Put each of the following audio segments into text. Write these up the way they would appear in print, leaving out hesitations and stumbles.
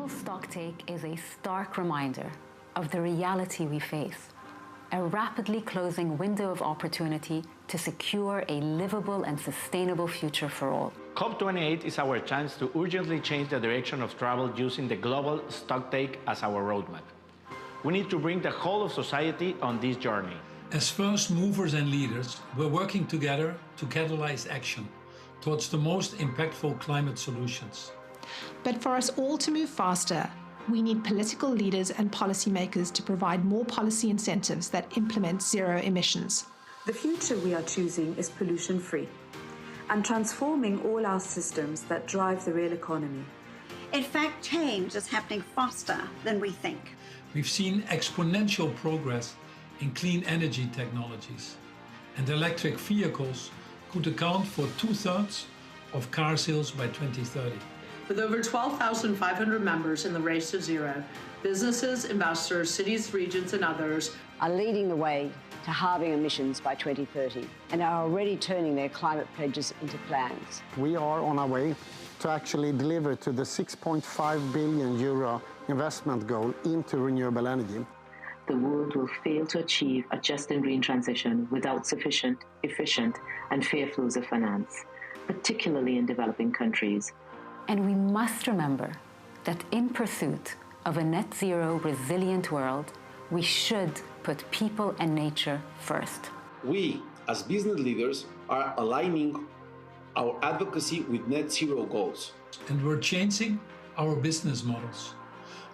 global stocktake is a stark reminder of the reality we face, a rapidly closing window of opportunity to secure a livable and sustainable future for all. COP28 is our chance to urgently change the direction of travel using the global stocktake as our roadmap. We need to bring the whole of society on this journey. As first movers and leaders, we're working together to catalyze action towards the most impactful climate solutions. But for us all to move faster, we need political leaders and policymakers to provide more policy incentives that implement zero emissions. The future we are choosing is pollution-free and transforming all our systems that drive the real economy. In fact, change is happening faster than we think. We've seen exponential progress in clean energy technologies, and electric vehicles could account for 2/3 of car sales by 2030. With over 12,500 members in the Race to Zero, businesses, investors, cities, regions, and others are leading the way to halving emissions by 2030 and are already turning their climate pledges into plans. We are on our way to actually deliver to the 6.5 billion euro investment goal into renewable energy. The world will fail to achieve a just and green transition without sufficient, efficient, and fair flows of finance, particularly in developing countries. And we must remember that in pursuit of a net zero resilient world, we should put people and nature first. We, as business leaders, are aligning our advocacy with net zero goals. And we're changing our business models.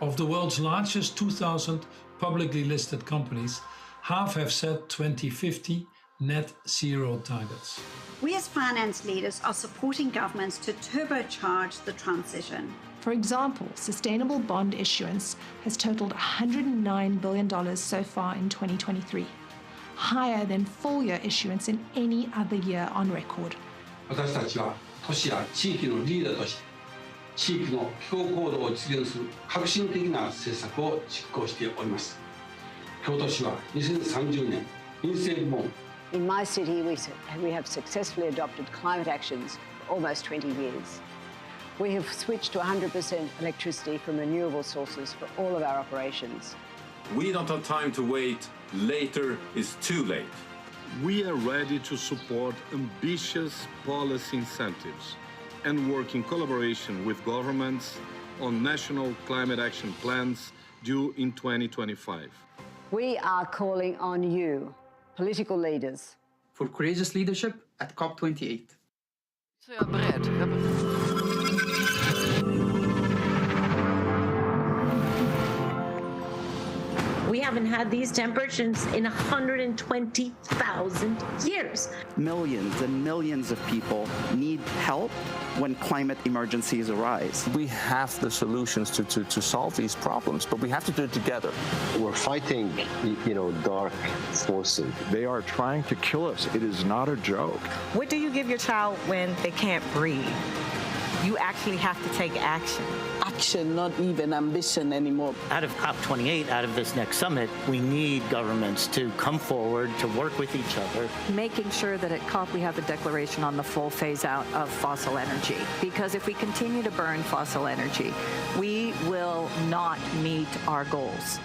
Of the world's largest 2,000 publicly listed companies, half have set 2050 net zero targets. We as finance leaders are supporting governments to turbocharge the transition. For example, sustainable bond issuance has totaled $109 billion so far in 2023, higher than full-year issuance in any other year on record. 私たちは都市や地域のリーダーとして地域の気候行動を実現する革新的な政策を実行しております。京都市は2030年民生部門 In my city, we have successfully adopted climate actions for almost 20 years. We have switched to 100% electricity from renewable sources for all of our operations. We don't have time to wait. Later is too late. We are ready to support ambitious policy incentives and work in collaboration with governments on national climate action plans due in 2025. We are calling on you, political leaders, for courageous leadership at COP28. Så jag är beredd. We haven't had these temperatures in 120,000 years. Millions and millions of people need help when climate emergencies arise. We have the solutions to solve these problems, but we have to do it together. We're fighting, dark forces. They are trying to kill us. It is not a joke. What do you give your child when they can't breathe? You actually have to take action. Action, not even ambition anymore. Out of COP28, out of this next summit, we need governments to come forward, to work with each other. Making sure that at COP we have a declaration on the full phase out of fossil energy. Because if we continue to burn fossil energy, we will not meet our goals.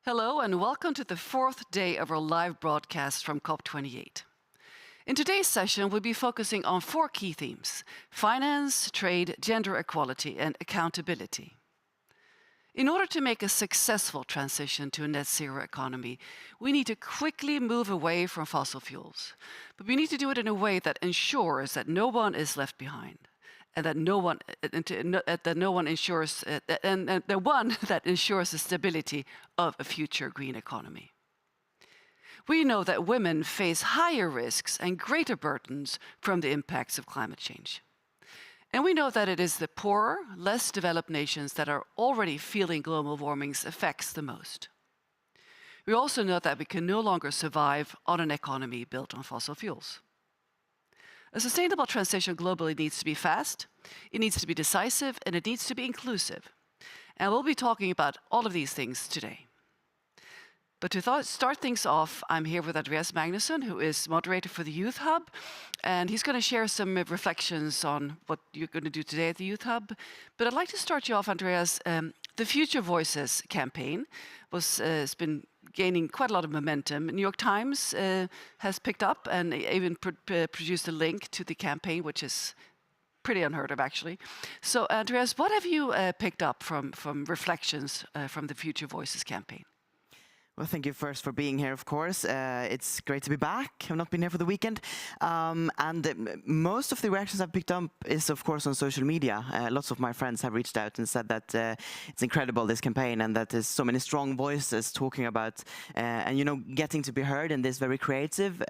Hello and welcome to the fourth day of our live broadcast from COP28. In today's session, we'll be focusing on 4 key themes: finance, trade, gender equality, and accountability. In order to make a successful transition to a net zero economy, we need to quickly move away from fossil fuels. But we need to do it in a way that ensures that no one is left behind, and that ensures the stability of a future green economy. We know that women face higher risks and greater burdens from the impacts of climate change. And we know that it is the poorer, less developed nations that are already feeling global warming's effects the most. We also know that we can no longer survive on an economy built on fossil fuels. A sustainable transition globally needs to be fast, it needs to be decisive, and it needs to be inclusive. And we'll be talking about all of these things today. But to start things off, I'm here with Andreas Magnusson, who is moderator for the Youth Hub, and he's going to share some reflections on what you're going to do today at the Youth Hub. But I'd like to start you off, Andreas. The Future Voices campaign has been gaining quite a lot of momentum. New York Times has picked up and even produced a link to the campaign, which is pretty unheard of, actually. So, Andreas, what have you picked up from reflections from the Future Voices campaign? Well, thank you first for being here, of course. It's great to be back. I've not been here for the weekend. And most of the reactions I've picked up is, of course, on social media. Lots of my friends have reached out and said that it's incredible, this campaign, and that there's so many strong voices talking about, and, you know, getting to be heard in this very creative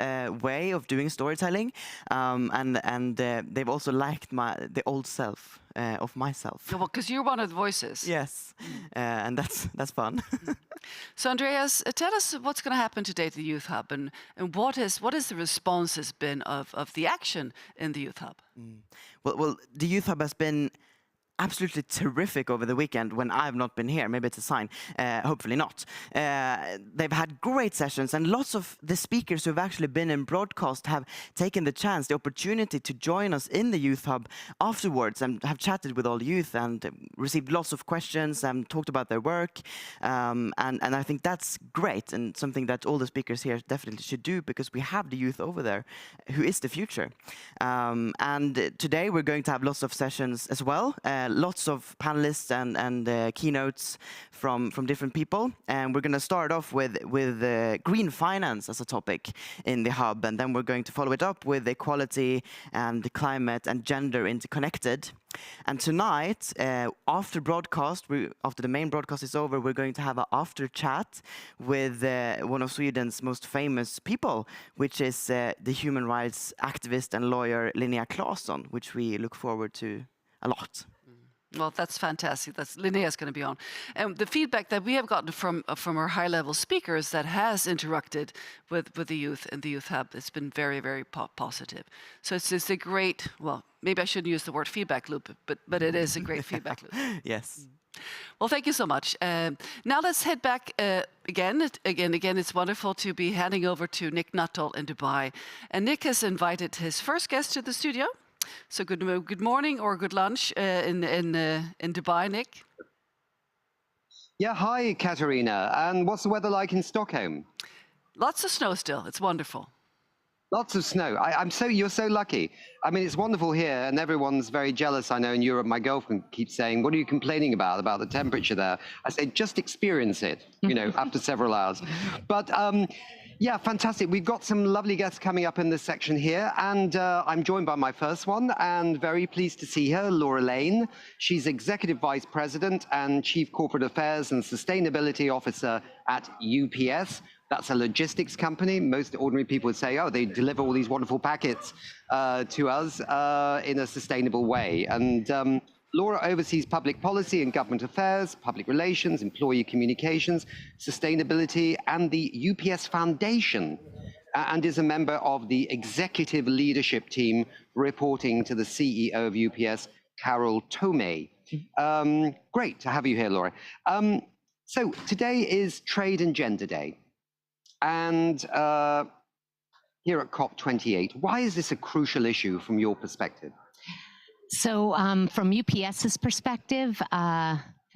way of doing storytelling. And they've also liked the old self of myself. Yeah, well, because you're one of the voices. Yes, and that's fun. So, Andreas, tell us what's going to happen today at the Youth Hub, and what is the response has been of the action in the Youth Hub? Well, the Youth Hub has been absolutely terrific over the weekend when I've not been here. Maybe it's a sign, hopefully not. They've had great sessions, and lots of the speakers who've actually been in broadcast have taken the opportunity to join us in the Youth Hub afterwards and have chatted with all the youth and received lots of questions and talked about their work. And I think that's great, and something that all the speakers here definitely should do, because we have the youth over there who is the future. And today we're going to have lots of sessions as well. Lots of panelists and keynotes from different people, and we're going to start off with green finance as a topic in the hub, and then we're going to follow it up with equality and the climate and gender interconnected. And tonight, after the main broadcast is over, we're going to have an after chat with one of Sweden's most famous people, which is the human rights activist and lawyer Linnea Claesson, which we look forward to a lot. Well, that's fantastic. Linnea's going to be on. And the feedback that we have gotten from our high-level speakers that has interacted with the youth and the Youth Hub, it's been very, very positive. So it's a great, well, maybe I shouldn't use the word feedback loop, but it is a great feedback loop. Yes. Well, thank you so much. Now let's head back again. It's wonderful to be handing over to Nick Nuttall in Dubai. And Nick has invited his first guest to the studio. So good morning or good lunch in Dubai, Nick. Yeah, hi, Katarina. And what's the weather like in Stockholm? Lots of snow still. It's wonderful. Lots of snow. You're so lucky. I mean, it's wonderful here, and everyone's very jealous. I know in Europe, my girlfriend keeps saying, "What are you complaining about the temperature there?" I say, "Just experience it, you know, after several hours." But yeah, fantastic. We've got some lovely guests coming up in this section here, and I'm joined by my first one, and very pleased to see her, Laura Lane. She's Executive Vice President and Chief Corporate Affairs and Sustainability Officer at UPS. That's a logistics company. Most ordinary people would say, oh, they deliver all these wonderful packets to us in a sustainable way. And Laura oversees public policy and government affairs, public relations, employee communications, sustainability, and the UPS Foundation, and is a member of the executive leadership team reporting to the CEO of UPS, Carol Tomei. Great to have you here, Laura. So today is Trade and Gender Day. And here at COP28, why is this a crucial issue from your perspective? So from UPS's perspective,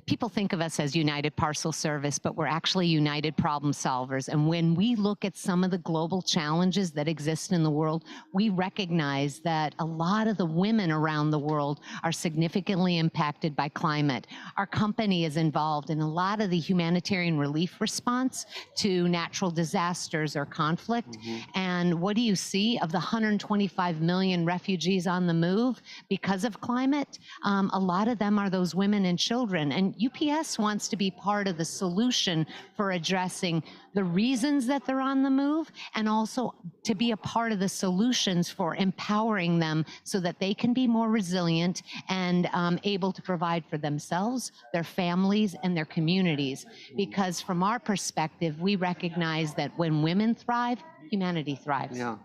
people think of us as United Parcel Service, but we're actually united problem solvers. And when we look at some of the global challenges that exist in the world, we recognize that a lot of the women around the world are significantly impacted by climate. Our company is involved in a lot of the humanitarian relief response to natural disasters or conflict. And what do you see of the 125 million refugees on the move because of climate? A lot of them are those women and children. And UPS wants to be part of the solution for addressing the reasons that they're on the move, and also to be a part of the solutions for empowering them so that they can be more resilient and able to provide for themselves, their families, and their communities. Because from our perspective, we recognize that when women thrive, humanity thrives. Yeah.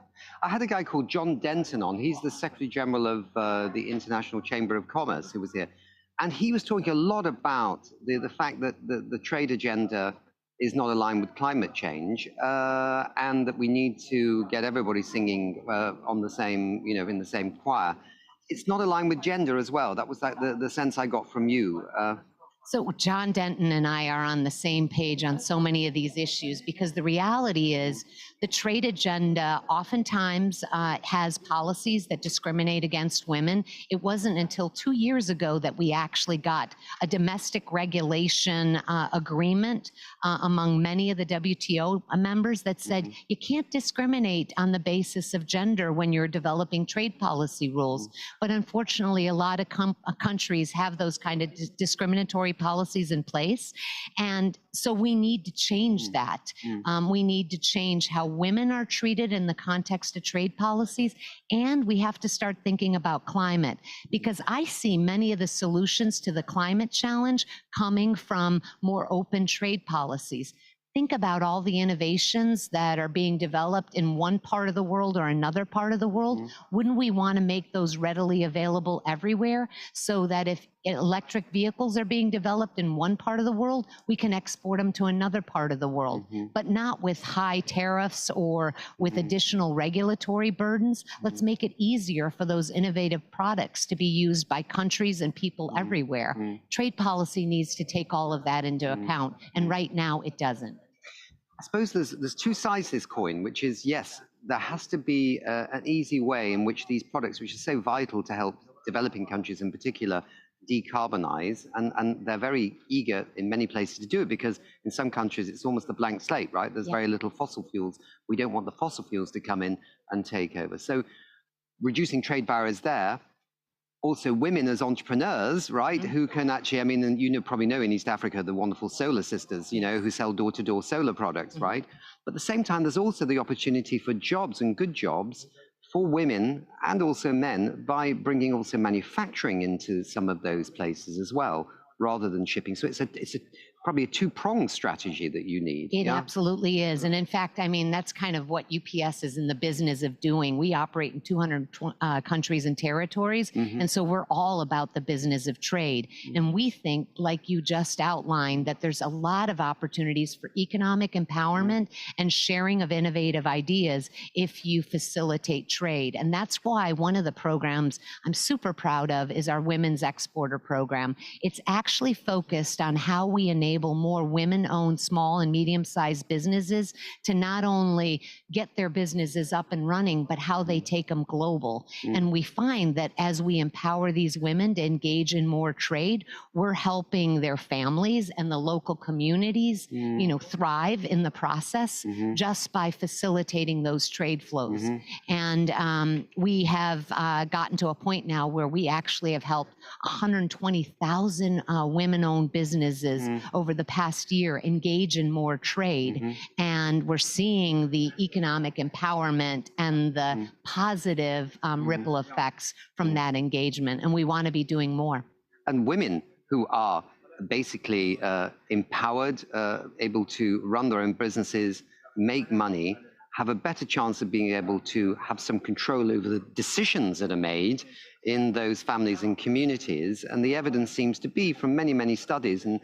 I had a guy called John Denton on. He's the Secretary General of the International Chamber of Commerce, who was here. And he was talking a lot about the fact that the trade agenda is not aligned with climate change, and that we need to get everybody singing on the same, in the same choir. It's not aligned with gender as well. That was like the sense I got from you. So John Denton and I are on the same page on so many of these issues, because the reality is the trade agenda oftentimes has policies that discriminate against women. It wasn't until 2 years ago that we actually got a domestic regulation agreement among many of the WTO members that said you can't discriminate on the basis of gender when you're developing trade policy rules. But unfortunately, a lot of countries have those kind of discriminatory policies in place. And so we need to change that. We need to change how women are treated in the context of trade policies. And we have to start thinking about climate, because I see many of the solutions to the climate challenge coming from more open trade policies. Think about all the innovations that are being developed in one part of the world or another part of the world. Wouldn't we want to make those readily available everywhere, so that if electric vehicles are being developed in one part of the world, we can export them to another part of the world, but not with high tariffs or with additional regulatory burdens? Let's make it easier for those innovative products to be used by countries and people everywhere. Trade policy needs to take all of that into account, and right now it doesn't. I suppose there's two sides to this coin, which is, yes, there has to be an easy way in which these products, which are so vital to help developing countries in particular, decarbonize, and they're very eager in many places to do it, because in some countries it's almost a blank slate, right? There's very little fossil fuels. We don't want the fossil fuels to come in and take over. So reducing trade barriers there. Also women as entrepreneurs, right, who can actually, I mean, and you probably know in East Africa, the wonderful solar sisters, who sell door-to-door solar products, right? But at the same time, there's also the opportunity for jobs, and good jobs, for women and also men, by bringing also manufacturing into some of those places as well, rather than shipping. So it's probably a two-pronged strategy that you need. It absolutely is. And in fact, I mean, that's kind of what UPS is in the business of doing. We operate in 200 countries and territories. And so we're all about the business of trade. And we think, like you just outlined, that there's a lot of opportunities for economic empowerment and sharing of innovative ideas if you facilitate trade. And that's why one of the programs I'm super proud of is our Women's Exporter Program. It's actually focused on how we enable more women-owned small and medium-sized businesses to not only get their businesses up and running, but how they take them global. And we find that as we empower these women to engage in more trade, we're helping their families and the local communities, thrive in the process just by facilitating those trade flows. And we have gotten to a point now where we actually have helped 120,000 women-owned businesses over the past year engage in more trade. And we're seeing the economic empowerment and the positive ripple effects from that engagement. And we want to be doing more. And women who are basically empowered, able to run their own businesses, make money, have a better chance of being able to have some control over the decisions that are made in those families and communities. And the evidence seems to be from many, many studies, and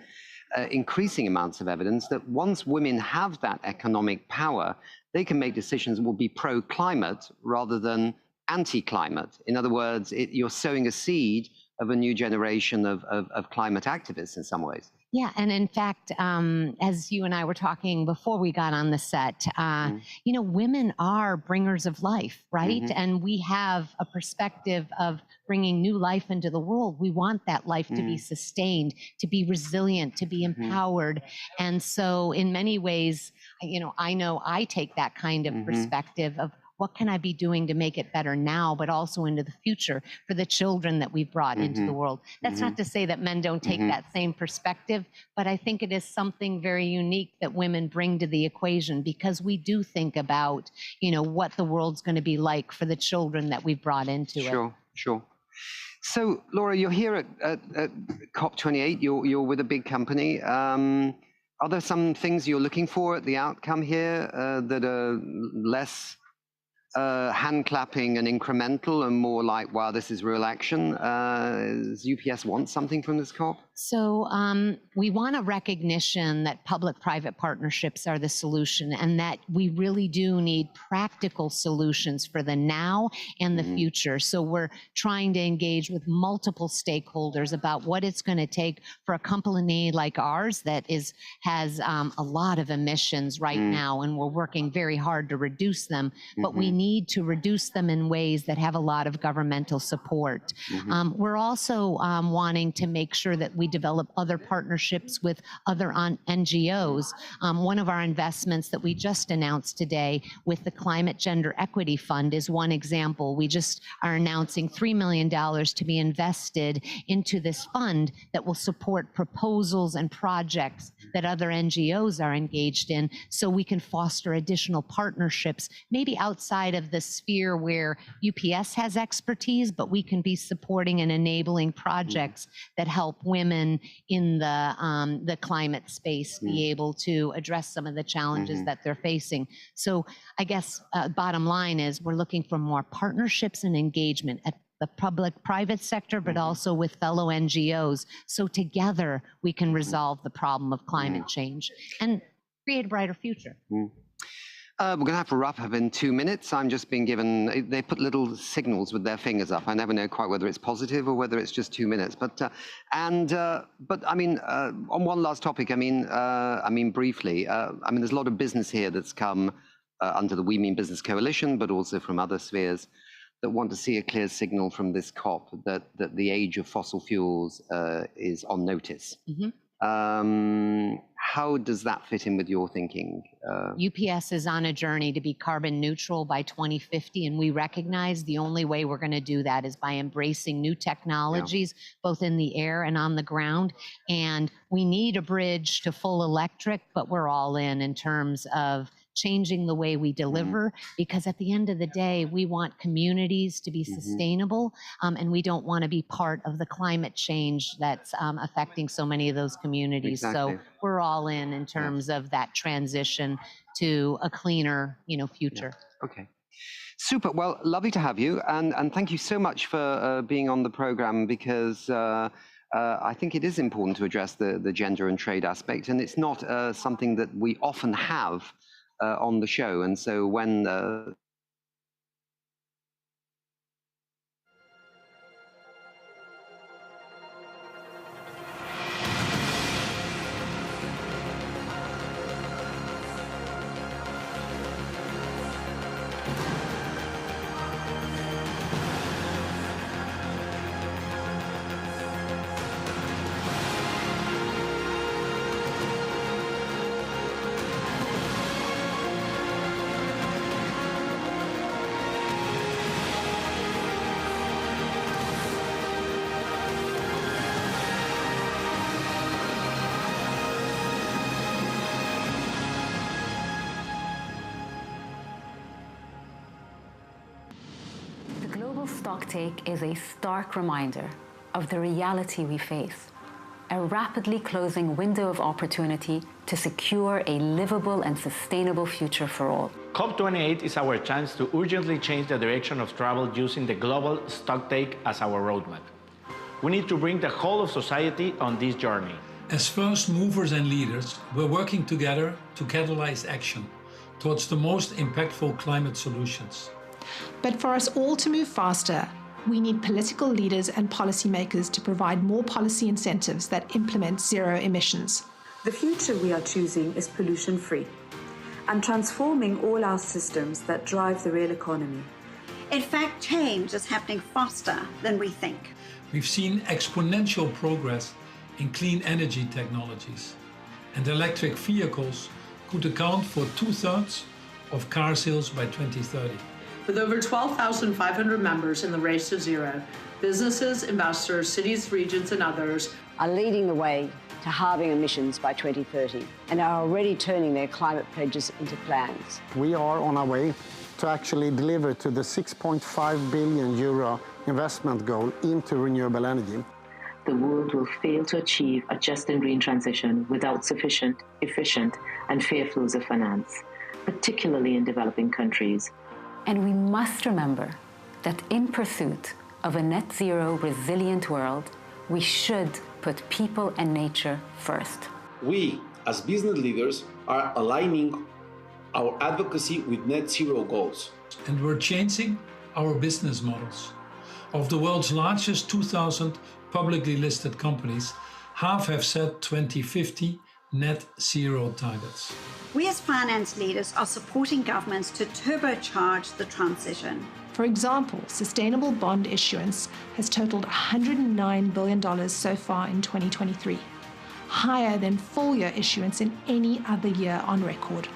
increasing amounts of evidence, that once women have that economic power, they can make decisions that will be pro-climate rather than anti-climate. In other words, you're sowing a seed of a new generation of climate activists in some ways. Yeah, and in fact, as you and I were talking before we got on the set, you know, women are bringers of life, right? And we have a perspective of bringing new life into the world. We want that life to be sustained, to be resilient, to be empowered. And so in many ways, you know I take that kind of perspective of what can I be doing to make it better now, but also into the future for the children that we've brought into the world. That's not to say that men don't take that same perspective, but I think it is something very unique that women bring to the equation, because we do think about, you know, what the world's going to be like for the children that we've brought into it. Sure. So, Laura, you're here at COP28. You're with a big company. Are there some things you're looking for at the outcome here that are less hand clapping and incremental and more like, wow, this is real action? Does UPS want something from this COP? So we want a recognition that public-private partnerships are the solution, and that we really do need practical solutions for the now and the future. So we're trying to engage with multiple stakeholders about what it's going to take for a company like ours that has a lot of emissions right now, and we're working very hard to reduce them, but we need to reduce them in ways that have a lot of governmental support. We're also wanting to make sure that we develop other partnerships with other NGOs. One of our investments that we just announced today with the Climate Gender Equity Fund is one example. We just are announcing $3 million to be invested into this fund that will support proposals and projects that other NGOs are engaged in, so we can foster additional partnerships, maybe outside of the sphere where UPS has expertise, but we can be supporting and enabling projects that help women in the climate space be able to address some of the challenges that they're facing. So I guess bottom line is we're looking for more partnerships and engagement at the public-private sector, but also with fellow NGOs. So together we can resolve the problem of climate change and create a brighter future. We're going to have to wrap up in 2 minutes. I'm just being given, they put little signals with their fingers up. I never know quite whether it's positive or whether it's just 2 minutes. But I mean, on one last topic, I mean, briefly, I mean, there's a lot of business here that's come under the We Mean Business Coalition, but also from other spheres that want to see a clear signal from this COP that the age of fossil fuels is on notice. How does that fit in with your thinking? UPS is on a journey to be carbon neutral by 2050, and we recognize the only way we're going to do that is by embracing new technologies, both in the air and on the ground. And we need a bridge to full electric, but we're all in terms of changing the way we deliver, because at the end of the day, we want communities to be sustainable, and we don't want to be part of the climate change that's affecting so many of those communities. So we're all in terms of that transition to a cleaner, future. Okay. Super. Well, lovely to have you, and thank you so much for being on the program, because I think it is important to address the gender and trade aspect, and it's not something that we often have on the show. And so when Stocktake is a stark reminder of the reality we face, a rapidly closing window of opportunity to secure a livable and sustainable future for all. COP28 is our chance to urgently change the direction of travel using the global stocktake as our roadmap. We need to bring the whole of society on this journey. As first movers and leaders, we're working together to catalyze action towards the most impactful climate solutions. But for us all to move faster, We need political leaders and policymakers to provide more policy incentives that implement zero emissions. The future we are choosing is pollution-free and transforming all our systems that drive the real economy. In fact, change is happening faster than we think. We've seen exponential progress in clean energy technologies, and electric vehicles could account for 2/3 of car sales by 2030. With over 12,500 members in the Race to Zero, businesses, investors, cities, regions, and others are leading the way to halving emissions by 2030 and are already turning their climate pledges into plans. We are on our way to actually deliver to the 6.5 billion euro investment goal into renewable energy. The world will fail to achieve a just and green transition without sufficient, efficient, and fair flows of finance, particularly in developing countries. And we must remember that in pursuit of a net zero resilient world, we should put people and nature first. We, as business leaders, are aligning our advocacy with net zero goals. And we're changing our business models. Of the world's largest 2,000 publicly listed companies, half have set 2050 net zero targets. We as finance leaders are supporting governments to turbocharge the transition. For example, sustainable bond issuance has totaled $109 billion so far in 2023, higher than full-year issuance in any other year on record.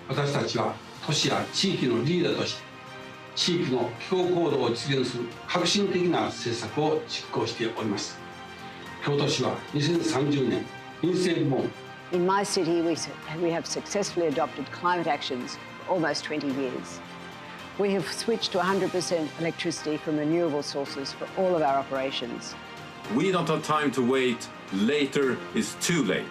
私たちは都市や地域のリーダーとして地域の気候行動を実現する革新的な政策を実行しております。京都市は2030年民生部門 In my city, we have successfully adopted climate actions for almost 20 years. We have switched to 100% electricity from renewable sources for all of our operations. We don't have time to wait. Later is too late.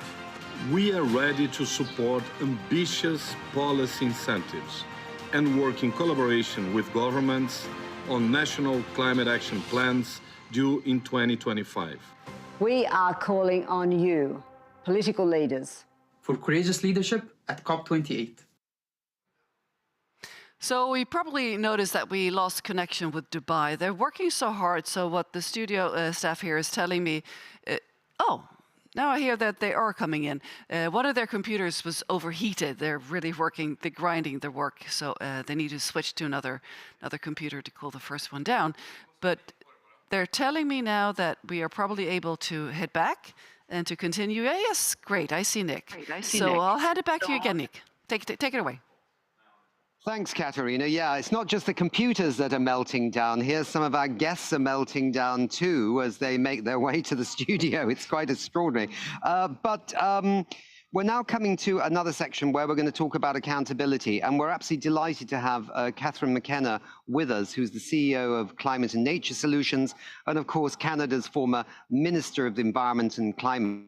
We are ready to support ambitious policy incentives and work in collaboration with governments on national climate action plans due in 2025. We are calling on you, political leaders, for courageous leadership at COP28. So we probably noticed that we lost connection with Dubai. They're working so hard. So what the studio staff here is telling me, now I hear that they are coming in. One of their computers was overheated. They're really they're grinding their work. So they need to switch to another computer to cool the first one down. But they're telling me now that we are probably able to head back and to continue. Yes, great. I see Nick. I'll hand it back to you again, Nick. Take it away. Thanks, Katarina. Yeah, it's not just the computers that are melting down here. Some of our guests are melting down too as they make their way to the studio. It's quite extraordinary. But we're now coming to another section where we're going to talk about accountability. And we're absolutely delighted to have Catherine McKenna with us, who's the CEO of Climate and Nature Solutions, and of course, Canada's former Minister of the Environment and Climate.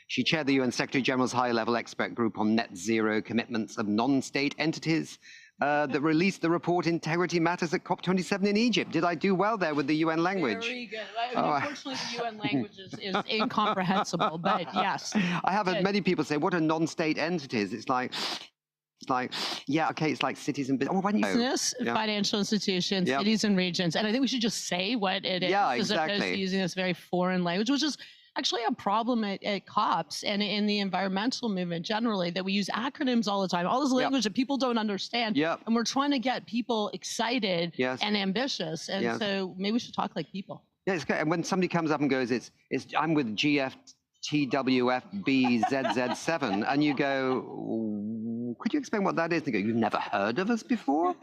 She chaired the UN Secretary General's high-level expert group on net zero commitments of non-state entities that released the report Integrity Matters at COP27 in Egypt. Did I do well there with the UN language? Very good. Unfortunately, the UN language is incomprehensible, but yes. I have heard many people say, what are non-state entities? It's like, yeah, okay, it's like cities and business, financial institutions, cities and regions. And I think we should just say what it is, as opposed to using this very foreign language, which is actually a problem at COPs and in the environmental movement generally, that we use acronyms all the time, all this language that people don't understand. And we're trying to get people excited and ambitious. And so maybe we should talk like people. Yeah, it's great. And when somebody comes up and goes, I'm with GFTWFBZZ7, and you go, could you explain what that is? And they go, you've never heard of us before?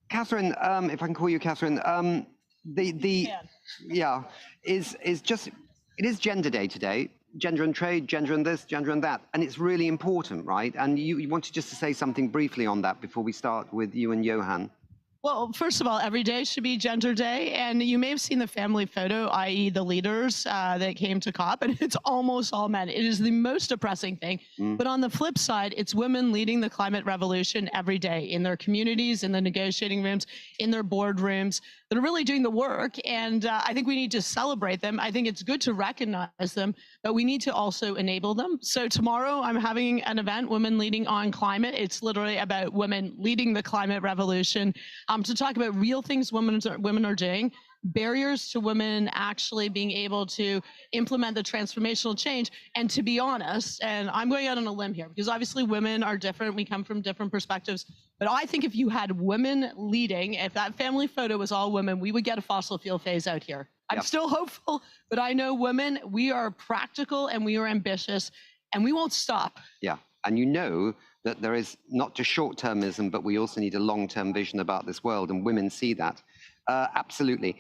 Catherine, if I can call you Catherine, it is Gender Day today, gender and trade, gender and this, gender and that, and it's really important, right? And you wanted just to say something briefly on that before we start with you and Johan. Well, first of all, every day should be Gender Day, and you may have seen the family photo, i.e. the leaders that came to COP, and it's almost all men. It is the most depressing thing. But on the flip side, it's women leading the climate revolution every day in their communities, in the negotiating rooms, in their boardrooms. that are really doing the work. And I think we need to celebrate them. I think it's good to recognize them, but we need to also enable them. So tomorrow I'm having an event, Women Leading on Climate. It's literally about women leading the climate revolution, to talk about real things women are doing, barriers to women actually being able to implement the transformational change. And to be honest, and I'm going out on a limb here, because obviously women are different, we come from different perspectives, but I think if you had women leading, if that family photo was all women, we would get a fossil fuel phase out here. I'm still hopeful, but I know women, we are practical and we are ambitious, and we won't stop. Yeah, and you know that there is not just short-termism, but we also need a long-term vision about this world, and women see that. Absolutely.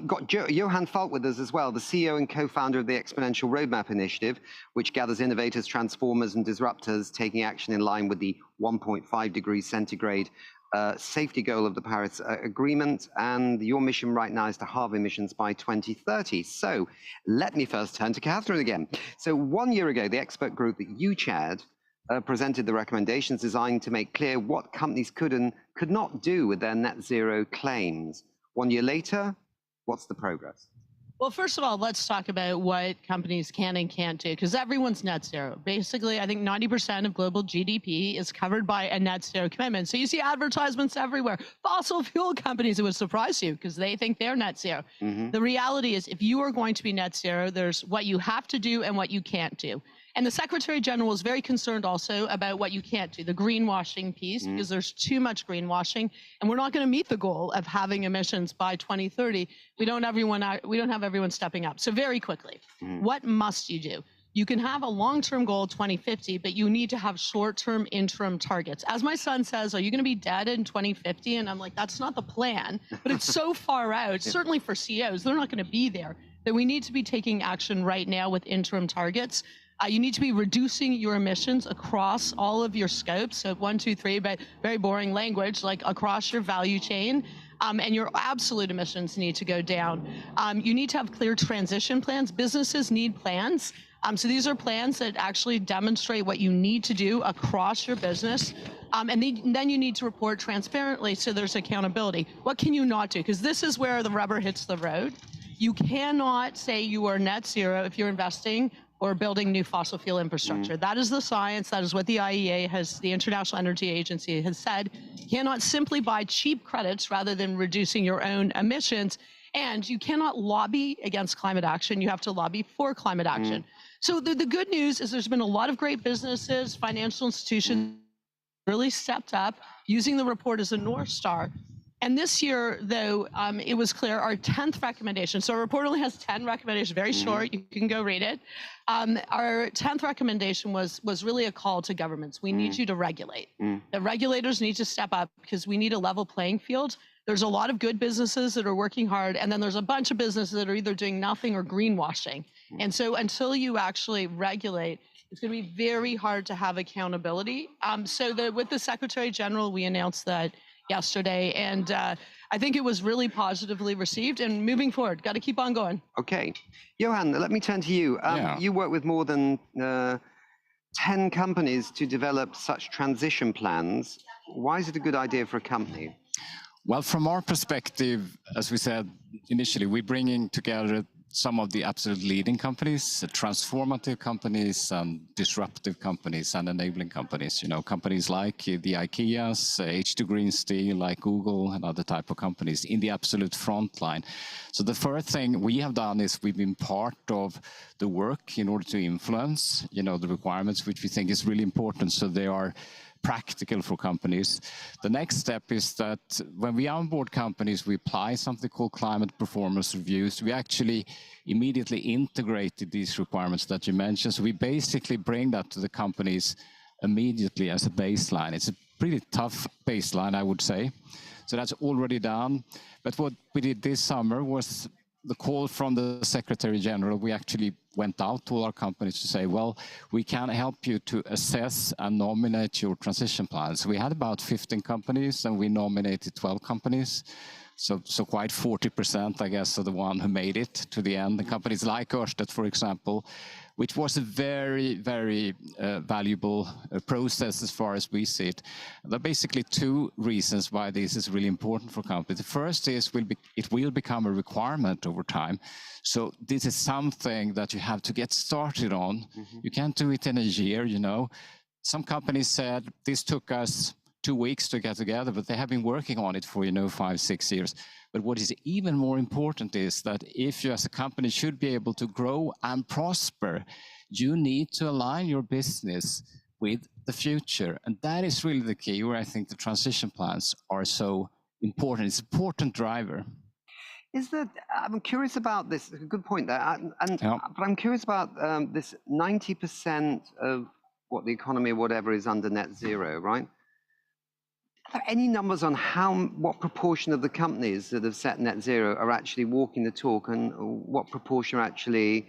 Got Johan Falk with us as well, the CEO and co-founder of the Exponential Roadmap Initiative, which gathers innovators, transformers, and disruptors taking action in line with the 1.5 degrees centigrade safety goal of the Paris Agreement. And your mission right now is to halve emissions by 2030. So let me first turn to Catherine again. So 1 year ago, the expert group that you chaired presented the recommendations designed to make clear what companies could and could not do with their net zero claims. 1 year later, what's the progress? Well, first of all, let's talk about what companies can and can't do, because everyone's net zero. Basically, I think 90% of global GDP is covered by a net zero commitment. So you see advertisements everywhere. Fossil fuel companies, it would surprise you because they think they're net zero. The reality is, if you are going to be net zero, there's what you have to do and what you can't do. And the Secretary General is very concerned also about what you can't do, the greenwashing piece, because there's too much greenwashing, and we're not going to meet the goal of having emissions by 2030. We don't have everyone stepping up. So very quickly, what must you do? You can have a long-term goal, 2050, but you need to have short-term interim targets. As my son says, are you going to be dead in 2050? And I'm like, that's not the plan, but it's so far out, certainly for CEOs, they're not going to be there, that we need to be taking action right now with interim targets. You need to be reducing your emissions across all of your scopes. So 1, 2, 3, but very boring language, like across your value chain. And your absolute emissions need to go down. You need to have clear transition plans. Businesses need plans. So these are plans that actually demonstrate what you need to do across your business. And then you need to report transparently so there's accountability. What can you not do? Because this is where the rubber hits the road. You cannot say you are net zero if you're investing or building new fossil fuel infrastructure. That is the science. That is what the IEA the International Energy Agency has said. You cannot simply buy cheap credits rather than reducing your own emissions. And you cannot lobby against climate action. You have to lobby for climate action. So the good news is there's been a lot of great businesses, financial institutions really stepped up using the report as a North Star. And this year, though, it was clear our 10th recommendation, so our report only has 10 recommendations, very short, you can go read it. Our 10th recommendation was really a call to governments. We need you to regulate. The regulators need to step up because we need a level playing field. There's a lot of good businesses that are working hard, and then there's a bunch of businesses that are either doing nothing or greenwashing. And so until you actually regulate, it's going to be very hard to have accountability. With the Secretary General, we announced that yesterday, and I think it was really positively received, and moving forward, got to keep on going. Okay. Johan, let me turn to you. You work with more than 10 companies to develop such transition plans. Why is it a good idea for a company? Well, from our perspective, as we said initially, we're bringing together some of the absolute leading companies, transformative companies, and disruptive companies, and enabling companies. Companies like the IKEAs, H2 Green Steel, like Google, and other type of companies in the absolute front line. So the first thing we have done is we've been part of the work in order to influence, the requirements, which we think is really important. So they are practical for companies. The next step is that when we onboard companies, we apply something called climate performance reviews. We actually immediately integrated these requirements that you mentioned. So we basically bring that to the companies immediately as a baseline. It's a pretty tough baseline, I would say. So that's already done. But what we did this summer was the call from the Secretary General. We actually went out to all our companies to say, well, we can help you to assess and nominate your transition plans. We had about 15 companies and we nominated 12 companies So quite 40%, I guess, are the one who made it to the end. The companies like Ørsted, for example, which was a very, very valuable process as far as we see it. There are basically two reasons why this is really important for companies. The first is it will become a requirement over time. So this is something that you have to get started on. You can't do it in a year, you know. Some companies said this took us 2 weeks to get together, but they have been working on it for, 5-6 years. But what is even more important is that if you as a company should be able to grow and prosper, you need to align your business with the future. And that is really the key where I think the transition plans are so important. It's an important driver. I'm curious about this, a good point there, but I'm curious about this 90% of what the economy or whatever is under net zero, right? Are there any numbers on what proportion of the companies that have set net zero are actually walking the talk, and what proportion are actually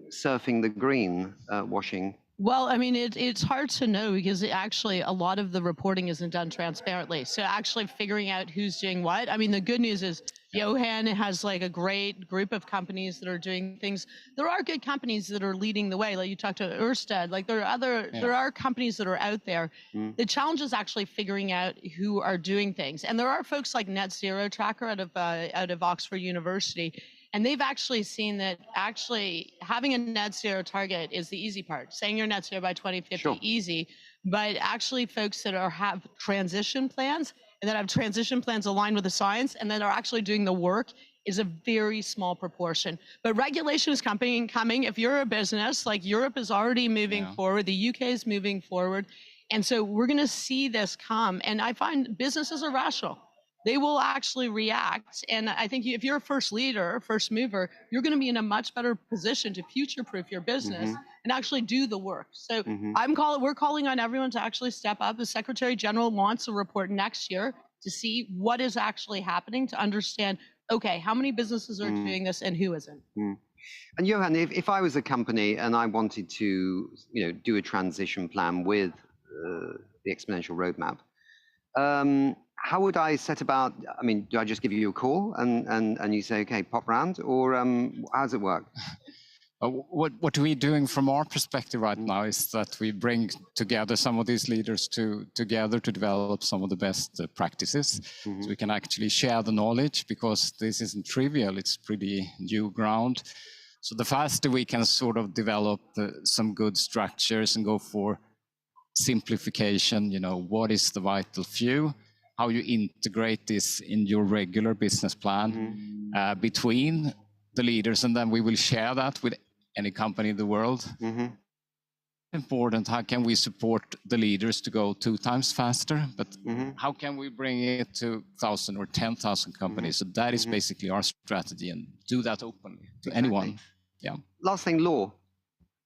surfing the green washing? Well, I mean, it's hard to know because actually a lot of the reporting isn't done transparently. So actually figuring out who's doing what. I mean, the good news is Johan has like a great group of companies that are doing things. There are good companies that are leading the way. Like you talked to Ørsted, like there are companies that are out there. The challenge is actually figuring out who are doing things. And there are folks like Net Zero Tracker out of Oxford University. And they've actually seen that actually having a net zero target is the easy part. Saying you're net zero by 2050, easy. But actually folks that have transition plans and that have transition plans aligned with the science and that are actually doing the work is a very small proportion. But regulation is coming. If you're a business, like Europe is already moving forward, the UK is moving forward. And so we're gonna see this come. And I find businesses are rational. They will actually react. And I think if you're a first leader, first mover, you're going to be in a much better position to future-proof your business and actually do the work. So we're calling on everyone to actually step up. The Secretary General wants a report next year to see what is actually happening, to understand, okay, how many businesses are doing this and who isn't. And Johan, if I was a company and I wanted to do a transition plan with the exponential roadmap, how would I set about? I mean, do I just give you a call and you say, okay, pop round, or how does it work? What we're doing from our perspective right now is that we bring together some of these leaders together to develop some of the best practices. So we can actually share the knowledge, because this isn't trivial, it's pretty new ground. So the faster we can sort of develop some good structures and go for simplification, what is the vital few, how you integrate this in your regular business plan between the leaders, and then we will share that with any company in the world. Important, how can we support the leaders to go 2 times faster, but how can we bring it to 1,000 or 10,000 companies? So that is basically our strategy, and do that openly to anyone. Yeah. Last thing, law.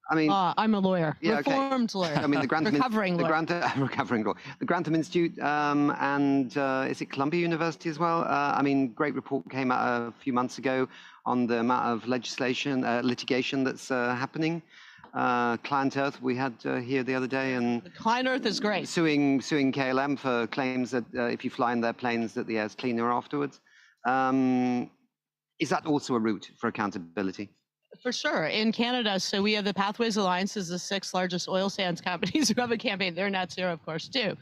I mean, I'm a lawyer, reformed lawyer. I mean, the Grantham recovering lawyer. Recovering law. The Grantham Institute and is it Columbia University as well? I mean, great report came out a few months ago on the amount of litigation that's happening. Client Earth we had here the other day, and Client Earth is great. Suing KLM for claims that if you fly in their planes that the air's cleaner afterwards. Is that also a route for accountability? For sure. In Canada, so we have the Pathways Alliance is the 6th largest oil sands companies who have a campaign. They're net zero, of course, too.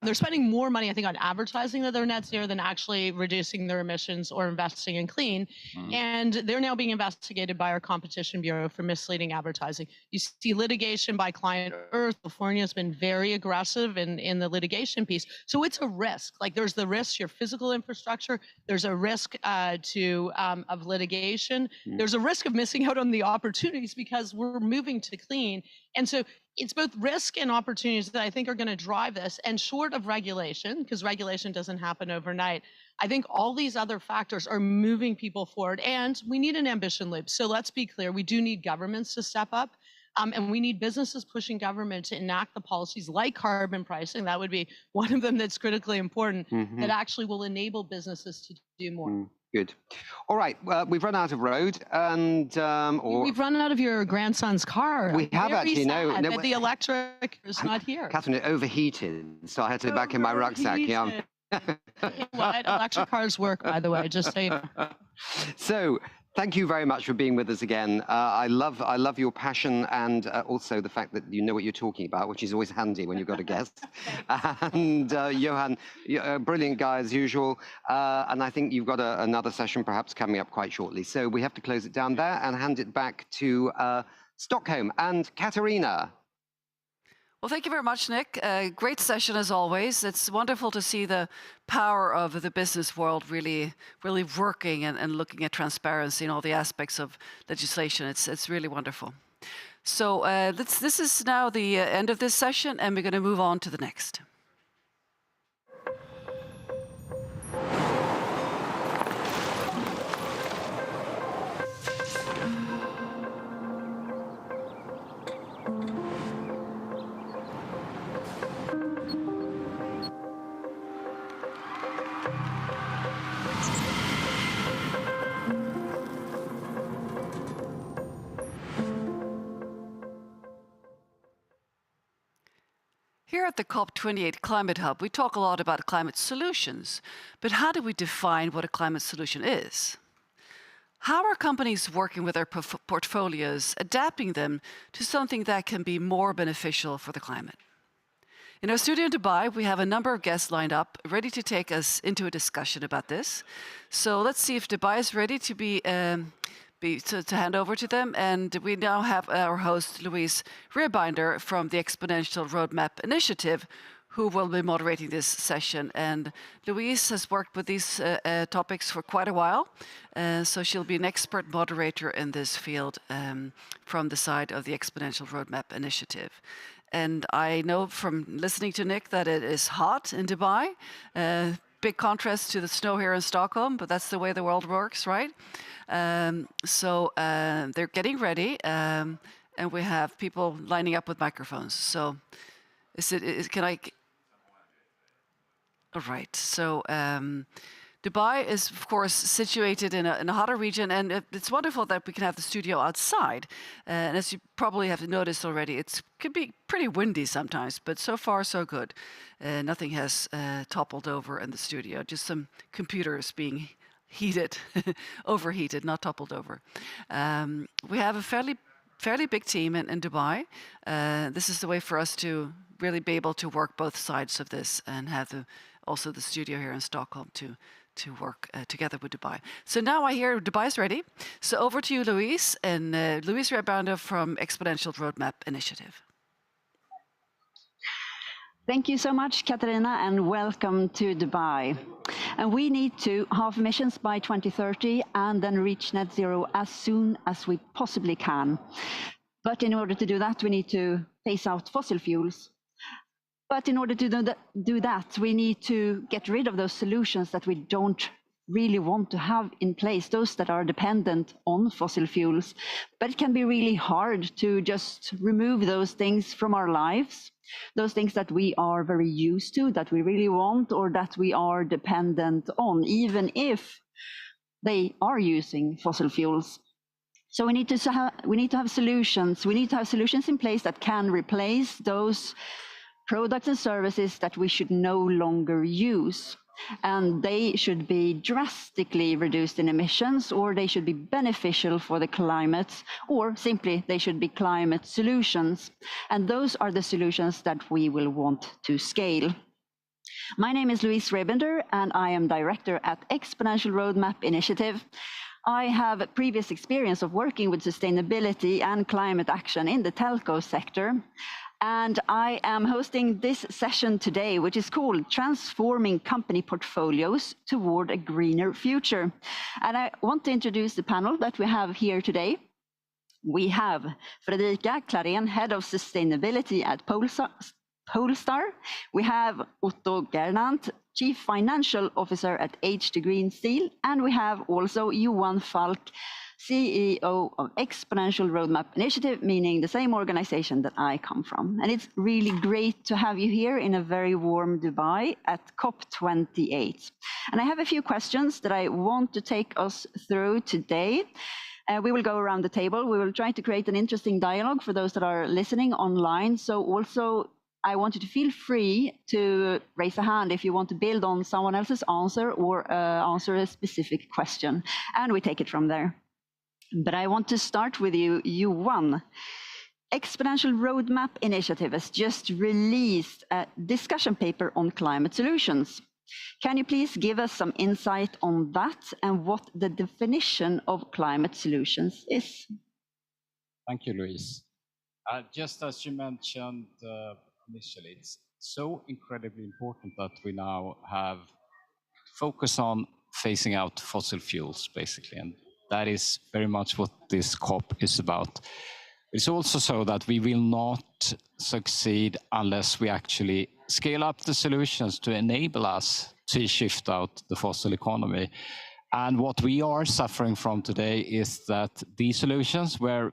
They're spending more money, I think, on advertising that they're net zero than actually reducing their emissions or investing in clean. And they're now being investigated by our Competition Bureau for misleading advertising. You see litigation by Client Earth. California has been very aggressive in the litigation piece. So it's a risk. Like there's the risk to your physical infrastructure. There's a risk of litigation. There's a risk of missing out on the opportunities because we're moving to clean. And so it's both risk and opportunities that I think are going to drive this. And short of regulation, because regulation doesn't happen overnight, I think all these other factors are moving people forward. And we need an ambition loop. So let's be clear, we do need governments to step up. And we need businesses pushing government to enact the policies like carbon pricing. That would be one of them that's critically important, that actually will enable businesses to do more. Good. All right. We've run out of road, and we've run out of your grandson's car. We have actually. No, the electric is not here. Catherine, it overheated, so I had to back in my rucksack. Yeah. What? Electric cars work, by the way, just so you know. So, thank you very much for being with us again. I love your passion and also the fact that you know what you're talking about, which is always handy when you've got a guest. And Johan, you're a brilliant guy as usual. And I think you've got another session perhaps coming up quite shortly. So we have to close it down there and hand it back to Stockholm and Katarina. Well, thank you very much, Nick. Great session as always. It's wonderful to see the power of the business world really working and looking at transparency and all the aspects of legislation. It's really wonderful. So this is now the end of this session, and we're going to move on to the next. Here at the COP28 Climate Hub, we talk a lot about climate solutions, but how do we define what a climate solution is? How are companies working with their portfolios, adapting them to something that can be more beneficial for the climate? In our studio in Dubai, we have a number of guests lined up, ready to take us into a discussion about this. So let's see if Dubai is ready to hand over to them. And we now have our host, Louise Rebinder from the Exponential Roadmap Initiative, who will be moderating this session. And Louise has worked with these topics for quite a while, so she'll be an expert moderator in this field from the side of the Exponential Roadmap Initiative. And I know from listening to Nick that it is hot in Dubai. Big contrast to the snow here in Stockholm, but that's the way the world works, right? So they're getting ready, and we have people lining up with microphones. So can I? All right. So Dubai is, of course, situated in a hotter region, and it's wonderful that we can have the studio outside. And as you probably have noticed already, it could be pretty windy sometimes, but so far so good. Nothing has toppled over in the studio, just some computers being heated, overheated, not toppled over. We have a fairly big team in Dubai. This is the way for us to really be able to work both sides of this and have also the studio here in Stockholm to work together with Dubai. So now I hear Dubai's ready. So over to you, Louise, and Louise Rebinder from Exponential Roadmap Initiative. Thank you so much, Katarina, and welcome to Dubai. And we need to halve emissions by 2030 and then reach net zero as soon as we possibly can. But in order to do that, we need to phase out fossil fuels. But in order to do that, we need to get rid of those solutions that we don't really want to have in place, those that are dependent on fossil fuels. But it can be really hard to just remove those things from our lives, those things that we are very used to, that we really want, or that we are dependent on, even if they are using fossil fuels. So we need to have solutions. We need to have solutions in place that can replace those products and services that we should no longer use. And they should be drastically reduced in emissions, or they should be beneficial for the climate, or simply they should be climate solutions. And those are the solutions that we will want to scale. My name is Louise Rebinder, and I am director at Exponential Roadmap Initiative. I have previous experience of working with sustainability and climate action in the telco sector. And I am hosting this session today, which is called Transforming Company Portfolios Toward a Greener Future. And I want to introduce the panel that we have here today. We have Fredrika Klarén, Head of Sustainability at Polestar. We have Otto Gernandt, Chief Financial Officer at H2 Green Steel. And we have also Johan Falk, CEO of Exponential Roadmap Initiative, meaning the same organization that I come from. And it's really great to have you here in a very warm Dubai at COP28. And I have a few questions that I want to take us through today. We will go around the table. We will try to create an interesting dialogue for those that are listening online. So also I want you to feel free to raise a hand if you want to build on someone else's answer or answer a specific question, and we take it from there. But I want to start with you, Johan. Exponential Roadmap Initiative has just released a discussion paper on climate solutions. Can you please give us some insight on that and what the definition of climate solutions is? Thank you, Louise. Just as you mentioned initially, it's so incredibly important that we now have focus on phasing out fossil fuels, basically, and that is very much what this COP is about. It's also so that we will not succeed unless we actually scale up the solutions to enable us to shift out the fossil economy. And what we are suffering from today is that these solutions, where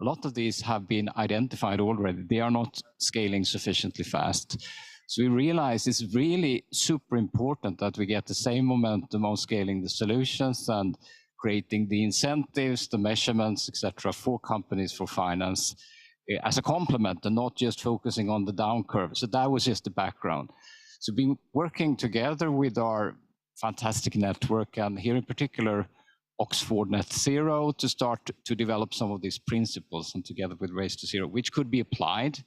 a lot of these have been identified already, they are not scaling sufficiently fast. So we realize it's really super important that we get the same momentum on scaling the solutions and creating the incentives, the measurements, etc., for companies, for finance, as a complement and not just focusing on the down curve. So that was just the background. So we've been working together with our fantastic network, and here in particular, Oxford Net Zero, to start to develop some of these principles, and together with Race to Zero, which could be applied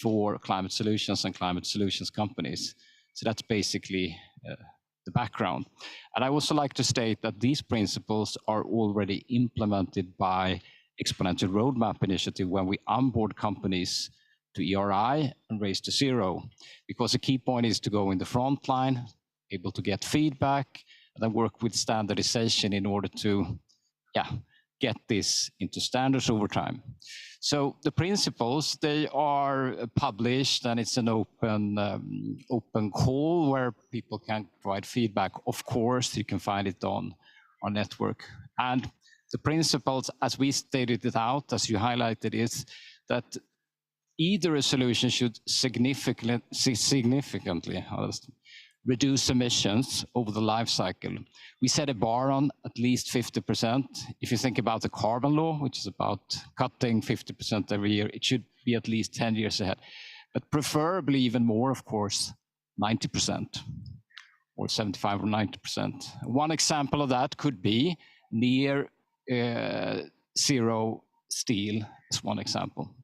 for climate solutions and climate solutions companies. So that's basically the background. And I also like to state that these principles are already implemented by Exponential Roadmap Initiative when we onboard companies to ERI and Race to Zero, because the key point is to go in the front line, able to get feedback, and then work with standardization in order to get this into standards over time. So the principles, they are published, and it's an open call where people can provide feedback. Of course, you can find it on our network. And the principles, as we stated it out, as you highlighted, is that either a solution should significantly reduce emissions over the life cycle. We set a bar on at least 50%. If you think about the carbon law, which is about cutting 50% every year, it should be at least 10 years ahead. But preferably even more, of course, 90% or 75 or 90%. One example of that could be near zero steel, as one example.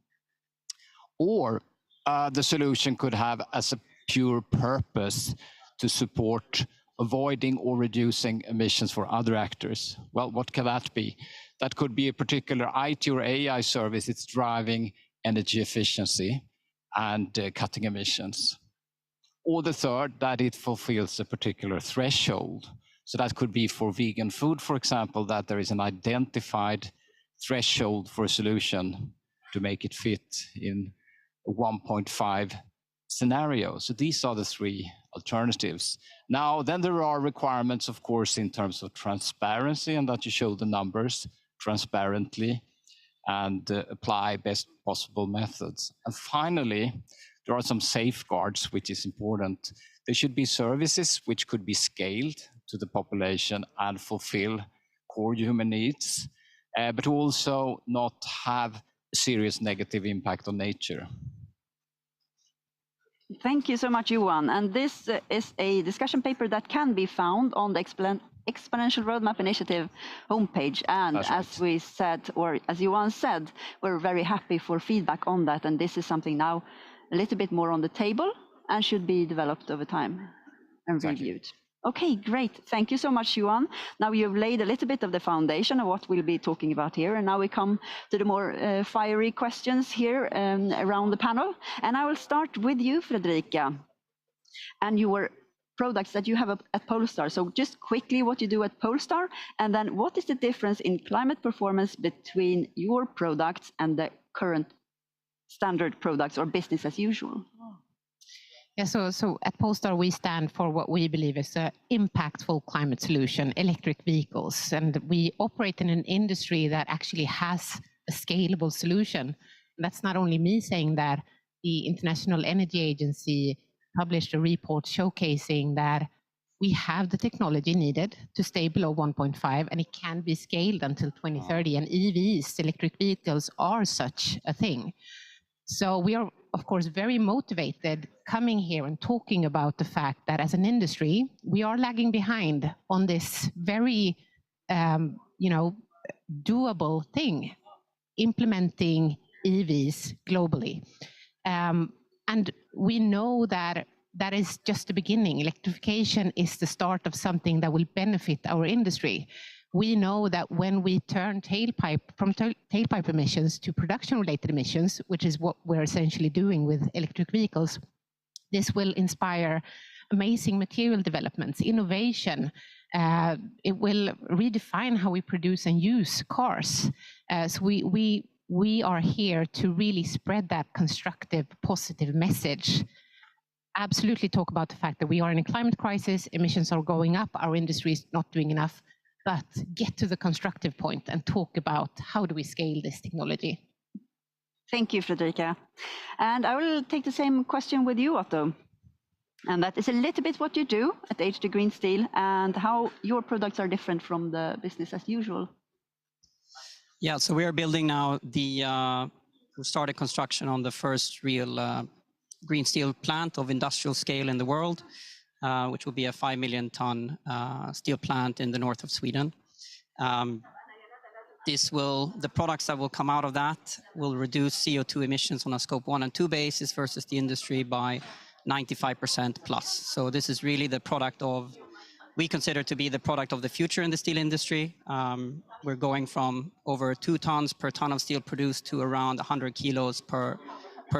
Or the solution could have as a pure purpose to support avoiding or reducing emissions for other actors. Well, what can that be? That could be a particular IT or AI service. It's driving energy efficiency and cutting emissions. Or the third, that it fulfills a particular threshold. So that could be for vegan food, for example, that there is an identified threshold for a solution to make it fit in a 1.5 scenario. So these are the three alternatives. Now, then there are requirements, of course, in terms of transparency, and that you show the numbers transparently and apply best possible methods. And finally, there are some safeguards, which is important. There should be services which could be scaled to the population and fulfill core human needs, but also not have a serious negative impact on nature. Thank you so much, Johan. And this is a discussion paper that can be found on the Exponential Roadmap Initiative homepage. And as we said, or as Johan said, we're very happy for feedback on that. And this is something now a little bit more on the table and should be developed over time and reviewed. Okay, great. Thank you so much, Johan. Now you've laid a little bit of the foundation of what we'll be talking about here. And now we come to the more fiery questions here around the panel. And I will start with you, Fredrika, and your products that you have at Polestar. So just quickly what you do at Polestar, and then what is the difference in climate performance between your products and the current standard products or business as usual? Yeah, so at Polestar, we stand for what we believe is an impactful climate solution, electric vehicles. And we operate in an industry that actually has a scalable solution. And that's not only me saying that. The International Energy Agency published a report showcasing that we have the technology needed to stay below 1.5, and it can be scaled until 2030. And EVs, electric vehicles, are such a thing. So we are, of course, very motivated coming here and talking about the fact that as an industry, we are lagging behind on this very, doable thing, implementing EVs globally. And we know that that is just the beginning. Electrification is the start of something that will benefit our industry. We know that when we turn tailpipe emissions to production-related emissions, which is what we're essentially doing with electric vehicles, this will inspire amazing material developments, innovation. It will redefine how we produce and use cars. So we are here to really spread that constructive, positive message. Absolutely talk about the fact that we are in a climate crisis, emissions are going up, our industry is not doing enough, but get to the constructive point and talk about how do we scale this technology. Thank you, Fredrika. And I will take the same question with you, Otto. And that is a little bit what you do at H2 Green Steel and how your products are different from the business as usual. Yeah, so we are building now we started construction on the first real green steel plant of industrial scale in the world, which will be a 5 million ton steel plant in the north of Sweden. The products that will come out of that will reduce CO2 emissions on a scope 1 and 2 basis versus the industry by 95% plus. So this is really the product of, we consider to be the product of the future in the steel industry. We're going from over 2 tons per ton of steel produced to around 100 kilos per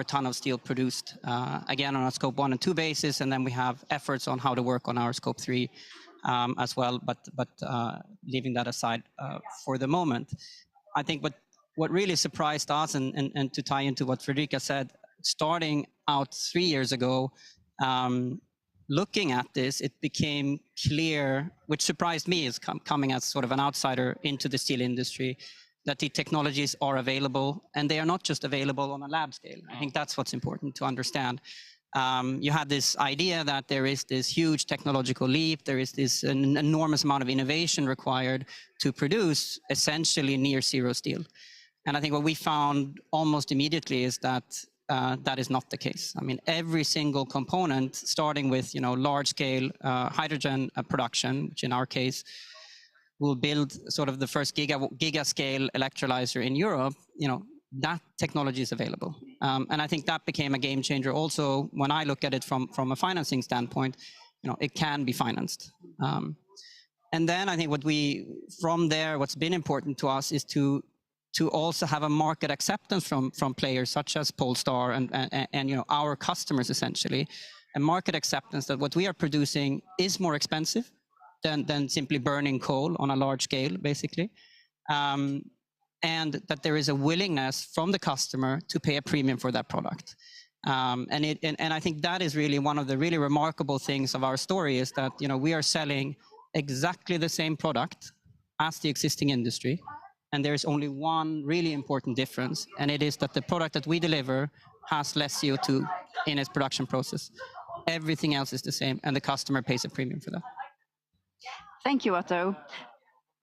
ton of steel produced, again on a scope 1 and 2 basis, and then we have efforts on how to work on our scope 3 as well, but leaving that aside for the moment. I think what really surprised us, and to tie into what Fredrika said, starting out 3 years ago, looking at this, it became clear, which surprised me as coming as sort of an outsider into the steel industry, that the technologies are available, and they are not just available on a lab scale. I think that's what's important to understand. You had this idea that there is this huge technological leap, there is this an enormous amount of innovation required to produce essentially near zero steel. And I think what we found almost immediately is that that is not the case. I mean, every single component, starting with large scale hydrogen production, which in our case will build sort of the first giga scale electrolyzer in Europe, that technology is available. And I think that became a game changer also when I look at it from a financing standpoint, it can be financed. And then I think from there, what's been important to us is to also have a market acceptance from players such as Polestar and our customers essentially, a market acceptance that what we are producing is more expensive than simply burning coal on a large scale, basically. And that there is a willingness from the customer to pay a premium for that product. And I think that is really one of the really remarkable things of our story is that we are selling exactly the same product as the existing industry. And there is only one really important difference, and it is that the product that we deliver has less CO2 in its production process. Everything else is the same, and the customer pays a premium for that. Thank you, Otto.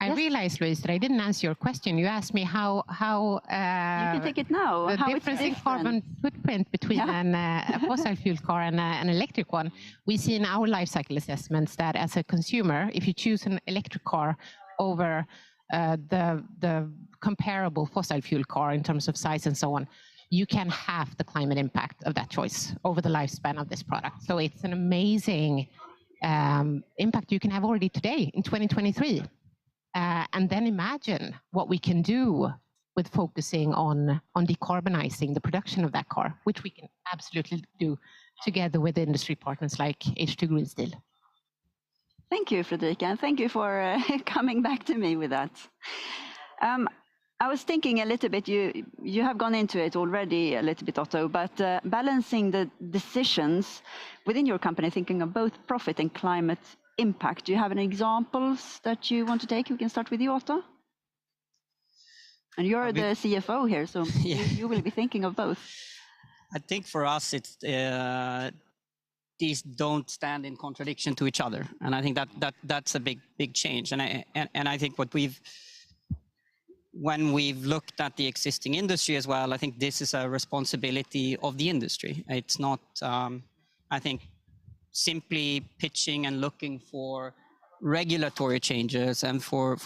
I realized, Louise, that I didn't answer your question. You asked me how you can take it now. The how difference it's in carbon footprint between a fossil fuel car and an electric one. We see in our life cycle assessments that as a consumer, if you choose an electric car over the comparable fossil fuel car in terms of size and so on, you can halve the climate impact of that choice over the lifespan of this product. So it's an amazing impact you can have already today in 2023. And then imagine what we can do with focusing on decarbonizing the production of that car, which we can absolutely do together with industry partners like H2 Green Steel. Thank you, Fredrika, and thank you for coming back to me with that. I was thinking a little bit, you have gone into it already a little bit, Otto, but balancing the decisions within your company, thinking of both profit and climate impact. Do you have any examples that you want to take? We can start with you, Otto. And you're the CFO here, so you will be thinking of both. I think for us, it's these don't stand in contradiction to each other, and I think that's a big change. And I think what when we've looked at the existing industry as well, I think this is a responsibility of the industry. It's not, I think, simply pitching and looking for regulatory changes and for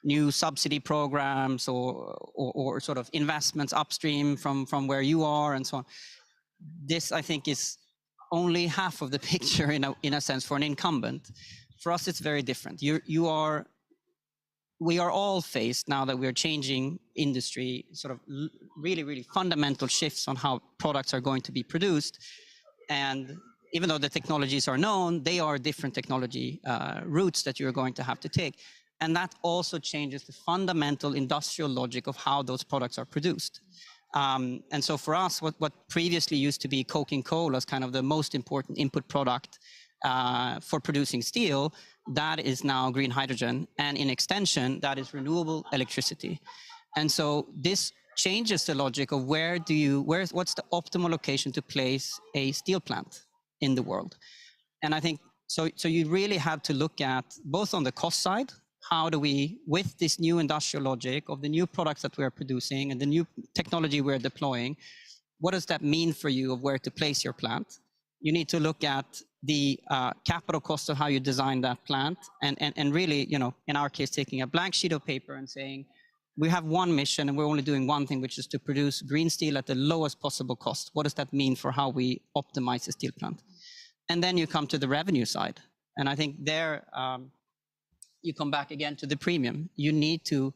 new subsidy programs or sort of investments upstream from where you are and so on. This, I think, is only half of the picture in a sense for an incumbent. For us, it's very different. We are all faced now that we are changing industry, sort of really, really fundamental shifts on how products are going to be produced. And even though the technologies are known, they are different technology routes that you're going to have to take. And that also changes the fundamental industrial logic of how those products are produced. And so for us, what previously used to be coking coal as kind of the most important input product for producing steel, that is now green hydrogen. And in extension, that is renewable electricity. And so this changes the logic of what's the optimal location to place a steel plant in the world. And I think, so you really have to look at both on the cost side, how do we, with this new industrial logic of the new products that we're producing and the new technology we're deploying, what does that mean for you of where to place your plant? You need to look at the capital cost of how you design that plant and really, in our case, taking a blank sheet of paper and saying, we have one mission and we're only doing one thing, which is to produce green steel at the lowest possible cost. What does that mean for how we optimize a steel plant? And then you come to the revenue side. And I think there, you come back again to the premium. You need to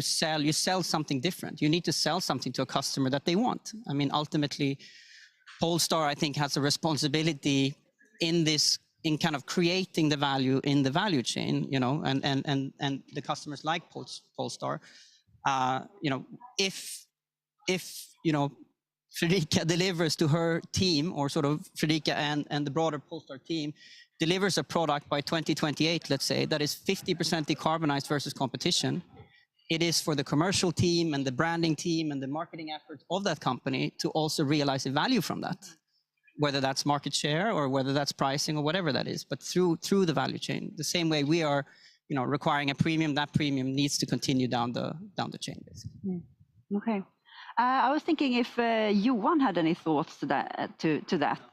sell something different. You need to sell something to a customer that they want. I mean, ultimately, Polestar, I think, has a responsibility in kind of creating the value in the value chain, and the customers like Polestar, if Fredrika delivers to her team, or sort of Fredrika and the broader Polestar team delivers a product by 2028, let's say, that is 50% decarbonized versus competition, it is for the commercial team and the branding team and the marketing efforts of that company to also realize a value from that, whether that's market share or whether that's pricing or whatever that is, but through the value chain. The same way we are, requiring a premium, that premium needs to continue down the chain, basically. Okay. I was thinking if Johan had any thoughts to that,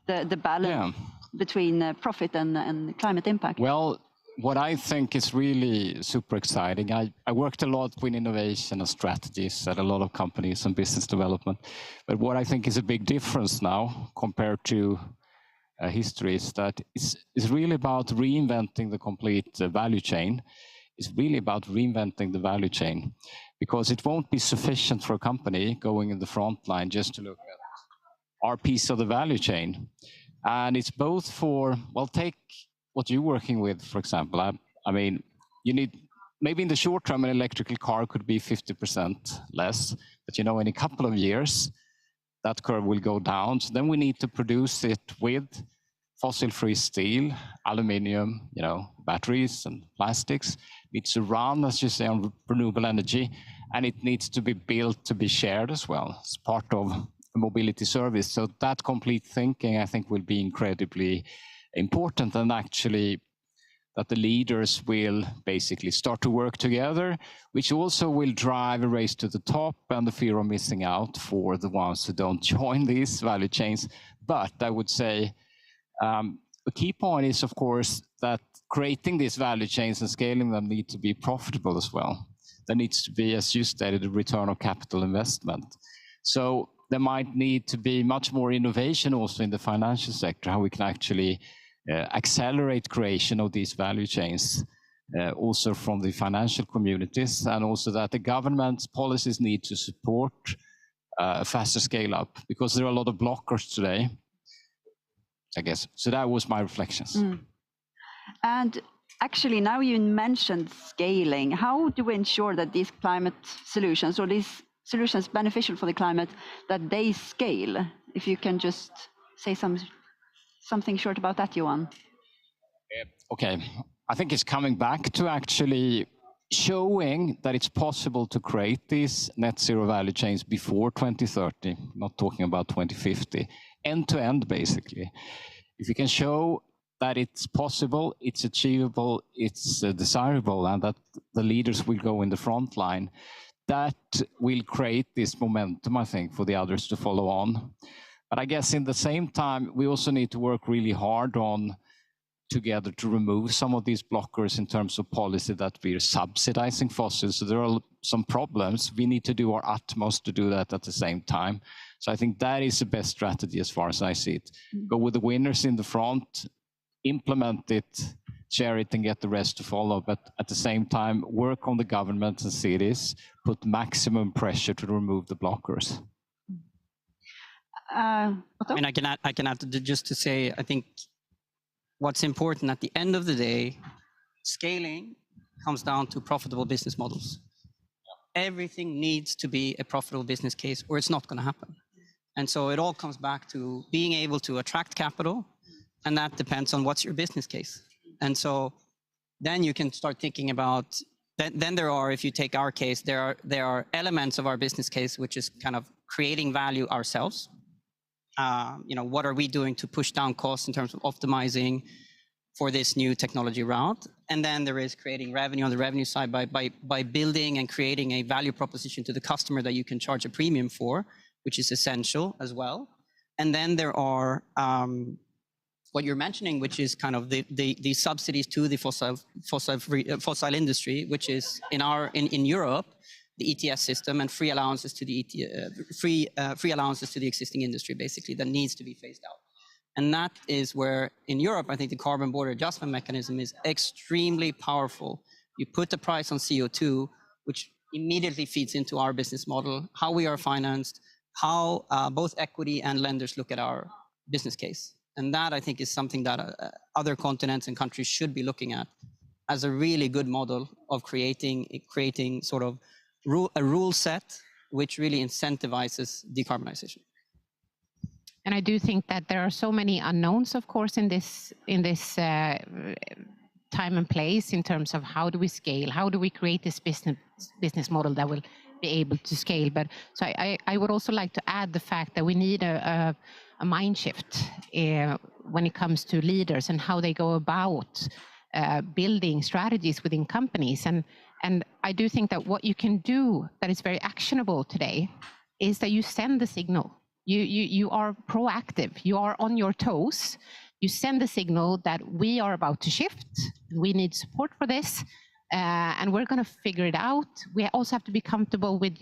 the balance between profit and climate impact. Well, what I think is really super exciting, I worked a lot with innovation and strategies at a lot of companies and business development. But what I think is a big difference now compared to history is that it's really about reinventing the complete value chain. It's really about reinventing the value chain, because it won't be sufficient for a company going in the front line just to look at our piece of the value chain. And it's both for, well, take what you're working with, for example. I mean, you need, maybe in the short term, an electrical car could be 50% less, but in a couple of years, that curve will go down. So then we need to produce it with fossil-free steel, aluminium, batteries and plastics. It needs to run, as you say, on renewable energy, and it needs to be built to be shared as well. It's part of a mobility service. So that complete thinking, I think, will be incredibly important, and actually that the leaders will basically start to work together, which also will drive a race to the top and the fear of missing out for the ones who don't join these value chains. But I would say a key point is, of course, that creating these value chains and scaling them need to be profitable as well. There needs to be, as you stated, a return on capital investment. So there might need to be much more innovation also in the financial sector, how we can actually accelerate creation of these value chains, also from the financial communities, and also that the government's policies need to support a faster scale up, because there are a lot of blockers today, I guess. So that was my reflections. And actually, now you mentioned scaling. How do we ensure that these climate solutions, or these solutions beneficial for the climate, that they scale? If you can just say something short about that, Johan. Okay, I think it's coming back to actually showing that it's possible to create these net zero value chains before 2030, not talking about 2050, end to end, basically. If you can show that it's possible, it's achievable, it's desirable, and that the leaders will go in the front line. That will create this momentum, I think, for the others to follow on. But I guess in the same time, we also need to work really hard on together to remove some of these blockers in terms of policy that we are subsidizing fossils. So there are some problems. We need to do our utmost to do that at the same time. So I think that is the best strategy as far as I see it. Go with the winners in the front, implement it, share it, and get the rest to follow. But at the same time, work on the governments and cities, put maximum pressure to remove the blockers. I mean, I can add just to say, I think what's important at the end of the day, scaling comes down to profitable business models. Everything needs to be a profitable business case or it's not going to happen. And so it all comes back to being able to attract capital, and that depends on what's your business case. And so then you can start thinking about, then there are, if you take our case, there are elements of our business case which is kind of creating value ourselves. What are we doing to push down costs in terms of optimizing for this new technology route? And then there is creating revenue on the revenue side by building and creating a value proposition to the customer that you can charge a premium for, which is essential as well. And then there are what you're mentioning, which is kind of the subsidies to the fossil industry, which is in Europe, the ETS system and free allowances to the free allowances to the existing industry, basically, that needs to be phased out. And that is where, in Europe, I think the carbon border adjustment mechanism is extremely powerful. You put the price on CO2, which immediately feeds into our business model, how we are financed, how both equity and lenders look at our business case. And that, I think, is something that other continents and countries should be looking at as a really good model of creating sort of a rule set which really incentivizes decarbonization. And I do think that there are so many unknowns, of course, in this time and place in terms of how do we scale, how do we create this business model that will be able to scale. But so I would also like to add the fact that we need a mind shift when it comes to leaders and how they go about building strategies within companies. And I do think that what you can do that is very actionable today is that you send the signal. You are proactive, you are on your toes. You send the signal that we are about to shift, we need support for this, and we're going to figure it out. We also have to be comfortable with,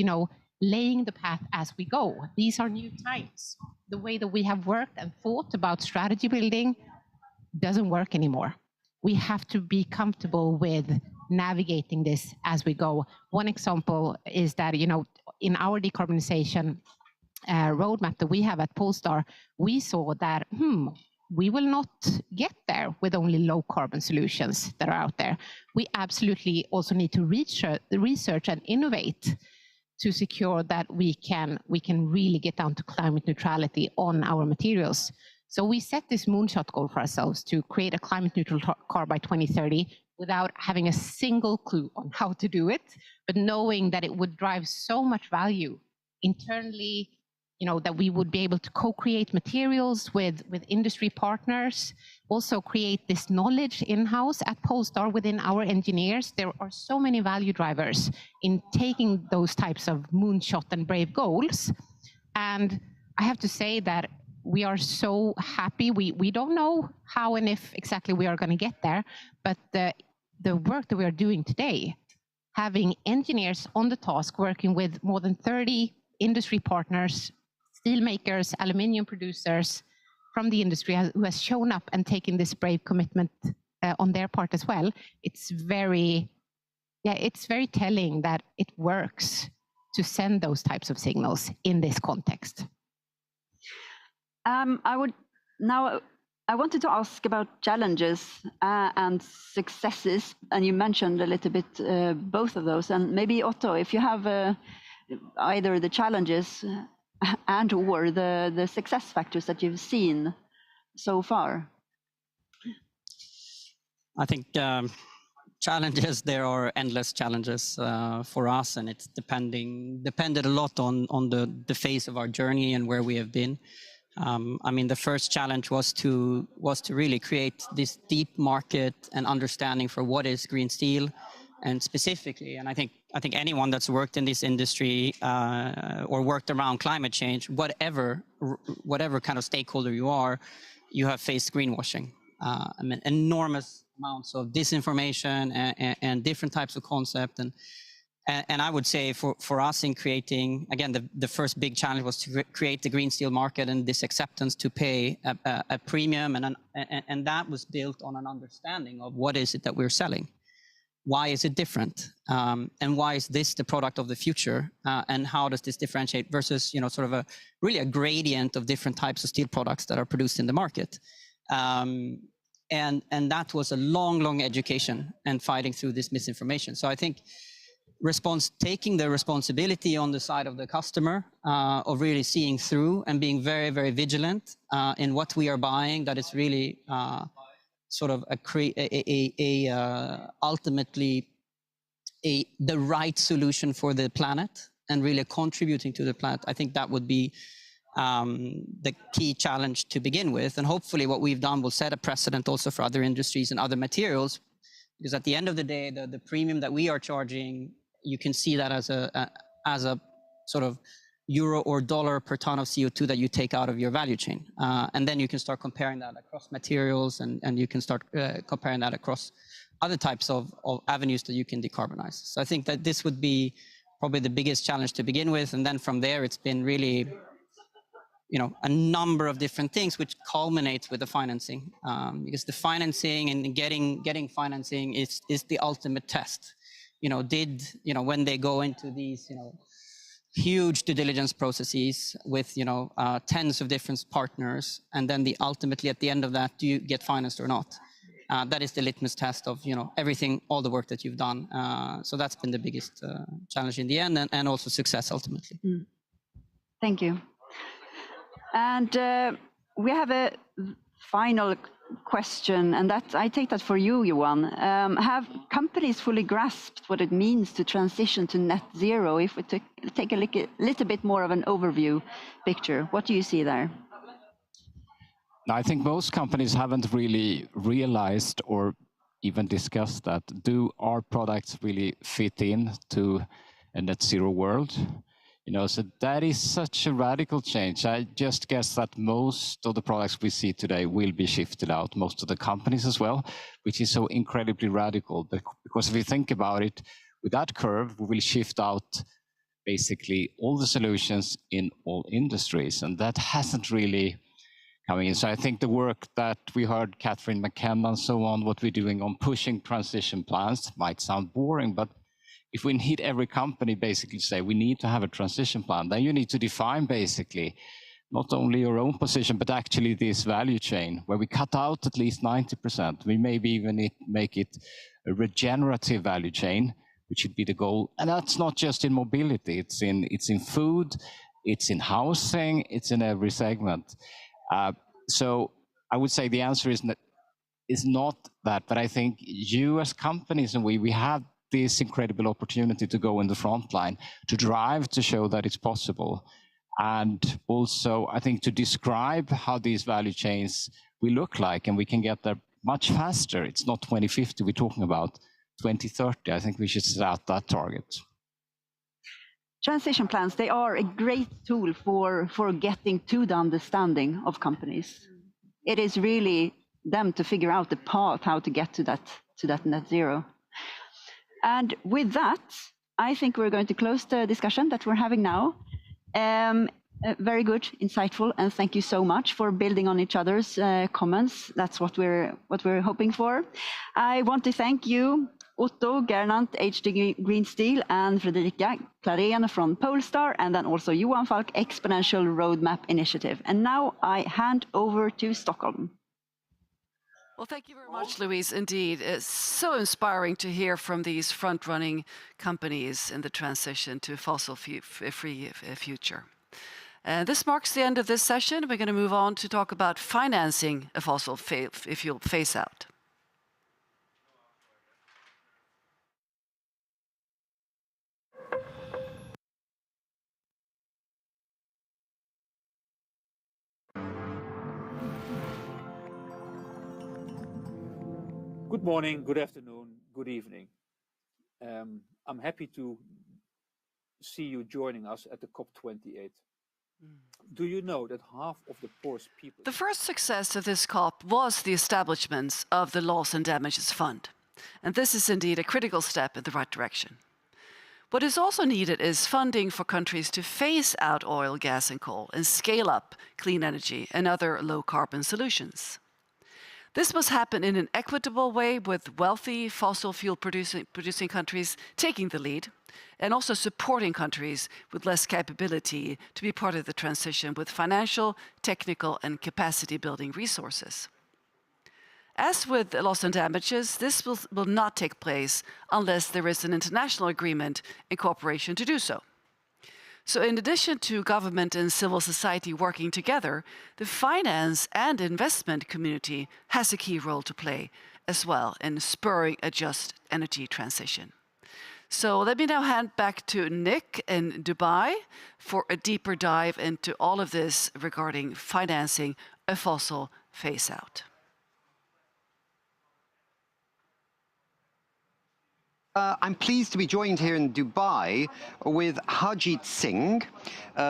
laying the path as we go. These are new times. The way that we have worked and thought about strategy building doesn't work anymore. We have to be comfortable with navigating this as we go. One example is that, in our decarbonization roadmap that we have at Polestar, we saw that, we will not get there with only low carbon solutions that are out there. We absolutely also need to research and innovate to secure that we can really get down to climate neutrality on our materials. So we set this moonshot goal for ourselves to create a climate neutral car by 2030 without having a single clue on how to do it, but knowing that it would drive so much value internally, that we would be able to co-create materials with industry partners, also create this knowledge in-house at Polestar within our engineers. There are so many value drivers in taking those types of moonshot and brave goals. And I have to say that we are so happy. We don't know how and if exactly we are going to get there, but the work that we are doing today, having engineers on the task, working with more than 30 industry partners, steel makers, aluminium producers from the industry who has shown up and taken this brave commitment on their part as well. It's very telling that it works to send those types of signals in this context. I wanted to ask about challenges and successes, and you mentioned a little bit both of those. And maybe Otto, if you have either the challenges and or the success factors that you've seen so far. I think challenges, there are endless challenges for us, and it's depended a lot on the phase of our journey and where we have been. I mean, the first challenge was to really create this deep market and understanding for what is green steel, and specifically, and I think anyone that's worked in this industry or worked around climate change, whatever kind of stakeholder you are, you have faced greenwashing. I mean, enormous amounts of disinformation and different types of concept. And I would say for us in creating, again, the first big challenge was to create the green steel market and this acceptance to pay a premium. And that was built on an understanding of what is it that we're selling. Why is it different? And why is this the product of the future? And how does this differentiate versus, sort of really a gradient of different types of steel products that are produced in the market. And that was a long education and fighting through this misinformation. So I think taking the responsibility on the side of the customer of really seeing through and being very, very vigilant in what we are buying, that is really sort of ultimately the right solution for the planet and really contributing to the planet. I think that would be the key challenge to begin with. And hopefully what we've done will set a precedent also for other industries and other materials, because at the end of the day, the premium that we are charging, you can see that as a sort of euro or dollar per ton of CO2 that you take out of your value chain. And then you can start comparing that across materials, and you can start comparing that across other types of avenues that you can decarbonize. So I think that this would be probably the biggest challenge to begin with. And then from there, it's been really, a number of different things which culminates with the financing, because the financing and getting financing is the ultimate test. When they go into these, huge due diligence processes with, tens of different partners, and then ultimately at the end of that, do you get financed or not? That is the litmus test of, everything, all the work that you've done. So that's been the biggest challenge in the end, and also success ultimately. Thank you. And we have a final question, and I take that for you, Johan. Have companies fully grasped what it means to transition to net zero? If we take a little bit more of an overview picture, what do you see there? I think most companies haven't really realized or even discussed that. Do our products really fit in to a net zero world? So that is such a radical change. I just guess that most of the products we see today will be shifted out, most of the companies as well, which is so incredibly radical. Because if you think about it, with that curve, we will shift out basically all the solutions in all industries, and that hasn't really coming in. So I think the work that we heard Catherine McKenna and so on, what we're doing on pushing transition plans might sound boring, but if we need every company basically say we need to have a transition plan, then you need to define basically not only your own position, but actually this value chain where we cut out at least 90%. We maybe even make it a regenerative value chain, which should be the goal. And that's not just in mobility, it's in food, it's in housing, it's in every segment. So I would say the answer is not that, but I think you as companies and we have this incredible opportunity to go in the front line, to drive, to show that it's possible. And also, I think to describe how these value chains will look like, and we can get there much faster. It's not 2050 we're talking about, 2030. I think we should set out that target. Transition plans, they are a great tool for getting to the understanding of companies. It is really them to figure out the path, how to get to that net zero. And with that, I think we're going to close the discussion that we're having now. Very good, insightful, and thank you so much for building on each other's comments. That's what we're hoping for. I want to thank you, Otto Gernandt, HD Green Steel, and Fredrika Klarén from Polestar, and then also Johan Falk, Exponential Roadmap Initiative. And now I hand over to Stockholm. Well, thank you very much, Louise. Indeed, it's so inspiring to hear from these front-running companies in the transition to fossil-free future. This marks the end of this session. We're going to move on to talk about financing a fossil fuel phase-out. Good morning, good afternoon, good evening. I'm happy to see you joining us at the COP28. Do you know that half of the poorest people... The first success of this COP was the establishment of the Loss and Damages Fund. And this is indeed a critical step in the right direction. What is also needed is funding for countries to phase out oil, gas, and coal and scale up clean energy and other low-carbon solutions. This must happen in an equitable way, with wealthy fossil fuel producing countries taking the lead, and also supporting countries with less capability to be part of the transition with financial, technical, and capacity building resources. As with loss and damages, this will not take place unless there is an international agreement and cooperation to do so. So in addition to government and civil society working together, the finance and investment community has a key role to play as well in spurring a just energy transition. So let me now hand back to Nick in Dubai for a deeper dive into all of this regarding financing a fossil phase out. I'm pleased to be joined here in Dubai with Harjeet Singh,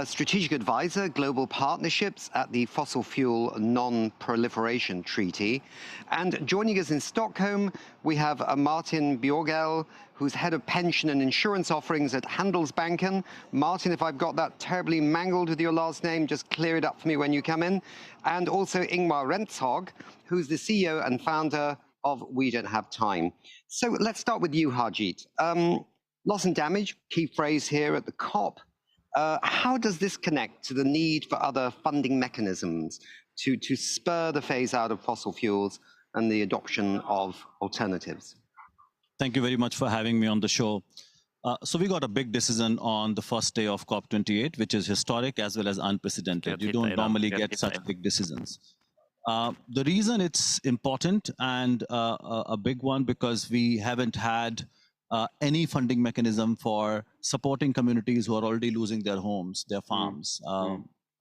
Strategic Advisor, Global Partnerships at the Fossil Fuel Non-Proliferation Treaty. And joining us in Stockholm, we have Martin Bjorgel, who's Head of Pension and Insurance Offerings at Handelsbanken. Martin, if I've got that terribly mangled with your last name, just clear it up for me when you come in. And also Ingmar Rentzhog, who's the CEO and founder of We Don't Have Time. So let's start with you, Harjeet. Loss and damage, key phrase here at the COP. How does this connect to the need for other funding mechanisms to spur the phase out of fossil fuels and the adoption of alternatives? Thank you very much for having me on the show. So we got a big decision on the first day of COP28, which is historic as well as unprecedented. You don't normally get such big decisions. The reason it's important and a big one, because we haven't had any funding mechanism for supporting communities who are already losing their homes, their farms,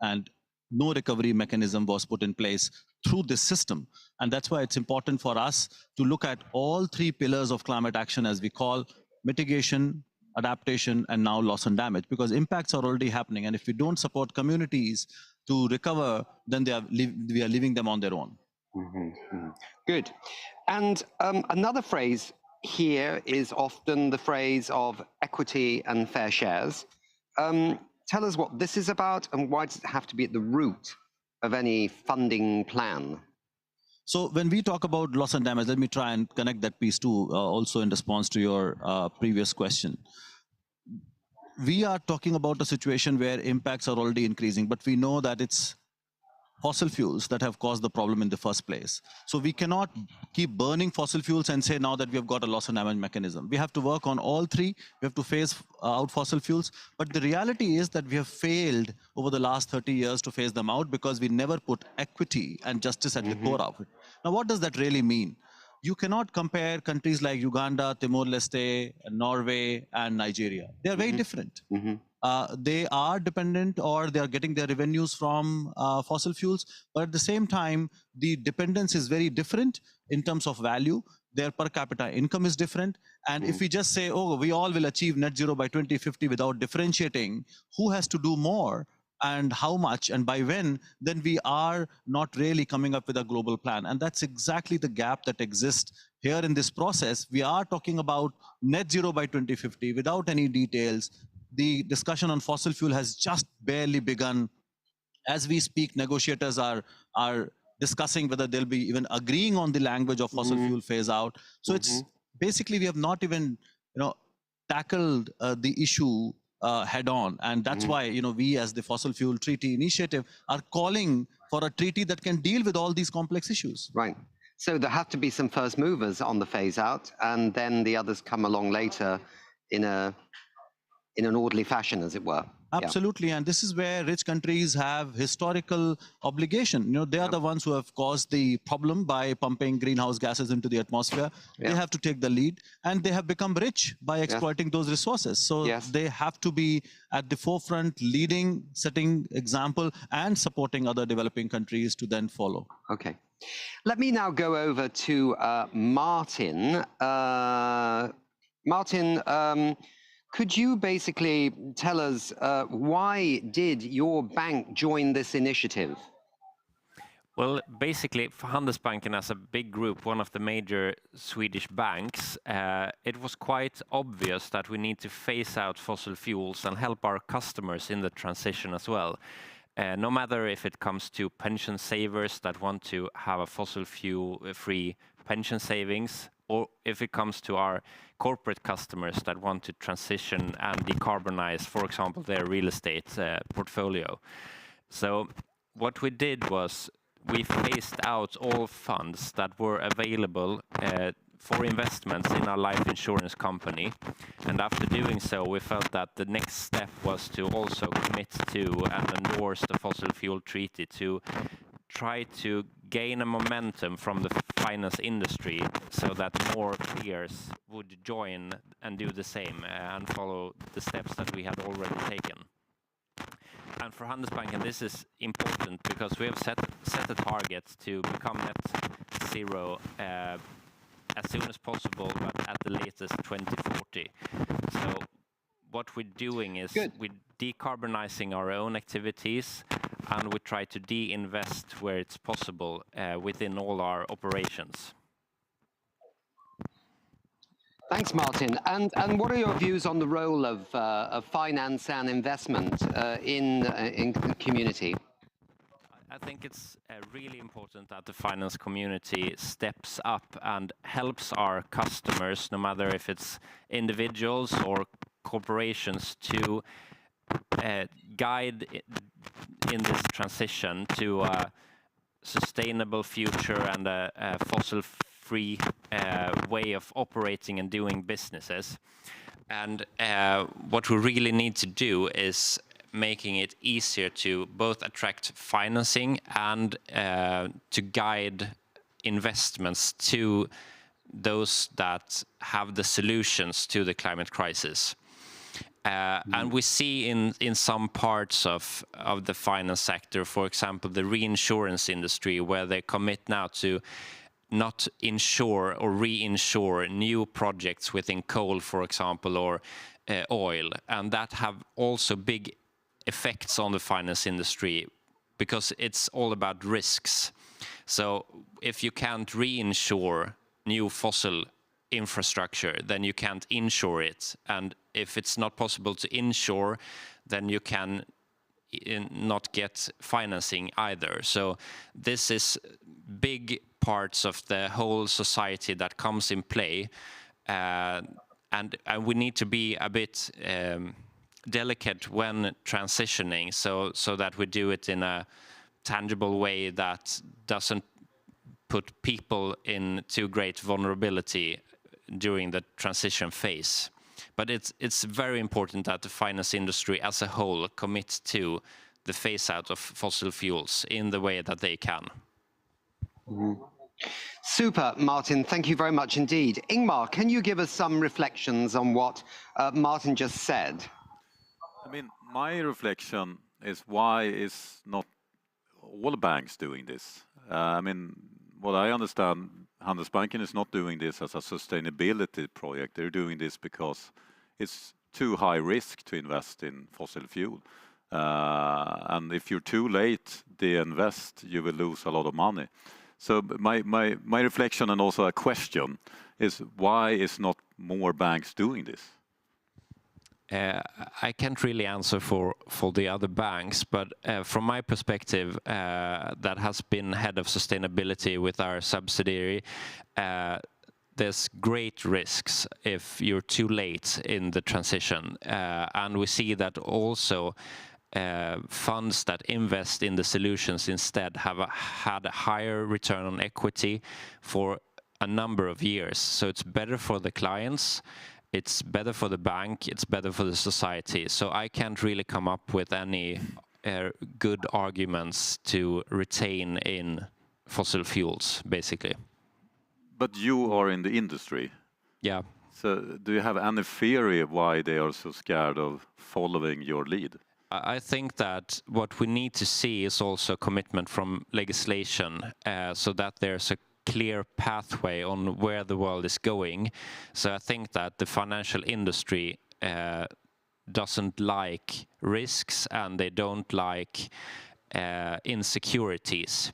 and no recovery mechanism was put in place through this system. And that's why it's important for us to look at all three pillars of climate action, as we call mitigation, adaptation, and now loss and damage, because impacts are already happening. And if we don't support communities to recover, then we are leaving them on their own. Good. And another phrase here is often the phrase of equity and fair shares. Tell us what this is about and why does it have to be at the root of any funding plan? So when we talk about loss and damage, let me try and connect that piece too, also in response to your previous question. We are talking about a situation where impacts are already increasing, but we know that it's fossil fuels that have caused the problem in the first place. So we cannot keep burning fossil fuels and say now that we have got a loss and damage mechanism. We have to work on all three. We have to phase out fossil fuels. But the reality is that we have failed over the last 30 years to phase them out because we never put equity and justice at the core of it. Now, what does that really mean? You cannot compare countries like Uganda, Timor-Leste, Norway, and Nigeria. They are very different. They are dependent, or they are getting their revenues from fossil fuels, but at the same time, the dependence is very different in terms of value. Their per capita income is different. And if we just say, oh, we all will achieve net zero by 2050 without differentiating who has to do more and how much and by when, then we are not really coming up with a global plan. And that's exactly the gap that exists here in this process. We are talking about net zero by 2050 without any details. The discussion on fossil fuel has just barely begun. As we speak, negotiators are discussing whether they'll be even agreeing on the language of fossil fuel phase out. So it's basically, we have not even tackled the issue head on. And that's why we as the Fossil Fuel Treaty Initiative are calling for a treaty that can deal with all these complex issues. Right. So there have to be some first movers on the phase out, and then the others come along later in an orderly fashion, as it were. Absolutely, and this is where rich countries have historical obligation. You know, they are the ones who have caused the problem by pumping greenhouse gases into the atmosphere. They have to take the lead, and they have become rich by exploiting those resources. So they have to be at the forefront, leading, setting example, and supporting other developing countries to then follow. Okay. Let me now go over to Martin. Martin, could you basically tell us why did your bank join this initiative? Well, basically, for Handelsbanken as a big group, one of the major Swedish banks, it was quite obvious that we need to phase out fossil fuels and help our customers in the transition as well. No matter if it comes to pension savers that want to have a fossil fuel-free pension savings, or if it comes to our corporate customers that want to transition and decarbonize, for example, their real estate portfolio. So what we did was we phased out all funds that were available for investments in our life insurance company. And after doing so, we felt that the next step was to also commit to and endorse the fossil fuel treaty to try to gain a momentum from the finance industry so that more peers would join and do the same and follow the steps that we had already taken. And for Handelsbanken, this is important because we have set a target to become net zero as soon as possible, but at the latest 2040. So what we're doing is we're decarbonizing our own activities, and we try to de-invest where it's possible within all our operations. Thanks, Martin. And what are your views on the role of finance and investment in the community? I think it's really important that the finance community steps up and helps our customers, no matter if it's individuals or corporations, to guide in this transition to a sustainable future and a fossil-free way of operating and doing businesses. And what we really need to do is making it easier to both attract financing and to guide investments to those that have the solutions to the climate crisis. And we see in some parts of the finance sector, for example, the reinsurance industry, where they commit now to not insure or reinsure new projects within coal, for example, or oil. And that have also big effects on the finance industry because it's all about risks. So if you can't reinsure new fossil infrastructure, then you can't insure it. And if it's not possible to insure, then you can not get financing either. So this is big parts of the whole society that comes in play. And we need to be a bit delicate when transitioning so that we do it in a tangible way that doesn't put people in too great vulnerability during the transition phase. But it's very important that the finance industry as a whole commits to the phase out of fossil fuels in the way that they can. Super, Martin. Thank you very much indeed. Ingmar, can you give us some reflections on what Martin just said? I mean, my reflection is why is not all banks doing this? I mean, what I understand, Handelsbanken is not doing this as a sustainability project. They're doing this because it's too high risk to invest in fossil fuel. And if you're too late to invest, you will lose a lot of money. So my reflection and also a question is why is not more banks doing this? I can't really answer for the other banks, but from my perspective, that has been head of sustainability with our subsidiary, there's great risks if you're too late in the transition. And we see that also funds that invest in the solutions instead have had a higher return on equity for a number of years. So it's better for the clients. it's better for the bank, it's better for the society. So I can't really come up with any good arguments to retain in fossil fuels, basically. But you are in the industry. Yeah. So do you have any theory of why they are so scared of following your lead? I think that what we need to see is also commitment from legislation so that there's a clear pathway on where the world is going. So I think that the financial industry doesn't like risks and they don't like insecurities.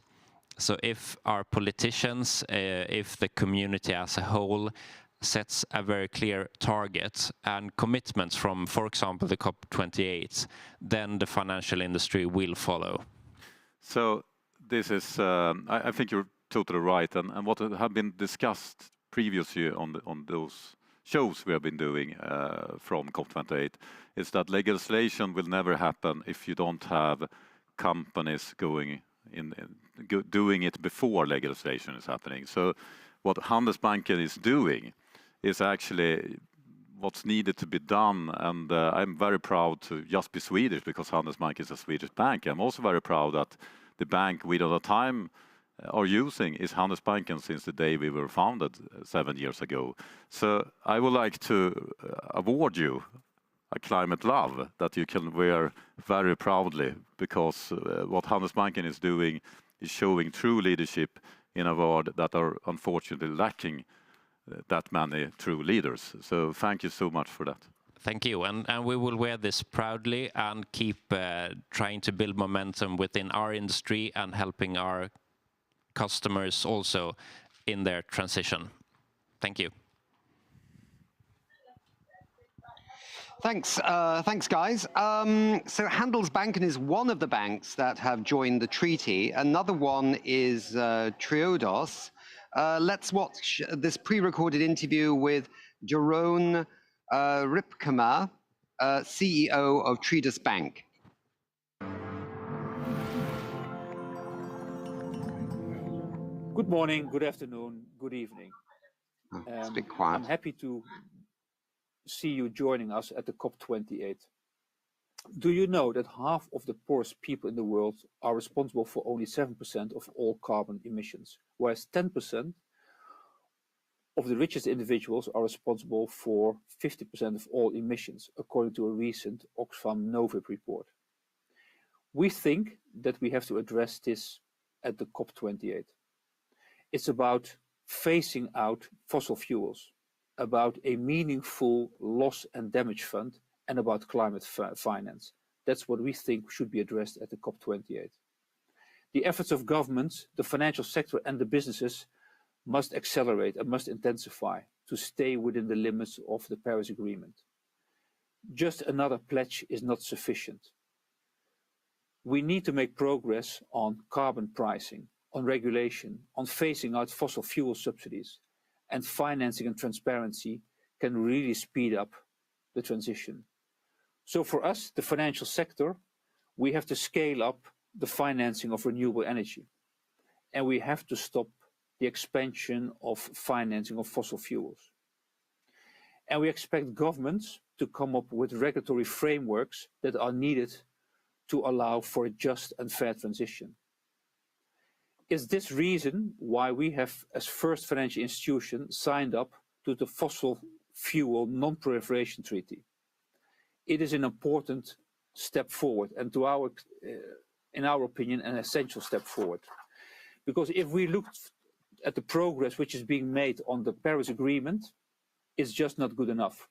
So if our politicians, if the community as a whole sets a very clear target and commitments from, for example, the COP28, then the financial industry will follow. So this is, I think you're totally right, and what have been discussed previously on those shows we have been doing from COP28 is that legislation will never happen if you don't have companies going in, doing it before legislation is happening. So what Handelsbanken is doing is actually what's needed to be done, and I'm very proud to just be Swedish because Handelsbanken is a Swedish bank. I'm also very proud that the bank we all the time are using is Handelsbanken since the day we were founded 7 years ago. So I would like to award you a climate love that you can wear very proudly, because what Handelsbanken is doing is showing true leadership in a world that are unfortunately lacking that many true leaders. So thank you so much for that. Thank you, and we will wear this proudly and keep trying to build momentum within our industry and helping our customers also in their transition. Thank you. Thanks, thanks, guys. So Handelsbanken is one of the banks that have joined the treaty. Another one is Triodos. Let's watch this pre-recorded interview with Jeroen Ripkema, CEO of Triodos Bank. Good morning, good afternoon, good evening. It's a bit quiet. I'm happy to see you joining us at the COP28. Do you know that half of the poorest people in the world are responsible for only 7% of all carbon emissions, whereas 10% of the richest individuals are responsible for 50% of all emissions, according to a recent Oxfam Novib report? We think that we have to address this at the COP28. It's about phasing out fossil fuels, about a meaningful loss and damage fund, and about climate finance. That's what we think should be addressed at the COP28. The efforts of governments, the financial sector and the businesses must accelerate and must intensify to stay within the limits of the Paris Agreement. Just another pledge is not sufficient. We need to make progress on carbon pricing, on regulation, on phasing out fossil fuel subsidies, and financing and transparency can really speed up the transition. So for us, the financial sector, we have to scale up the financing of renewable energy, and we have to stop the expansion of financing of fossil fuels. And we expect governments to come up with regulatory frameworks that are needed to allow for a just and fair transition. Is this reason why we have, as first financial institution, signed up to the Fossil Fuel Non-Proliferation Treaty? It is an important step forward, and in our opinion, an essential step forward. Because if we look at the progress which is being made on the Paris Agreement, it's just not good enough.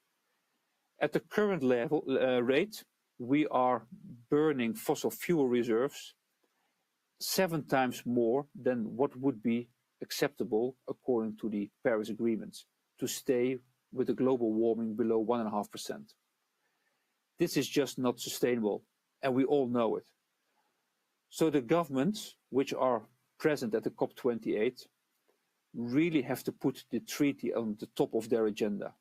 At the current level rate, we are burning fossil fuel reserves 7 times more than what would be acceptable according to the Paris Agreement to stay with the global warming below 1.5%. This is just not sustainable, and we all know it. So the governments which are present at the COP28 really have to put the treaty on the top of their agenda.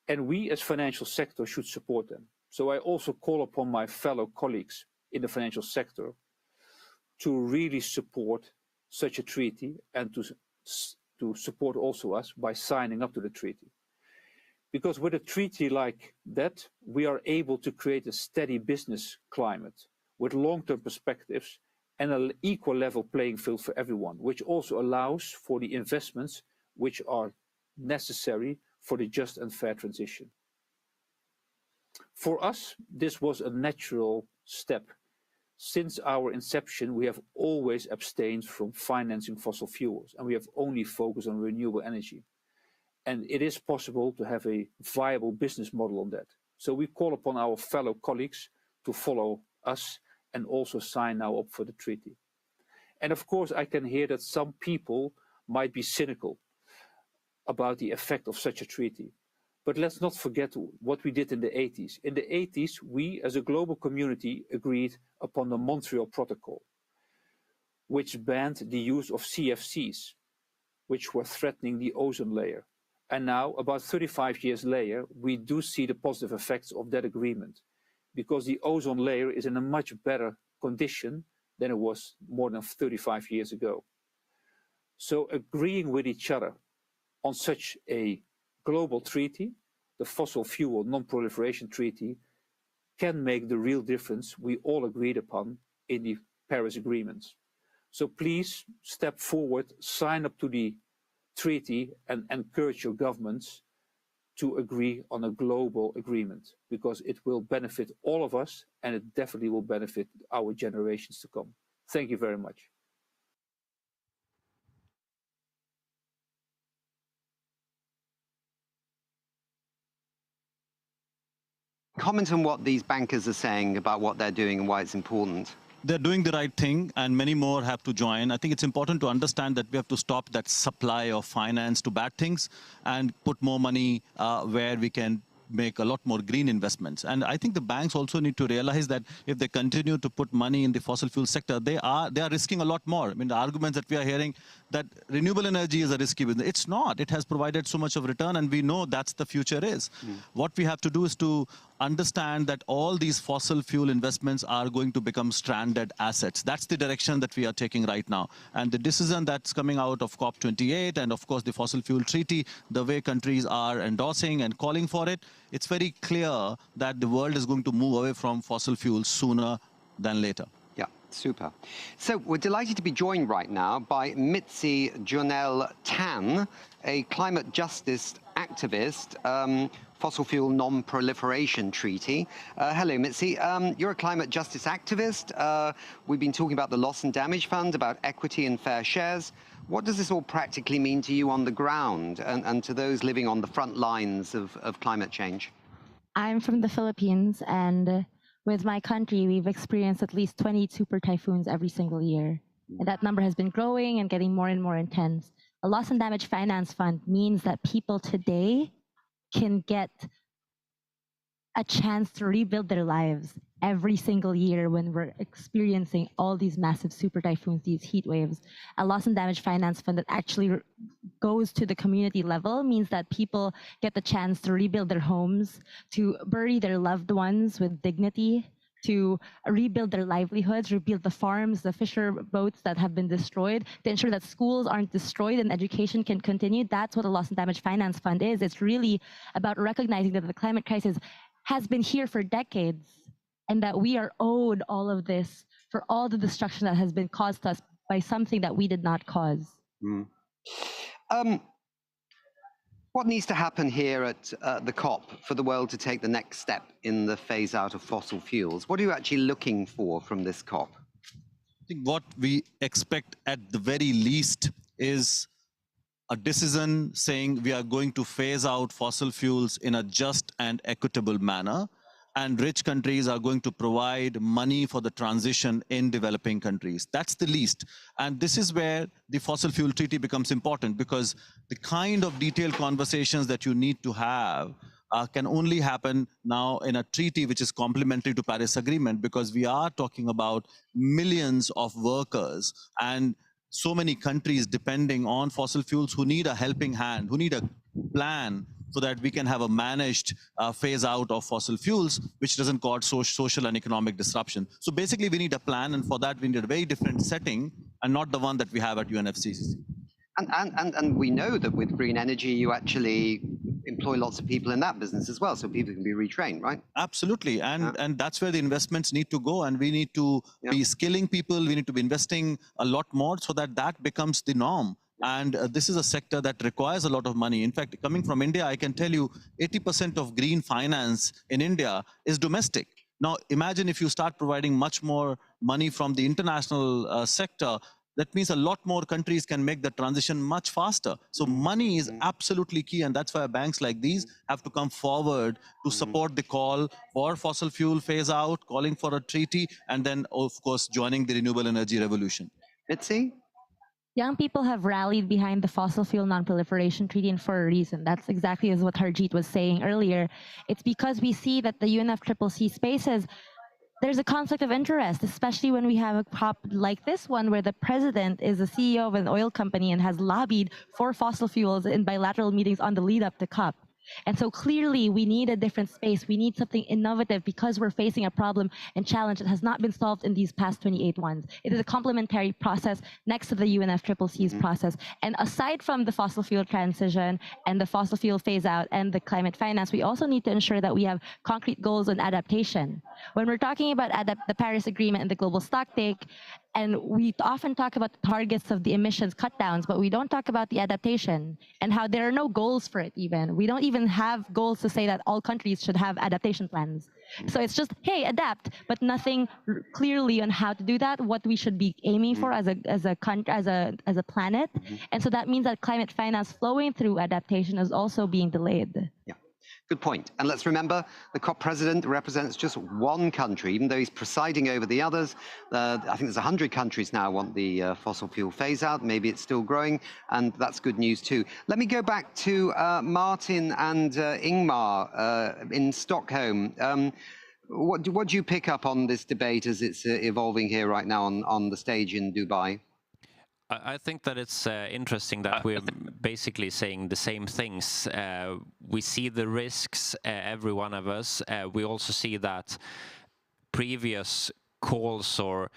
And we as financial sector should support them. So I also call upon my fellow colleagues in the financial sector to really support such a treaty and to support also us by signing up to the treaty. Because with a treaty like that, we are able to create a steady business climate with long-term perspectives and an equal level playing field for everyone, which also allows for the investments which are necessary for the just and fair transition. For us, this was a natural step. Since our inception, we have always abstained from financing fossil fuels, and we have only focused on renewable energy. And it is possible to have a viable business model on that. So we call upon our fellow colleagues to follow us and also sign now up for the treaty. And of course, I can hear that some people might be cynical about the effect of such a treaty. But let's not forget what we did in the 80s. In the 80s, we as a global community agreed upon the Montreal Protocol, which banned the use of CFCs, which were threatening the ozone layer. And now, about 35 years later, we do see the positive effects of that agreement, because the ozone layer is in a much better condition than it was more than 35 years ago. So agreeing with each other on such a global treaty, the Fossil Fuel Non-Proliferation Treaty, can make the real difference we all agreed upon in the Paris Agreements. So please step forward, sign up to the treaty and encourage your governments to agree on a global agreement, because it will benefit all of us and it definitely will benefit our generations to come. Thank you very much. Comment on what these bankers are saying about what they're doing and why it's important. They're doing the right thing, and many more have to join. I think it's important to understand that we have to stop that supply of finance to bad things and put more money where we can make a lot more green investments. And I think the banks also need to realize that if they continue to put money in the fossil fuel sector, they are risking a lot more. I mean, the arguments that we are hearing that renewable energy is a risky business. It's not. It has provided so much of return, and we know that's the future is. What we have to do is to understand that all these fossil fuel investments are going to become stranded assets. That's the direction that we are taking right now. And the decision that's coming out of COP28 and of course the fossil fuel treaty, the way countries are endorsing and calling for it, it's very clear that the world is going to move away from fossil fuels sooner than later. Yeah, super. So we're delighted to be joined right now by Metzke Jonel Tan, a climate justice activist, Fossil Fuel Non-Proliferation Treaty. Hello, Metzke. You're a climate justice activist. We've been talking about the Loss and Damage Fund, about equity and fair shares. What does this all practically mean to you on the ground and to those living on the front lines of climate change? I'm from the Philippines, and with my country, we've experienced at least 20 super typhoons every single year. And that number has been growing and getting more and more intense. A Loss and Damage Finance Fund means that people today can get a chance to rebuild their lives every single year when we're experiencing all these massive super typhoons, these heat waves. A Loss and Damage Finance Fund that actually goes to the community level means that people get the chance to rebuild their homes, to bury their loved ones with dignity, to rebuild their livelihoods, rebuild the farms, the fisher boats that have been destroyed, to ensure that schools aren't destroyed and education can continue. That's what a Loss and Damage Finance Fund is. It's really about recognizing that the climate crisis has been here for decades and that we are owed all of this for all the destruction that has been caused to us by something that we did not cause. What needs to happen here at the COP for the world to take the next step in the phase out of fossil fuels? What are you actually looking for from this COP? I think what we expect at the very least is a decision saying we are going to phase out fossil fuels in a just and equitable manner, and rich countries are going to provide money for the transition in developing countries. That's the least. And this is where the fossil fuel treaty becomes important, because the kind of detailed conversations that you need to have can only happen now in a treaty which is complementary to Paris Agreement, because we are talking about millions of workers and so many countries depending on fossil fuels who need a helping hand, who need a plan so that we can have a managed phase out of fossil fuels, which doesn't cause social and economic disruption. So basically we need a plan, and for that we need a very different setting and not the one that we have at UNFCCC. And we know that with green energy, you actually employ lots of people in that business as well, so people can be retrained, right? Absolutely, and that's where the investments need to go, and we need to be skilling people. We need to be investing a lot more so that that becomes the norm. And this is a sector that requires a lot of money. In fact, coming from India, I can tell you 80% of green finance in India is domestic. Now, imagine if you start providing much more money from the international sector, that means a lot more countries can make the transition much faster. So money is absolutely key, and that's why banks like these have to come forward to support the call for fossil fuel phase out, calling for a treaty, and then, of course, joining the renewable energy revolution. Metzke? Young people have rallied behind the fossil fuel non-proliferation treaty and for a reason. That's exactly as what Harjeet was saying earlier. It's because we see that the UNFCCC spaces, there's a conflict of interest, especially when we have a COP like this one, where the president is the CEO of an oil company and has lobbied for fossil fuels in bilateral meetings on the lead up to COP. And so clearly we need a different space. We need something innovative because we're facing a problem and challenge that has not been solved in these past 28 ones. It is a complementary process next to the UNFCCC's process. And aside from the fossil fuel transition and the fossil fuel phase out and the climate finance, we also need to ensure that we have concrete goals on adaptation. When we're talking about the Paris Agreement and the global stocktake, and we often talk about the targets of the emissions cut downs, but we don't talk about the adaptation and how there are no goals for it even. We don't even have goals to say that all countries should have adaptation plans. So it's just, hey, adapt, but nothing clearly on how to do that, what we should be aiming for as a planet. And so that means that climate finance flowing through adaptation is also being delayed. Yeah. Good point. And let's remember, the COP president represents just one country, even though he's presiding over the others. I think there's 100 countries now want the fossil fuel phase out. Maybe it's still growing, and that's good news too. Let me go back to Martin and Ingmar in Stockholm. What do you pick up on this debate as it's evolving here right now on the stage in Dubai? I think that it's interesting that we're basically saying the same things. We see the risks, every one of us. We also see that previous calls or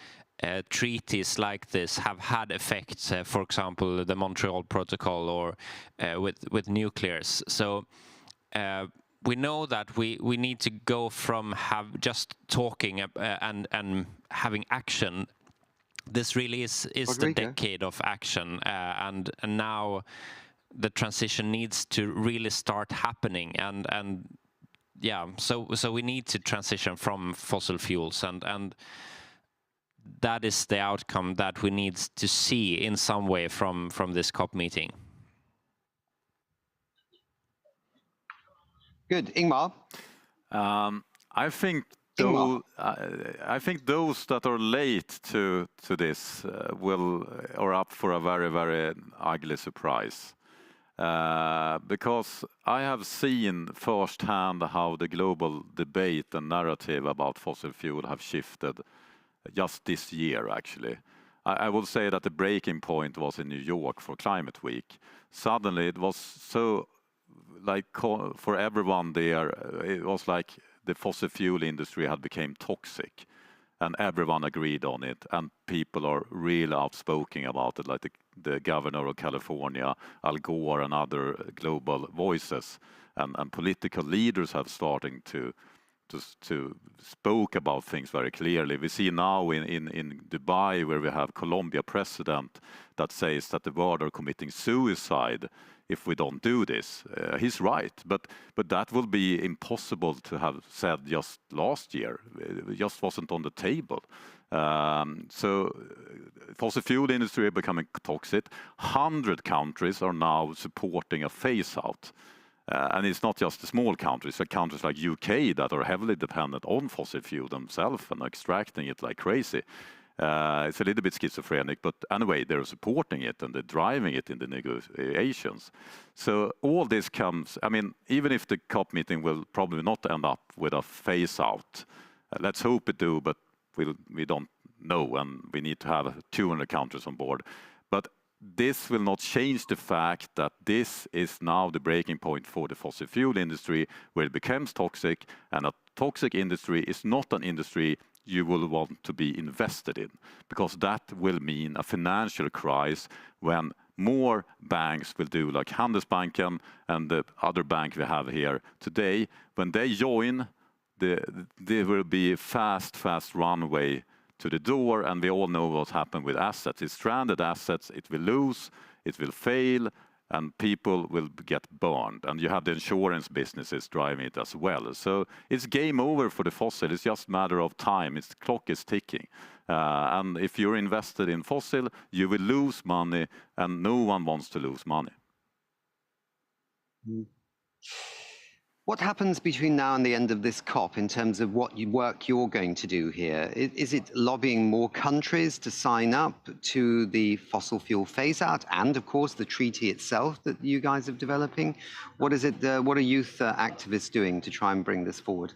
treaties like this have had effects, for example, the Montreal Protocol or with nuclears. So we know that we need to go from just talking and having action. This really is the decade of action, and now the transition needs to really start happening, and yeah, so we need to transition from fossil fuels, and that is the outcome that we need to see in some way from this COP meeting. Good, Ingmar. I think those that are late to this are up for a very, very ugly surprise. Because I have seen firsthand how the global debate and narrative about fossil fuel have shifted just this year, actually. I would say that the breaking point was in New York for Climate Week. Suddenly it was so, like, for everyone there, it was like the fossil fuel industry had become toxic, and everyone agreed on it, and people are really outspoken about it, like the governor of California, Al Gore, and other global voices, and political leaders have starting to spoke about things very clearly. We see now in Dubai, where we have Colombia president that says that the world are committing suicide if we don't do this. He's right, but that will be impossible to have said just last year. It just wasn't on the table. So fossil fuel industry are becoming toxic. 100 countries are now supporting a phase out. And it's not just the small countries, but countries like UK that are heavily dependent on fossil fuel themselves and extracting it like crazy. It's a little bit schizophrenic, but anyway, they're supporting it and they're driving it in the negotiations. So all this comes, I mean, even if the COP meeting will probably not end up with a phase out, let's hope it do, but we don't know, and we need to have 200 countries on board. But this will not change the fact that this is now the breaking point for the fossil fuel industry, where it becomes toxic, and a toxic industry is not an industry you will want to be invested in, because that will mean a financial crisis when more banks will do, like Handelsbanken and the other bank we have here today. When they join, there will be a fast runway to the door, and we all know what happened with assets. It's stranded assets, it will lose, it will fail, and people will get burned. And you have the insurance businesses driving it as well. So it's game over for the fossil. It's just a matter of time. The clock is ticking. And if you're invested in fossil, you will lose money, and no one wants to lose money. What happens between now and the end of this COP in terms of what work you're going to do here? Is it lobbying more countries to sign up to the fossil fuel phase out and, of course, the treaty itself that you guys are developing? What is it? What are youth activists doing to try and bring this forward?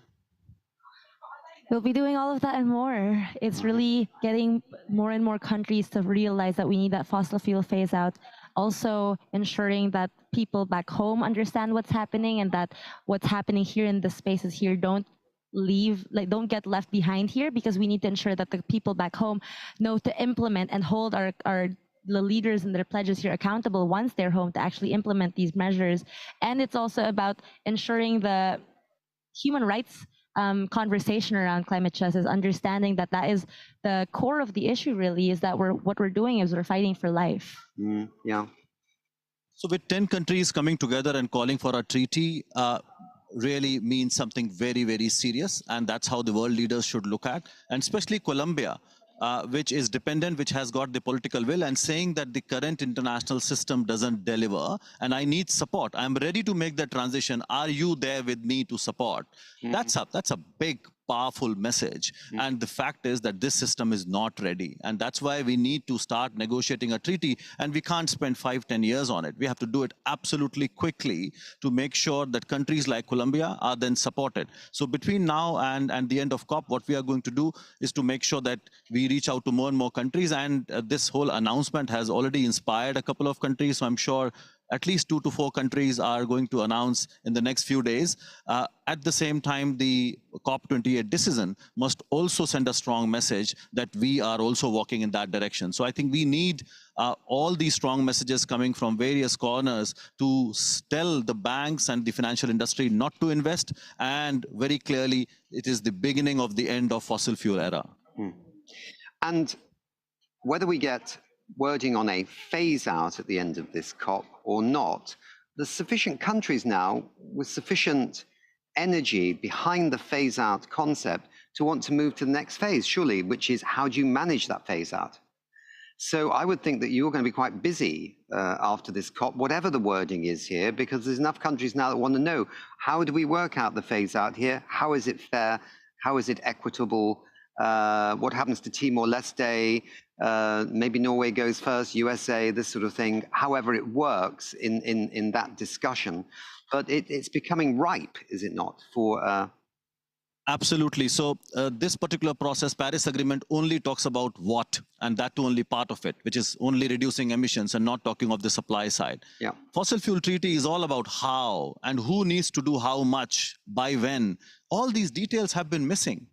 We'll be doing all of that and more. It's really getting more and more countries to realize that we need that fossil fuel phase out. Also ensuring that people back home understand what's happening and that what's happening here in the spaces here don't get left behind here, because we need to ensure that the people back home know to implement and hold the leaders and their pledges here accountable once they're home to actually implement these measures. And it's also about ensuring the human rights conversation around climate justice, understanding that that is the core of the issue, really, is that what we're doing is we're fighting for life. Yeah. So with 10 countries coming together and calling for a treaty really means something very, very serious. And that's how the world leaders should look at, and especially Colombia, which is dependent, which has got the political will, and saying that the current international system doesn't deliver and I need support. I'm ready to make that transition. Are you there with me to support? That's a big, powerful message. And the fact is that this system is not ready. And that's why we need to start negotiating a treaty. And we can't spend 5-10 years on it. We have to do it absolutely quickly to make sure that countries like Colombia are then supported. So between now and the end of COP, what we are going to do is to make sure that we reach out to more and more countries. And this whole announcement has already inspired a couple of countries. So I'm sure at least 2 to 4 countries are going to announce in the next few days. At the same time, the COP28 decision must also send a strong message that we are also walking in that direction. So I think we need all these strong messages coming from various corners to tell the banks and the financial industry not to invest. And very clearly, it is the beginning of the end of fossil fuel era. And whether we get wording on a phase out at the end of this COP or not, there's sufficient countries now with sufficient energy behind the phase out concept to want to move to the next phase, surely, which is how do you manage that phase out? So I would think that you're going to be quite busy after this COP, whatever the wording is here, because there's enough countries now that want to know, how do we work out the phase out here? How is it fair? How is it equitable? What happens to Timor-Leste? Maybe Norway goes first, USA, this sort of thing, however it works in that discussion. But it's becoming ripe, is it not, for... Absolutely. So this particular process, Paris Agreement, only talks about what, and that only part of it, which is only reducing emissions and not talking of the supply side. Yeah. Fossil fuel treaty is all about how and who needs to do how much, by when. All these details have been missing.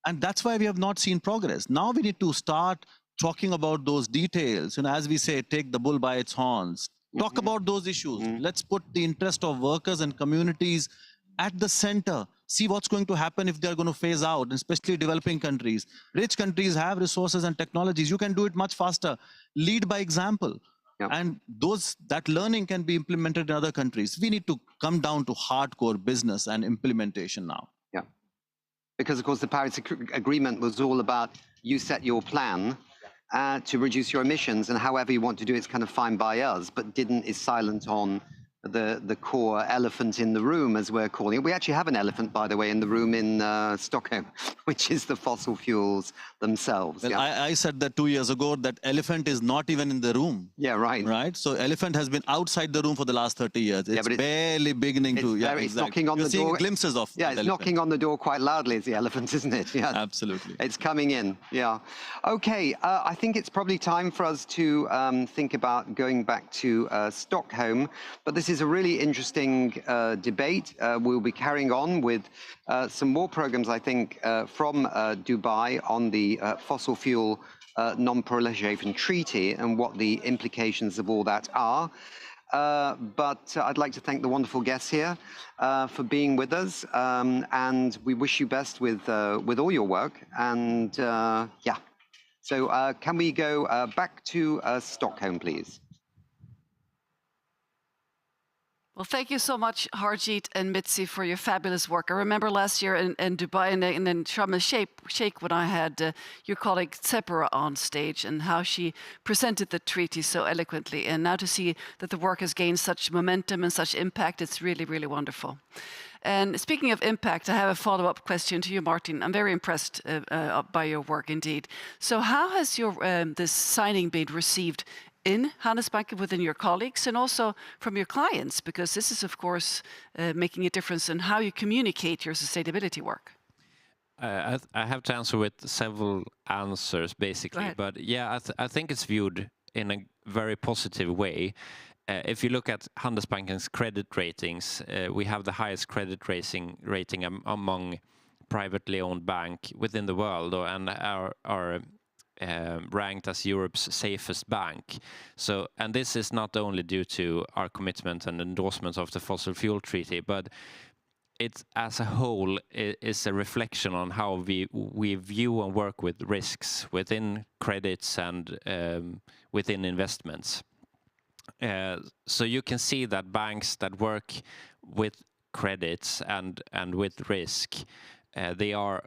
And that's why we have not seen progress. Now we need to start talking about those details. And as we say, take the bull by its horns. Talk about those issues. Let's put the interest of workers and communities at the center. See what's going to happen if they're going to phase out, especially developing countries. Rich countries have resources and technologies. You can do it much faster. Lead by example. Yep. And that learning can be implemented in other countries. We need to come down to hardcore business and implementation now. Yeah. Because, of course, the Paris Agreement was all about you set your plan to reduce your emissions, and however you want to do it's kind of fine by us, but is silent on the core elephant in the room, as we're calling it. We actually have an elephant, by the way, in the room in Stockholm, which is the fossil fuels themselves. Well, yeah. I said that 2 years ago, that elephant is not even in the room. Yeah, right. Right? So elephant has been outside the room for the last 30 years. It's barely beginning to... Yeah, it's knocking on the door. You're seeing glimpses of Yeah, it's knocking on the door quite loudly, as the elephant, isn't it? Yeah, absolutely. It's coming in, yeah. Okay, I think it's probably time for us to think about going back to Stockholm, but this is a really interesting debate. We'll be carrying on with some more programs, I think, from Dubai on the fossil fuel non-proliferation treaty and what the implications of all that are. But I'd like to thank the wonderful guests here for being with us, and we wish you best with all your work. And yeah, so can we go back to Stockholm, please? Well, thank you so much, Harjeet and Mitzi, for your fabulous work. I remember last year in Dubai and in Sharm el-Sheikh when I had your colleague Tsepara on stage and how she presented the treaty so eloquently. And now to see that the work has gained such momentum and such impact, it's really, really wonderful. And speaking of impact, I have a follow-up question to you, Martin. I'm very impressed by your work indeed. So how has your this signing been received in Handelsbanken within your colleagues and also from your clients? Because this is, of course, making a difference in how you communicate your sustainability work. I have to answer with several answers, basically. But yeah, I think it's viewed in a very positive way. If you look at Handelsbanken's credit ratings, we have the highest credit rating among privately owned bank within the world, and our ranked as Europe's safest bank. So, and this is not only due to our commitment and endorsement of the fossil fuel treaty, but it as a whole is a reflection on how we view and work with risks within credits and within investments. So you can see that banks that work with credits and with risk, they are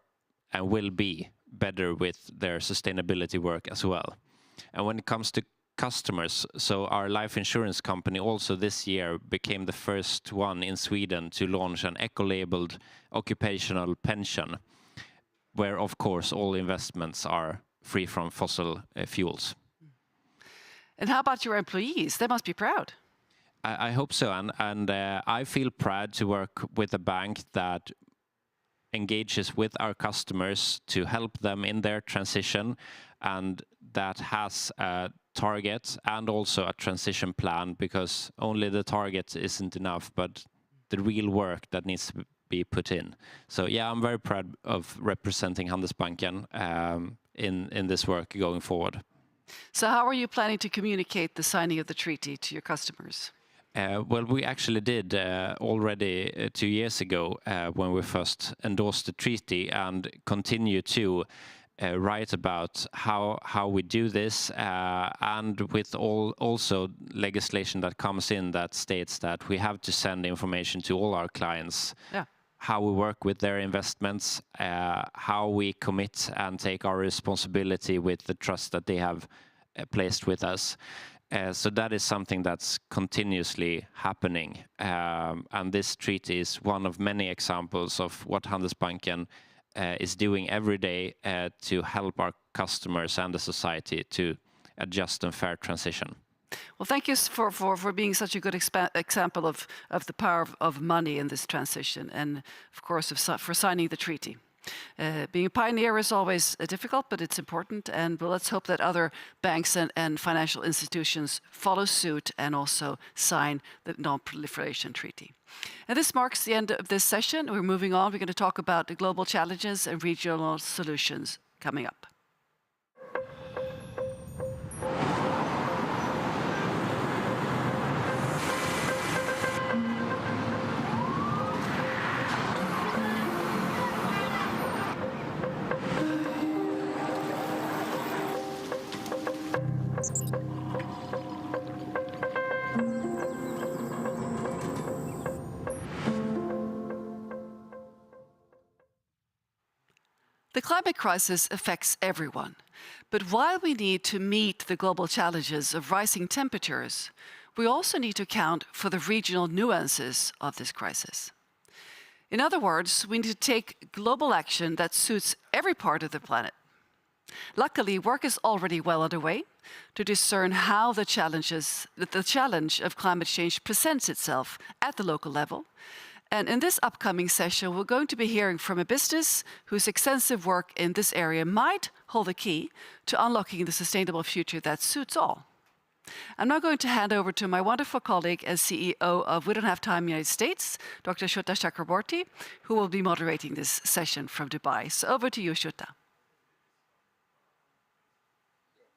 and will be better with their sustainability work as well. And when it comes to customers, so our life insurance company also this year became the first one in Sweden to launch an eco-labeled occupational pension, where of course all investments are free from fossil fuels. And how about your employees? They must be proud. I hope so, and I feel proud to work with a bank that engages with our customers to help them in their transition, and that has a target and also a transition plan, because only the target isn't enough, but the real work that needs to be put in. So yeah, I'm very proud of representing Handelsbanken in this work going forward. So how are you planning to communicate the signing of the treaty to your customers? Well, we actually did already 2 years ago when we first endorsed the treaty, and continue to write about how we do this, and with also legislation that comes in that states that we have to send information to all our clients. Yeah. How we work with their investments, how we commit and take our responsibility with the trust that they have placed with us. So that is something that's continuously happening. And this treaty is one of many examples of what Handelsbanken is doing every day to help our customers and the society to a just and fair transition. Well, thank you for being such a good example of the power of money in this transition, and of course for signing the treaty. Being a pioneer is always difficult, but it's important, and let's hope that other banks and financial institutions follow suit and also sign the non-proliferation treaty. And this marks the end of this session. We're moving on. We're going to talk about the global challenges and regional solutions coming up. The climate crisis affects everyone, but while we need to meet the global challenges of rising temperatures, we also need to account for the regional nuances of this crisis. In other words, we need to take global action that suits every part of the planet. Luckily, work is already well underway to discern how the challenge of climate change presents itself at the local level. And in this upcoming session, we're going to be hearing from a business whose extensive work in this area might hold the key to unlocking the sustainable future that suits all. I'm now going to hand over to my wonderful colleague and CEO of We Don't Have Time United States, Dr. Shutta Chakraborty, who will be moderating this session from Dubai. So over to you, Shutta.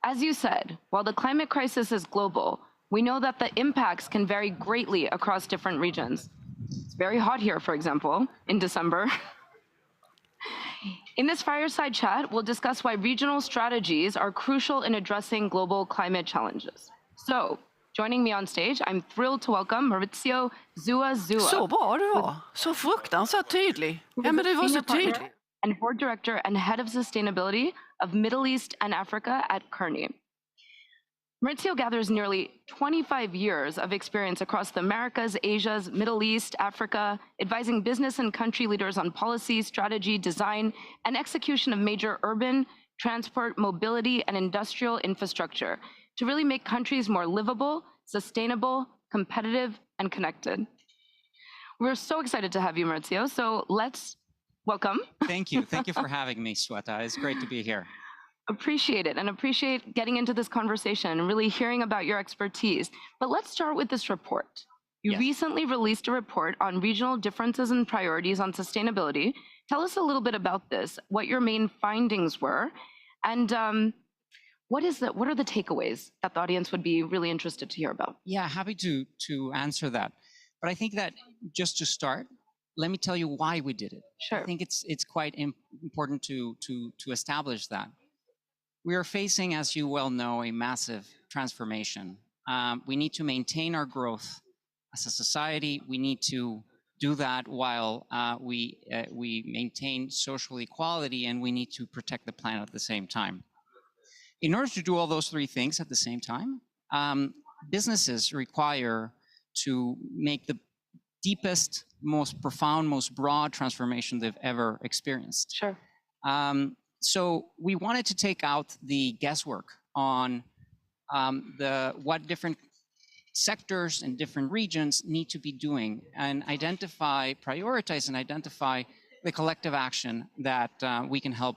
As you said, while the climate crisis is global, we know that the impacts can vary greatly across different regions. It's very hot here, for example, in December. In this fireside chat, we'll discuss why regional strategies are crucial in addressing global climate challenges. So, joining me on stage, I'm thrilled to welcome Maurizio Zua. Så bra det var. Så fruktansvärt tydlig. Ja, men det var så tydligt. And board director and head of sustainability of Middle East and Africa at Kearney. Maurizio gathers nearly 25 years of experience across the Americas, Asia's, Middle East, Africa, advising business and country leaders on policy, strategy, design, and execution of major urban, transport, mobility, and industrial infrastructure to really make countries more livable, sustainable, competitive, and connected. We're so excited to have you, Maurizio. So let's welcome. Thank you. Thank you for having me, Sweta. It's great to be here. Appreciate it and appreciate getting into this conversation and really hearing about your expertise. But let's start with this report. You recently released a report on regional differences and priorities on sustainability. Tell us a little bit about this, what your main findings were, and what are the takeaways that the audience would be really interested to hear about? Yeah, happy to answer that. But I think that just to start, let me tell you why we did it. Sure. I think it's quite important to establish that. We are facing, as you well know, a massive transformation. We need to maintain our growth as a society. We need to do that while we maintain social equality, and we need to protect the planet at the same time. In order to do all those three things at the same time, businesses require to make the deepest, most profound, most broad transformation they've ever experienced. Sure. So we wanted to take out the guesswork on what different sectors and different regions need to be doing and prioritize and identify the collective action that we can help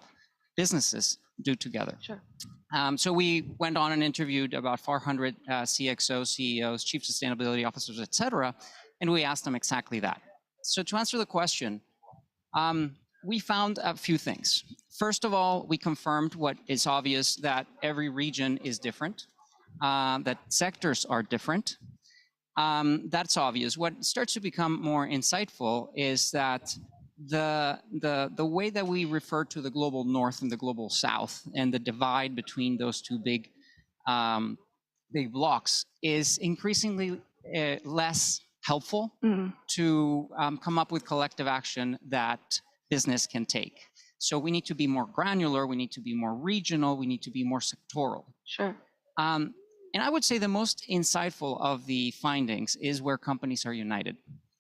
businesses do together. Sure. So we went on and interviewed about 400 CXOs, CEOs, chief sustainability officers, et cetera, and we asked them exactly that. So to answer the question, we found a few things. First of all, we confirmed what is obvious, that every region is different, that sectors are different. That's obvious. What starts to become more insightful is that the way that we refer to the global north and the global south and the divide between those two big blocks is increasingly less helpful to come up with collective action that business can take. So we need to be more granular, we need to be more regional, we need to be more sectoral. Sure. And I would say the most insightful of the findings is where companies are united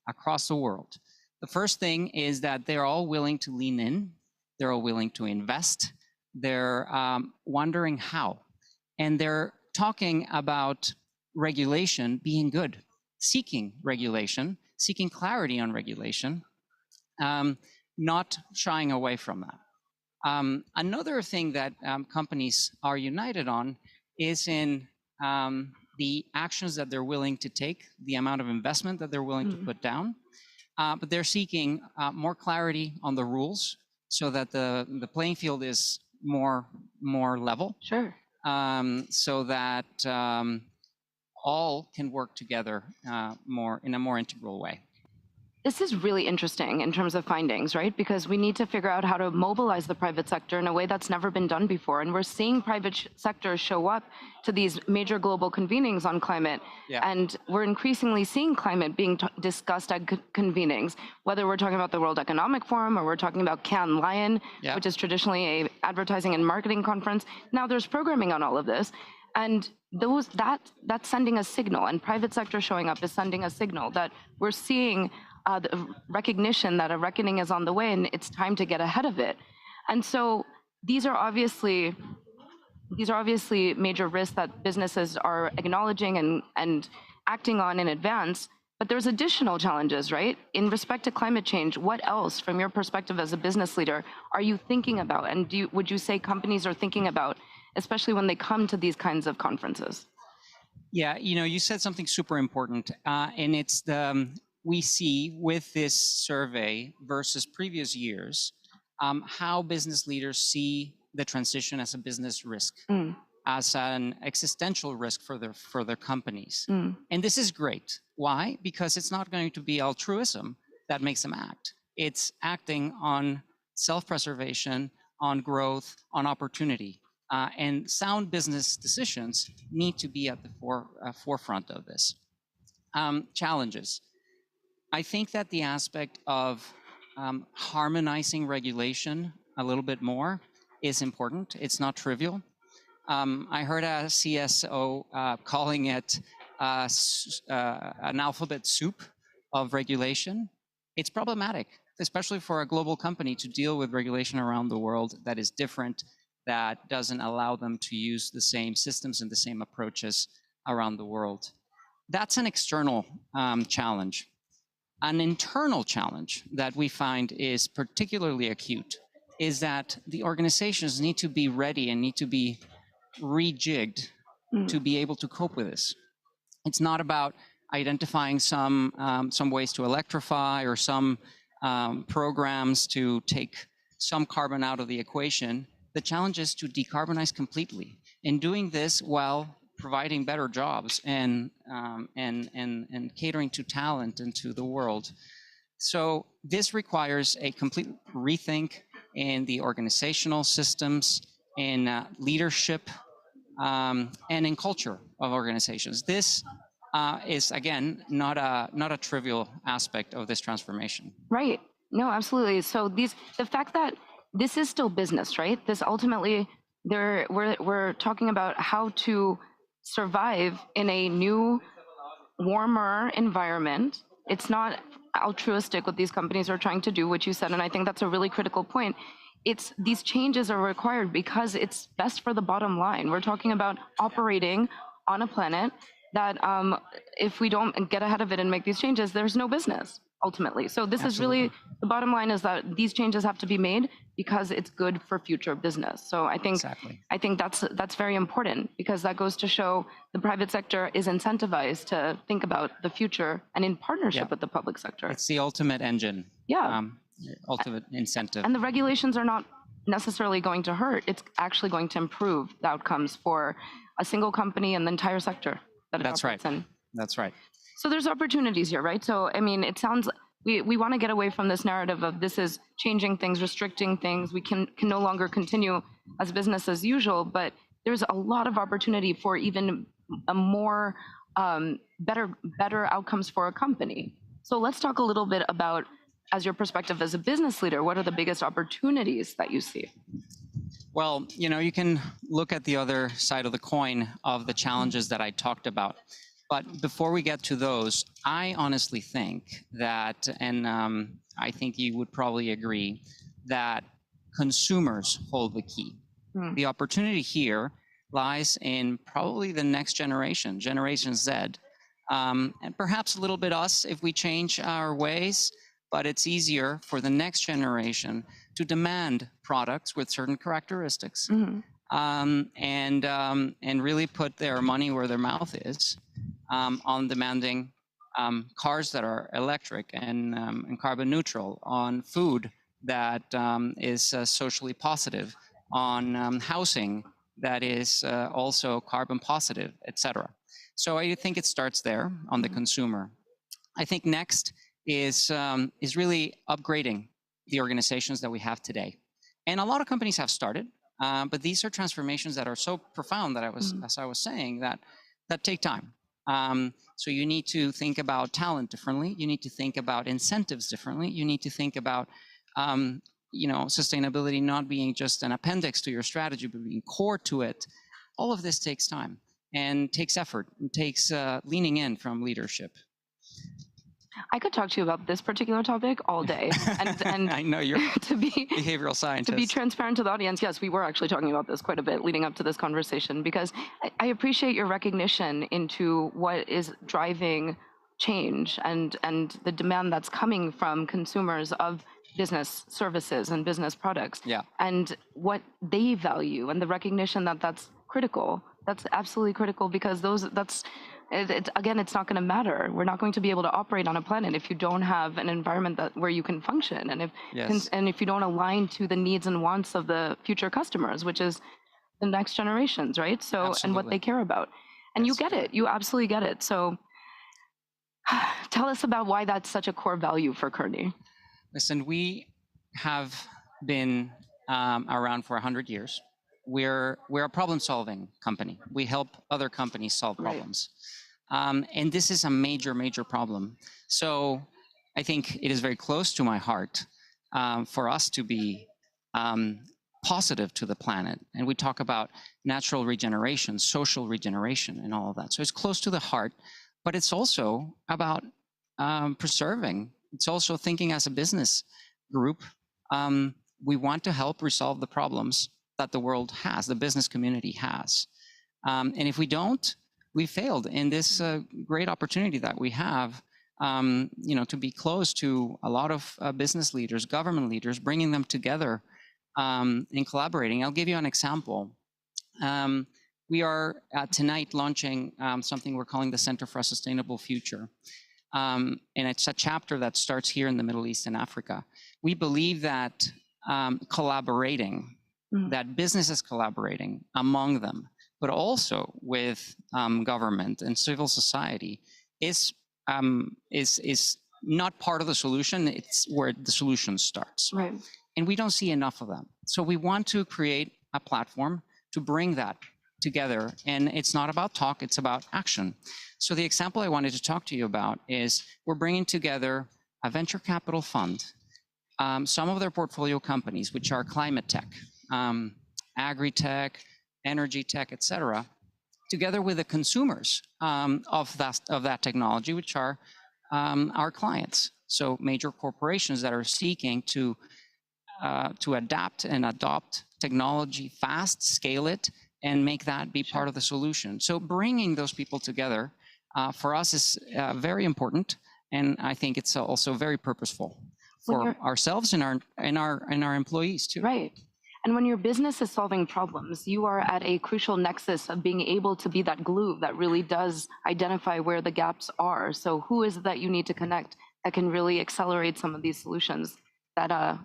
across the world. The first thing is that they're all willing to lean in, they're all willing to invest, they're wondering how. And they're talking about regulation being good, seeking regulation, seeking clarity on regulation, not shying away from that. Another thing that companies are united on is in the actions that they're willing to take, the amount of investment that they're willing to put down, but they're seeking more clarity on the rules so that the playing field is more level. Sure. So that all can work together in a more integral way. This is really interesting in terms of findings, right? Because we need to figure out how to mobilize the private sector in a way that's never been done before. And we're seeing private sectors show up to these major global convenings on climate. Yeah. And we're increasingly seeing climate being discussed at convenings, whether we're talking about the World Economic Forum or we're talking about Cannes Lion, which is traditionally a advertising and marketing conference. Now there's programming on all of this. And that's sending a signal, and private sector showing up is sending a signal that we're seeing the recognition that a reckoning is on the way and it's time to get ahead of it. And so these are obviously major risks that businesses are acknowledging and acting on in advance. But there's additional challenges, right? In respect to climate change, what else, from your perspective as a business leader, are you thinking about? And would you say companies are thinking about, especially when they come to these kinds of conferences? Yeah, you said something super important, and it's we see with this survey versus previous years, how business leaders see the transition as a business risk. as an existential risk for their companies. And this is great. Why? Because it's not going to be altruism that makes them act. It's acting on self-preservation, on growth, on opportunity. And sound business decisions need to be at the forefront of this. Challenges. I think that the aspect of harmonizing regulation a little bit more is important. It's not trivial. I heard a CSO calling it an alphabet soup of regulation. It's problematic, especially for a global company to deal with regulation around the world that is different, that doesn't allow them to use the same systems and the same approaches around the world. That's an external challenge. An internal challenge that we find is particularly acute is that the organizations need to be ready and need to be rejigged to be able to cope with this. It's not about identifying some ways to electrify or some programs to take some carbon out of the equation. The challenge is to decarbonize completely. In doing this while providing better jobs and catering to talent and to the world. So this requires a complete rethink in the organizational systems, in leadership, and in culture of organizations. This is, again, not a trivial aspect of this transformation. Right. No, absolutely. So the fact that this is still business, right? This ultimately, we're talking about how to survive in a new, warmer environment. It's not altruistic what these companies are trying to do, which you said, and I think that's a really critical point. These changes are required because it's best for the bottom line. We're talking about operating on a planet that if we don't get ahead of it and make these changes, there's no business ultimately. So this is really, the bottom line is that these changes have to be made because it's good for future business. So I think that's very important, because that goes to show the private sector is incentivized to think about the future and in partnership with the public sector. It's the ultimate engine. Yeah. Ultimate incentive. And the regulations are not necessarily going to hurt. It's actually going to improve the outcomes for a single company and the entire sector that it operates in. That's right. So there's opportunities here, right? So, I mean, it sounds, we want to get away from this narrative of this is changing things, restricting things. We can no longer continue as business as usual, but there's a lot of opportunity for even a more better outcomes for a company. So let's talk a little bit about, as your perspective as a business leader, what are the biggest opportunities that you see? Well, you can look at the other side of the coin of the challenges that I talked about. But before we get to those, I honestly think that, and I think you would probably agree, that consumers hold the key. The opportunity here lies in probably the next generation, Generation Z, and perhaps a little bit us if we change our ways, but it's easier for the next generation to demand products with certain characteristics and really put their money where their mouth is. On demanding cars that are electric and carbon neutral, on food that is socially positive, on housing that is also carbon positive, etc. So I think it starts there on the consumer. I think next is really upgrading the organizations that we have today. And a lot of companies have started, but these are transformations that are so profound that as I was saying, that take time. So you need to think about talent differently. You need to think about incentives differently. You need to think about, sustainability not being just an appendix to your strategy, but being core to it. All of this takes time and takes effort and takes leaning in from leadership. I could talk to you about this particular topic all day. And I know you're behavioral scientist. To be transparent to the audience, yes, we were actually talking about this quite a bit leading up to this conversation, because I appreciate your recognition into what is driving change and the demand that's coming from consumers of business services and business products, and what they value, and the recognition that that's critical. That's absolutely critical, because again, it's not going to matter. We're not going to be able to operate on a planet if you don't have an environment where you can function, and if you don't align to the needs and wants of the future customers, which is the next generations, right? So, Absolutely. and what they care about. And you get it. You absolutely get it. So tell us about why that's such a core value for Kearney. Listen, we have been around for 100 years. We're a problem-solving company. We help other companies solve problems. And this is a major, major problem. So I think it is very close to my heart for us to be positive to the planet. And we talk about natural regeneration, social regeneration, and all of that. So it's close to the heart, but it's also about preserving. It's also thinking as a business group, we want to help resolve the problems that the world has, the business community has. And if we don't, we failed in this great opportunity that we have, to be close to a lot of business leaders, government leaders, bringing them together and collaborating. I'll give you an example. We are tonight launching something we're calling the Center for a Sustainable Future. And it's a chapter that starts here in the Middle East and Africa. We believe that collaborating, that businesses collaborating among them, but also with government and civil society is not part of the solution. It's where the solution starts. Right. And we don't see enough of them. So we want to create a platform to bring that together. And it's not about talk, it's about action. So the example I wanted to talk to you about is we're bringing together a venture capital fund, some of their portfolio companies, which are climate tech, agri-tech, energy tech, et cetera, together with the consumers of that technology, which are our clients. So major corporations that are seeking to adapt and adopt technology fast, scale it, and make that be part of the solution. So bringing those people together for us is very important, and I think it's also very purposeful for ourselves and our employees too. Right. And when your business is solving problems, you are at a crucial nexus of being able to be that glue that really does identify where the gaps are. So who is it that you need to connect that can really accelerate some of these solutions that are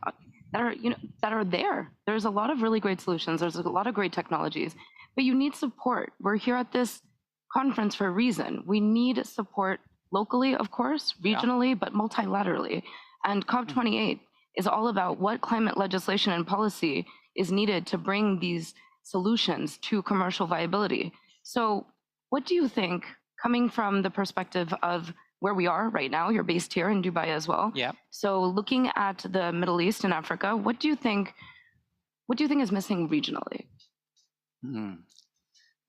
there? There's a lot of really great solutions. There's a lot of great technologies, but you need support. We're here at this conference for a reason. We need support locally, of course, regionally, but multilaterally. And COP28 is all about what climate legislation and policy is needed to bring these solutions to commercial viability. So what do you think, coming from the perspective of where we are right now, you're based here in Dubai as well. Yeah. So looking at the Middle East and Africa, what do you think is missing regionally?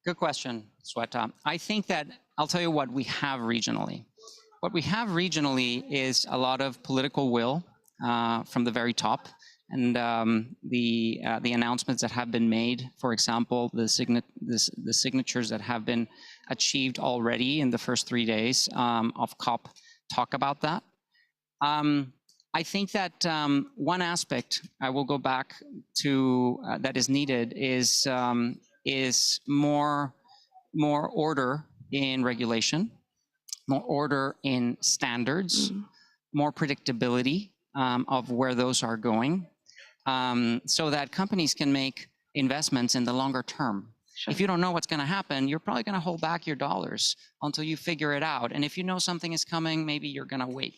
Good question, Sweta. I think that I'll tell you what we have regionally. What we have regionally is a lot of political will from the very top, and the announcements that have been made. For example, the signatures that have been achieved already in the first 3 days of COP talk about that. I think that one aspect I will go back to that is needed is more order in regulation, more order in standards, more predictability of where those are going, so that companies can make investments in the longer term. Sure. If you don't know what's going to happen, you're probably going to hold back your dollars until you figure it out. And if you know something is coming, maybe you're going to wait.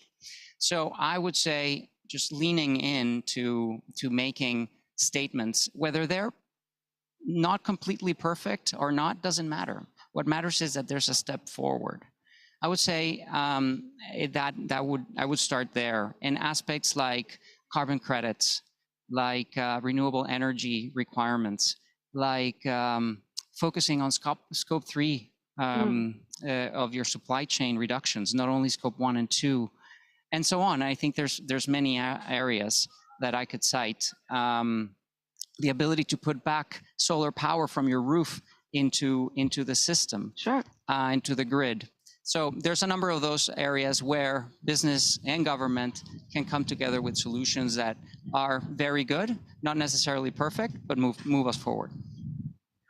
So I would say just leaning into making statements, whether they're not completely perfect or not, doesn't matter. What matters is that there's a step forward. I would say I would start there in aspects like carbon credits, like renewable energy requirements, like focusing on scope 3 of your supply chain reductions, not only scope 1 and 2, and so on. I think there's many areas that I could cite. The ability to put back solar power from your roof into the system, sure, into the grid. So there's a number of those areas where business and government can come together with solutions that are very good, not necessarily perfect, but move us forward.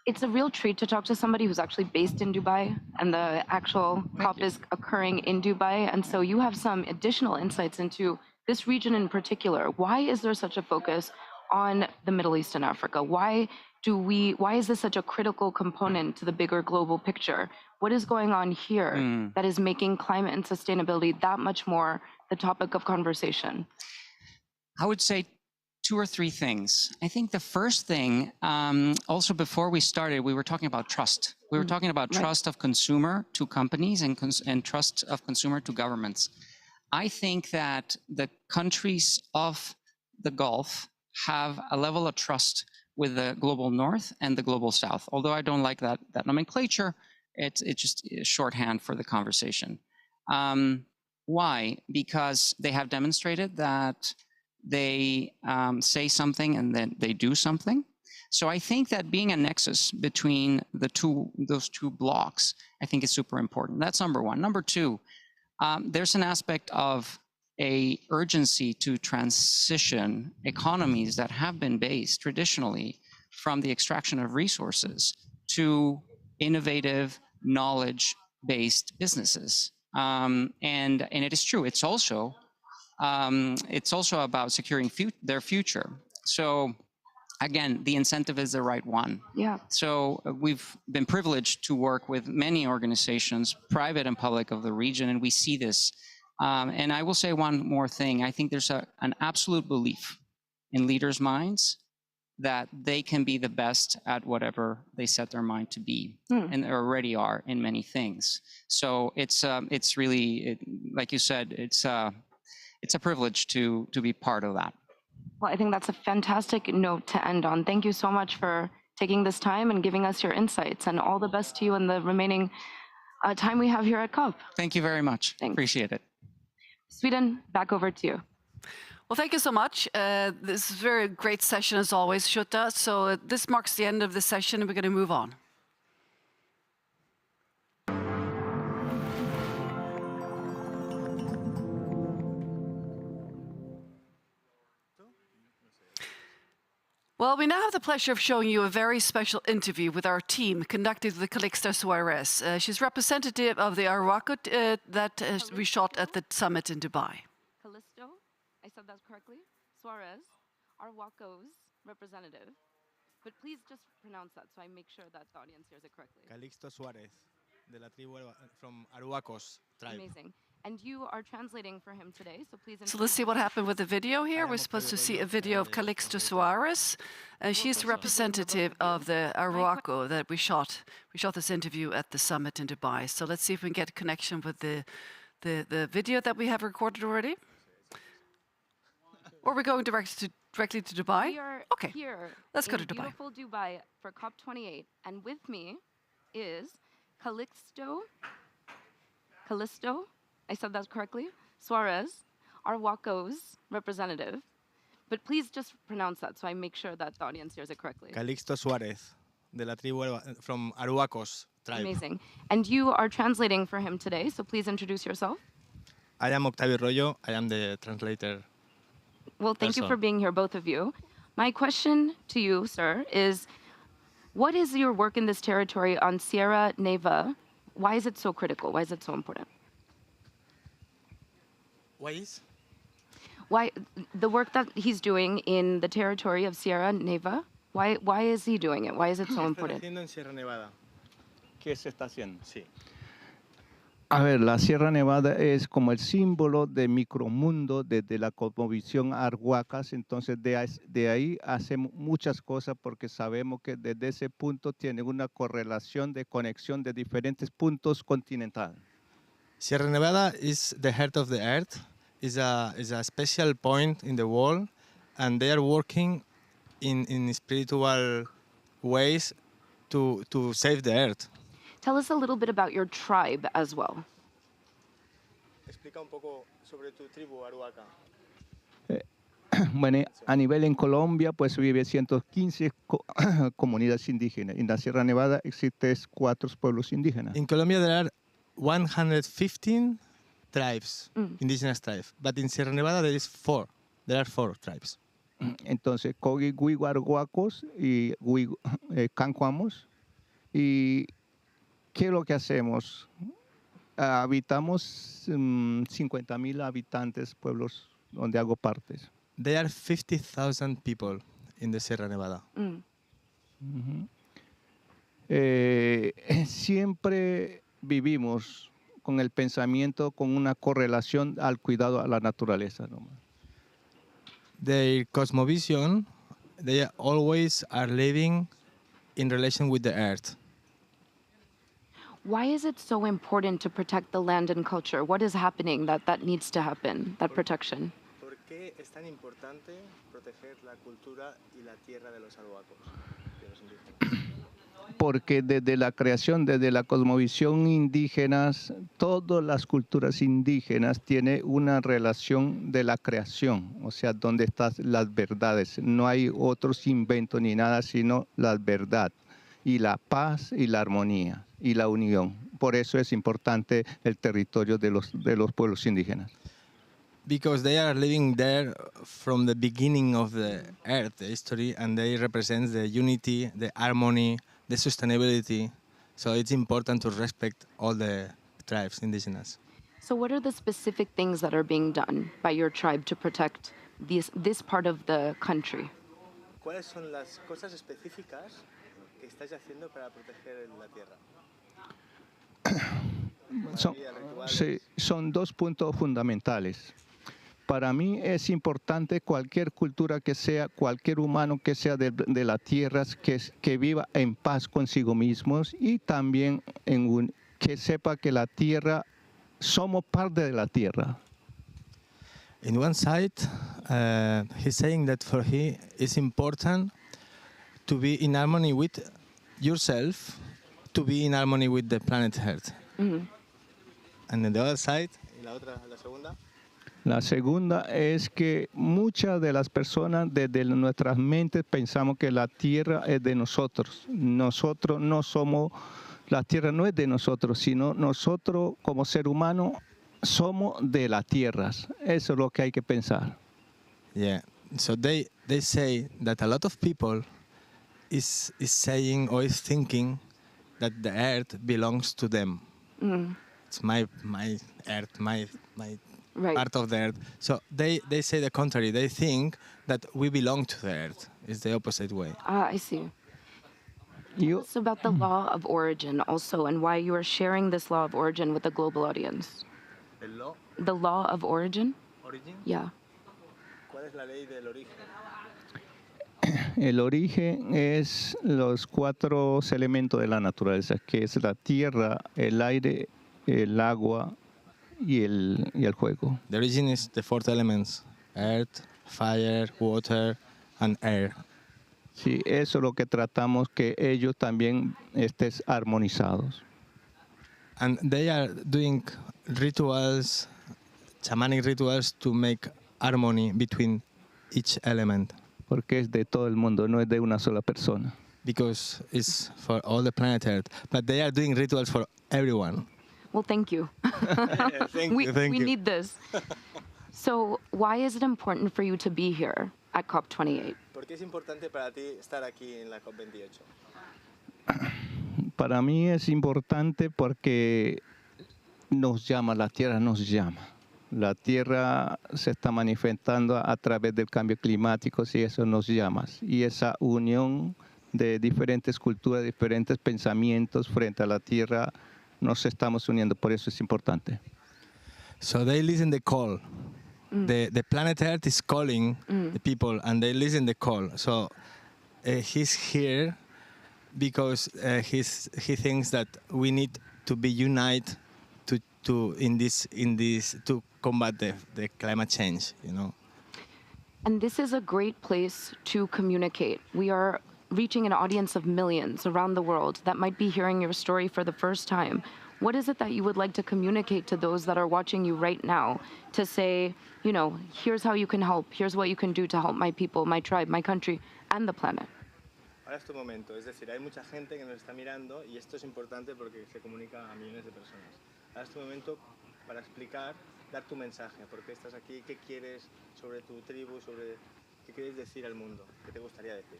It's a real treat to talk to somebody who's actually based in Dubai, and the actual COP is occurring in Dubai. And so you have some additional insights into this region in particular. Why is there such a focus on the Middle East and Africa? Why why is this such a critical component to the bigger global picture? What is going on here that is making climate and sustainability that much more the topic of conversation? I would say 2 or 3 things. I think the first thing, also before we started, we were talking about trust. We were talking about trust of consumer to companies and trust of consumer to governments. I think that the countries of the Gulf have a level of trust with the global North and the global South. Although I don't like that nomenclature, it's just shorthand for the conversation. Why? Because they have demonstrated that they say something and then they do something. So I think that being a nexus between those two blocks, I think is super important. That's number one. Number two, there's an aspect of a urgency to transition economies that have been based traditionally from the extraction of resources to innovative, knowledge-based businesses. And it is true. It's also about securing their future. So again, the incentive is the right one. Yeah. So we've been privileged to work with many organizations, private and public, of the region, and we see this. And I will say one more thing. I think there's an absolute belief in leaders' minds that they can be the best at whatever they set their mind to be, and they already are in many things. So it's really, like you said, it's a privilege to be part of that. Well, I think that's a fantastic note to end on. Thank you so much for taking this time and giving us your insights, and all the best to you in the remaining time we have here at COP. Thank you very much. Thanks. Appreciate it. Sweden, back over to you. Well, thank you so much. This is a very great session as always, Shutta. So this marks the end of the session and we're going to move on. Well, we now have the pleasure of showing you a very special interview with our team conducted with Calixta Suarez. She's representative of the Arhuaco that we shot at the summit in Dubai. Calixto, I said that correctly. Suarez, Arhuaco's representative. But please just pronounce that so I make sure that the audience hears it correctly. Calixto Suarez, de la tribu from Arhuacos tribe. Amazing. And you are translating for him today, so please... So let's see what happened with the video here. We're supposed to see a video of Calixto Suarez. She's the representative of the Arhuaco that we shot. We shot this interview at the summit in Dubai. So let's see if we can get a connection with the video that we have recorded already. Or we're going directly to Dubai? We are okay. Here let's go to Dubai. Beautiful Dubai for COP28. And with me is Calixto, I said that correctly, Suarez, Arhuaco's representative. But please just pronounce that so I make sure that the audience hears it correctly. Calixto Suarez, de la tribu from Arhuacos tribe. Amazing. And you are translating for him today, so please introduce yourself. I am Octavio Rollo. I am the translator. Well, thank you for being here, both of you. My question to you, sir, is what is your work in this territory on Sierra Nevada? Why is it so critical? Why is it so important? Why the work that he's doing in the territory of Sierra Nevada? Why is he doing it? Why is it so important? ¿Qué se está haciendo? Sí. A ver, la Sierra Nevada es como el símbolo de micromundo desde la cosmovisión Arhuacas, entonces de ahí hacemos muchas cosas porque sabemos que desde ese punto tiene una correlación de conexión de diferentes puntos continentales. Sierra Nevada is the heart of the earth, is a special point in the world, and they are working in spiritual ways to save the earth. Tell us a little bit about your tribe as well. Explica un poco sobre tu tribu Arhuaca. Bueno, a nivel en Colombia, pues vive 115 comunidades indígenas. En la Sierra Nevada existen 4 pueblos indígenas. In Colombia there are 115 tribes, indigenous tribes, but in Sierra Nevada there are 4 tribes. Entonces, Cogi, Guigo, Arhuacos y Cancuamos. Y ¿qué es lo que hacemos? Habitamos 50,000 habitantes, pueblos donde hago parte. There are 50,000 people in the Sierra Nevada. Siempre vivimos con el pensamiento, con una correlación al cuidado a la naturaleza. Their cosmovision, they always are living in relation with the earth. Why is it so important to protect the land and culture? What is happening that needs to happen, that protection? ¿Por qué es tan importante proteger la cultura y la tierra de los arhuacos, de los indígenas? Porque desde la creación, desde la cosmovisión indígena, todas las culturas indígenas tienen una relación de la creación, o sea, donde están las verdades. No hay otros inventos ni nada, sino la verdad y la paz y la armonía y la unión. Por eso es importante el territorio de los pueblos indígenas. Because they are living there from the beginning of the earth, the history, and they represent the unity, the harmony, the sustainability. So it's important to respect all the tribes, indigenous. So what are the specific things that are being done by your tribe to protect this part of the country? ¿Cuáles son las cosas específicas que estáis haciendo para proteger la tierra? Son dos puntos fundamentales. Para mí es importante cualquier cultura que sea, cualquier humano que sea de la tierra, que viva en paz consigo mismos y también que sepa que la tierra, somos parte de la tierra. In one side, he's saying that for him it's important to be in harmony with yourself, to be in harmony with the planet Earth. Mm-hmm. And on the other side, la segunda. La segunda es que muchas de las personas desde nuestras mentes pensamos que la tierra es de nosotros. Nosotros no somos, la tierra no es de nosotros, sino nosotros como ser humano somos de las tierras. Eso es lo que hay que pensar. Yeah, so they say that a lot of people is saying or is thinking that the earth belongs to them. Mm. It's my earth, my right. part of the earth. So they say the contrary. They think that we belong to the earth. It's the opposite way. I see. Tell us about the law of origin also, and why you are sharing this law of origin with the global audience. ¿El law? The law of origin? Origin? Yeah. ¿Cuál es la ley del origen? El origen es los 4 elementos de la naturaleza, que es la tierra, el aire, el agua y el fuego. The origin is the 4 elements: earth, fire, water, and air. Sí, eso es lo que tratamos, que ellos también estén armonizados. And they are doing rituals, shamanic rituals, to make harmony between each element. Porque es de todo el mundo, no es de una sola persona. Because it's for all the planet Earth. But they are doing rituals for everyone. Well, thank you. We need this. So why is it important for you to be here at COP28? ¿Por qué es importante para ti estar aquí en la COP28? Para mí es importante porque nos llama, la Tierra nos llama. La Tierra se está manifestando a través del cambio climático y eso nos llama. Y esa unión de diferentes culturas, diferentes pensamientos frente a la Tierra, nos estamos uniendo, por eso es importante. So they listen the call. The planet Earth is calling the people, and they listen the call. So he's here because he thinks that we need to be united to combat the climate change, you know. And this is a great place to communicate. We are reaching an audience of millions around the world that might be hearing your story for the first time. What is it that you would like to communicate to those that are watching you right now to say, you know, here's how you can help, here's what you can do to help my people, my tribe, my country, and the planet? Ahora es tu momento, es decir, hay mucha gente que nos está mirando y esto es importante porque se comunica a millones de personas. Ahora es tu momento para explicar, dar tu mensaje, por qué estás aquí, qué quieres sobre tu tribu, sobre qué quieres decir al mundo, qué te gustaría decir.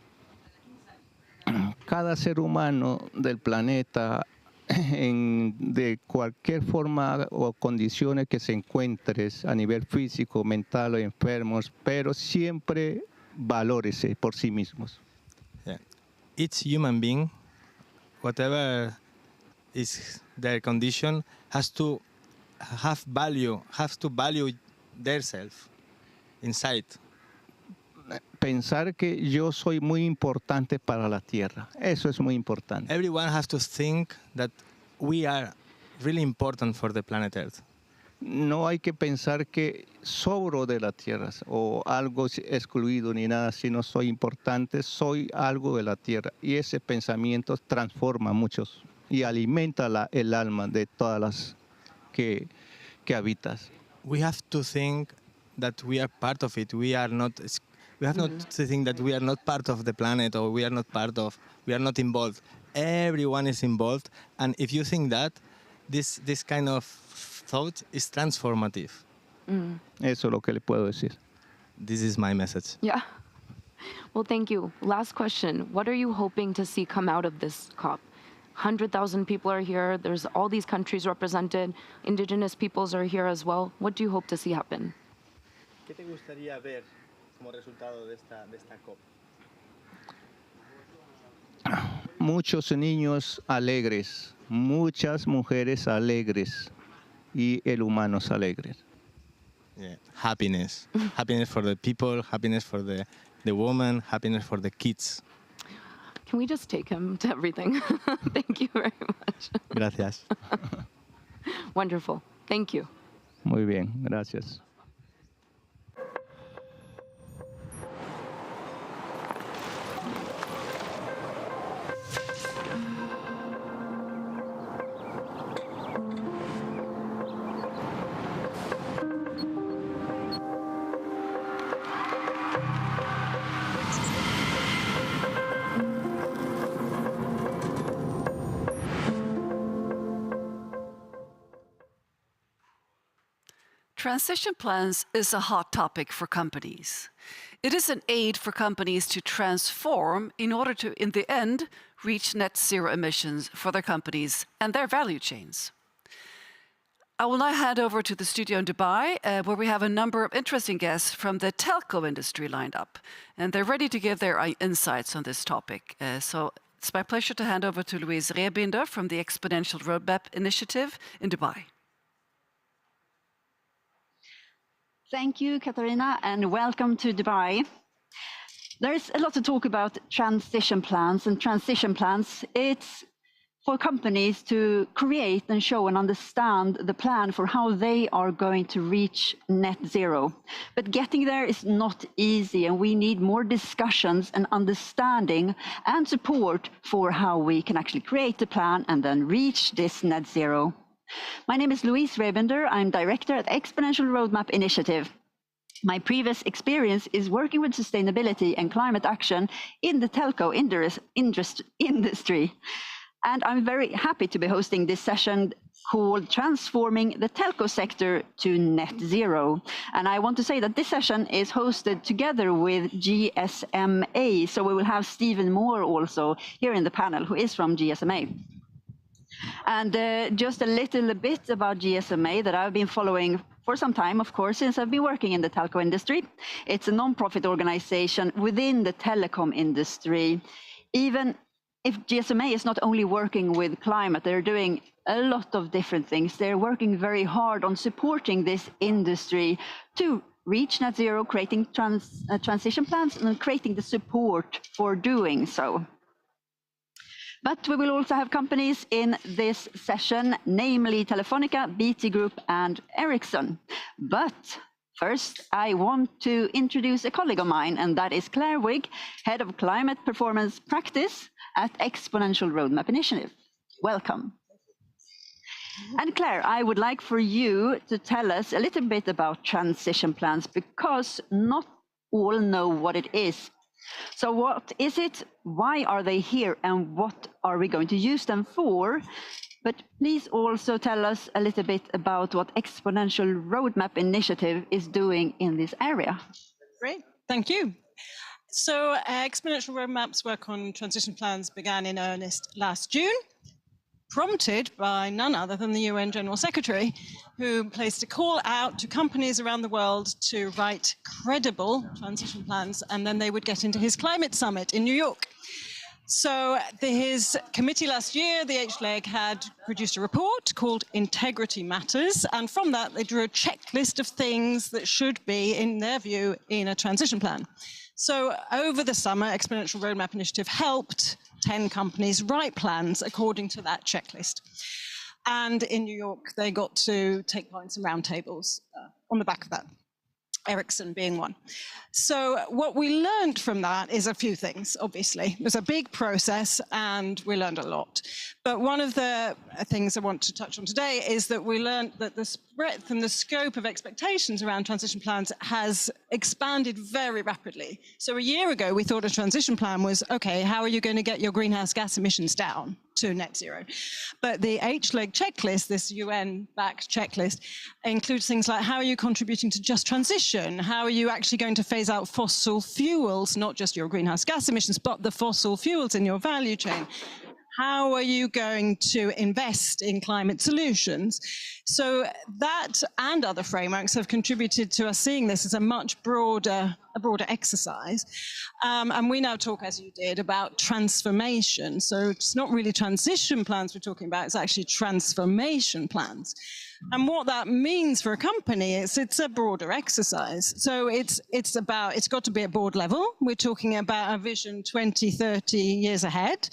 Cada ser humano del planeta, de cualquier forma o condiciones que se encuentres a nivel físico, mental o enfermos, pero siempre valórese por sí mismos. Yeah. each human being, whatever is their condition, has to have value, has to value their self inside. Pensar que yo soy muy importante para la tierra. Eso es muy importante. Everyone has to think that we are really important for the planet Earth. No hay que pensar que sobro de la tierra o algo excluido ni nada, sino soy importante, soy algo de la tierra. Y ese pensamiento transforma a muchos y alimenta el alma de todas las que habitas. We have to think that we are part of it. We have not to think that we are not part of the planet or we are not involved. Everyone is involved, and if you think that, this kind of thought is transformative. Eso es lo que le puedo decir. This is my message. Yeah. Well, thank you. Last question. What are you hoping to see come out of this COP? 100,000 people are here. There's all these countries represented. Indigenous peoples are here as well. What do you hope to see happen? ¿Qué te gustaría ver como resultado de esta COP? Muchos niños alegres, muchas mujeres alegres y el humanos alegres. Yeah. Happiness. Happiness for the people, happiness for the woman, happiness for the kids. Can we just take him to everything? Thank you very much. Gracias. Wonderful. Thank you. Muy bien, gracias. Transition plans is a hot topic for companies. It is an aid for companies to transform in order to, in the end, reach net zero emissions for their companies and their value chains. I will now hand over to the studio in Dubai, where we have a number of interesting guests from the telco industry lined up, and they're ready to give their insights on this topic. So it's my pleasure to hand over to Louise Rebinder from the Exponential Roadmap Initiative in Dubai. Thank you, Katarina, and welcome to Dubai. There's a lot to talk about transition plans, and transition plans, it's for companies to create and show and understand the plan for how they are going to reach net zero. But getting there is not easy, and we need more discussions and understanding and support for how we can actually create the plan and then reach this net zero. My name is Louise Rebinder. I'm director at Exponential Roadmap Initiative. My previous experience is working with sustainability and climate action in the telco industry. And I'm very happy to be hosting this session called Transforming the Telco Sector to Net Zero. And I want to say that this session is hosted together with GSMA. So we will have Stephen Moore also here in the panel, who is from GSMA. And just a little bit about GSMA that I've been following for some time, of course, since I've been working in the telco industry. It's a non-profit organization within the telecom industry. Even if GSMA is not only working with climate, they're doing a lot of different things. They're working very hard on supporting this industry to reach net zero, creating transition plans and creating the support for doing so. But we will also have companies in this session, namely Telefonica, BT Group and Ericsson. But first, I want to introduce a colleague of mine, and that is Claire Wigg, Head of Climate Performance Practice at Exponential Roadmap Initiative. Welcome. And Claire, I would like for you to tell us a little bit about transition plans, because not all know what it is. So what is it, why are they here, and what are we going to use them for? But please also tell us a little bit about what Exponential Roadmap Initiative is doing in this area. Great, thank you. So Exponential Roadmap's work on transition plans began in earnest last June, prompted by none other than the UN General Secretary, who placed a call out to companies around the world to write credible transition plans, and then they would get into his climate summit in New York. So his committee last year, the H-Leg, had produced a report called Integrity Matters, and from that they drew a checklist of things that should be, in their view, in a transition plan. So over the summer, Exponential Roadmap Initiative helped 10 companies write plans according to that checklist. And in New York, they got to take part in some roundtables on the back of that, Ericsson being one. So what we learned from that is a few things, obviously. It was a big process and we learned a lot. But one of the things I want to touch on today is that we learned that the breadth and the scope of expectations around transition plans has expanded very rapidly. So a year ago, we thought a transition plan was, okay, how are you going to get your greenhouse gas emissions down to net zero? But the H-Leg checklist, this UN-backed checklist, includes things like how are you contributing to just transition? How are you actually going to phase out fossil fuels, not just your greenhouse gas emissions, but the fossil fuels in your value chain? How are you going to invest in climate solutions? So that and other frameworks have contributed to us seeing this as a much broader exercise. And we now talk, as you did, about transformation. So it's not really transition plans we're talking about, it's actually transformation plans. And what that means for a company is it's a broader exercise. So it's got to be at board level. We're talking about a vision 20, 30 years ahead.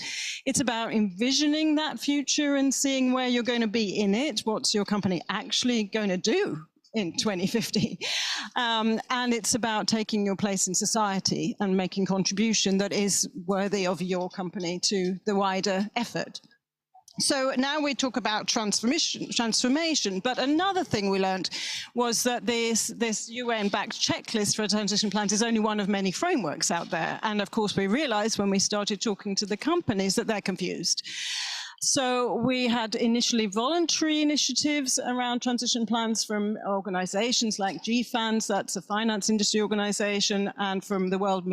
It's about envisioning that future and seeing where you're going to be in it. What's your company actually going to do in 2050? And it's about taking your place in society and making contribution that is worthy of your company to the wider effort. So now we talk about transformation, but another thing we learned was that this UN-backed checklist for transition plans is only one of many frameworks out there. And of course, we realized when we started talking to the companies that they're confused. So we had initially voluntary initiatives around transition plans from organizations like GFANZ, that's a finance industry organization, and from the World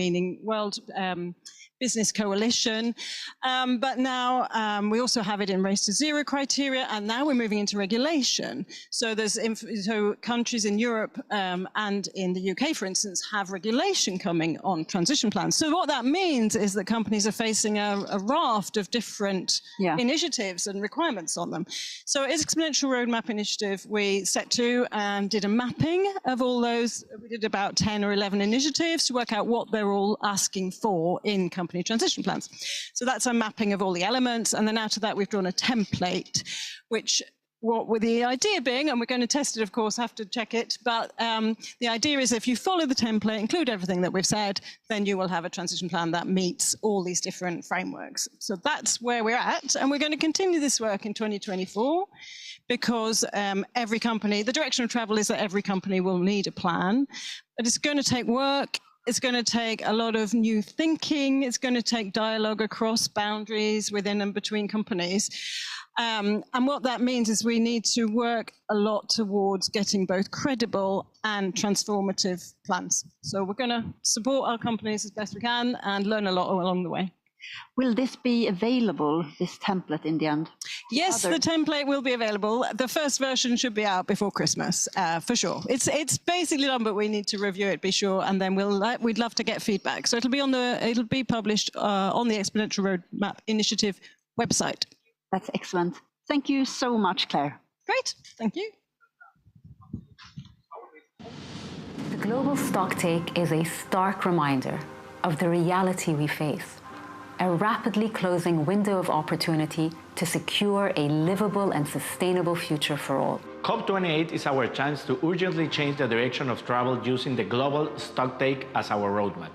Business Coalition. But now we also have it in Race to Zero criteria, and now we're moving into regulation. So so countries in Europe and in the UK, for instance, have regulation coming on transition plans. So what that means is that companies are facing a raft of different initiatives and requirements on them. So as Exponential Roadmap Initiative, we set to and did a mapping of all those. We did about 10 or 11 initiatives to work out what they're all asking for in company transition plans. So that's a mapping of all the elements. And then out of that, we've drawn a template, which what with the idea being, and we're going to test it, of course, have to check it, but the idea is if you follow the template, include everything that we've said, then you will have a transition plan that meets all these different frameworks. So that's where we're at. And we're going to continue this work in 2024 because every company, the direction of travel is that every company will need a plan, but it's going to take work. It's going to take a lot of new thinking. It's going to take dialogue across boundaries within and between companies. And what that means is we need to work a lot towards getting both credible and transformative plans. So we're going to support our companies as best we can and learn a lot along the way. Will this be available, this template, in the end? Yes, the template will be available. The first version should be out before Christmas, for sure. It's basically done, but we need to review it, be sure, and then we'd love to get feedback. So it'll be published on the Exponential Roadmap Initiative website. That's excellent. Thank you so much, Claire. Great, thank you. The global stocktake is a stark reminder of the reality we face. A rapidly closing window of opportunity to secure a livable and sustainable future for all. COP28 is our chance to urgently change the direction of travel using the global stocktake as our roadmap.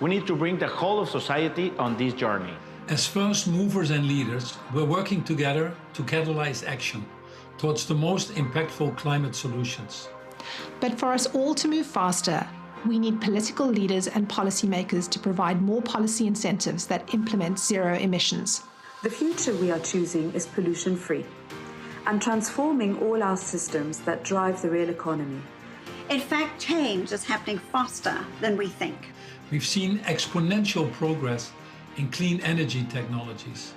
We need to bring the whole of society on this journey. As first movers and leaders, we're working together to catalyze action towards the most impactful climate solutions. But for us all to move faster, we need political leaders and policymakers to provide more policy incentives that implement zero emissions. The future we are choosing is pollution-free and transforming all our systems that drive the real economy. In fact, change is happening faster than we think. We've seen exponential progress in clean energy technologies,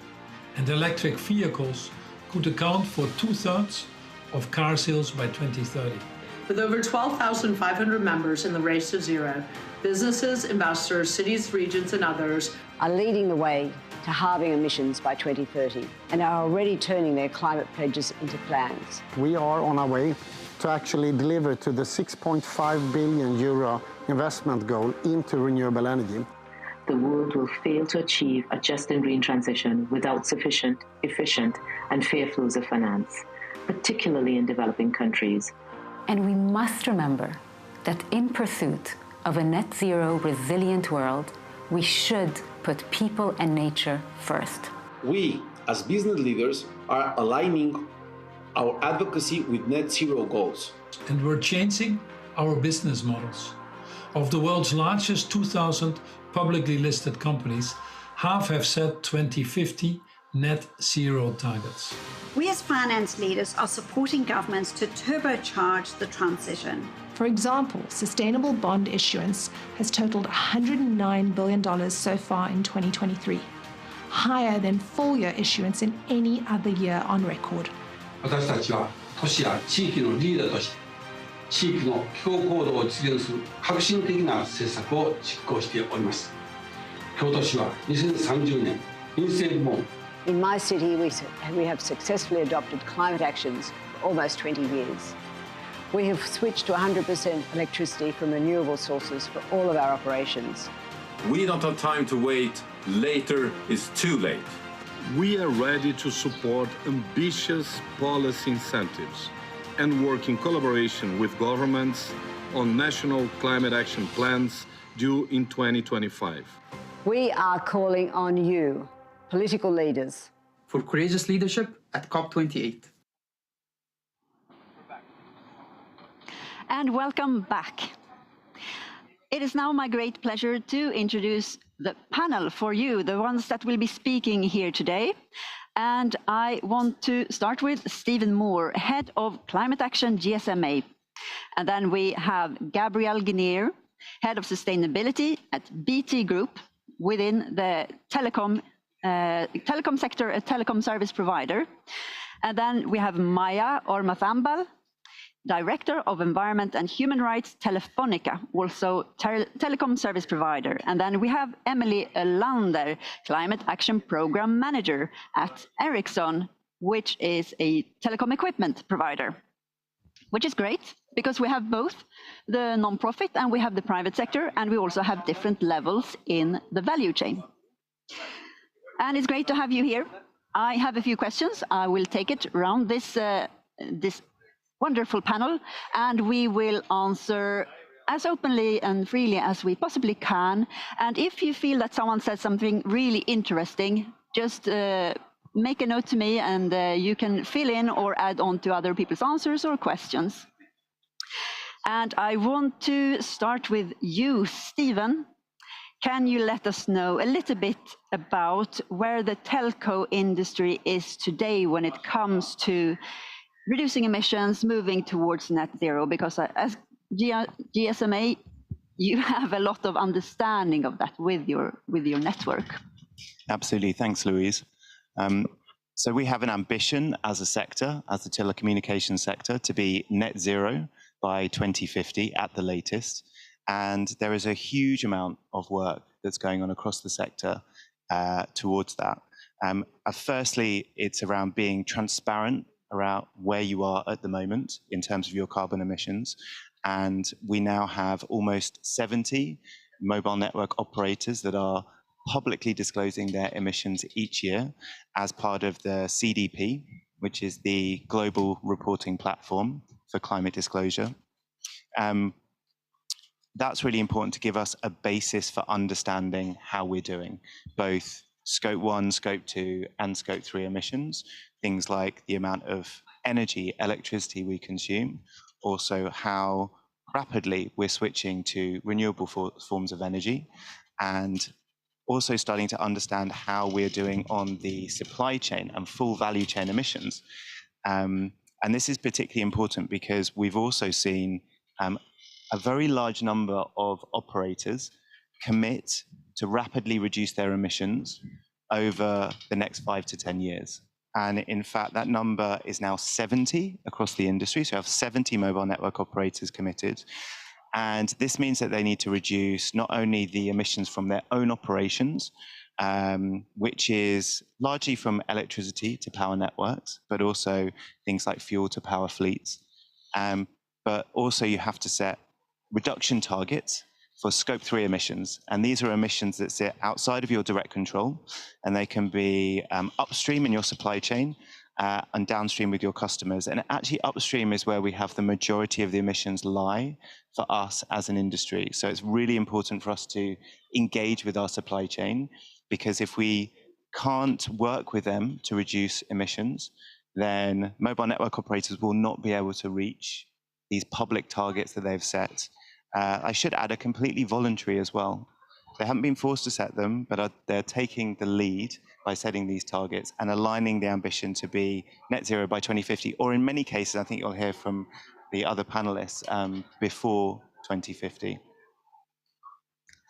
and electric vehicles could account for 2/3 of car sales by 2030. With over 12,500 members in the Race to Zero, businesses, investors, cities, regions, and others are leading the way to halving emissions by 2030 and are already turning their climate pledges into plans. We are on our way to actually deliver to the 6.5 billion euro investment goal into renewable energy. The world will fail to achieve a just and green transition without sufficient, efficient, and fair flows of finance, particularly in developing countries. And we must remember that in pursuit of a net zero resilient world, we should put people and nature first. We, as business leaders, are aligning our advocacy with net zero goals. And we're changing our business models. Of the world's largest 2,000 publicly listed companies, half have set 2050 net zero targets. We as finance leaders are supporting governments to turbocharge the transition. For example, sustainable bond issuance has totaled $109 billion so far in 2023, higher than full-year issuance in any other year on record. 私たちは都市や地域のリーダーとして地域の気候行動を実現する革新的な政策を実行しております。京都市は2030年民生部門 In my city, we have successfully adopted climate actions for almost 20 years. We have switched to 100% electricity from renewable sources for all of our operations. We don't have time to wait. Later is too late. We are ready to support ambitious policy incentives and work in collaboration with governments on national climate action plans due in 2025. We are calling on you, political leaders, for courageous leadership at COP28. And welcome back. It is now my great pleasure to introduce the panel for you, the ones that will be speaking here today. And I want to start with Stephen Moore, Head of Climate Action GSMA. And then we have Gabrielle Guinier, Head of Sustainability at BT Group within the telecom sector, a telecom service provider. And then we have Maya Ormathambal, Director of Environment and Human Rights, Telefonica, also telecom service provider. And then we have Emily Lander, Climate Action Program Manager at Ericsson, which is a telecom equipment provider, which is great because we have both the non-profit and we have the private sector, and we also have different levels in the value chain. And it's great to have you here. I have a few questions. I will take it around this wonderful panel, and we will answer as openly and freely as we possibly can. And if you feel that someone said something really interesting, just make a note to me, and you can fill in or add on to other people's answers or questions. And I want to start with you, Stephen. Can you let us know a little bit about where the telco industry is today when it comes to reducing emissions, moving towards net zero? Because as GSMA, you have a lot of understanding of that with your network. Absolutely, thanks, Louise. So we have an ambition as a sector, as the telecommunications sector, to be net zero by 2050 at the latest. And there is a huge amount of work that's going on across the sector towards that. Firstly, it's around being transparent around where you are at the moment in terms of your carbon emissions. And we now have almost 70 mobile network operators that are publicly disclosing their emissions each year as part of the CDP, which is the global reporting platform for climate disclosure. That's really important to give us a basis for understanding how we're doing, both Scope 1, Scope 2, and Scope 3 emissions, things like the amount of energy, electricity we consume, also how rapidly we're switching to renewable forms of energy, and also starting to understand how we're doing on the supply chain and full value chain emissions. And this is particularly important because we've also seen a very large number of operators commit to rapidly reduce their emissions over the next 5 to 10 years. And in fact, that number is now 70 across the industry. So we have 70 mobile network operators committed. And this means that they need to reduce not only the emissions from their own operations, which is largely from electricity to power networks, but also things like fuel to power fleets. But also you have to set reduction targets for Scope 3 emissions. And these are emissions that sit outside of your direct control, and they can be upstream in your supply chain and downstream with your customers. And actually upstream is where we have the majority of the emissions lie for us as an industry. So it's really important for us to engage with our supply chain, because if we can't work with them to reduce emissions, then mobile network operators will not be able to reach these public targets that they've set. I should add, are completely voluntary as well. They haven't been forced to set them, but they're taking the lead by setting these targets and aligning the ambition to be net zero by 2050, or in many cases, I think you'll hear from the other panelists, before 2050.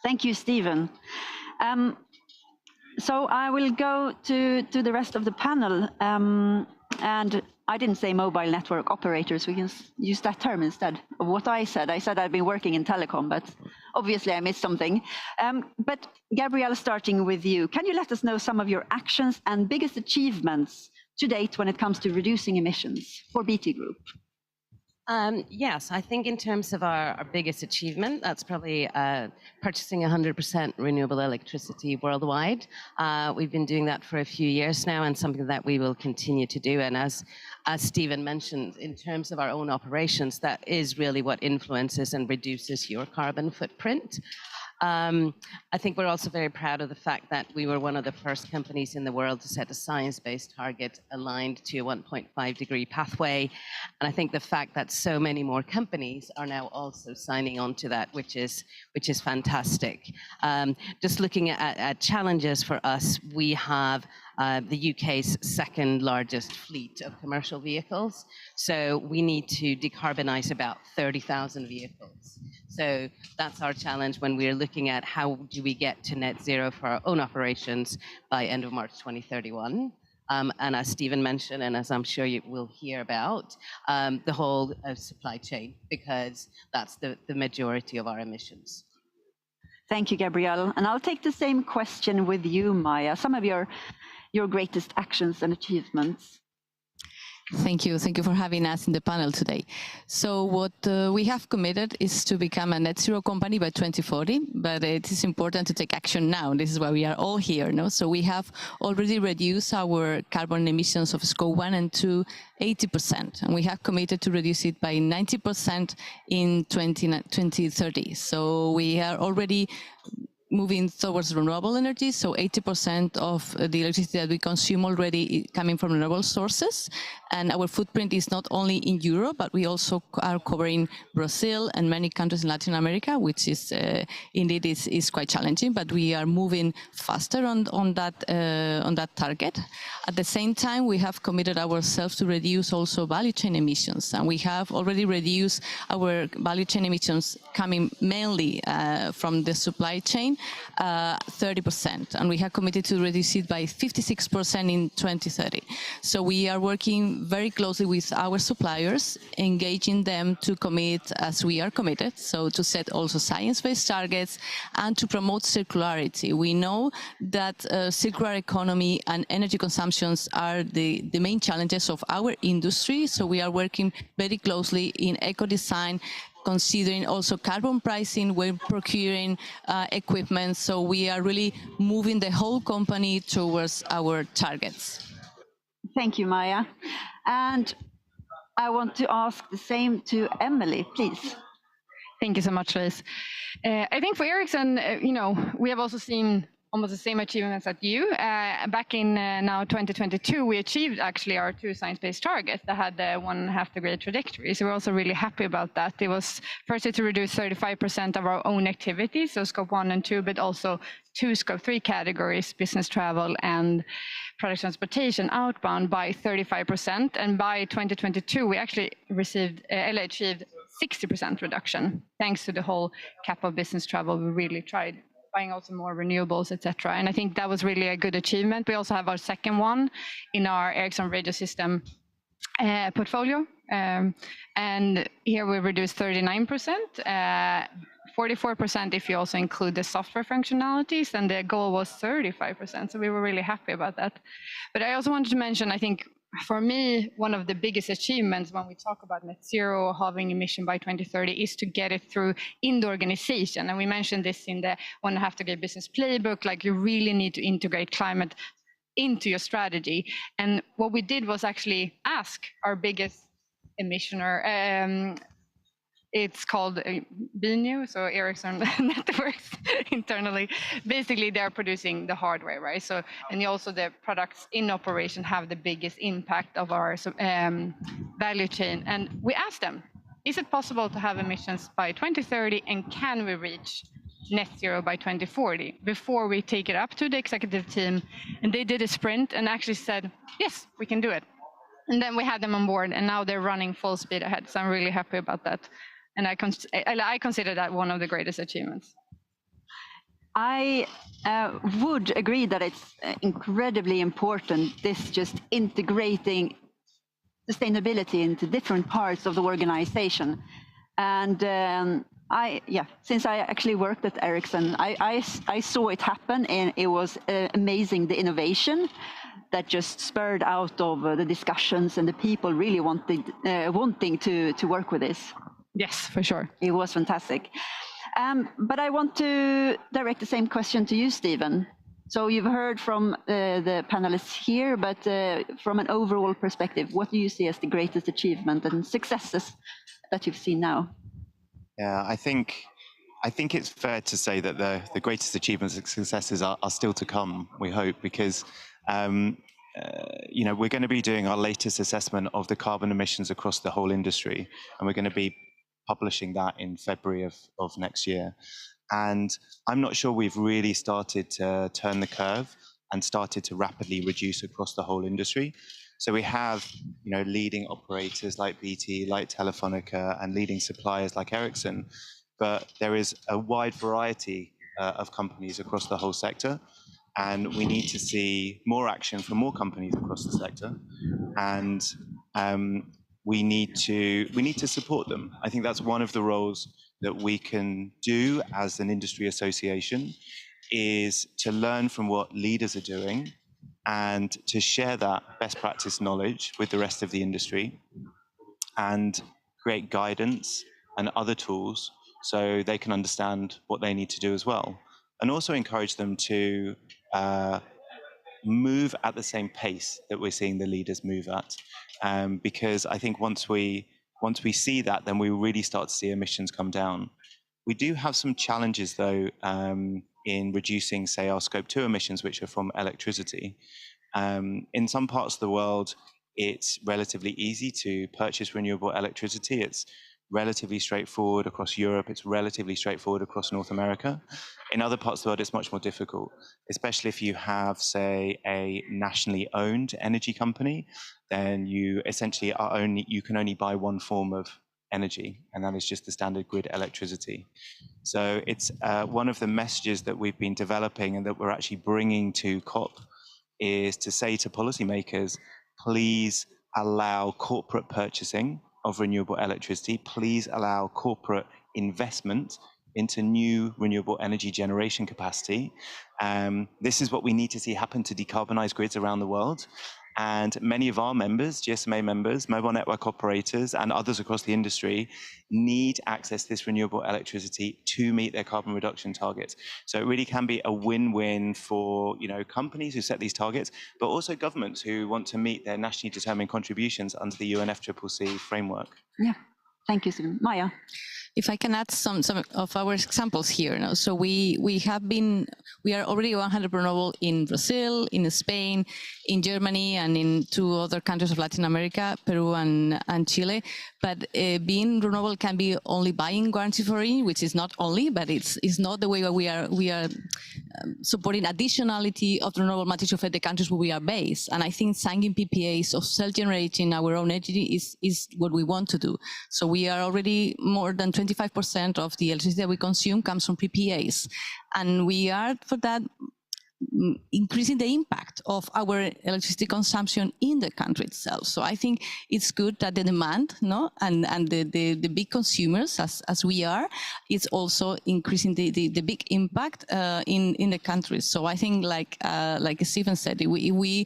Thank you, Stephen. So I will go to the rest of the panel. And I didn't say mobile network operators. We can use that term instead of what I said. I said I've been working in telecom, but obviously I missed something. But Gabrielle, starting with you, can you let us know some of your actions and biggest achievements to date when it comes to reducing emissions for BT Group? Yes, I think in terms of our biggest achievement, that's probably purchasing 100% renewable electricity worldwide. We've been doing that for a few years now, and something that we will continue to do. And as Stephen mentioned, in terms of our own operations, that is really what influences and reduces your carbon footprint. I think we're also very proud of the fact that we were one of the first companies in the world to set a science-based target aligned to a 1.5 degree pathway. And I think the fact that so many more companies are now also signing on to that, which is fantastic. Just looking at challenges for us, we have the UK's second largest fleet of commercial vehicles. So we need to decarbonize about 30,000 vehicles. So that's our challenge when we're looking at how do we get to net zero for our own operations by end of March 2031. And as Stephen mentioned, and as I'm sure you will hear about, the whole supply chain, because that's the majority of our emissions. Thank you, Gabrielle. And I'll take the same question with you, Maya. Some of your greatest actions and achievements. Thank you for having us in the panel today. So what we have committed is to become a net zero company by 2040, but it is important to take action now. This is why we are all here. No? So we have already reduced our carbon emissions of Scope 1 and 2 80%, and we have committed to reduce it by 90% in 2030. So we are already moving towards renewable energy, so 80% of the electricity that we consume already coming from renewable sources. And our footprint is not only in Europe, but we also are covering Brazil and many countries in Latin America, which is indeed is quite challenging, but we are moving faster on that target. At the same time, we have committed ourselves to reduce also value chain emissions, and we have already reduced our value chain emissions coming mainly from the supply chain, 30%, and we have committed to reduce it by 56% in 2030. So we are working very closely with our suppliers, engaging them to commit as we are committed, so to set also science-based targets and to promote circularity. We know that circular economy and energy consumptions are the main challenges of our industry, so we are working very closely in eco-design, considering also carbon pricing when procuring equipment. So we are really moving the whole company towards our targets. Thank you, Maya. And I want to ask the same to Emily, please. Thank you so much, Liz. I think for Ericsson, we have also seen almost the same achievements as you. Back in now 2022, we achieved actually our 2 science-based targets that had the 1.5 degree trajectory. So we're also really happy about that. It was firstly to reduce 35% of our own activities, so Scope 1 and 2, but also 2 Scope 3 categories, business travel and product transportation outbound by 35%. And by 2022, we actually achieved 60% reduction. Thanks to the whole cap of business travel, we really tried buying also more renewables, etc. And I think that was really a good achievement. We also have our second one in our Ericsson radio system portfolio. And here we reduced 39%, 44% if you also include the software functionalities, and the goal was 35%. So we were really happy about that. But I also wanted to mention, I think, for me, one of the biggest achievements when we talk about net zero, halving emission by 2030, is to get it through in the organization. And we mentioned this in the 1.5 Degree Business Playbook, like you really need to integrate climate into your strategy. And what we did was actually ask our biggest emissioner, it's called BNU, so Ericsson Networks internally. Basically, they're producing the hardware, right? So, and also the products in operation have the biggest impact of our value chain. And we asked them, is it possible to have emissions by 2030, and can we reach net zero by 2040 before we take it up to the executive team? And they did a sprint and actually said, yes, we can do it. And then we had them on board, and now they're running full speed ahead. So I'm really happy about that. And I consider that one of the greatest achievements. I would agree that it's incredibly important, this just integrating sustainability into different parts of the organization. And since I actually worked at Ericsson, I saw it happen, and it was amazing, the innovation that just spurred out of the discussions and the people really wanting to work with this. Yes, for sure. It was fantastic. But I want to direct the same question to you, Stephen. So you've heard from the panelists here, but from an overall perspective, what do you see as the greatest achievement and successes that you've seen now? Yeah, I think it's fair to say that the greatest achievements and successes are still to come, we hope, because we're going to be doing our latest assessment of the carbon emissions across the whole industry, and we're going to be publishing that in February of next year. And I'm not sure we've really started to turn the curve and started to rapidly reduce across the whole industry. So we have, leading operators like BT, like Telefonica, and leading suppliers like Ericsson, but there is a wide variety of companies across the whole sector. And we need to see more action from more companies across the sector, and we need to support them. I think that's one of the roles that we can do as an industry association, is to learn from what leaders are doing and to share that best practice knowledge with the rest of the industry, and create guidance and other tools so they can understand what they need to do as well, and also encourage them to move at the same pace that we're seeing the leaders move at, because I think once we see that, then we really start to see emissions come down. We do have some challenges though in reducing, say, our Scope 2 emissions, which are from electricity. In some parts of the world, it's relatively easy to purchase renewable electricity. It's relatively straightforward across Europe. It's relatively straightforward across North America. In other parts of the world, it's much more difficult, especially if you have, say, a nationally owned energy company. Then you essentially you can only buy one form of energy, and that is just the standard grid electricity. So it's one of the messages that we've been developing and that we're actually bringing to COP is to say to policymakers, please allow corporate purchasing of renewable electricity. Please allow corporate investment into new renewable energy generation capacity. This is what we need to see happen to decarbonize grids around the world. And many of our members, GSMA members, mobile network operators, and others across the industry need access to this renewable electricity to meet their carbon reduction targets. So it really can be a win-win for companies who set these targets, but also governments who want to meet their nationally determined contributions under the UNFCCC framework. Yeah, thank you, Stephen. Maya. If I can add some of our examples here. So we are already 100% renewable in Brazil, in Spain, in Germany, and in 2 other countries of Latin America, Peru and Chile. But being renewable can be only buying guarantee for it, which is not only, but it's not the way we are supporting additionality of renewable material for the countries where we are based. And I think signing PPAs of self-generating our own energy is what we want to do. So we are already more than 25% of the electricity that we consume comes from PPAs. And we are, for that, increasing the impact of our electricity consumption in the country itself. So I think it's good that the demand, and the big consumers, as we are, is also increasing the big impact in the countries. So I think, like Stephen said, we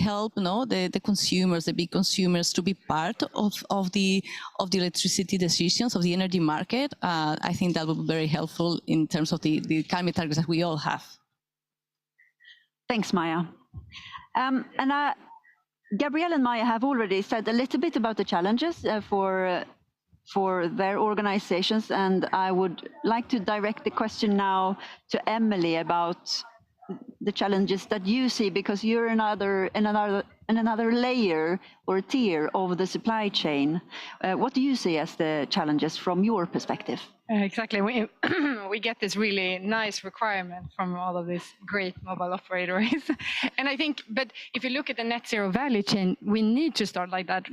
help the consumers, the big consumers, to be part of the electricity decisions of the energy market. I think that will be very helpful in terms of the climate targets that we all have. Thanks, Maya. Gabrielle and Maya have already said a little bit about the challenges for their organizations, and I would like to direct the question now to Emily about the challenges that you see, because you're in another layer or tier of the supply chain. What do you see as the challenges from your perspective? Exactly. We get this really nice requirement from all of these great mobile operators. And I think, but if you look at the net zero value chain, we need to start like that.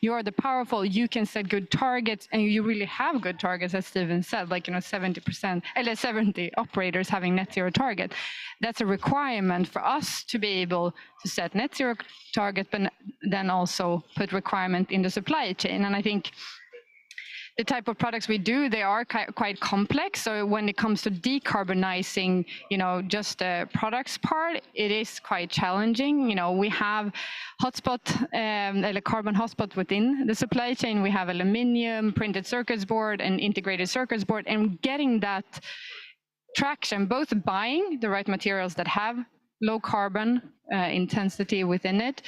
You are the powerful, you can set good targets, and you really have good targets, as Stephen said, 70 operators having net zero target. That's a requirement for us to be able to set net zero target, but then also put requirement in the supply chain. And I think the type of products we do, they are quite complex. So when it comes to decarbonizing, just the products part, it is quite challenging. We have carbon hotspot within the supply chain. We have aluminium, printed circuits board, and integrated circuits board, and getting that traction, both buying the right materials that have low carbon intensity within it,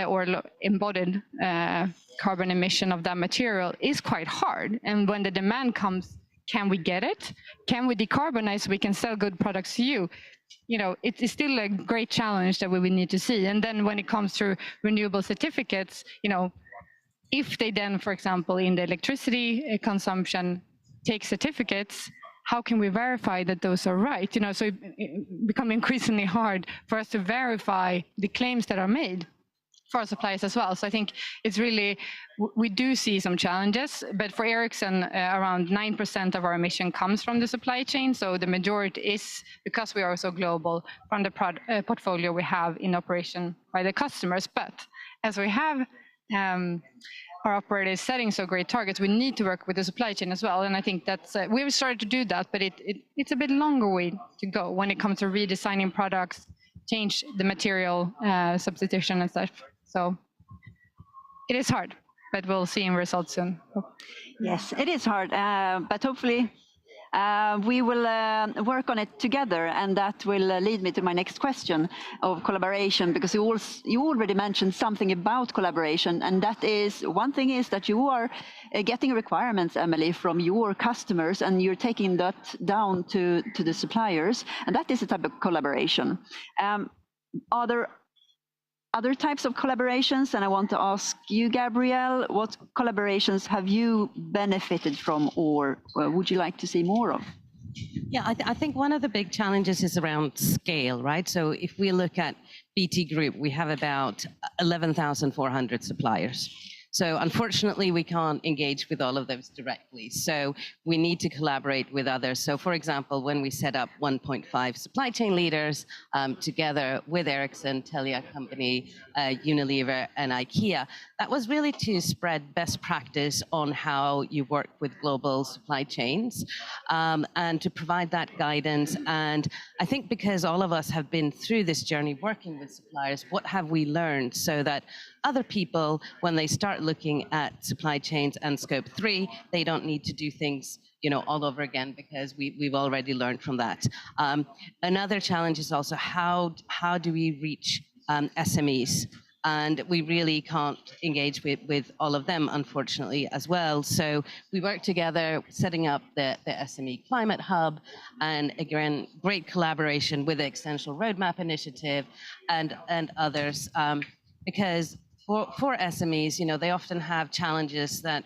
or embodied carbon emission of that material, is quite hard. And when the demand comes, can we get it? Can we decarbonize so we can sell good products to you? It is still a great challenge that we will need to see. And then when it comes to renewable certificates, if they then, for example, in the electricity consumption, take certificates, how can we verify that those are right? So it becomes increasingly hard for us to verify the claims that are made for our suppliers as well. So I think it's really, we do see some challenges, but for Ericsson, around 9% of our emission comes from the supply chain. So the majority is, because we are so global, from the portfolio we have in operation by the customers. But as we have our operators setting so great targets, we need to work with the supply chain as well. And I think that's, we've started to do that, but it's a bit longer way to go when it comes to redesigning products, change the material substitution and such. So it is hard, but we'll see in results soon. Yes, it is hard, but hopefully we will work on it together, and that will lead me to my next question of collaboration, because you already mentioned something about collaboration, and that is, one thing is that you are getting requirements, Emily, from your customers, and you're taking that down to the suppliers, and that is a type of collaboration. Are there other types of collaborations? And I want to ask you, Gabrielle, what collaborations have you benefited from, or would you like to see more of? Yeah, I think one of the big challenges is around scale, right? So if we look at BT Group, we have about 11,400 suppliers. So unfortunately, we can't engage with all of those directly. So we need to collaborate with others. So for example, when we set up 1.5 supply chain leaders together with Ericsson, Telia Company, Unilever, and IKEA, that was really to spread best practice on how you work with global supply chains and to provide that guidance. And I think because all of us have been through this journey working with suppliers, what have we learned so that other people, when they start looking at supply chains and scope 3, they don't need to do things all over again, because we've already learned from that. Another challenge is also how do we reach SMEs? And we really can't engage with all of them, unfortunately, as well. So we work together, setting up the SME Climate Hub, and again, great collaboration with the Extension Roadmap Initiative and others, because for SMEs, they often have challenges that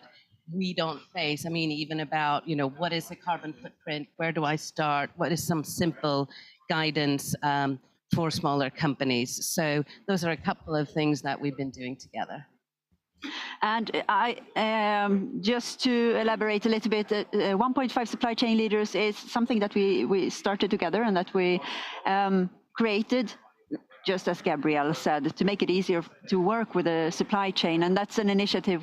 we don't face. I mean, even about, what is the carbon footprint? Where do I start? What is some simple guidance for smaller companies? So those are a couple of things that we've been doing together. And just to elaborate a little bit, 1.5 supply chain leaders is something that we started together and that we created, just as Gabrielle said, to make it easier to work with the supply chain. And that's an initiative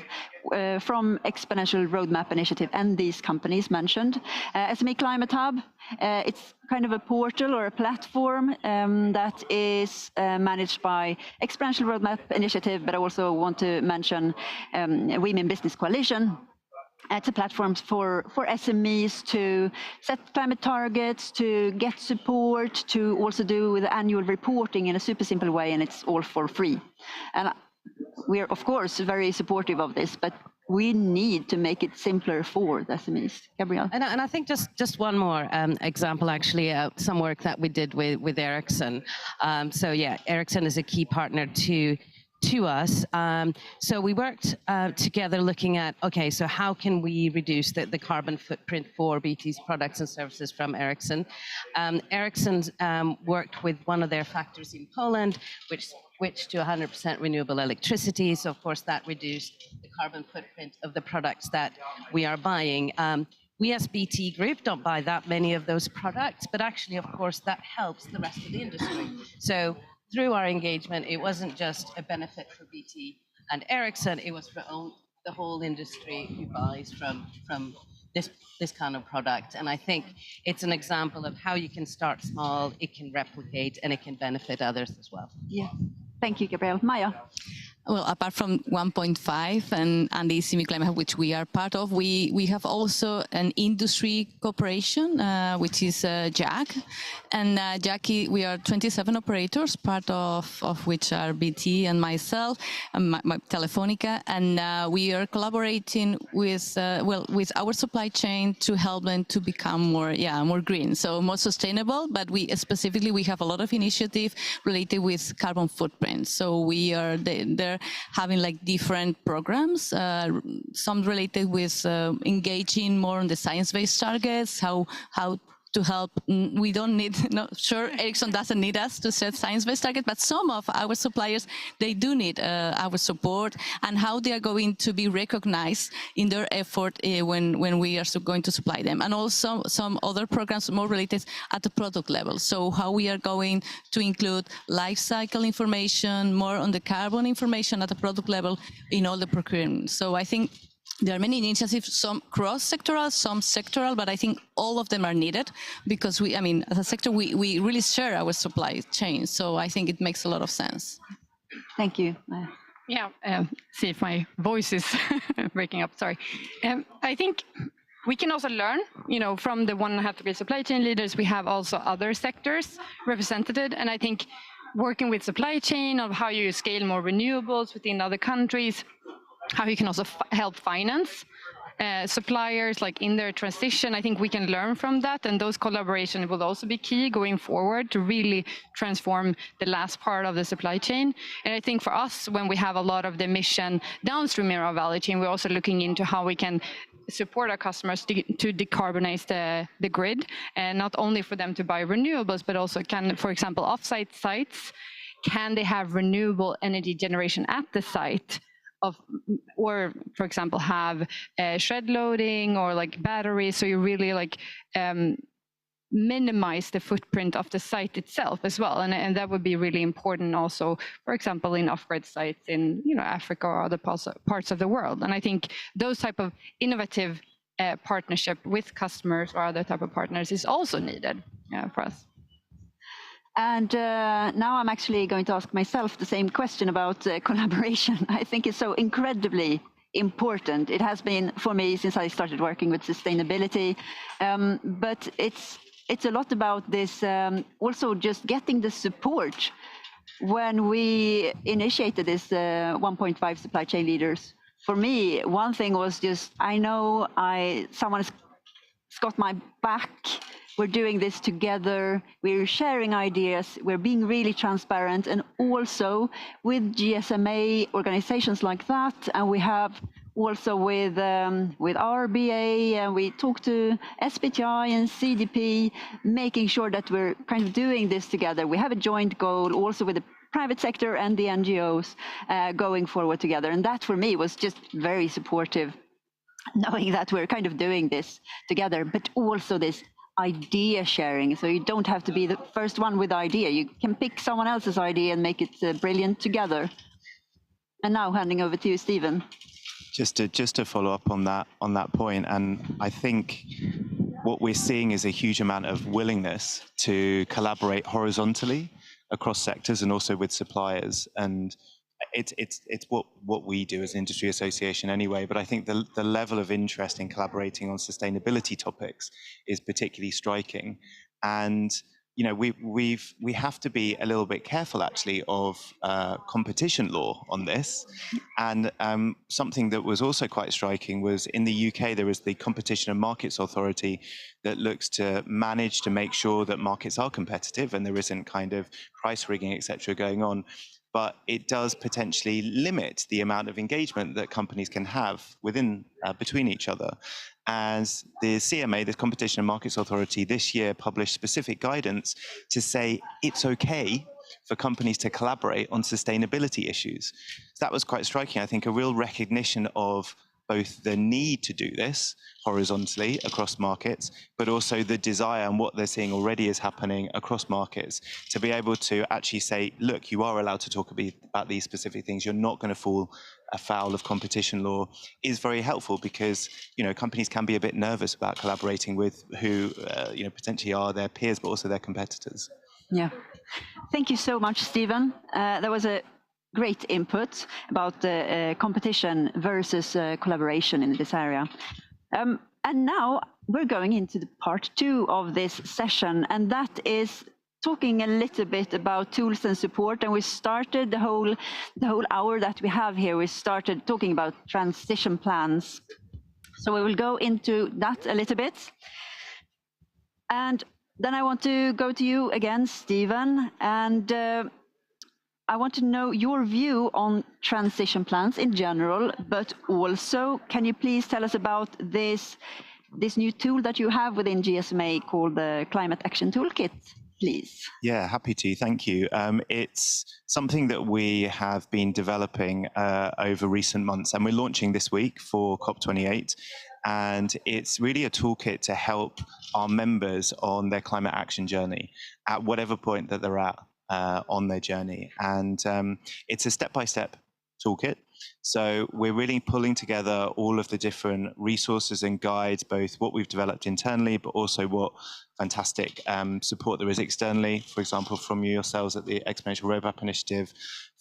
from Exponential Roadmap Initiative and these companies mentioned. SME Climate Hub, it's kind of a portal or a platform that is managed by Exponential Roadmap Initiative, but I also want to mention Women Business Coalition. It's a platform for SMEs to set climate targets, to get support, to also do with annual reporting in a super simple way, and it's all for free. And we're, of course, very supportive of this, but we need to make it simpler for the SMEs. Gabrielle? And I think just one more example, actually, some work that we did with Ericsson. So yeah, Ericsson is a key partner to us. So we worked together looking at, okay, so how can we reduce the carbon footprint for BT's products and services from Ericsson? Ericsson's worked with one of their factories in Poland, which switched to 100% renewable electricity. So of course that reduced the carbon footprint of the products that we are buying. We as BT Group don't buy that many of those products, but actually, of course, that helps the rest of the industry. So through our engagement, it wasn't just a benefit for BT and Ericsson, it was for the whole industry who buys from this kind of product. And I think it's an example of how you can start small, it can replicate, and it can benefit others as well. Yeah, thank you, Gabrielle. Maya? Well, apart from 1.5 and the EMEA Climate Hub, which we are part of, we have also an industry cooperation, which is JAC. And JAC, we are 27 operators, part of which are BT and myself, and my Telefonica. And we are collaborating with our supply chain to help them to become more green, so more sustainable. But we have a lot of initiative related with carbon footprint. So we are there having like different programs, some related with engaging more on the science-based targets, how to help. We don't need, sure, Ericsson doesn't need us to set science-based targets, but some of our suppliers, they do need our support, and how they are going to be recognized in their effort when we are going to supply them. And also some other programs more related at the product level. So how we are going to include life cycle information, more on the carbon information at the product level in all the procurement. So I think there are many initiatives, some cross-sectoral, some sectoral, but I think all of them are needed because as a sector, we really share our supply chain. So I think it makes a lot of sense. Thank you. Yeah, see if my voice is breaking up, sorry. I think we can also learn, from the 1.5 degree supply chain leaders, we have also other sectors represented. And I think working with supply chain of how you scale more renewables within other countries, how you can also help finance suppliers like in their transition. I think we can learn from that, and those collaborations will also be key going forward to really transform the last part of the supply chain. And I think for us, when we have a lot of the emission downstream in our value chain, we're also looking into how we can support our customers to decarbonize the grid, and not only for them to buy renewables, but also can, for example, offsite sites, can they have renewable energy generation at the site? Or for example, have shed loading or like batteries, so you really minimize the footprint of the site itself as well, and that would be really important also, for example, in off-grid sites in Africa or other parts of the world. And I think those type of innovative partnership with customers or other type of partners is also needed for us. And now I'm actually going to ask myself the same question about collaboration. I think it's so incredibly important. It has been for me since I started working with sustainability, but it's a lot about this, also just getting the support. When we initiated this 1.5 supply chain leaders, for me, one thing was just, I know someone's got my back. We're doing this together, we're sharing ideas, we're being really transparent, and also with GSMA organizations like that, and we have also with RBA, and we talk to SBTi and CDP, making sure that we're kind of doing this together. We have a joint goal also with the private sector and the NGOs going forward together. And that for me was just very supportive, knowing that we're kind of doing this together, but also this idea sharing. So you don't have to be the first one with the idea. You can pick someone else's idea and make it brilliant together. And now handing over to you, Stephen. Just to follow up on that point, and I think what we're seeing is a huge amount of willingness to collaborate horizontally across sectors and also with suppliers. And it's what we do as an industry association anyway, but I think the level of interest in collaborating on sustainability topics is particularly striking. And you know, we have to be a little bit careful actually of competition law on this. And something that was also quite striking was in the UK, there is the Competition and Markets Authority that looks to manage to make sure that markets are competitive and there isn't kind of price rigging, etc., going on. But it does potentially limit the amount of engagement that companies can have within between each other. As the CMA, the Competition and Markets Authority, this year published specific guidance to say it's okay for companies to collaborate on sustainability issues. So that was quite striking, I think, a real recognition of both the need to do this horizontally across markets, but also the desire and what they're seeing already is happening across markets to be able to actually say, look, you are allowed to talk about these specific things. You're not going to fall afoul of competition law is very helpful because, you know, companies can be a bit nervous about collaborating with who, you know, potentially are their peers, but also their competitors. Yeah. Thank you so much, Stephen. That was a great input about competition versus collaboration in this area. And now we're going into the part 2 of this session, and that is talking a little bit about tools and support. And we started the whole hour that we have here, we started talking about transition plans. So we will go into that a little bit. And then I want to go to you again, Stephen, and I want to know your view on transition plans in general, but also, can you please tell us about this new tool that you have within GSMA called the Climate Action Toolkit, please? Yeah, happy to, thank you. It's something that we have been developing over recent months, and we're launching this week for COP28. And it's really a toolkit to help our members on their climate action journey at whatever point that they're at. On their journey. And it's a step-by-step toolkit. So we're really pulling together all of the different resources and guides, both what we've developed internally, but also what fantastic support there is externally, for example, from yourselves at the Exponential Roadmap Initiative,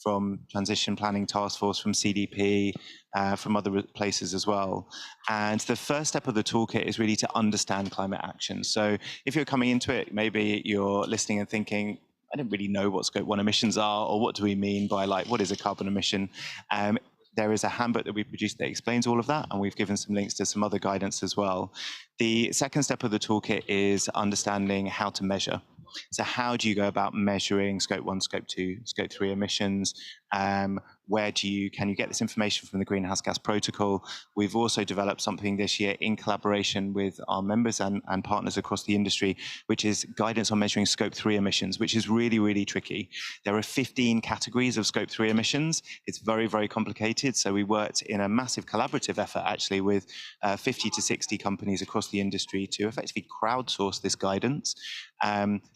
from Transition Planning Task Force, from CDP, from other places as well. And the first step of the toolkit is really to understand climate action. So if you're coming into it, maybe you're listening and thinking, I don't really know what Scope 1 emissions are, or what do we mean by, like, what is a carbon emission? There is a handbook that we produced that explains all of that, and we've given some links to some other guidance as well. The second step of the toolkit is understanding how to measure. So how do you go about measuring Scope 1, Scope 2, Scope 3 emissions? Can you get this information from the Greenhouse Gas Protocol? We've also developed something this year in collaboration with our members and partners across the industry, which is guidance on measuring Scope 3 emissions, which is really, really tricky. There are 15 categories of Scope 3 emissions. It's very, very complicated. So we worked in a massive collaborative effort, actually, with 50 to 60 companies across the industry to effectively crowdsource this guidance.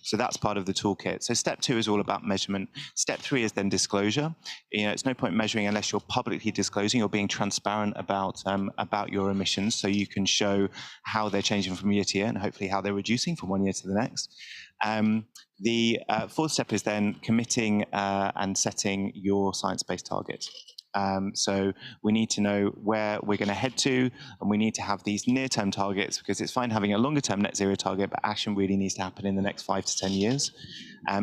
So that's part of the toolkit. So step 2 is all about measurement. Step 3 is then disclosure. You know, it's no point measuring unless you're publicly disclosing or being transparent about your emissions, so you can show how they're changing from year to year and hopefully how they're reducing from one year to the next. The fourth step is then committing and setting your science-based targets. So we need to know where we're going to head to, and we need to have these near-term targets, because it's fine having a longer-term net zero target, but action really needs to happen in the next 5 to 10 years.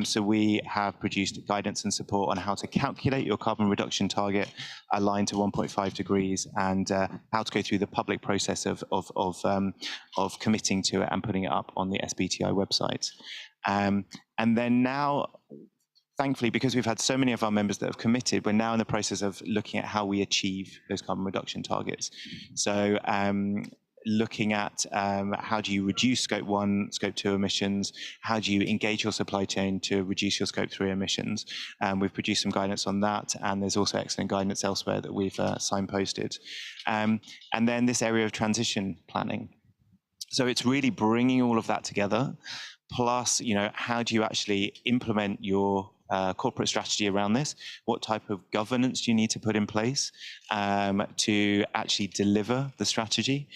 So we have produced guidance and support on how to calculate your carbon reduction target aligned to 1.5 degrees, and how to go through the public process of committing to it and putting it up on the SBTi website. And then now, thankfully, because we've had so many of our members that have committed, we're now in the process of looking at how we achieve those carbon reduction targets. So looking at how do you reduce Scope 1, Scope 2 emissions, how do you engage your supply chain to reduce your Scope 3 emissions. We've produced some guidance on that, and there's also excellent guidance elsewhere that we've signposted. And then this area of transition planning. So it's really bringing all of that together, plus, how do you actually implement your corporate strategy around this? What type of governance do you need to put in place to actually deliver the strategy?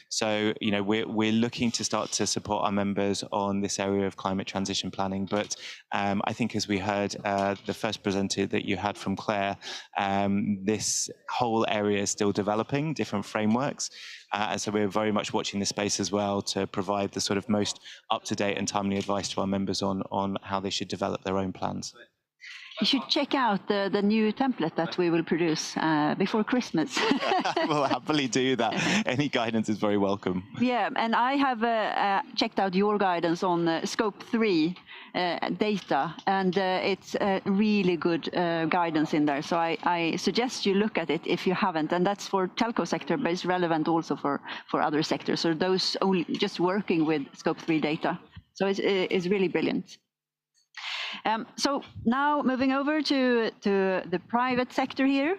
So, we're looking to start to support our members on this area of climate transition planning. But I think, as we heard the first presenter that you had from Claire, this whole area is still developing different frameworks. And so we're very much watching the space as well to provide the sort of most up-to-date and timely advice to our members on how they should develop their own plans. You should check out the new template that we will produce before Christmas. We'll happily do that. Any guidance is very welcome. Yeah, and I have checked out your guidance on Scope 3 data, and it's really good guidance in there. So I suggest you look at it if you haven't, and that's for telco sector, but it's relevant also for other sectors, or those only just working with Scope 3 data. So it's really brilliant. So now moving over to the private sector here.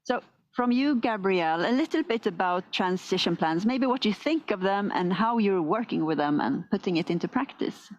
So from you, Gabrielle, a little bit about transition plans, maybe what you think of them and how you're working with them and putting it into practice.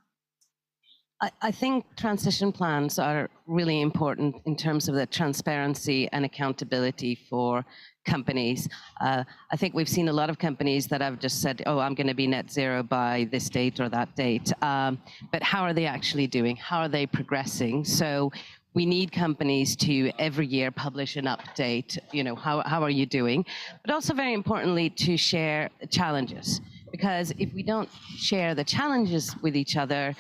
I think transition plans are really important in terms of the transparency and accountability for companies. I think we've seen a lot of companies that have just said, oh, I'm going to be net zero by this date or that date. But how are they actually doing? How are they progressing? So we need companies to every year publish an update, how are you doing? But also very importantly to share challenges. Because if we don't share the challenges with each other,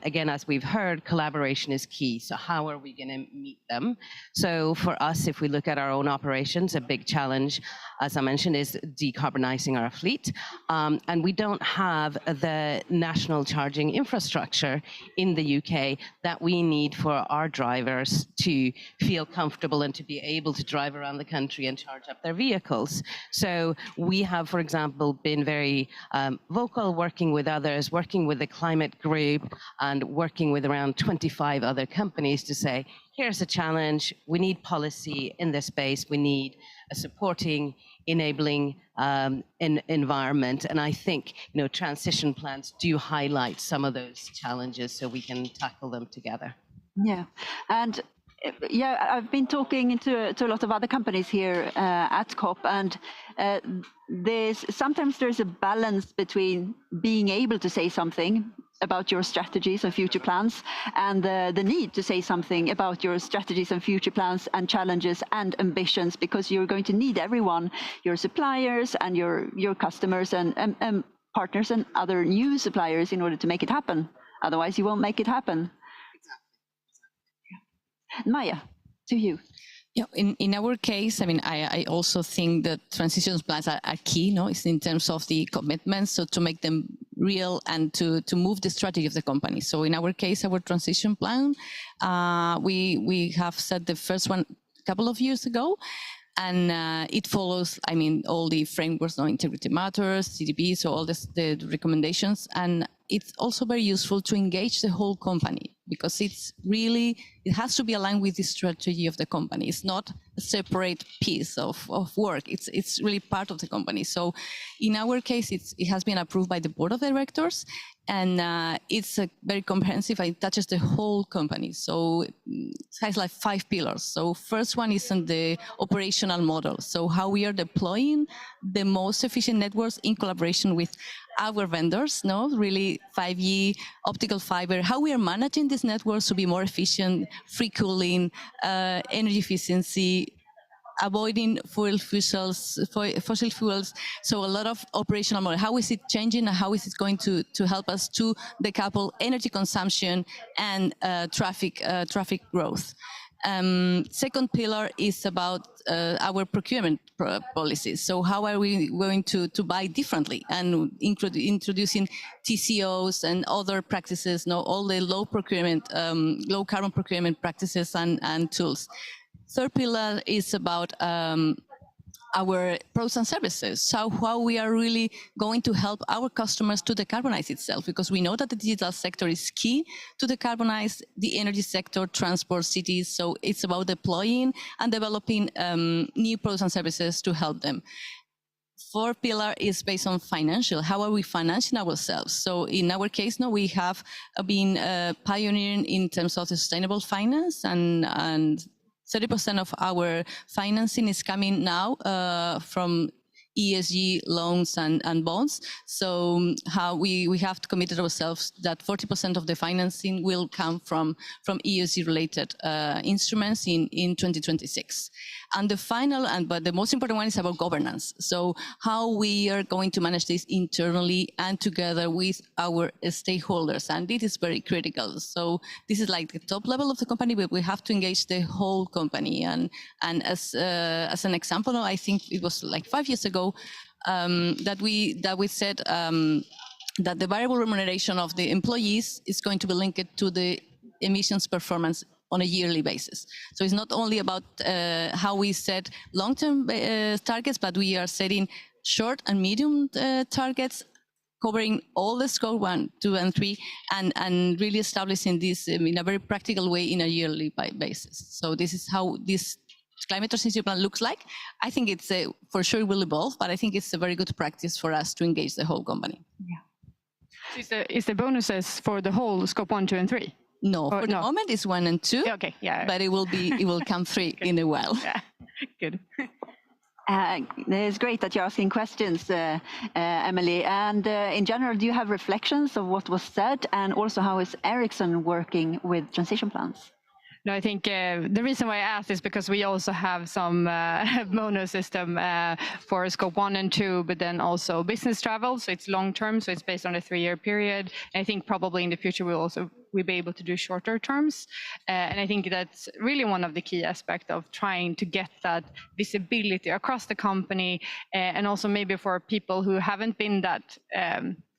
again, as we've heard, collaboration is key. So how are we going to meet them? So for us, if we look at our own operations, a big challenge, as I mentioned, is decarbonizing our fleet. And we don't have the national charging infrastructure in the UK that we need for our drivers to feel comfortable and to be able to drive around the country and charge up their vehicles. So we have, for example, been very vocal, working with others, working with the climate group, and working with around 25 other companies to say, here's a challenge, we need policy in this space, we need a supporting, enabling environment. And I think, transition plans do highlight some of those challenges so we can tackle them together. Yeah, and I've been talking to a lot of other companies here at COP, and sometimes there's a balance between being able to say something about your strategies and future plans, and the need to say something about your strategies and future plans and challenges and ambitions, because you're going to need everyone, your suppliers and your customers and partners and other new suppliers in order to make it happen. Otherwise, you won't make it happen. Maya, to you. Yeah, in our case, I also think that transition plans are key, it's in terms of the commitments, so to make them real and to move the strategy of the company. So in our case, our transition plan, we have set the first one a couple of years ago, and it follows, all the frameworks, integrity matters, CDP, so all the recommendations, and it's also very useful to engage the whole company, because it has to be aligned with the strategy of the company. It's not a separate piece of work. It's really part of the company. So in our case, it has been approved by the board of directors, and it's very comprehensive. It touches the whole company. So it has like 5 pillars. So first one is on the operational model. So how we are deploying the most efficient networks in collaboration with our vendors, really 5G, optical fiber, how we are managing these networks to be more efficient, free cooling, energy efficiency, avoiding fossil fuels. So a lot of operational model. How is it changing, and how is it going to help us to decouple energy consumption and traffic growth? Second pillar is about our procurement policies. So how are we going to buy differently, and introducing TCOs and other practices, all the low carbon procurement practices and tools. Third pillar is about our products and services. So how we are really going to help our customers to decarbonize itself, because we know that the digital sector is key to decarbonize the energy sector, transport, cities. So it's about deploying and developing new products and services to help them. Fourth pillar is based on financial. How are we financing ourselves? So in our case, now we have been pioneering in terms of sustainable finance, and 30% of our financing is coming now from ESG loans and bonds. So how we have committed ourselves that 40% of the financing will come from ESG related instruments in 2026. And the final, but the most important one is about governance. So how we are going to manage this internally and together with our stakeholders. And it is very critical. So this is like the top level of the company, but we have to engage the whole company. And as an example, I think it was like 5 years ago that we said that the variable remuneration of the employees is going to be linked to the emissions performance on a yearly basis. So it's not only about how we set long-term targets, but we are setting short and medium targets covering all the scope 1, 2, and 3, and really establishing this in a very practical way in a yearly basis. So this is how this climate transition plan looks like. I think it's for sure it will evolve, but I think it's a very good practice for us to engage the whole company. Yeah. So is the bonuses for the whole scope 1, 2, and 3? No, for the moment it's 1 and 2. Okay, yeah. But it will come 3 in a while. Yeah, good. It's great that you're asking questions, Emily. And in general, do you have reflections of what was said? And also, how is Ericsson working with transition plans? No, I think the reason why I asked is because we also have some bonus system for scope 1 and 2, but then also business travel. So it's long term, so it's based on a 3-year period. And I think probably in the future we'll be able to do shorter terms. And I think that's really one of the key aspects of trying to get that visibility across the company, and also maybe for people who haven't been that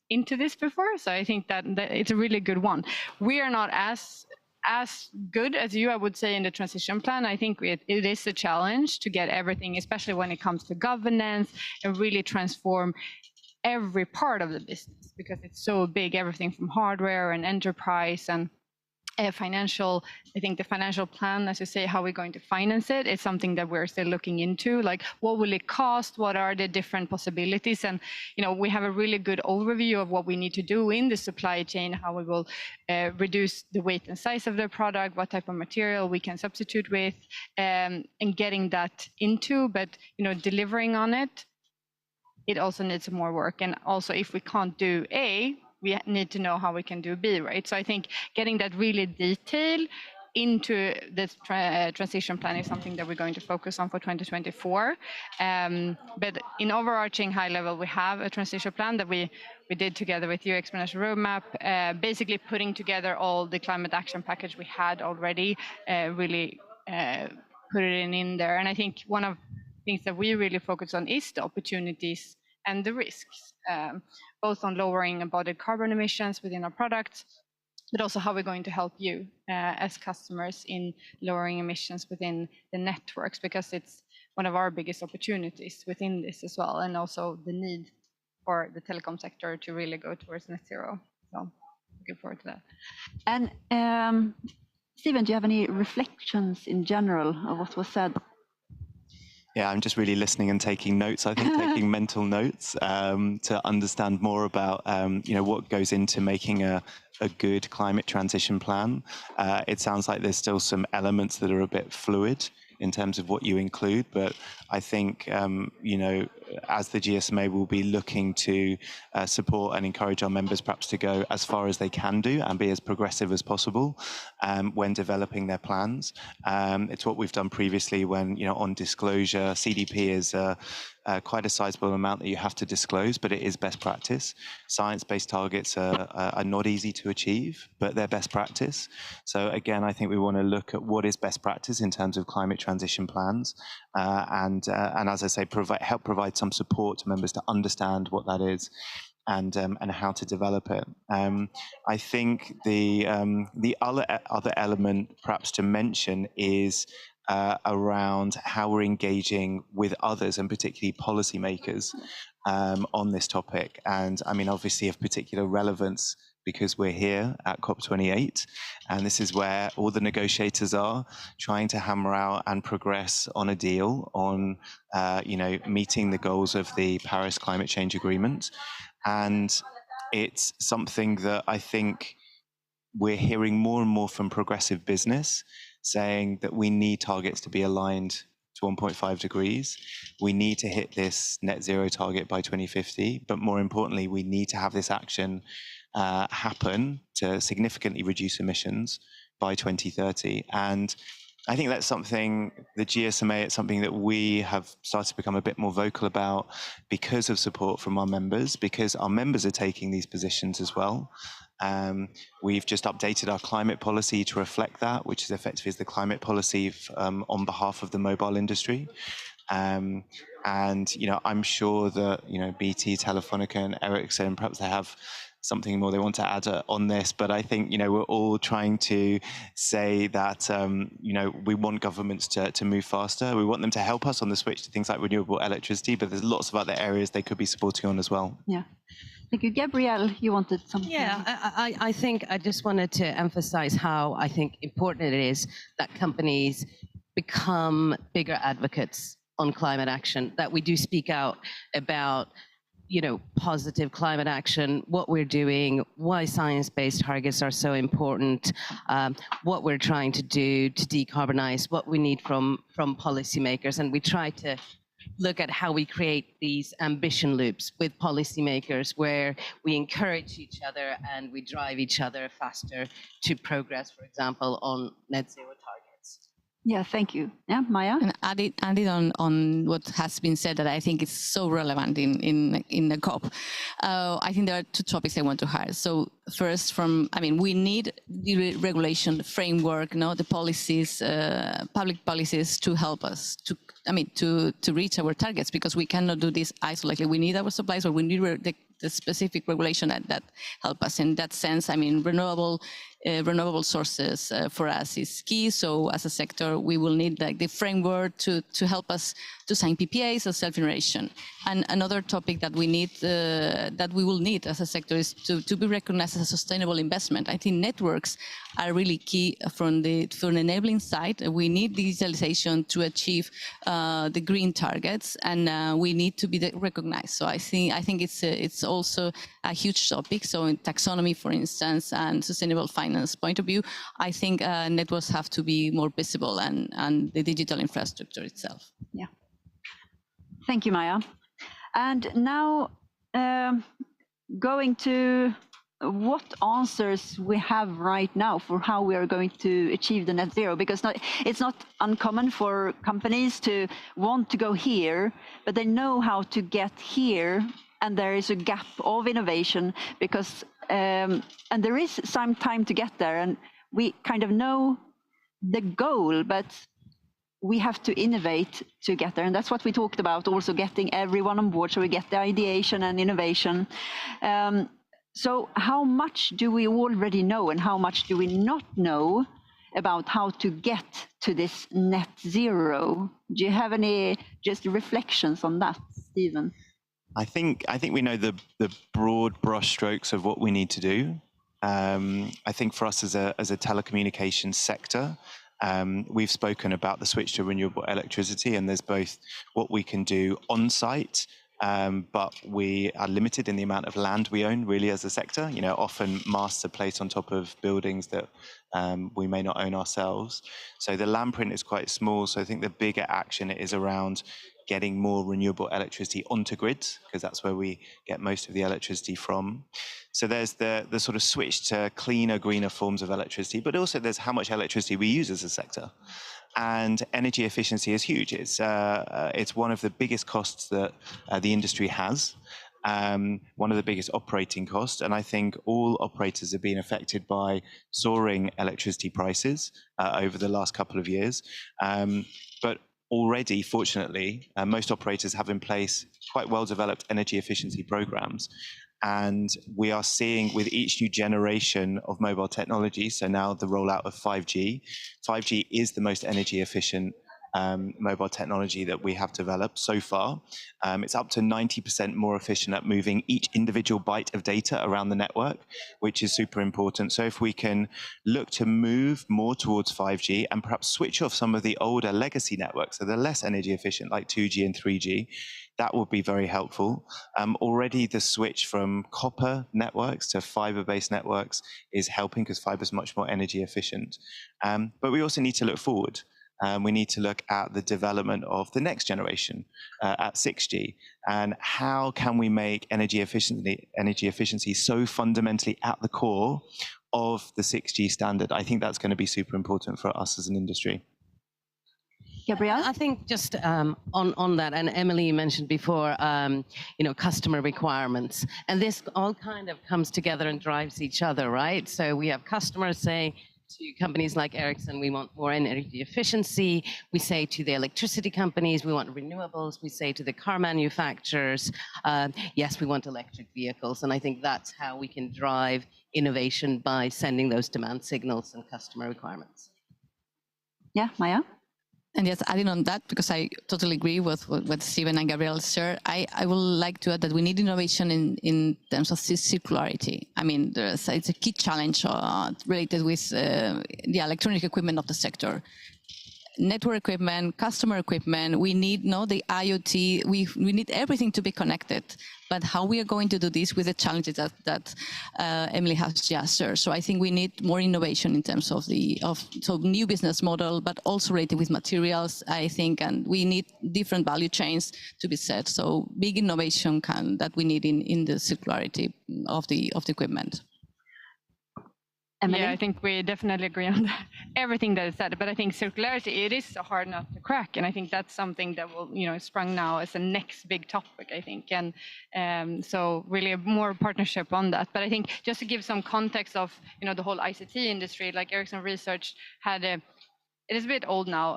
into this before. So I think that it's a really good one. We are not as good as you, I would say, in the transition plan. I think it is a challenge to get everything, especially when it comes to governance, and really transform every part of the business, because it's so big, everything from hardware and enterprise and financial. I think the financial plan, as you say, how we're going to finance it, is something that we're still looking into. Like, what will it cost? What are the different possibilities? And we have a really good overview of what we need to do in the supply chain, how we will reduce the weight and size of the product, what type of material we can substitute with, and getting that into. But delivering on it, it also needs more work. And also, if we can't do A, we need to know how we can do B, right? So I think getting that really detailed into this transition plan is something that we're going to focus on for 2024. But in overarching high level, we have a transition plan that we did together with you, Exponential Roadmap, basically putting together all the climate action package we had already, really put it in there. And I think one of the things that we really focus on is the opportunities and the risks, both on lowering embodied carbon emissions within our products, but also how we're going to help you as customers in lowering emissions within the networks, because it's one of our biggest opportunities within this as well, and also the need for the telecom sector to really go towards net zero. So looking forward to that. And Stephen, do you have any reflections in general of what was said? Yeah, I'm just really listening and taking notes. I think taking mental notes to understand more about what goes into making a good climate transition plan. It sounds like there's still some elements that are a bit fluid in terms of what you include, but I think as the GSMA will be looking to support and encourage our members perhaps to go as far as they can do and be as progressive as possible when developing their plans. It's what we've done previously when, on disclosure, CDP is quite a sizable amount that you have to disclose, but it is best practice. Science-based targets are not easy to achieve, but they're best practice. So again, I think we want to look at what is best practice in terms of climate transition plans, and as I say, help provide some support to members to understand what that is and how to develop it. I think the other element perhaps to mention is around how we're engaging with others and particularly policymakers on this topic. And I mean, obviously of particular relevance because we're here at COP28, and this is where all the negotiators are trying to hammer out and progress on a deal on, meeting the goals of the Paris Climate Change Agreement. And it's something that I think we're hearing more and more from progressive business saying that we need targets to be aligned to 1.5 degrees. We need to hit this net zero target by 2050, but more importantly, we need to have this action happen to significantly reduce emissions by 2030. And I think that's something, the GSMA, it's something that we have started to become a bit more vocal about because of support from our members, because our members are taking these positions as well. We've just updated our climate policy to reflect that, which is effectively the climate policy on behalf of the mobile industry. And, I'm sure that, BT, Telefonica and Ericsson, perhaps they have something more they want to add on this, but I think, we're all trying to say that, we want governments to move faster. We want them to help us on the switch to things like renewable electricity, but there's lots of other areas they could be supporting on as well. Yeah. Thank you. Gabrielle, you wanted something? Yeah, I think I just wanted to emphasize how I think important it is that companies become bigger advocates on climate action, that we do speak out about positive climate action, what we're doing, why science-based targets are so important, what we're trying to do to decarbonize, what we need from policymakers, and we try to look at how we create these ambition loops with policymakers where we encourage each other and we drive each other faster to progress, for example, on net zero targets. Yeah, thank you. Yeah, Maya? And added on what has been said that I think is so relevant in the COP. I think there are two topics I want to highlight. So first, we need the regulation, the framework, the policies, public policies to help us to reach our targets, because we cannot do this isolatedly. We need our supplies, or we need the specific regulation that help us. In that sense, renewable sources for us is key. So as a sector, we will need the framework to help us to sign PPAs of self-generation. And another topic that we need, that we will need as a sector, is to be recognized as a sustainable investment. I think networks are really key from the enabling side. We need digitalization to achieve the green targets, and we need to be recognized. So I think it's also a huge topic. So in taxonomy, for instance, and sustainable finance point of view, I think networks have to be more visible, and the digital infrastructure itself. Yeah. Thank you, Maya. And now going to what answers we have right now for how we are going to achieve the net zero, because it's not uncommon for companies to want to go here, but they know how to get here, and there is a gap of innovation because and there is some time to get there, and we kind of know the goal, but we have to innovate to get there. And that's what we talked about, also getting everyone on board so we get the ideation and innovation. So how much do we already know, and how much do we not know about how to get to this net zero? Do you have any just reflections on that, Stephen? I think we know the broad brushstrokes of what we need to do. I think for us as a telecommunications sector, we've spoken about the switch to renewable electricity, and there's both what we can do on site, but we are limited in the amount of land we own really as a sector. Often masts are placed on top of buildings that we may not own ourselves. So the land print is quite small. So I think the bigger action is around getting more renewable electricity onto grids, because that's where we get most of the electricity from. So there's the sort of switch to cleaner, greener forms of electricity, but also there's how much electricity we use as a sector. And energy efficiency is huge. It's one of the biggest costs that the industry has, one of the biggest operating costs. And I think all operators have been affected by soaring electricity prices over the last couple of years. But already, fortunately, most operators have in place quite well-developed energy efficiency programs. And we are seeing with each new generation of mobile technology, so now the rollout of 5G, 5G is the most energy efficient mobile technology that we have developed so far. It's up to 90% more efficient at moving each individual byte of data around the network, which is super important. So if we can look to move more towards 5G and perhaps switch off some of the older legacy networks, so they're less energy efficient, like 2G and 3G, that would be very helpful. Already the switch from copper networks to fiber-based networks is helping because fiber is much more energy efficient. But we also need to look forward. We need to look at the development of the next generation at 6G, and how can we make energy efficiency so fundamentally at the core of the 6G standard. I think that's going to be super important for us as an industry. Gabrielle? I think just on that, and Emily mentioned before, customer requirements, and this all kind of comes together and drives each other, right? So we have customers saying to companies like Ericsson, we want more energy efficiency. We say to the electricity companies, we want renewables. We say to the car manufacturers, yes, we want electric vehicles. And I think that's how we can drive innovation, by sending those demand signals and customer requirements. Yeah, Maya? And yes, adding on that, because I totally agree with what Steven and Gabrielle shared, I would like to add that we need innovation in terms of circularity. I mean, it's a key challenge related with the electronic equipment of the sector. Network equipment, customer equipment, we need the IoT, we need everything to be connected. But how we are going to do this with the challenges that Emily has just shared. So I think we need more innovation in terms of new business model, but also related with materials, I think, and we need different value chains to be set. So big innovation that we need in the circularity of the equipment. Emily? Yeah, I think we definitely agree on that, everything that is said. But I think circularity, it is a hard nut to crack, and I think that's something that will, sprung now as the next big topic, I think, and so really more partnership on that. But I think just to give some context of, the whole ICT industry, like Ericsson Research had it is a bit old now,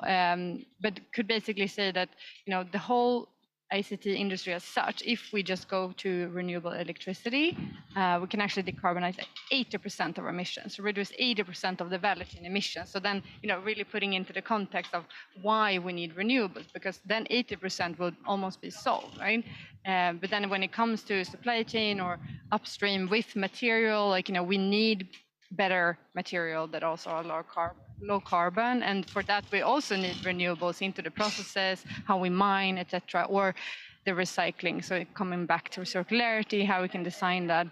but could basically say that, the whole ICT industry as such, if we just go to renewable electricity, we can actually decarbonize 80% of our emissions, reduce 80% of the value chain emissions. So then, really putting into the context of why we need renewables, because then 80% will almost be solved, right? But then when it comes to supply chain or upstream with material, we need better material that also are low carbon, and for that we also need renewables into the processes, how we mine, etc., or the recycling. So coming back to circularity, how we can design that,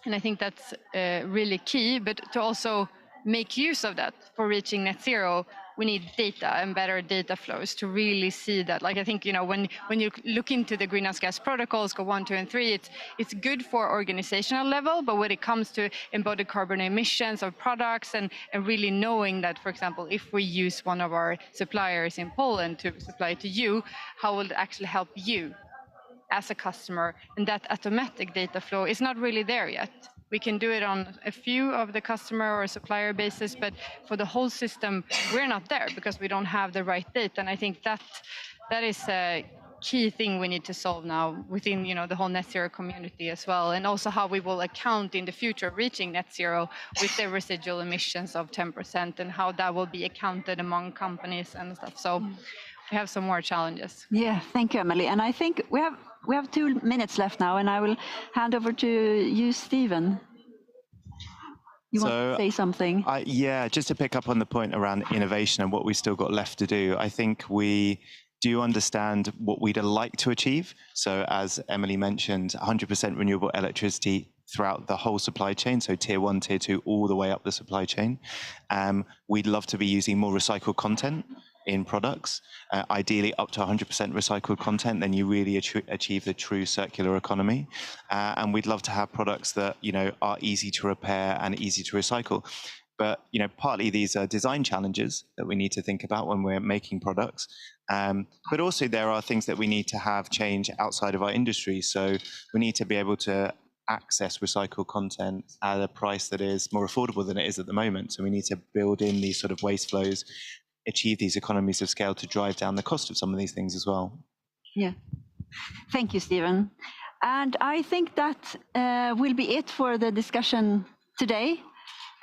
and I think that's really key. But to also make use of that for reaching net zero, we need data and better data flows to really see that. Like I think, when you look into the greenhouse gas protocols, Scope 1, 2, and 3, it's good for organizational level, but when it comes to embodied carbon emissions of products and really knowing that, for example, if we use one of our suppliers in Poland to supply to you, how will it actually help you as a customer? And that automatic data flow is not really there yet. We can do it on a few of the customer or supplier basis, but for the whole system, we're not there because we don't have the right data. And I think that is a key thing we need to solve now within, the whole net zero community as well. And also how we will account in the future reaching net zero with the residual emissions of 10% and how that will be accounted among companies and stuff. So we have some more challenges. Yeah, thank you, Emily. And I think we have 2 minutes left now, and I will hand over to you, Steven. You want to say something? Yeah, just to pick up on the point around innovation and what we still got left to do. I think we do understand what we'd like to achieve. So as Emily mentioned, 100% renewable electricity throughout the whole supply chain, so tier 1, tier 2, all the way up the supply chain. We'd love to be using more recycled content in products, ideally up to 100% recycled content, then you really achieve the true circular economy. And we'd love to have products that, are easy to repair and easy to recycle. But, partly these are design challenges that we need to think about when we're making products. But also there are things that we need to have change outside of our industry. So we need to be able to access recycled content at a price that is more affordable than it is at the moment. So we need to build in these sort of waste flows, achieve these economies of scale to drive down the cost of some of these things as well. Yeah. Thank you, Steven. And I think that will be it for the discussion today.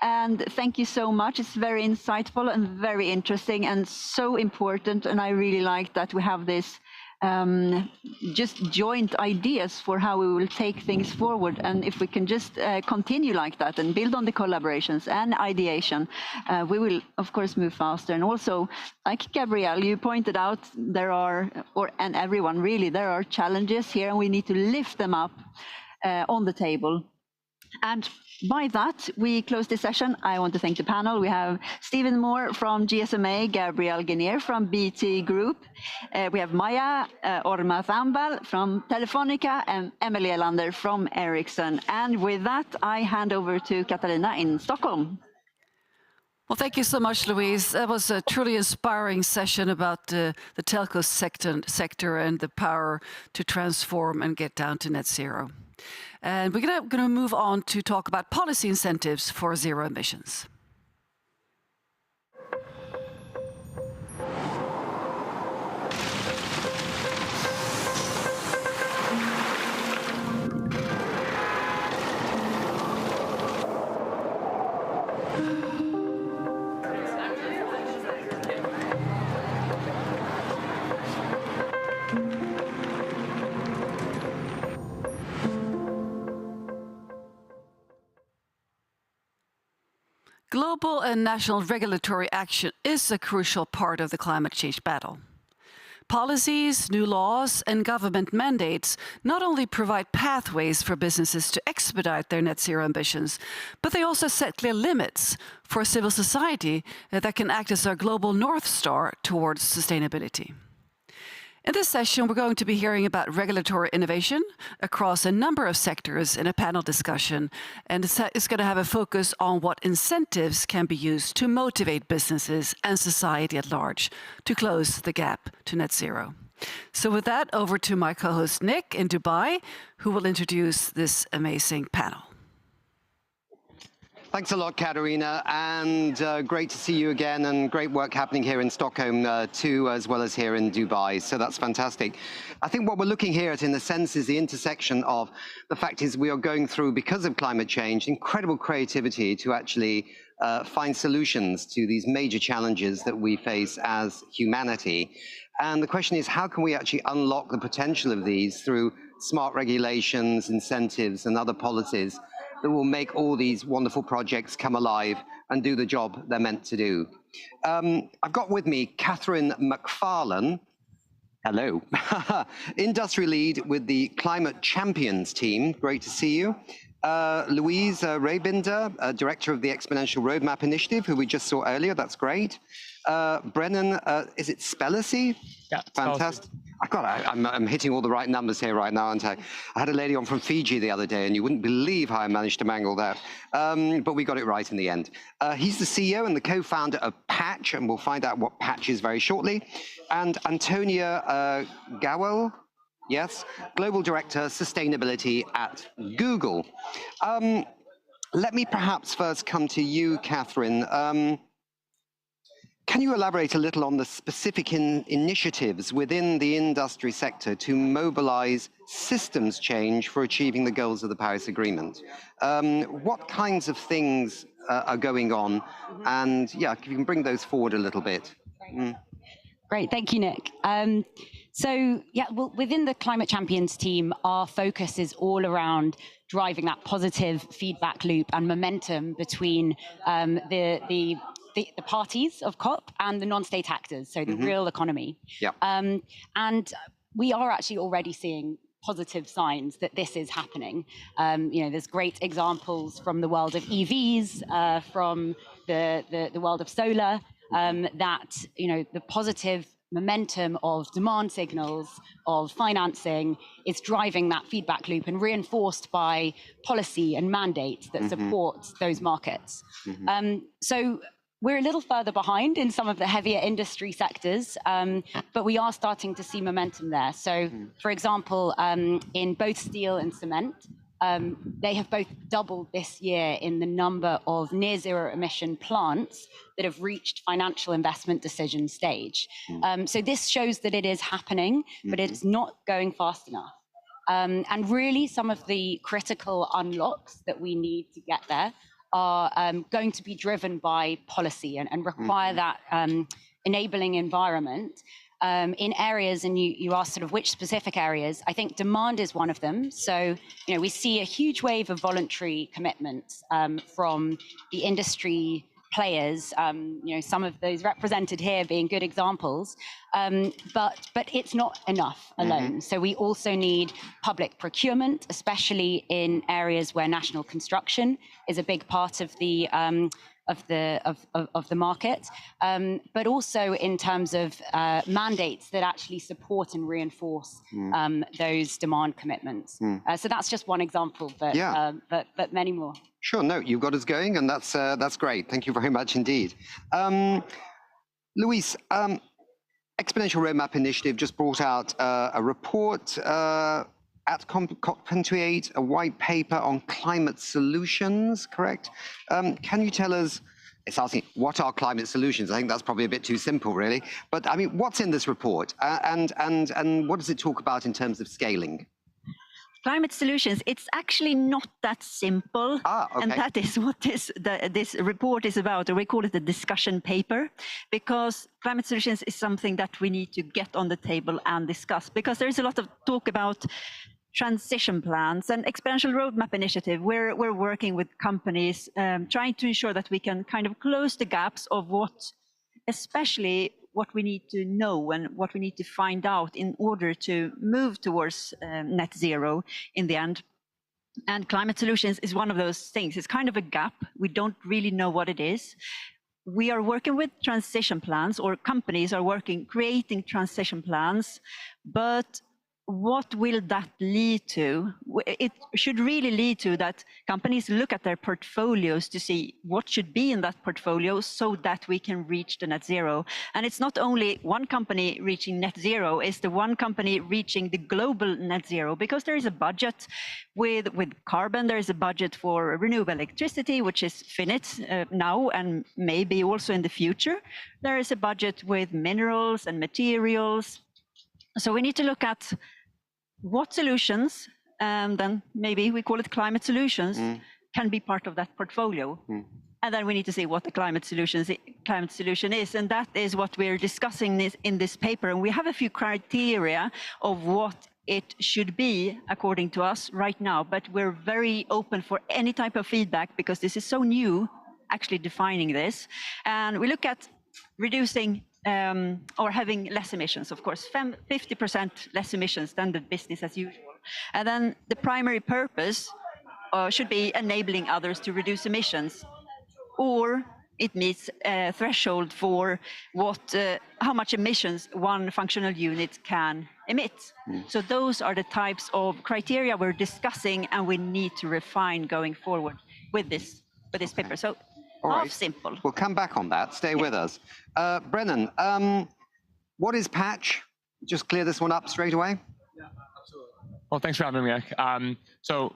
And thank you so much. It's very insightful and very interesting and so important. And I really like that we have this just joint ideas for how we will take things forward. And if we can just continue like that and build on the collaborations and ideation, we will, of course, move faster. And also, like Gabrielle, you pointed out, there are, and everyone really, there are challenges here, and we need to lift them up on the table. And by that, we close this session. I want to thank the panel. We have Stephen Moore from GSMA, Gabrielle Guinier from BT Group. We have Maya Orma-Thambal from Telefonica and Emily Elander from Ericsson. And with that, I hand over to Katarina in Stockholm. Well, thank you so much, Louise. That was a truly inspiring session about the telco sector and the power to transform and get down to net zero. And we're going to move on to talk about policy incentives for zero emissions. Global and national regulatory action is a crucial part of the climate change battle. Policies, new laws, and government mandates not only provide pathways for businesses to expedite their net zero ambitions, but they also set clear limits for civil society that can act as our global North Star towards sustainability. In this session, we're going to be hearing about regulatory innovation across a number of sectors in a panel discussion, and it's going to have a focus on what incentives can be used to motivate businesses and society at large to close the gap to net zero. So with that, over to my co-host Nick in Dubai, who will introduce this amazing panel. Thanks a lot, Katarina, and great to see you again, and great work happening here in Stockholm too, as well as here in Dubai, so that's fantastic. I think what we're looking here at, in a sense, is the intersection of the fact is we are going through, because of climate change, incredible creativity to actually find solutions to these major challenges that we face as humanity. And the question is, how can we actually unlock the potential of these through smart regulations, incentives, and other policies that will make all these wonderful projects come alive and do the job they're meant to do. I've got with me Catherine McFarlane, hello, industry lead with the Climate Champions team, great to see you. Louise Raybinder, director of the Exponential Roadmap Initiative, who we just saw earlier, that's great. Brennan, is it Spellacy? Yeah, fantastic. I'm hitting all the right numbers here right now, aren't I? I had a lady on from Fiji the other day, and you wouldn't believe how I managed to mangle that. But we got it right in the end. He's the CEO and the co-founder of Patch, and we'll find out what Patch is very shortly. And Antonia Gowell, yes, Global Director, Sustainability at Google. Let me perhaps first come to you, Catherine. Can you elaborate a little on the specific initiatives within the industry sector to mobilize systems change for achieving the goals of the Paris Agreement? What kinds of things are going on? And yeah, if you can bring those forward a little bit. Great, thank you, Nick. So yeah, well, within the Climate Champions team, our focus is all around driving that positive feedback loop and momentum between the parties of COP and the non-state actors, so the real economy. Yeah. And we are actually already seeing positive signs that this is happening. You know, there's great examples from the world of EVs, from the world of solar, that, you know, the positive momentum of demand signals, of financing, is driving that feedback loop and reinforced by policy and mandates that support those markets. So we're a little further behind in some of the heavier industry sectors, but we are starting to see momentum there. So, for example, in both steel and cement, they have both doubled this year in the number of near zero emission plants that have reached financial investment decision stage. So this shows that it is happening, but it's not going fast enough. And really, some of the critical unlocks that we need to get there are going to be driven by policy and require that enabling environment in areas, and you asked sort of which specific areas. I think demand is one of them. So, we see a huge wave of voluntary commitments from the industry players, some of those represented here being good examples, but it's not enough alone. So we also need public procurement, especially in areas where national construction is a big part of the market, but also in terms of mandates that actually support and reinforce those demand commitments. So that's just one example, but many more. Sure, no, you've got us going, and that's great. Thank you very much indeed. Luis, Exponential Roadmap Initiative just brought out a report at COP28, a white paper on climate solutions, correct? Can you tell us, it's asking, what are climate solutions? I think that's probably a bit too simple, really. But I mean, what's in this report? And what does it talk about in terms of scaling? Climate solutions, it's actually not that simple. Okay. And that is what this report is about, or we call it a discussion paper, because climate solutions is something that we need to get on the table and discuss, because there is a lot of talk about transition plans and Exponential Roadmap Initiative. We're working with companies, trying to ensure that we can kind of close the gaps of especially what we need to know and what we need to find out in order to move towards net zero in the end. And climate solutions is one of those things. It's kind of a gap. We don't really know what it is. We are working with transition plans, or companies are creating transition plans, but what will that lead to? It should really lead to that companies look at their portfolios to see what should be in that portfolio so that we can reach the net zero. And it's not only one company reaching net zero, it's the one company reaching the global net zero, because there is a budget with carbon, there is a budget for renewable electricity, which is finite now and maybe also in the future. There is a budget with minerals and materials. So we need to look at what solutions, and then maybe we call it climate solutions, can be part of that portfolio. And then we need to see what the climate solution is. And that is what we're discussing in this paper. And we have a few criteria of what it should be according to us right now, but we're very open for any type of feedback, because this is so new, actually defining this. And we look at reducing or having less emissions, of course, 50% less emissions than the business as usual. And then the primary purpose should be enabling others to reduce emissions, or it meets a threshold for how much emissions one functional unit can emit. So those are the types of criteria we're discussing, and we need to refine going forward with this paper. So half simple. We'll come back on that. Stay with us. Brennan, what is patch? Just clear this one up straight away. Yeah, absolutely. Well, thanks for having me. So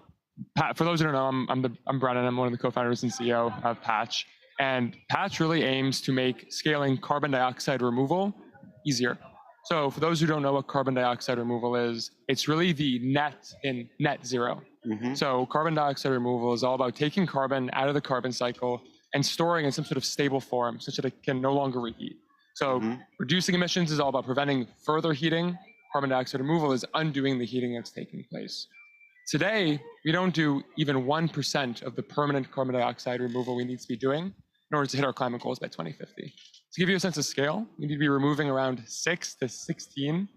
for those who don't know, I'm Brennan. I'm one of the co-founders and CEO of Patch. And Patch really aims to make scaling carbon dioxide removal easier. So for those who don't know what carbon dioxide removal is, it's really the net in net zero. So carbon dioxide removal is all about taking carbon out of the carbon cycle and storing in some sort of stable form such that it can no longer reheat. So reducing emissions is all about preventing further heating. Carbon dioxide removal is undoing the heating that's taking place. Today, we don't do even 1% of the permanent carbon dioxide removal we need to be doing in order to hit our climate goals by 2050. To give you a sense of scale, we need to be removing around 6 to 16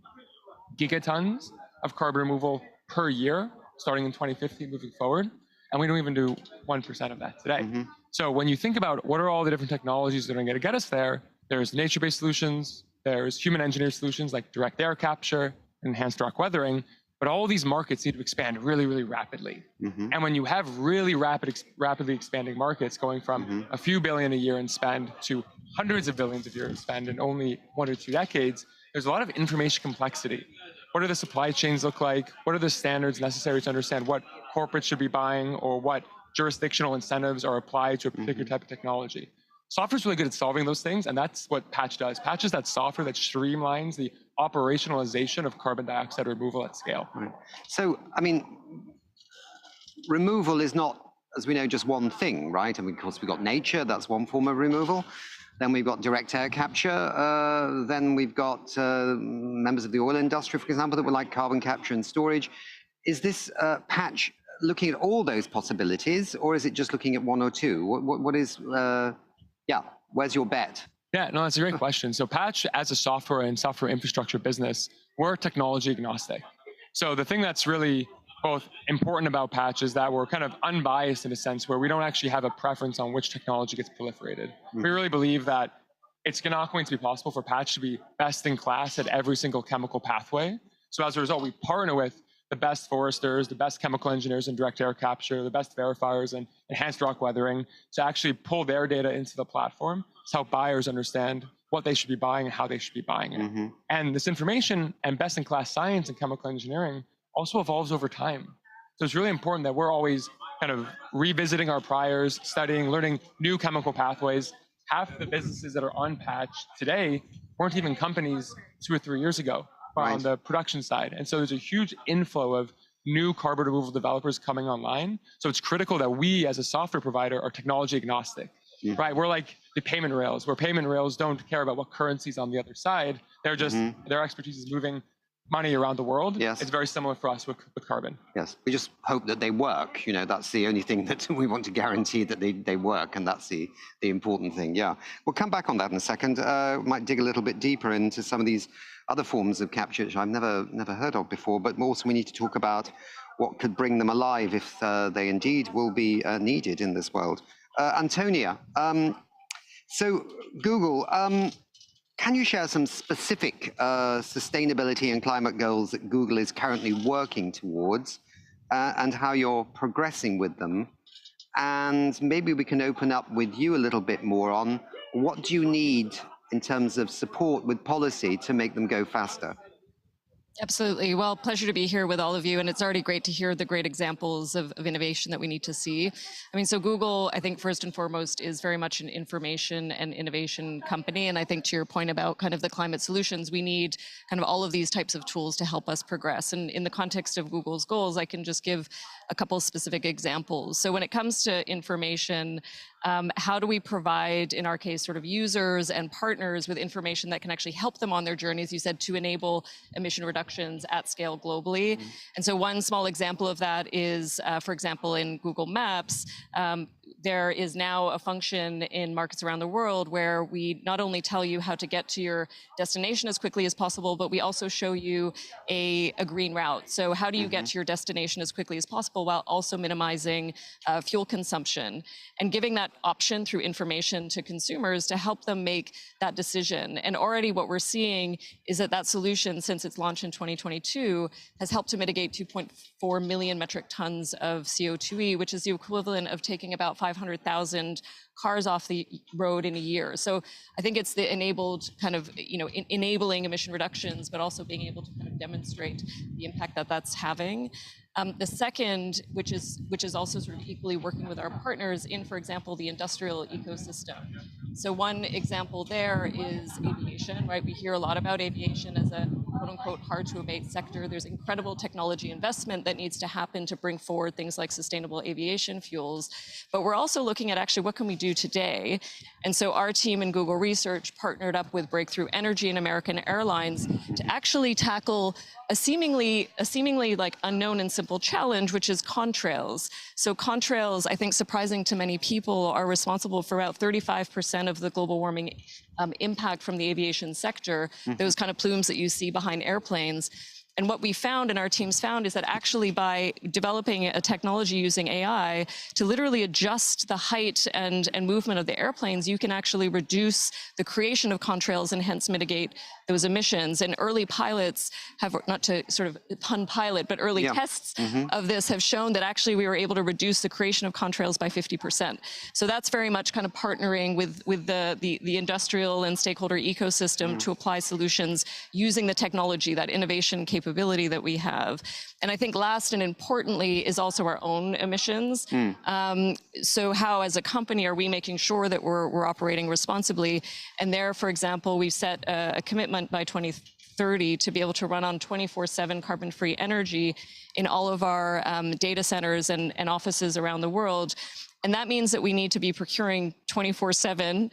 gigatons of carbon removal per year, starting in 2050 moving forward. And we don't even do 1% of that today. So when you think about what are all the different technologies that are going to get us there, there's nature-based solutions, there's human-engineered solutions like direct air capture, enhanced dark weathering, but all of these markets need to expand really, really rapidly. And when you have really rapidly expanding markets going from a few billion a year in spend to hundreds of billions a year in spend in only 1 or 2 decades, there's a lot of information complexity. What do the supply chains look like? What are the standards necessary to understand what corporates should be buying, or what jurisdictional incentives are applied to a particular type of technology? Software is really good at solving those things, and that's what Patch does. Patch is that software that streamlines the operationalization of carbon dioxide removal at scale. Right. So, I mean, removal is not, as we know, just one thing, right? And of course, we've got nature, that's one form of removal. Then we've got direct air capture. Then we've got members of the oil industry, for example, that would like carbon capture and storage. Is this patch looking at all those possibilities, or is it just looking at one or two? What is, where's your bet? Yeah, no, that's a great question. So Patch, as a software and software infrastructure business, we're technology agnostic. So the thing that's really both important about Patch is that we're kind of unbiased in a sense where we don't actually have a preference on which technology gets proliferated. We really believe that it's not going to be possible for Patch to be best in class at every single chemical pathway. So as a result, we partner with the best foresters, the best chemical engineers in direct air capture, the best verifiers and enhanced rock weathering to actually pull their data into the platform to help buyers understand what they should be buying and how they should be buying it. And this information and best in class science and chemical engineering also evolves over time. So it's really important that we're always kind of revisiting our priors, studying, learning new chemical pathways. Half the businesses that are on Patch today weren't even companies 2 or 3 years ago on the production side. And so there's a huge inflow of new carbon removal developers coming online. So it's critical that we as a software provider are technology agnostic, right? We're like the payment rails, where payment rails don't care about what currency's on the other side. They're just, their expertise is moving money around the world. Yes. It's very similar for us with carbon. Yes, we just hope that they work. You know, that's the only thing that we want to guarantee, that they work, and that's the important thing. Yeah, we'll come back on that in a second. Might dig a little bit deeper into some of these other forms of capture, which I've never heard of before, but also we need to talk about what could bring them alive if they indeed will be needed in this world. Antonia, so Google, can you share some specific sustainability and climate goals that Google is currently working towards and how you're progressing with them? And maybe we can open up with you a little bit more on what do you need in terms of support with policy to make them go faster? Absolutely. Well, pleasure to be here with all of you. And it's already great to hear the great examples of innovation that we need to see. I mean, so Google, I think first and foremost, is very much an information and innovation company. And I think to your point about kind of the climate solutions, we need kind of all of these types of tools to help us progress. And in the context of Google's goals, I can just give a couple specific examples. So when it comes to information, how do we provide, in our case, sort of users and partners with information that can actually help them on their journey, as you said, to enable emission reductions at scale globally? And so one small example of that is, for example, in Google Maps, there is now a function in markets around the world where we not only tell you how to get to your destination as quickly as possible, but we also show you a green route. So how do you get to your destination as quickly as possible while also minimizing fuel consumption, and giving that option through information to consumers to help them make that decision. And already what we're seeing is that solution, since its launch in 2022, has helped to mitigate 2.4 million metric tons of CO2e, which is the equivalent of taking about 500,000 cars off the road in a year. So I think it's the enabled kind of, enabling emission reductions, but also being able to kind of demonstrate the impact that that's having. The second, which is also sort of equally working with our partners in, for example, the industrial ecosystem. So one example there is aviation, right? We hear a lot about aviation as a quote unquote hard to abate sector. There's incredible technology investment that needs to happen to bring forward things like sustainable aviation fuels. But we're also looking at actually what can we do today? And so our team in Google Research partnered up with Breakthrough Energy and American Airlines to actually tackle a seemingly like unknown and simple challenge, which is contrails. So contrails, I think surprising to many people, are responsible for about 35% of the global warming impact from the aviation sector, those kind of plumes that you see behind airplanes. And what we found, and our teams found, is that actually by developing a technology using AI to literally adjust the height and movement of the airplanes, you can actually reduce the creation of contrails and hence mitigate those emissions. And early pilots have, not to sort of pun pilot, but early tests of this have shown that actually we were able to reduce the creation of contrails by 50%. So that's very much kind of partnering with the industrial and stakeholder ecosystem to apply solutions using the technology, that innovation capability that we have. And I think last and importantly is also our own emissions. So how as a company are we making sure that we're operating responsibly? And there, for example, we've set a commitment by 2030 2030 to be able to run on 24/7 carbon-free energy in all of our data centers and offices around the world. And that means that we need to be procuring 24/7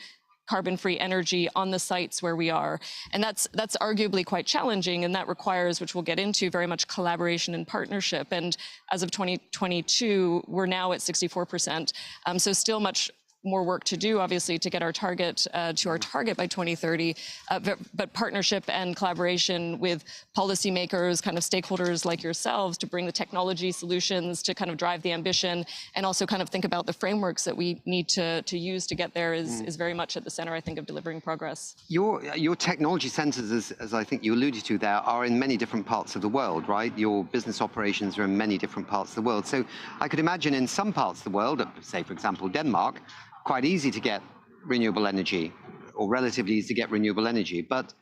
carbon-free energy on the sites where we are. And that's arguably quite challenging, and that requires, which we'll get into, very much collaboration and partnership. And as of 2022, we're now at 64%. So still much more work to do, obviously, to get our target by 2030, but partnership and collaboration with policymakers, kind of stakeholders like yourselves, to bring the technology solutions to kind of drive the ambition, and also kind of think about the frameworks that we need to use to get there is very much at the center, I think, of delivering progress. Your technology centers, as I think you alluded to there, are in many different parts of the world, right? Your business operations are in many different parts of the world. So I could imagine in some parts of the world, say, for example, Denmark, quite easy to get renewable energy, or relatively easy to get renewable energy. But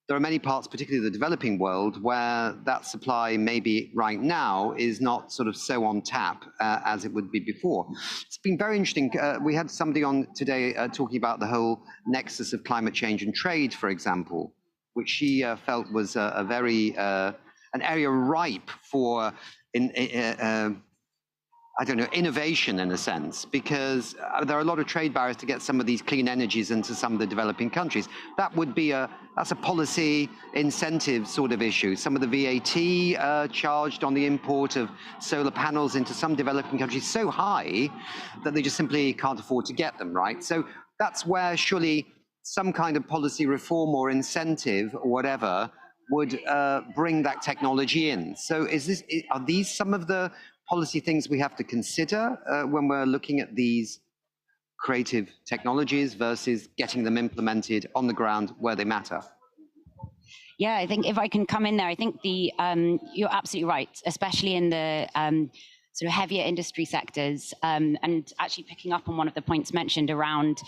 there are many parts, particularly the developing world, where that supply maybe right now is not sort of so on tap as it would be before. It's been very interesting. We had somebody on today talking about the whole nexus of climate change and trade, for example, which she felt was a very, an area ripe for I don't know, innovation in a sense, because there are a lot of trade barriers to get some of these clean energies into some of the developing countries. That would be that's a policy incentive sort of issue. Some of the VAT charged on the import of solar panels into some developing countries so high that they just simply can't afford to get them, right? So that's where surely some kind of policy reform or incentive or whatever would bring that technology in. So are these some of the policy things we have to consider when we're looking at these creative technologies versus getting them implemented on the ground where they matter? Yeah, I think if I can come in there, I think you're absolutely right, especially in the sort of heavier industry sectors, and actually picking up on one of the points mentioned around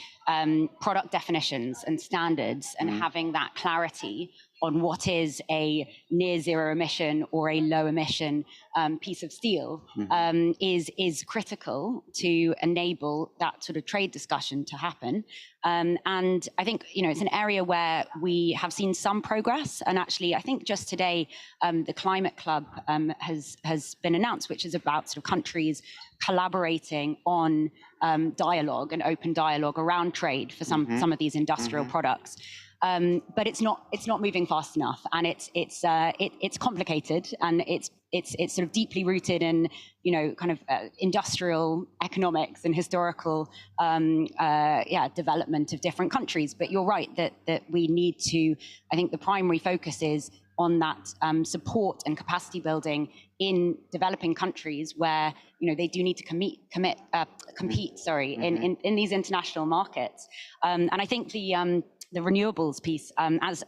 product definitions and standards, and having that clarity on what is a near zero emission or a low emission piece of steel is critical to enable that sort of trade discussion to happen. And I think, it's an area where we have seen some progress. And actually, I think just today, the Climate Club has been announced, which is about sort of countries collaborating on dialogue and open dialogue around trade for some of these industrial products. But it's not moving fast enough, and it's complicated, and it's sort of deeply rooted in kind of industrial economics and historical development of different countries. But you're right that we need to. I think the primary focus is on that support and capacity building in developing countries where they do need to compete in these international markets. And I think the renewables piece, as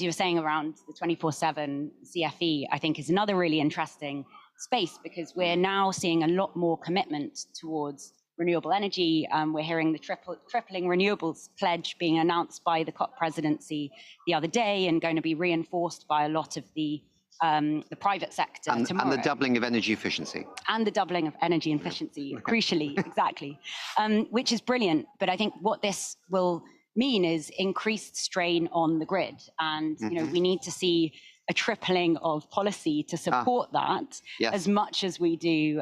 you were saying, around the 24/7 CFE, I think is another really interesting space, because we're now seeing a lot more commitment towards renewable energy. We're hearing the tripling renewables pledge being announced by the COP presidency the other day, and going to be reinforced by a lot of the private sector tomorrow. And the doubling of energy efficiency. And the doubling of energy efficiency, crucially, exactly, which is brilliant. But I think what this will mean is increased strain on the grid, and we need to see a tripling of policy to support that, as much as we do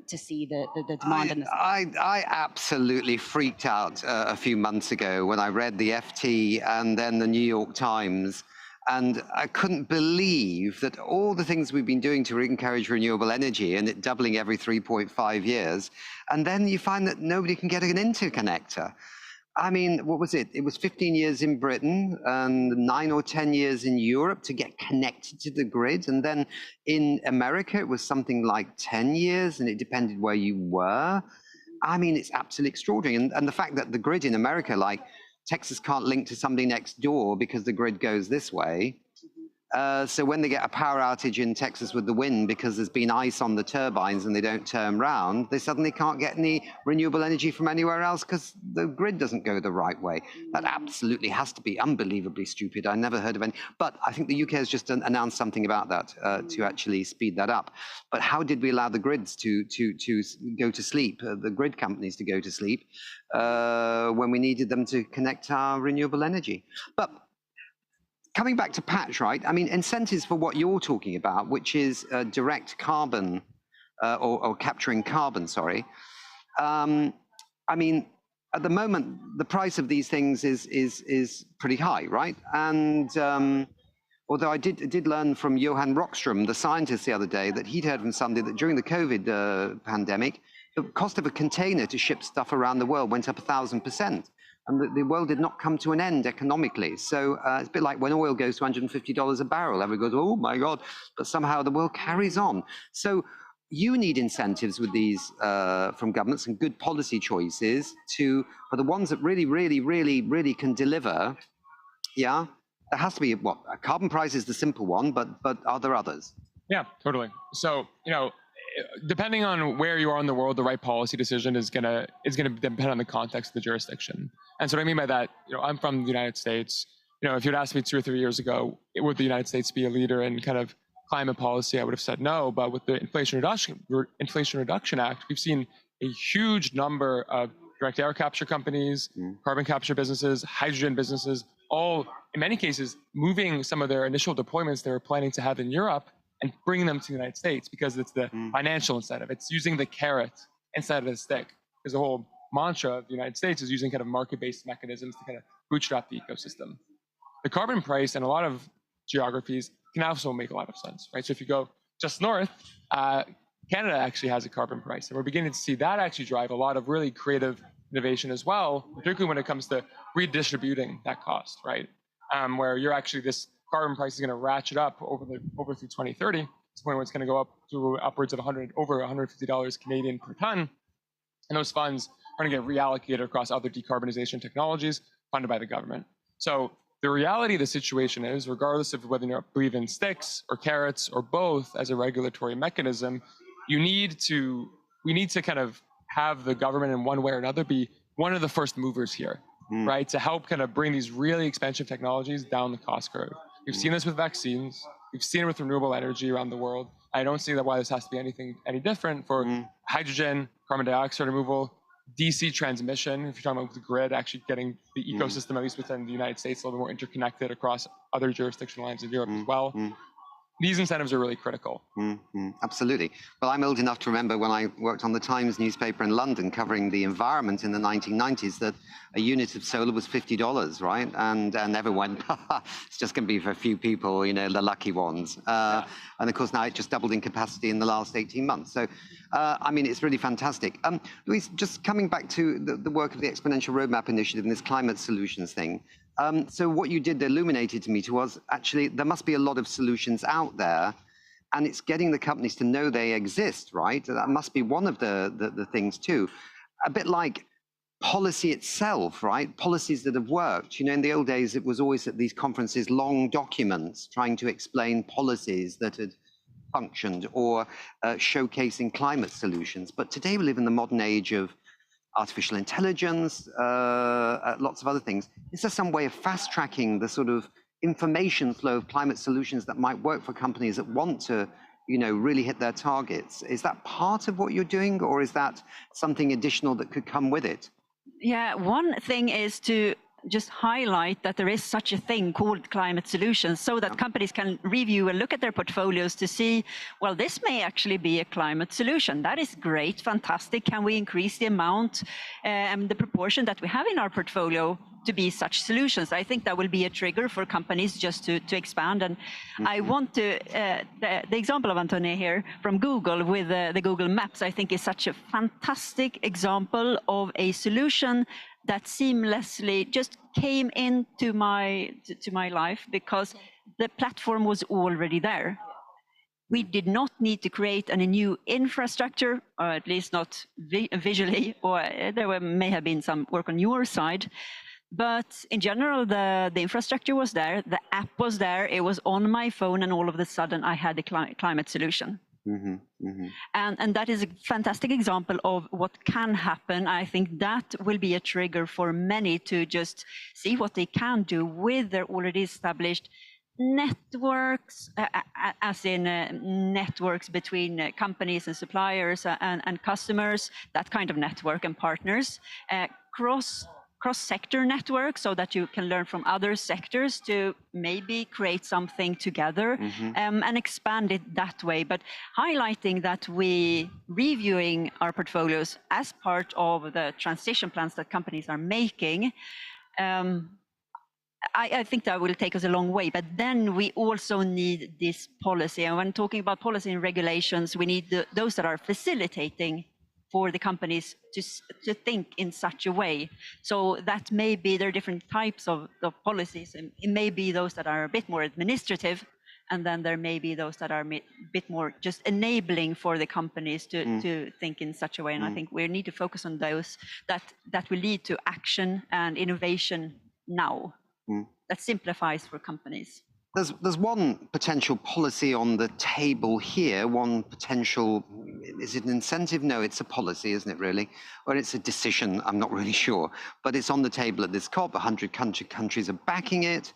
to see the demand. I absolutely freaked out a few months ago when I read the FT and then the New York Times, and I couldn't believe that all the things we've been doing to encourage renewable energy, and it doubling every 3.5 years, and then you find that nobody can get an interconnector. I mean, what was it? It was 15 years in Britain and 9 or 10 years in Europe to get connected to the grid. And then in America, it was something like 10 years, and it depended where you were. I mean, it's absolutely extraordinary. And the fact that the grid in America, like Texas can't link to somebody next door because the grid goes this way. So when they get a power outage in Texas with the wind because there's been ice on the turbines and they don't turn round, they suddenly can't get any renewable energy from anywhere else because the grid doesn't go the right way. That absolutely has to be unbelievably stupid. I never heard of any. But I think the UK has just announced something about that to actually speed that up. But how did we allow the grids to go to sleep, the grid companies to go to sleep when we needed them to connect our renewable energy? But coming back to Patch, right? I mean, incentives for what you're talking about, which is direct carbon or capturing carbon, sorry. I mean, at the moment, the price of these things is pretty high, right? And although I did learn from Johan Rockström, the scientist, the other day, that he'd heard from somebody that during the COVID pandemic, the cost of a container to ship stuff around the world went up 1,000%. And the world did not come to an end economically. So it's a bit like when oil goes to $150 a barrel, everyone goes, oh my God, but somehow the world carries on. So you need incentives with these from governments and good policy choices for the ones that really can deliver. Yeah, there has to be what a carbon price is the simple one, but are there others? Yeah, totally. So depending on where you are in the world, the right policy decision is gonna depend on the context of the jurisdiction. And so what I mean by that, I'm from the United States. If you'd asked me 2 or 3 years ago, would the United States be a leader in kind of climate policy, I would have said no. But with the Inflation Reduction Act, we've seen a huge number of direct air capture companies, carbon capture businesses, hydrogen businesses, all in many cases moving some of their initial deployments they were planning to have in Europe and bringing them to the United States because it's the financial incentive. It's using the carrot instead of the stick. Because the whole mantra of the United States is using kind of market-based mechanisms to kind of bootstrap the ecosystem. The carbon price in a lot of geographies can also make a lot of sense, right? So if you go just north, Canada actually has a carbon price, and we're beginning to see that actually drive a lot of really creative innovation as well, particularly when it comes to redistributing that cost, right? Where you're actually, this carbon price is going to ratchet up over through 2030 to the point where it's going to go up to upwards of over $150 Canadian per ton, and those funds are going to get reallocated across other decarbonization technologies funded by the government. So the reality of the situation is, regardless of whether you believe in sticks or carrots or both as a regulatory mechanism, we need to kind of have the government in one way or another be one of the first movers here, right? To help kind of bring these really expensive technologies down the cost curve. We've seen this with vaccines. We've seen it with renewable energy around the world. I don't see why this has to be any different for hydrogen, carbon dioxide removal, DC transmission, if you're talking about the grid, actually getting the ecosystem, at least within the United States, a little more interconnected across other jurisdictional lines in Europe as well. These incentives are really critical. Absolutely. Well, I'm old enough to remember when I worked on the Times newspaper in London covering the environment in the 1990s that a unit of solar was $50, right? And everyone, it's just going to be for a few people, the lucky ones. And of course, now it just doubled in capacity in the last 18 months. So, I mean, it's really fantastic. Louise, just coming back to the work of the Exponential Roadmap Initiative and this climate solutions thing. So what you did illuminated to me was actually there must be a lot of solutions out there, and it's getting the companies to know they exist, right? That must be one of the things too. A bit like policy itself, right? Policies that have worked. In the old days, it was always at these conferences, long documents trying to explain policies that had functioned or showcasing climate solutions. But today we live in the modern age of artificial intelligence, lots of other things. Is there some way of fast-tracking the sort of information flow of climate solutions that might work for companies that want to, really hit their targets? Is that part of what you're doing, or is that something additional that could come with it? Yeah, one thing is to just highlight that there is such a thing called climate solutions, so that companies can review and look at their portfolios to see, well, this may actually be a climate solution. That is great, fantastic. Can we increase the amount and the proportion that we have in our portfolio to be such solutions? I think that will be a trigger for companies just to expand. And I want to, the example of Antonio here from Google with the Google Maps, I think is such a fantastic example of a solution that seamlessly just came into my life because the platform was already there. We did not need to create any new infrastructure, or at least not visually, or there may have been some work on your side. But in general, the infrastructure was there, the app was there, it was on my phone, and all of a sudden I had a climate solution. And that is a fantastic example of what can happen. I think that will be a trigger for many to just see what they can do with their already established networks, as in networks between companies and suppliers and customers, that kind of network and partners, cross cross-sector network so that you can learn from other sectors to maybe create something together and expand it that way. But highlighting that we reviewing our portfolios as part of the transition plans that companies are making, I think that will take us a long way, but then we also need this policy. And when talking about policy and regulations, we need those that are facilitating for the companies to think in such a way. So that may be, there are different types of policies, and it may be those that are a bit more administrative, and then there may be those that are a bit more just enabling for the companies to think in such a way. And I think we need to focus on those that will lead to action and innovation now. That simplifies for companies. There's one potential policy on the table here, one potential, is it an incentive? No, it's a policy, isn't it really? Or it's a decision, I'm not really sure. But it's on the table at this COP, 100 countries are backing it.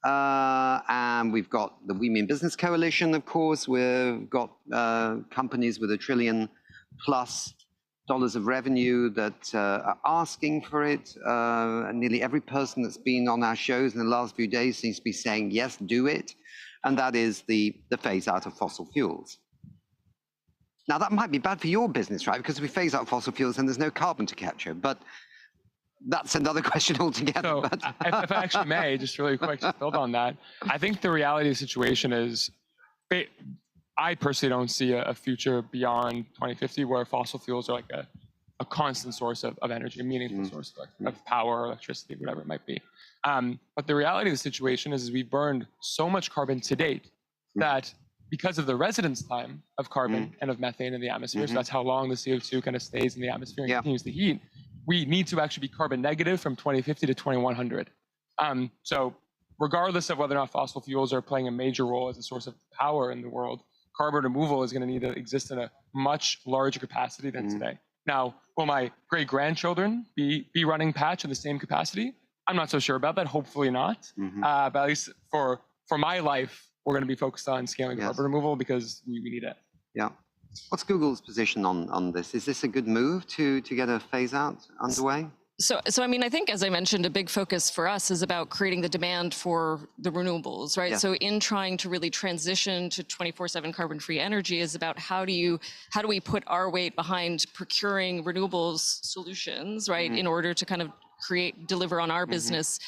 And we've got the We Mean Business Coalition, of course. We've got companies with $1 trillion+ of revenue that are asking for it. Nearly every person that's been on our shows in the last few days seems to be saying, yes, do it. And that is the phase out of fossil fuels. Now, that might be bad for your business, right? Because if we phase out fossil fuels, then there's no carbon to capture. But that's another question altogether. So, if I actually may, just really quick to build on that, I think the reality of the situation is, I personally don't see a future beyond 2050 where fossil fuels are like a constant source of energy, a meaningful source of power, or electricity, whatever it might be. But the reality of the situation is we've burned so much carbon to date that because of the residence time of carbon and of methane in the atmosphere, so that's how long the CO2 kind of stays in the atmosphere and continues to heat, we need to actually be carbon negative from 2050 to 2100. So regardless of whether or not fossil fuels are playing a major role as a source of power in the world, carbon removal is going to need to exist in a much larger capacity than today. Now, will my great-grandchildren be running Patch in the same capacity? I'm not so sure about that. Hopefully not. But at least for my life, we're going to be focused on scaling carbon removal because we need it. Yeah. What's Google's position on this? Is this a good move to get a phase-out underway? So I mean, I think, as I mentioned, a big focus for us is about creating the demand for the renewables, right? So in trying to really transition to 24/7 carbon-free energy is about how do we put our weight behind procuring renewables solutions, right, in order to kind of deliver on our business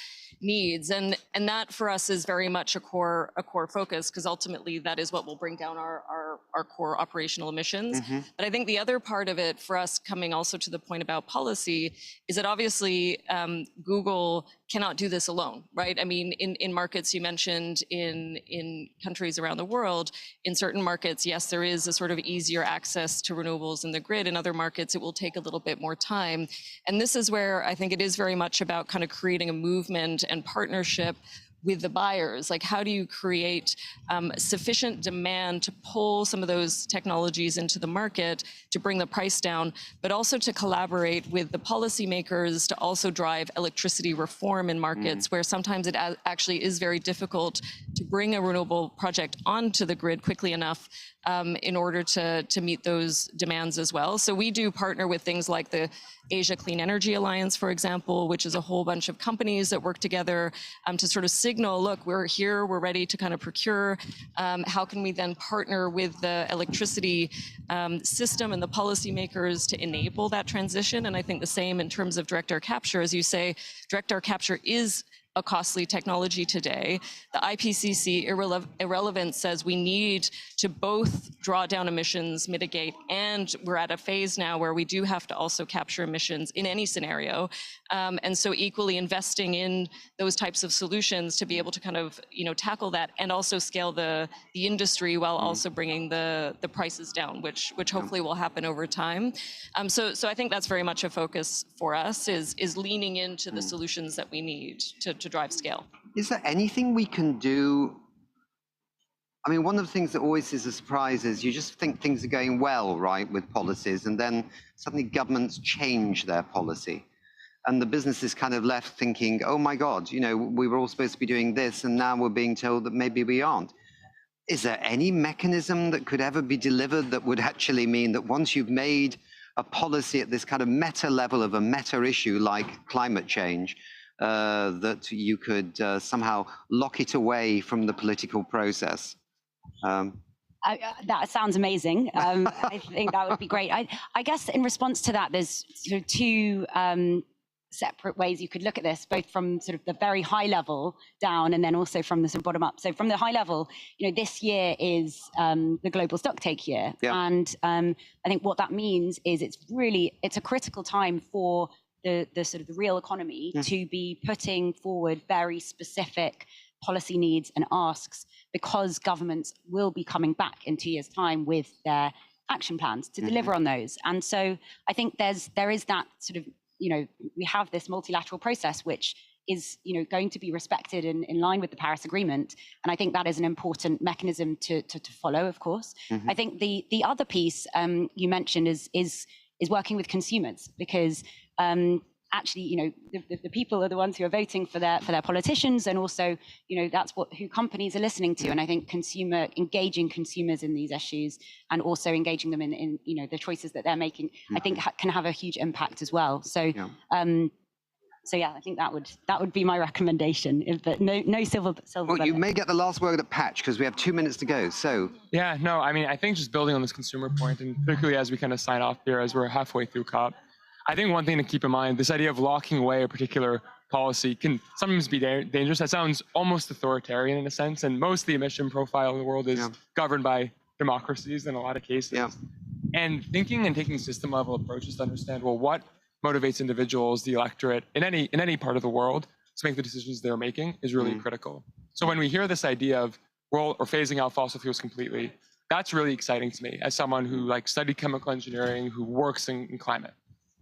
needs, and that for us is very much a core focus, because ultimately that is what will bring down our core operational emissions. But I think the other part of it for us, coming also to the point about policy, is that obviously Google cannot do this alone, right? I mean, in markets you mentioned, in countries around the world, in certain markets, yes, there is a sort of easier access to renewables in the grid. In other markets, it will take a little bit more time. And this is where I think it is very much about kind of creating a movement and partnership with the buyers. Like, how do you create sufficient demand to pull some of those technologies into the market to bring the price down, but also to collaborate with the policymakers to also drive electricity reform in markets where sometimes it actually is very difficult to bring a renewable project onto the grid quickly enough in order to meet those demands as well. So we do partner with things like the Asia Clean Energy Alliance, for example, which is a whole bunch of companies that work together to sort of signal, look, we're here, we're ready to kind of procure. How can we then partner with the electricity system and the policymakers to enable that transition? And I think the same in terms of direct air capture. As you say, direct air capture is a costly technology today. The IPCC irrelevance says we need to both draw down emissions, mitigate, and we're at a phase now where we do have to also capture emissions in any scenario. And so equally investing in those types of solutions to be able to kind of, tackle that and also scale the industry while also bringing the prices down, which hopefully will happen over time. So I think that's very much a focus for us, is leaning into the solutions that we need to drive scale. Is there anything we can do? I mean, one of the things that always is a surprise is you just think things are going well, right, with policies, and then suddenly governments change their policy. And the business is kind of left thinking, oh my God, we were all supposed to be doing this, and now we're being told that maybe we aren't. Is there any mechanism that could ever be delivered that would actually mean that once you've made a policy at this kind of meta level of a meta issue like climate change, that you could somehow lock it away from the political process? That sounds amazing. I think that would be great. I guess in response to that, there's sort of two separate ways you could look at this, both from sort of the very high level down and then also from the sort of bottom up. So from the high level, this year is the global stocktake year. Yeah. And I think what that means is it's a critical time for the sort of the real economy to be putting forward very specific policy needs and asks, because governments will be coming back in 2 years' time with their action plans to deliver on those. And so I think there is that sort of, we have this multilateral process which is, going to be respected in line with the Paris Agreement. And I think that is an important mechanism to follow, of course. I think the other piece you mentioned is working with consumers, because actually, the people are the ones who are voting for their politicians, and also, that's who companies are listening to. And I think engaging consumers in these issues and also engaging them in the choices that they're making, I think can have a huge impact as well. So, I think that would be my recommendation. But no silver. Well, you may get the last word at Patch, because we have 2 minutes to go. So yeah, no, I mean, I think just building on this consumer point, and particularly as we kind of sign off here, as we're halfway through COP. I think one thing to keep in mind, this idea of locking away a particular policy can sometimes be dangerous. That sounds almost authoritarian in a sense, and most of the emission profile in the world is governed by democracies in a lot of cases. Yeah. And thinking and taking system-level approaches to understand, well, what motivates individuals, the electorate, in any part of the world to make the decisions they're making is really critical. So when we hear this idea of we're phasing out fossil fuels completely, that's really exciting to me as someone who studied chemical engineering, who works in climate.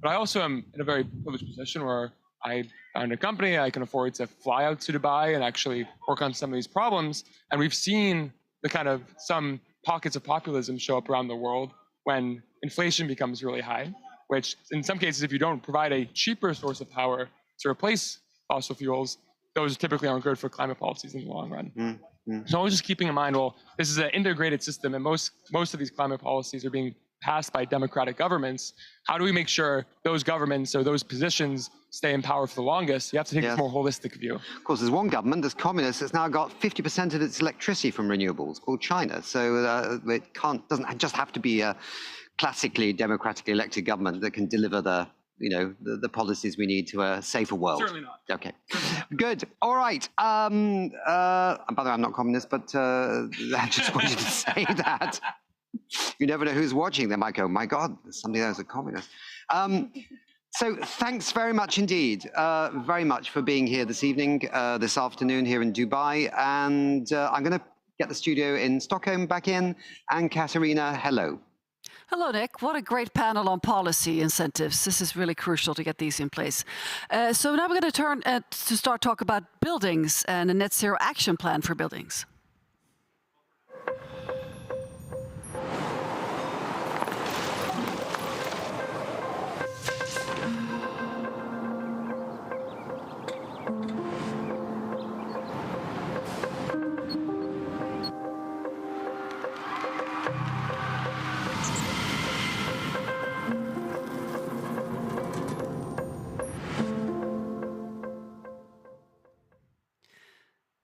But I also am in a very privileged position where I found a company, I can afford to fly out to Dubai and actually work on some of these problems. And we've seen some pockets of populism show up around the world when inflation becomes really high, which in some cases, if you don't provide a cheaper source of power to replace fossil fuels, those typically aren't good for climate policies in the long run. So always just keeping in mind, well, this is an integrated system, and most of these climate policies are being passed by democratic governments. How do we make sure those governments or those positions stay in power for the longest? You have to take a more holistic view. Of course, there's one government that's communist that's now got 50% of its electricity from renewables, called China. So it doesn't just have to be a classically democratically elected government that can deliver the policies we need to a safer world. Certainly not. Okay, good. All right. By the way, I'm not communist, but I just wanted to say that. You never know who's watching. They might go, my God, there's somebody there who's a communist. So thanks very much indeed, very much for being here this evening, this afternoon here in Dubai. And I'm going to get the studio in Stockholm back in. And Katarina, hello. Hello, Nick. What a great panel on policy incentives. This is really crucial to get these in place. So now we're going to turn to start talk about buildings and a net zero action plan for buildings.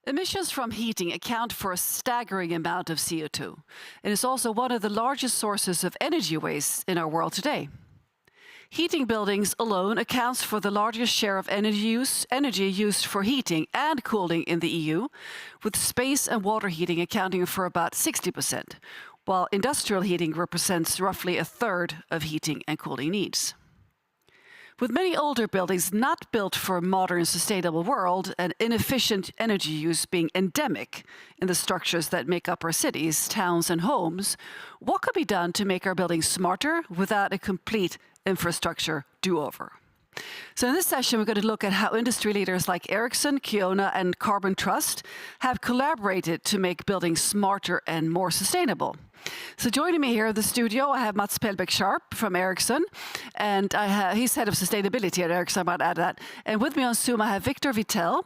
Emissions from heating account for a staggering amount of CO2, and is also one of the largest sources of energy waste in our world today. Heating buildings alone accounts for the largest share of energy used for heating and cooling in the EU, with space and water heating accounting for about 60%, while industrial heating represents roughly a third of heating and cooling needs. With many older buildings not built for a modern, sustainable world and inefficient energy use being endemic in the structures that make up our cities, towns, and homes, what could be done to make our buildings smarter without a complete infrastructure do-over? So in this session, we're going to look at how industry leaders like Ericsson, Kiona, and Carbon Trust have collaborated to make buildings smarter and more sustainable. So joining me here in the studio, I have Mats Pelbeck-Sharp from Ericsson, and he's head of sustainability at Ericsson, I might add that. And with me on Zoom, I have Victor Vittel.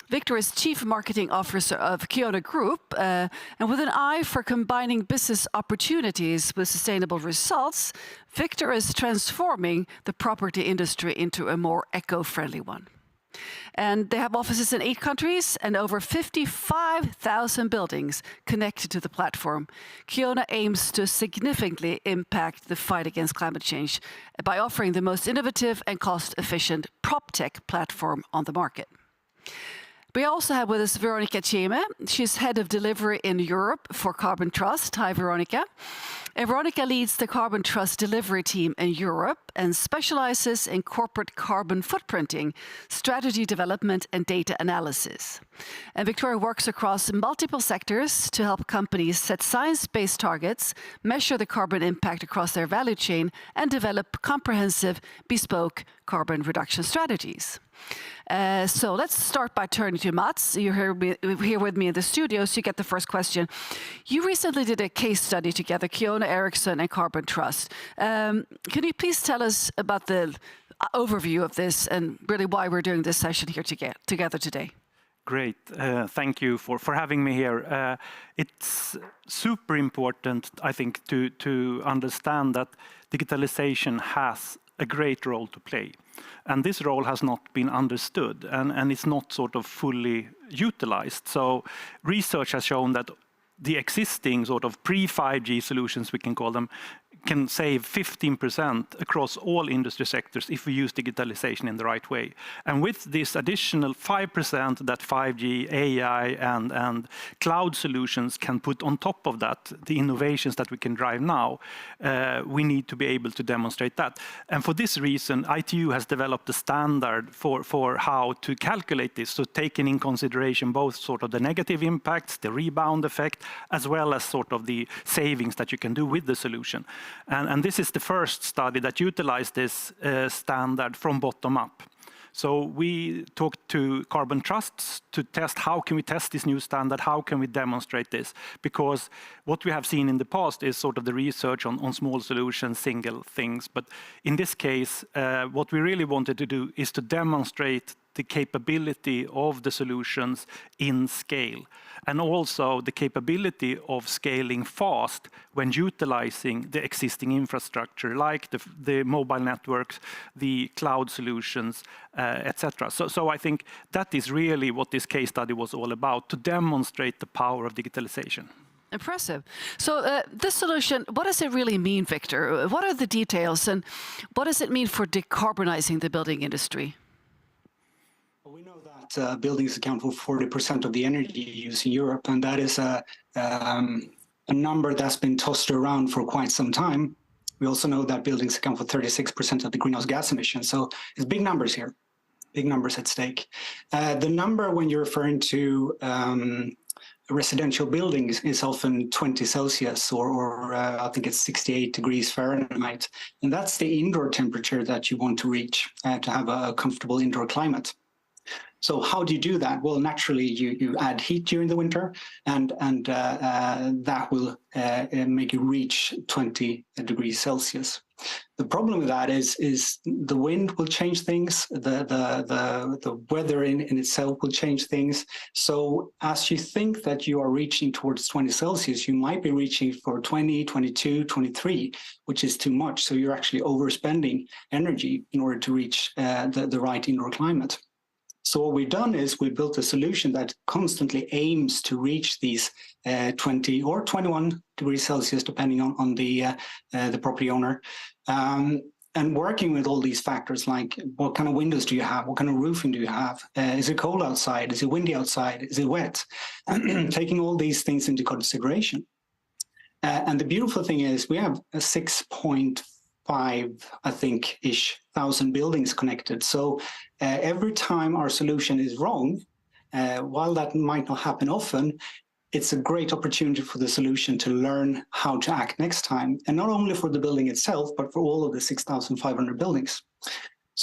Victor is Chief Marketing Officer of Kiona Group, and with an eye for combining business opportunities with sustainable results, Victor is transforming the property industry into a more eco-friendly one. And they have offices in 8 countries and over 55,000 buildings connected to the platform. Kiona aims to significantly impact the fight against climate change by offering the most innovative and cost-efficient PropTech platform on the market. We also have with us Veronica Chieme. She's head of delivery in Europe for Carbon Trust. Hi, Veronica. And Veronica leads the Carbon Trust delivery team in Europe and specializes in corporate carbon footprinting, strategy development, and data analysis. And Victoria works across multiple sectors to help companies set science-based targets, measure the carbon impact across their value chain, and develop comprehensive, bespoke carbon reduction strategies. So let's start by turning to Mats. You're here with me in the studio, so you get the first question. You recently did a case study together, Kiona, Ericsson, and Carbon Trust. Can you please tell us about the overview of this and really why we're doing this session here together today? Great. Thank you for having me here. It's super important, I think, to understand that digitalization has a great role to play. And this role has not been understood and it's not sort of fully utilized. So research has shown that the existing sort of pre-5G solutions, we can call them, can save 15% across all industry sectors if we use digitalization in the right way. And with this additional 5% that 5G, AI, and cloud solutions can put on top of that, the innovations that we can drive now, we need to be able to demonstrate that. And for this reason, ITU has developed a standard for how to calculate this, so taking in consideration both sort of the negative impacts, the rebound effect, as well as sort of the savings that you can do with the solution. And this is the first study that utilized this standard from bottom up. So we talked to Carbon Trusts to test how can we test this new standard, how can we demonstrate this? Because what we have seen in the past is sort of the research on small solutions, single things. But in this case, what we really wanted to do is to demonstrate the capability of the solutions in scale, and also the capability of scaling fast when utilizing the existing infrastructure, like the mobile networks, the cloud solutions, etc. So I think that is really what this case study was all about, to demonstrate the power of digitalization. Impressive. So this solution, what does it really mean, Victor? What are the details, and what does it mean for decarbonizing the building industry? We know that buildings account for 40% of the energy use in Europe, and that is a number that's been tossed around for quite some time. We also know that buildings account for 36% of the greenhouse gas emissions. So it's big numbers here, big numbers at stake. The number when you're referring to residential buildings is often 20 Celsius or I think it's 68 degrees Fahrenheit. And that's the indoor temperature that you want to reach to have a comfortable indoor climate. So how do you do that? Well, naturally, you add heat during the winter, and that will make you reach 20 degrees Celsius. The problem with that is the wind will change things, the weather in itself will change things. So as you think that you are reaching towards 20 Celsius, you might be reaching for 20, 22, 23, which is too much. So you're actually overspending energy in order to reach the right indoor climate. So what we've done is we built a solution that constantly aims to reach these 20 or 21 degrees Celsius, depending on the property owner, and working with all these factors like what kind of windows do you have, what kind of roofing do you have, is it cold outside, is it windy outside, is it wet, taking all these things into consideration. And the beautiful thing is we have a 6.5, I think, thousand buildings connected. So every time our solution is wrong, while that might not happen often, it's a great opportunity for the solution to learn how to act next time. And not only for the building itself, but for all of the 6,500 buildings.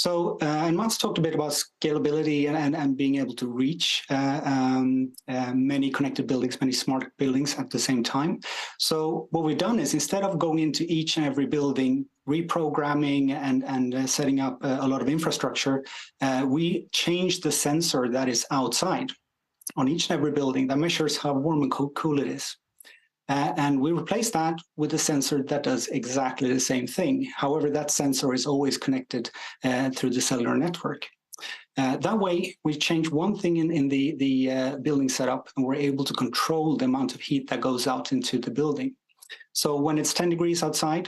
So, and Mats talked a bit about scalability and being able to reach many connected buildings, many smart buildings at the same time. So what we've done is, instead of going into each and every building, reprogramming and setting up a lot of infrastructure, we changed the sensor that is outside on each and every building that measures how warm and cool it is. And we replace that with a sensor that does exactly the same thing. However, that sensor is always connected through the cellular network. That way, we change one thing in the building setup, and we're able to control the amount of heat that goes out into the building. So when it's 10 degrees outside,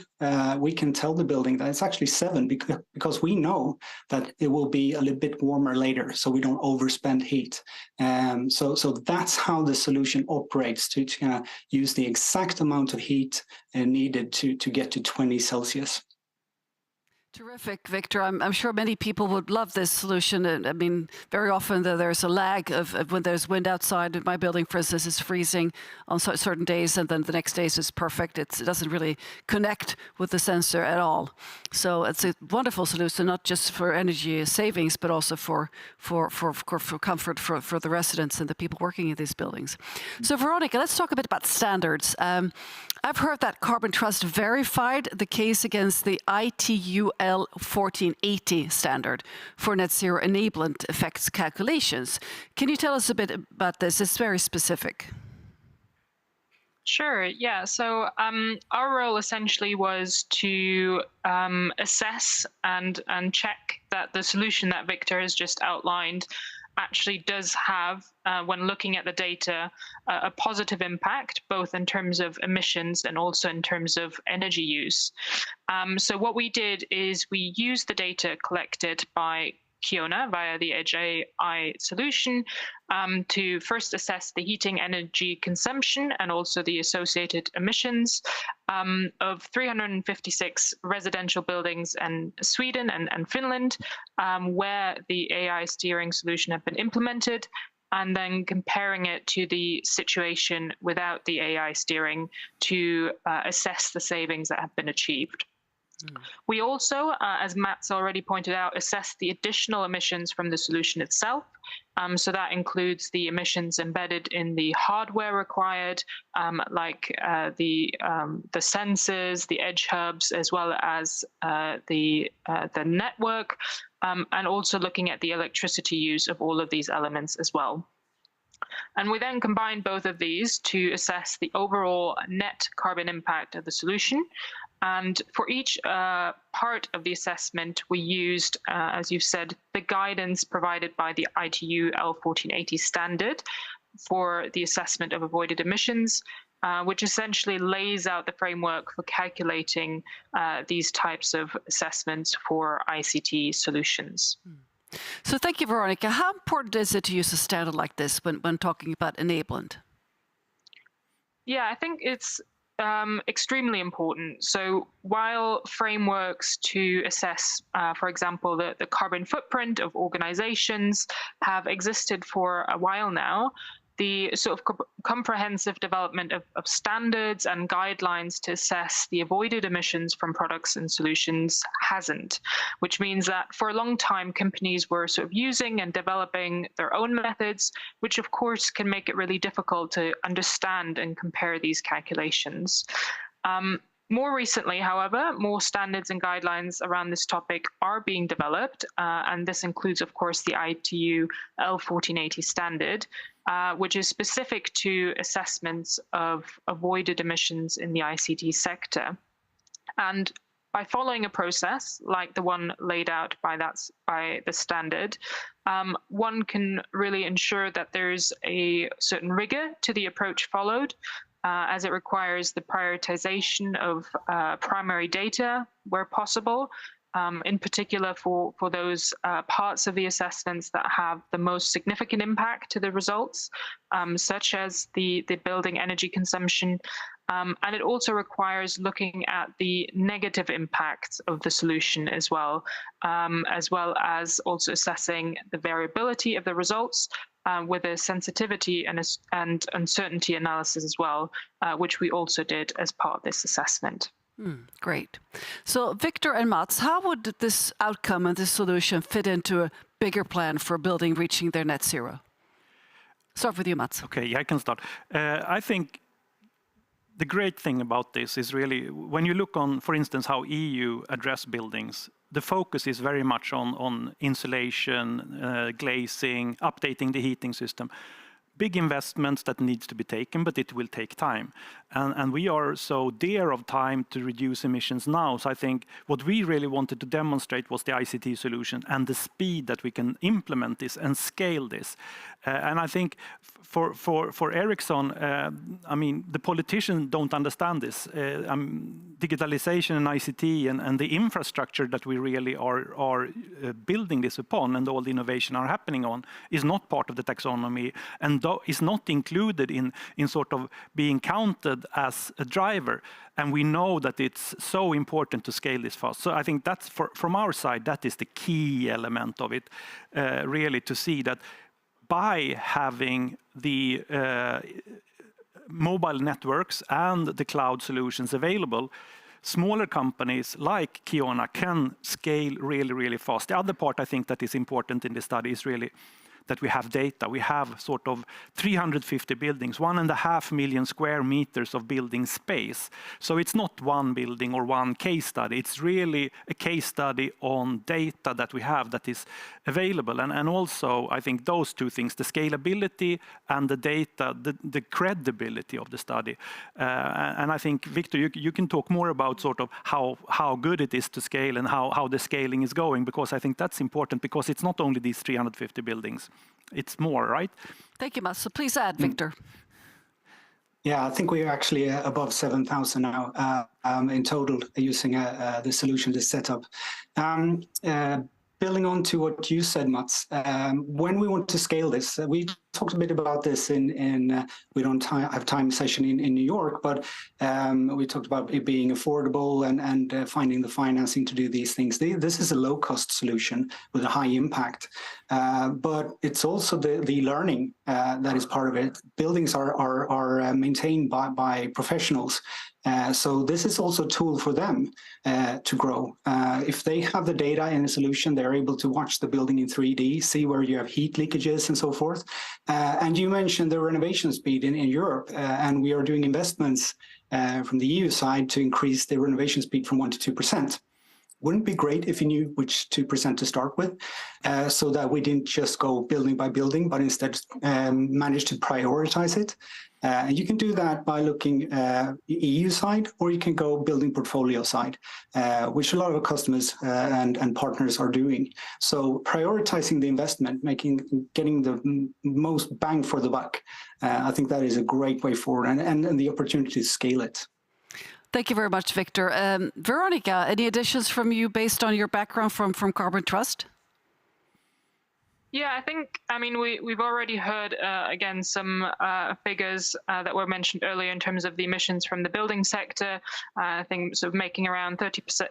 we can tell the building that it's actually 7 because we know that it will be a little bit warmer later, so we don't overspend heat. So that's how the solution operates, to use the exact amount of heat needed to get to 20 Celsius. Terrific, Victor. I'm sure many people would love this solution. I mean, very often there's a lag of when there's wind outside. My building, for instance, is freezing on certain days, and then the next days is perfect. It doesn't really connect with the sensor at all. So it's a wonderful solution, not just for energy savings, but also for comfort for the residents and the people working in these buildings. So Veronica, let's talk a bit about standards. I've heard that Carbon Trust verified the case against the ITU L1480 standard for net zero enablement effects calculations. Can you tell us a bit about this? It's very specific. Sure, yeah. So our role essentially was to assess and check that the solution that Victor has just outlined actually does have, when looking at the data, a positive impact, both in terms of emissions and also in terms of energy use. So what we did is we used the data collected by Kiona via the Edge AI solution to first assess the heating energy consumption and also the associated emissions of 356 residential buildings in Sweden and Finland, where the AI steering solution had been implemented, and then comparing it to the situation without the AI steering to assess the savings that have been achieved. We also, as Mats already pointed out, assessed the additional emissions from the solution itself. So that includes the emissions embedded in the hardware required, like the sensors, the edge hubs, as well as the network, and also looking at the electricity use of all of these elements as well. And we then combined both of these to assess the overall net carbon impact of the solution. And for each part of the assessment, we used, as you've said, the guidance provided by the ITU L1480 standard for the assessment of avoided emissions, which essentially lays out the framework for calculating these types of assessments for ICT solutions. So thank you, Veronica. How important is it to use a standard like this when talking about enablement? Yeah, I think it's extremely important. So while frameworks to assess, for example, the carbon footprint of organizations have existed for a while now, the sort of comprehensive development of standards and guidelines to assess the avoided emissions from products and solutions hasn't, which means that for a long time, companies were sort of using and developing their own methods, which of course can make it really difficult to understand and compare these calculations. More recently, however, more standards and guidelines around this topic are being developed, and this includes, of course, the ITU L1480 standard, which is specific to assessments of avoided emissions in the ICT sector. And by following a process like the one laid out by the standard, one can really ensure that there's a certain rigor to the approach followed, as it requires the prioritization of primary data where possible, in particular for those parts of the assessments that have the most significant impact to the results, such as the building energy consumption. And it also requires looking at the negative impacts of the solution as well as also assessing the variability of the results with a sensitivity and uncertainty analysis as well, which we also did as part of this assessment. Great. So Victor and Mats, how would this outcome and this solution fit into a bigger plan for building reaching their net zero? Start with you, Mats. Okay, yeah, I can start. I think the great thing about this is really, when you look on, for instance, how EU address buildings, the focus is very much on insulation, glazing, updating the heating system. Big investments that needs to be taken, but it will take time. And we are so dear of time to reduce emissions now. So I think what we really wanted to demonstrate was the ICT solution and the speed that we can implement this and scale this. And I think for Ericsson, I mean, the politicians don't understand this. Digitalization and ICT and the infrastructure that we really are building this upon and all the innovation are happening on is not part of the taxonomy and is not included in sort of being counted as a driver. And we know that it's so important to scale this fast. So I think that's, from our side, that is the key element of it, really, to see that by having the mobile networks and the cloud solutions available, smaller companies like Kiona can scale really, really fast. The other part I think that is important in this study is really that we have data. We have sort of 350 buildings, 1.5 million square meters of building space. So it's not one building or one case study. It's really a case study on data that we have that is available. And also, I think those two things, the scalability and the data, the credibility of the study. And I think, Victor, you can talk more about sort of how good it is to scale and how the scaling is going, because I think that's important, because it's not only these 350 buildings. It's more, right? Thank you, Mats. So please add, Victor. Yeah, I think we're actually above 7,000 now in total using the solution, this setup. Building on to what you said, Mats, when we want to scale this, we talked a bit about this in we don't have time session in New York, but we talked about it being affordable and finding the financing to do these things. This is a low-cost solution with a high impact, but it's also the learning that is part of it. Buildings are maintained by professionals. So this is also a tool for them to grow. If they have the data in a solution, they're able to watch the building in 3D, see where you have heat leakages and so forth. And you mentioned the renovation speed in Europe, and we are doing investments from the EU side to increase the renovation speed from 1% to 2%. Wouldn't it be great if you knew which 2% to start with, so that we didn't just go building by building, but instead manage to prioritize it? And you can do that by looking EU side, or you can go building portfolio side, which a lot of our customers and partners are doing. So prioritizing the investment, getting the most bang for the buck, I think that is a great way forward, and the opportunity to scale it. Thank you very much, Victor. Veronica, any additions from you based on your background from Carbon Trust? Yeah, I mean, we've already heard, again, some figures that were mentioned earlier in terms of the emissions from the building sector. I think sort of making around 36%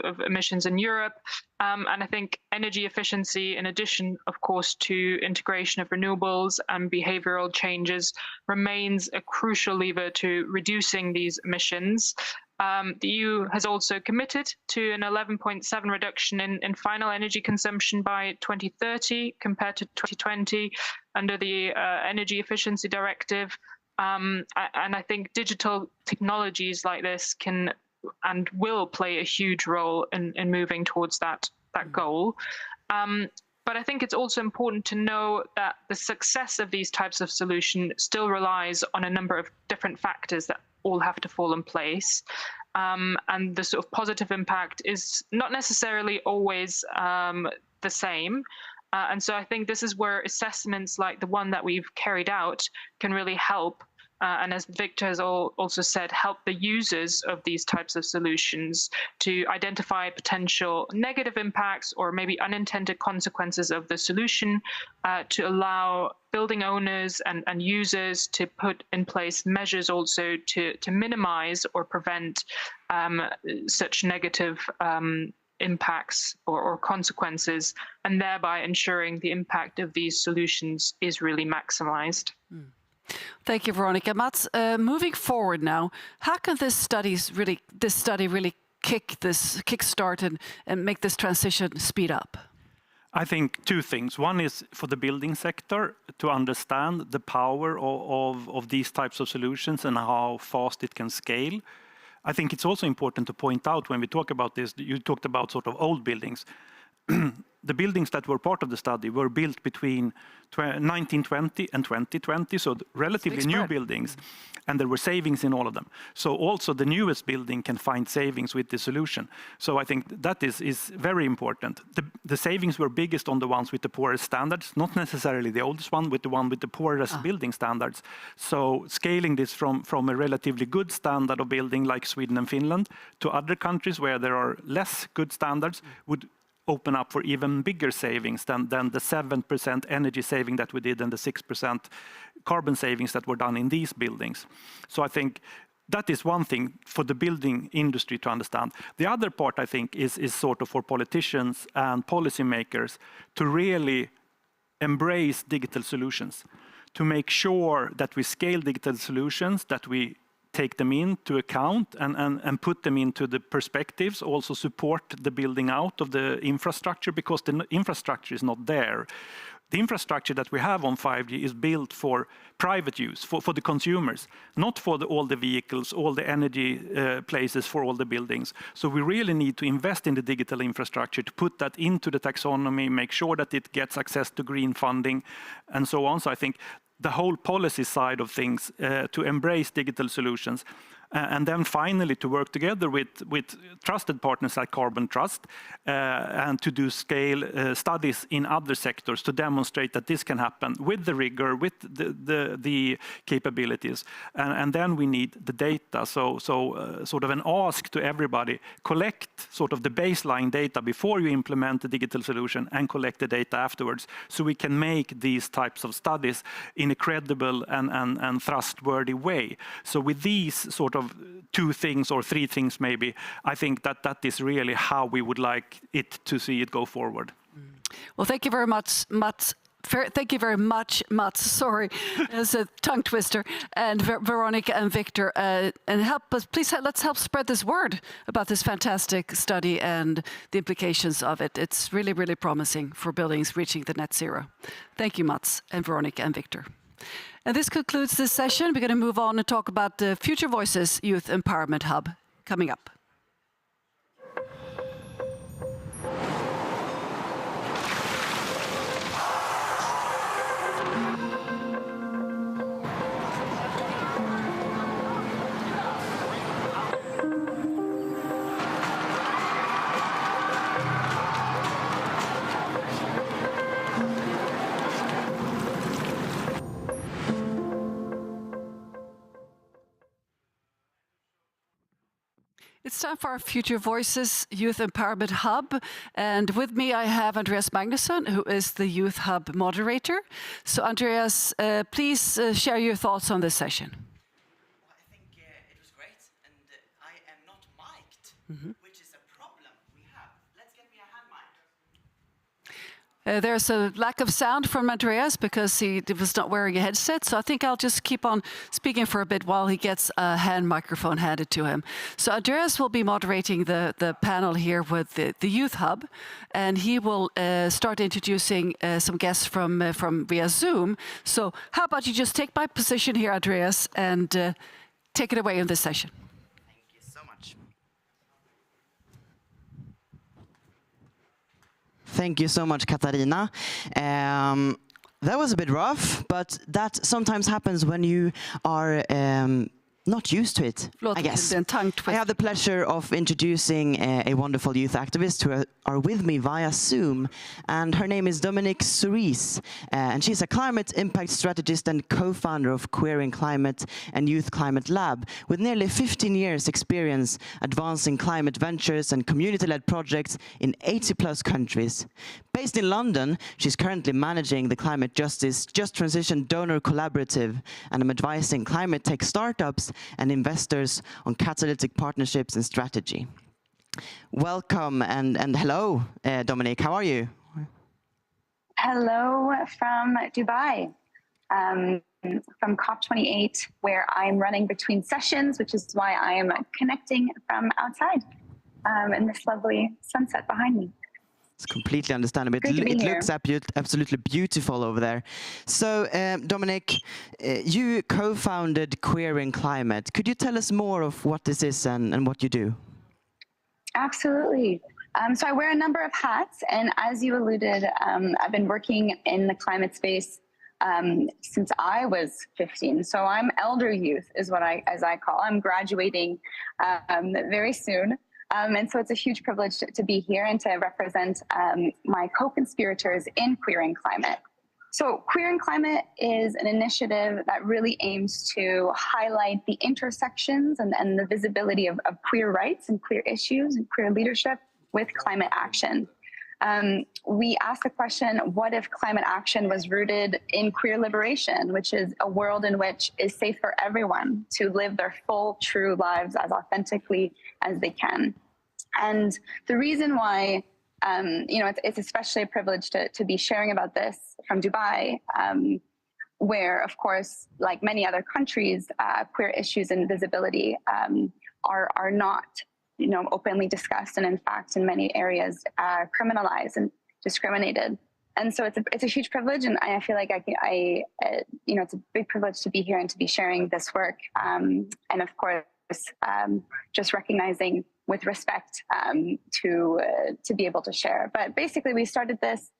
of emissions in Europe. And I think energy efficiency, in addition, of course, to integration of renewables and behavioral changes, remains a crucial lever to reducing these emissions. The EU has also committed to an 11.7 reduction in final energy consumption by 2030 compared to 2020 under the Energy Efficiency Directive. And I think digital technologies like this can and will play a huge role in moving towards that goal. But I think it's also important to know that the success of these types of solutions still relies on a number of different factors that all have to fall in place. And the sort of positive impact is not necessarily always the same. And so I think this is where assessments like the one that we've carried out can really help. And as Victor has also said, help the users of these types of solutions to identify potential negative impacts or maybe unintended consequences of the solution, to allow building owners and users to put in place measures also to minimize or prevent such negative impacts or consequences, and thereby ensuring the impact of these solutions is really maximized. Thank you, Veronica. Mats, moving forward now, how can this study really kickstart and make this transition speed up? I think two things. One is for the building sector to understand the power of these types of solutions and how fast it can scale. I think it's also important to point out when we talk about this, you talked about sort of old buildings. The buildings that were part of the study were built between 1920 and 2020, so relatively new buildings, and there were savings in all of them. So also the newest building can find savings with the solution. So I think that is very important. The savings were biggest on the ones with the poorest standards, not necessarily the oldest one with the poorest building standards. So scaling this from a relatively good standard of building like Sweden and Finland to other countries where there are less good standards would open up for even bigger savings than the 7% energy saving that we did and the 6% carbon savings that were done in these buildings. So I think that is one thing for the building industry to understand. The other part, I think, is sort of for politicians and policymakers to really embrace digital solutions, to make sure that we scale digital solutions, that we take them into account and put them into the perspectives, also support the building out of the infrastructure, because the infrastructure is not there. The infrastructure that we have on 5G is built for private use, for the consumers, not for all the vehicles, all the energy places for all the buildings. So we really need to invest in the digital infrastructure to put that into the taxonomy, make sure that it gets access to green funding and so on. So I think the whole policy side of things to embrace digital solutions and then finally to work together with trusted partners like Carbon Trust and to do scale studies in other sectors to demonstrate that this can happen with the rigor, with the capabilities. And then we need the data. So sort of an ask to everybody, collect sort of the baseline data before you implement the digital solution and collect the data afterwards, so we can make these types of studies in a credible and trustworthy way. So with these sort of two things or three things maybe, I think that is really how we would like it to see it go forward. Well, thank you very much, Mats. Thank you very much, Mats. Sorry, it's a tongue twister. And Veronica and Victor, and help us, please. Let's help spread this word about this fantastic study and the implications of it. It's really, really promising for buildings reaching the net zero. Thank you, Mats and Veronica and Victor. And this concludes this session. We're going to move on and talk about the Future Voices Youth Empowerment Hub coming up. It's time for our Future Voices Youth Empowerment Hub. And with me, I have Andreas Magnusson, who is the Youth Hub moderator. So Andreas, please share your thoughts on this session. Well, I think it was great. And I am not mic'd, which is a problem we have. Let's get me a hand mic. There's a lack of sound from Andreas because he was not wearing a headset. So I think I'll just keep on speaking for a bit while he gets a hand microphone handed to him. So Andreas will be moderating the panel here with the Youth Hub, and he will start introducing some guests from via Zoom. So how about you just take my position here, Andreas, and take it away in this session. Thank you so much. Thank you so much, Katarina. That was a bit rough, but that sometimes happens when you are not used to it, I guess. I have the pleasure of introducing a wonderful youth activist who are with me via Zoom, and her name is Dominique Souris, and she's a climate impact strategist and co-founder of Queering Climate and Youth Climate Lab, with nearly 15 years experience advancing climate ventures and community-led projects in 80+ countries. Based in London, she's currently managing the Climate Justice Just Transition Donor Collaborative, and I'm advising climate tech startups and investors on catalytic partnerships and strategy. Welcome and hello, Dominique, how are you? Hello from Dubai. from COP28, where I'm running between sessions, which is why I am connecting from outside in this lovely sunset behind me. It's completely understandable. It looks absolutely beautiful over there. So, Dominic, you co-founded Queer in Climate. Could you tell us more of what this is and what you do? Absolutely. So I wear a number of hats, and as you alluded, I've been working in the climate space since I was 15. So I'm elder youth, is what I call. I'm graduating very soon. And so it's a huge privilege to be here and to represent my co-conspirators in Queer in Climate. So Queer in Climate is an initiative that really aims to highlight the intersections and the visibility of queer rights and queer issues and queer leadership with climate action. We asked the question, what if climate action was rooted in queer liberation, which is a world in which is safe for everyone to live their full, true lives as authentically as they can. And the reason why, it's especially a privilege to be sharing about this from Dubai, where, of course, like many other countries, queer issues and visibility are not, openly discussed, and in fact, in many areas, criminalized and discriminated. And so it's a huge privilege, and I feel like it's a big privilege to be here and to be sharing this work, and of course, just recognizing with respect to be able to share. But basically, we started this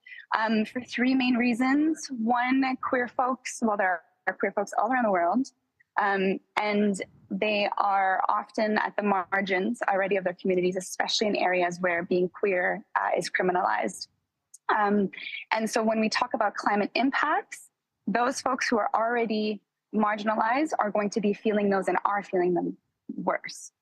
for three main reasons. One, queer folks, well, there are queer folks all around the world, and they are often at the margins already of their communities, especially in areas where being queer is criminalized. And so when we talk about climate impacts, those folks who are already marginalized are going to be feeling those and are feeling them worse.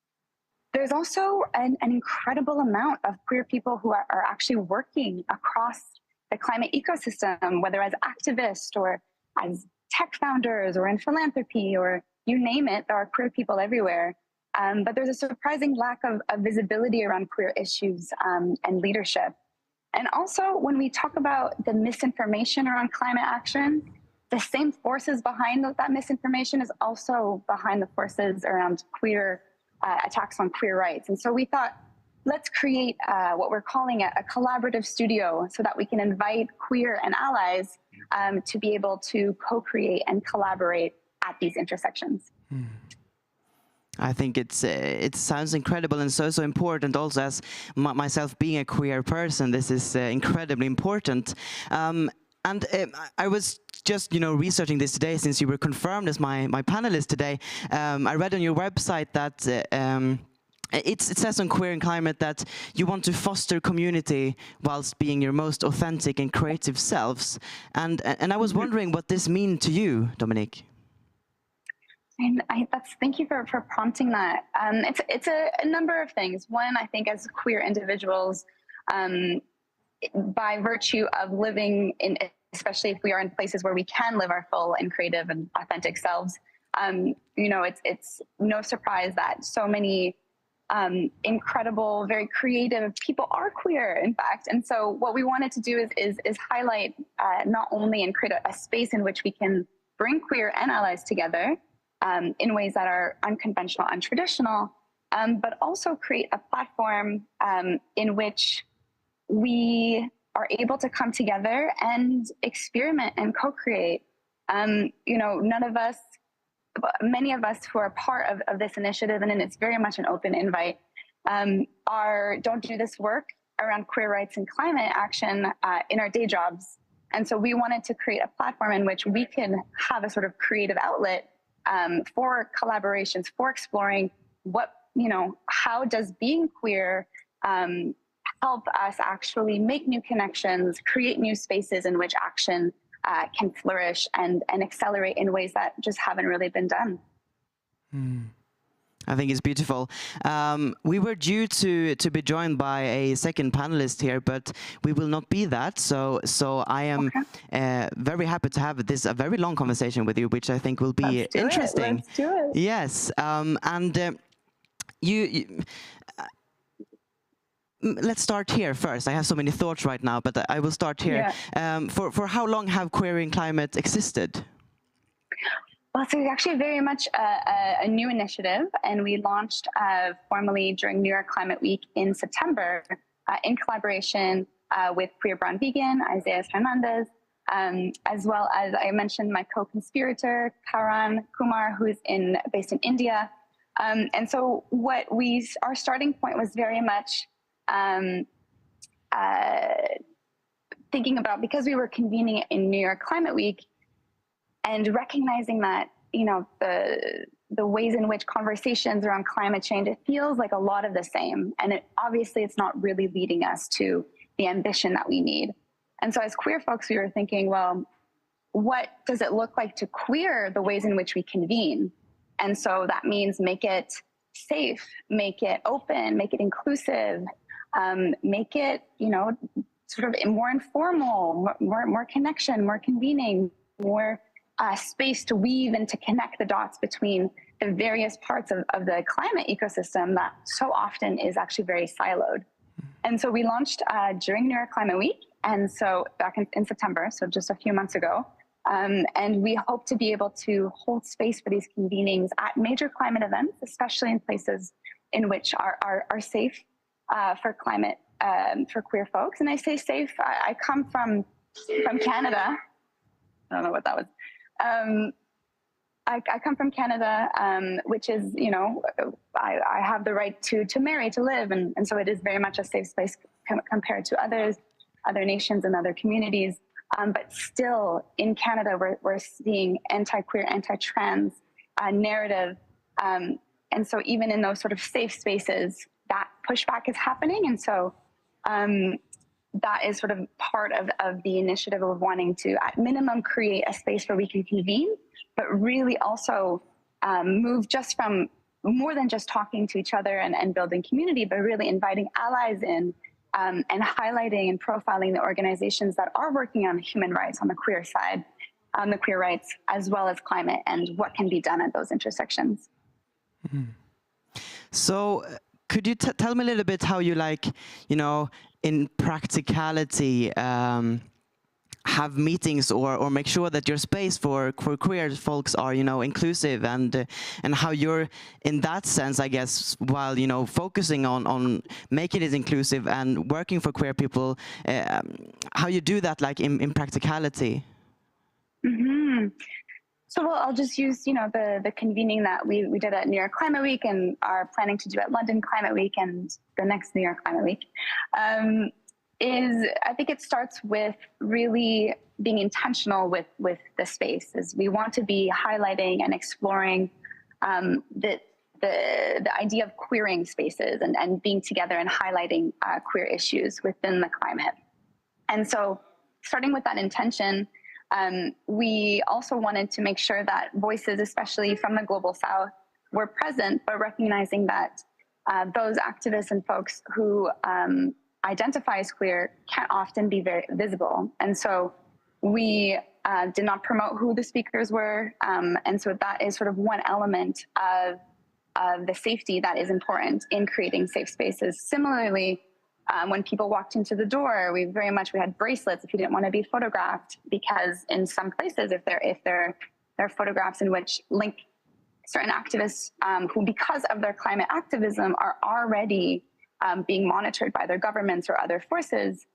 There's also an incredible amount of queer people who are actually working across the climate ecosystem, whether as activists or as tech founders or in philanthropy or you name it, there are queer people everywhere. But there's a surprising lack of visibility around queer issues and leadership. And also, when we talk about the misinformation around climate action, the same forces behind that misinformation is also behind the forces around queer attacks on queer rights. And so we thought, let's create what we're calling a collaborative studio so that we can invite queer and allies to be able to co-create and collaborate at these intersections. I think it sounds incredible and so important. Also, as myself being a queer person, this is incredibly important. And I was just, researching this today since you were confirmed as my panelist today. I read on your website that it says on Queer in Climate that you want to foster community whilst being your most authentic and creative selves. And I was wondering what this means to you, Dominic. And thank you for prompting that. It's a number of things. One, I think as queer individuals, by virtue of living in, especially if we are in places where we can live our full and creative and authentic selves, it's no surprise that so many incredible, very creative people are queer, in fact. And so what we wanted to do is highlight not only and create a space in which we can bring queer and allies together in ways that are unconventional, untraditional, but also create a platform in which we are able to come together and experiment and co-create. Many of us who are part of this initiative, and it's very much an open invite, don't do this work around queer rights and climate action in our day jobs. And so we wanted to create a platform in which we can have a sort of creative outlet for collaborations, for exploring how does being queer help us actually make new connections, create new spaces in which action can flourish and accelerate in ways that just haven't really been done. I think it's beautiful. We were due to be joined by a second panelist here, but we will not be that. So I am very happy to have a very long conversation with you, which I think will be interesting. Let's do it. Yes, let's start here first. I have so many thoughts right now, but I will start here. Yeah. For how long have Queer in Climate existed? Well, so it's actually very much a new initiative, and we launched formally during New York Climate Week in September in collaboration with Queer Brown Vegan, Isaiah Hernandez, as well as I mentioned my co-conspirator, Karan Kumar, who's based in India. And so our starting point was very much thinking about, because we were convening it in New York Climate Week, and recognizing that, you know, the ways in which conversations around climate change, it feels like a lot of the same. And obviously it's not really leading us to the ambition that we need. And so as queer folks, we were thinking, well, what does it look like to queer the ways in which we convene? And so that means make it safe, make it open, make it inclusive, make it, you know, sort of more informal, more connection, more convening, more space to weave and to connect the dots between the various parts of the climate ecosystem that so often is actually very siloed. And so we launched during New York Climate Week, and so back in September, so just a few months ago, and we hope to be able to hold space for these convenings at major climate events, especially in places in which are safe for climate, for queer folks. And I say safe, I come from Canada. I don't know what that was. I come from Canada, which is, you know, I have the right to marry, to live, and so it is very much a safe space compared to other nations and other communities. But still, in Canada, we're seeing anti-queer, anti-trans narrative, and so even in those sort of safe spaces, that pushback is happening, and so that is sort of part of the initiative of wanting to, at minimum, create a space where we can convene, but really also move just from more than just talking to each other and building community, but really inviting allies in and highlighting and profiling the organizations that are working on human rights on the queer side, on the queer rights, as well as climate, and what can be done at those intersections. Mm-hmm. So could you tell me a little bit how you, like, you know, in practicality, have meetings or make sure that your space for queer folks are, you know, inclusive, and how you're, in that sense, I guess, while, you know, focusing on making it inclusive and working for queer people, how you do that, like, in practicality? Mm-hmm. So I'll just use, you know, the convening that we did at New York Climate Week and are planning to do at London Climate Week and the next New York Climate Week. I think it starts with really being intentional with the space. Is we want to be highlighting and exploring the idea of queering spaces and being together and highlighting queer issues within the climate. And so starting with that intention, we also wanted to make sure that voices, especially from the Global South, were present, but recognizing that those activists and folks who identify as queer can't often be very visible. And so we did not promote who the speakers were. And so that is sort of one element of the safety that is important in creating safe spaces. Similarly, when people walked into the door, we had bracelets if you didn't want to be photographed, because in some places, if there are photographs in which link certain activists who, because of their climate activism, are already being monitored by their governments or other forces,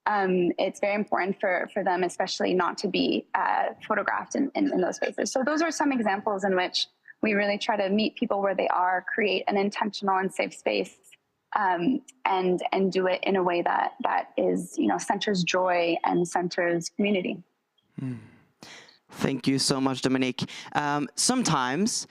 it's very important for them, especially, not to be photographed in those spaces. So those are some examples in which we really try to meet people where they are, create an intentional and safe space, and do it in a way that is, you know, centers joy and centers community. Thank you so much, Dominique. Sometimes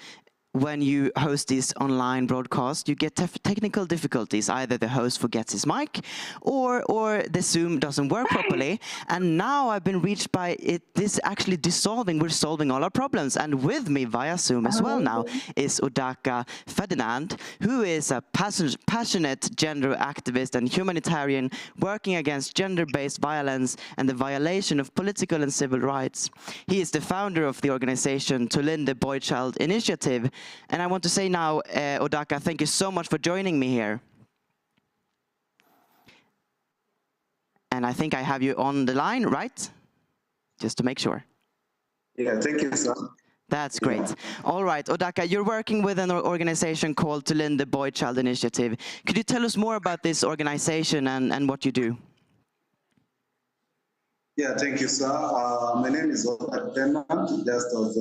when you host this online broadcast, you get technical difficulties. Either the host forgets his mic, or the Zoom doesn't work properly. And now I've been reached by this actually dissolving. We're solving all our problems. And with me via Zoom as well now is Odaka Ferdinand, who is a passionate gender activist and humanitarian working against gender-based violence and the violation of political and civil rights. He is the founder of the organization Tulinde Boy Child Initiative. And I want to say now, Odaka, thank you so much for joining me here. And I think I have you on the line, right? Just to make sure. Yeah, thank you, sir. That's great. All right, Odaka, you're working with an organization called the Linde Boy Child Initiative. Could you tell us more about this organization and what you do? Yeah, thank you, sir. My name is Odaka, just as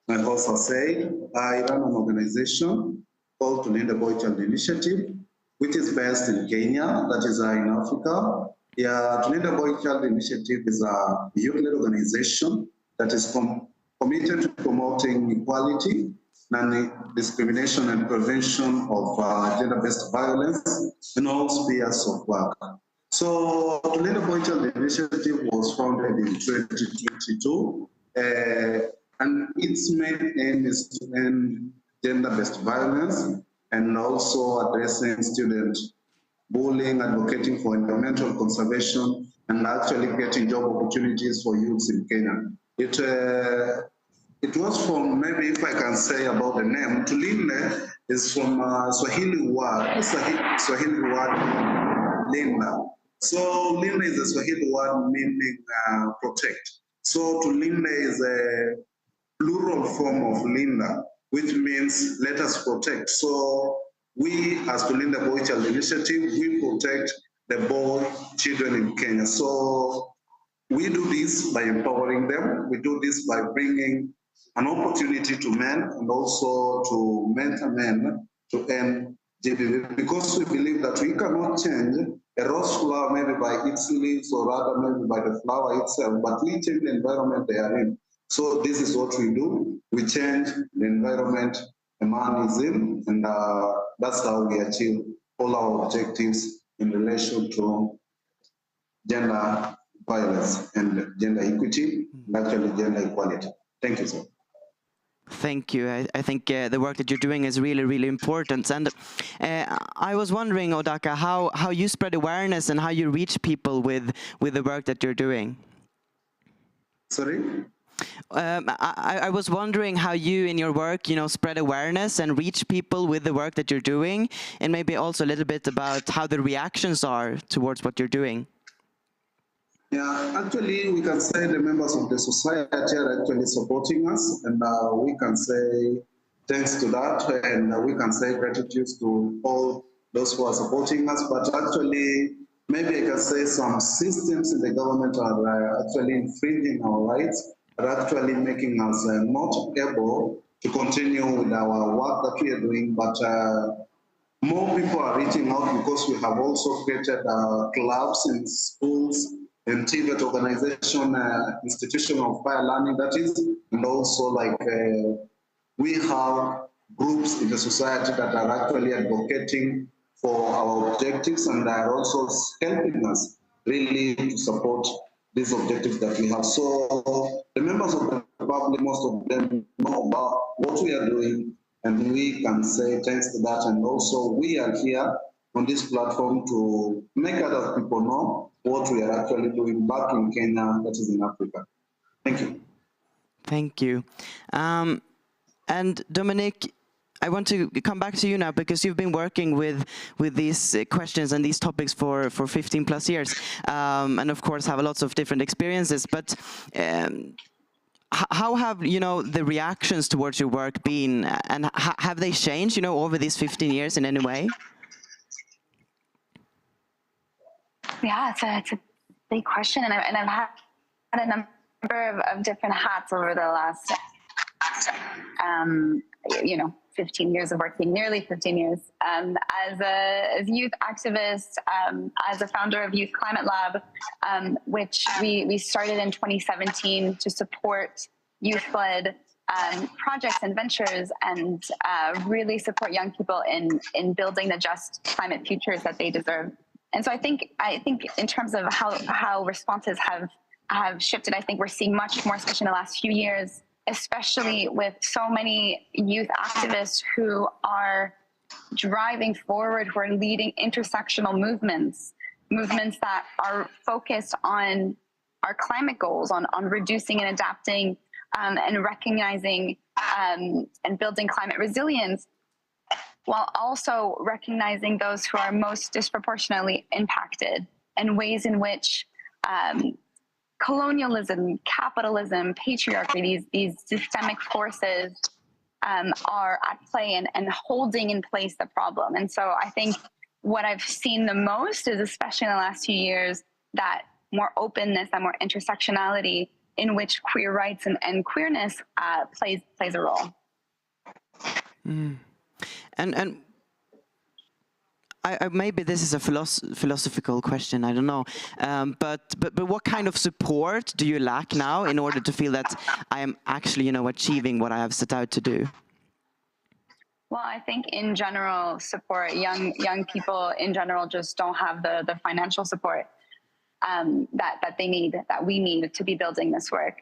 my host has said. I run an organization called the Linde Boy Child Initiative, which is based in Kenya, that is in Africa. Yeah, the Linde Boy Child Initiative is a youth-led organization that is committed to promoting equality, non-discrimination and prevention of gender-based violence in all spheres of work. So the Linde Boy Child Initiative was founded in 2022, and its main aim is to end gender-based violence and also addressing student bullying, advocating for environmental conservation, and actually getting job opportunities for youths in Kenya. It was from, maybe if I can say about the name, Tulinde is from Swahili word Linda. So Linda is a Swahili word meaning protect. So Tulinde is a plural form of Linda, which means let us protect. So we, as Tulinde Boy Child Initiative, we protect the boy children in Kenya. So we do this by empowering them. We do this by bringing an opportunity to men and also to mentor men to end GBV, because we believe that we cannot change a rose flower maybe by its leaves or rather maybe by the flower itself, but we change the environment they are in. So this is what we do. We change the environment a man is in, and that's how we achieve all our objectives in relation to gender violence and gender equity, and actually gender equality. Thank you, sir. Thank you. I think the work that you're doing is really, really important. And I was wondering, Odaka, how you spread awareness and how you reach people with the work that you're doing. Sorry? I was wondering how you, in your work, spread awareness and reach people with the work that you're doing, and maybe also a little bit about how the reactions are towards what you're doing. Yeah, actually, we can say the members of the society are actually supporting us, and we can say thanks to that, and we can say gratitude to all those who are supporting us. But actually, maybe I can say some systems in the government are actually infringing our rights, are actually making us not able to continue with our work that we are doing. But more people are reaching out because we have also created clubs in schools and TVET organization, institution of higher learning, that is, and also like we have groups in the society that are actually advocating for our objectives and are also helping us really to support these objectives that we have. So the members of the public, most of them know about what we are doing, and we can say thanks to that. And also we are here on this platform to make other people know what we are actually doing back in Kenya, that is in Africa. Thank you. Thank you. And Dominic, I want to come back to you now because you've been working with these questions and these topics for 15 plus years, and of course have lots of different experiences. But how have the reactions towards your work been, and have they changed over these 15 years in any way? Yeah, it's a big question, and I've had a number of different hats over the last 15 years of working, nearly 15 years, as a youth activist, as a founder of Youth Climate Lab, which we started in 2017 to support youth-led projects and ventures and really support young people in building the just climate futures that they deserve. And so I think in terms of how responses have shifted, I think we're seeing much more, especially in the last few years, especially with so many youth activists who are driving forward, who are leading intersectional movements that are focused on our climate goals, on reducing and adapting and recognizing and building climate resilience, while also recognizing those who are most disproportionately impacted and ways in which colonialism, capitalism, patriarchy, these systemic forces are at play and holding in place the problem. And so I think what I've seen the most is, especially in the last few years, that more openness and more intersectionality in which queer rights and queerness plays a role. And maybe this is a philosophical question, I don't know, but what kind of support do you lack now in order to feel that I am actually, achieving what I have set out to do? Well, I think in general, support, young people in general just don't have the financial support that they need, that we need to be building this work.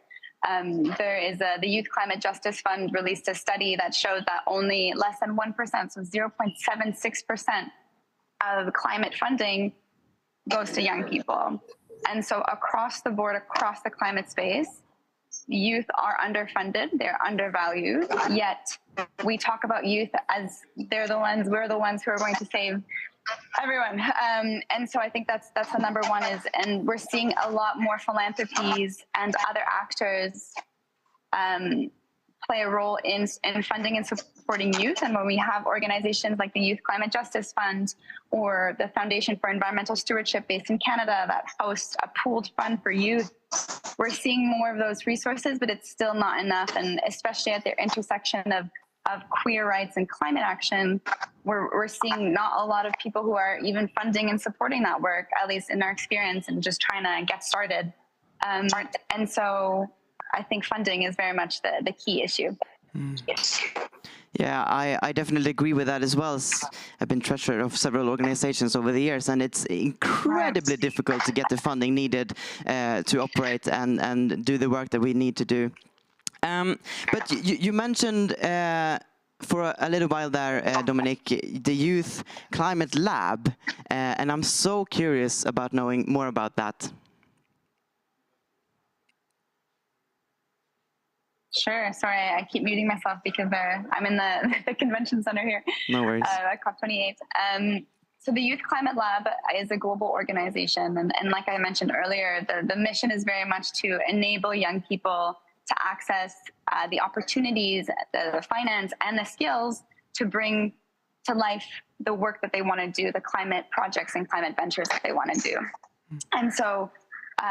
There is the Youth Climate Justice Fund released a study that showed that only less than 1%, so 0.76% of climate funding goes to young people. And so across the board, across the climate space, youth are underfunded, they're undervalued, yet we talk about youth as we're the ones who are going to save everyone. And so I think that's the number one and we're seeing a lot more philanthropies and other actors play a role in funding and supporting youth. And when we have organizations like the Youth Climate Justice Fund or the Foundation for Environmental Stewardship based in Canada that hosts a pooled fund for youth, we're seeing more of those resources, but it's still not enough. And especially at the intersection of queer rights and climate action, we're seeing not a lot of people who are even funding and supporting that work, at least in our experience, and just trying to get started. And so I think funding is very much the key issue. Yeah, I definitely agree with that as well. I've been treasurer of several organizations over the years, and it's incredibly difficult to get the funding needed to operate and do the work that we need to do. But you mentioned for a little while there, Dominique, the Youth Climate Lab, and I'm so curious about knowing more about that. Sure. Sorry, I keep muting myself because I'm in the convention center here. No worries. At COP28. So the Youth Climate Lab is a global organization. And like I mentioned earlier, the mission is very much to enable young people to access the opportunities, the finance, and the skills to bring to life the work that they want to do, the climate projects and climate ventures that they want to do. And so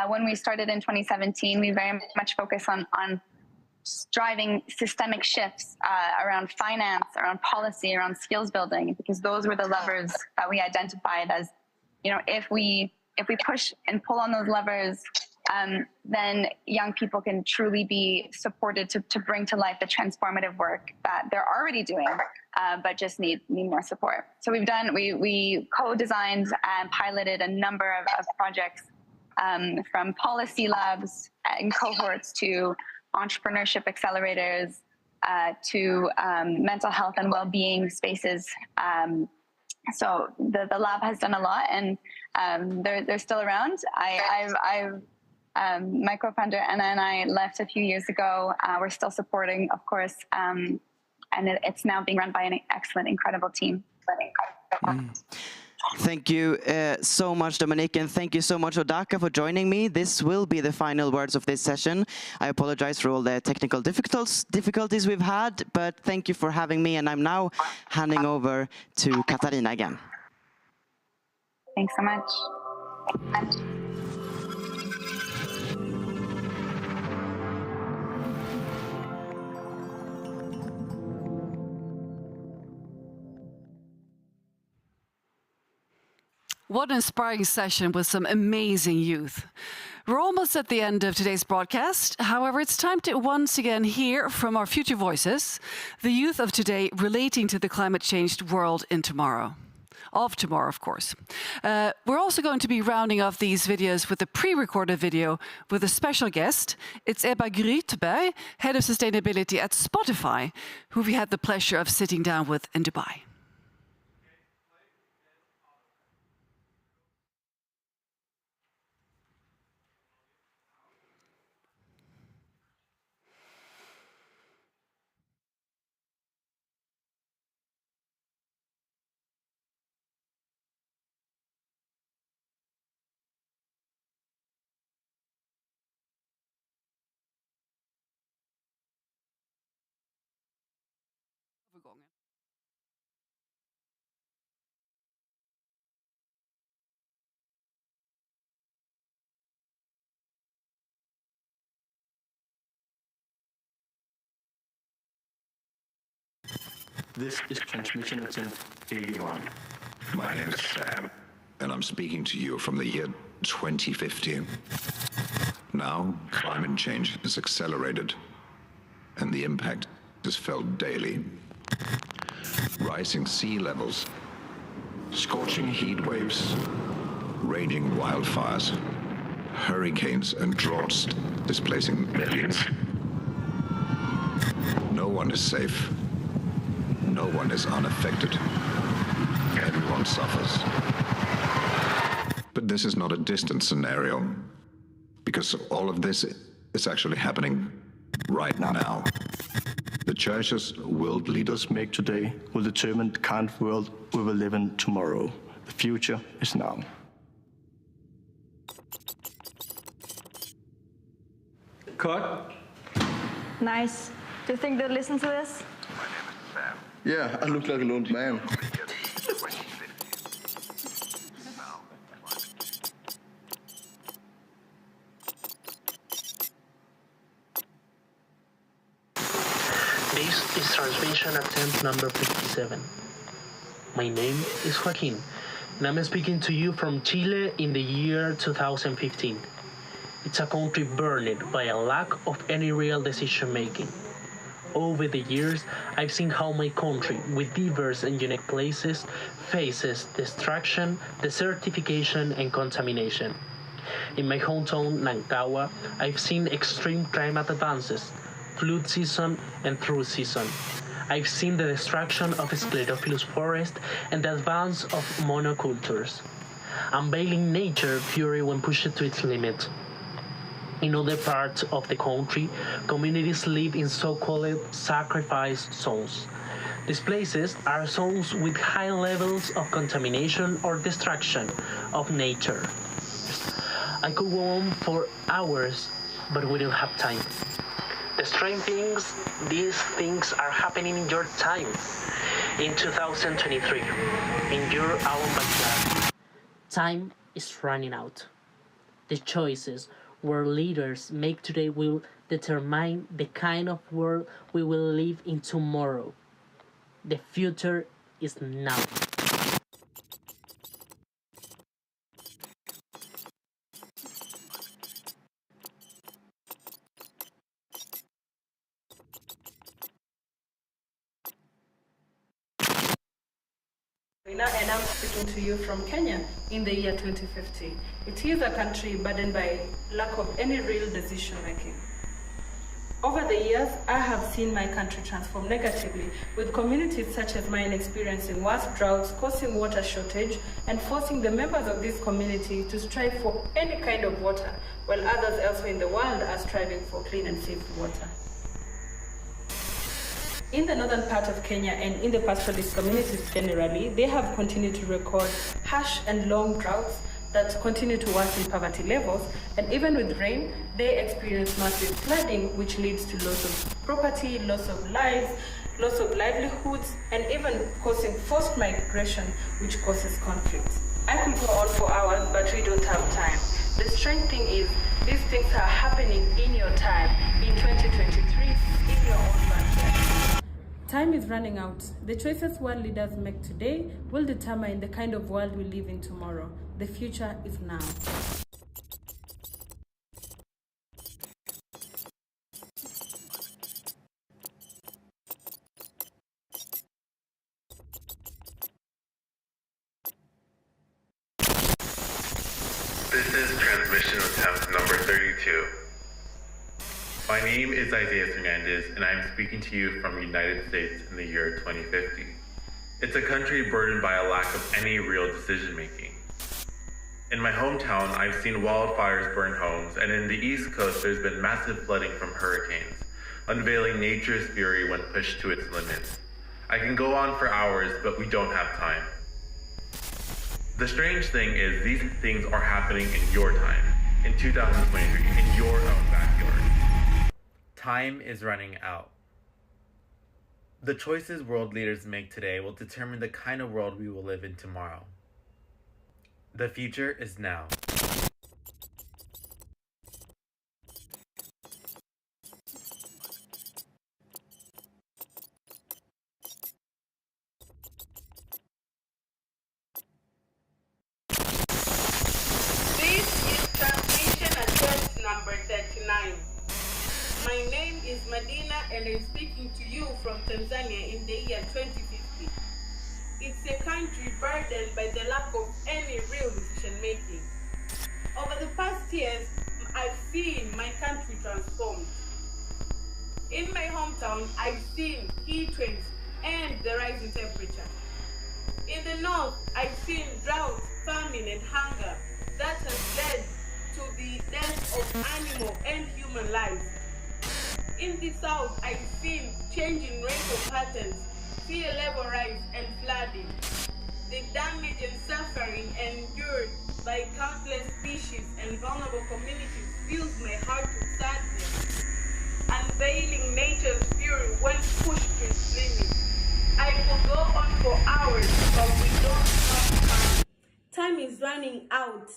when we started in 2017, we very much focused on driving systemic shifts around finance, around policy, around skills building, because those were the levers that we identified as, if we push and pull on those levers, then young people can truly be supported to bring to life the transformative work that they're already doing, but just need more support. So we co-designed and piloted a number of projects from policy labs and cohorts to entrepreneurship accelerators to mental health and well-being spaces. So the lab has done a lot, and they're still around. My co-founder Anna and I left a few years ago. We're still supporting, of course, and it's now being run by an excellent, incredible team. Thank you so much, Dominique, and thank you so much, Odaka, for joining me. This will be the final words of this session. I apologize for all the technical difficulties we've had, but thank you for having me, and I'm now handing over to Katarina again. Thanks so much. What an inspiring session with some amazing youth. We're almost at the end of today's broadcast. However, it's time to once again hear from our future voices, the youth of today relating to the climate changed world in tomorrow. Of tomorrow, of course. We're also going to be rounding off these videos with a pre-recorded video with a special guest. It's Ebba Grythberg, Head of Sustainability at Spotify, who we had the pleasure of sitting down with in Dubai. This is transmission attempt 81. My name is Sam, and I'm speaking to you from the year 2050. Now, climate change is accelerated, and the impact is felt daily. Rising sea levels, scorching heat waves, raging wildfires, hurricanes and droughts displacing millions. No one is safe. No one is unaffected. Everyone suffers. But this is not a distant scenario, because all of this is actually happening right now. The choices world leaders make today will determine the kind of world we will live in tomorrow. The future is now. Cut. Nice. Do you think they'll listen to this? Yeah, I look like an old man. This is transmission attempt number 57. My name is Joaquin, and I'm speaking to you from Chile in the year 2015. It's a country burned by a lack of any real decision making. Over the years, I've seen how my country, with diverse and unique places, faces destruction, desertification, and contamination. In my hometown, Nancagua, I've seen extreme climate advances, flood season and drought season. I've seen the destruction of sclerophyllus forest and the advance of monocultures, unveiling nature fury when pushed to its limit. In other parts of the country, communities live in so-called sacrifice zones. These places are zones with high levels of contamination or destruction of nature. I could go on for hours, but we don't have time. The strange things, these things are happening in your time, in 2023, in your own backyard. Time is running out. The choices world leaders make today will determine the kind of world we will live in tomorrow. The future is now. And I'm speaking to you from Kenya in the year 2050. It is a country burdened by lack of any real decision making. Over the years, I have seen my country transform negatively, with communities such as mine experiencing worse droughts, causing water shortage, and forcing the members of this community to strive for any kind of water, while others elsewhere in the world are striving for clean and safe water. In the northern part of Kenya and in the pastoralist communities generally, they have continued to record harsh and long droughts that continue to worsen poverty levels, and even with rain, they experience massive flooding, which leads to loss of property, loss of lives, loss of livelihoods, and even causing forced migration, which causes conflict. I could go on for hours, but we don't have time. The strange thing is, these things are happening in your time, in 2023, in your own backyard. Time is running out. The choices world leaders make today will determine the kind of world we live in tomorrow. The future is now. This is transmission attempt number 32. My name is Isaiah Hernandez, and I am speaking to you from the United States in the year 2050. It's a country burdened by a lack of any real decision-making. In my hometown, I've seen wildfires burn homes, and in the East Coast, there's been massive flooding from hurricanes, unveiling nature's fury when pushed to its limits. I can go on for hours, but we don't have time. The strange thing is, these things are happening in your time, in 2023, in your own backyard. Time is running out. The choices world leaders make today will determine the kind of world we will live in tomorrow. The future is now. and I'm speaking to you from Tanzania in the year 2050. It's a country burdened by the lack of any real decision making. Over the past years, I've seen my country transformed. In my hometown, I've seen heat waves and the rise in temperature. In the north, I've seen drought, famine, and hunger that has led to the death of animal and human lives. In the south, I've seen changing rainfall patterns, sea level rise, and flooding. The damage and suffering endured by countless species and vulnerable communities fills my heart with sadness, unveiling nature's fury when pushed to its limit. I could go on for hours, but we don't have time. Time is running out.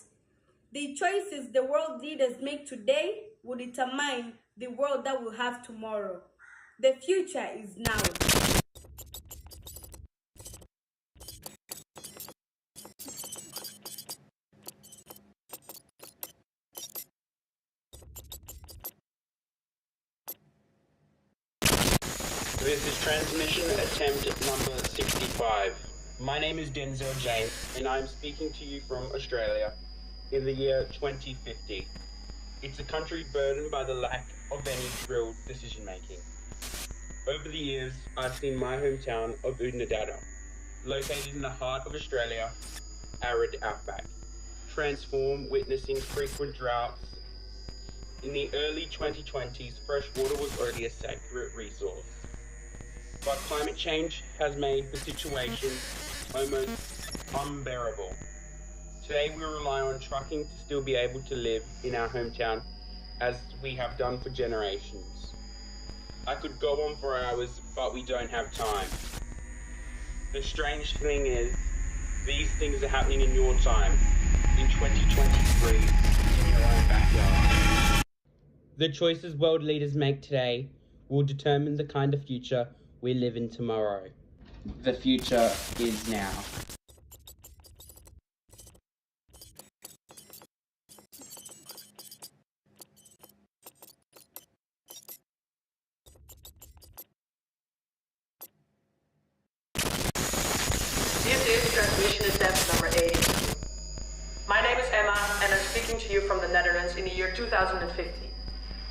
The choices the world leaders make today will determine the world that we'll have tomorrow. The future is now. This is transmission attempt number 65. My name is Denzel James, and I'm speaking to you from Australia in the year 2050. It's a country burdened by the lack of any real decision making. Over the years, I've seen my hometown of Oodnadatta, located in the heart of Australia, arid outback, transform, witnessing frequent droughts. In the early 2020s, fresh water was already a sacred resource. But climate change has made the situation almost unbearable. Today we rely on trucking to still be able to live in our hometown as we have done for generations. I could go on for hours, but we don't have time. The strange thing is, these things are happening in your time, in 2023, in your own backyard. The choices world leaders make today will determine the kind of future we live in tomorrow. The future is now. This is transmission attempt number 82. My name is Emma, and I'm speaking to you from the Netherlands in the year 2050.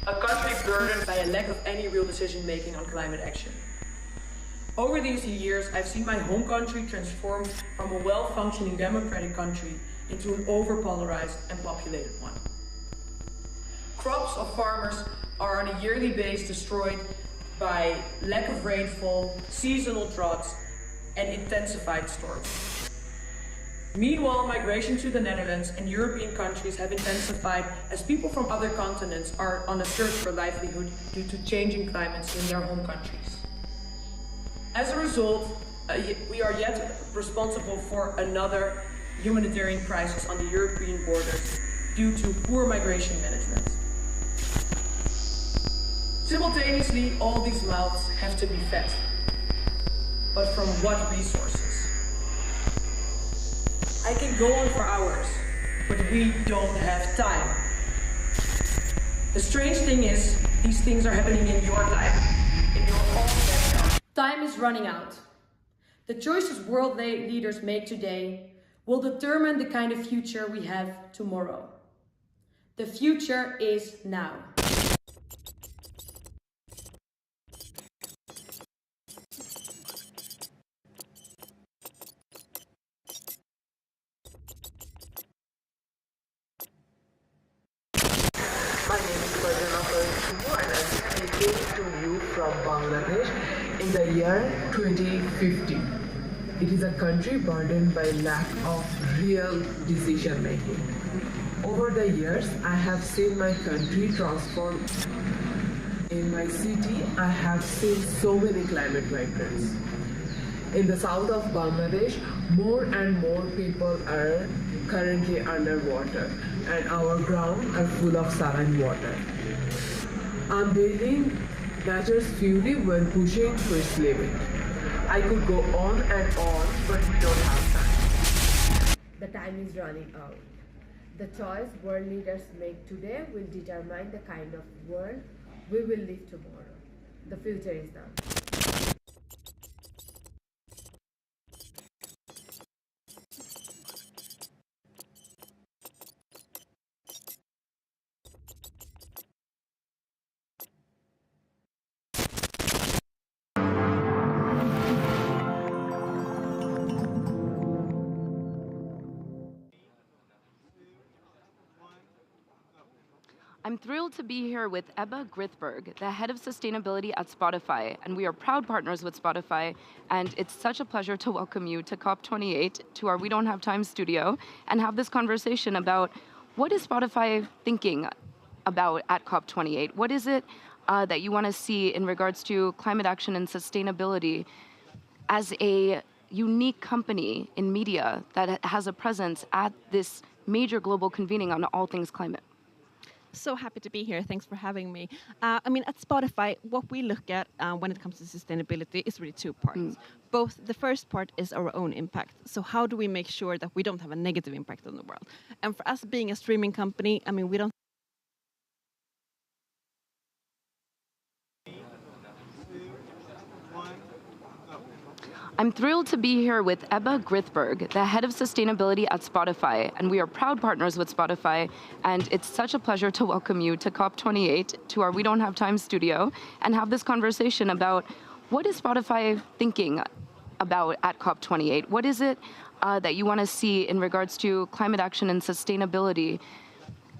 A country burdened by a lack of any real decision making on climate action. Over these years, I've seen my home country transform from a well-functioning democratic country into an over-polarized and populated one. Crops of farmers are on a yearly basis destroyed by lack of rainfall, seasonal droughts, and intensified storms. Meanwhile, migration to the Netherlands and European countries have intensified as people from other continents are on a search for livelihood due to changing climates in their home countries. As a result, we are yet responsible for another humanitarian crisis on the European borders due to poor migration management. Simultaneously, all these mouths have to be fed. But from what resources? I can go on for hours, but we don't have time. The strange thing is, these things are happening in your life, in your own backyard. Time is running out. The choices world leaders make today will determine the kind of future we have tomorrow. The future is now. My name is and I'm speaking to you from Bangladesh in the year 2050. It is a country burdened by lack of real decision making. Over the years, I have seen my country transform. In my city, I have seen so many climate migrants. In the south of Bangladesh, more and more people are currently underwater, and our grounds are full of saline water. Unveiling nature's fury when pushing to its limit. I could go on and on, but we don't have time. The time is running out. The choice world leaders make today will determine the kind of world we will live tomorrow. The future is now. I'm thrilled to be here with Ebba Grythberg, the head of sustainability at Spotify, and we are proud partners with Spotify, and it's such a pleasure to welcome you to COP28, to our We Don't Have Time studio, and have this conversation about what is Spotify thinking about at COP28? What is it that you want to see in regards to climate action and sustainability as a unique company in media that has a presence at this major global convening on all things climate? So happy to be here. Thanks for having me. I mean, at Spotify, what we look at when it comes to sustainability is really two parts. Both the first part is our own impact. So how do we make sure that we don't have a negative impact on the world? And for us being a streaming company, I mean, we don't I'm thrilled to be here with Ebba Grythberg, the head of sustainability at Spotify, and we are proud partners with Spotify, and it's such a pleasure to welcome you to COP28, to our We Don't Have Time studio, and have this conversation about what is Spotify thinking about at COP28? What is it that you want to see in regards to climate action and sustainability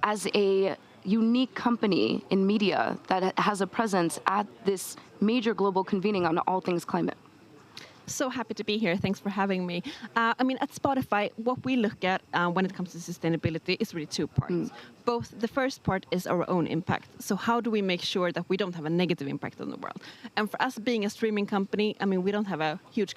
as a unique company in media that has a presence at this major global convening on all things climate? So happy to be here. Thanks for having me. I mean, at Spotify, what we look at when it comes to sustainability is really two parts. Both the first part is our own impact. So how do we make sure that we don't have a negative impact on the world? And for us being a streaming company, I mean, we don't have a huge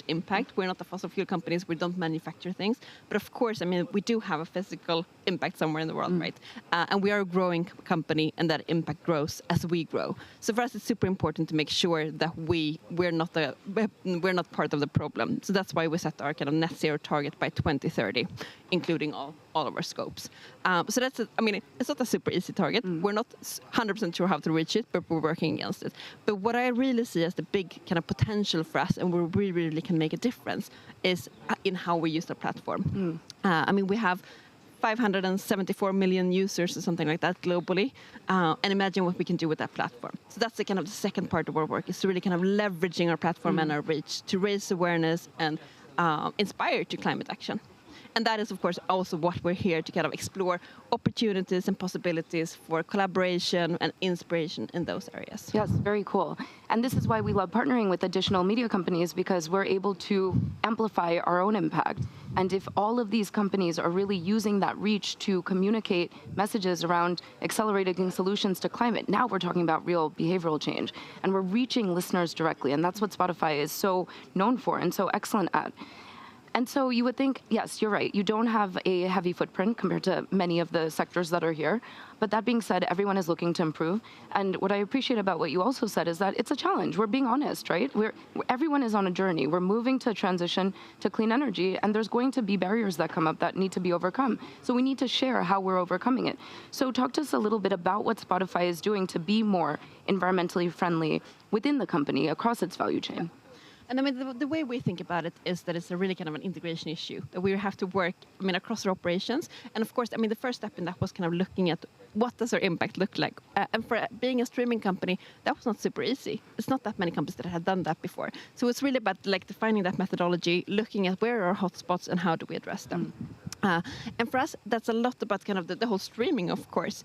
impact. We're not the fossil fuel companies. We don't manufacture things. But of course, I mean, we do have a physical impact somewhere in the world, right? And we are a growing company, and that impact grows as we grow. So for us, it's super important to make sure that we're not part of the problem. So that's why we set our kind of net zero target by 2030, including all of our scopes. So that's, I mean, it's not a super easy target. We're not 100% sure how to reach it, but we're working against it. But what I really see as the big kind of potential for us, and where we really can make a difference, is in how we use the platform. I mean, we have 574 million users or something like that globally, and imagine what we can do with that platform. So that's the kind of the second part of our work, is to really kind of leveraging our platform and our reach to raise awareness and inspire to climate action. And that is, of course, also what we're here to kind of explore opportunities and possibilities for collaboration and inspiration in those areas. Yes, very cool. And this is why we love partnering with additional media companies, because we're able to amplify our own impact. And if all of these companies are really using that reach to communicate messages around accelerating solutions to climate, now we're talking about real behavioral change. And we're reaching listeners directly. And that's what Spotify is so known for and so excellent at. And so you would think, yes, you're right, you don't have a heavy footprint compared to many of the sectors that are here. But that being said, everyone is looking to improve. And what I appreciate about what you also said is that it's a challenge. We're being honest, right? Everyone is on a journey. We're moving to transition to clean energy, and there's going to be barriers that come up that need to be overcome. So we need to share how we're overcoming it. So talk to us a little bit about what Spotify is doing to be more environmentally friendly within the company across its value chain. And I mean, the way we think about it is that it's a really kind of an integration issue, that we have to work, I mean, across our operations. And of course, I mean, the first step in that was kind of looking at what does our impact look like. And for being a streaming company, that was not super easy. It's not that many companies that had done that before. So it's really about like defining that methodology, looking at where are our hotspots and how do we address them. And for us, that's a lot about kind of the whole streaming, of course,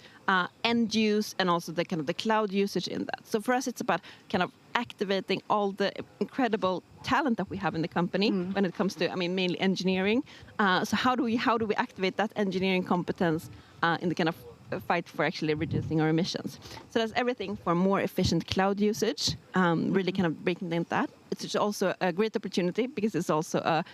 end use, and also the kind of the cloud usage in that. So for us, it's about kind of activating all the incredible talent that we have in the company when it comes to, I mean, mainly engineering. So how do we activate that engineering competence in the kind of fight for actually reducing our emissions? So that's everything for more efficient cloud usage, really kind of breaking down that, it's also a great opportunity because it's also a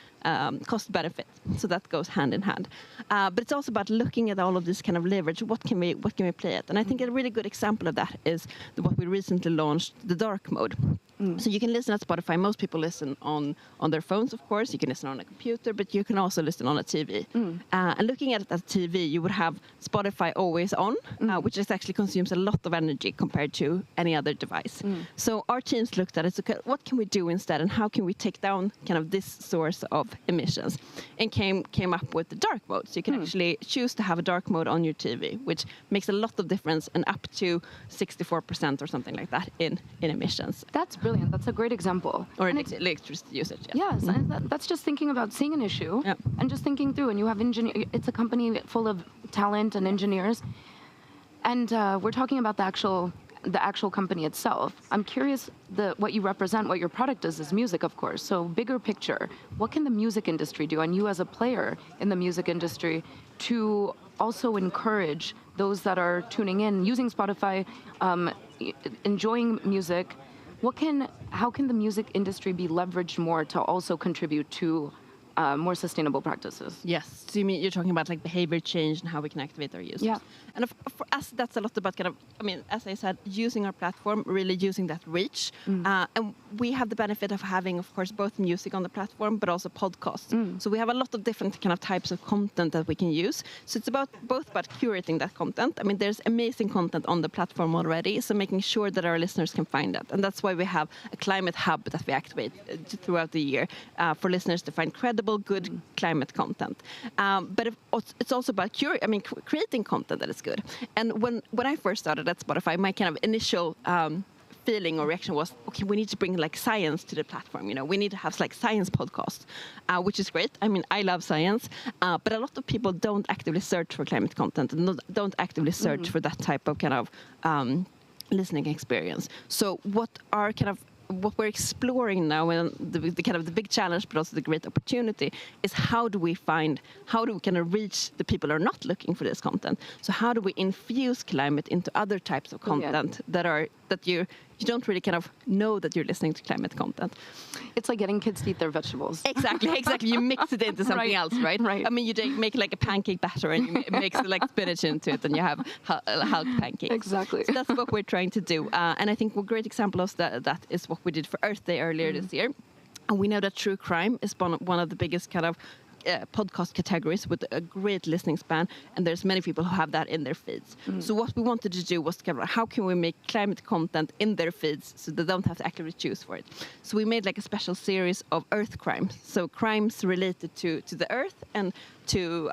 cost benefit. So that goes hand in hand. But it's also about looking at all of this kind of leverage. What can we play at? And I think a really good example of that is what we recently launched, the dark mode. So you can listen at Spotify. Most people listen on their phones, of course. You can listen on a computer, but you can also listen on a TV. And looking at it as TV, you would have Spotify always on, which actually consumes a lot of energy compared to any other device. So our teams looked at it. So what can we do instead, and how can we take down kind of this source of emissions? And came up with the dark mode. So you can actually choose to have a dark mode on your TV, which makes a lot of difference, and up to 64% or something like that in emissions. That's brilliant. That's a great example. Or electricity usage. Yes, and that's just thinking about seeing an issue and just thinking through. And you have it's a company full of talent and engineers, and we're talking about the actual company itself. I'm curious, what you represent, what your product is music, of course. So bigger picture, what can the music industry do, and you as a player in the music industry, to also encourage those that are tuning in, using Spotify, enjoying music? How can the music industry be leveraged more to also contribute to more sustainable practices? Yes. So you're talking about like behavior change and how we can activate our users. Yeah. And for us, that's a lot about kind of, as I said, using our platform, really using that reach. And we have the benefit of having, of course, both music on the platform, but also podcasts. So we have a lot of different kind of types of content that we can use. So it's both about curating that content. There's amazing content on the platform already, so making sure that our listeners can find that. And that's why we have a climate hub that we activate throughout the year for listeners to find credible, good climate content. But it's also about creating content that is good. And when I first started at Spotify, my kind of initial feeling or reaction was, okay, we need to bring like science to the platform. We need to have like science podcasts, which is great. I love science, but a lot of people don't actively search for climate content and don't actively search for that type of kind of listening experience. So what we're exploring now, and the kind of the big challenge, but also the great opportunity, is how do we kind of reach the people who are not looking for this content? So how do we infuse climate into other types of content that you don't really kind of know that you're listening to climate content? It's like getting kids to eat their vegetables. Exactly. You mix it into something else, right? You make like a pancake batter and you mix like spinach into it, and you have health pancakes. Exactly. So that's what we're trying to do. And I think a great example of that is what we did for Earth Day earlier this year. And we know that true crime is one of the biggest kind of podcast categories with a great listening span, and there's many people who have that in their feeds. So what we wanted to do was how can we make climate content in their feeds so they don't have to actively choose for it. So we made like a special series of Earth crimes, so crimes related to the Earth and to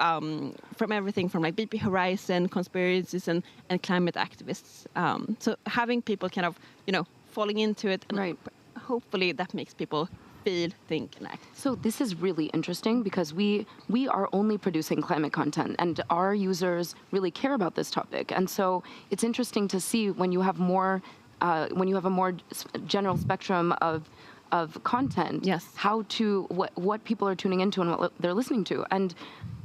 from everything from like BP Horizon, conspiracies, and climate activists. So having people kind of falling into it, and hopefully that makes people feel, think, and act. So this is really interesting because we are only producing climate content, and our users really care about this topic. And so it's interesting to see when you have more, general spectrum of content, how to what people are tuning into and what they're listening to. And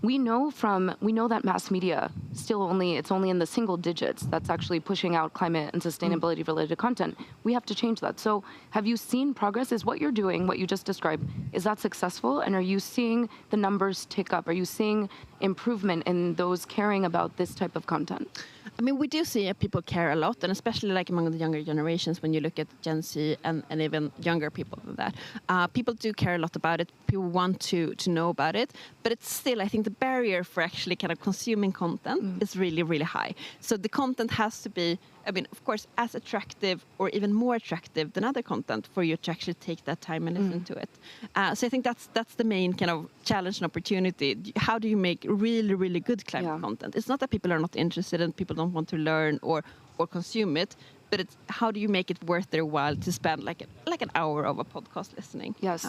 we know that mass media it's only in the single digits that's actually pushing out climate and sustainability related content. We have to change that. So have you seen progress? Is what you're doing, what you just described, is that successful? And are you seeing the numbers tick up? Are you seeing improvement in those caring about this type of content? We do see people care a lot, and especially like among the younger generations, when you look at Gen Z and even younger people than that. People do care a lot about it. People want to know about it, but it's still, I think, the barrier for actually kind of consuming content is really, really high. So the content has to be, of course, as attractive or even more attractive than other content for you to actually take that time and listen to it. So I think that's the main kind of challenge and opportunity. How do you make really, really good climate content? It's not that people are not interested and people don't want to learn or consume it, but it's how do you make it worth their while to spend like an hour of a podcast listening? Yes.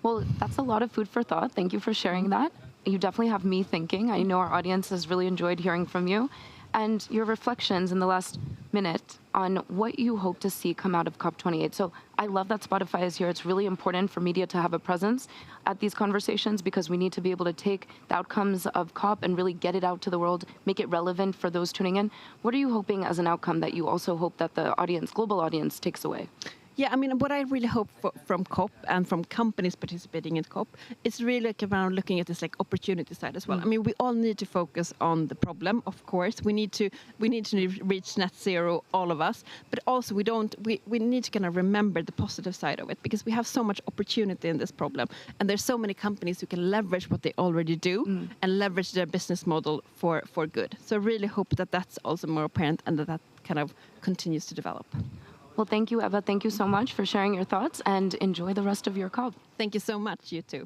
Well, that's a lot of food for thought. Thank you for sharing that. You definitely have me thinking. I know our audience has really enjoyed hearing from you. And your reflections in the last minute on what you hope to see come out of COP28. So I love that Spotify is here. It's really important for media to have a presence at these conversations because we need to be able to take the outcomes of COP and really get it out to the world, make it relevant for those tuning in. What are you hoping as an outcome that you also hope that the audience, global audience, takes away? Yeah, I mean, what I really hope from COP and from companies participating in COP is really like around looking at this like opportunity side as well. I mean, we all need to focus on the problem, of course. We need to reach net zero, all of us. But also, we need to kind of remember the positive side of it, because we have so much opportunity in this problem, and there's so many companies who can leverage what they already do and leverage their business model for good. So I really hope that that's also more apparent and that kind of continues to develop. Well, thank you, Ebba. Thank you so much for sharing your thoughts, and enjoy the rest of your COP. Thank you so much. You too.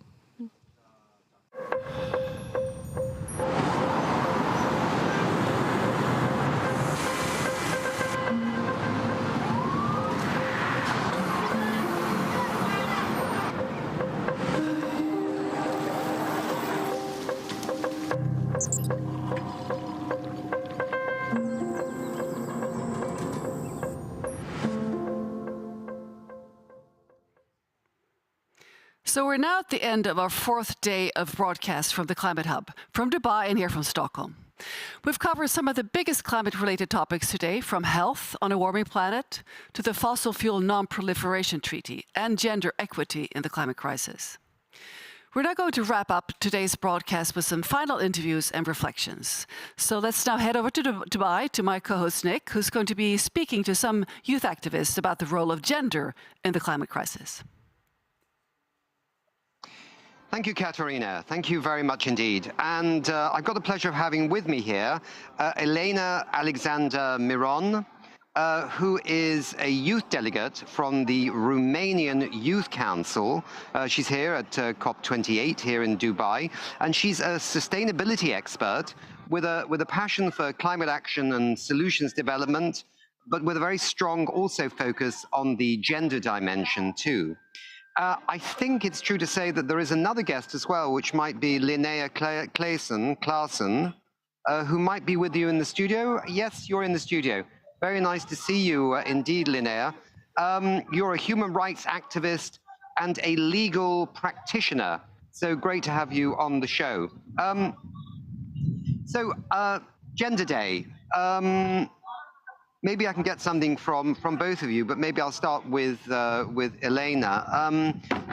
So we're now at the end of our 4th day of broadcast from the Climate Hub, from Dubai and here from Stockholm. We've covered some of the biggest climate-related topics today, from health on a warming planet to the fossil fuel non-proliferation treaty and gender equity in the climate crisis. We're now going to wrap up today's broadcast with some final interviews and reflections. So let's now head over to Dubai to my co-host Nick, who's going to be speaking to some youth activists about the role of gender in the climate crisis. Thank you, Katarina. Thank you very much indeed. And I've got the pleasure of having with me here Elena Alexander Miron, who is a youth delegate from the Romanian Youth Council. She's here at COP28 here in Dubai, and she's a sustainability expert with a passion for climate action and solutions development, but with a very strong also focus on the gender dimension too. I think it's true to say that there is another guest as well, which might be Linnea Claassen, who might be with you in the studio. Yes, you're in the studio. Very nice to see you indeed, Linnea. You're a human rights activist and a legal practitioner. So great to have you on the show. Gender Day. Maybe I can get something from both of you, but maybe I'll start with Elena.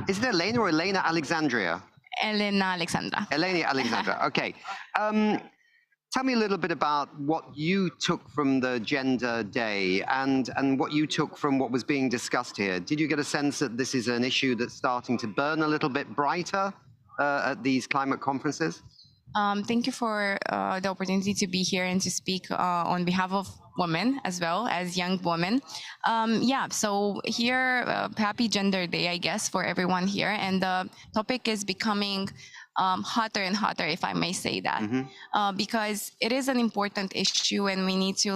Is it Elena or Elena Alexandria? Elena Alexandra. Elena Alexandra, okay. Tell me a little bit about what you took from the Gender Day and what you took from what was being discussed here. Did you get a sense that this is an issue that's starting to burn a little bit brighter at these climate conferences? Thank you for the opportunity to be here and to speak on behalf of women as well as young women. So here, happy Gender Day, I guess, for everyone here. And the topic is becoming hotter and hotter, if I may say that, because it is an important issue and we need to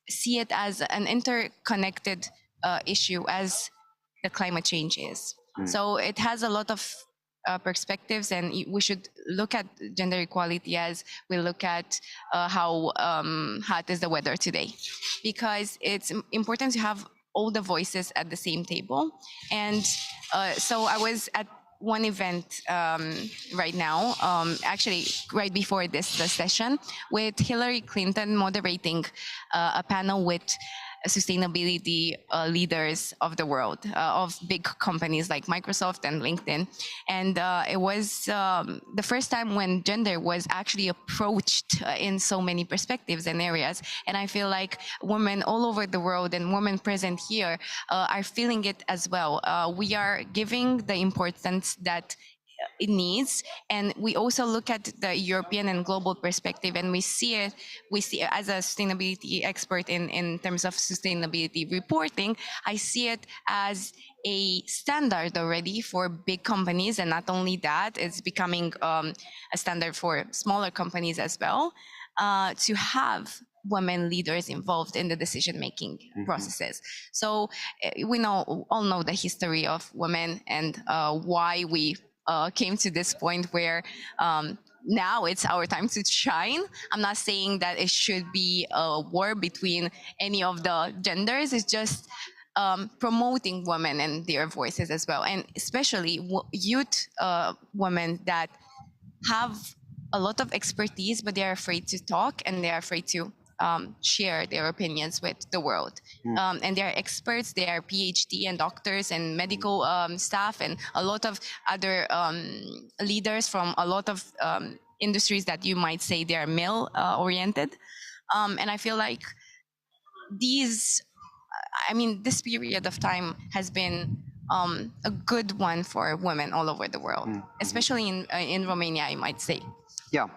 see it as an interconnected issue as the climate change is. So it has a lot of perspectives, and we should look at gender equality as we look at how hot is the weather today, because it's important to have all the voices at the same table. And so I was at one event right now, actually right before this session, with Hillary Clinton moderating a panel with sustainability leaders of the world, of big companies like Microsoft and LinkedIn. And it was the first time when gender was actually approached in so many perspectives and areas. And I feel like women all over the world and women present here are feeling it as well. We are giving the importance that it needs, and we also look at the European and global perspective, and we see as a sustainability expert in terms of sustainability reporting, I see it as a standard already for big companies, and not only that, it's becoming a standard for smaller companies as well, to have women leaders involved in the decision-making processes. So we all know the history of women and why we came to this point where now it's our time to shine. I'm not saying that it should be a war between any of the genders. It's just promoting women and their voices as well, and especially youth women that have a lot of expertise, but they're afraid to talk and they're afraid to share their opinions with the world. And they are experts, they are PhD and doctors and medical staff and a lot of other leaders from a lot of industries that you might say they are male oriented. And I feel like this period of time has been a good one for women all over the world, especially in Romania, I might say. Yeah.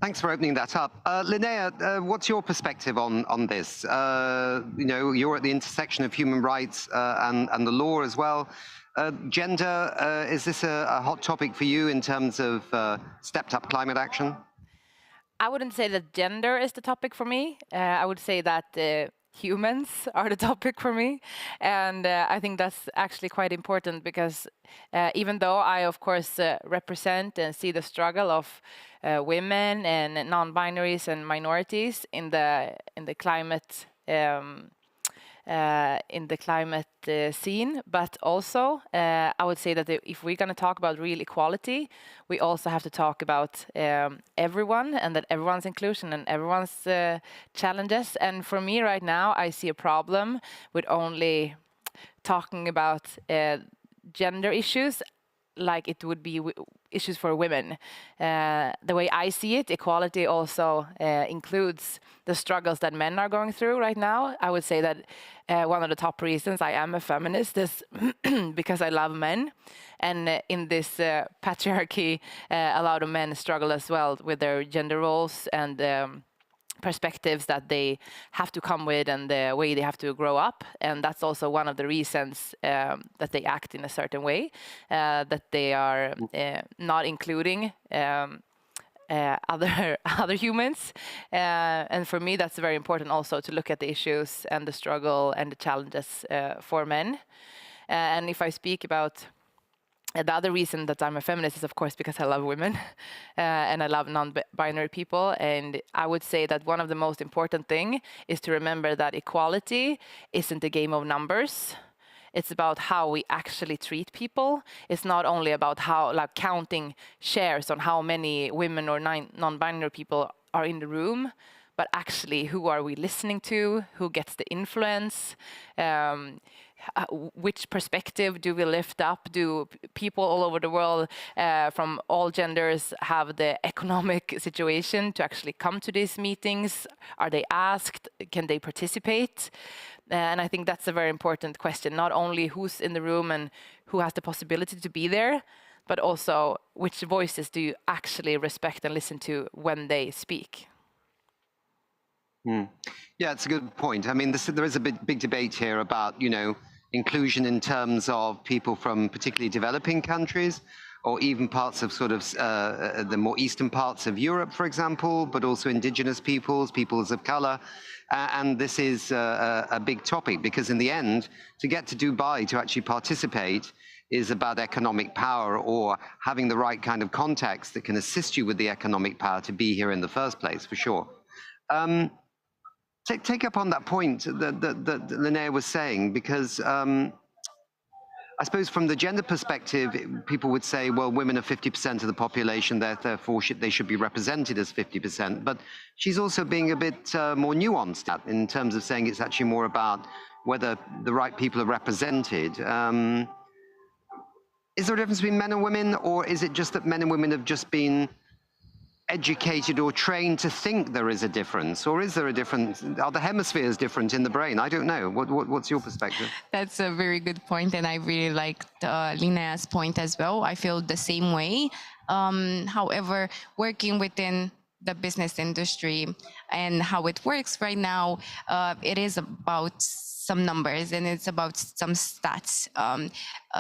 Thanks for opening that up. Linnea, what's your perspective on this? You're at the intersection of human rights and the law as well. Gender, is this a hot topic for you in terms of stepped up climate action? I wouldn't say that gender is the topic for me. I would say that humans are the topic for me. And I think that's actually quite important because even though I, of course, represent and see the struggle of women and non-binaries and minorities in the climate scene, but also I would say that if we're going to talk about real equality, we also have to talk about everyone and that everyone's inclusion and everyone's challenges. And for me right now, I see a problem with only talking about gender issues like it would be issues for women. The way I see it, equality also includes the struggles that men are going through right now. I would say that one of the top reasons I am a feminist is because I love men. And in this patriarchy, a lot of men struggle as well with their gender roles and perspectives that they have to come with and the way they have to grow up. And that's also one of the reasons that they act in a certain way, that they are not including other humans. And for me, that's very important also to look at the issues and the struggle and the challenges for men. And if I speak about the other reason that I'm a feminist is, of course, because I love women and I love non-binary people. And I would say that one of the most important thing is to remember that equality isn't a game of numbers. It's about how we actually treat people. It's not only about how, like, counting shares on how many women or non-binary people are in the room, but actually who are we listening to, who gets the influence, which perspective do we lift up? Do people all over the world from all genders have the economic situation to actually come to these meetings? Are they asked? Can they participate? And I think that's a very important question, not only who's in the room and who has the possibility to be there, but also which voices do you actually respect and listen to when they speak? Yeah, it's a good point. I mean, there is a big debate here about, inclusion in terms of people from particularly developing countries, or even parts of sort of the more eastern parts of Europe, for example, but also indigenous peoples of color. And this is a big topic because in the end, to get to Dubai to actually participate is about economic power or having the right kind of context that can assist you with the economic power to be here in the first place, for sure. Take up on that point that Linnea was saying, because I suppose from the gender perspective, people would say, well, women are 50% of the population, therefore they should be represented as 50%. But she's also being a bit more nuanced in terms of saying it's actually more about whether the right people are represented. Is there a difference between men and women, or is it just that men and women have just been educated or trained to think there is a difference, or is there a difference? Are the hemispheres different in the brain? I don't know. What's your perspective? That's a very good point, and I really liked Linnea's point as well. I feel the same way. However, working within the business industry and how it works right now, it is about some numbers and it's about some stats.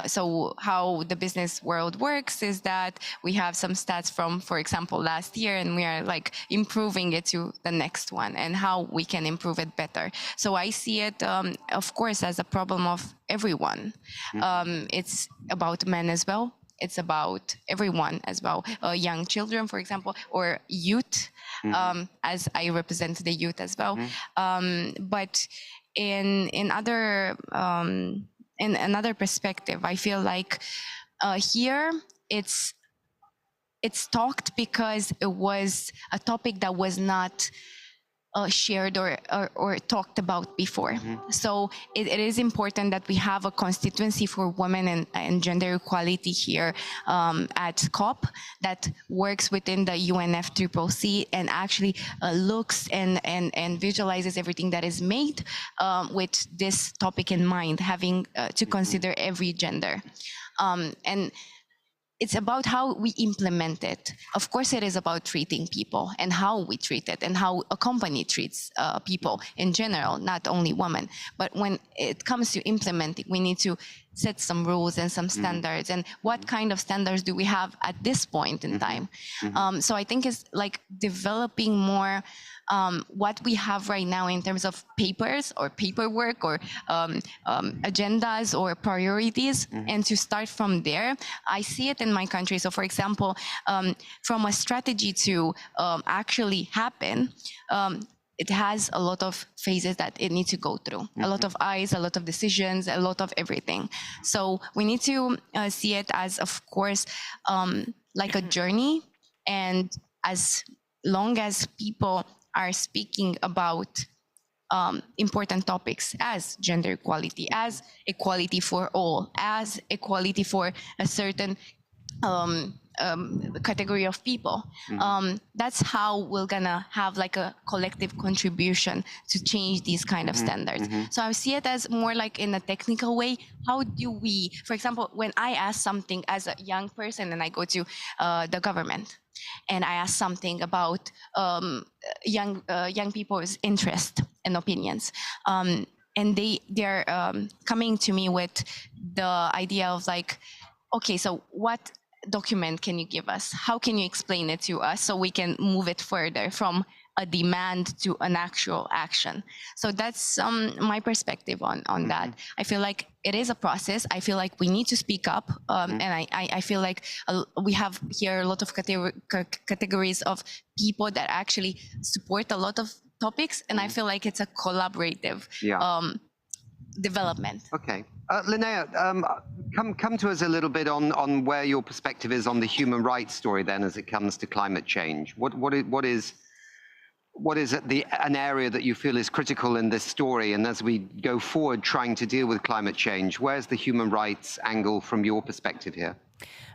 So how the business world works is that we have some stats from, for example, last year, and we are like improving it to the next one and how we can improve it better. So I see it, of course, as a problem of everyone. It's about men as well. It's about everyone as well, young children, for example, or youth, as I represent the youth as well. But in another perspective, I feel like here it's talked because it was a topic that was not shared or talked about before. So it is important that we have a constituency for women and gender equality here at COP that works within the UNFCCC and actually looks and visualizes everything that is made with this topic in mind, having to consider every gender. And it's about how we implement it. Of course, it is about treating people and how we treat it and how a company treats people in general, not only women. But when it comes to implementing, we need to set some rules and some standards. And what kind of standards do we have at this point in time? So I think it's like developing more what we have right now in terms of papers or paperwork or agendas or priorities, and to start from there. I see it in my country. So for example, from a strategy to actually happen, it has a lot of phases that it needs to go through, a lot of eyes, a lot of decisions, a lot of everything. So we need to see it as, of course, like a journey. And as long as people are speaking about important topics as gender equality, as equality for all, as equality for a certain category of people. That's how we're gonna have like a collective contribution to change these kind of standards. So I see it as more like in a technical way. How do we, for example, when I ask something as a young person and I go to the government and I ask something about young people's interest and opinions, and they're coming to me with the idea of like, okay, so what document can you give us? How can you explain it to us so we can move it further from a demand to an actual action? So that's my perspective on that. I feel like it is a process. I feel like we need to speak up, and I feel like we have here a lot of categories of people that actually support a lot of topics, and I feel like it's a collaborative development. Okay. Linnea, come to us a little bit on where your perspective is on the human rights story then as it comes to climate change. What is an area that you feel is critical in this story, and as we go forward trying to deal with climate change, where's the human rights angle from your perspective here?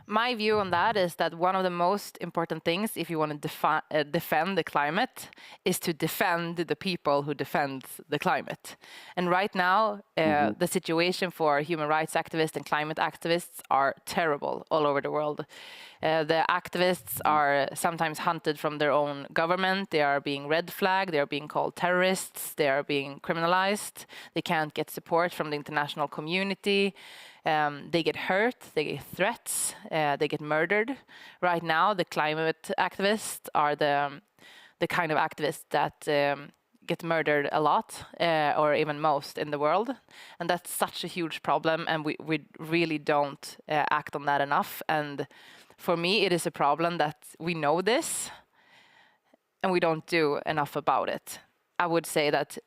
My view on that is that one of the most important things, if you want to defend the climate, is to defend the people who defend the climate. And right now, the situation for human rights activists and climate activists are terrible all over the world. The activists are sometimes hunted from their own government. They are being red flagged. They are being called terrorists. They are being criminalized. They can't get support from the international community. They get hurt, they get threats, they get murdered. Right now, the climate activists are the kind of activists that get murdered a lot, or even most in the world. And that's such a huge problem, and we really don't act on that enough. And for me, it is a problem that we know this, and we don't do enough about it. I would say that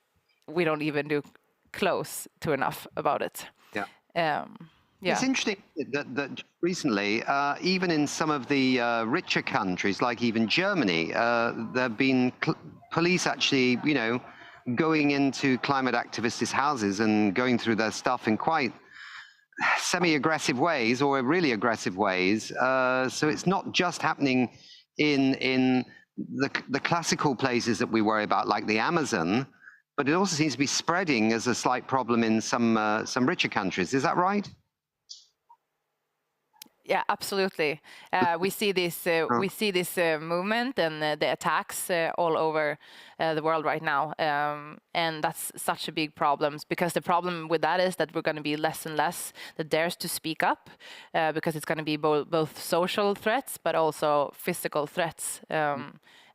we don't even do close to enough about it. Yeah. It's interesting that recently, even in some of the richer countries, like even Germany, there have been police actually, going into climate activists' houses and going through their stuff in quite semi-aggressive ways or really aggressive ways. So it's not just happening in the classical places that we worry about, like the Amazon, but it also seems to be spreading as a slight problem in some richer countries. Is that right? Yeah, absolutely. We see this movement and the attacks all over the world right now, and that's such a big problem, because the problem with that is that we're going to be less and less that dares to speak up, because it's going to be both social threats but also physical threats.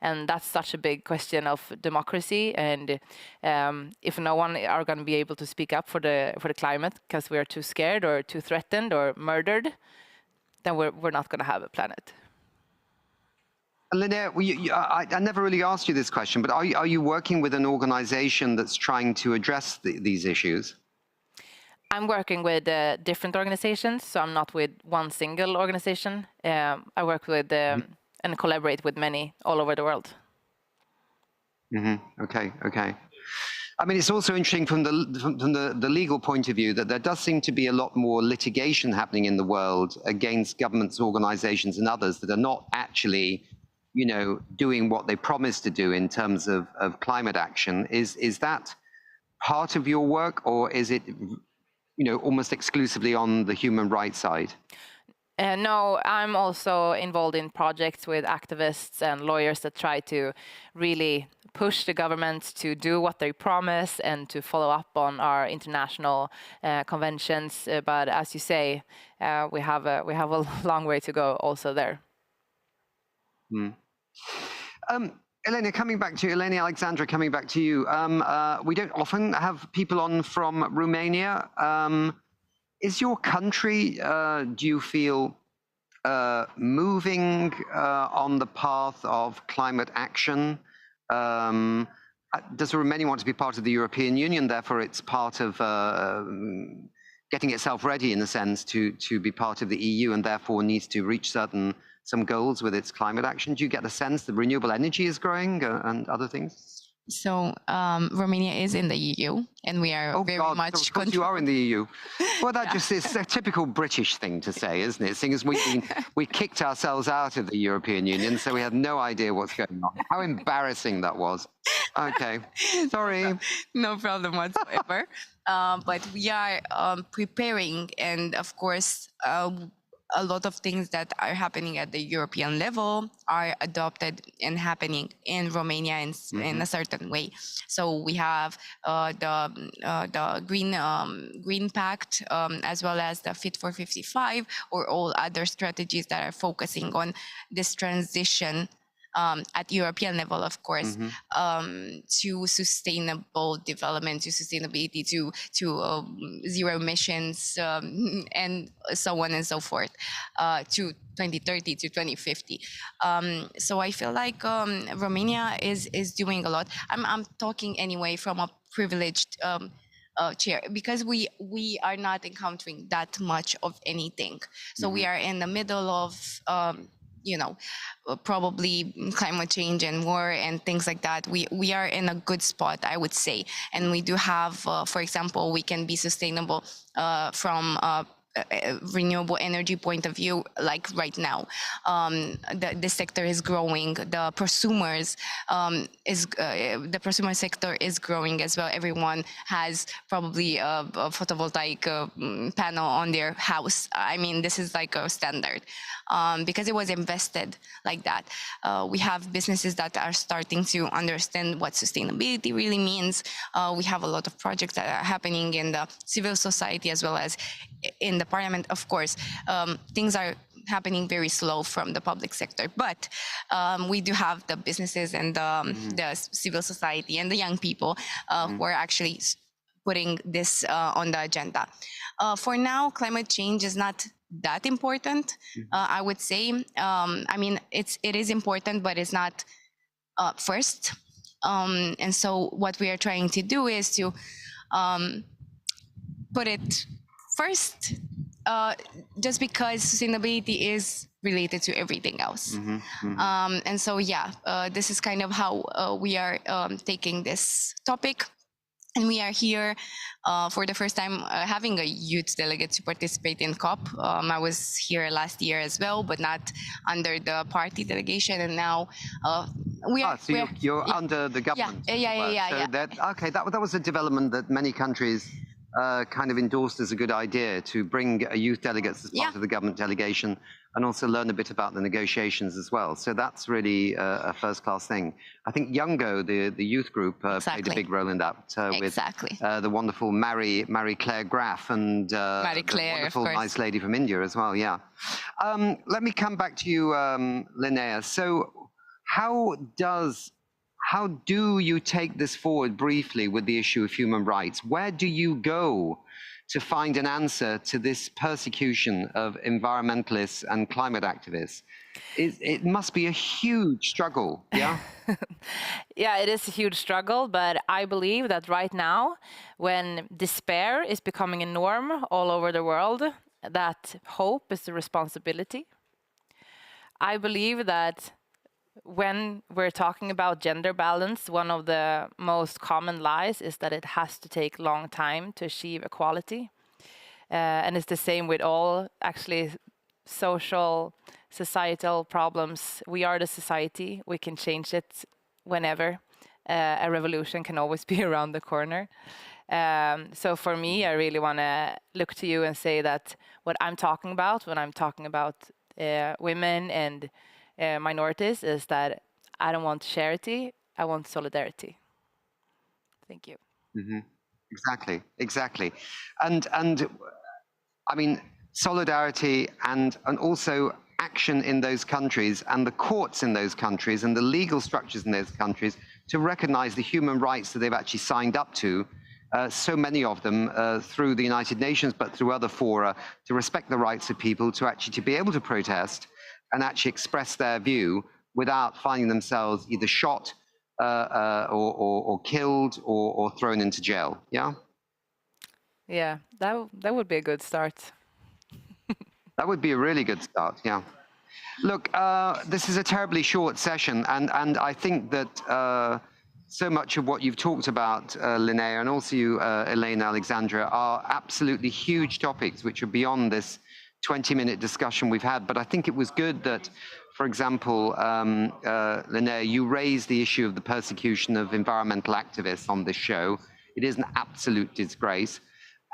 And that's such a big question of democracy. And if no one are going to be able to speak up for the climate because we are too scared or too threatened or murdered, then we're not going to have a planet. Linnea, I never really asked you this question, but are you working with an organization that's trying to address these issues? I'm working with different organizations, so I'm not with one single organization. I work with and collaborate with many all over the world. Okay, okay. I mean, it's also interesting from the legal point of view that there does seem to be a lot more litigation happening in the world against governments, organizations, and others that are not actually, you know, doing what they promised to do in terms of climate action. Is that part of your work, or is it, you know, almost exclusively on the human rights side? No, I'm also involved in projects with activists and lawyers that try to really push the government to do what they promise and to follow up on our international conventions. But as you say, we have a long way to go also there. Elena, coming back to you, Elena Alexandra, coming back to you. We don't often have people on from Romania. Is your country, do you feel, moving on the path of climate action? Does Romania want to be part of the European Union? Therefore, it's part of getting itself ready, in a sense, to be part of the EU, and therefore needs to reach some goals with its climate action. Do you get the sense that renewable energy is growing and other things? So Romania is in the EU, and we are very much. Of course you are in the EU. Well, that just is a typical British thing to say, isn't it? Seeing as we kicked ourselves out of the European Union, so we had no idea what's going on. How embarrassing that was. Okay, sorry. No problem whatsoever. But we are preparing, and of course, a lot of things that are happening at the European level are adopted and happening in Romania in a certain way. So we have the Green Pact, as well as the Fit for 55, or all other strategies that are focusing on this transition at European level, of course, to sustainable development, to sustainability, to zero emissions, and so on and so forth, to 2030 to 2050. So I feel like Romania is doing a lot. I'm talking anyway from a privileged chair, because we are not encountering that much of anything. So we are in the middle of you know, probably climate change and war and things like that. We are in a good spot, I would say. And we do have, for example, we can be sustainable from renewable energy point of view, like right now. The sector is growing. The prosumers the prosumer sector is growing as well. Everyone has probably a photovoltaic panel on their house. I mean, this is like a standard because it was invested like that. We have businesses that are starting to understand what sustainability really means. We have a lot of projects that are happening in the civil society as well as in the parliament. Of course, things are happening very slow from the public sector, but we do have the businesses and the civil society and the young people who are actually putting this on the agenda. For now, climate change is not that important, I would say. I mean, it is important, but it's not first. And so what we are trying to do is to put it first, just because sustainability is related to everything else. And so, yeah, this is kind of how we are taking this topic. And we are here for the first time having a youth delegate to participate in COP. I was here last year as well, but not under the party delegation. And now we are. So you're under the government. Yeah. Okay, that was a development that many countries kind of endorsed as a good idea, to bring youth delegates as part of the government delegation and also learn a bit about the negotiations as well. So that's really a first-class thing. I think Youngo, the youth group, played a big role in that with the wonderful Marie Claire Graf and the wonderful nice lady from India as well, yeah. Let me come back to you, Linnea. So how do you take this forward briefly with the issue of human rights? Where do you go to find an answer to this persecution of environmentalists and climate activists? It must be a huge struggle, yeah? Yeah, it is a huge struggle, but I believe that right now, when despair is becoming a norm all over the world, that hope is a responsibility. I believe that when we're talking about gender balance, one of the most common lies is that it has to take long time to achieve equality. And it's the same with all actually social, societal problems. We are the society. We can change it whenever. A revolution can always be around the corner. So for me, I really want to look to you and say that what I'm talking about when I'm talking about women and minorities is that I don't want charity, I want solidarity. Thank you. Mm-hmm. Exactly. And I mean, solidarity and also action in those countries and the courts in those countries and the legal structures in those countries to recognize the human rights that they've actually signed up to, so many of them through the United Nations, but through other fora, to respect the rights of people to be able to protest and actually express their view without finding themselves either shot or killed or thrown into jail. Yeah? Yeah, that would be a good start. That would be a really good start, yeah. Look, this is a terribly short session, and I think that so much of what you've talked about, Linnea, and also you, Elena, Alexandra, are absolutely huge topics which are beyond this 20-minute discussion we've had. But I think it was good that, for example, Linnea, you raised the issue of the persecution of environmental activists on this show. It is an absolute disgrace.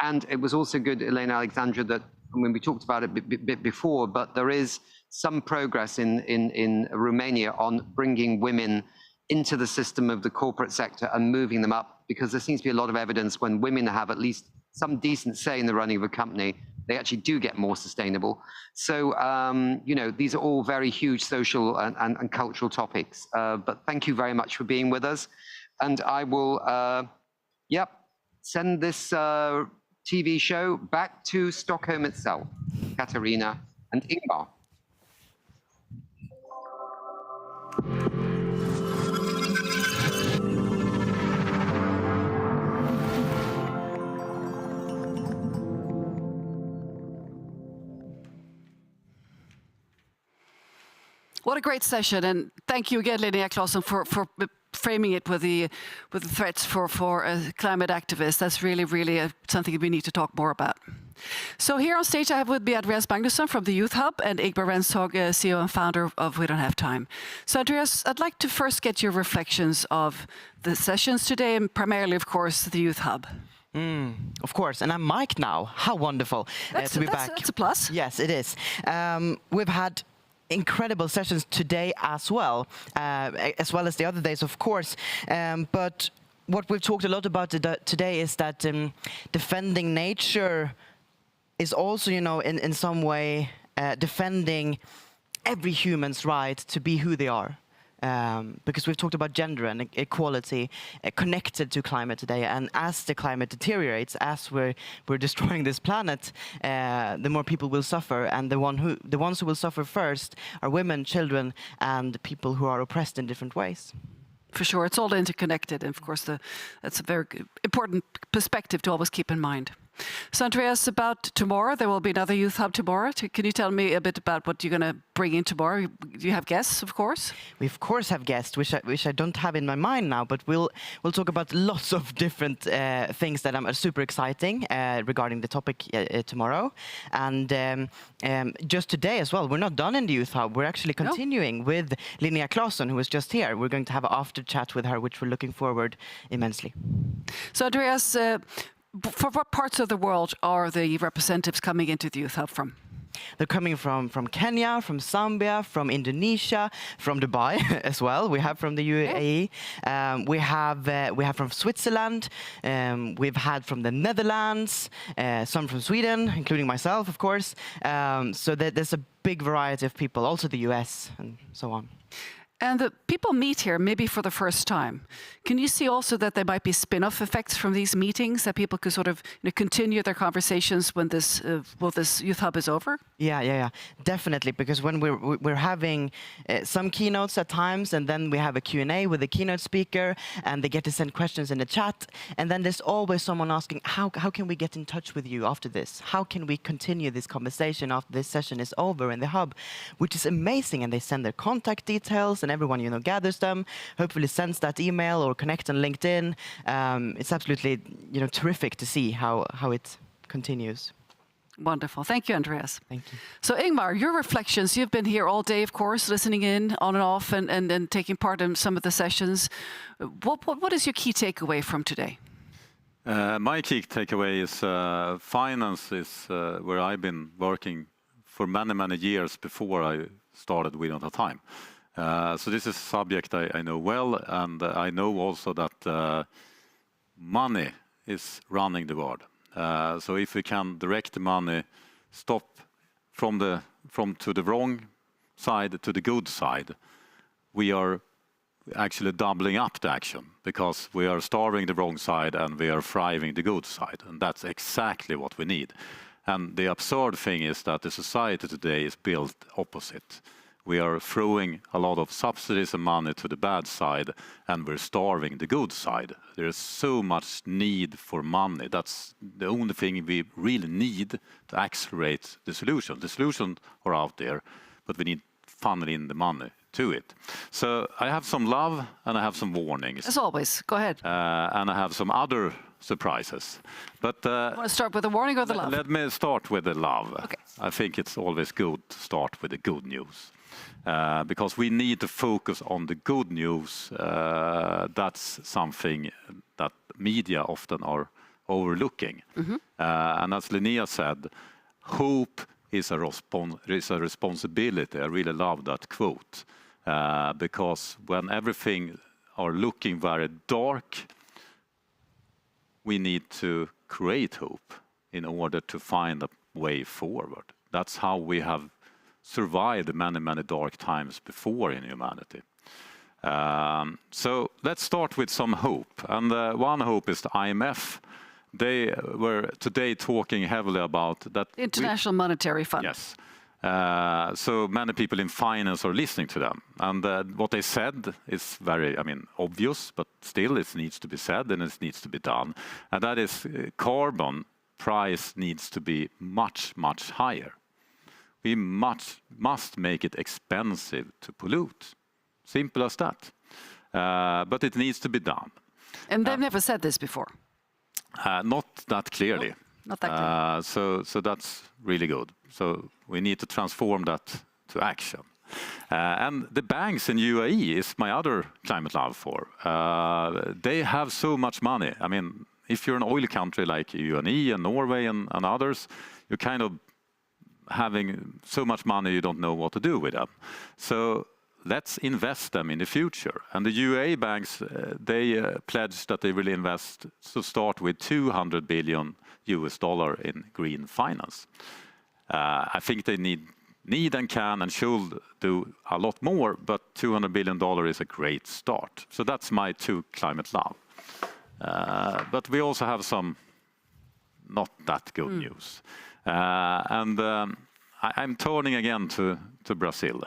And it was also good, Elena, Alexandra, that when we talked about it a bit before, but there is some progress in Romania on bringing women into the system of the corporate sector and moving them up, because there seems to be a lot of evidence when women have at least some decent say in the running of a company, they actually do get more sustainable. So, you know, these are all very huge social and cultural topics. But thank you very much for being with us. And I will, send this TV show back to Stockholm itself, Katarina and Ingka. What a great session, and thank you again, Linnea Claesson, for framing it with the threats for climate activists. That's really something we need to talk more about. So here on stage I have with me Andreas Magnusson from the Youth Hub and Ebba Renshog, CEO and founder of We Don't Have Time. So Andreas, I'd like to first get your reflections of the sessions today, and primarily, of course, the Youth Hub. Of course, and I'm mic'd now. How wonderful to be back. That's a plus. Yes, it is. We've had incredible sessions today as well as the other days, of course. But what we've talked a lot about today is that defending nature is also, you know, in some way defending every human's right to be who they are. Because we've talked about gender and equality connected to climate today, and as the climate deteriorates, as we're destroying this planet, the more people will suffer, and the ones who will suffer first are women, children, and people who are oppressed in different ways. For sure, it's all interconnected, and of course that's a very important perspective to always keep in mind. So Andreas, about tomorrow, there will be another Youth Hub tomorrow. Can you tell me a bit about what you're going to bring in tomorrow? Do you have guests, of course? We of course have guests, which I don't have in my mind now, but we'll talk about lots of different things that are super exciting regarding the topic tomorrow. And just today as well, we're not done in the Youth Hub. We're actually continuing with Linnea Claesson, who was just here. We're going to have an after chat with her, which we're looking forward immensely. So Andreas, for what parts of the world are the representatives coming into the Youth Hub from? They're coming from Kenya, from Zambia, from Indonesia, from Dubai as well. We have from the UAE. We have from Switzerland. We've had from the Netherlands. Some from Sweden, including myself, of course. So there's a big variety of people. Also the US and so on. And the people meet here maybe for the first time. Can you see also that there might be spin-off effects from these meetings, that people could sort of continue their conversations when this Youth Hub is over? Yeah, definitely. Because when we're having some keynotes at times, and then we have a Q&A with the keynote speaker, and they get to send questions in the chat, and then there's always someone asking, how can we get in touch with you after this? How can we continue this conversation after this session is over in the hub? Which is amazing, and they send their contact details, and everyone, gathers them, hopefully sends that email or connect on LinkedIn. It's absolutely, terrific to see how it continues. Wonderful. Thank you, Andreas. Thank you. So, Ingmar, your reflections, you've been here all day, of course, listening in on and off and taking part in some of the sessions. What is your key takeaway from today? My key takeaway is finance is where I've been working for many, many years before I started We Don't Have Time. So this is a subject I know well, and I know also that money is running the world. So if we can direct the money, stop from to the wrong side to the good side, we are actually doubling up the action, because we are starving the wrong side and we are thriving the good side, and that's exactly what we need. And the absurd thing is that the society today is built opposite. We are throwing a lot of subsidies and money to the bad side, and we're starving the good side. There's so much need for money. That's the only thing we really need to accelerate the solution. The solutions are out there, but we need funnel in the money to it. So I have some love and I have some warnings. As always, go ahead. And I have some other surprises. But you want to start with the warning or the love? Let me start with the love. Okay. I think it's always good to start with the good news. Because we need to focus on the good news. That's something that media often are overlooking. Mm-hmm. And as Linnea said, hope is a responsibility. I really love that quote. Because when everything are looking very dark, we need to create hope in order to find a way forward. That's how we have survived many, many dark times before in humanity. So let's start with some hope. And one hope is the IMF. They were today talking heavily about that. International Monetary Fund. Yes. So many people in finance are listening to them. And what they said is very, obvious, but still it needs to be said and it needs to be done. And that is carbon price needs to be much, much higher. We must make it expensive to pollute. Simple as that. But it needs to be done. And they've never said this before. Not that clearly. No, not that clearly. So that's really good. So we need to transform that to action. And the banks in UAE is my other climate love for. They have so much money. If you're an oil country like UAE and Norway and others, you're kind of having so much money you don't know what to do with them. So let's invest them in the future. And the UAE banks, they pledged that they will invest to start with $200 billion in green finance. I think they need and can and should do a lot more, but $200 billion is a great start. So that's my two climate love. But we also have some not that good news. I'm turning again to Brazil.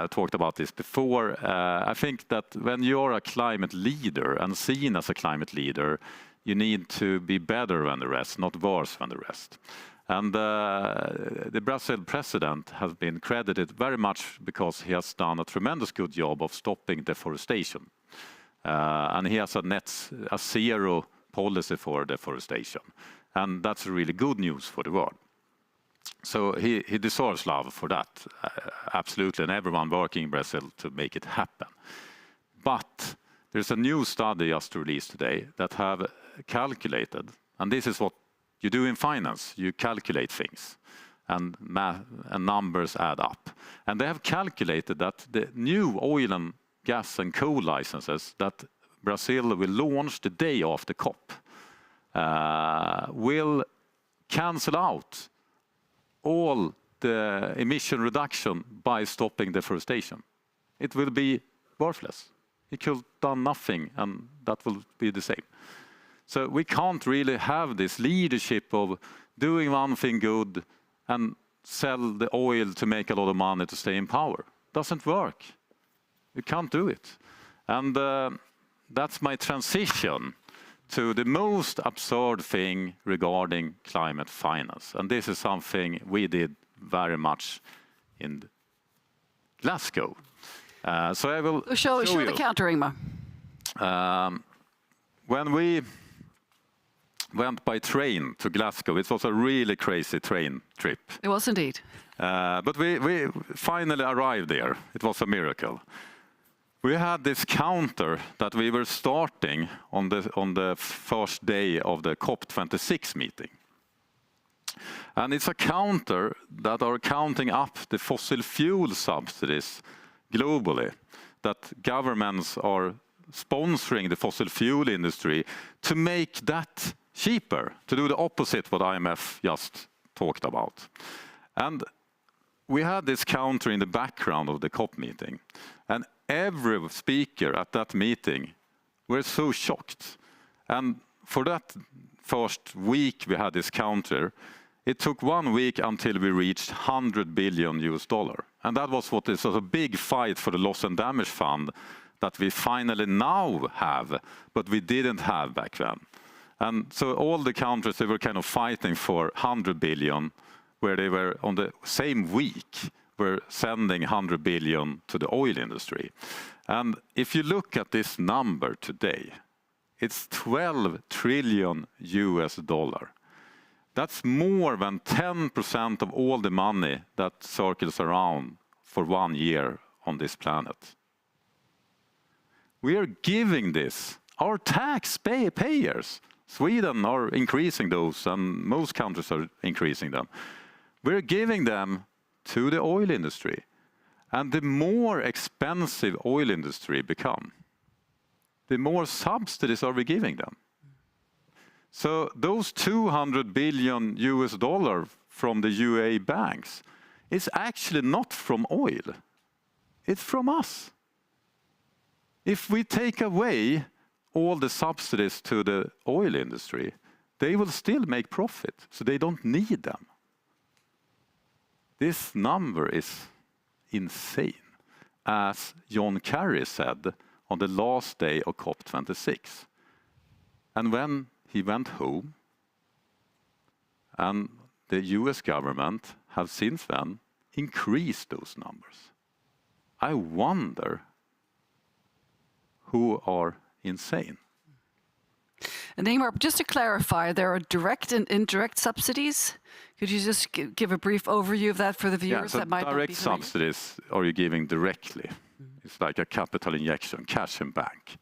Talked about this before. I think that when you're a climate leader and seen as a climate leader, you need to be better than the rest, not worse than the rest. And the Brazil president has been credited very much because he has done a tremendous good job of stopping deforestation. And he has a zero policy for deforestation. And that's really good news for the world. So he deserves love for that, absolutely, and everyone working in Brazil to make it happen. But there's a new study just released today that have calculated, and this is what you do in finance, you calculate things, and numbers add up. And they have calculated that the new oil and gas and coal licenses that Brazil will launch the day after COP will cancel out all the emission reduction by stopping deforestation. It will be worthless. It could have done nothing, and that will be the same. So we can't really have this leadership of doing one thing good and sell the oil to make a lot of money to stay in power. Doesn't work. You can't do it. And that's my transition to the most absurd thing regarding climate finance. And this is something we did very much in Glasgow. So I will show you. the counter, Ingmar. When we went by train to Glasgow, it was a really crazy train trip. It was indeed. But we finally arrived there. It was a miracle. We had this counter that we were starting on the first day of the COP26 meeting. And it's a counter that are counting up the fossil fuel subsidies globally, that governments are sponsoring the fossil fuel industry to make that cheaper, to do the opposite what IMF just talked about. And we had this counter in the background of the COP meeting. And every speaker at that meeting were so shocked. And for that first week we had this counter, it took 1 week until we reached $100 billion. And that was what is a big fight for the loss and damage fund that we finally now have, but we didn't have back then. And so all the countries, they were kind of fighting for 100 billion, where they were on the same week, were sending 100 billion to the oil industry. And if you look at this number today, it's $12 trillion. That's more than 10% of all the money that circles around for 1 year on this planet. We are giving this, our taxpayers, Sweden are increasing those and most countries are increasing them. We're giving them to the oil industry. And the more expensive oil industry become, the more subsidies are we giving them. So those $200 billion from the UA banks is actually not from oil. It's from us. If we take away all the subsidies to the oil industry, they will still make profit, so they don't need them. This number is insane, as John Kerry said on the last day of COP26. And when he went home, and the US government have since then increased those numbers. I wonder who are insane. And Ingmar, just to clarify, there are direct and indirect subsidies. Could you just give a brief overview of that for the viewers so that might not be direct subsidies are you giving directly. It's like a capital injection, cash in bank.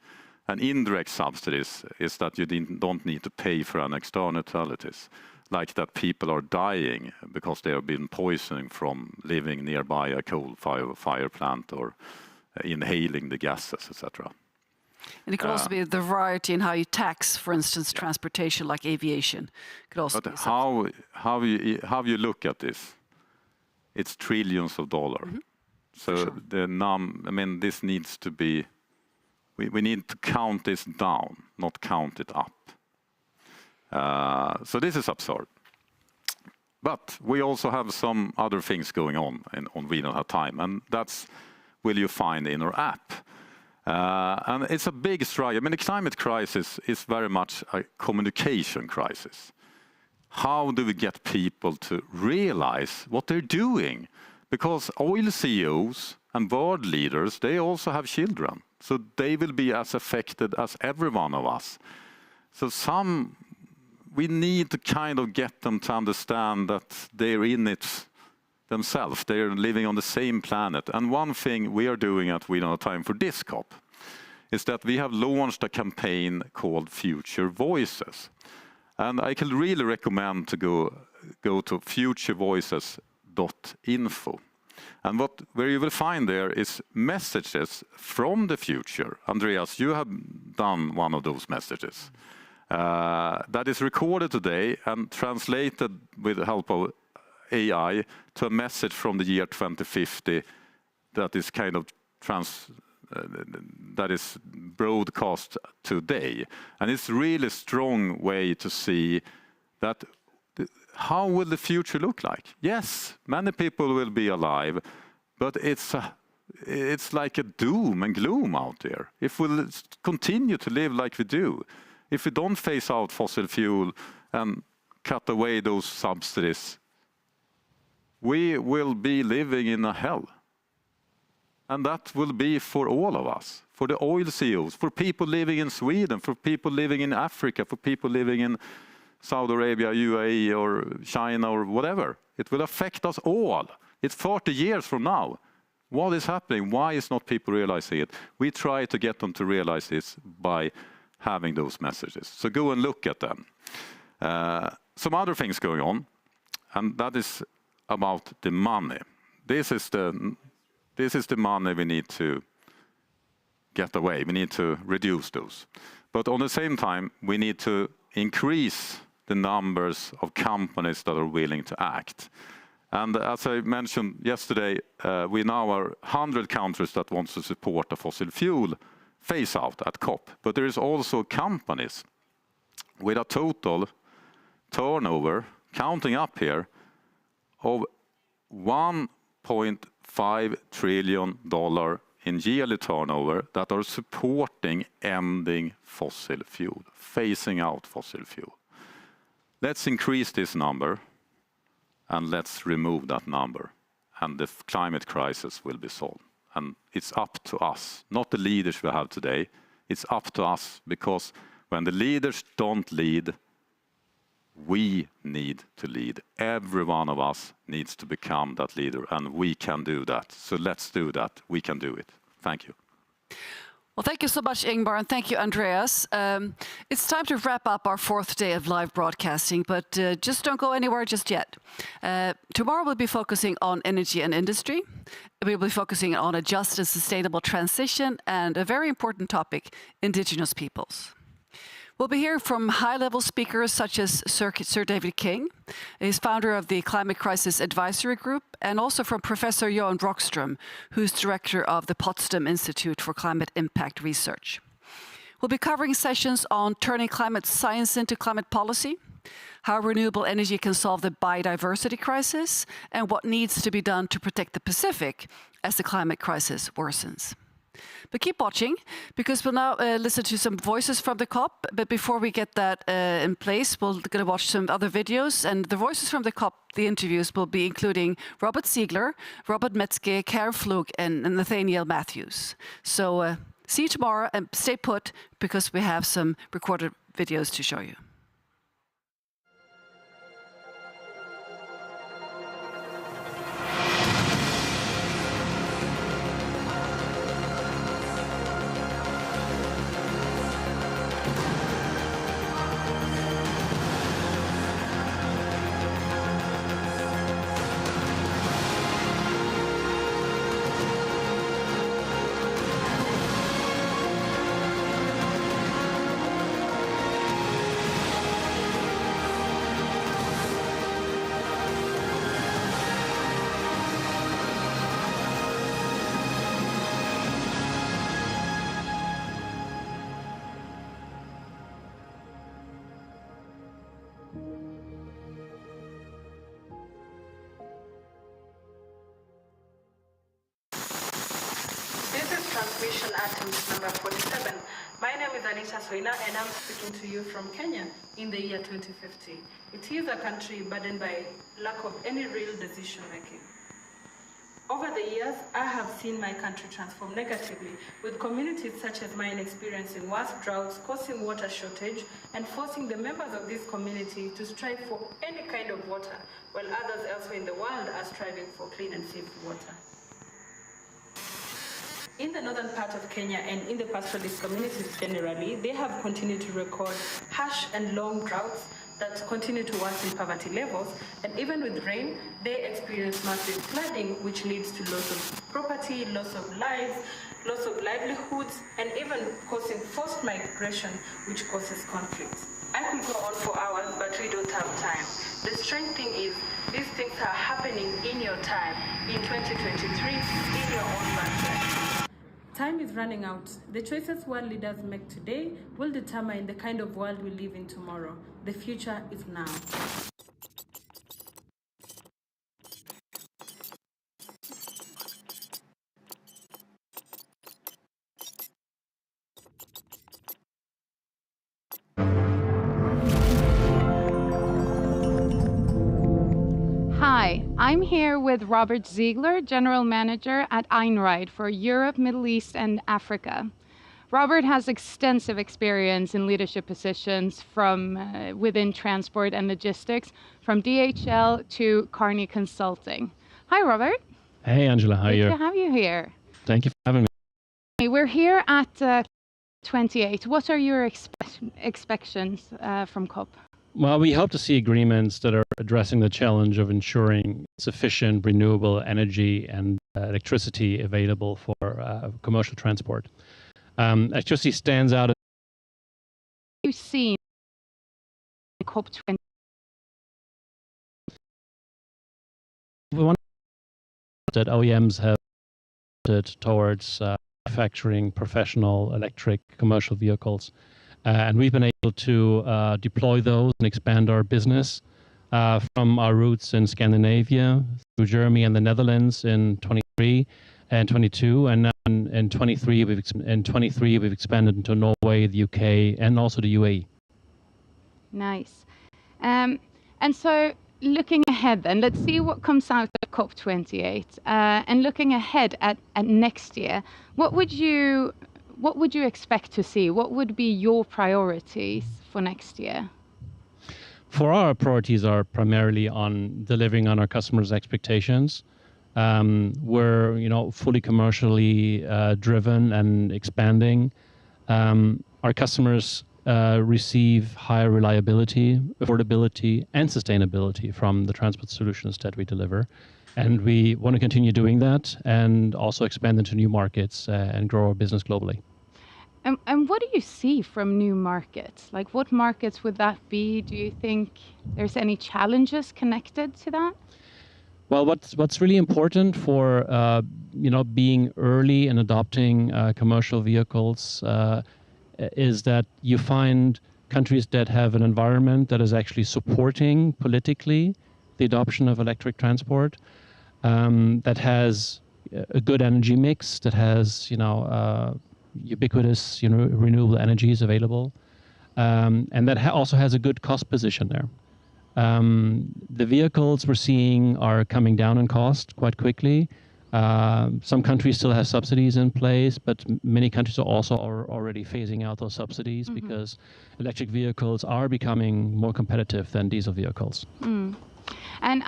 And indirect subsidies is that you don't need to pay for an externalities, like that people are dying because they have been poisoned from living nearby a coal fire plant or inhaling the gases, etc. And it could also be the variety in how you tax, for instance, transportation, like aviation. Could also but be how you look at this, it's trillions of dollars. So sure. This needs to be. We need to count this down, not count it up. So this is absurd. But we also have some other things going on We Don't Have Time, and that's will you find in our app. And it's a big struggle. The climate crisis is very much a communication crisis. How do we get people to realize what they're doing? Because oil CEOs and world leaders, they also have children. So they will be as affected as every one of us. So we need to kind of get them to understand that they're in it themselves. They're living on the same planet. And one thing we are doing at We Don't Have Time for this COP is that we have launched a campaign called Future Voices. And I can really recommend to go to futurevoices.info. And where you will find there is messages from the future. Andreas, you have done one of those messages. That is recorded today and translated with the help of AI to a message from the year 2050 that is kind of that is broadcast today. And it's a really strong way to see that how will the future look like? Yes, many people will be alive, but it's like a doom and gloom out there. If we'll continue to live like we do, if we don't phase out fossil fuel and cut away those subsidies, we will be living in a hell. And that will be for all of us, for the oil CEOs, for people living in Sweden, for people living in Africa, for people living in Saudi Arabia, UAE, or China, or whatever. It will affect us all. It's 40 years from now. What is happening? Why is not people realizing it? We try to get them to realize this by having those messages. So go and look at them. Some other things going on, and that is about the money. This is the money we need to get away. We need to reduce those. But on the same time, we need to increase the numbers of companies that are willing to act. And as I mentioned yesterday, we now are 100 countries that want to support the fossil fuel phase out at COP. But there is also companies with a total turnover, counting up here, of $1.5 trillion in yearly turnover that are supporting ending fossil fuel, phasing out fossil fuel. Let's increase this number and let's remove that number, and the climate crisis will be solved. And it's up to us, not the leaders we have today. It's up to us, because when the leaders don't lead, we need to lead. Every one of us needs to become that leader, and we can do that. So let's do that. We can do it. Thank you. Well, thank you so much, Ingmar, and thank you, Andreas. It's time to wrap up our 4th day of live broadcasting, but just don't go anywhere just yet. Tomorrow we'll be focusing on energy and industry. We'll be focusing on a just and sustainable transition, and a very important topic, indigenous peoples. We'll be hearing from high-level speakers such as Sir David King. He's founder of the Climate Crisis Advisory Group, and also from Professor Johan Rockström, who's director of the Potsdam Institute for Climate Impact Research. We'll be covering sessions on turning climate science into climate policy, how renewable energy can solve the biodiversity crisis, and what needs to be done to protect the Pacific as the climate crisis worsens. But keep watching, because we'll now listen to some voices from the COP. But before we get that in place, we're going to watch some other videos. And the voices from the COP, the interviews, will be including Robert Ziegler, Robert Metzke, Pflug, and Nathaniel Matthews. So see you tomorrow, and stay put, because we have some recorded videos to show you. Transmission attempt number 47. My name is Anita Soina, and I'm speaking to you from Kenya in the year 2050. It is a country burdened by lack of any real decision making. Over the years, I have seen my country transform negatively, with communities such as mine experiencing worse droughts, causing water shortage, and forcing the members of this community to strive for any kind of water, while others elsewhere in the world are striving for clean and safe water. In the northern part of Kenya and in the pastoralist communities generally, they have continued to record harsh and long droughts that continue to worsen poverty levels, and even with rain, they experience massive flooding, which leads to loss of property, loss of lives, loss of livelihoods, and even causing forced migration, which causes conflicts. I could go on for hours, but we don't have time. The strange thing is, these things are happening in your time, in 2023, in your own backyard. Time is running out. The choices world leaders make today will determine the kind of world we live in tomorrow. The future is now. Hi, I'm here with Robert Ziegler, General Manager at Einride for Europe, Middle East, and Africa. Robert has extensive experience in leadership positions from within transport and logistics, from DHL to Carney Consulting. Hi, Robert. Hey, Angela. How are you? Good to have you here. Thank you for having me. We're here at COP28. What are your expectations from COP? Well, we hope to see agreements that are addressing the challenge of ensuring sufficient renewable energy and electricity available for commercial transport. Electricity stands out. You've seen COP28. We want that OEMs have towards manufacturing professional electric commercial vehicles. And we've been able to deploy those and expand our business from our roots in Scandinavia through Germany and the Netherlands in 23 and 22, and now in 23 we've expanded into Norway, the UK, and also the UAE. Nice. And so looking ahead then, let's see what comes out of COP28. And looking ahead at next year, what would you expect to see? What would be your priorities for next year? For our priorities are primarily on delivering on our customers' expectations. We're fully commercially driven and expanding. Our customers receive higher reliability, affordability, and sustainability from the transport solutions that we deliver. And we want to continue doing that and also expand into new markets and grow our business globally. And what do you see from new markets? Like, what markets would that be? Do you think there's any challenges connected to that? Well, what's really important for being early in adopting commercial vehicles is that you find countries that have an environment that is actually supporting politically the adoption of electric transport, that has a good energy mix, that has ubiquitous renewable energies available, and that also has a good cost position there. The vehicles we're seeing are coming down in cost quite quickly. Some countries still have subsidies in place, but many countries are also already phasing out those subsidies because electric vehicles are becoming more competitive than diesel vehicles. And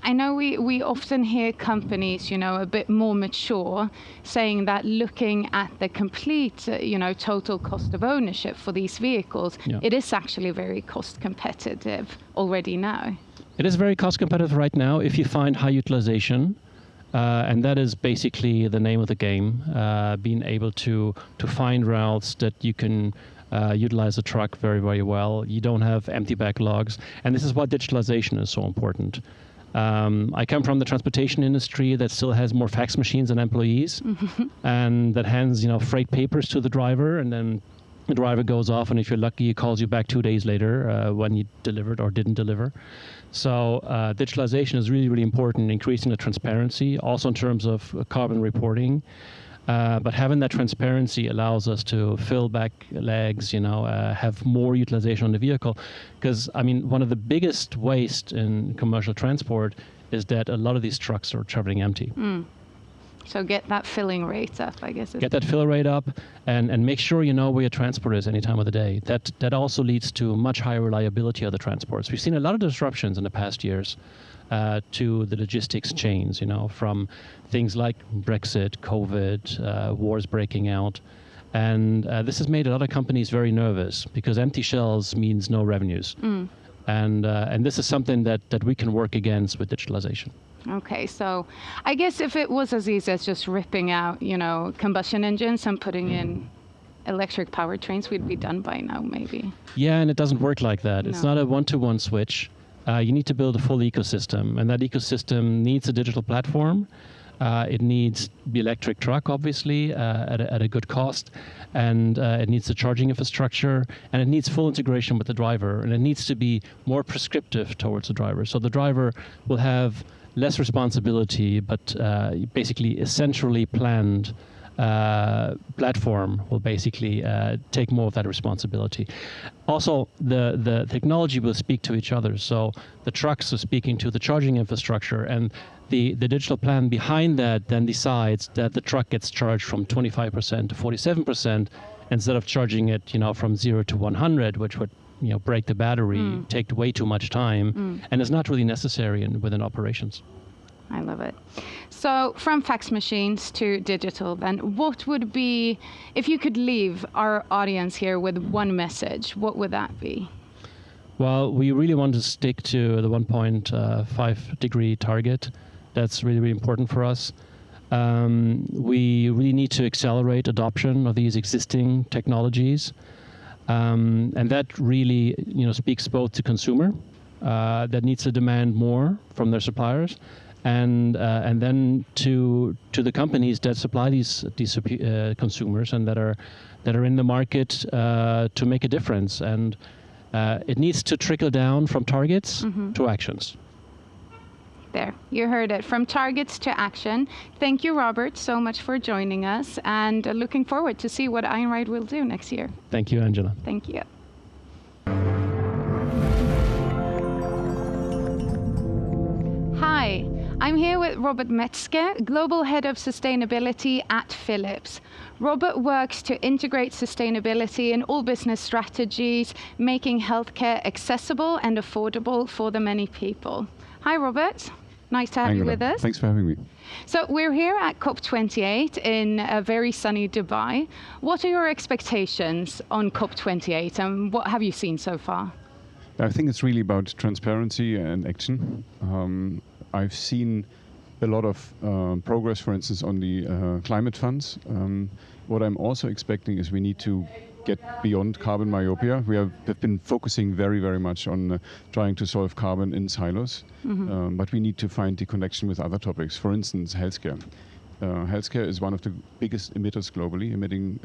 I know we often hear companies, a bit more mature, saying that looking at the complete, total cost of ownership for these vehicles, it is actually very cost competitive already now. It is very cost competitive right now if you find high utilization. And that is basically the name of the game, being able to find routes that you can utilize the truck very, very well. You don't have empty backlogs. And this is why digitalization is so important. I come from the transportation industry that still has more fax machines than employees, and that hands freight papers to the driver, and then the driver goes off, and if you're lucky, he calls you back 2 days later when you delivered or didn't deliver. So digitalization is really, really important, increasing the transparency, also in terms of carbon reporting. But having that transparency allows us to fill back legs, have more utilization on the vehicle. Because, one of the biggest waste in commercial transport is that a lot of these trucks are traveling empty. So get that filling rate up, I guess. Get that fill rate up and make sure you know where your transport is any time of the day. That also leads to much higher reliability of the transports. We've seen a lot of disruptions in the past years to the logistics chains, from things like Brexit, COVID, wars breaking out. And this has made a lot of companies very nervous because empty shelves means no revenues. And this is something that we can work against with digitalization. Okay, so I guess if it was as easy as just ripping out, combustion engines and putting in electric powertrains, we'd be done by now, maybe. Yeah, and it doesn't work like that. No. It's not a one-to-one switch. You need to build a full ecosystem, and that ecosystem needs a digital platform. It needs the electric truck, obviously, at a good cost, and it needs the charging infrastructure, and it needs full integration with the driver, and it needs to be more prescriptive towards the driver. So the driver will have less responsibility, but basically a centrally planned platform will basically take more of that responsibility. Also, the technology will speak to each other. So the trucks are speaking to the charging infrastructure, and the digital plan behind that then decides that the truck gets charged from 25% to 47% instead of charging it, from 0 to 100, which would break the battery, take way too much time, and is not really necessary within operations. I love it. So from fax machines to digital, then what would be, if you could leave our audience here with one message, what would that be? Well, we really want to stick to the 1.5 degree target. That's really, really important for us. We really need to accelerate adoption of these existing technologies. And that really, speaks both to consumer that needs to demand more from their suppliers, and then to the companies that supply these consumers and that are in the market to make a difference. And it needs to trickle down from targets to actions. There, you heard it, from targets to action. Thank you, Robert, so much for joining us, and looking forward to see what Einride will do next year. Thank you, Angela. Thank you. Hi, I'm here with Robert Metzke, Global Head of Sustainability at Philips. Robert works to integrate sustainability in all business strategies, making healthcare accessible and affordable for the many people. Hi, Robert. Nice to have you with us. Thanks for having me. So we're here at COP28 in a very sunny Dubai. What are your expectations on COP28, and what have you seen so far? I think it's really about transparency and action. I've seen a lot of progress, for instance, on the climate funds. What I'm also expecting is we need to get beyond carbon myopia. We have been focusing very, very much on trying to solve carbon in silos, but we need to find the connection with other topics. For instance, healthcare. Healthcare is one of the biggest emitters globally, emitting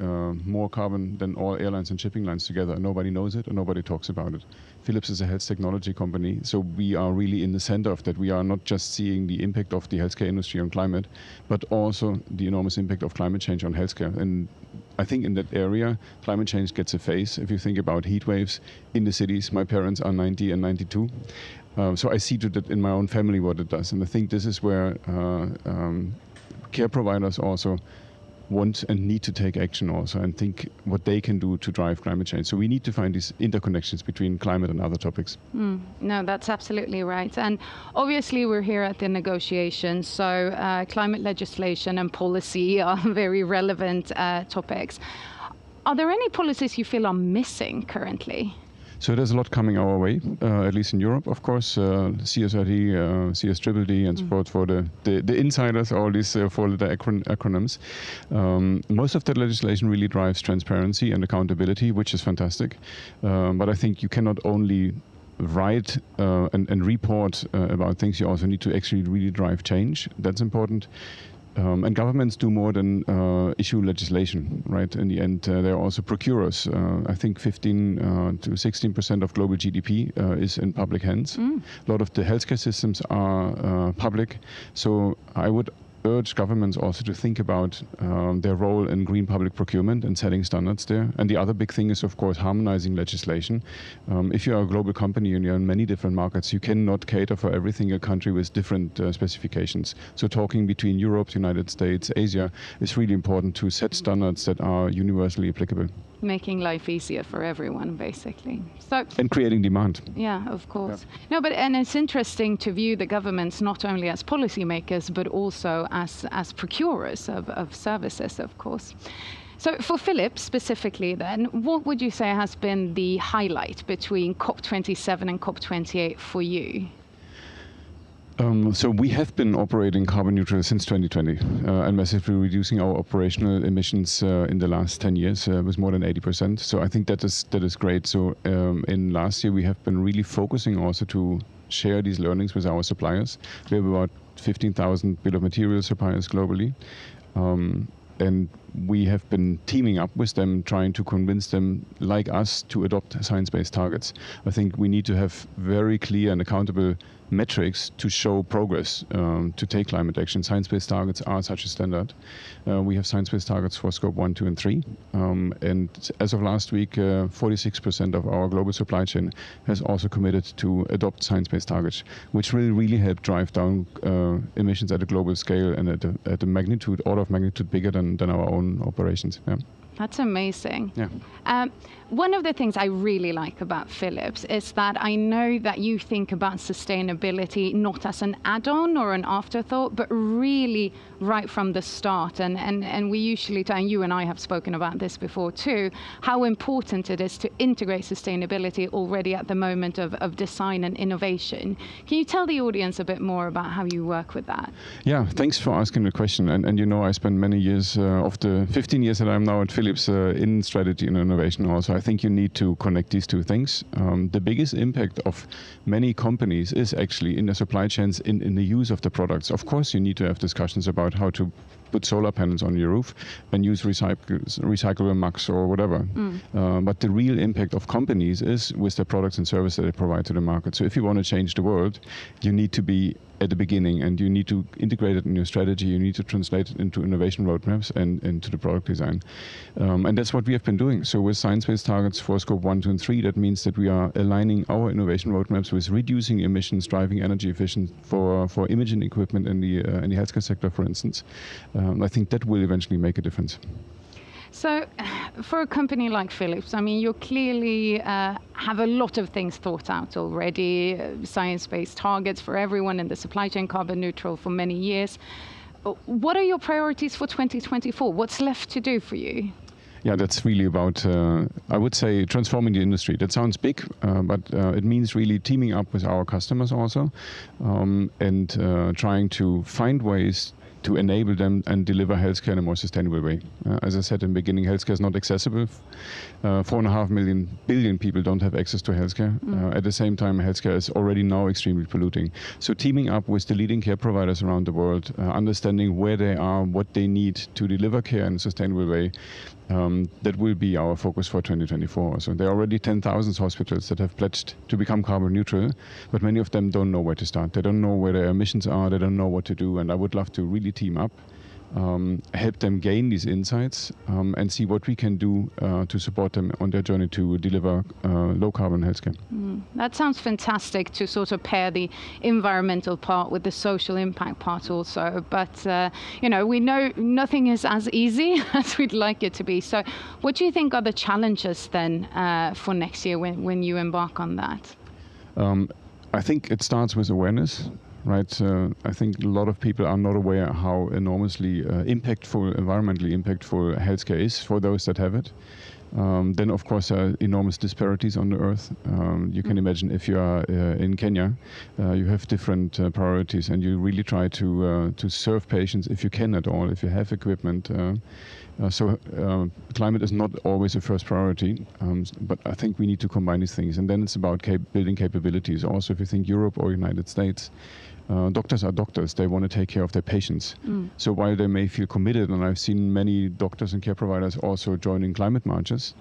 more carbon than all airlines and shipping lines together. Nobody knows it and nobody talks about it. Philips is a health technology company, so we are really in the center of that. We are not just seeing the impact of the healthcare industry on climate, but also the enormous impact of climate change on healthcare. And I think in that area, climate change gets a face. If you think about heat waves in the cities, my parents are 90 and 92. So I see to that in my own family what it does. And I think this is where care providers also want and need to take action also and think what they can do to drive climate change. So we need to find these interconnections between climate and other topics. No, that's absolutely right. And obviously we're here at the negotiations, so climate legislation and policy are very relevant topics. Are there any policies you feel are missing currently? So there's a lot coming our way, at least in Europe, of course. CSRD, CSDDD, and support for the insiders, all these four-letter acronyms. Most of that legislation really drives transparency and accountability, which is fantastic. But I think you cannot only write and report about things, you also need to actually really drive change. That's important. And governments do more than issue legislation, right? In the end, they're also procurers. I think 15 to 16% of global GDP is in public hands. A lot of the healthcare systems are public. So I would urge governments also to think about their role in green public procurement and setting standards there. And the other big thing is, of course, harmonizing legislation. If you are a global company and you're in many different markets, you cannot cater for every single country with different specifications. So talking between Europe, the United States, Asia is really important to set standards that are universally applicable. Making life easier for everyone, basically. So, and creating demand. Yeah, of course. Yeah. No, and it's interesting to view the governments not only as policymakers, but also as procurers of services, of course. So for Philips specifically then, what would you say has been the highlight between COP27 and COP28 for you? So we have been operating carbon neutral since 2020 and massively reducing our operational emissions in the last 10 years with more than 80%. So I think that is great. So in last year we have been really focusing also to share these learnings with our suppliers. We have about 15,000 bill of materials suppliers globally. And we have been teaming up with them, trying to convince them, like us, to adopt science-based targets. I think we need to have very clear and accountable metrics to show progress to take climate action. Science-based targets are such a standard. We have science-based targets for scope 1, 2, and 3. And as of last week, 46% of our global supply chain has also committed to adopt science-based targets, which will really help drive down emissions at a global scale and at a magnitude, order of magnitude bigger than our own operations. Yeah. That's amazing. Yeah. One of the things I really like about Philips is that I know that you think about sustainability not as an add-on or an afterthought, but really right from the start. And we usually, and you and I have spoken about this before too, how important it is to integrate sustainability already at the moment of design and innovation. Can you tell the audience a bit more about how you work with that? Yeah, thanks for asking the question. And you know, I spent many years of the 15 years that I'm now at Philips in strategy and innovation also. I think you need to connect these two things. The biggest impact of many companies is actually in the supply chains, in the use of the products. Of course, you need to have discussions about how to put solar panels on your roof and use recyclable mugs or whatever. But the real impact of companies is with the products and services that they provide to the market. So if you want to change the world, you need to be at the beginning, and you need to integrate it in your strategy. You need to translate it into innovation roadmaps and into the product design. And that's what we have been doing. So with science-based targets for scope 1, 2, and 3, that means that we are aligning our innovation roadmaps with reducing emissions, driving energy efficient for imaging equipment in the healthcare sector, for instance. I think that will eventually make a difference. So for a company like Philips, I mean, you clearly have a lot of things thought out already, science-based targets for everyone in the supply chain, carbon neutral for many years. What are your priorities for 2024? What's left to do for you? Yeah, that's really about, I would say, transforming the industry. That sounds big, but it means really teaming up with our customers also and trying to find ways to enable them and deliver healthcare in a more sustainable way. As I said in the beginning, healthcare is not accessible. 4.5 billion people don't have access to healthcare. At the same time, healthcare is already now extremely polluting. So teaming up with the leading care providers around the world, understanding where they are, what they need to deliver care in a sustainable way, that will be our focus for 2024. So there are already 10,000 hospitals that have pledged to become carbon neutral, but many of them don't know where to start. They don't know where their emissions are, they don't know what to do, and I would love to really team up, help them gain these insights and see what we can do to support them on their journey to deliver low carbon healthcare. That sounds fantastic, to sort of pair the environmental part with the social impact part also. But, you know, we know nothing is as easy as we'd like it to be. So what do you think are the challenges then for next year when you embark on that? I think it starts with awareness. Right, I think a lot of people are not aware how enormously environmentally impactful healthcare is for those that have it. Then, of course, there are enormous disparities on the earth. You can imagine if you are in Kenya, you have different priorities, and you really try to serve patients if you can at all, if you have equipment. So climate is not always a first priority, but I think we need to combine these things. And then it's about building capabilities. Also, if you think Europe or United States, doctors are doctors. They want to take care of their patients. So while they may feel committed, and I've seen many doctors and care providers also joining climate marches,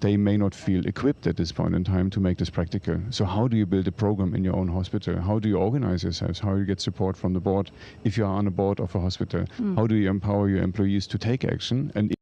they may not feel equipped at this point in time to make this practical. So how do you build a program in your own hospital? How do you organize yourselves? How do you get support from the board if you are on a board of a hospital? How do you empower your employees to take action? And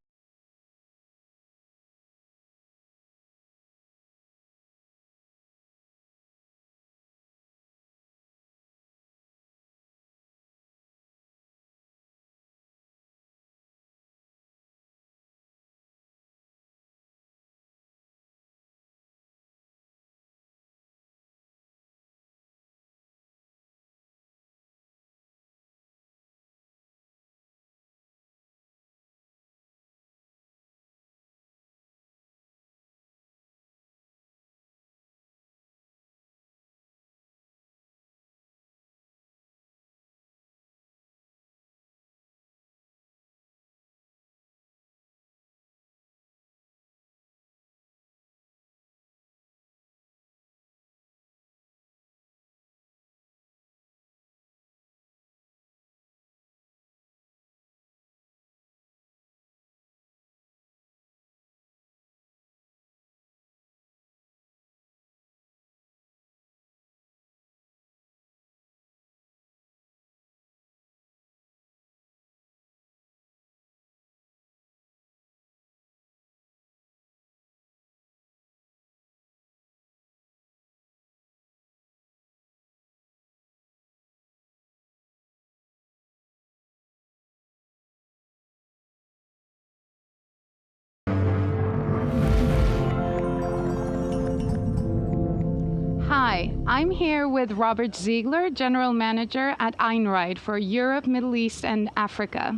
Hi, I'm here with Robert Ziegler, General Manager at Einride for Europe, Middle East and Africa.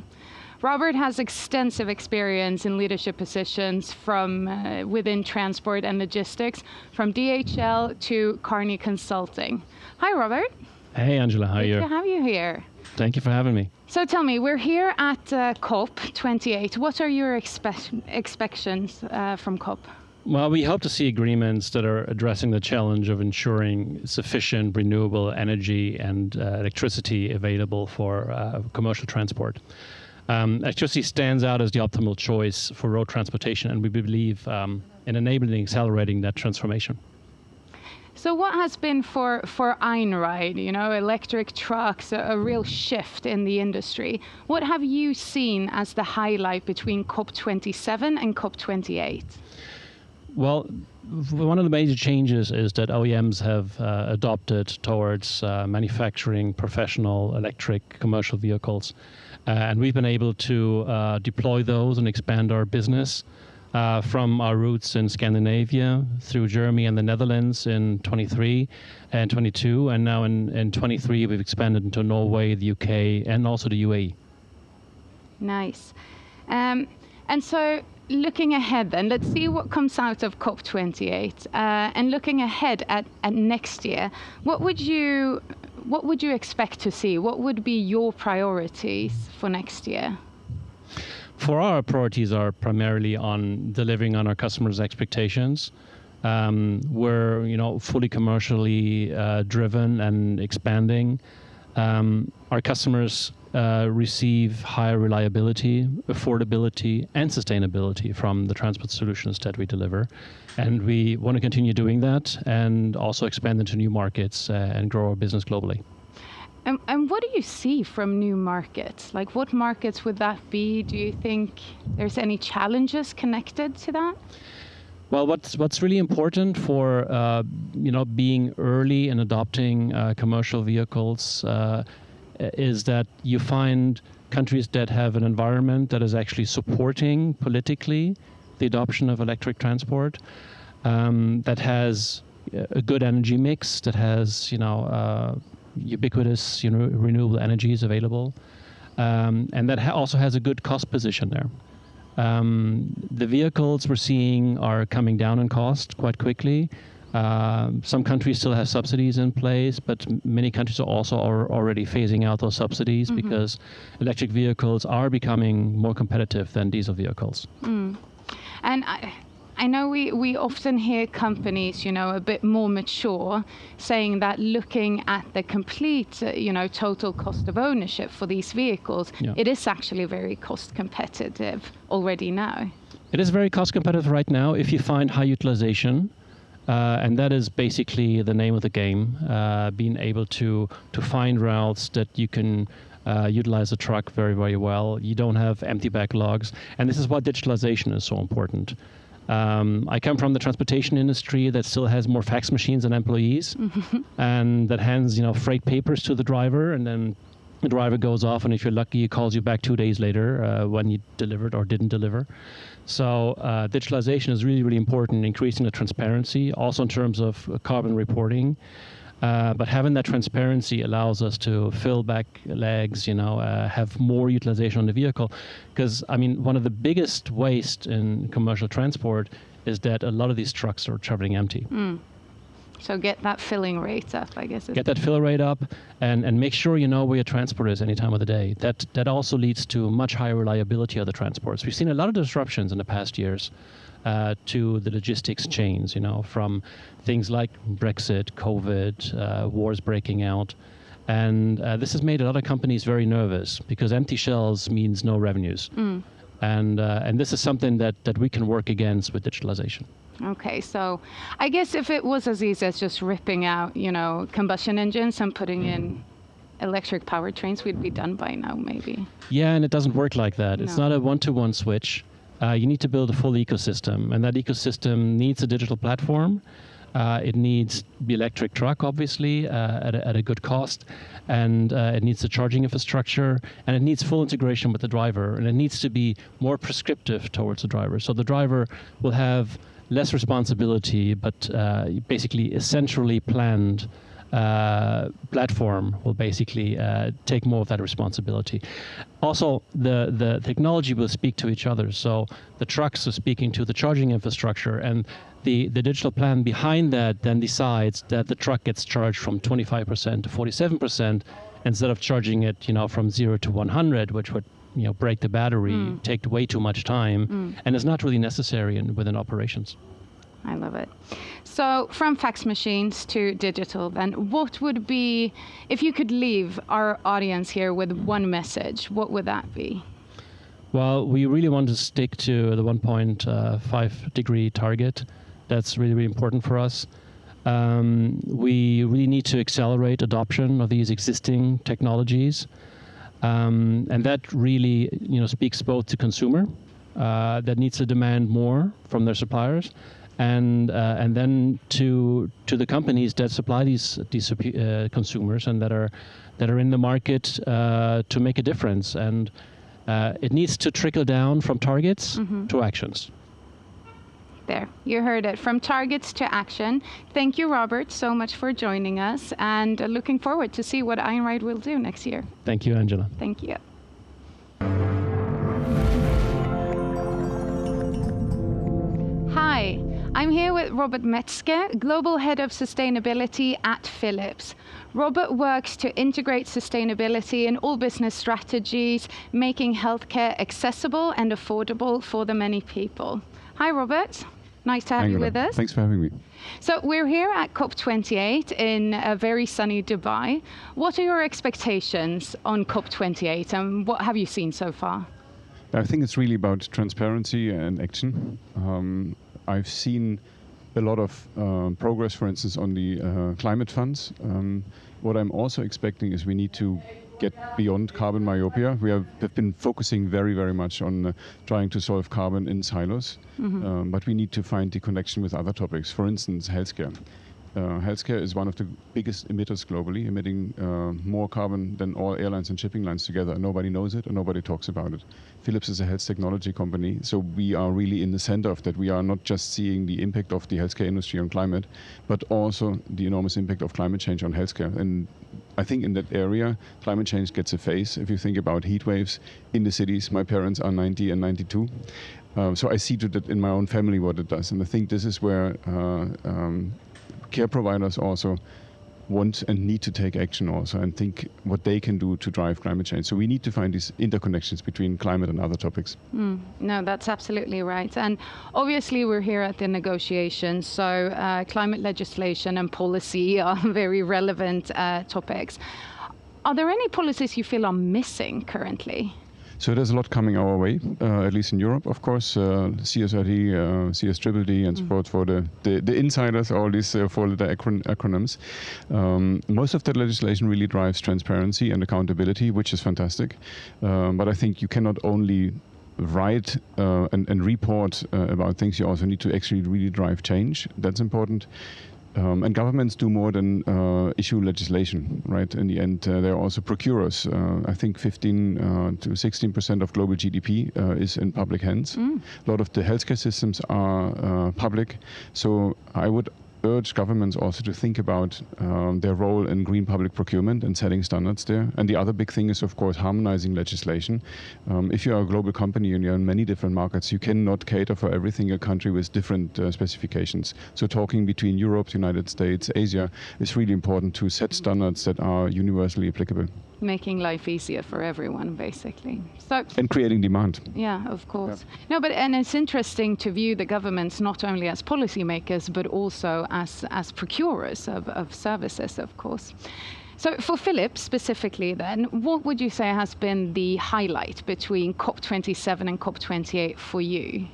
Robert has extensive experience in leadership positions from within transport and logistics, from DHL to Carney Consulting. Hi, Robert. Hey, Angela, how are you? Good to have you here. Thank you for having me. So tell me, we're here at COP28. What are your expectations from COP? Well, we hope to see agreements that are addressing the challenge of ensuring sufficient renewable energy and electricity available for commercial transport. Electricity stands out as the optimal choice for road transportation, and we believe in enabling and accelerating that transformation. So what has been for Einride, electric trucks, a real shift in the industry? What have you seen as the highlight between COP27 and COP28? Well, one of the major changes is that OEMs have adopted towards manufacturing professional electric commercial vehicles. And we've been able to deploy those and expand our business from our roots in Scandinavia through Germany and the Netherlands in 23 and 22. And now in 23, we've expanded into Norway, the UK, and also the UAE. Nice. And so looking ahead then, let's see what comes out of COP28. And looking ahead at next year, what would you expect to see? What would be your priorities for next year? For our priorities are primarily on delivering on our customers' expectations. We're, fully commercially driven and expanding. Our customers receive higher reliability, affordability, and sustainability from the transport solutions that we deliver. And we want to continue doing that and also expand into new markets and grow our business globally. And what do you see from new markets? Like, what markets would that be? Do you think there's any challenges connected to that? Well, what's really important for being early in adopting commercial vehicles is that you find countries that have an environment that is actually supporting politically the adoption of electric transport, that has a good energy mix, that has ubiquitous renewable energies available, and that also has a good cost position there. The vehicles we're seeing are coming down in cost quite quickly. Some countries still have subsidies in place, but many countries are also already phasing out those subsidies because electric vehicles are becoming more competitive than diesel vehicles. And I know we often hear companies, a bit more mature, saying that looking at the complete, total cost of ownership for these vehicles, it is actually very cost competitive already now. It is very cost competitive right now if you find high utilization. And that is basically the name of the game, being able to find routes that you can utilize the truck very, very well. You don't have empty backlogs. And this is why digitalization is so important. I come from the transportation industry that still has more fax machines than employees, and that hands, freight papers to the driver, and then the driver goes off, and if you're lucky, he calls you back 2 days later when you delivered or didn't deliver. So digitalization is really, really important, increasing the transparency, also in terms of carbon reporting. But having that transparency allows us to fill back legs, have more utilization on the vehicle. Because, one of the biggest waste in commercial transport is that a lot of these trucks are traveling empty. So get that filling rate up, I guess. Get that fill rate up and make sure you know where your transport is any time of the day. That also leads to much higher reliability of the transports. We've seen a lot of disruptions in the past years to the logistics chains, from things like Brexit, COVID, wars breaking out. And this has made a lot of companies very nervous because empty shelves means no revenues. And this is something that we can work against with digitalization. Okay, so I guess if it was as easy as just ripping out, combustion engines and putting in electric powertrains, we'd be done by now, maybe. Yeah, and it doesn't work like that. No. It's not a one-to-one switch. You need to build a full ecosystem, and that ecosystem needs a digital platform. It needs the electric truck, obviously, at a good cost, and it needs the charging infrastructure, and it needs full integration with the driver, and it needs to be more prescriptive towards the driver. So the driver will have less responsibility, but basically a centrally planned platform will basically take more of that responsibility. Also, the technology will speak to each other. So the trucks are speaking to the charging infrastructure, and the digital plan behind that then decides that the truck gets charged from 25% to 47% instead of charging it, from 0 to 100, which would break the battery, take way too much time, and is not really necessary within operations. I love it. So from fax machines to digital, then what would be, if you could leave our audience here with one message, what would that be? Well, we really want to stick to the 1.5 degree target. That's really, really important for us. We really need to accelerate adoption of these existing technologies. And that really, speaks both to consumer that needs to demand more from their suppliers, and then to the companies that supply these consumers and that are in the market to make a difference. And it needs to trickle down from targets to actions. There, you heard it, from targets to action. Thank you, Robert, so much for joining us, and looking forward to see what Einride will do next year. Thank you, Angela. Thank you. Hi, I'm here with Robert Metzke, Global Head of Sustainability at Philips. Robert works to integrate sustainability in all business strategies, making healthcare accessible and affordable for the many people. Hi, Robert. Nice to have you with us. Thanks for having me. So we're here at COP28 in a very sunny Dubai. What are your expectations on COP28, and what have you seen so far? I think it's really about transparency and action. I've seen a lot of progress, for instance, on the climate funds. What I'm also expecting is we need to get beyond carbon myopia. We have been focusing very, very much on trying to solve carbon in silos, but we need to find the connection with other topics. For instance, healthcare. Healthcare is one of the biggest emitters globally, emitting more carbon than all airlines and shipping lines together. Nobody knows it and nobody talks about it. Philips is a health technology company, so we are really in the center of that. We are not just seeing the impact of the healthcare industry on climate, but also the enormous impact of climate change on healthcare. And I think in that area, climate change gets a face. If you think about heat waves in the cities, my parents are 90 and 92. So I see to that in my own family what it does. And I think this is where care providers also want and need to take action also and think what they can do to drive climate change. So we need to find these interconnections between climate and other topics. No, that's absolutely right. And obviously we're here at the negotiations, so climate legislation and policy are very relevant topics. Are there any policies you feel are missing currently? So there's a lot coming our way, at least in Europe, of course. CSRD, CSDDD, and support for the insiders, all these four-letter acronyms. Most of that legislation really drives transparency and accountability, which is fantastic. But I think you cannot only write and report about things, you also need to actually really drive change. That's important. And governments do more than issue legislation, right? In the end, they're also procurers. I think 15 to 16% of global GDP is in public hands. A lot of the healthcare systems are public. So I would urge governments also to think about their role in green public procurement and setting standards there. And the other big thing is, of course, harmonizing legislation. If you are a global company and you're in many different markets, you cannot cater for every single country with different specifications. So talking between Europe, the United States, Asia is really important to set standards that are universally applicable. Making life easier for everyone, basically. So, and creating demand. Yeah, of course. Yeah. No, and it's interesting to view the governments not only as policymakers, but also as procurers of services, of course. So for Philips specifically then, what would you say has been the highlight between COP27 and COP28 for you?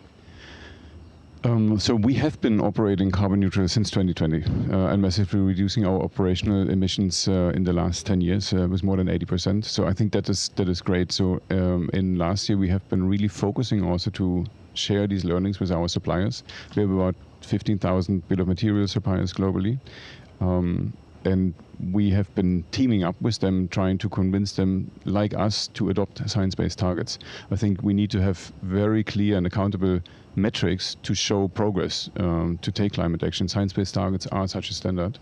So we have been operating carbon neutral since 2020 and massively reducing our operational emissions in the last 10 years with more than 80%. So I think that is great. So in last year, we have been really focusing also to share these learnings with our suppliers. We have about 15,000 bill of materials suppliers globally. And we have been teaming up with them, trying to convince them, like us, to adopt science-based targets. I think we need to have very clear and accountable metrics to show progress to take climate action. Science-based targets are such a standard.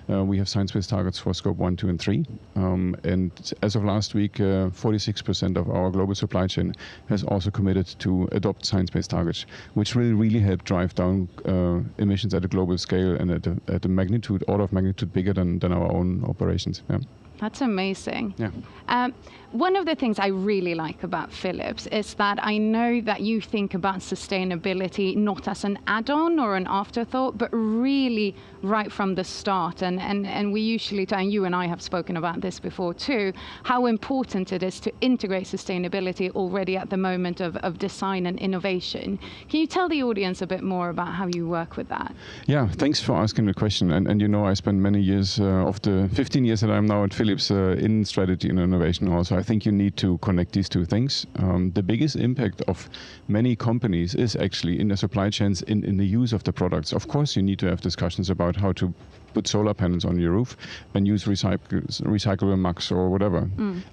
We have science-based targets for scope 1, 2, and 3. And as of last week, 46% of our global supply chain has also committed to adopt science-based targets, which will really help drive down emissions at a global scale and at a magnitude, order of magnitude bigger than our own operations. Yeah. That's amazing. Yeah. One of the things I really like about Philips is that I know that you think about sustainability not as an add-on or an afterthought, but really right from the start. And we usually, and you and I have spoken about this before too, how important it is to integrate sustainability already at the moment of design and innovation. Can you tell the audience a bit more about how you work with that? Yeah, thanks for asking the question. And you know, I spent many years of the 15 years that I'm now at Philips in strategy and innovation also. I think you need to connect these two things. The biggest impact of many companies is actually in the supply chains, in the use of the products. Of course, you need to have discussions about how to put solar panels on your roof and use recyclable mugs or whatever.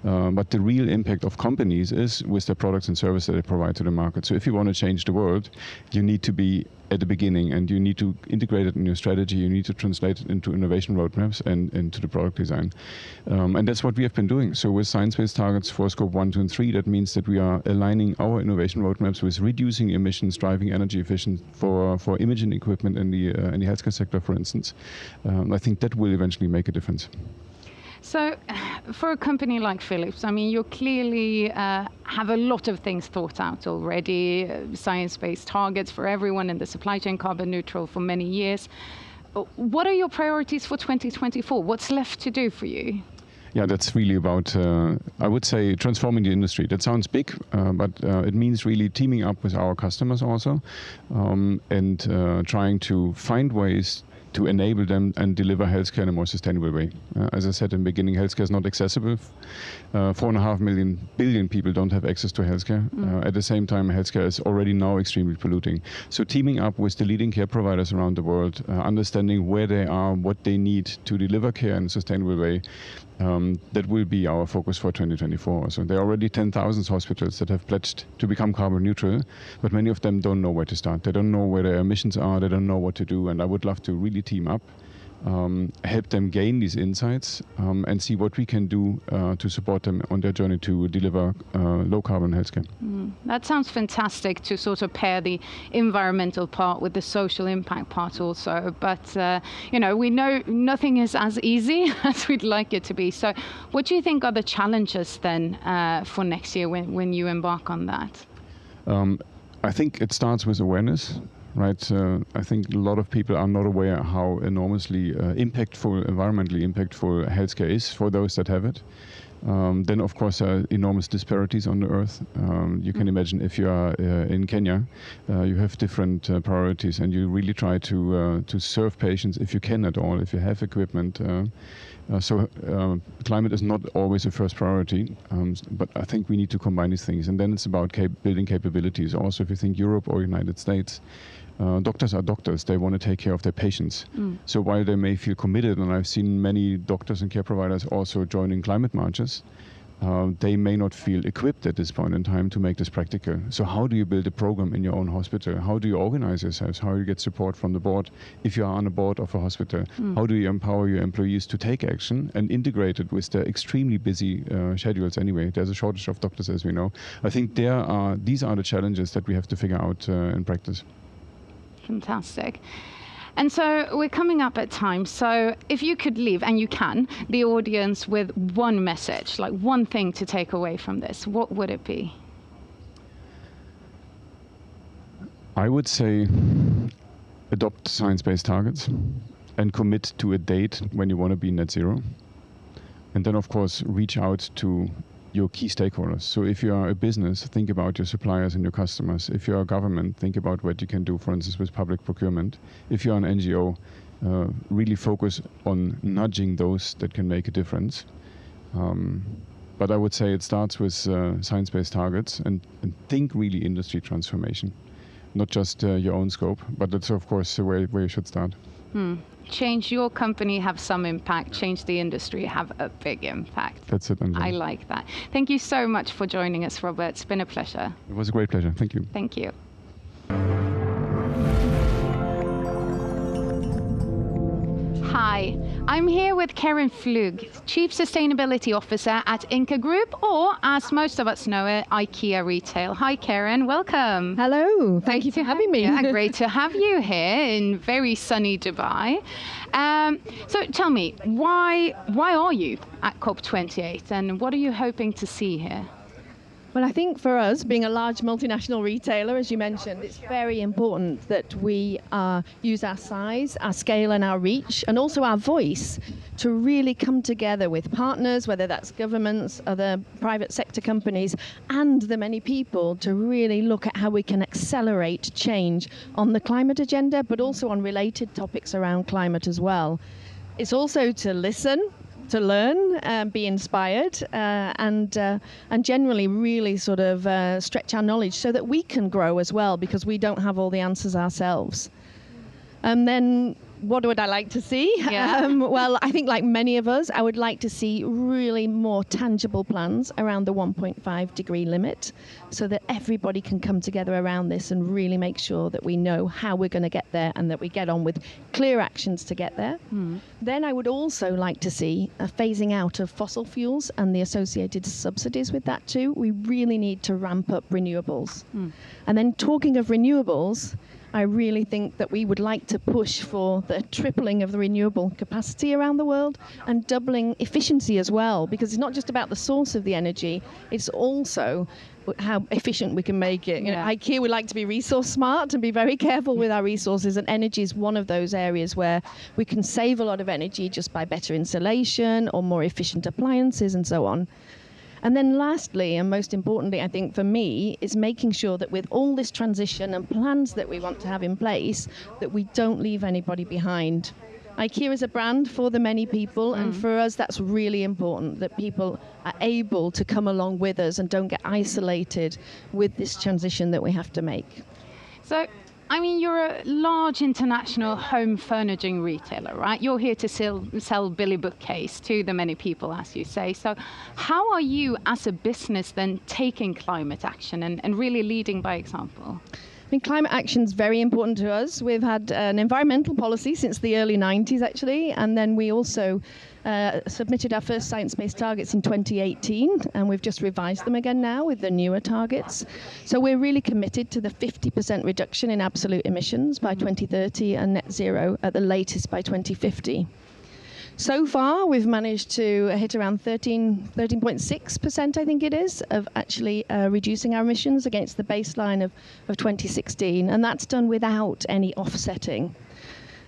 But the real impact of companies is with the products and services that they provide to the market. So if you want to change the world, you need to be at the beginning, and you need to integrate it in your strategy. You need to translate it into innovation roadmaps and into the product design. And that's what we have been doing. So with science-based targets for scope 1, 2, and 3, that means that we are aligning our innovation roadmaps with reducing emissions, driving energy efficient for imaging equipment in the healthcare sector, for instance. I think that will eventually make a difference. So for a company like Philips, I mean, you clearly have a lot of things thought out already, science-based targets for everyone in the supply chain, carbon neutral for many years. What are your priorities for 2024? What's left to do for you? Yeah, that's really about, I would say, transforming the industry. That sounds big, but it means really teaming up with our customers also and trying to find ways to enable them and deliver healthcare in a more sustainable way. As I said in the beginning, healthcare is not accessible. 4.5 billion people don't have access to healthcare. At the same time, healthcare is already now extremely polluting. So teaming up with the leading care providers around the world, understanding where they are, what they need to deliver care in a sustainable way, that will be our focus for 2024. So there are already 10,000 hospitals that have pledged to become carbon neutral, but many of them don't know where to start. They don't know where their emissions are, they don't know what to do, and I would love to really team up, help them gain these insights and see what we can do to support them on their journey to deliver low carbon healthcare. That sounds fantastic, to sort of pair the environmental part with the social impact part also. But, you know, we know nothing is as easy as we'd like it to be. So what do you think are the challenges then for next year when you embark on that? I think it starts with awareness. Right, I think a lot of people are not aware how enormously environmentally impactful healthcare is for those that have it. Then, of course, there are enormous disparities on the earth. You can imagine if you are in Kenya, you have different priorities, and you really try to serve patients if you can at all, if you have equipment. So climate is not always a first priority, but I think we need to combine these things. And then it's about building capabilities. Also, if you think Europe or United States, doctors are doctors. They want to take care of their patients. So while they may feel committed, and I've seen many doctors and care providers also joining climate marches, they may not feel equipped at this point in time to make this practical. So how do you build a program in your own hospital? How do you organize yourselves? How do you get support from the board if you are on a board of a hospital? How do you empower your employees to take action and integrate it with their extremely busy schedules anyway? There's a shortage of doctors, as we know. I think these are the challenges that we have to figure out in practice. Fantastic. And so we're coming up at time. So if you could leave, and you can, the audience with one message, like one thing to take away from this, what would it be? I would say adopt science-based targets and commit to a date when you want to be net zero. And then, of course, reach out to your key stakeholders. So if you are a business, think about your suppliers and your customers. If you are a government, think about what you can do, for instance, with public procurement. If you are an NGO, really focus on nudging those that can make a difference. But I would say it starts with science-based targets and think really industry transformation, not just your own scope, but that's of course where you should start. Change your company, have some impact. Change the industry, have a big impact. That's it, Angela. I like that. Thank you so much for joining us, Robert. It's been a pleasure. It was a great pleasure. Thank you. Thank you. Hi, I'm here with Karen Pflug, Chief Sustainability Officer at Ingka Group, or as most of us know it, IKEA Retail. Hi Karen, welcome. Hello, thank you for having me. Yeah, great to have you here in very sunny Dubai. So tell me, why are you at COP28 and what are you hoping to see here? Well, I think for us, being a large multinational retailer, as you mentioned, it's very important that we use our size, our scale and our reach, and also our voice to really come together with partners, whether that's governments, other private sector companies, and the many people to really look at how we can accelerate change on the climate agenda, but also on related topics around climate as well. It's also to listen, to learn, be inspired, and generally really sort of stretch our knowledge so that we can grow as well, because we don't have all the answers ourselves. And then what would I like to see? Yeah. Well, I think like many of us, I would like to see really more tangible plans around the 1.5 degree limit so that everybody can come together around this and really make sure that we know how we're going to get there and that we get on with clear actions to get there. Then I would also like to see a phasing out of fossil fuels and the associated subsidies with that too. We really need to ramp up renewables. And then talking of renewables, I really think that we would like to push for the tripling of the renewable capacity around the world and doubling efficiency as well, because it's not just about the source of the energy, it's also how efficient we can make it. You know, IKEA would like to be resource smart and be very careful with our resources, and energy is one of those areas where we can save a lot of energy just by better insulation or more efficient appliances and so on. And then lastly, and most importantly, I think for me, is making sure that with all this transition and plans that we want to have in place, that we don't leave anybody behind. IKEA is a brand for the many people, and for us, that's really important, that people are able to come along with us and don't get isolated with this transition that we have to make. So, I mean, you're a large international home furnishing retailer, right? You're here to sell Billy Bookcase to the many people, as you say. So how are you as a business then taking climate action and really leading by example? I think climate action is very important to us. We've had an environmental policy since the early 90s, actually, and then we also submitted our first science-based targets in 2018, and we've just revised them again now with the newer targets. So we're really committed to the 50% reduction in absolute emissions by 2030 and net zero at the latest by 2050. So far, we've managed to hit around 13.6%, I think it is, of actually reducing our emissions against the baseline of 2016, and that's done without any offsetting.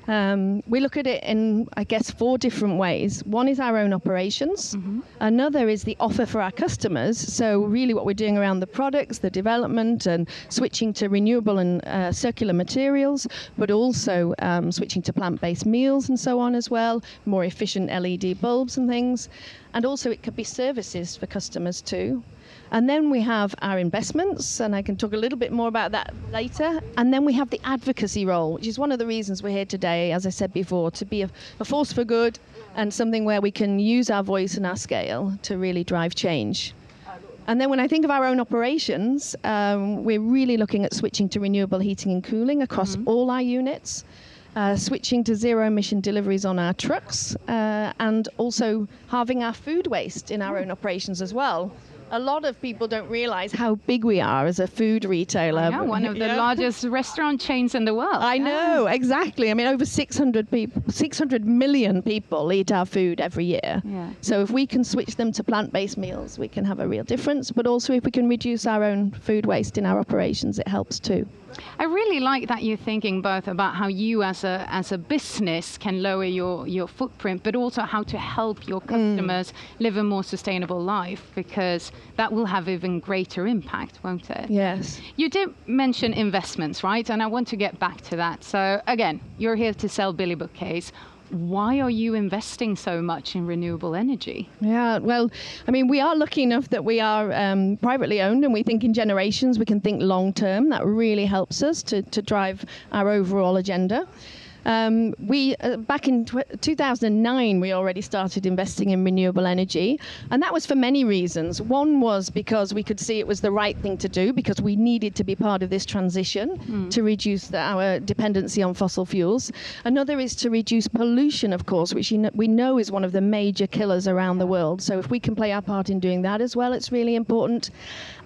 We look at it in, I guess, 4 different ways. One is our own operations. Another is the offer for our customers. So really what we're doing around the products, the development and switching to renewable and circular materials, but also switching to plant-based meals and so on as well, more efficient LED bulbs and things. And also it could be services for customers too. And then we have our investments, and I can talk a little bit more about that later. And then we have the advocacy role, which is one of the reasons we're here today, as I said before, to be a force for good and something where we can use our voice and our scale to really drive change. And then when I think of our own operations, we're really looking at switching to renewable heating and cooling across all our units. Switching to zero emission deliveries on our trucks, and also halving our food waste in our own operations as well. A lot of people don't realize how big we are as a food retailer. Yeah, one of the largest restaurant chains in the world. I know, exactly. I mean, over 600 million people eat our food every year. Yeah. So if we can switch them to plant-based meals, we can have a real difference. But also if we can reduce our own food waste in our operations, it helps too. I really like that you're thinking both about how you as a business can lower your footprint, but also how to help your customers live a more sustainable life, because that will have even greater impact, won't it? Yes. You did mention investments, right? And I want to get back to that. So again, you're here to sell Billy Bookcase. Why are you investing so much in renewable energy? Yeah, well, I mean, we are lucky enough that we are privately owned, and we think in generations. We can think long term. That really helps us to drive our overall agenda. Back in 2009, we already started investing in renewable energy, and that was for many reasons. One was because we could see it was the right thing to do, because we needed to be part of this transition to reduce our dependency on fossil fuels. Another is to reduce pollution, of course, which we know is one of the major killers around the world. So if we can play our part in doing that as well, it's really important.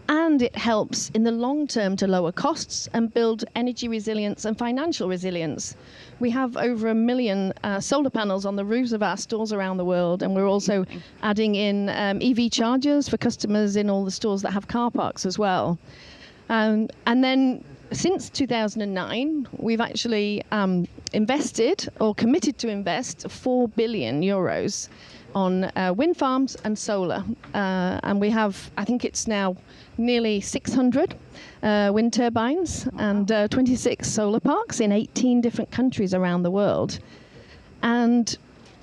And it helps in the long term to lower costs and build energy resilience and financial resilience. We have over 1 million solar panels on the roofs of our stores around the world, and we're also adding in EV chargers for customers in all the stores that have car parks as well. And then since 2009, we've actually invested or committed to invest 4 billion euros on wind farms and solar. And we have, I think it's now nearly 600 wind turbines and 26 solar parks in 18 different countries around the world. And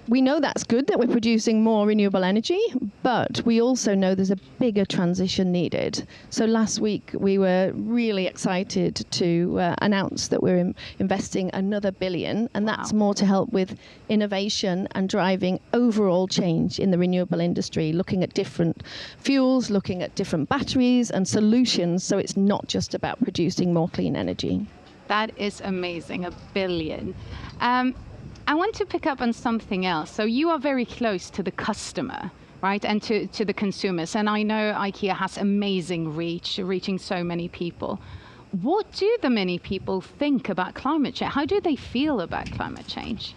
we know that's good, that we're producing more renewable energy, but we also know there's a bigger transition needed. So last week we were really excited to announce that we're investing another 1 billion, and that's more to help with innovation and driving overall change in the renewable industry, looking at different fuels, looking at different batteries and solutions, so it's not just about producing more clean energy. That is amazing, 1 billion. I want to pick up on something else. So you are very close to the customer, right, and to the consumers. And I know IKEA has amazing reach, reaching so many people. What do the many people think about climate change? How do they feel about climate change?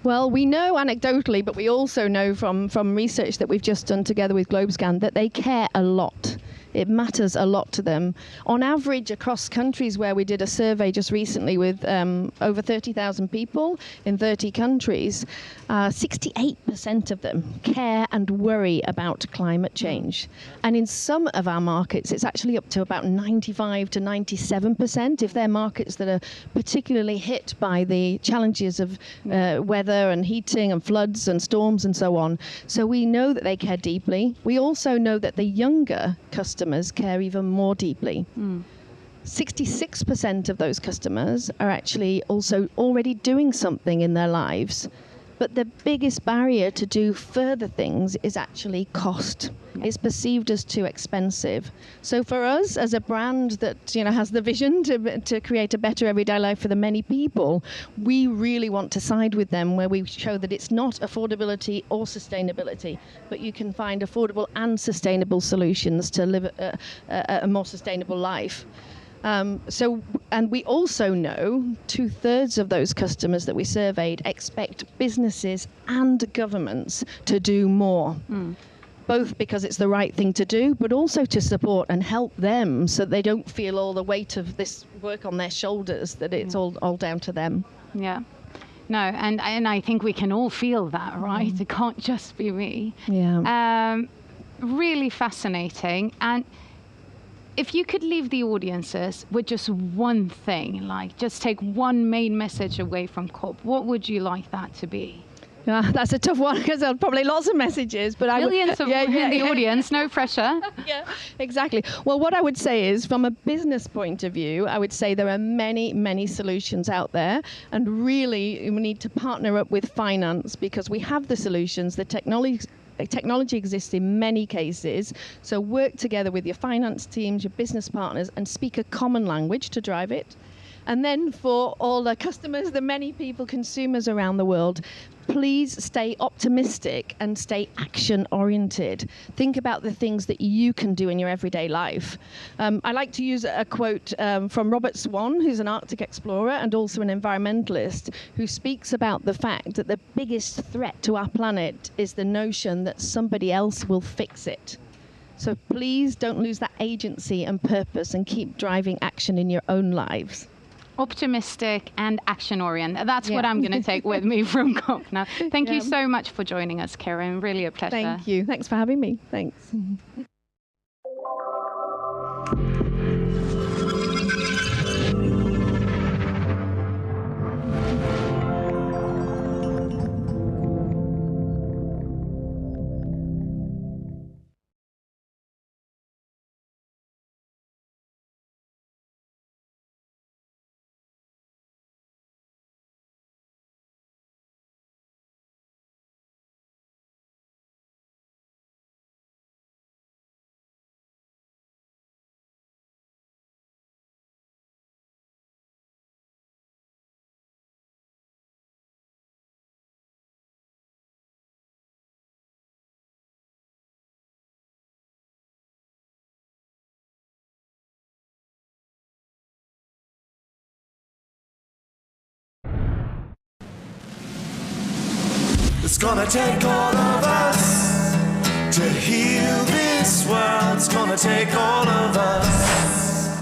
Well, we know anecdotally, but we also know from research that we've just done together with Globescan that they care a lot. It matters a lot to them. On average, across countries where we did a survey just recently with over 30,000 people in 30 countries, 68% of them care and worry about climate change. And in some of our markets, it's actually up to about 95 to 97% if they're markets that are particularly hit by the challenges of weather and heating and floods and storms and so on. So we know that they care deeply. We also know that the younger customers care even more deeply. 66% of those customers are actually also already doing something in their lives. But the biggest barrier to do further things is actually cost. It's perceived as too expensive. So for us, as a brand that has the vision to create a better everyday life for the many people, we really want to side with them, where we show that it's not affordability or sustainability, but you can find affordable and sustainable solutions to live a more sustainable life. And we also know 2/3 of those customers that we surveyed expect businesses and governments to do more, both because it's the right thing to do, but also to support and help them so they don't feel all the weight of this work on their shoulders, that it's all down to them. Yeah. No, and I think we can all feel that, right? It can't just be me. Yeah. Really fascinating. And if you could leave the audiences with just one thing, like just take one main message away from COP, what would you like that to be? That's a tough one, because there are probably lots of messages, but Millions of in the audience, no pressure. Yeah, exactly. Well, what I would say is, from a business point of view, I would say there are many, many solutions out there, and really we need to partner up with finance, because we have the solutions, the technology exists in many cases. So work together with your finance teams, your business partners, and speak a common language to drive it. And then for all the customers, the many people, consumers around the world, please stay optimistic and stay action-oriented. Think about the things that you can do in your everyday life. I like to use a quote from Robert Swan, who's an Arctic explorer and also an environmentalist, who speaks about the fact that the biggest threat to our planet is the notion that somebody else will fix it. So please don't lose that agency and purpose, and keep driving action in your own lives. Optimistic and action-oriented. That's what I'm going to take with me from COP now. Thank you so much for joining us, Karen. Really a pleasure. Thank you. Thanks for having me. Thanks. It's gonna take all of us to heal this world. It's gonna take all of us.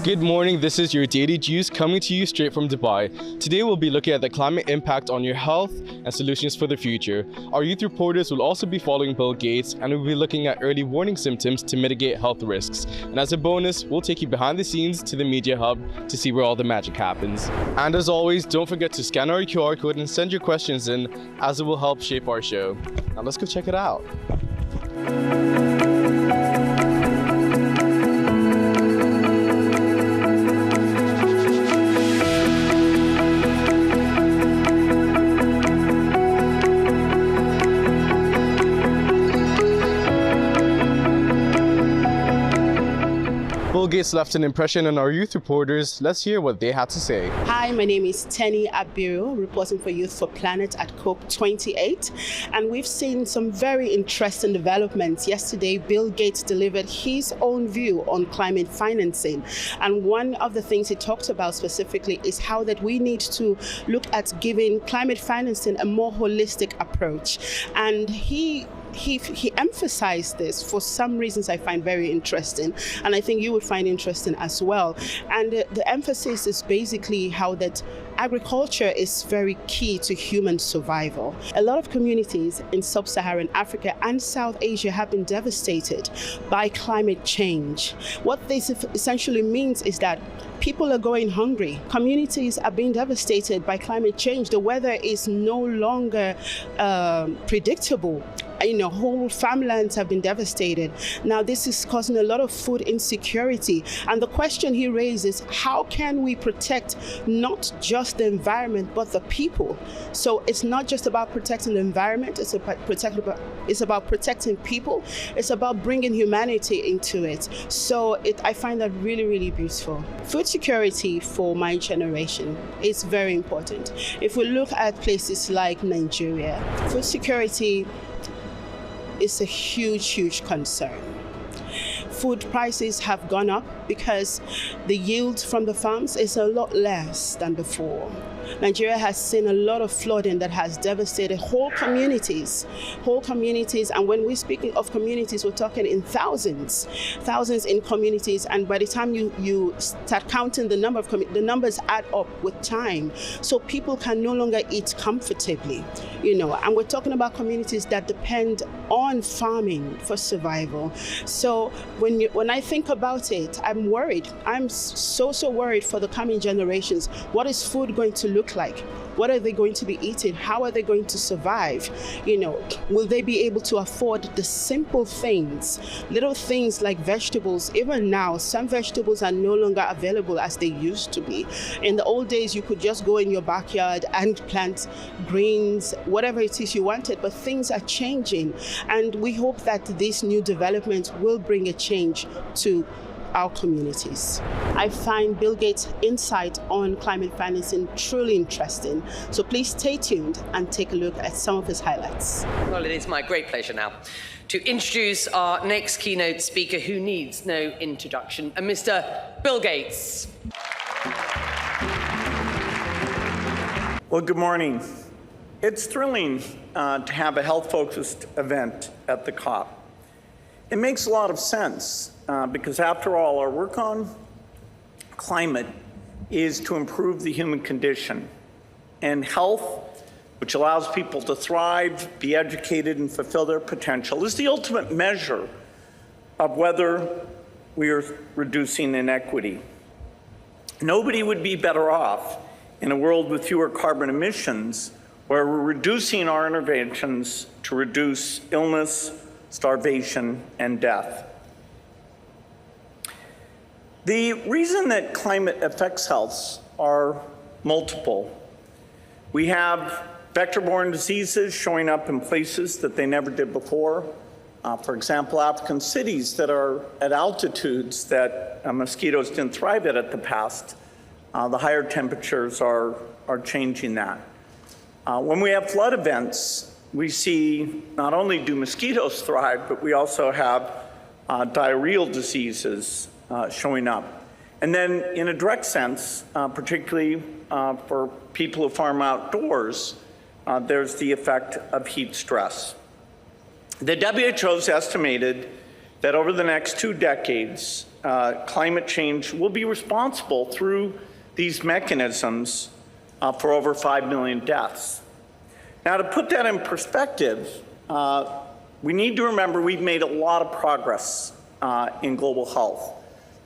Good morning, this is your Daily Juice coming to you straight from Dubai. Today we'll be looking at the climate impact on your health and solutions for the future. Our youth reporters will also be following Bill Gates, and we'll be looking at early warning symptoms to mitigate health risks. And as a bonus, we'll take you behind the scenes to the media hub to see where all the magic happens. And as always, don't forget to scan our QR code and send your questions in, as it will help shape our show. Now let's go check it out. Bill Gates left an impression on our youth reporters. Let's hear what they had to say. Hi, my name is Tenny Abiru, reporting for Youth for Planet at COP28. And we've seen some very interesting developments. Yesterday, Bill Gates delivered his own view on climate financing. And one of the things he talked about specifically is how that we need to look at giving climate financing a more holistic approach. And he emphasized this for some reasons I find very interesting, and I think you would find interesting as well. And the emphasis is basically how that agriculture is very key to human survival. A lot of communities in sub-Saharan Africa and South Asia have been devastated by climate change. What this essentially means is that people are going hungry. Communities are being devastated by climate change. The weather is no longer predictable. Whole farmlands have been devastated. Now, this is causing a lot of food insecurity. And the question he raises, how can we protect not just the environment, but the people? So it's not just about protecting the environment, it's about protecting people. It's about bringing humanity into it. So I find that really, really beautiful. Food security for my generation is very important. If we look at places like Nigeria, food security is a huge, huge concern. Food prices have gone up because the yield from the farms is a lot less than before. Nigeria has seen a lot of flooding that has devastated whole communities. And when we speak of communities, we're talking in thousands in communities. And by the time you start counting the numbers add up with time. So people can no longer eat comfortably, and we're talking about communities that depend on farming for survival. So when I think about it, I'm worried. I'm so worried for the coming generations. What is food going to look like? What are they going to be eating? How are they going to survive? Will they be able to afford the simple things, little things like vegetables? Even now, some vegetables are no longer available as they used to be. In the old days, you could just go in your backyard and plant greens, whatever it is you wanted, but things are changing. And we hope that this new development will bring a change to our communities. I find Bill Gates' insight on climate financing truly interesting. So please stay tuned and take a look at some of his highlights. Well, it is my great pleasure now to introduce our next keynote speaker, who needs no introduction, Mr. Bill Gates. Well, good morning. It's thrilling to have a health-focused event at the COP. It makes a lot of sense because, after all, our work on climate is to improve the human condition. And health, which allows people to thrive, be educated, and fulfill their potential, is the ultimate measure of whether we are reducing inequity. Nobody would be better off in a world with fewer carbon emissions, where we're reducing our interventions to reduce illness, starvation, and death. The reason that climate affects health are multiple. We have vector-borne diseases showing up in places that they never did before. For example, African cities that are at altitudes that mosquitoes didn't thrive at the past. The higher temperatures are changing that. When we have flood events, we see not only do mosquitoes thrive, but we also have diarrheal diseases showing up. And then in a direct sense, particularly for people who farm outdoors, there's the effect of heat stress. The WHO has estimated that over the next 2 decades, climate change will be responsible through these mechanisms for over 5 million deaths. Now, to put that in perspective, we need to remember we've made a lot of progress in global health.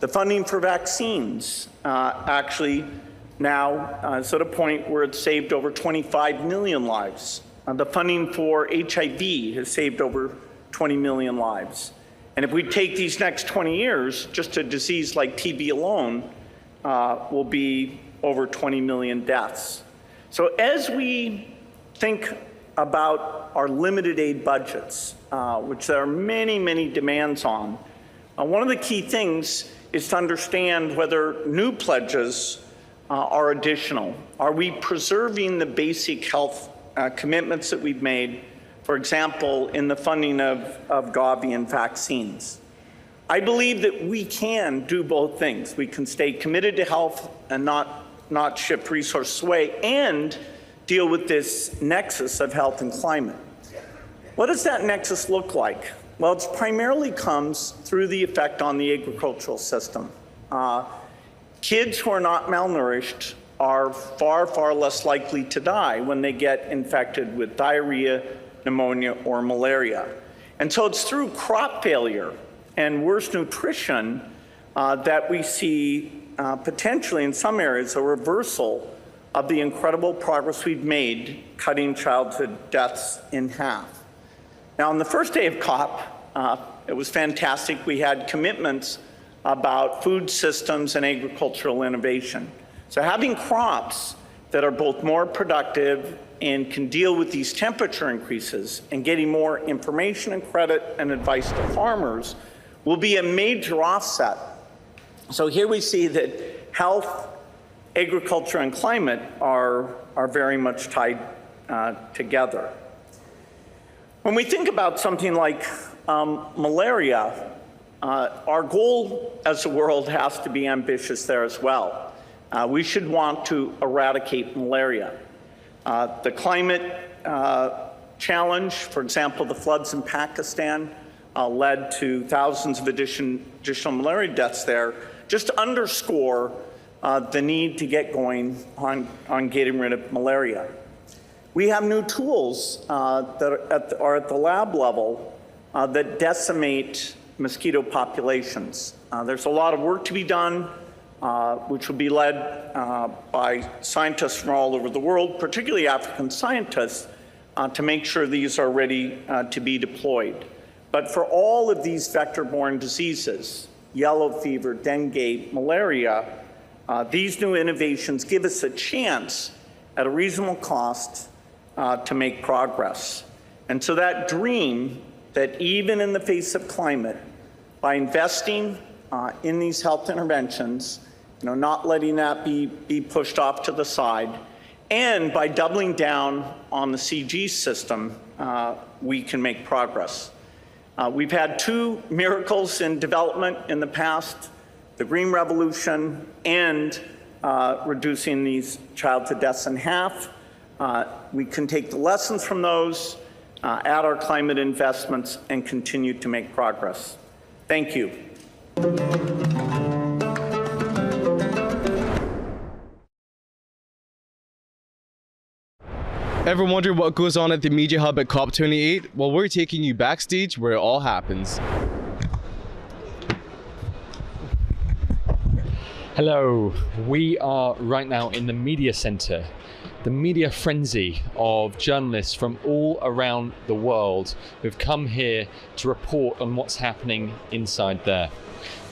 The funding for vaccines actually now is at a point where it's saved over 25 million lives. The funding for HIV has saved over 20 million lives. And if we take these next 20 years, just a disease like TB alone will be over 20 million deaths. So as we think about our limited aid budgets, which there are many, many demands on, one of the key things is to understand whether new pledges are additional. Are we preserving the basic health commitments that we've made, for example, in the funding of Gavi and vaccines? I believe that we can do both things. We can stay committed to health and not shift resources away and deal with this nexus of health and climate. What does that nexus look like? Well, it primarily comes through the effect on the agricultural system. Kids who are not malnourished are far, far less likely to die when they get infected with diarrhea, pneumonia, or malaria. And so it's through crop failure and worse nutrition that we see potentially in some areas a reversal of the incredible progress we've made cutting childhood deaths in half. Now, on the first day of COP, it was fantastic. We had commitments about food systems and agricultural innovation. So having crops that are both more productive and can deal with these temperature increases and getting more information and credit and advice to farmers will be a major offset. So here we see that health, agriculture, and climate are very much tied together. When we think about something like malaria, our goal as a world has to be ambitious there as well. We should want to eradicate malaria. The climate challenge, for example, the floods in Pakistan led to thousands of additional malaria deaths there, just to underscore the need to get going on getting rid of malaria. We have new tools that are at the lab level that decimate mosquito populations. There's a lot of work to be done, which will be led by scientists from all over the world, particularly African scientists, to make sure these are ready to be deployed. But for all of these vector-borne diseases, yellow fever, dengue, malaria, these new innovations give us a chance at a reasonable cost to make progress. And so that dream that even in the face of climate, by investing in these health interventions, not letting that be pushed off to the side, and by doubling down on the CG system, we can make progress. We've had 2 miracles in development in the past, the Green Revolution and reducing these childhood deaths in half. We can take the lessons from those, add our climate investments, and continue to make progress. Thank you. Ever wondered what goes on at the Media Hub at COP28? Well, we're taking you backstage where it all happens. Hello, we are right now in the media center, the media frenzy of journalists from all around the world who've come here to report on what's happening inside there.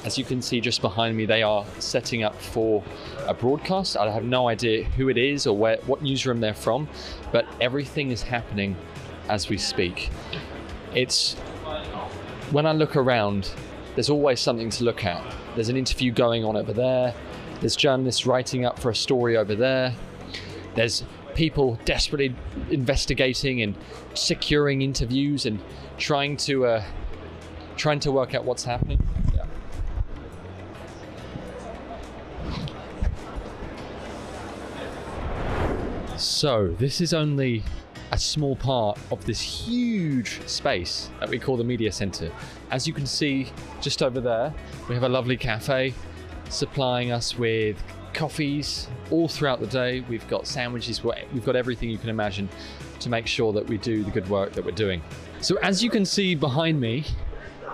As you can see just behind me, they are setting up for a broadcast. I have no idea who it is or what newsroom they're from, but everything is happening as we speak. When I look around, there's always something to look at. There's an interview going on over there. There's journalists writing up for a story over there. There's people desperately investigating and securing interviews and trying to work out what's happening. Yeah. So this is only a small part of this huge space that we call the media center. As you can see just over there, we have a lovely cafe supplying us with coffees all throughout the day. We've got sandwiches, we've got everything you can imagine to make sure that we do the good work that we're doing. So as you can see behind me,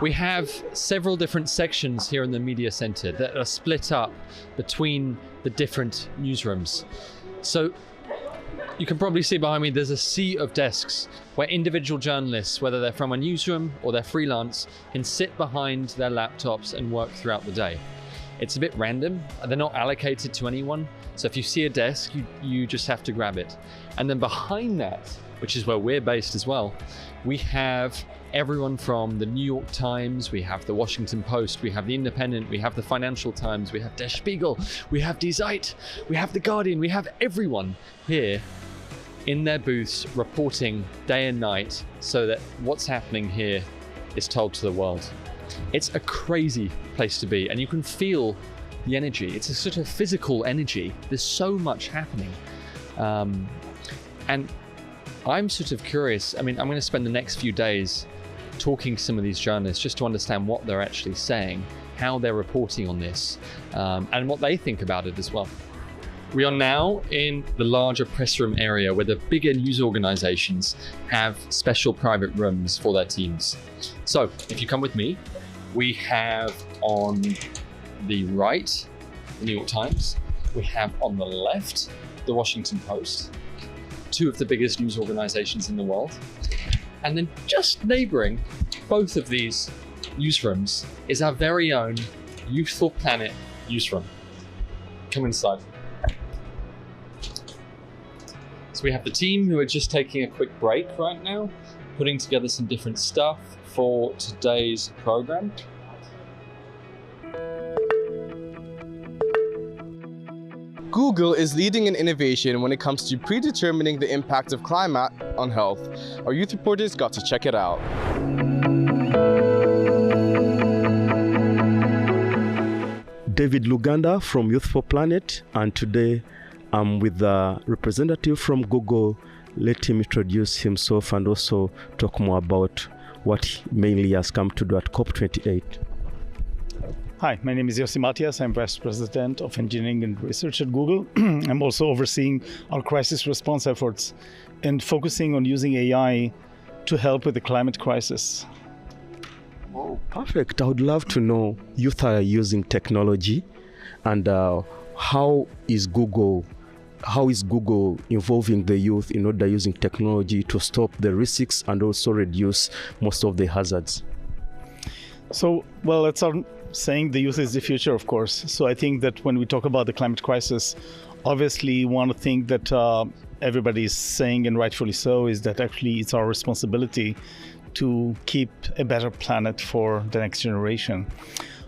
we have several different sections here in the media center that are split up between the different newsrooms. So you can probably see behind me there's a sea of desks where individual journalists, whether they're from a newsroom or they're freelance, can sit behind their laptops and work throughout the day. It's a bit random, they're not allocated to anyone, so if you see a desk, you just have to grab it. And then behind that, which is where we're based as well, we have everyone from the New York Times, we have the Washington Post, we have the Independent, we have the Financial Times, we have Der Spiegel, we have Die Zeit, we have the Guardian, we have everyone here in their booths reporting day and night so that what's happening here is told to the world. It's a crazy place to be, and you can feel the energy. It's a sort of physical energy. There's so much happening. And I'm sort of curious. I mean, I'm going to spend the next few days talking to some of these journalists just to understand what they're actually saying, how they're reporting on this, and what they think about it as well. We are now in the larger press room area where the bigger news organizations have special private rooms for their teams. So if you come with me, we have on the right, the New York Times. We have on the left, the Washington Post, two of the biggest news organizations in the world. And then just neighboring both of these newsrooms is our very own Youthful Planet newsroom. Come inside. So we have the team who are just taking a quick break right now, putting together some different stuff for today's program. Google is leading in innovation when it comes to predetermining the impact of climate on health. Our youth reporters got to check it out. David Luganda from Youth for Planet, and today I'm with a representative from Google. Let him introduce himself and also talk more about what he mainly has come to do at COP28. Hi, my name is Yossi Matias. I'm Vice President of Engineering and Research at Google. I'm also overseeing our crisis response efforts and focusing on using AI to help with the climate crisis. Oh, perfect. I would love to know, youth are using technology, and how is Google involving the youth in order using technology to stop the risks and also reduce most of the hazards? So, well, let's start saying the youth is the future, of course. So I think that when we talk about the climate crisis, obviously one thing that everybody is saying, and rightfully so, is that actually it's our responsibility to keep a better planet for the next generation.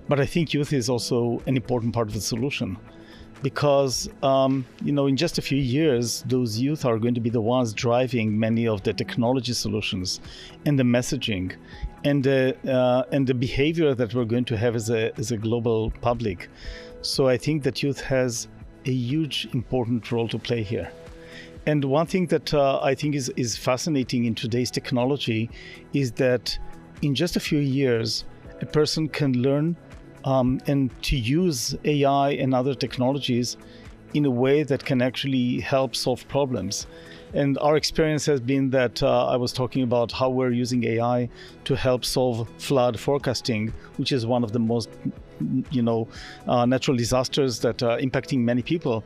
But I think youth is also an important part of the solution, because in just a few years, those youth are going to be the ones driving many of the technology solutions and the messaging and the behavior that we're going to have as a global public. So I think that youth has a huge important role to play here. And one thing that I think is fascinating in today's technology is that in just a few years, a person can learn and to use AI and other technologies in a way that can actually help solve problems. And our experience has been that I was talking about how we're using AI to help solve flood forecasting, which is one of the most, natural disasters that are impacting many people.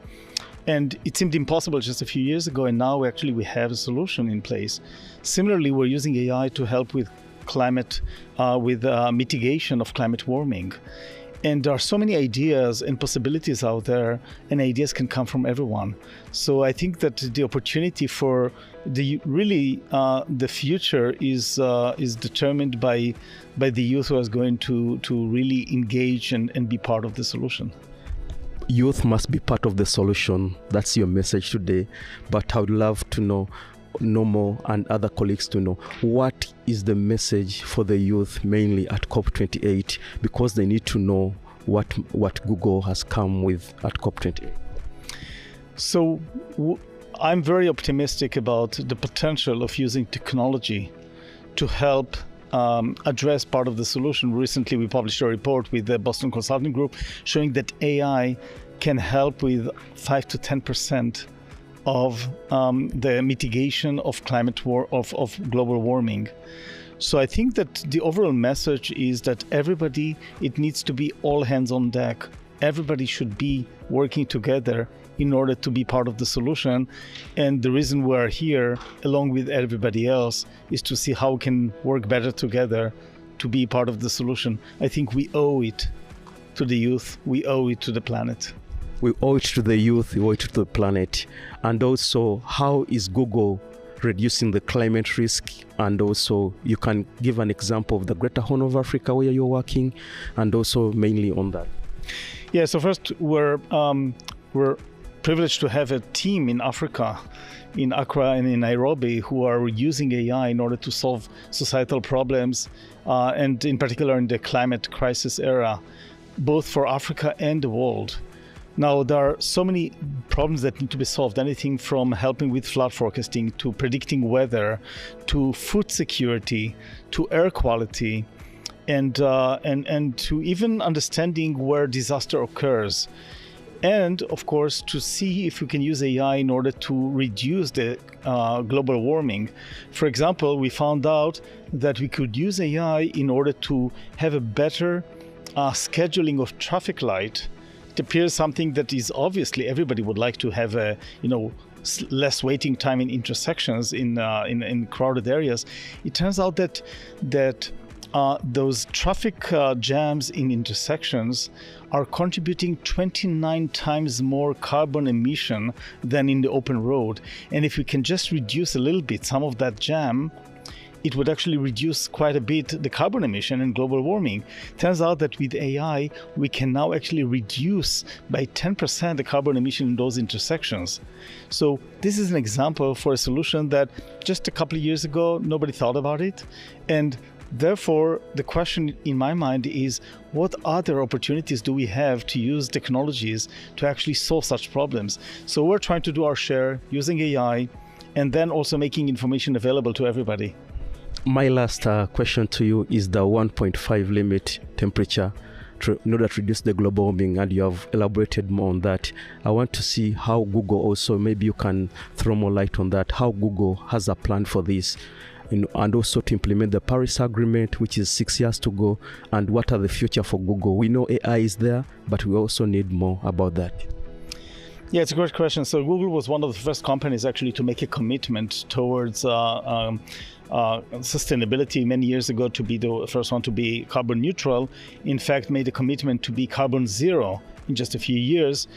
And it seemed impossible just a few years ago, and now we have a solution in place. Similarly, we're using AI to help with climate, mitigation of climate warming. And there are so many ideas and possibilities out there, and ideas can come from everyone. So I think that the opportunity for the future is determined by the youth who is going to really engage and be part of the solution. Youth must be part of the solution. That's your message today. But I would love to know more, and other colleagues to know, what is the message for the youth mainly at COP28, because they need to know what Google has come with at COP28. So I'm very optimistic about the potential of using technology to help address part of the solution. Recently, we published a report with the Boston Consulting Group showing that AI can help with 5 to 10% of the mitigation of of global warming. So I think that the overall message is that it needs to be all hands on deck. Everybody should be working together in order to be part of the solution. And the reason we're here, along with everybody else, is to see how we can work better together to be part of the solution. I think we owe it to the youth. We owe it to the planet. We owe it to the youth, we owe it to the planet. And also, how is Google reducing the climate risk? And also, you can give an example of the Greater Horn of Africa where you're working, and also mainly on that. Yeah, so first, we're privileged to have a team in Africa, in Accra and in Nairobi, who are using AI in order to solve societal problems, and in particular in the climate crisis era, both for Africa and the world. Now, there are so many problems that need to be solved, anything from helping with flood forecasting, to predicting weather, to food security, to air quality, and to even understanding where disaster occurs. And of course, to see if we can use AI in order to reduce the global warming. For example, we found out that we could use AI in order to have a better scheduling of traffic light. It appears something that is obviously everybody would like to have less waiting time in intersections in crowded areas. It turns out that those traffic jams in intersections are contributing 29 times more carbon emission than in the open road. And if we can just reduce a little bit some of that jam, it would actually reduce quite a bit the carbon emission and global warming. Turns out that with AI, we can now actually reduce by 10% the carbon emission in those intersections. So this is an example for a solution that just a couple of years ago, nobody thought about it. And therefore, the question in my mind is, what other opportunities do we have to use technologies to actually solve such problems? So we're trying to do our share using AI, and then also making information available to everybody. My last question to you is the 1.5 limit temperature in order to reduce the global warming, and you have elaborated more on that. I want to see how Google also, maybe you can throw more light on that, how Google has a plan for this, and also to implement the Paris Agreement, which is 6 years to go, and what are the future for Google? We know AI is there, but we also need more about that. Yeah, it's a great question. So Google was one of the first companies actually to make a commitment towards sustainability many years ago, to be the first one to be carbon neutral. In fact, made a commitment to be carbon zero in just a few years,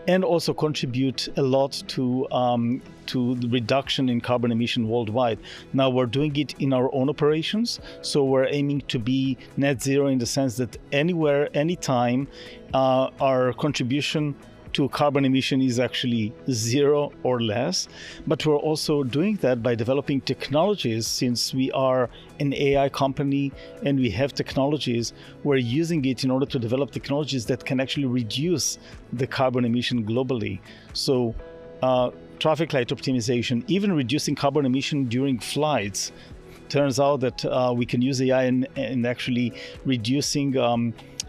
and also contribute a lot to the reduction in carbon emission worldwide. Now we're doing it in our own operations, so we're aiming to be net zero in the sense that anywhere, anytime, our contribution to carbon emission is actually zero or less. But we're also doing that by developing technologies. Since we are an AI company and we have technologies, we're using it in order to develop technologies that can actually reduce the carbon emission globally. So traffic light optimization, even reducing carbon emission during flights. Turns out that we can use AI in actually reducing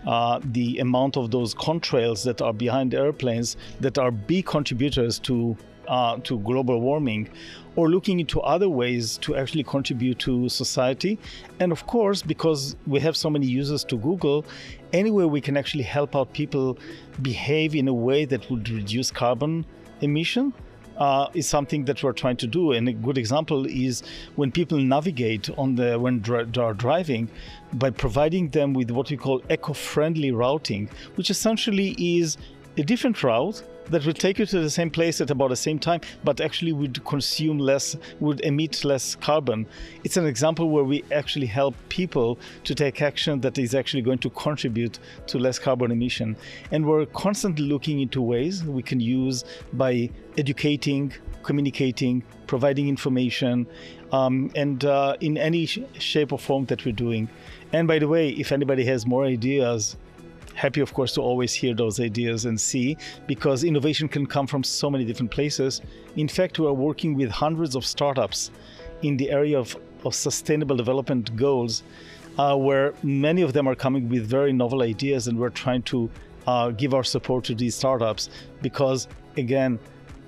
the amount of those contrails that are behind airplanes that are big contributors to global warming, or looking into other ways to actually contribute to society. And of course, because we have so many users to Google, anywhere we can actually help out people behave in a way that would reduce carbon emission is something that we're trying to do. And a good example is when people navigate when they are driving, by providing them with what we call eco-friendly routing, which essentially is a different route that will take you to the same place at about the same time, but actually would consume less, would emit less carbon. It's an example where we actually help people to take action that is actually going to contribute to less carbon emission. And we're constantly looking into ways we can use by educating, communicating, providing information, and in any shape or form that we're doing. And by the way, if anybody has more ideas happy, of course, to always hear those ideas and see, because innovation can come from so many different places. In fact, we are working with hundreds of startups in the area of sustainable development goals, where many of them are coming with very novel ideas, and we're trying to give our support to these startups, because, again,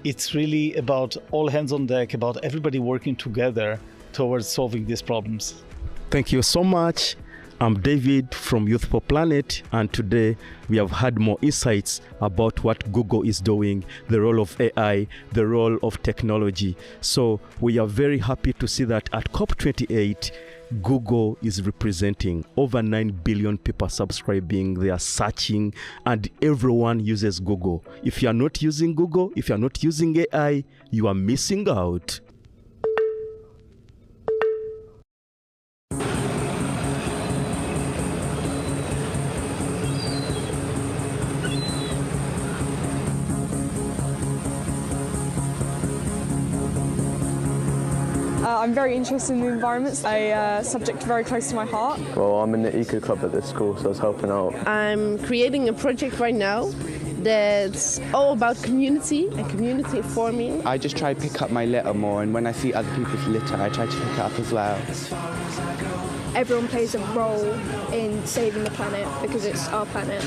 it's really about all hands on deck, about everybody working together towards solving these problems. Thank you so much. I'm David from Youth for Planet, and today we have had more insights about what Google is doing, the role of AI, the role of technology. So we are very happy to see that at COP28, Google is representing over 9 billion people subscribing, they are searching, and everyone uses Google. If you are not using Google, if you are not using AI, you are missing out. I'm very interested in the environment, a subject very close to my heart. Well, I'm in the eco club at this school, so I was helping out. I'm creating a project right now that's all about community and community forming. I just try to pick up my litter more, and when I see other people's litter, I try to pick it up as well. Everyone plays a role in saving the planet because it's our planet.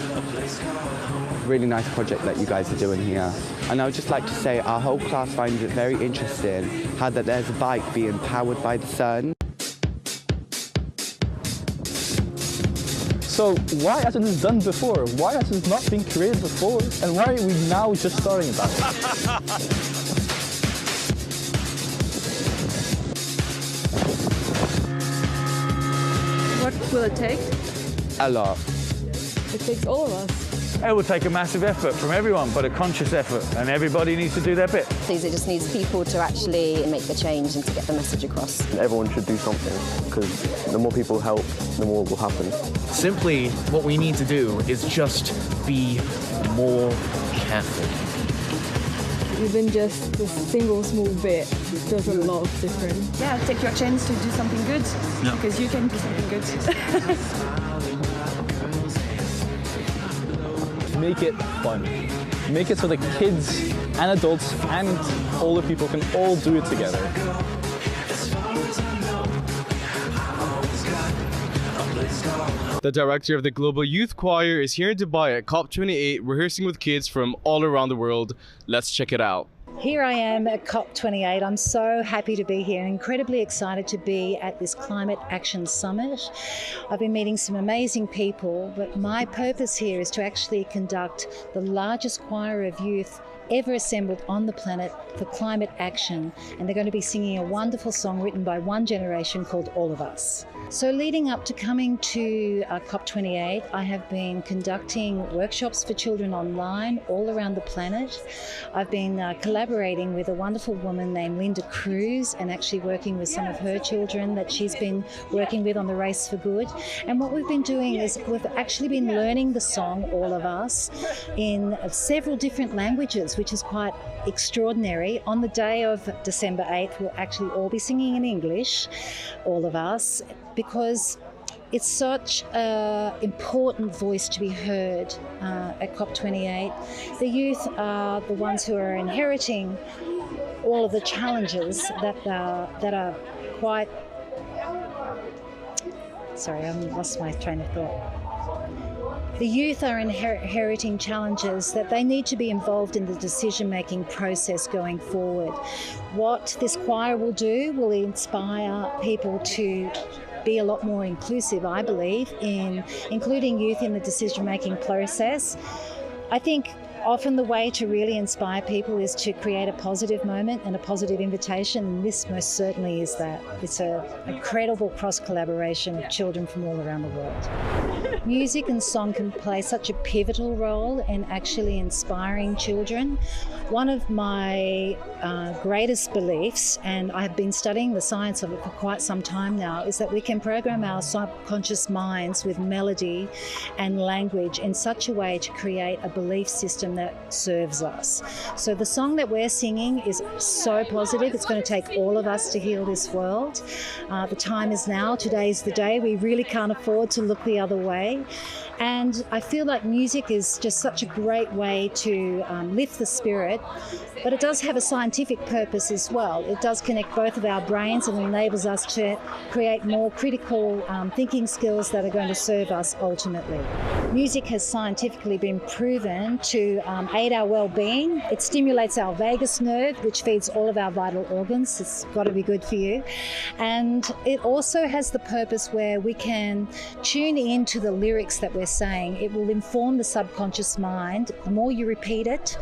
Really nice project that you guys are doing here. And I would just like to say our whole class finds it very interesting how that there's a bike being powered by the sun. So why hasn't this done before? Why has this not been created before? And why are we now just starting about it? What will it take? A lot. It takes all of us. It will take a massive effort from everyone, but a conscious effort, and everybody needs to do their bit. It just needs people to actually make the change and to get the message across. Everyone should do something, because the more people help, the more will happen. Simply, what we need to do is just be more careful. Even just a single small bit does a lot of difference. Yeah, take your chance to do something good, because you can do something good. Make it fun. Make it so the kids and adults and older people can all do it together. The director of the Global Youth Choir is here in Dubai at COP28, rehearsing with kids from all around the world. Let's check it out. Here I am at COP28. I'm so happy to be here and incredibly excited to be at this Climate Action Summit. I've been meeting some amazing people, but my purpose here is to actually conduct the largest choir of youth ever assembled on the planet for climate action, and they're going to be singing a wonderful song written by one generation called All of Us. So leading up to coming to COP28, I have been conducting workshops for children online all around the planet. I've been collaborating with a wonderful woman named Linda Cruz and actually working with some of her children that she's been working with on the Race for Good. And what we've been doing is we've actually been learning the song All of Us in several different languages, which is quite extraordinary. On the day of December 8th, we'll actually all be singing in English, all of us, because it's such an important voice to be heard at COP28. The youth are the ones who are inheriting all of the challenges that are quite... Sorry, I lost my train of thought. The youth are inheriting challenges that they need to be involved in the decision-making process going forward. What this choir will do will inspire people to be a lot more inclusive, I believe, in including youth in the decision-making process. I think often the way to really inspire people is to create a positive moment and a positive invitation, and this most certainly is that. It's an incredible cross-collaboration of children from all around the world. Music and song can play such a pivotal role in actually inspiring children. One of my greatest beliefs, and I've been studying the science of it for quite some time now, is that we can program our subconscious minds with melody and language in such a way to create a belief system that serves us. So the song that we're singing is so positive. It's going to take all of us to heal this world. The time is now. Today's the day. We really can't afford to look the other way. And I feel like music is just such a great way to lift the spirit, but it does have a scientific purpose as well. It does connect both of our brains and enables us to create more critical thinking skills that are going to serve us ultimately. Music has scientifically been proven to aid our well-being. It stimulates our vagus nerve, which feeds all of our vital organs. It's got to be good for you. And it also has the purpose where we can tune into the lyrics that we're saying. It will inform the subconscious mind. The more you repeat it,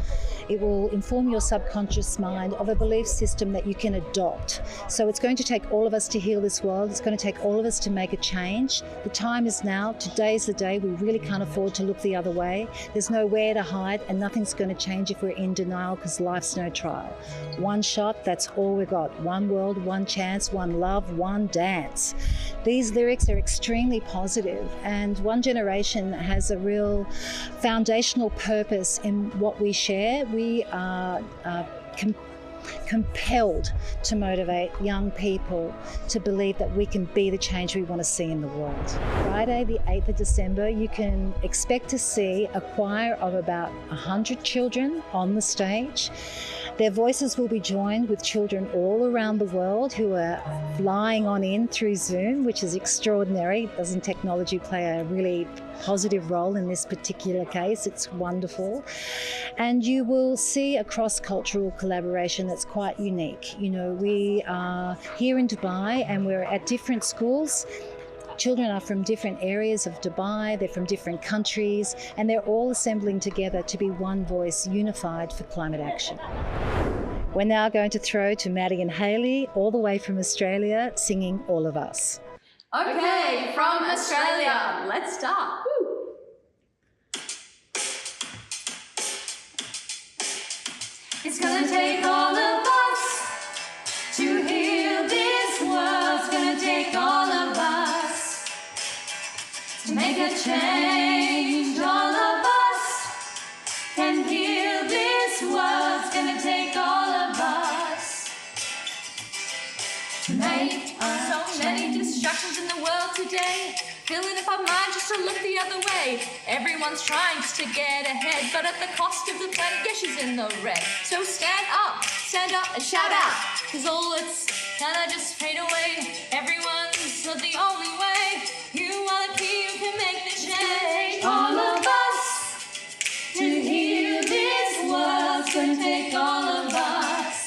it will inform your subconscious mind of a belief system that you can adopt. So it's going to take all of us to heal this world. It's going to take all of us to make a change. The time is now. Today's the day. We really can't afford to look the other way. There's nowhere to hide, and nothing's going to change if we're in denial, because life's no trial. One shot, that's all we got. One world, one chance, one love, one dance. These lyrics are extremely positive, and One Generation has a real foundational purpose in what we share. We are compelled to motivate young people to believe that we can be the change we want to see in the world. Friday, the 8th of December, you can expect to see a choir of about 100 children on the stage. Their voices will be joined with children all around the world who are flying on in through Zoom, which is extraordinary. Doesn't technology play a really positive role in this particular case? It's wonderful. And you will see a cross-cultural collaboration that's quite unique. You know, we are here in Dubai and we're at different schools. Children are from different areas of Dubai, they're from different countries, and they're all assembling together to be one voice, unified for climate action. We're now going to throw to Maddie and Hayley, all the way from Australia, singing All of Us. Okay, from Australia, let's start. Woo. It's gonna take all of us to heal this world. It's gonna take all of us to make a change. All of us can heal this world. It's gonna take all of us to make so many distractions in the world today, filling up our mind just to look the other way. Everyone's trying just to get ahead, but at the cost of the planet, yeah, she's in the red. So stand up and shout out, cause all it's gonna just fade away. Everyone's not the only way. You are the key who can make the change. All of us to heal this world. It's gonna take all of us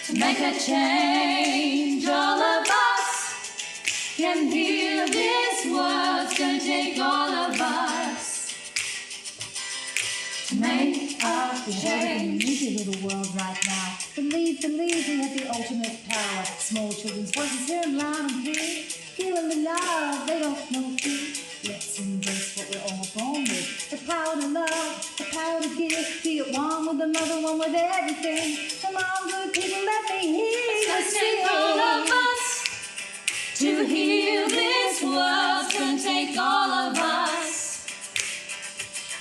to make a change. All of us can heal this world. It's gonna take all of us to make a change. Easy little world right now. Believe we have the ultimate power. Small children's voices hear them loud and clear. Feeling the love, they don't know fear. Let's embrace what we're all born with. The power to love, the power to give. Be it one with the mother, one with everything. Come on, good people, let me hear you sing. It's gonna take all of us to heal this world. It's gonna take all of us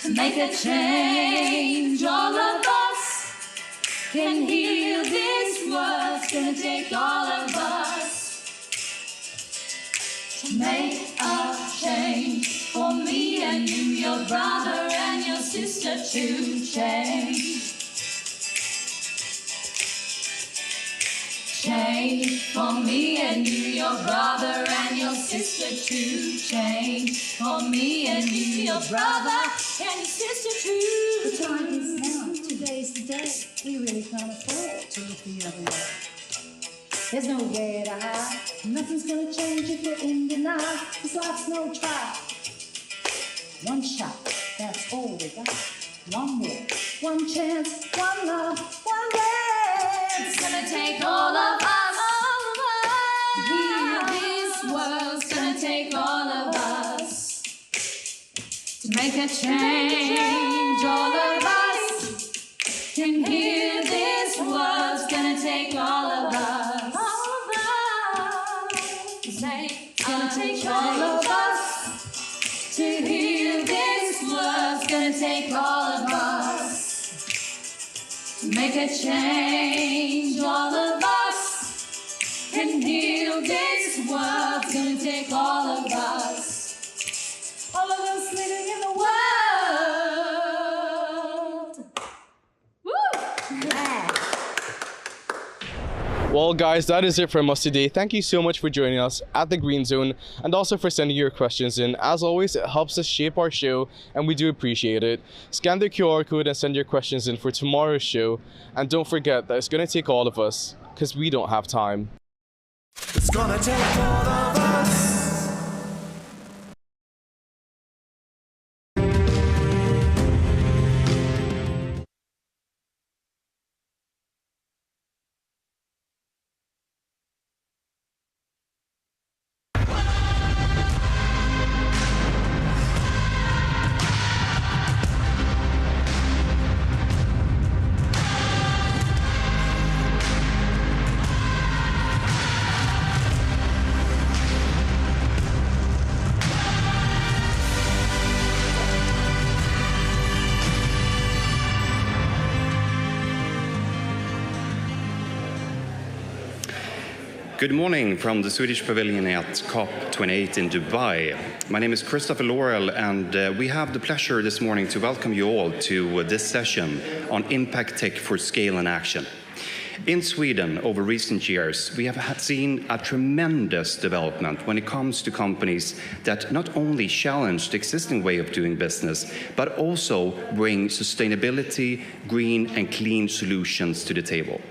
to make a change. All of us can heal this world. It's gonna take all of us to make a change. For me and you, your brother and your sister to change. Change for me and you, your brother and your sister to change. For me and you, your brother and your sister to. The time is now. Today's the day. We really can't afford to look the other way. There's nowhere to hide. Nothing's gonna change if we're in denial. This life's no trial. One shot, that's all we got. One more, one chance, one love, one dance. It's gonna take all of us. To heal this world. It's gonna take all of us to make a change. All of us can heal this world. It's gonna take all of us. It's gonna take all of us to heal this world. It's gonna take all of us to make a change. All of us can heal this world. It's gonna take all of us. All of best leader in the world. Woo! Yeah. Well, guys, that is it from us today. Thank you so much for joining us at the Green Zone and also for sending your questions in. As always, it helps us shape our show and we do appreciate it. Scan the QR code and send your questions in for tomorrow's show. And don't forget that it's going to take all of us because we don't have time. It's gonna take all of us. Good morning from the Swedish pavilion at COP28 in Dubai. My name is Christopher Laurel, and we have the pleasure this morning to welcome you all to this session on impact tech for scale and action. In Sweden, over recent years, we have seen a tremendous development when it comes to companies that not only challenge the existing way of doing business, but also bring sustainability, green and clean solutions to the table.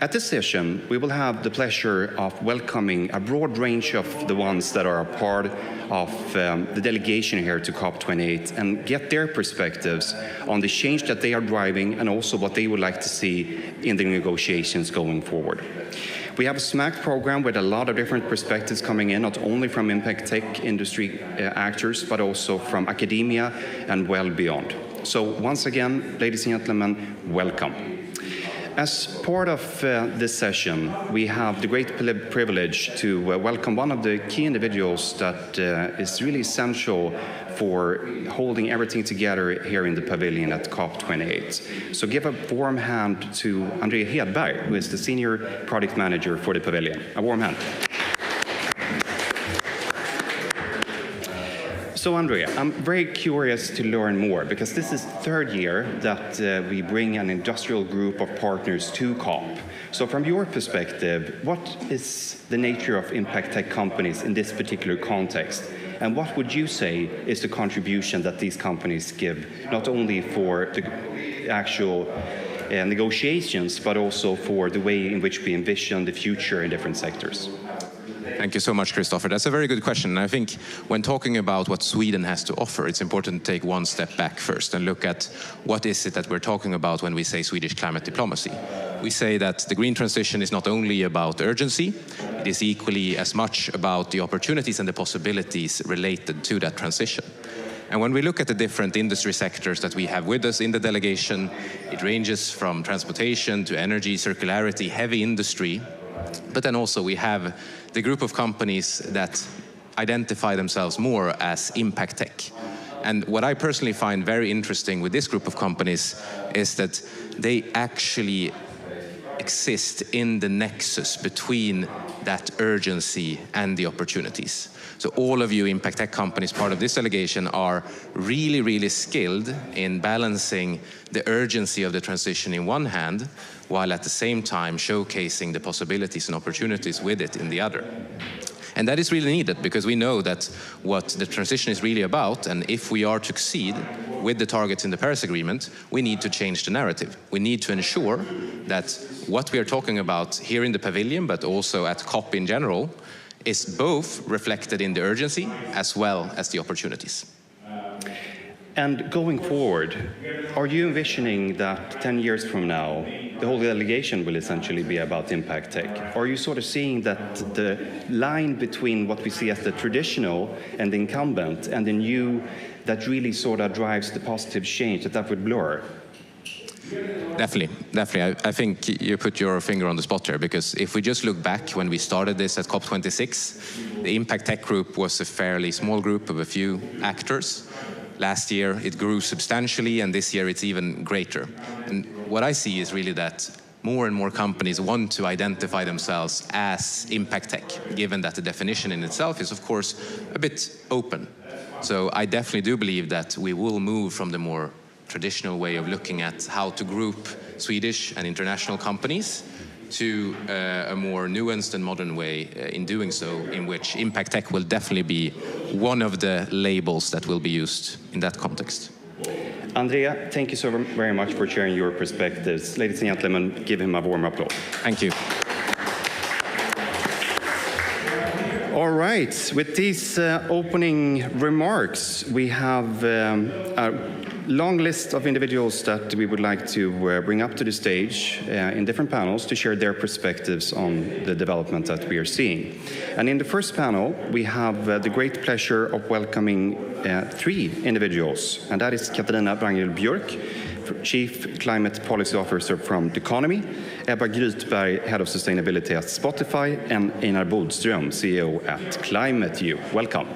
At this session, we will have the pleasure of welcoming a broad range of the ones that are a part of the delegation here to COP28 and get their perspectives on the change that they are driving and also what they would like to see in the negotiations going forward. We have a SMAC program with a lot of different perspectives coming in, not only from impact tech industry actors, but also from academia and well beyond. So once again, ladies and gentlemen, welcome. As part of this session, we have the great privilege to welcome one of the key individuals that is really essential for holding everything together here in the pavilion at COP28. So give a warm hand to Andrea Hedberg, who is the Senior Product Manager for the pavilion. A warm hand. So Andrea, I'm very curious to learn more because this is the third year that we bring an industrial group of partners to COP. So from your perspective, what is the nature of impact tech companies in this particular context? And what would you say is the contribution that these companies give, not only for the actual negotiations, but also for the way in which we envision the future in different sectors? Thank you so much, Christopher. That's a very good question. And I think when talking about what Sweden has to offer, it's important to take one step back first and look at what is it that we're talking about when we say Swedish climate diplomacy. We say that the green transition is not only about urgency, it is equally as much about the opportunities and the possibilities related to that transition. And when we look at the different industry sectors that we have with us in the delegation, it ranges from transportation to energy, circularity, heavy industry. But then also we have the group of companies that identify themselves more as impact tech. And what I personally find very interesting with this group of companies is that they actually exist in the nexus between that urgency and the opportunities. So all of you impact tech companies part of this delegation are really, really skilled in balancing the urgency of the transition in one hand, while at the same time showcasing the possibilities and opportunities with it in the other. And that is really needed because we know that what the transition is really about, and if we are to succeed with the targets in the Paris Agreement, we need to change the narrative. We need to ensure that what we are talking about here in the pavilion, but also at COP in general, is both reflected in the urgency as well as the opportunities. And going forward, are you envisioning that 10 years from now, the whole delegation will essentially be about impact tech? Or are you sort of seeing that the line between what we see as the traditional and the incumbent and the new that really sort of drives the positive change, that would blur? Definitely. I think you put your finger on the spot there, because if we just look back when we started this at COP26, the Impact Tech Group was a fairly small group of a few actors. Last year it grew substantially, and this year it's even greater. And what I see is really that more and more companies want to identify themselves as impact tech, given that the definition in itself is, of course, a bit open. So I definitely do believe that we will move from the more traditional way of looking at how to group Swedish and international companies to a more nuanced and modern way in doing so, in which impact tech will definitely be one of the labels that will be used in that context. Andrea, thank you so very much for sharing your perspectives. Ladies and gentlemen, give him a warm applause. Thank you. All right, with these opening remarks, we have a long list of individuals that we would like to bring up to the stage in different panels to share their perspectives on the development that we are seeing. And in the first panel, we have the great pleasure of welcoming 3 individuals, and that is Katarina Wrangel-Björk, Chief Climate Policy Officer from The Economy, Ebba Grythberg, Head of Sustainability at Spotify, and Einar Bodström, CEO at Climate You. Welcome.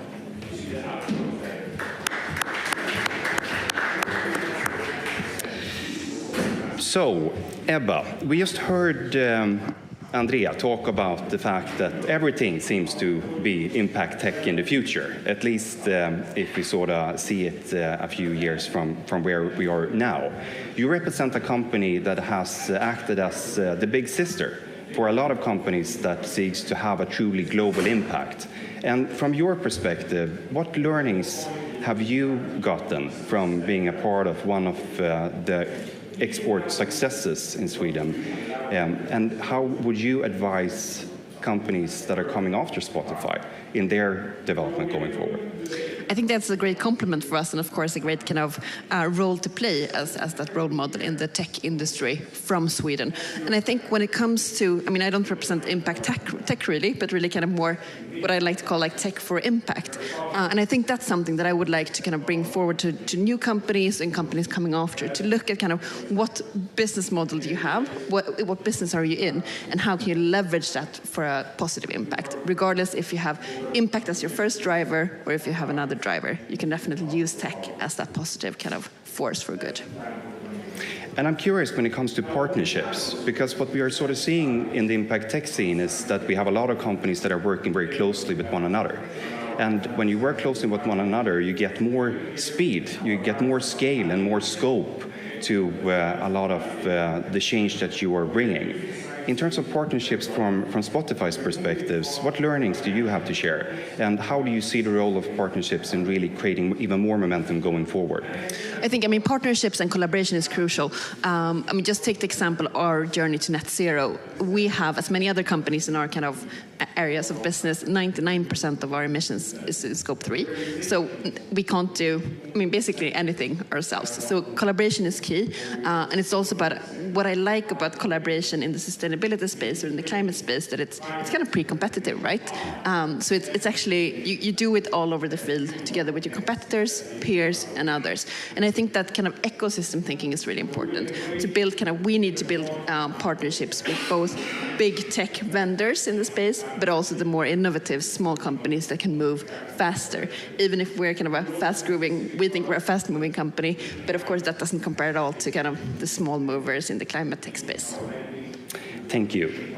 So, Ebba, we just heard Andrea talk about the fact that everything seems to be impact tech in the future, at least if we sort of see it a few years from where we are now. You represent a company that has acted as the big sister for a lot of companies that seeks to have a truly global impact. And from your perspective, what learnings have you gotten from being a part of one of the export successes in Sweden, and how would you advise companies that are coming after Spotify in their development going forward? I think that's a great compliment for us, and of course a great kind of role to play as that role model in the tech industry from Sweden. And I think when it comes to, I mean, I don't represent impact tech really, but really kind of more what I like to call like tech for impact. And I think that's something that I would like to kind of bring forward to new companies and companies coming after, to look at kind of what business model do you have, what business are you in, and how can you leverage that for a positive impact, regardless if you have impact as your first driver or if you have another driver. You can definitely use tech as that positive kind of force for good. And I'm curious when it comes to partnerships, because what we are sort of seeing in the impact tech scene is that we have a lot of companies that are working very closely with one another. And when you work closely with one another, you get more speed, you get more scale and more scope to a lot of the change that you are bringing. In terms of partnerships from Spotify's perspectives, what learnings do you have to share? And how do you see the role of partnerships in really creating even more momentum going forward? I think, partnerships and collaboration is crucial. Just take the example of our journey to net zero. We have, as many other companies in our kind of areas of business, 99% of our emissions is in scope 3. So we can't do, basically anything ourselves. So collaboration is key. And it's also about, what I like about collaboration in the sustainability space or in the climate space, that it's kind of pre-competitive, right? So it's actually, you do it all over the field together with your competitors, peers, and others. And I think that kind of ecosystem thinking is really important. To build we need to build partnerships with both big tech vendors in the space, but also the more innovative small companies that can move faster. Even if we're kind of a we think we're a fast-moving company, but of course that doesn't compare at all to kind of the small movers in the climate tech space. Thank you.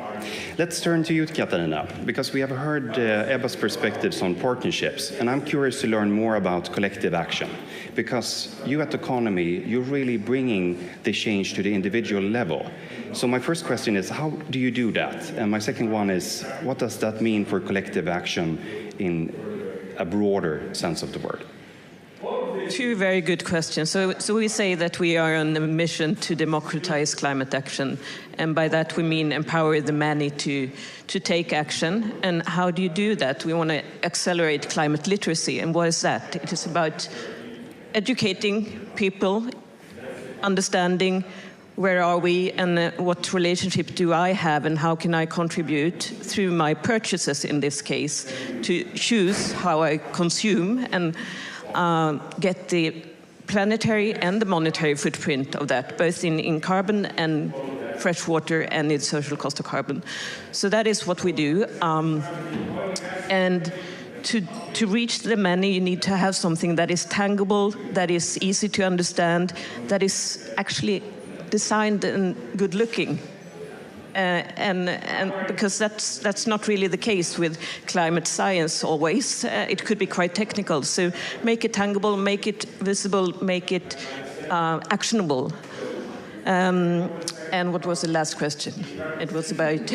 Let's turn to you, Katarina, because we have heard Ebba's perspectives on partnerships, and I'm curious to learn more about collective action, because you at the Economy, you're really bringing the change to the individual level. So my first question is, how do you do that? And my second one is, what does that mean for collective action in a broader sense of the word? Two very good questions. So we say that we are on a mission to democratize climate action, and by that we mean empower the many to take action. And how do you do that? We want to accelerate climate literacy. And what is that? It is about educating people, understanding where are we and what relationship do I have and how can I contribute through my purchases in this case to choose how I consume and get the planetary and the monetary footprint of that, both in carbon and fresh water and in social cost of carbon. So that is what we do. And to reach the many, you need to have something that is tangible, that is easy to understand, that is actually designed and good looking. And because that's not really the case with climate science always. It could be quite technical. So make it tangible, make it visible, make it actionable. And what was the last question? It was about...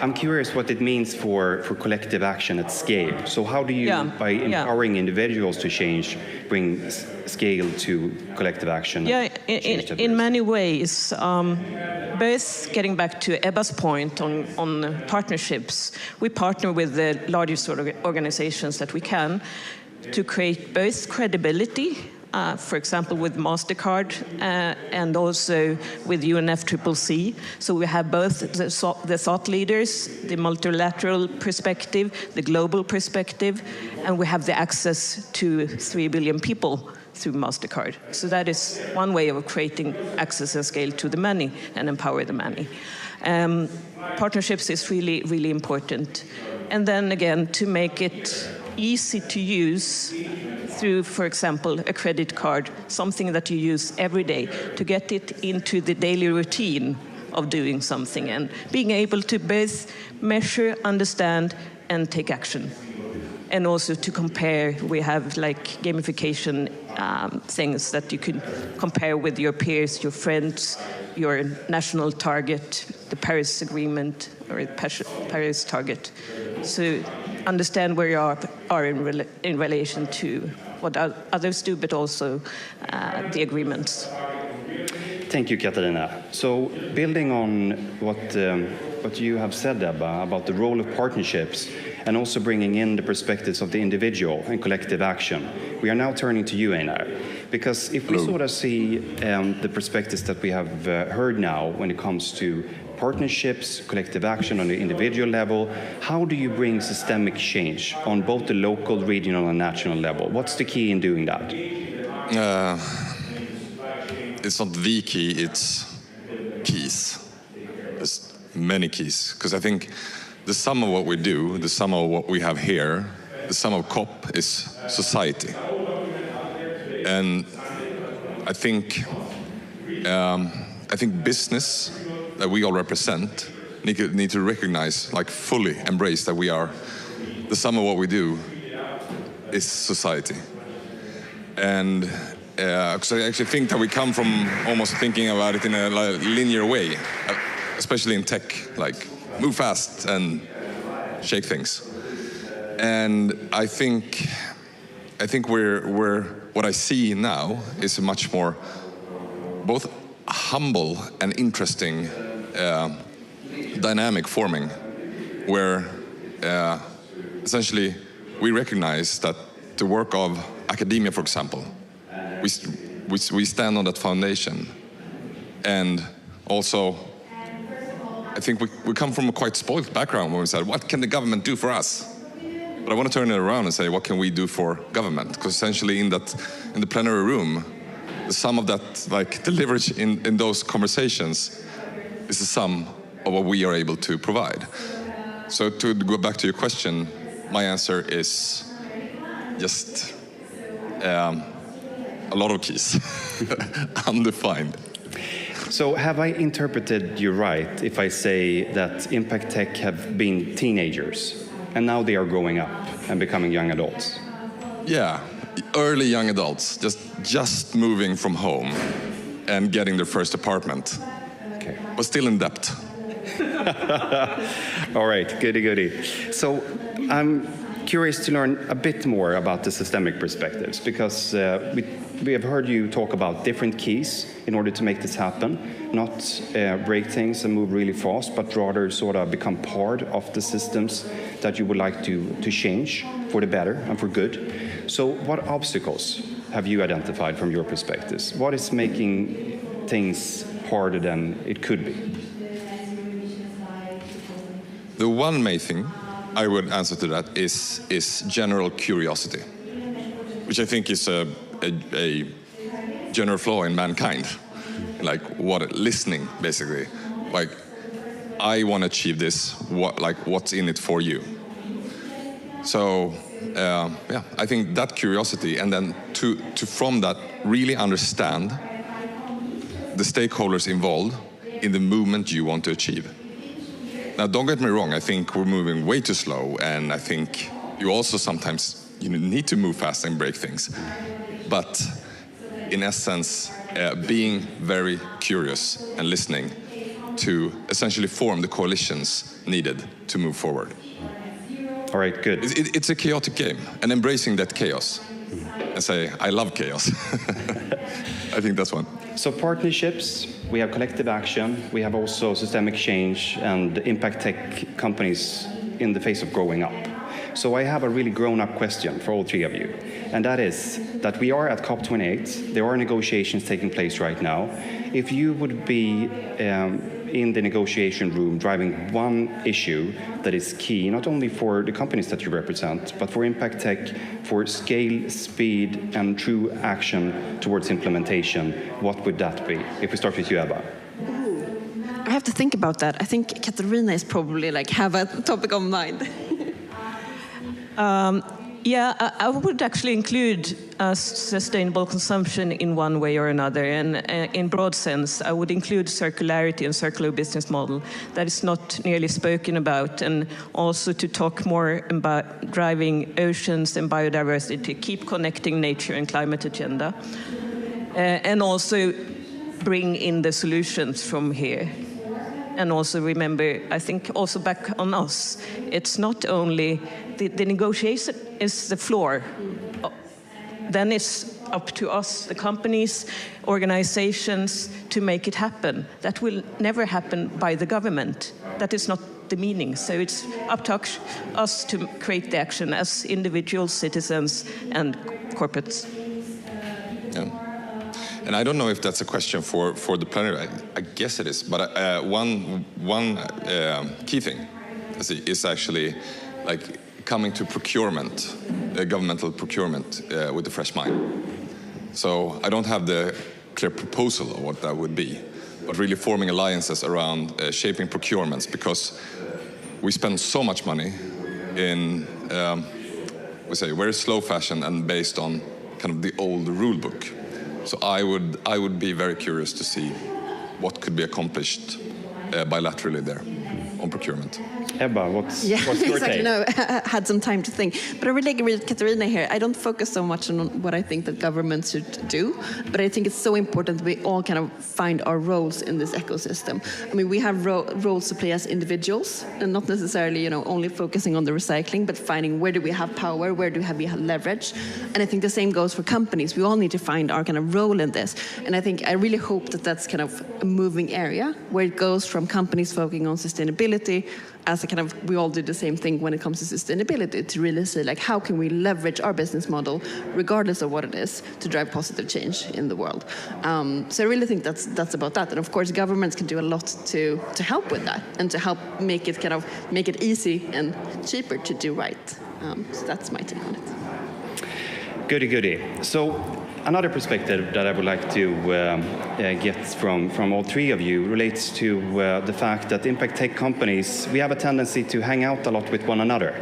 I'm curious what it means for collective action at scale. So how do you, by empowering individuals to change, bring scale to collective action? Yeah, in many ways. Both getting back to Ebba's point on partnerships, we partner with the largest organizations that we can to create both credibility, for example, with MasterCard and also with UNFCCC. So we have both the thought leaders, the multilateral perspective, the global perspective, and we have the access to 3 billion people through MasterCard. So that is one way of creating access and scale to the many and empower the many. Partnerships is really, really important. And then again, to make it easy to use through, for example, a credit card, something that you use every day, to get it into the daily routine of doing something and being able to both measure, understand, and take action. And also to compare, we have like gamification things that you can compare with your peers, your friends, your national target, the Paris Agreement, or the Paris target. So understand where you are in relation to what others do, but also the agreements. Thank you, Katarina. So building on what you have said, Ebba, about the role of partnerships and also bringing in the perspectives of the individual and collective action, we are now turning to you, Einar. Because if we sort of see the perspectives that we have heard now when it comes to partnerships, collective action on the individual level, how do you bring systemic change on both the local, regional, and national level? What's the key in doing that? It's not the key, it's keys. There's many keys, because I think the sum of what we do, the sum of what we have here, the sum of COP is society. And I think business that we all represent need to recognize, like fully embrace that we are, the sum of what we do is society. And because I actually think that we come from almost thinking about it in a linear way, especially in tech, like move fast and shake things. And I think we're what I see now is a much more both humble and interesting dynamic forming, where essentially we recognize that the work of academia, for example, we stand on that foundation. And also, I think we come from a quite spoiled background when we said, what can the government do for us? But I want to turn it around and say, what can we do for government? Because essentially in the plenary room, the sum of that, like the leverage in those conversations is the sum of what we are able to provide. So to go back to your question, my answer is just a lot of keys, undefined. So have I interpreted you right if I say that Impact Tech have been teenagers and now they are growing up and becoming young adults? Yeah, early young adults, just moving from home and getting their first apartment, okay, but still in debt. All right, goody. So I'm curious to learn a bit more about the systemic perspectives, because we have heard you talk about different keys in order to make this happen, not break things and move really fast, but rather sort of become part of the systems that you would like to change for the better and for good. So what obstacles have you identified from your perspectives? What is making things harder than it could be? The one main thing I would answer to that is general curiosity, which I think is a general flaw in mankind. Like listening, basically. Like, I want to achieve this. What's in it for you? So, I think that curiosity, and then to from that really understand the stakeholders involved in the movement you want to achieve. Now, don't get me wrong, I think we're moving way too slow, and I think you also sometimes need to move fast and break things. But in essence, being very curious and listening to essentially form the coalitions needed to move forward. All right, good. It's a chaotic game, and embracing that chaos and say, I love chaos. I think that's one. So partnerships, we have collective action, we have also systemic change and impact tech companies in the face of growing up. So I have a really grown-up question for all three of you, and that is that we are at COP28, there are negotiations taking place right now. If you would be in the negotiation room driving one issue that is key, not only for the companies that you represent, but for impact tech, for scale, speed, and true action towards implementation, what would that be? If we start with you, Ebba. I have to think about that. I think Katarina is probably have a topic of mind. Yeah, I would actually include sustainable consumption in one way or another, and in broad sense, I would include circularity and circular business model that is not nearly spoken about, and also to talk more about driving oceans and biodiversity, keep connecting nature and climate agenda, and also bring in the solutions from here. And also remember, I think also back on us, it's not only the negotiation is the floor. Then it's up to us, the companies, organizations, to make it happen. That will never happen by the government. That is not the meaning. So it's up to us to create the action as individuals, citizens, and corporates. Yeah. And I don't know if that's a question for the plenary. I guess it is. But one key thing is actually coming to procurement, governmental procurement with a fresh mind. So I don't have the clear proposal of what that would be, but really forming alliances around shaping procurements, because we spend so much money in, very slow fashion and based on kind of the old rule book. So I would be very curious to see what could be accomplished bilaterally there on procurement. Ebba, what's your exactly. take? No, I had some time to think. But I really agree with Katarina here. I don't focus so much on what I think that governments should do, but I think it's so important that we all kind of find our roles in this ecosystem. I mean, we have roles to play as individuals, and not necessarily, only focusing on the recycling, but finding where do we have power, where do we have leverage. And I think the same goes for companies. We all need to find our kind of role in this. And I really hope that that's kind of a moving area where it goes from companies focusing on sustainability as we all do the same thing when it comes to sustainability, to really say how can we leverage our business model, regardless of what it is, to drive positive change in the world. So I really think that's about that. And of course, governments can do a lot to help with that and to help make it easy and cheaper to do right. So that's my take on it. Goody. So another perspective that I would like to get from all three of you relates to the fact that impact tech companies, we have a tendency to hang out a lot with one another.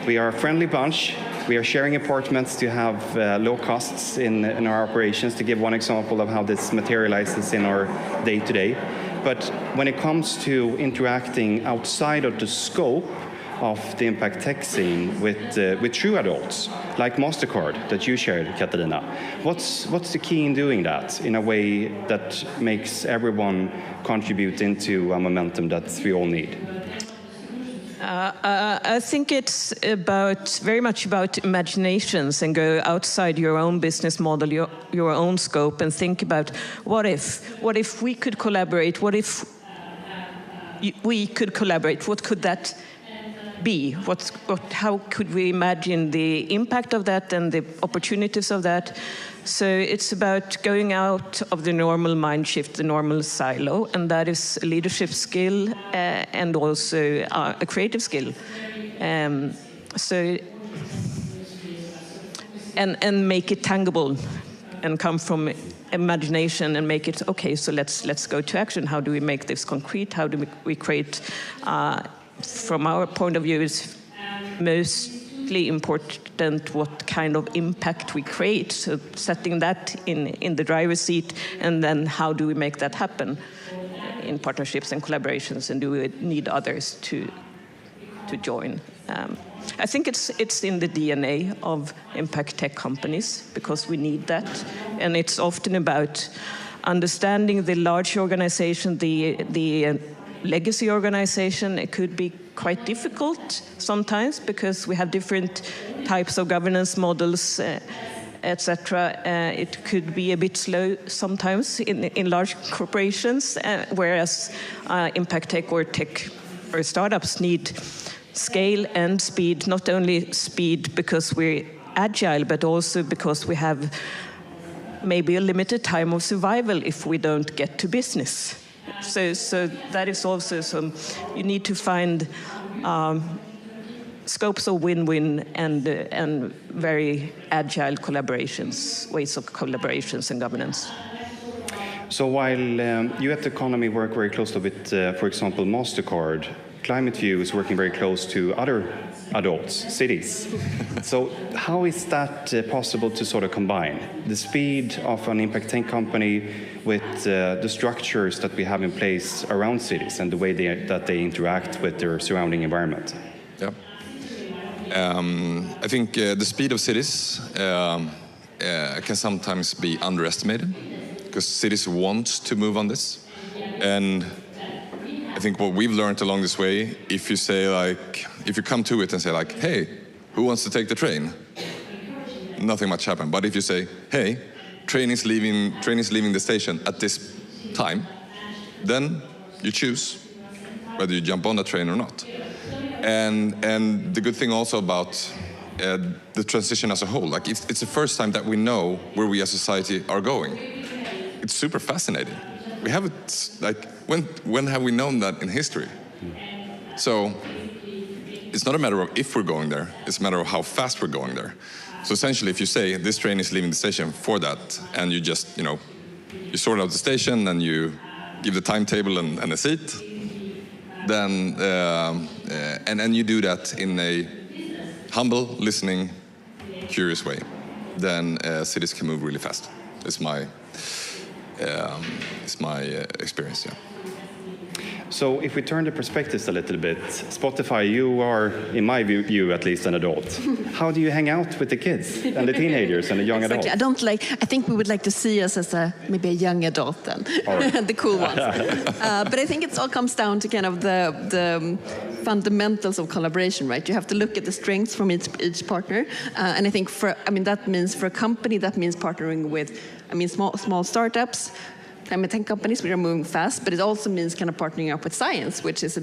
We are a friendly bunch. We are sharing apartments to have low costs in our operations, to give one example of how this materializes in our day-to-day. But when it comes to interacting outside of the scope of the impact tech scene with true adults, like MasterCard that you shared, Katarina. What's the key in doing that in a way that makes everyone contribute into a momentum that we all need? I think it's very much about imaginations, and go outside your own business model, your own scope, and think about what if we could collaborate? What if we could collaborate? What could that be? How could we imagine the impact of that and the opportunities of that? So it's about going out of the normal mind shift, the normal silo, and that is a leadership skill and also a creative skill. And make it tangible and come from imagination and make it, okay, so let's go to action. How do we make this concrete? How do we create, from our point of view, is mostly important what kind of impact we create. So setting that in the driver's seat, and then how do we make that happen in partnerships and collaborations, and do we need others to join? I think it's in the DNA of impact tech companies, because we need that, and it's often about understanding the large organization, the legacy organization. It could be quite difficult sometimes because we have different types of governance models, etc. It could be a bit slow sometimes in large corporations, whereas impact tech or startups need scale and speed, not only speed because we're agile, but also because we have maybe a limited time of survival if we don't get to business. So that is also some, you need to find scopes of win-win and very agile collaborations, ways of collaborations and governance. So while you at the economy work very closely with, for example, MasterCard, Climate View is working very close to other adults, cities. So how is that possible to sort of combine the speed of an impact tech company with the structures that we have in place around cities and the way that they interact with their surrounding environment? Yeah. I think the speed of cities can sometimes be underestimated, because cities want to move on this. And I think what we've learned along this way, if you come to it and say like, hey, who wants to take the train? Nothing much happens. But if you say, hey, train is leaving the station at this time, then you choose whether you jump on the train or not. And the good thing also about the transition as a whole, like it's the first time that we know where we as society are going. It's super fascinating. We haven't, like, when have we known that in history? So it's not a matter of if we're going there, it's a matter of how fast we're going there. So essentially, if you say this train is leaving the station for that, and you just, you sort out the station and you give the timetable and a seat, then, and you do that in a humble, listening, curious way, then cities can move really fast. It's my experience, yeah. So if we turn the perspectives a little bit, Spotify, you are, in my view at least, an adult. How do you hang out with the kids and the teenagers and the young adults? I think we would like to see us as maybe a young adult then, right. The cool ones. But I think it all comes down to kind of the fundamentals of collaboration, right? You have to look at the strengths from each partner, and I think that means for a company, that means partnering with, small startups, climate tech companies, which are moving fast, but it also means kind of partnering up with science, which is a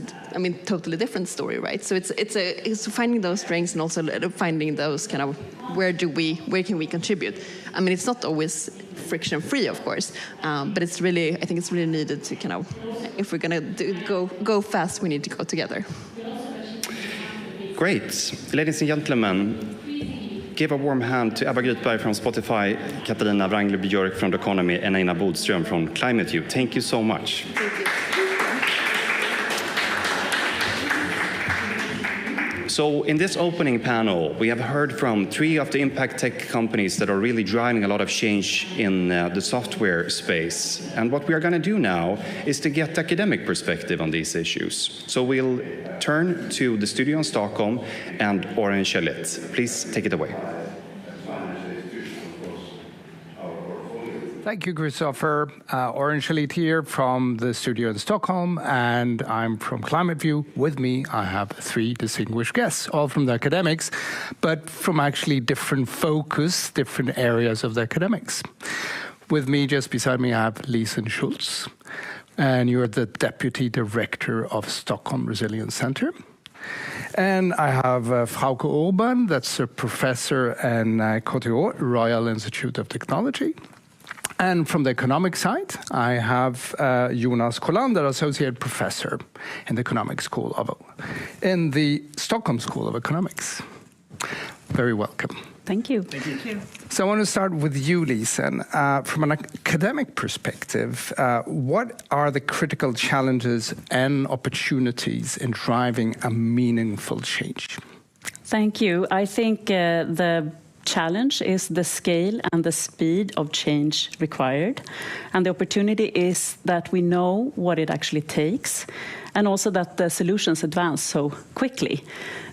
totally different story, right? So it's finding those strengths and also finding those kind of where can we contribute. It's not always friction free, of course, but I think it's really needed to kind of, if we're gonna go fast, we need to go together. Great, ladies and gentlemen. Give a warm hand to Ebba Grythberg from Spotify, Katarina Wrangler-Björk from The Economy, and Nina Bodström from Climate View. Thank you so much. Thank you. So in this opening panel, we have heard from 3 of the impact tech companies that are really driving a lot of change in the software space. And what we are going to do now is to get academic perspective on these issues. So we'll turn to the studio in Stockholm and Orange Chalet. Please take it away. Thank you, Christopher. Orange Chalet here from the studio in Stockholm, and I'm from Climate View. With me, I have 3 distinguished guests, all from the academics, but from actually different focus, different areas of the academics. With me, just beside me, I have Lisa Schultz, and you're the Deputy Director of Stockholm Resilience Center. And I have Frauke Urban, that's a professor in KTH, Royal Institute of Technology. And from the economic side, I have Jonas Kolander, Associate Professor in the in the Stockholm School of Economics. Very welcome. Thank you. Thank you. So I want to start with you, Lisa. From an academic perspective, what are the critical challenges and opportunities in driving a meaningful change? Thank you. I think the challenge is the scale and the speed of change required. And the opportunity is that we know what it actually takes, and also that the solutions advance so quickly.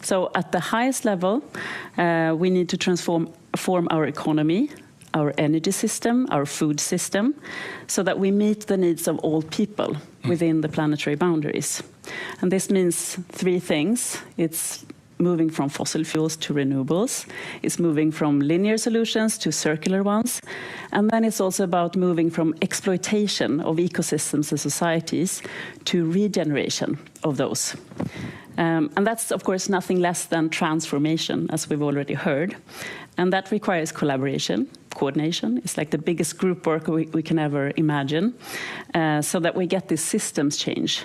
So at the highest level, we need to transform our economy, our energy system, our food system, so that we meet the needs of all people within the planetary boundaries. And this means three things. It's moving from fossil fuels to renewables. It's moving from linear solutions to circular ones. And then it's also about moving from exploitation of ecosystems and societies to regeneration of those. And that's, of course, nothing less than transformation, as we've already heard. And that requires collaboration, coordination. It's like the biggest group work we can ever imagine, so that we get this systems change.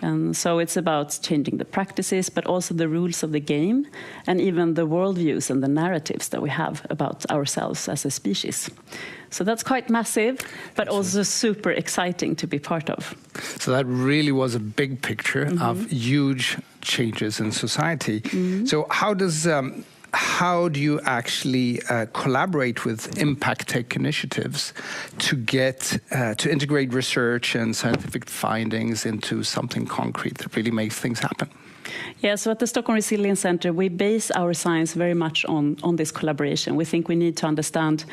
And so it's about changing the practices, but also the rules of the game, and even the worldviews and the narratives that we have about ourselves as a species. So that's quite massive, but also super exciting to be part of. So that really was a big picture of huge changes in society. So how do you actually collaborate with impact tech initiatives to get to integrate research and scientific findings into something concrete that really makes things happen? Yeah, so at the Stockholm Resilience Center, we base our science very much on this collaboration. We think we need to understand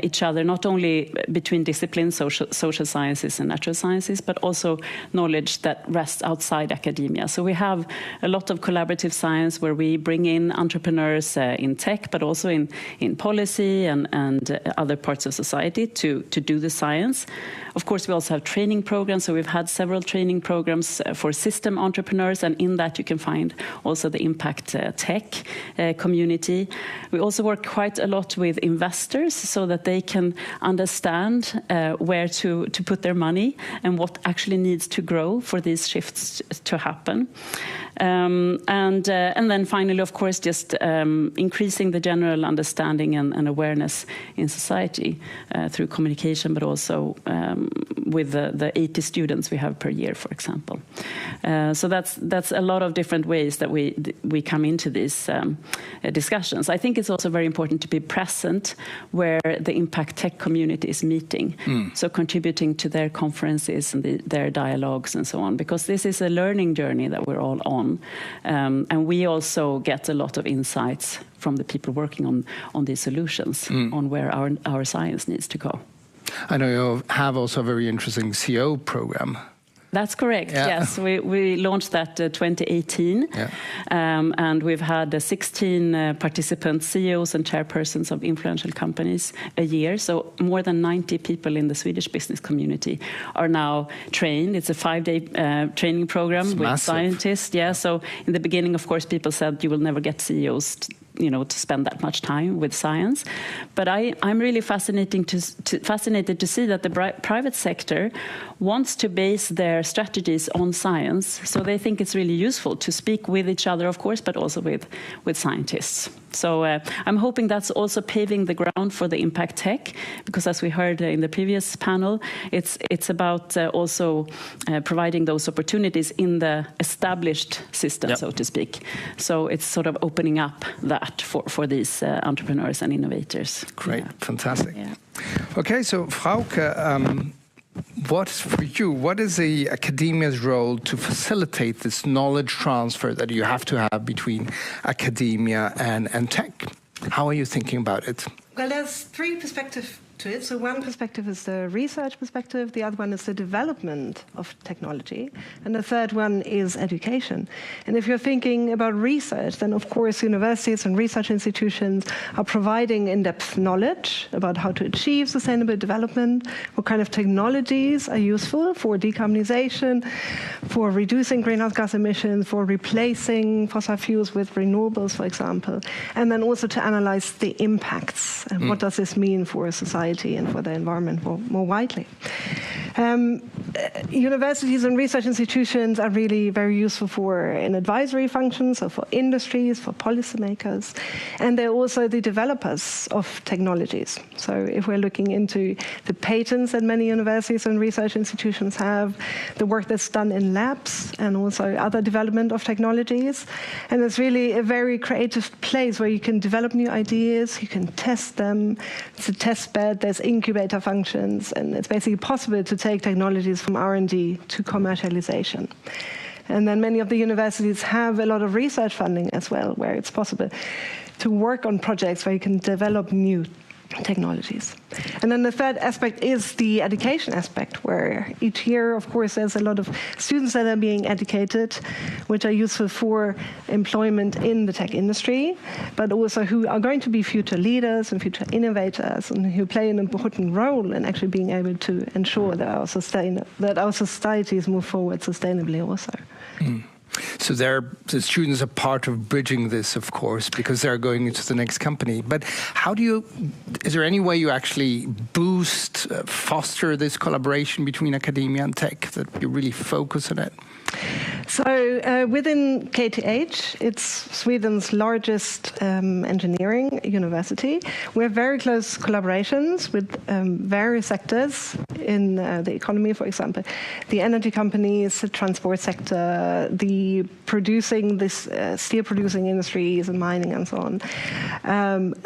each other, not only between disciplines, social sciences and natural sciences, but also knowledge that rests outside academia. So we have a lot of collaborative science where we bring in entrepreneurs in tech, but also in policy and other parts of society to do the science. Of course, we also have training programs. So we've had several training programs for system entrepreneurs, and in that you can find also the impact tech community. We also work quite a lot with investors so that they can understand where to put their money and what actually needs to grow for these shifts to happen. And then finally, of course, just increasing the general understanding and awareness in society through communication, but also with the 80 students we have per year, for example. So that's a lot of different ways that we come into these discussions. I think it's also very important to be present where the impact tech community is meeting, so contributing to their conferences and their dialogues and so on, because this is a learning journey that we're all on, and we also get a lot of insights from the people working on these solutions, on where our science needs to go. I know you have also a very interesting CO program. That's correct, yes. We launched that 2018, and we've had 16 participants, CEOs and chairpersons of influential companies a year. So more than 90 people in the Swedish business community are now trained. It's a 5-day training program with scientists. Yeah, so in the beginning, of course, people said you will never get CEOs to spend that much time with science. But I'm really fascinated to see that the private sector wants to base their strategies on science. So they think it's really useful to speak with each other, of course, but also with scientists. So I'm hoping that's also paving the ground for the impact tech, because as we heard in the previous panel, it's about also providing those opportunities in the established system, so to speak. So it's sort of opening up that for these entrepreneurs and innovators. Great, fantastic. Yeah. Okay, so Frauke, what is the academia's role to facilitate this knowledge transfer that you have to have between academia and tech? How are you thinking about it? Well, there's three perspectives to it. So one perspective is the research perspective, the other one is the development of technology, and the third one is education. And if you're thinking about research, then of course universities and research institutions are providing in-depth knowledge about how to achieve sustainable development, what kind of technologies are useful for decarbonization, for reducing greenhouse gas emissions, for replacing fossil fuels with renewables, for example, and then also to analyze the impacts and what does this mean for society and for the environment more widely. Universities and research institutions are really very useful for in advisory functions, so for industries, for policymakers, and they're also the developers of technologies. So if we're looking into the patents that many universities and research institutions have, the work that's done in labs, and also other development of technologies, and it's really a very creative place where you can develop new ideas, you can test them. It's a test bed, there's incubator functions, and it's basically possible to take technologies from R&D to commercialization. And then many of the universities have a lot of research funding as well, where it's possible to work on projects where you can develop new technologies. And then the third aspect is the education aspect, where each year, of course, there's a lot of students that are being educated, which are useful for employment in the tech industry, but also who are going to be future leaders and future innovators, and who play an important role in actually being able to ensure that our societies move forward sustainably also. Mm. So the students are part of bridging this, of course, because they're going into the next company. But is there any way you actually boost, foster this collaboration between academia and tech, that you really focus on it? So within KTH, it's Sweden's largest engineering university. We have very close collaborations with various sectors in the economy, for example, the energy companies, the transport sector, the steel producing industries and mining and so on.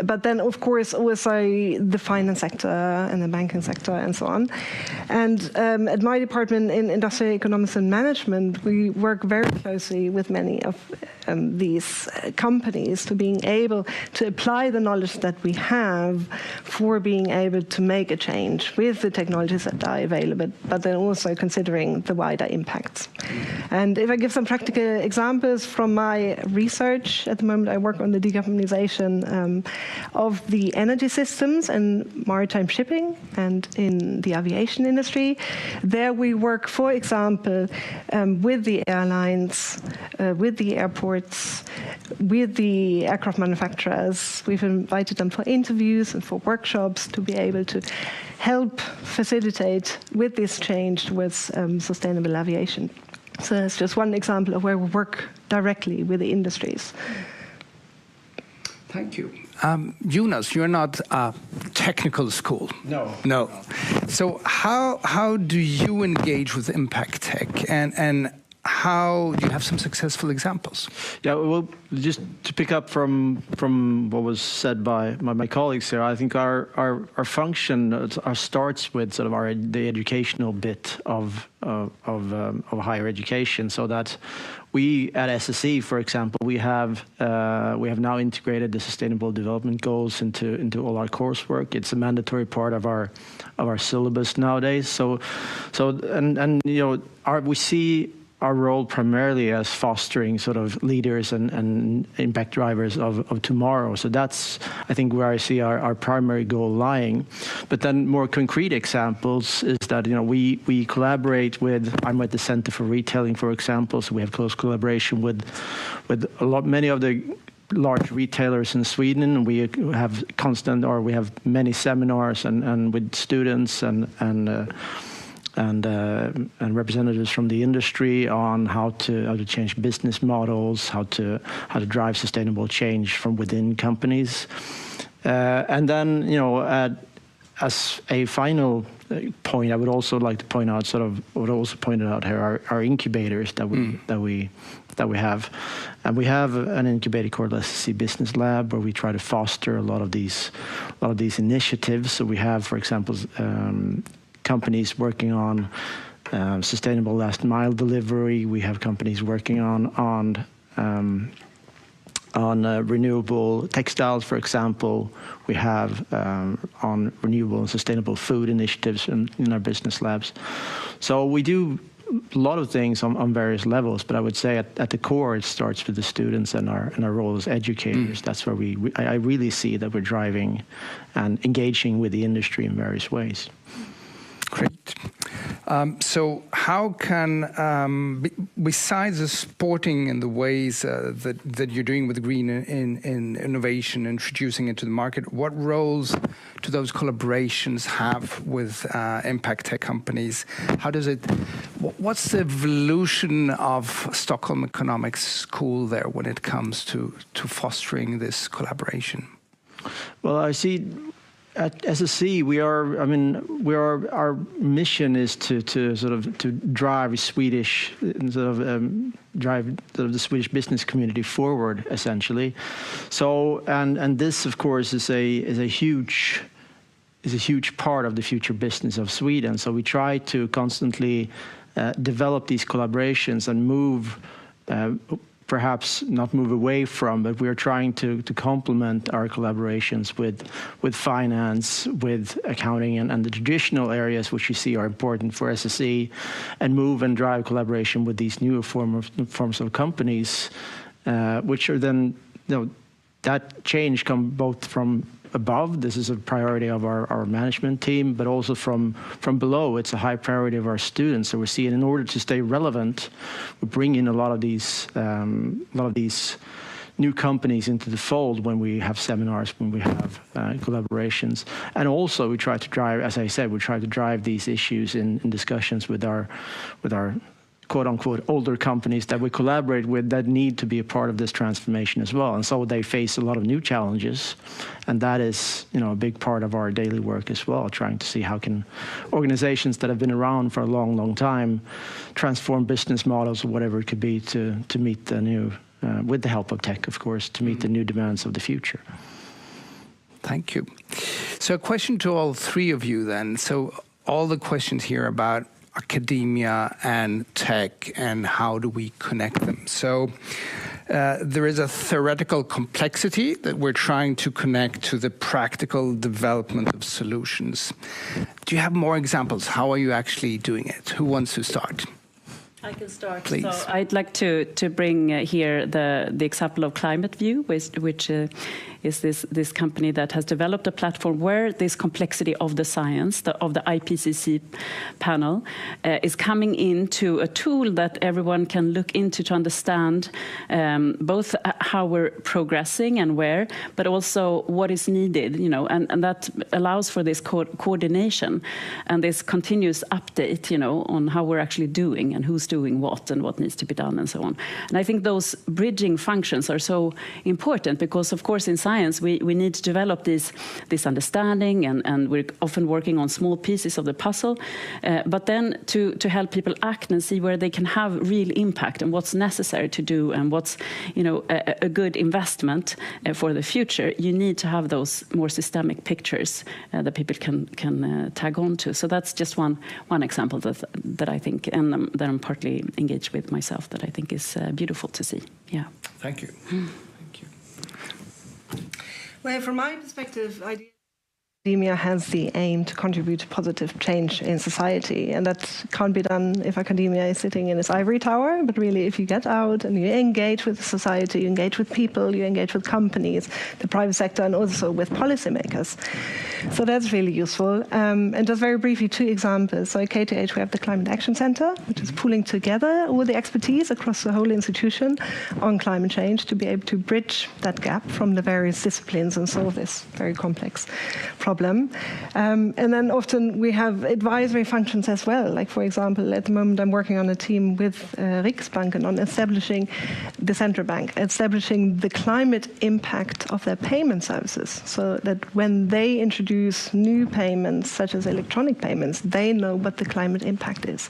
But then, of course, also the finance sector and the banking sector and so on. And at my department in Industrial Economics and Management, we work very closely with many of these companies to being able to apply the knowledge that we have for being able to make a change with the technologies that are available, but then also considering the wider impacts. And if I give some practical examples from my research, at the moment I work on the decarbonization of the energy systems and maritime shipping and in the aviation industry. There we work, for example, with the airlines, with the airports, with the aircraft manufacturers. We've invited them for interviews and for workshops to be able to help facilitate with this change towards sustainable aviation. So that's just one example of where we work directly with the industries. Thank you. Jonas, you're not a technical school. No. So how do you engage with impact tech, and how do you have some successful examples? Yeah, well, just to pick up from what was said by my colleagues here, I think our function starts with sort of the educational bit of higher education, so that we at SSE, for example, we have now integrated the Sustainable Development Goals into all our coursework. It's a mandatory part of our syllabus nowadays. So we see our role primarily as fostering sort of leaders and impact drivers of tomorrow. So that's, I think, where I see our primary goal lying. But then more concrete examples is that, we collaborate I'm at the Center for Retailing, for example, so we have close collaboration with many of the large retailers in Sweden. We have we have many seminars and with students and representatives from the industry on how to change business models, how to drive sustainable change from within companies, and then as a final point, I would also like to point out what I also pointed out here, our incubators that we have, and we have an incubator called SSE Business Lab, where we try to foster a lot of these initiatives. So we have, for example, companies working on sustainable last mile delivery. We have companies working on renewable textiles, for example. We have on renewable and sustainable food initiatives in our business labs. So we do a lot of things on various levels, but I would say at the core it starts with the students and our role as educators. That's where I really see that we're driving and engaging with the industry in various ways. Great. So how can, besides the supporting in the ways that you're doing with green in innovation, introducing it to the market, what roles do those collaborations have with impact tech companies? How does it, what's the evolution of Stockholm Economics School there when it comes to fostering this collaboration? Well, I see at SSC our mission is to drive Swedish the Swedish business community forward, essentially. So and this of course is a huge part of the future business of Sweden. So we try to constantly develop these collaborations and move. Perhaps not move away from, but we're trying to complement our collaborations with finance, with accounting, and the traditional areas which you see are important for SSE, and move and drive collaboration with these newer forms of companies, which are then, that change come both from above. This is a priority of our management team, but also from below. It's a high priority of our students. So we see it in order to stay relevant, we bring in a lot of these new companies into the fold when we have seminars, when we have collaborations. And also we try to drive, as I said, we try to drive these issues in discussions with our quote-unquote older companies that we collaborate with that need to be a part of this transformation as well. And so they face a lot of new challenges, and that is a big part of our daily work as well, trying to see how can organizations that have been around for a long, long time transform business models or whatever it could be to meet the new, with the help of tech, of course, to meet the new demands of the future. Thank you. So a question to all three of you then. So all the questions here about academia and tech and how do we connect them. So there is a theoretical complexity that we're trying to connect to the practical development of solutions. Do you have more examples? How are you actually doing it? Who wants to start? I can start. Please. So I'd like to bring here the example of Climate View, which is this company that has developed a platform where this complexity of the science, of the IPCC panel, is coming into a tool that everyone can look into to understand both how we're progressing and where, but also what is needed, and that allows for this coordination and this continuous update, on how we're actually doing and who's doing what and what needs to be done and so on. And I think those bridging functions are so important because, of course, in science, we need to develop this understanding, and we're often working on small pieces of the puzzle, but then to help people act and see where they can have real impact and what's necessary to do and what's a good investment for the future, you need to have those more systemic pictures that people can tag on to. So that's just one example that I think, and that I'm partly engaged with myself, that I think is beautiful to see. Yeah. Thank you. Thank you. Well, from my perspective, academia has the aim to contribute to positive change in society, and that can't be done if academia is sitting in its ivory tower, but really if you get out and you engage with society, you engage with people, you engage with companies, the private sector, and also with policymakers. So that's really useful. And just very briefly, two examples. So at KTH, we have the Climate Action Center, which is pooling together all the expertise across the whole institution on climate change to be able to bridge that gap from the various disciplines and solve this very complex problem. And then often we have advisory functions as well. Like, for example, at the moment I'm working on a team with Riksbanken on establishing the central bank, establishing the climate impact of their payment services, so that when they introduce new payments, such as electronic payments, they know what the climate impact is.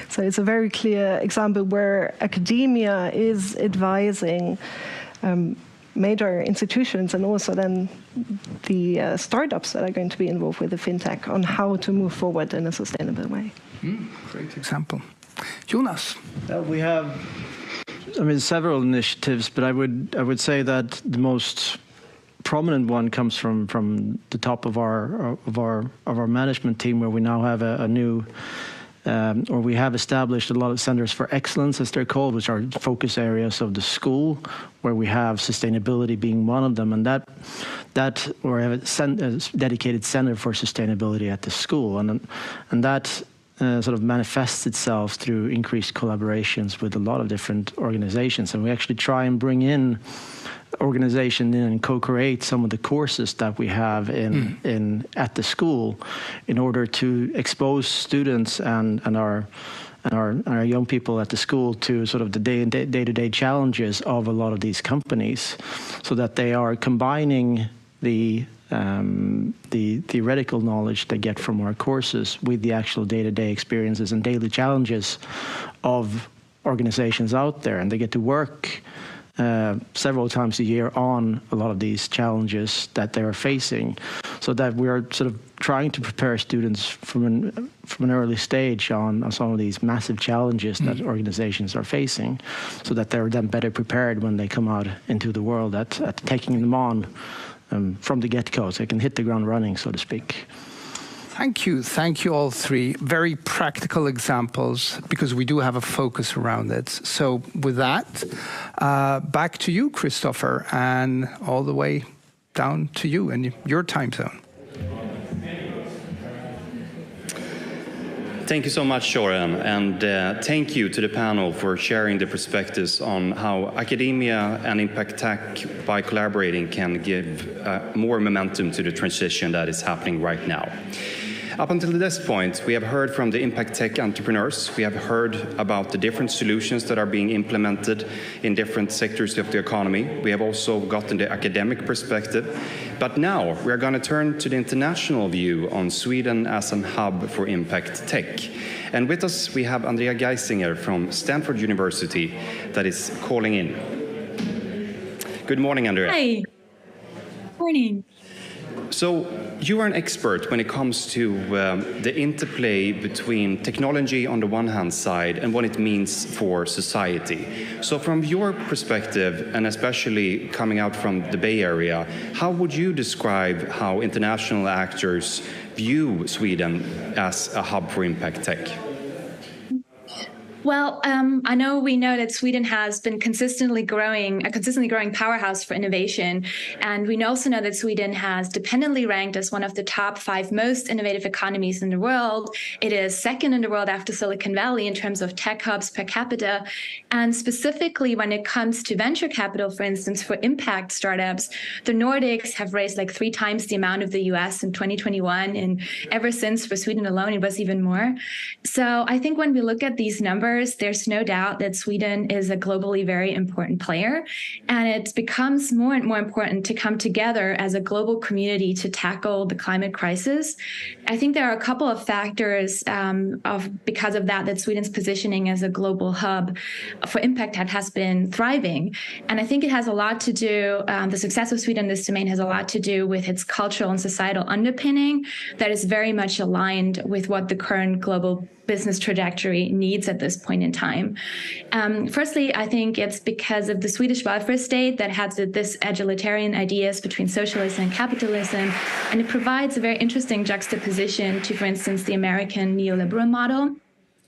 So it's a very clear example where academia is advising major institutions and also then the startups that are going to be involved with the fintech on how to move forward in a sustainable way. Great example. Jonas? We have, several initiatives, but I would say that the most prominent one comes from the top of our management team, where we now have a new or we have established a lot of centers for excellence, as they're called, which are focus areas of the school, where we have sustainability being one of them, and that or have a dedicated center for sustainability at the school, and that sort of manifests itself through increased collaborations with a lot of different organizations. And we actually try and bring in organization in and co-create some of the courses that we have in at the school in order to expose students and our young people at the school to sort of the day-to-day challenges of a lot of these companies, so that they are combining the theoretical knowledge they get from our courses with the actual day-to-day experiences and daily challenges of organizations out there, and they get to work several times a year on a lot of these challenges that they are facing, so that we are sort of trying to prepare students from an early stage on some of these massive challenges that organizations are facing, so that they're then better prepared when they come out into the world at taking them on from the get-go, so they can hit the ground running, so to speak. Thank you all three. Very practical examples, because we do have a focus around it. So with that, back to you, Christopher, and all the way down to you and your time zone. Thank you so much, Shoran, and thank you to the panel for sharing the perspectives on how academia and impact tech, by collaborating, can give more momentum to the transition that is happening right now. Up until this point, we have heard from the impact tech entrepreneurs. We have heard about the different solutions that are being implemented in different sectors of the economy. We have also gotten the academic perspective. But now we are going to turn to the international view on Sweden as a hub for impact tech. And with us, we have Andrea Geisinger from Stanford University that is calling in. Good morning, Andrea. Hi. Morning. So you are an expert when it comes to the interplay between technology on the one hand side and what it means for society. So from your perspective, and especially coming out from the Bay Area, how would you describe how international actors view Sweden as a hub for impact tech? Well, I know we know that Sweden has been consistently growing powerhouse for innovation. And we also know that Sweden has dependently ranked as one of the top 5 most innovative economies in the world. It is second in the world after Silicon Valley in terms of tech hubs per capita. And specifically when it comes to venture capital, for instance, for impact startups, the Nordics have raised like 3 times the amount of the US in 2021. And ever since, for Sweden alone, it was even more. So I think when we look at these numbers, there's no doubt that Sweden is a globally very important player, and it becomes more and more important to come together as a global community to tackle the climate crisis. I think there are a couple of factors because of that Sweden's positioning as a global hub for impact has been thriving. And I think it has a lot to do, the success of Sweden in this domain has a lot to do with its cultural and societal underpinning that is very much aligned with what the current global business trajectory needs at this point in time. Firstly, I think it's because of the Swedish welfare state that has this egalitarian ideas between socialism and capitalism, and it provides a very interesting juxtaposition to, for instance, the American neoliberal model,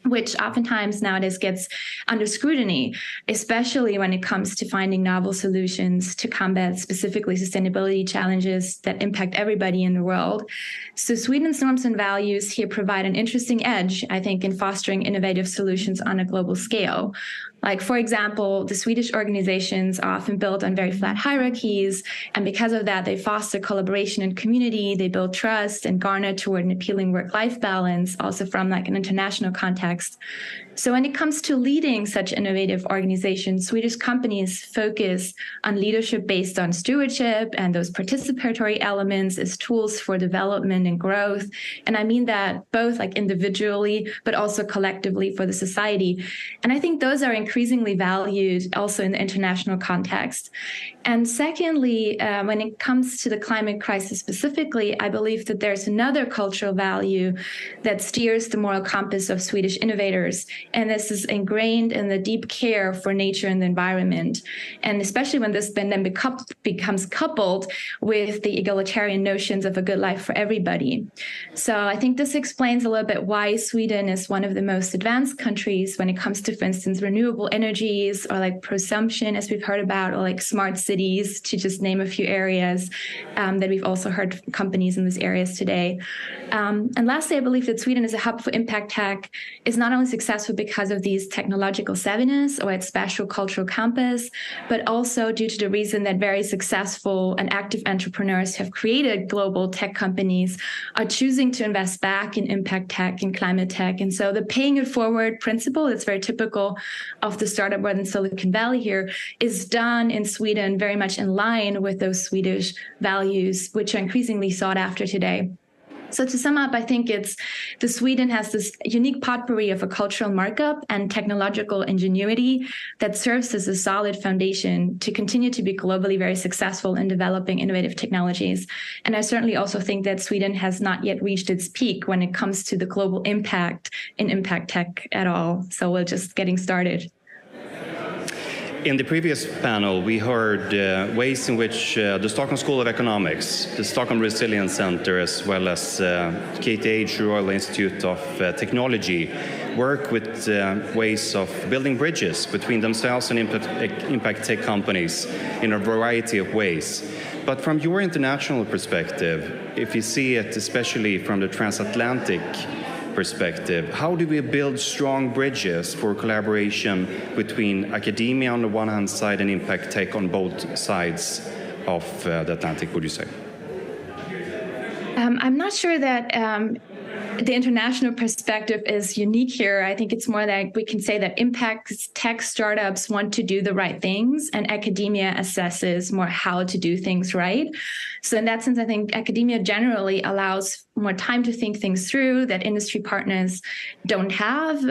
which oftentimes nowadays gets under scrutiny, especially when it comes to finding novel solutions to combat specifically sustainability challenges that impact everybody in the world. So Sweden's norms and values here provide an interesting edge, I think, in fostering innovative solutions on a global scale. Like, for example, the Swedish organizations are often built on very flat hierarchies, and because of that, they foster collaboration and community, they build trust and garner toward an appealing work-life balance, also from like an international context. So when it comes to leading such innovative organizations, Swedish companies focus on leadership based on stewardship and those participatory elements as tools for development and growth. And I mean that both like individually, but also collectively for the society. And I think those are increasingly valued also in the international context. And secondly, when it comes to the climate crisis specifically, I believe that there's another cultural value that steers the moral compass of Swedish innovators. And this is ingrained in the deep care for nature and the environment. And especially when this then becomes coupled with the egalitarian notions of a good life for everybody. So I think this explains a little bit why Sweden is one of the most advanced countries when it comes to, for instance, renewable energies or like prosumption, as we've heard about, or like smart cities, to just name a few areas that we've also heard from companies in these areas today. And lastly, I believe that Sweden as a hub for impact tech is not only successful because of these technological savviness or its special cultural campus, but also due to the reason that very successful and active entrepreneurs have created global tech companies are choosing to invest back in impact tech and climate tech. And so the paying it forward principle that's very typical of the startup world in Silicon Valley here is done in Sweden very much in line with those Swedish values, which are increasingly sought after today. So to sum up, I think Sweden has this unique potpourri of a cultural markup and technological ingenuity that serves as a solid foundation to continue to be globally very successful in developing innovative technologies. And I certainly also think that Sweden has not yet reached its peak when it comes to the global impact in impact tech at all. So we're just getting started. In the previous panel, we heard ways in which the Stockholm School of Economics, the Stockholm Resilience Center, as well as KTH Royal Institute of Technology work with ways of building bridges between themselves and impact tech companies in a variety of ways. But from your international perspective, if you see it especially from the transatlantic perspective, how do we build strong bridges for collaboration between academia on the one hand side and impact tech on both sides of the Atlantic, would you say? I'm not sure that the international perspective is unique here. I think it's more that we can say that impact tech startups want to do the right things and academia assesses more how to do things right. So in that sense, I think academia generally allows more time to think things through that industry partners don't have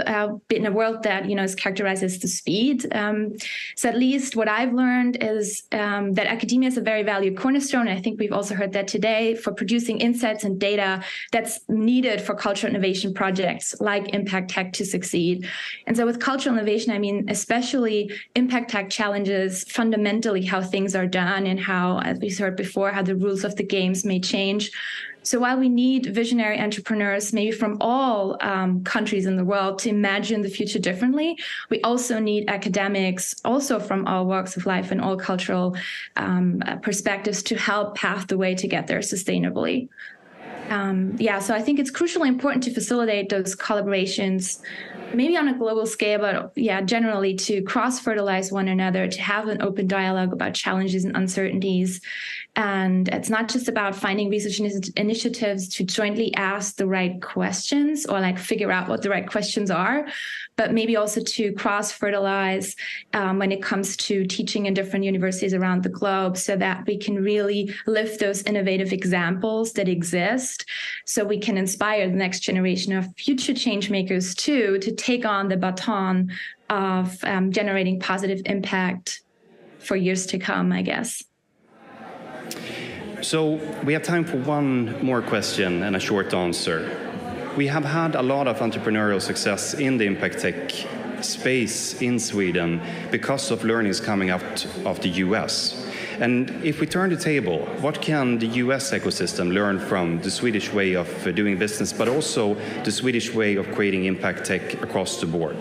in a world that is characterized as the speed. So at least what I've learned is that academia is a very valued cornerstone. I think we've also heard that today for producing insights and data that's needed for cultural innovation projects like impact tech to succeed. And so with cultural innovation, I mean, especially impact tech challenges fundamentally how things are done and how, as we heard before, how the rules of the games may change. So while we need visionary entrepreneurs, maybe from all countries in the world, to imagine the future differently, we also need academics, also from all walks of life and all cultural perspectives, to help path the way to get there sustainably. So I think it's crucially important to facilitate those collaborations, maybe on a global scale, but generally to cross-fertilize one another, to have an open dialogue about challenges and uncertainties. And it's not just about finding research initiatives to jointly ask the right questions or figure out what the right questions are, but maybe also to cross-fertilize when it comes to teaching in different universities around the globe so that we can really lift those innovative examples that exist so we can inspire the next generation of future change makers too to take on the baton of generating positive impact for years to come, I guess. So we have time for one more question and a short answer. We have had a lot of entrepreneurial success in the impact tech space in Sweden because of learnings coming out of the US. And if we turn the table, what can the US ecosystem learn from the Swedish way of doing business, but also the Swedish way of creating impact tech across the board?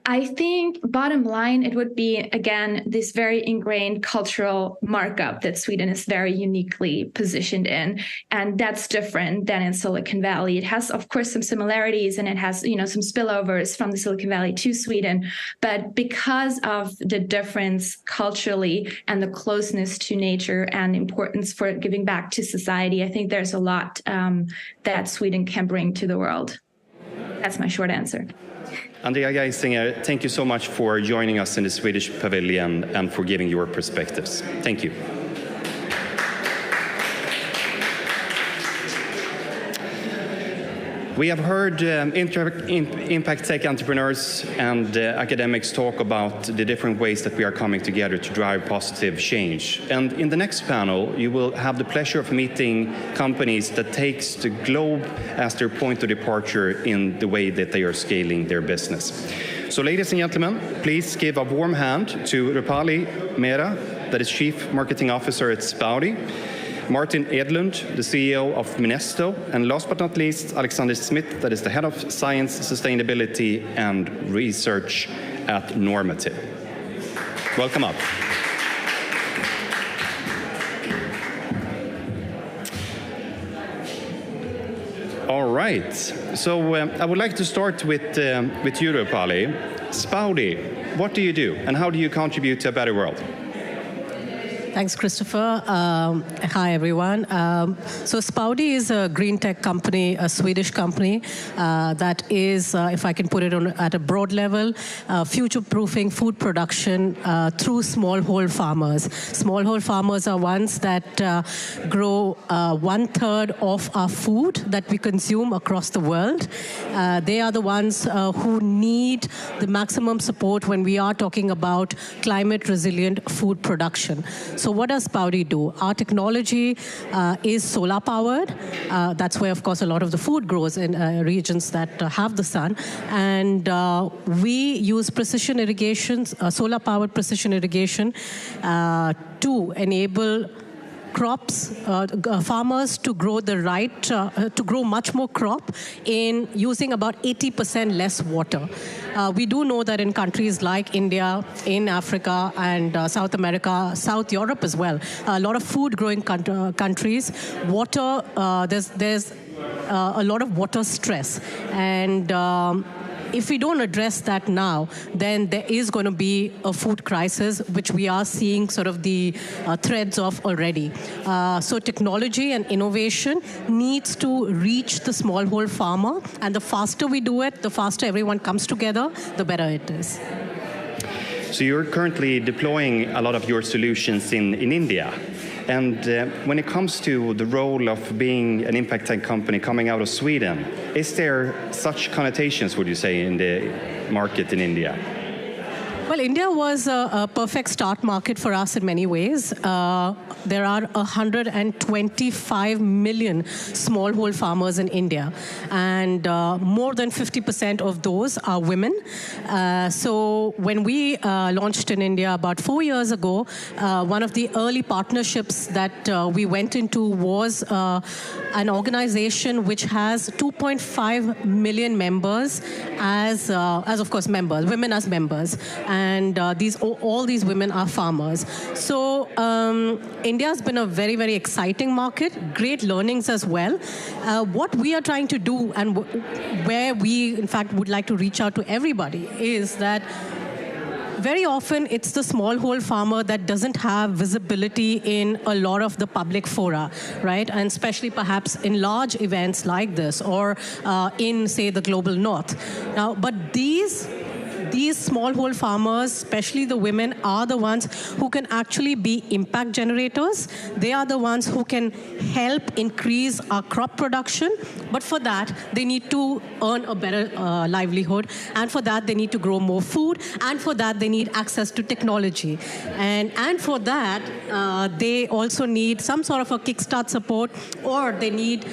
I think bottom line, it would be, again, this very ingrained cultural markup that Sweden is very uniquely positioned in. And that's different than in Silicon Valley. It has, of course, some similarities and it has, some spillovers from the Silicon Valley to Sweden. But because of the difference culturally and the closeness to nature and importance for giving back to society, I think there's a lot that Sweden can bring to the world. That's my short answer. Andrea Geisinger, thank you so much for joining us in the Swedish Pavilion and for giving your perspectives. Thank you. We have heard impact tech entrepreneurs and academics talk about the different ways that we are coming together to drive positive change. And in the next panel, you will have the pleasure of meeting companies that takes the globe as their point of departure in the way that they are scaling their business. So ladies and gentlemen, please give a warm hand to Rupali Mehra, that is Chief Marketing Officer at Spouty, Martin Edlund, the CEO of Minesto, and last but not least, Alexander Smith, that is the Head of Science, Sustainability and Research at Normative. Welcome up. right. So I would like to start with you, Rupali. Spouty, what do you do and how do you contribute to a better world? Thanks, Christopher. Hi, everyone. So Spouty is a green tech company, a Swedish company that is, if I can put it on at a broad level, future-proofing food production through smallholder farmers. Smallholder farmers are ones that grow 1/3 of our food that we consume across the world. They are the ones who need the maximum support when we are talking about climate-resilient food production. So what does Spouty do? Our technology is solar powered. That's where, of course, a lot of the food grows in regions that have the sun. And we use precision irrigation, solar powered precision irrigation to enable crops, farmers to grow to grow much more crop in using about 80% less water. We do know that in countries like India, in Africa, and South America, South Europe as well, a lot of food-growing countries, water, there's a lot of water stress. And if we don't address that now, then there is going to be a food crisis, which we are seeing sort of the threads of already. So technology and innovation needs to reach the smallholder farmer, and the faster we do it, the faster everyone comes together, the better it is. So you're currently deploying a lot of your solutions in India. And when it comes to the role of being an impact tech company coming out of Sweden, is there such connotations, would you say, in the market in India? Well, India was a perfect start market for us in many ways. There are 125 million smallholder farmers in India, and more than 50% of those are women. So when we launched in India about 4 years ago, one of the early partnerships that we went into was an organization which has 2.5 million members as of course members, women as members. And all these women are farmers. So India has been a very, very exciting market, great learnings as well. What we are trying to do, and where we, in fact, would like to reach out to everybody, is that very often it's the smallholder farmer that doesn't have visibility in a lot of the public fora, right? And especially perhaps in large events like this, or in, say, the global north. Now, but these smallholder farmers, especially the women, are the ones who can actually be impact generators. They are the ones who can help increase our crop production. But for that, they need to earn a better livelihood. And for that, they need to grow more food. And for that, they need access to technology. And for that, they also need some sort of a kickstart support, or they need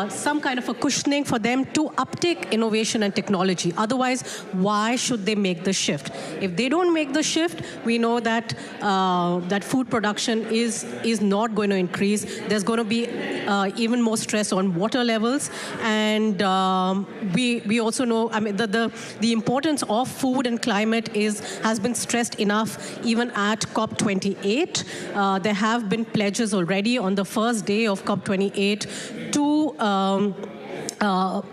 some kind of a cushioning for them to uptake innovation and technology. Otherwise, why should they make the shift? If they don't make the shift, we know that that food production is not going to increase. There's going to be even more stress on water levels, and we also know, I mean, the importance of food and climate has been stressed enough even at COP28. There have been pledges already on the first day of COP28 to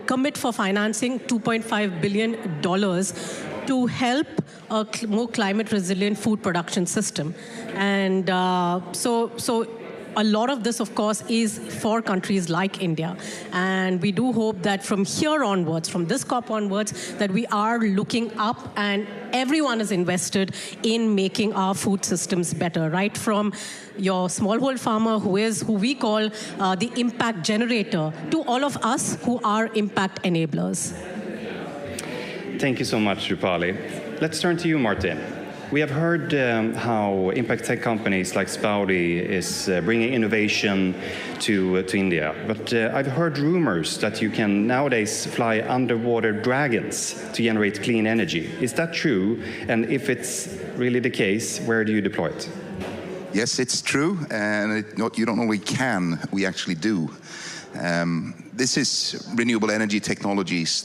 commit for financing $2.5 billion to help a more climate-resilient food production system. And so a lot of this, of course, is for countries like India. And we do hope that from here onwards, from this COP onwards, that we are looking up and everyone is invested in making our food systems better, right? From your smallholder farmer, who we call the impact generator, to all of us who are impact enablers. Thank you so much, Rupali. Let's turn to you, Martin. We have heard how impact tech companies like Spouty is bringing innovation to India. But I've heard rumors that you can nowadays fly underwater dragons to generate clean energy. Is that true? And if it's really the case, where do you deploy it? Yes, it's true. And you don't only can, we actually do. This is renewable energy technologies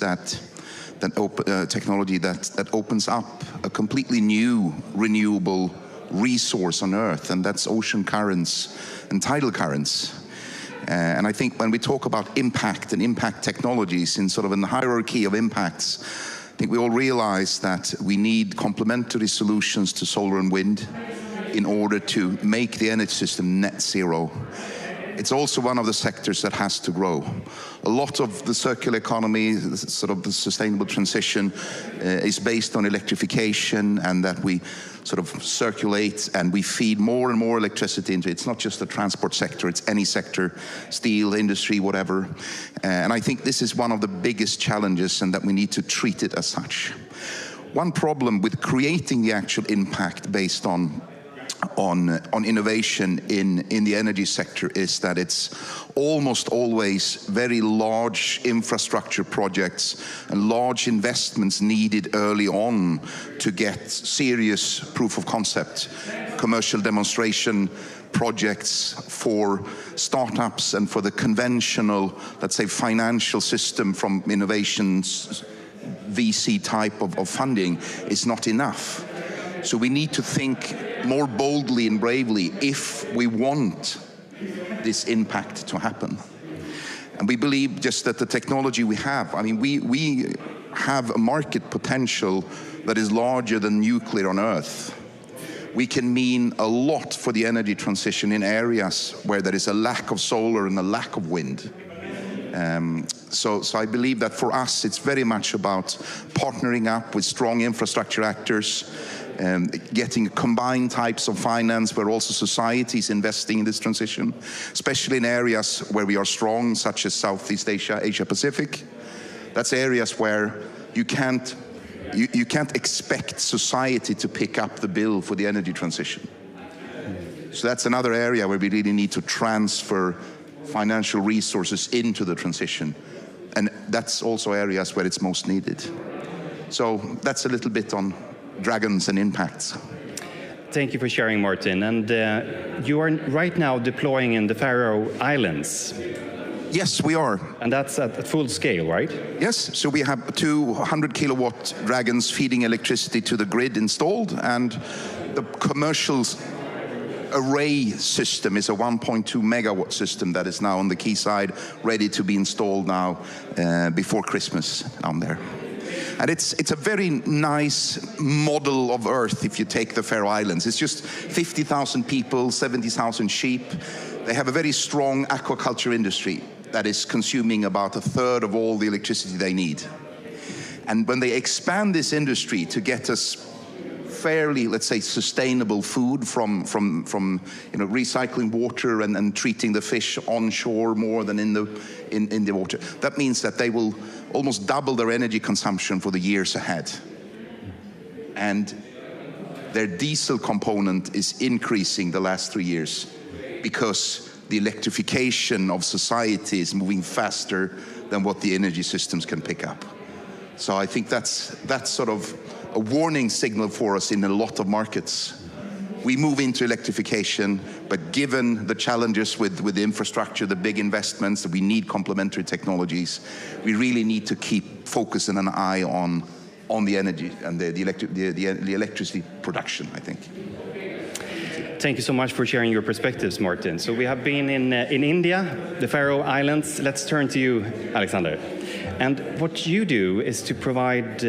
technology that opens up a completely new renewable resource on Earth, and that's ocean currents and tidal currents. And I think when we talk about impact and impact technologies in the hierarchy of impacts, I think we all realize that we need complementary solutions to solar and wind in order to make the energy system net zero. It's also one of the sectors that has to grow. A lot of the circular economy, the sustainable transition, is based on electrification, and that we circulate and we feed more and more electricity into it. It's not just the transport sector, it's any sector, steel, industry, whatever. And I think this is one of the biggest challenges, and that we need to treat it as such. One problem with creating the actual impact based on innovation in the energy sector is that it's almost always very large infrastructure projects and large investments needed early on to get serious proof of concept, commercial demonstration projects for startups and for the conventional, let's say, financial system from innovations, VC type of funding is not enough. So we need to think more boldly and bravely if we want this impact to happen. And we believe just that the technology we have, we have a market potential that is larger than nuclear on Earth. We can mean a lot for the energy transition in areas where there is a lack of solar and a lack of wind. So I believe that for us, it's very much about partnering up with strong infrastructure actors, getting combined types of finance where also society is investing in this transition, especially in areas where we are strong, such as Southeast Asia, Asia Pacific. That's areas where you can't expect society to pick up the bill for the energy transition. So that's another area where we really need to transfer financial resources into the transition. And that's also areas where it's most needed. So that's a little bit on dragons and impacts. Thank you for sharing, Martin. And you are right now deploying in the Faroe Islands. Yes, we are. And that's at full scale, right? Yes, so we have 200 kilowatt dragons feeding electricity to the grid installed, and the commercial array system is a 1.2 megawatt system that is now on the quayside, ready to be installed now before Christmas down there. And it's a very nice model of Earth if you take the Faroe Islands. It's just 50,000 people, 70,000 sheep. They have a very strong aquaculture industry that is consuming about a third of all the electricity they need. And when they expand this industry to get us fairly, let's say, sustainable food from recycling water and treating the fish onshore more than in the water, that means that they will almost double their energy consumption for the years ahead. And their diesel component is increasing the last 3 years because the electrification of society is moving faster than what the energy systems can pick up. So I think that's sort of a warning signal for us in a lot of markets. We move into electrification, but given the challenges with the infrastructure, the big investments, that we need complementary technologies, we really need to keep focus and an eye on the energy and the electricity production, I think. Thank you so much for sharing your perspectives, Martin. So we have been in India, the Faroe Islands. Let's turn to you, Alexander. And what you do is to provide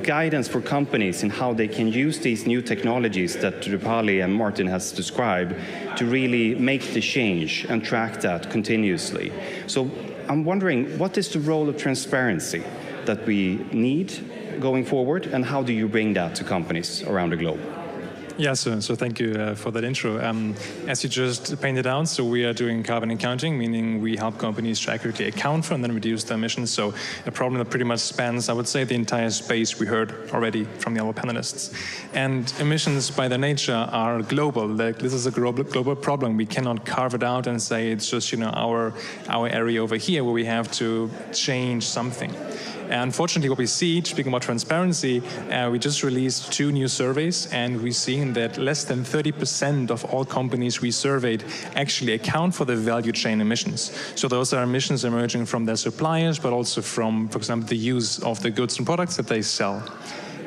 guidance for companies in how they can use these new technologies that Rupali and Martin has described to really make the change and track that continuously. So I'm wondering, what is the role of transparency that we need going forward, and how do you bring that to companies around the globe? Yeah, so thank you for that intro. As you just painted out, so we are doing carbon accounting, meaning we help companies to accurately account for and then reduce their emissions. So a problem that pretty much spans, I would say, the entire space we heard already from the other panelists. And emissions by their nature are global. This is a global problem. We cannot carve it out and say it's just our area over here where we have to change something. Unfortunately, what we see, speaking about transparency, we just released 2 new surveys, and we've seen that less than 30% of all companies we surveyed actually account for the value chain emissions. So those are emissions emerging from their suppliers, but also from, for example, the use of the goods and products that they sell.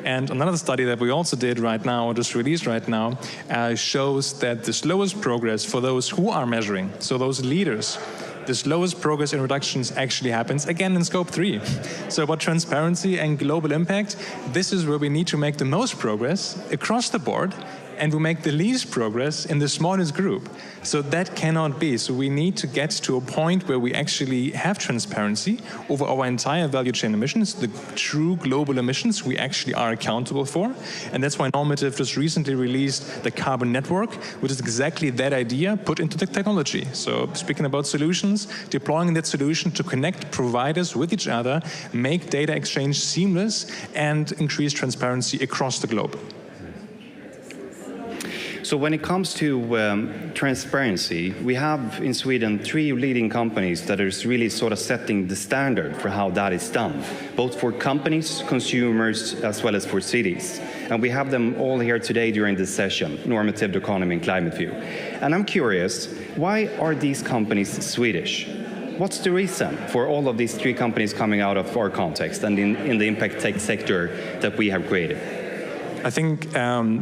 And another study that we also did right now, or just released right now, shows that the slowest progress for those who are measuring, so those leaders, the slowest progress in reductions actually happens again in Scope 3. So about transparency and global impact, this is where we need to make the most progress across the board, and we make the least progress in the smallest group. So that cannot be. So we need to get to a point where we actually have transparency over our entire value chain emissions, the true global emissions we actually are accountable for. And that's why Normative just recently released the Carbon Network, which is exactly that idea put into the technology. So speaking about solutions, deploying that solution to connect providers with each other, make data exchange seamless, and increase transparency across the globe. So when it comes to transparency, we have in Sweden 3 leading companies that are really sort of setting the standard for how that is done, both for companies, consumers, as well as for cities. And we have them all here today during this session, Normative, Economy, and Climate View. And I'm curious, why are these companies Swedish? What's the reason for all of these 3 companies coming out of our context and in the impact tech sector that we have created? I think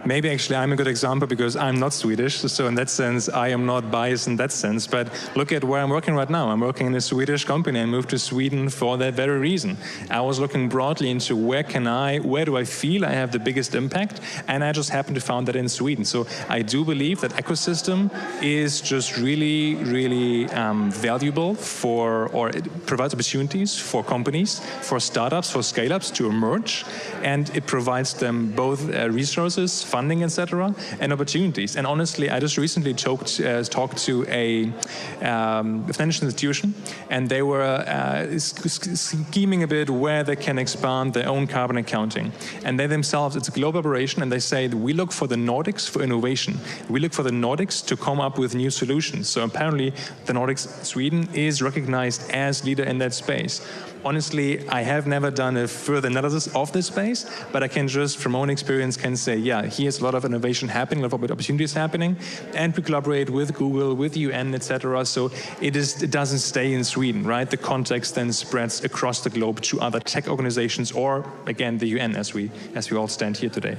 maybe actually I'm a good example because I'm not Swedish, so in that sense I am not biased in that sense. But look at where I'm working right now. I'm working in a Swedish company. I moved to Sweden for that very reason. I was looking broadly into where do I feel I have the biggest impact, and I just happened to find that in Sweden. So I do believe that ecosystem is just really, really valuable or it provides opportunities for companies, for startups, for scale-ups to emerge, and it provides them both resources, funding, etc., and opportunities. And honestly, I just recently talked to a financial institution, and they were scheming a bit where they can expand their own carbon accounting. And they themselves, it's a global operation, and they say we look for the Nordics for innovation. We look for the Nordics to come up with new solutions. So apparently, the Nordics, Sweden, is recognized as leader in that space. Honestly, I have never done a further analysis of this space, but I can just, from my own experience, can say, yeah, here's a lot of innovation happening, a lot of opportunities happening, and we collaborate with Google, with UN, etc. So it doesn't stay in Sweden, right? The context then spreads across the globe to other tech organizations, or again, the UN, as we all stand here today.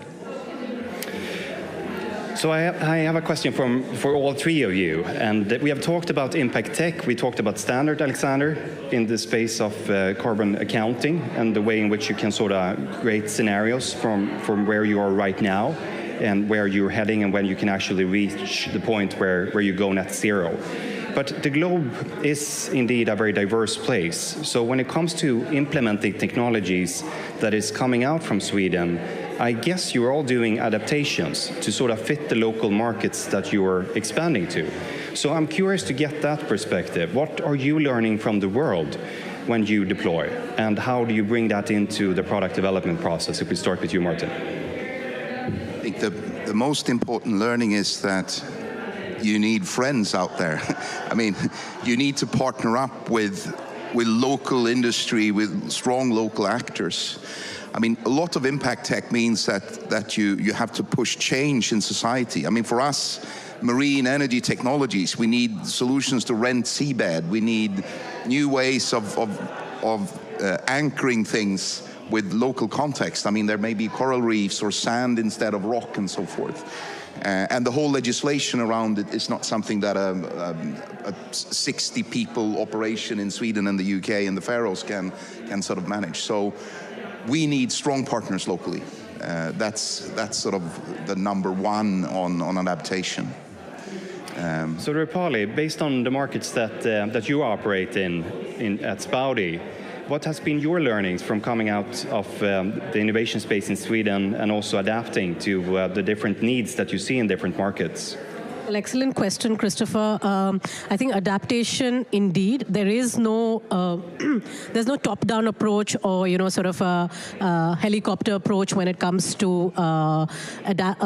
So I have a question for all 3 of you, and we have talked about impact tech, we talked about standard, Alexander, in the space of carbon accounting and the way in which you can sort of create scenarios from where you are right now and where you're heading and when you can actually reach the point where you go net zero. But the globe is indeed a very diverse place. So when it comes to implementing technologies that is coming out from Sweden, I guess you're all doing adaptations to sort of fit the local markets that you're expanding to. So I'm curious to get that perspective. What are you learning from the world when you deploy? And how do you bring that into the product development process? If we start with you, Martin. I think the most important learning is that you need friends out there. I mean, you need to partner up with local industry, with strong local actors. I mean, a lot of impact tech means that you have to push change in society. I mean, for us, marine energy technologies, we need solutions to rent seabed. We need new ways of anchoring things with local context. I mean, there may be coral reefs or sand instead of rock and so forth. And the whole legislation around it is not something that a 60 people operation in Sweden and the UK and the Faroes can sort of manage. So we need strong partners locally. That's sort of the number one on adaptation. So Rupali, based on the markets that you operate in at Spouty, what has been your learnings from coming out of the innovation space in Sweden and also adapting to the different needs that you see in different markets? Well, excellent question, Christopher. I think adaptation, indeed, there is no, there's no top-down approach or sort of a helicopter approach when it comes to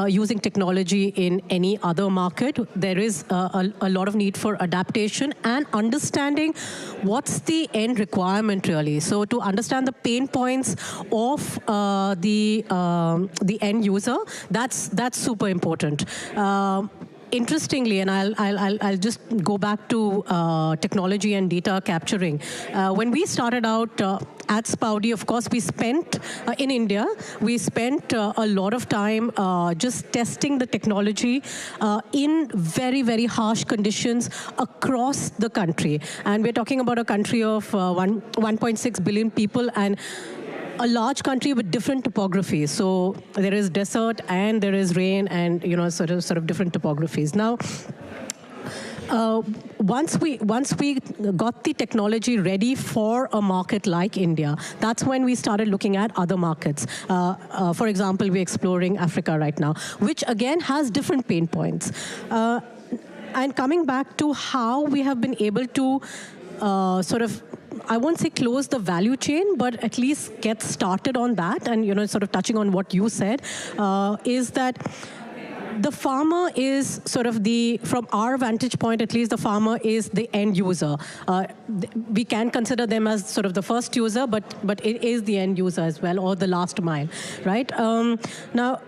using technology in any other market. There is a lot of need for adaptation and understanding what's the end requirement really. So to understand the pain points of the end user, that's super important. interestingly, and I'll just go back to technology and data capturing. When we started out at Spoudi, of course, we spent in India, we spent a lot of time just testing the technology in very, very harsh conditions across the country. And we're talking about a country of 1.6 billion people and a large country with different topographies. So there is desert and there is rain and, you know, sort of different topographies. Now, once we got the technology ready for a market like India, that's when we started looking at other markets. For example, we're exploring Africa right now, which again has different pain points. And coming back to how we have been able to sort of, I won't say close the value chain, but at least get started on that, and, you know, sort of touching on what you said, is that the farmer is sort of from our vantage point at least, the farmer is the end user. We can consider them as sort of the first user, but it is the end user as well, or the last mile, right? Now,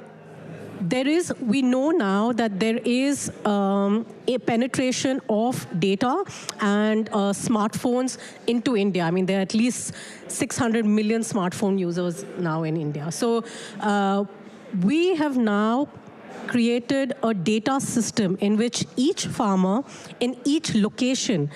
we know now that there is a penetration of data and smartphones into India. I mean, there are at least 600 million smartphone users now in India. So we have now created a data system in which each farmer in each location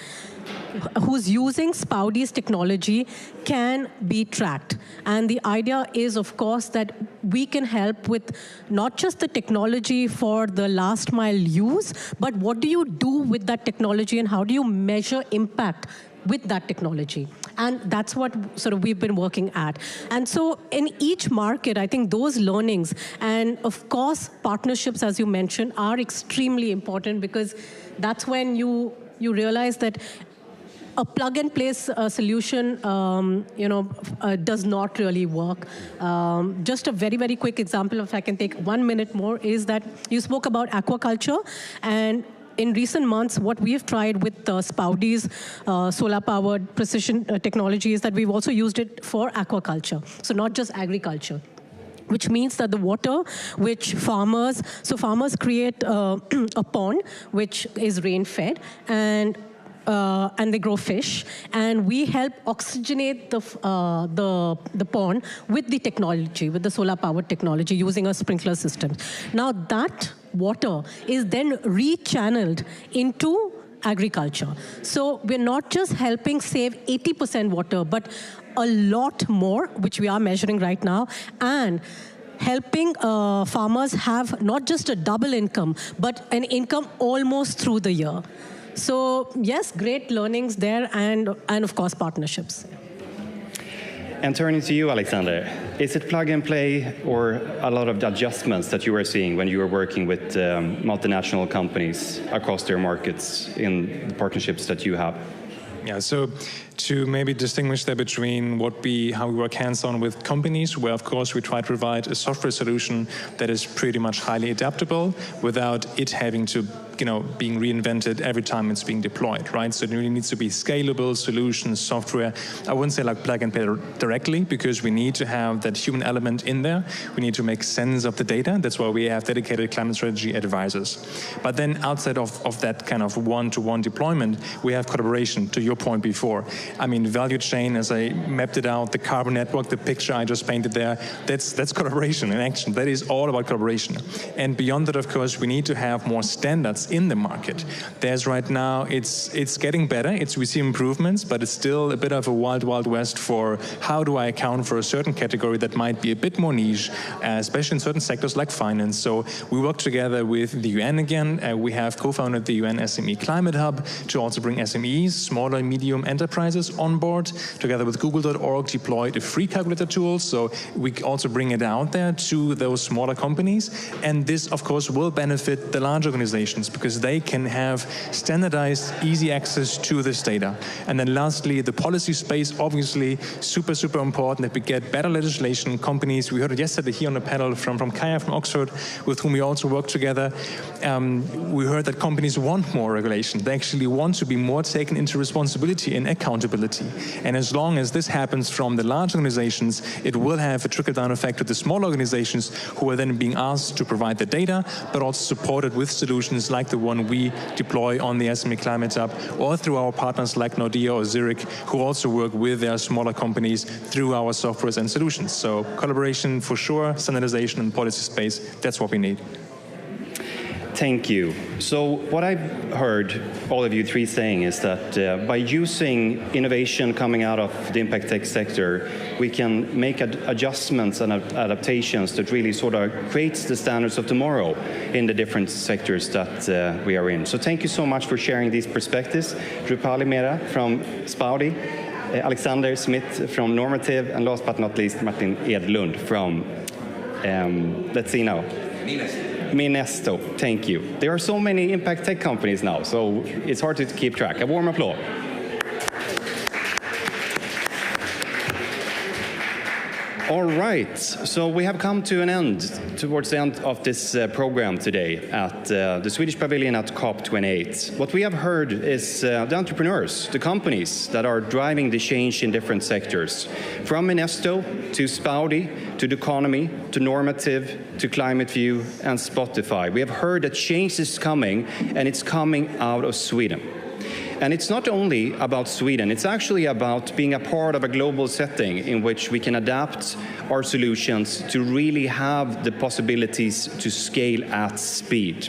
who's using Spoudi's technology can be tracked. And the idea is, of course, that we can help with not just the technology for the last mile use, but what do you do with that technology and how do you measure impact with that technology? And that's what sort of we've been working at. And so in each market, I think those learnings and, of course, partnerships, as you mentioned, are extremely important, because that's when you realize that a plug-and-play solution, does not really work. Just a very, very quick example, if I can take 1 minute more, is that you spoke about aquaculture. And in recent months, what we've tried with Spoudi's solar-powered precision technology is that we've also used it for aquaculture, so not just agriculture. Which means that the water which farmers create a pond which is rain-fed, and they grow fish, and we help oxygenate the pond with the technology, with the solar-powered technology, using a sprinkler system. Now that water is then rechanneled into agriculture. So we're not just helping save 80% water, but a lot more, which we are measuring right now, and helping farmers have not just a double income, but an income almost through the year. So yes, great learnings there, and of course partnerships. And turning to you, Alexander, is it plug and play or a lot of adjustments that you are seeing when you are working with multinational companies across their markets in the partnerships that you have? Yeah, so to maybe distinguish there between how we work hands-on with companies, where of course we try to provide a software solution that is pretty much highly adaptable without it having to, being reinvented every time it's being deployed, right? So it really needs to be scalable solutions, software. I wouldn't say like plug and play directly, because we need to have that human element in there. We need to make sense of the data. That's why we have dedicated climate strategy advisors. But then outside of that kind of one-to-one deployment, we have collaboration, to your point before. I mean, value chain, as I mapped it out, the carbon network, the picture I just painted there, that's collaboration in action. That is all about collaboration. And beyond that, of course, we need to have more standards in the market. There's right now, it's getting better. We see improvements, but it's still a bit of a wild, wild west for how do I account for a certain category that might be a bit more niche, especially in certain sectors like finance. So we work together with the UN again. We have co-founded the UN SME Climate Hub to also bring SMEs, smaller and medium enterprises, on board. Together with Google.org, deployed a free calculator tool. So we also bring it out there to those smaller companies. And this, of course, will benefit the large organizations, because they can have standardized, easy access to this data. And then lastly, the policy space, obviously super, super important that we get better legislation. Companies, we heard it yesterday here on the panel from Kaya from Oxford, with whom we also work together. We heard that companies want more regulation. They actually want to be more taken into responsibility and accountability. And as long as this happens from the large organizations, it will have a trickle-down effect to the small organizations, who are then being asked to provide the data, but also supported with solutions like like the one we deploy on the SME Climate Hub, or through our partners like Nordea or Zurich, who also work with their smaller companies through our softwares and solutions. So collaboration for sure, standardization and policy space, that's what we need. Thank you. So what I've heard all of you three saying is that by using innovation coming out of the impact tech sector, we can make adjustments and adaptations that really sort of creates the standards of tomorrow in the different sectors that we are in. So thank you so much for sharing these perspectives. Drupali Mera from Spaudi, Alexander Smith from Normative, and last but not least, Martin Edlund from, let's see now. Minesto, thank you. There are so many impact tech companies now, so it's hard to keep track. A warm applause. All right, so we have come to an end, towards the end of this program today at the Swedish Pavilion at COP28. What we have heard is the entrepreneurs, the companies that are driving the change in different sectors, from Minesto to Spaudi, to the economy, to Normative, to Climate View, and Spotify. We have heard that change is coming, and it's coming out of Sweden. And it's not only about Sweden, it's actually about being a part of a global setting in which we can adapt our solutions to really have the possibilities to scale at speed.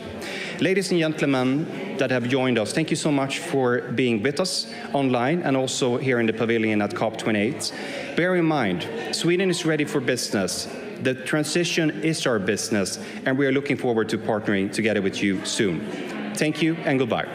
Ladies and gentlemen that have joined us, thank you so much for being with us online and also here in the pavilion at COP28. Bear in mind, Sweden is ready for business. The transition is our business, and we are looking forward to partnering together with you soon. Thank you and goodbye.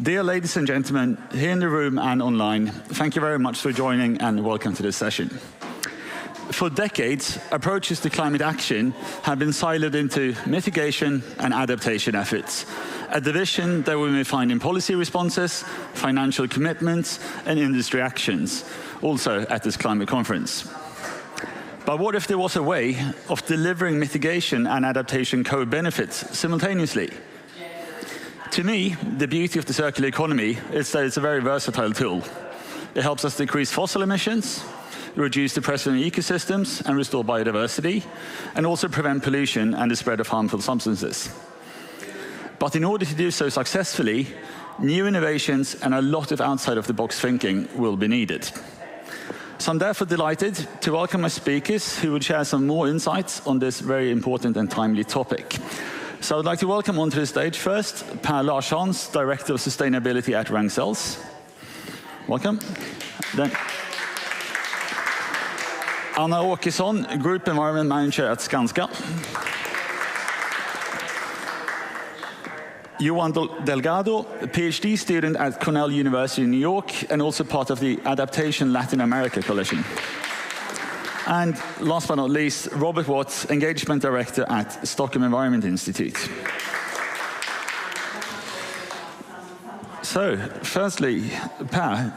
Dear ladies and gentlemen, here in the room and online, thank you very much for joining and welcome to this session. For decades, approaches to climate action have been siloed into mitigation and adaptation efforts, a division that we may find in policy responses, financial commitments, and industry actions, also at this climate conference. But what if there was a way of delivering mitigation and adaptation co-benefits simultaneously? To me, the beauty of the circular economy is that it's a very versatile tool. It helps us decrease fossil emissions, reduce the pressure on ecosystems and restore biodiversity, and also prevent pollution and the spread of harmful substances. But in order to do so successfully, new innovations and a lot of outside-of-the-box thinking will be needed. So I'm therefore delighted to welcome my speakers who will share some more insights on this very important and timely topic. So I'd like to welcome onto the stage first Per Larssons, Director of Sustainability at Ragn-Sells. Welcome. Then Anna Åkesson, Group Environment Manager at Skanska. Johan Delgado, a PhD student at Cornell University in New York and also part of the Adaptation Latin America Coalition. And last but not least, Robert Watts, Engagement Director at Stockholm Environment Institute. So, firstly, Per,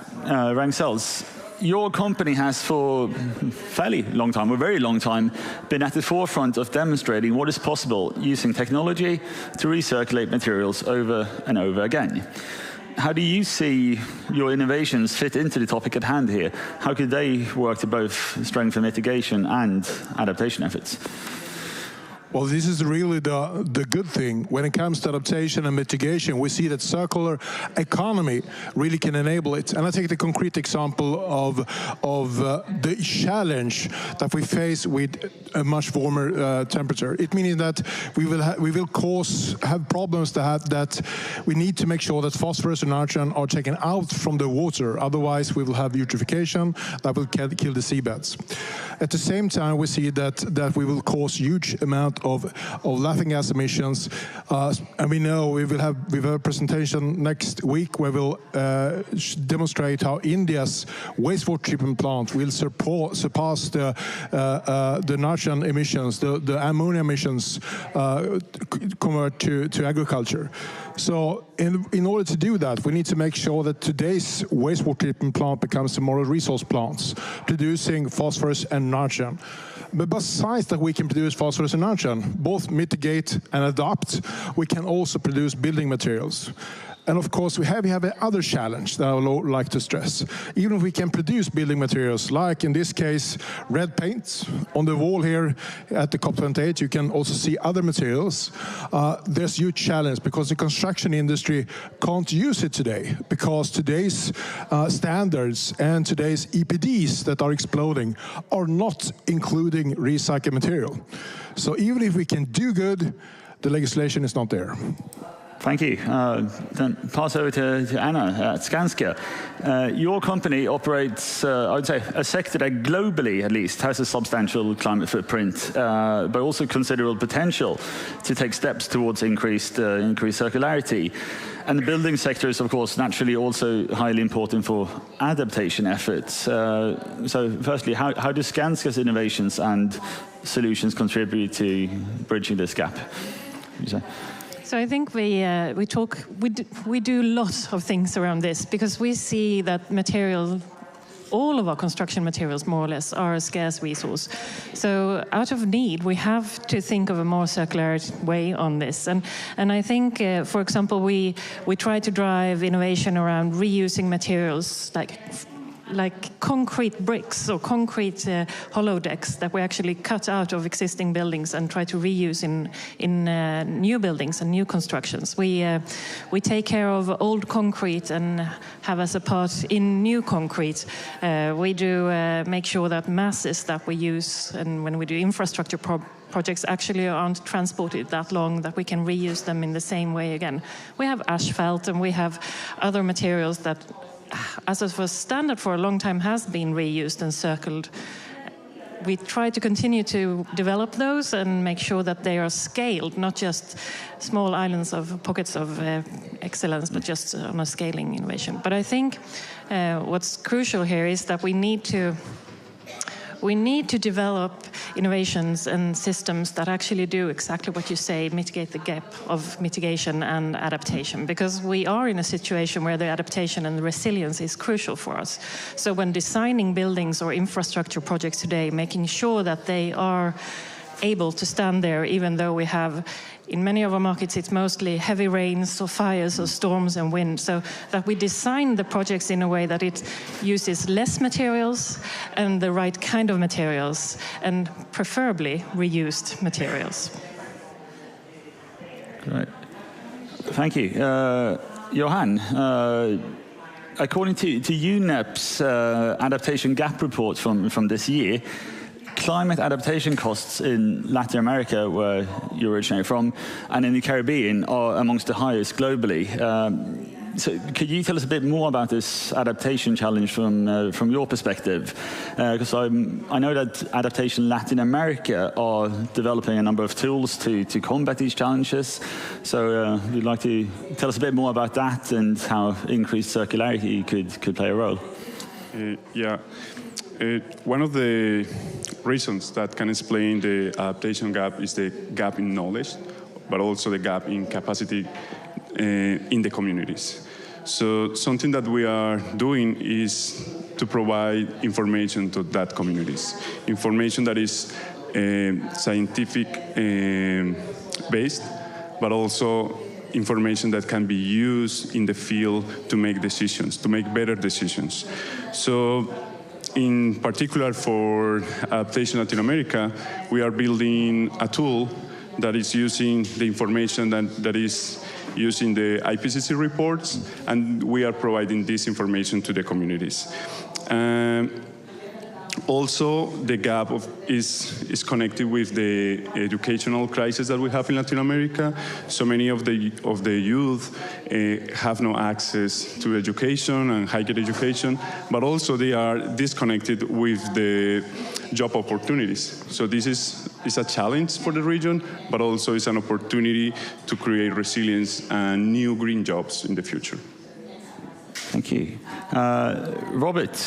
Ragn-Sells, your company has for a fairly long time, a very long time, been at the forefront of demonstrating what is possible using technology to recirculate materials over and over again. How do you see your innovations fit into the topic at hand here? How could they work to both strengthen mitigation and adaptation efforts? Well, this is really the good thing. When it comes to adaptation and mitigation, we see that circular economy really can enable it. And I take the concrete example of the challenge that we face with a much warmer temperature. It means that we will have problems that we need to make sure that phosphorus and nitrogen are taken out from the water. Otherwise, we will have eutrophication that will kill the seabeds. At the same time, we see that we will cause huge amount of laughing gas emissions. And we know we have a presentation next week where we'll demonstrate how India's wastewater treatment plant will surpass the nitrogen emissions, the ammonia emissions convert to agriculture. So in order to do that, we need to make sure that today's wastewater treatment plant becomes tomorrow's resource plants, producing phosphorus and nitrogen. But besides that we can produce phosphorus and nitrogen, both mitigate and adapt, we can also produce building materials. And of course, we have another challenge that I would like to stress. Even if we can produce building materials, like in this case, red paint on the wall here at the COP28, you can also see other materials. There's a huge challenge because the construction industry can't use it today because today's standards and today's EPDs that are exploding are not including recycled material. So even if we can do good, the legislation is not there. Thank you. Then pass over to Anna at Skanska. Your company operates, I would say, a sector that globally, at least, has a substantial climate footprint, but also considerable potential to take steps towards increased circularity. And the building sector is, of course, naturally also highly important for adaptation efforts. So firstly, how do Skanska's innovations and solutions contribute to bridging this gap? Would you say? So I think we do lots of things around this because we see that material, all of our construction materials more or less are a scarce resource. So out of need, we have to think of a more circular way on this. And I think, for example, we try to drive innovation around reusing materials like concrete bricks or concrete hollow decks that we actually cut out of existing buildings and try to reuse in new buildings and new constructions. We take care of old concrete and have as a part in new concrete. We do make sure that masses that we use and when we do infrastructure projects actually aren't transported that long that we can reuse them in the same way again. We have asphalt and we have other materials that as it was standard for a long time, has been reused and circled. We try to continue to develop those and make sure that they are scaled, not just small islands of pockets of excellence, but just on a scaling innovation. But I think what's crucial here is that we need to develop innovations and systems that actually do exactly what you say, mitigate the gap of mitigation and adaptation, because we are in a situation where the adaptation and the resilience is crucial for us. So when designing buildings or infrastructure projects today, making sure that they are able to stand there, even though we have, in many of our markets, it's mostly heavy rains or fires or storms and wind, so that we design the projects in a way that it uses less materials and the right kind of materials, and preferably reused materials. Great. Thank you. Johan, according to UNEP's adaptation gap report from this year, climate adaptation costs in Latin America, where you originate from, and in the Caribbean are amongst the highest globally. So could you tell us a bit more about this adaptation challenge from your perspective? Because I know that Adaptation Latin America are developing a number of tools to combat these challenges. So we'd like to tell us a bit more about that and how increased circularity could play a role. One of the reasons that can explain the adaptation gap is the gap in knowledge, but also the gap in capacity in the communities. So something that we are doing is to provide information to that communities, information that is scientific based, but also information that can be used in the field to make decisions, to make better decisions. So in particular for Adaptation Latin America, we are building a tool that is using the information that is using the IPCC reports, and we are providing this information to the communities. Also, the gap is connected with the educational crisis that we have in Latin America. So many of the youth have no access to education and higher education, but also they are disconnected with the job opportunities. So this is a challenge for the region, but also is an opportunity to create resilience and new green jobs in the future. Thank you. Robert,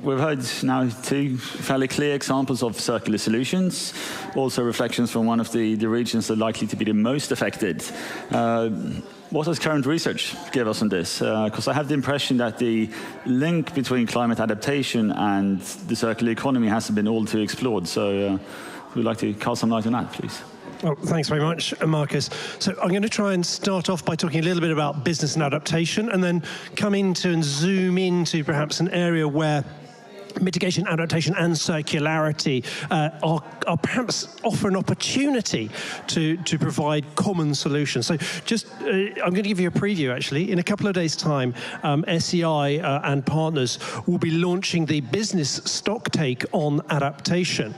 we've heard now two fairly clear examples of circular solutions, also reflections from one of the regions that are likely to be the most affected. What does current research give us on this? Because I have the impression that the link between climate adaptation and the circular economy hasn't been all too explored. So we'd like to cast some light on that, please. Well, thanks very much, Marcus. So I'm going to try and start off by talking a little bit about business and adaptation, and then come into and zoom into perhaps an area where mitigation, adaptation, and circularity are perhaps offer an opportunity to provide common solutions. So just, I'm going to give you a preview, actually. In a couple of days' time, SEI and partners will be launching the business stocktake on adaptation.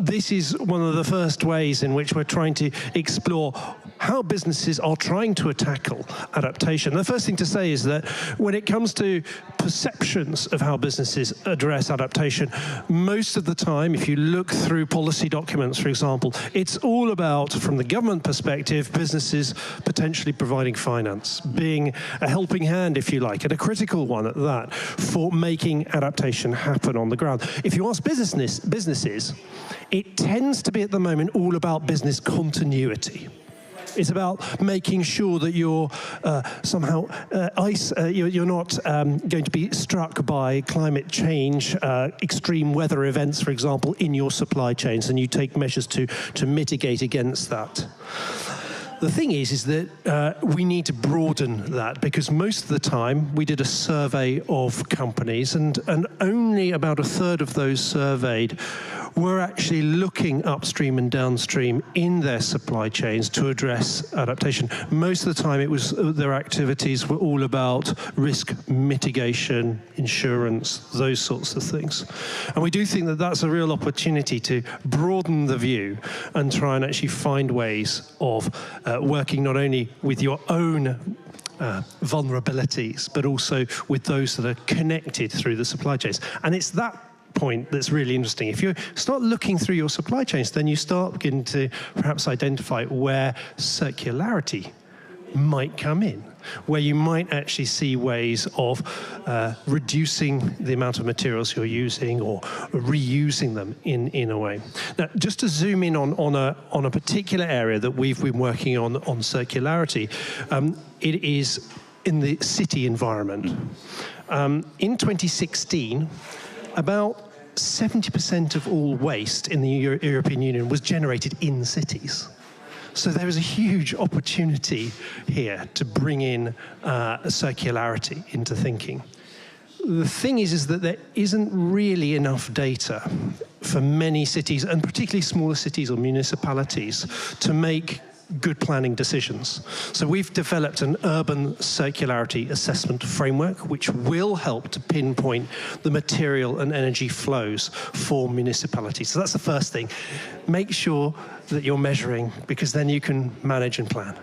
This is one of the first ways in which we're trying to explore how businesses are trying to tackle adaptation. The first thing to say is that when it comes to perceptions of how businesses address adaptation, most of the time, if you look through policy documents, for example, it's all about, from the government perspective, businesses potentially providing finance, being a helping hand, if you like, and a critical one at that, for making adaptation happen on the ground. If you ask businesses, it tends to be at the moment all about business continuity. It's about making sure that you're somehow you're not going to be struck by climate change, extreme weather events, for example, in your supply chains, and you take measures to mitigate against that. The thing is that we need to broaden that, because most of the time we did a survey of companies, and only about a third of those surveyed were actually looking upstream and downstream in their supply chains to address adaptation. Most of the time it was their activities were all about risk mitigation, insurance, those sorts of things. And we do think that that's a real opportunity to broaden the view and try and actually find ways of working not only with your own vulnerabilities, but also with those that are connected through the supply chains. And it's that point that's really interesting. If you start looking through your supply chains, then you start beginning to perhaps identify where circularity might come in, where you might actually see ways of reducing the amount of materials you're using or reusing them in a way. Now, just to zoom in on a particular area that we've been working on circularity, it is in the city environment. In 2016, about 70% of all waste in the European Union was generated in cities. So there is a huge opportunity here to bring in circularity into thinking. The thing is that there isn't really enough data for many cities, and particularly smaller cities or municipalities, to make good planning decisions. So we've developed an urban circularity assessment framework, which will help to pinpoint the material and energy flows for municipalities. So that's the first thing. Make sure that you're measuring, because then you can manage and plan.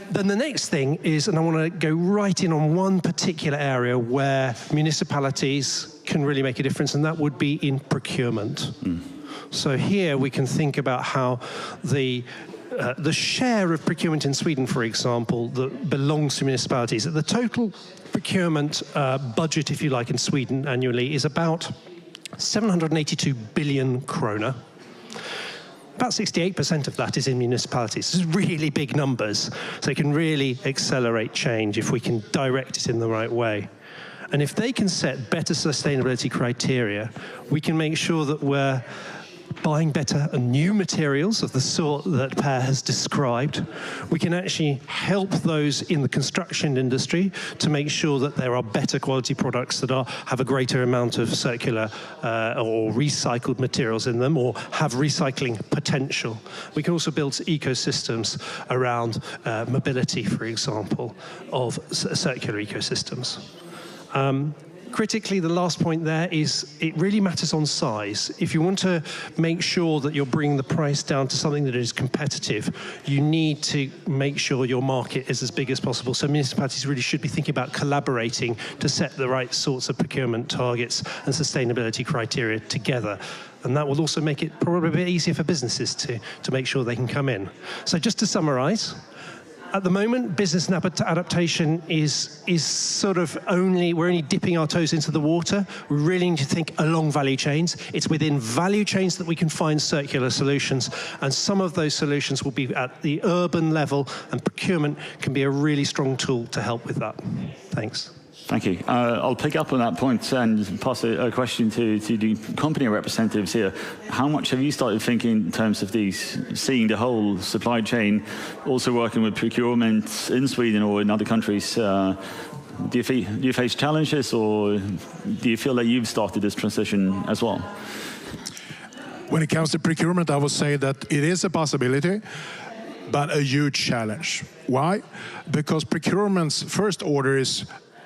Then the next thing is, and I want to go right in on one particular area where municipalities can really make a difference, and that would be in procurement. So here we can think about how the share of procurement in Sweden, for example, that belongs to municipalities. The total procurement budget, if you like, in Sweden annually is about 782 billion krona. About 68% of that is in municipalities. This is really big numbers, so it can really accelerate change if we can direct it in the right way. And if they can set better sustainability criteria, we can make sure that we're buying better and new materials of the sort that Per has described. We can actually help those in the construction industry to make sure that there are better quality products that have a greater amount of circular or recycled materials in them, or have recycling potential. We can also build ecosystems around mobility, for example, of circular ecosystems. critically, the last point there is it really matters on size. If you want to make sure that you're bringing the price down to something that is competitive, you need to make sure your market is as big as possible. So municipalities really should be thinking about collaborating to set the right sorts of procurement targets and sustainability criteria together. And that will also make it probably a bit easier for businesses to make sure they can come in. So just to summarize, at the moment, business adaptation is sort of we're only dipping our toes into the water. We really need to think along value chains. It's within value chains that we can find circular solutions, and some of those solutions will be at the urban level, and procurement can be a really strong tool to help with that. Thanks. Thank you. I'll pick up on that point and pass a question to the company representatives here. How much have you started thinking in terms of seeing the whole supply chain, also working with procurement in Sweden or in other countries? Do you face challenges, or do you feel that you've started this transition as well? When it comes to procurement, I would say that it is a possibility, but a huge challenge. Why? Because procurement's first order is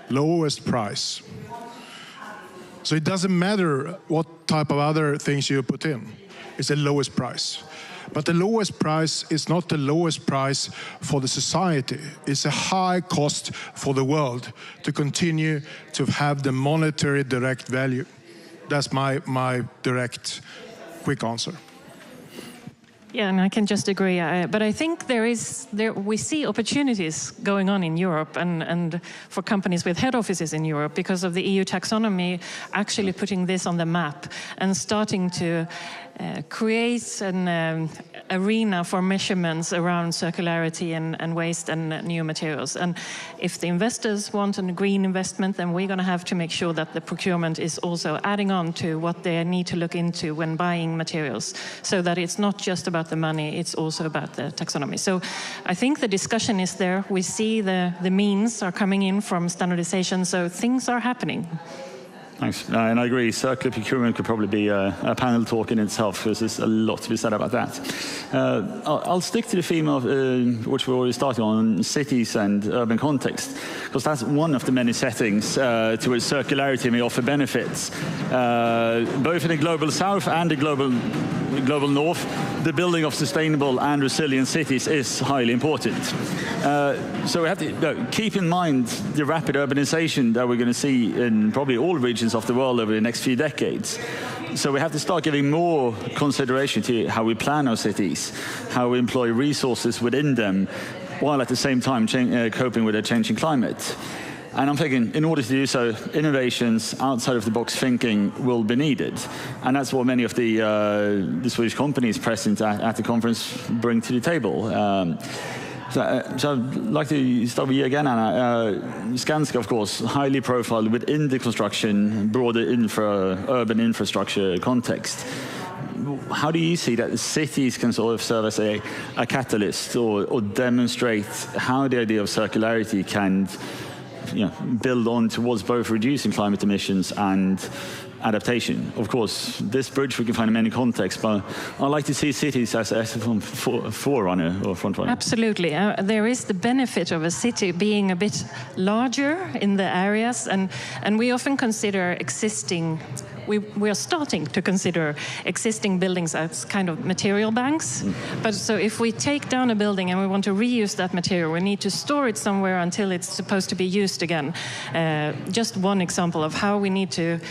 lowest price. So it doesn't matter what type of other things you put in. It's the lowest price. But the lowest price is not the lowest price for the society. It's a high cost for the world to continue to have the monetary direct value. That's my direct, quick answer. Yeah, and I can just agree. But I think we see opportunities going on in Europe and for companies with head offices in Europe because of the EU taxonomy actually putting this on the map and starting to create an arena for measurements around circularity and waste and new materials. And if the investors want a green investment, then we're going to have to make sure that the procurement is also adding on to what they need to look into when buying materials, so that it's not just about the money, it's also about the taxonomy. So I think the discussion is there. We see the means are coming in from standardization, so things are happening. Thanks. And I agree, circular procurement could probably be a panel talk in itself, because there's a lot to be said about that. I'll stick to the theme of which we already started on, cities and urban context, because that's one of the many settings to which circularity may offer benefits. Both in the global south and the global north, the building of sustainable and resilient cities is highly important. So we have to keep in mind the rapid urbanization that we're going to see in probably all regions of the world over the next few decades. So we have to start giving more consideration to how we plan our cities, how we employ resources within them, while at the same time coping with a changing climate. And I'm thinking, in order to do so, innovations outside of the box thinking will be needed. And that's what many of the Swedish companies present at the conference bring to the table. So I'd like to start with you again, Anna. Skanska, of course, highly profiled within the construction, broader urban infrastructure context. How do you see that cities can sort of serve as a catalyst or demonstrate how the idea of circularity can build on towards both reducing climate emissions and adaptation? Of course, this bridge we can find in many contexts, but I'd like to see cities as a forerunner or frontrunner. Absolutely. There is the benefit of a city being a bit larger in the areas, and we often consider existing, we are starting to consider existing buildings as kind of material banks. But so if we take down a building and we want to reuse that material, we need to store it somewhere until it's supposed to be used again. Just one example of how we need to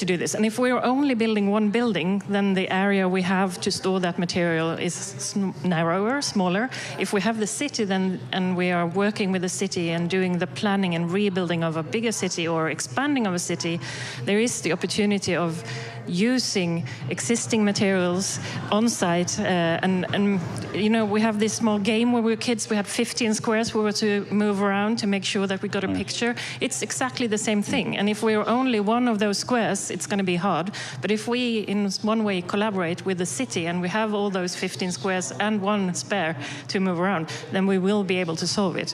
do this. And if we're only building one building, then the area we have to store that material is narrower, smaller. If we have the city then, and we are working with the city and doing the planning and rebuilding of a bigger city or expanding of a city, there is the opportunity of using existing materials on site. And we have this small game where we were kids, we had 15 squares we were to move around to make sure that we got a picture. It's exactly the same thing. And if we're only one of those squares, it's going to be hard. But if we, in one way, collaborate with the city and we have all those 15 squares and one spare to move around, then we will be able to solve it.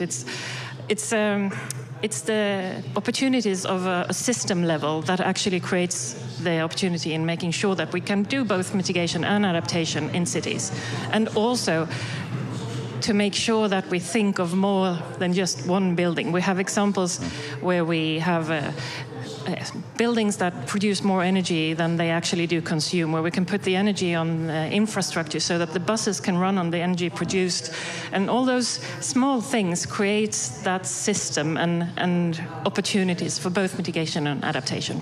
It's the opportunities of a system level that actually creates the opportunity in making sure that we can do both mitigation and adaptation in cities. And also to make sure that we think of more than just one building. We have examples where we have buildings that produce more energy than they actually do consume, where we can put the energy on infrastructure so that the buses can run on the energy produced. And all those small things create that system and opportunities for both mitigation and adaptation.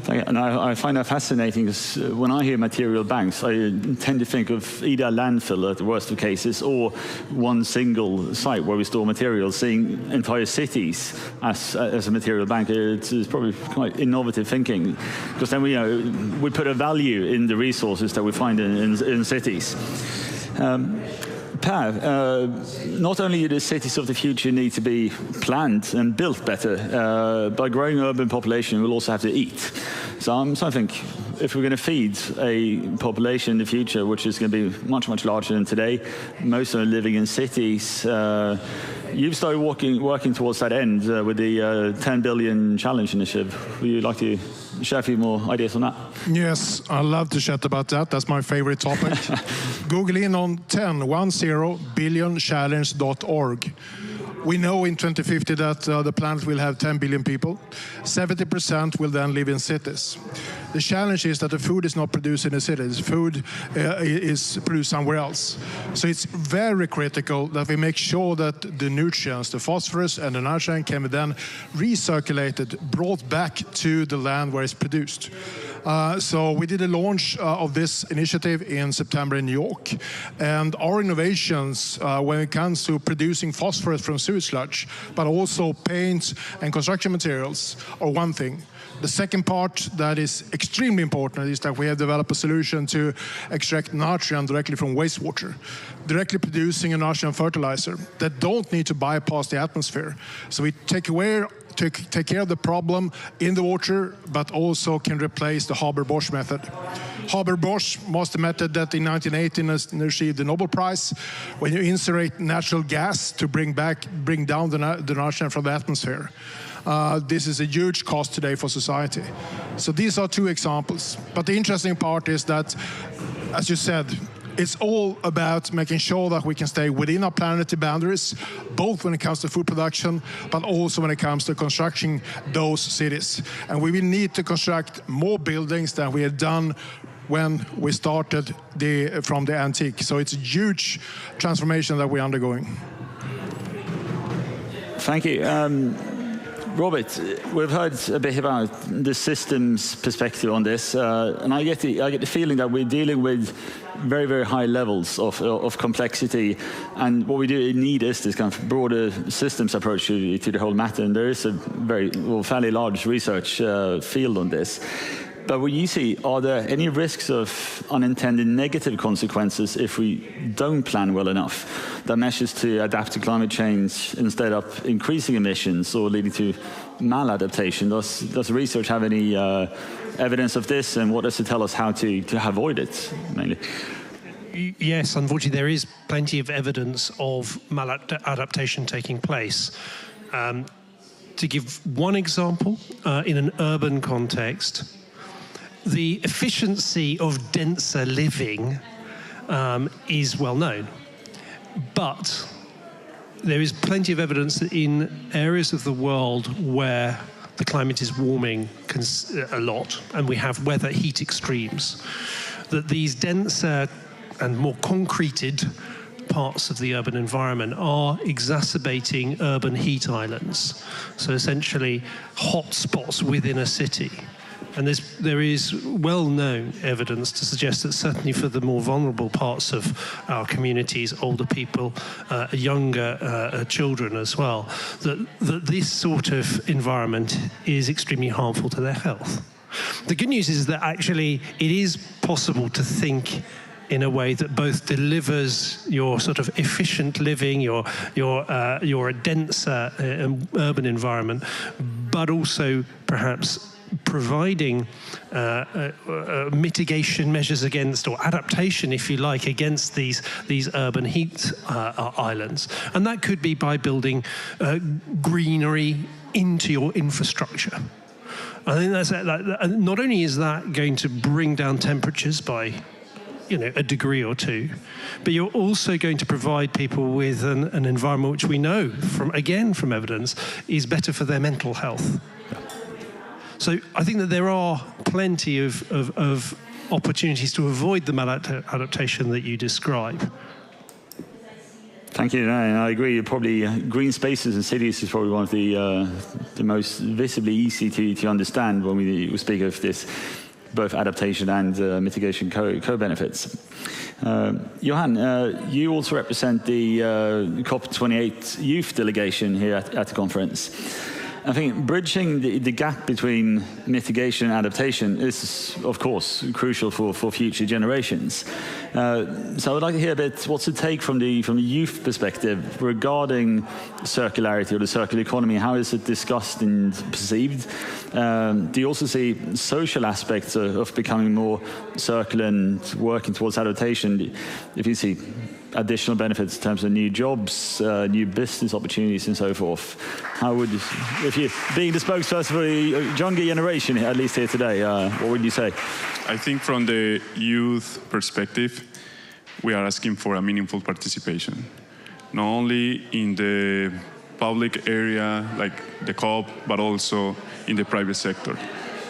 And I find that fascinating because when I hear material banks, I tend to think of either a landfill at the worst of cases or one single site where we store materials. Seeing entire cities as a material bank, it's probably quite innovative thinking, because then we put a value in the resources that we find in cities. Per, not only do the cities of the future need to be planned and built better, by growing urban population, we'll also have to eat. So I think if we're going to feed a population in the future, which is going to be much, much larger than today, most are living in cities. You've started working towards that end with the 10 billion challenge initiative. Would you like to share a few more ideas on that? Yes, I love to chat about that. That's my favorite topic. Google in on 10billionchallenge.org. We know in 2050 that the planet will have 10 billion people. 70% will then live in cities. The challenge is that the food is not produced in the cities. Food is produced somewhere else. So it's very critical that we make sure that the nutrients, the phosphorus and the nitrogen, can be then recirculated, brought back to the land where it's produced. So we did a launch of this initiative in September in New York. And our innovations when it comes to producing phosphorus from sewage sludge, but also paint and construction materials are one thing. The second part that is extremely important is that we have developed a solution to extract nitrogen directly from wastewater, directly producing a nitrogen fertilizer that don't need to bypass the atmosphere. So we take care of the problem in the water, but also can replace the Haber-Bosch method. Haber-Bosch was the method that in 1918 received the Nobel Prize, when you incinerate natural gas to bring down the nitrogen from the atmosphere. This is a huge cost today for society. So these are two examples. But the interesting part is that, as you said, it's all about making sure that we can stay within our planetary boundaries, both when it comes to food production, but also when it comes to constructing those cities. And we will need to construct more buildings than we had done when we started from the antique. So it's a huge transformation that we're undergoing. Thank you. Robert, we've heard a bit about the systems perspective on this, and I get the feeling that we're dealing with very, very high levels of complexity, and what we do need is this kind of broader systems approach to the whole matter, and there is a fairly large research field on this. But what you see, are there any risks of unintended negative consequences if we don't plan well enough? That measures to adapt to climate change instead of increasing emissions or leading to maladaptation. Does research have any evidence of this, and what does it tell us how to avoid it, mainly? Yes, unfortunately, there is plenty of evidence of maladaptation taking place. To give one example, in an urban context, the efficiency of denser living is well known, but there is plenty of evidence that in areas of the world where the climate is warming a lot and we have weather heat extremes, that these denser and more concreted parts of the urban environment are exacerbating urban heat islands, so essentially hot spots within a city. And there is well-known evidence to suggest that certainly for the more vulnerable parts of our communities, older people, younger children as well, that this sort of environment is extremely harmful to their health. The good news is that actually it is possible to think in a way that both delivers your sort of efficient living, your denser urban environment, but also perhaps providing mitigation measures against, or adaptation, if you like, against these urban heat islands. And that could be by building greenery into your infrastructure. I think that's not only is that going to bring down temperatures by a degree or two, but you're also going to provide people with an environment which we know from evidence is better for their mental health. So I think that there are plenty of opportunities to avoid the maladaptation that you describe. Thank you. I agree. Probably green spaces in cities is probably one of the most visibly easy to understand when we speak of this, both adaptation and mitigation co-benefits. Johan, you also represent the COP28 youth delegation here at the conference. I think bridging the gap between mitigation and adaptation is, of course, crucial for future generations. So I would like to hear a bit what's the take from the youth perspective regarding circularity or the circular economy. How is it discussed and perceived? Do you also see social aspects of becoming more circular and working towards adaptation? If you see additional benefits in terms of new jobs, new business opportunities, and so forth. How would, if you being the spokesperson for the younger generation, at least here today, what would you say? I think from the youth perspective, we are asking for a meaningful participation, not only in the public area like the COP, but also in the private sector.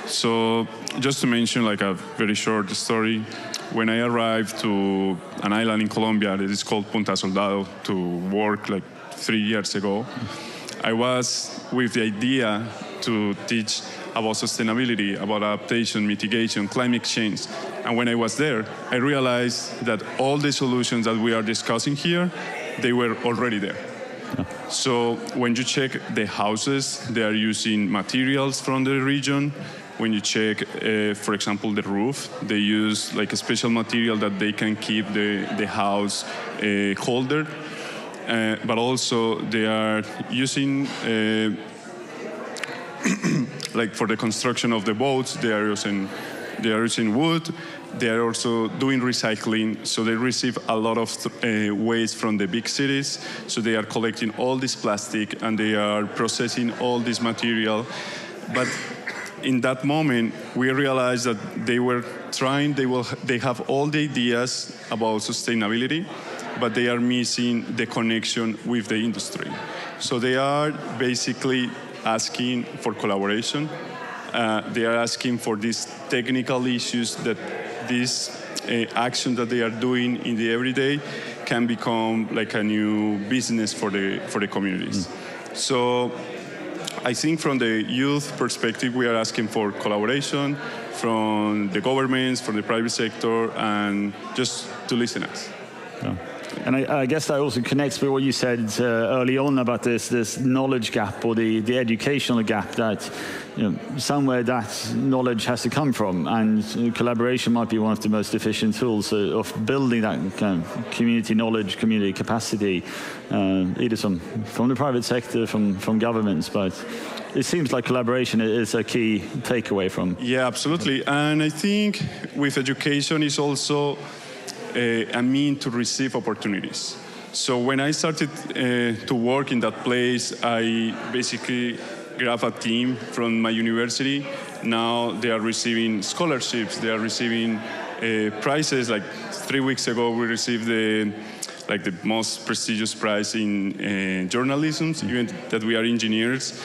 So just to mention like a very short story, when I arrived to an island in Colombia that is called Punta Soldado to work like 3 years ago, I was with the idea to teach about sustainability, about adaptation, mitigation, climate change. And when I was there, I realized that all the solutions that we are discussing here, they were already there. So when you check the houses, they are using materials from the region. When you check, for example, the roof, they use like a special material that they can keep the house colder. But also they are using, like for the construction of the boats, they are using wood. They are also doing recycling, so they receive a lot of waste from the big cities. So they are collecting all this plastic and they are processing all this material. But in that moment, we realized that they were trying, they have all the ideas about sustainability, but they are missing the connection with the industry. So they are basically asking for collaboration. They are asking for these technical issues that this action that they are doing in the everyday can become like a new business for the communities. So I think from the youth perspective, we are asking for collaboration from the governments, from the private sector, and just to listen us. Yeah. And I guess that also connects with what you said early on about this knowledge gap or the educational gap that somewhere that knowledge has to come from, and collaboration might be one of the most efficient tools of building that kind of community knowledge, community capacity, either from the private sector, from governments, but it seems like collaboration is a key takeaway from. Yeah, absolutely. And I think with education is also a mean to receive opportunities. So when I started to work in that place, I basically grabbed a team from my university. Now they are receiving scholarships, they are receiving prizes. Like 3 weeks ago, we received the most prestigious prize in journalism, even that we are engineers.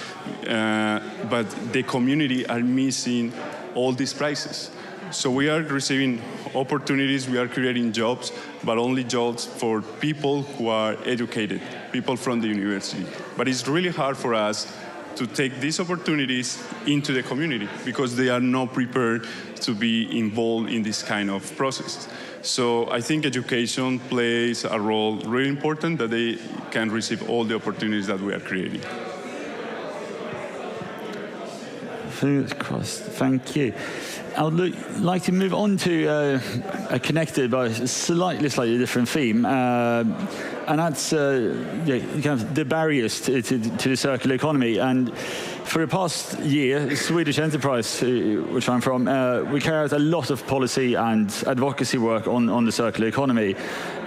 But the community are missing all these prizes. So we are receiving opportunities, we are creating jobs, but only jobs for people who are educated, people from the university. But it's really hard for us to take these opportunities into the community because they are not prepared to be involved in this kind of process. So I think education plays a role really important, that they can receive all the opportunities that we are creating. Fingers crossed. Thank you. I would like to move on to a connected but slightly different theme, and that's kind of the barriers to the circular economy. And for the past year, Swedish enterprise, which I'm from, we carry out a lot of policy and advocacy work on the circular economy.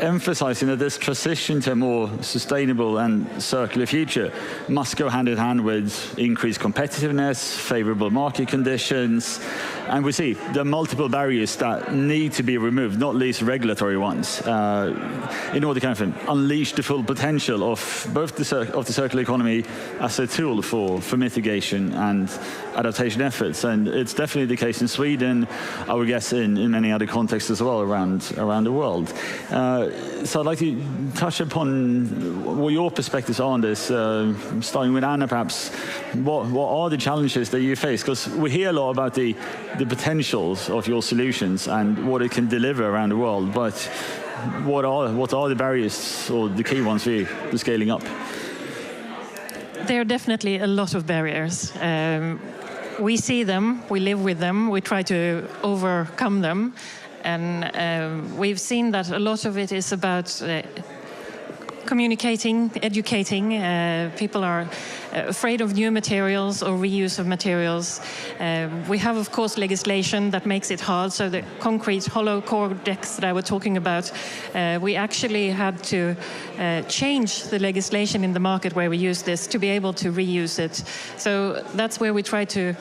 emphasizing that this transition to a more sustainable and circular future must go hand in hand with increased competitiveness, favorable market conditions, and we see there are multiple barriers that need to be removed, not least regulatory ones, in order to kind of unleash the full potential of both the circular economy as a tool for mitigation and adaptation efforts. And it's definitely the case in Sweden, I would guess in many other contexts as well around the world. So I'd like to touch upon what your perspectives are on this, starting with Anna perhaps. What are the challenges that you face? Because we hear a lot about the potentials of your solutions and what it can deliver around the world, but what are the barriers or the key ones for you to scaling up? There are definitely a lot of barriers. We see them, we live with them, we try to overcome them, and we've seen that a lot of it is about communicating, educating. People are afraid of new materials or reuse of materials. We have, of course, legislation that makes it hard. So the concrete hollow core decks that I was talking about, we actually had to change the legislation in the market where we use this to be able to reuse it. So that's where we try to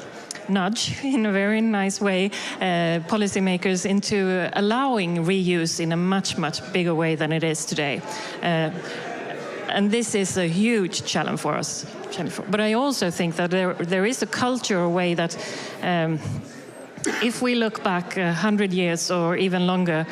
nudge, in a very nice way, policymakers into allowing reuse in a much, much bigger way than it is today. And this is a huge challenge for us. But I also think that there is a cultural way that if we look back 100 years or even longer,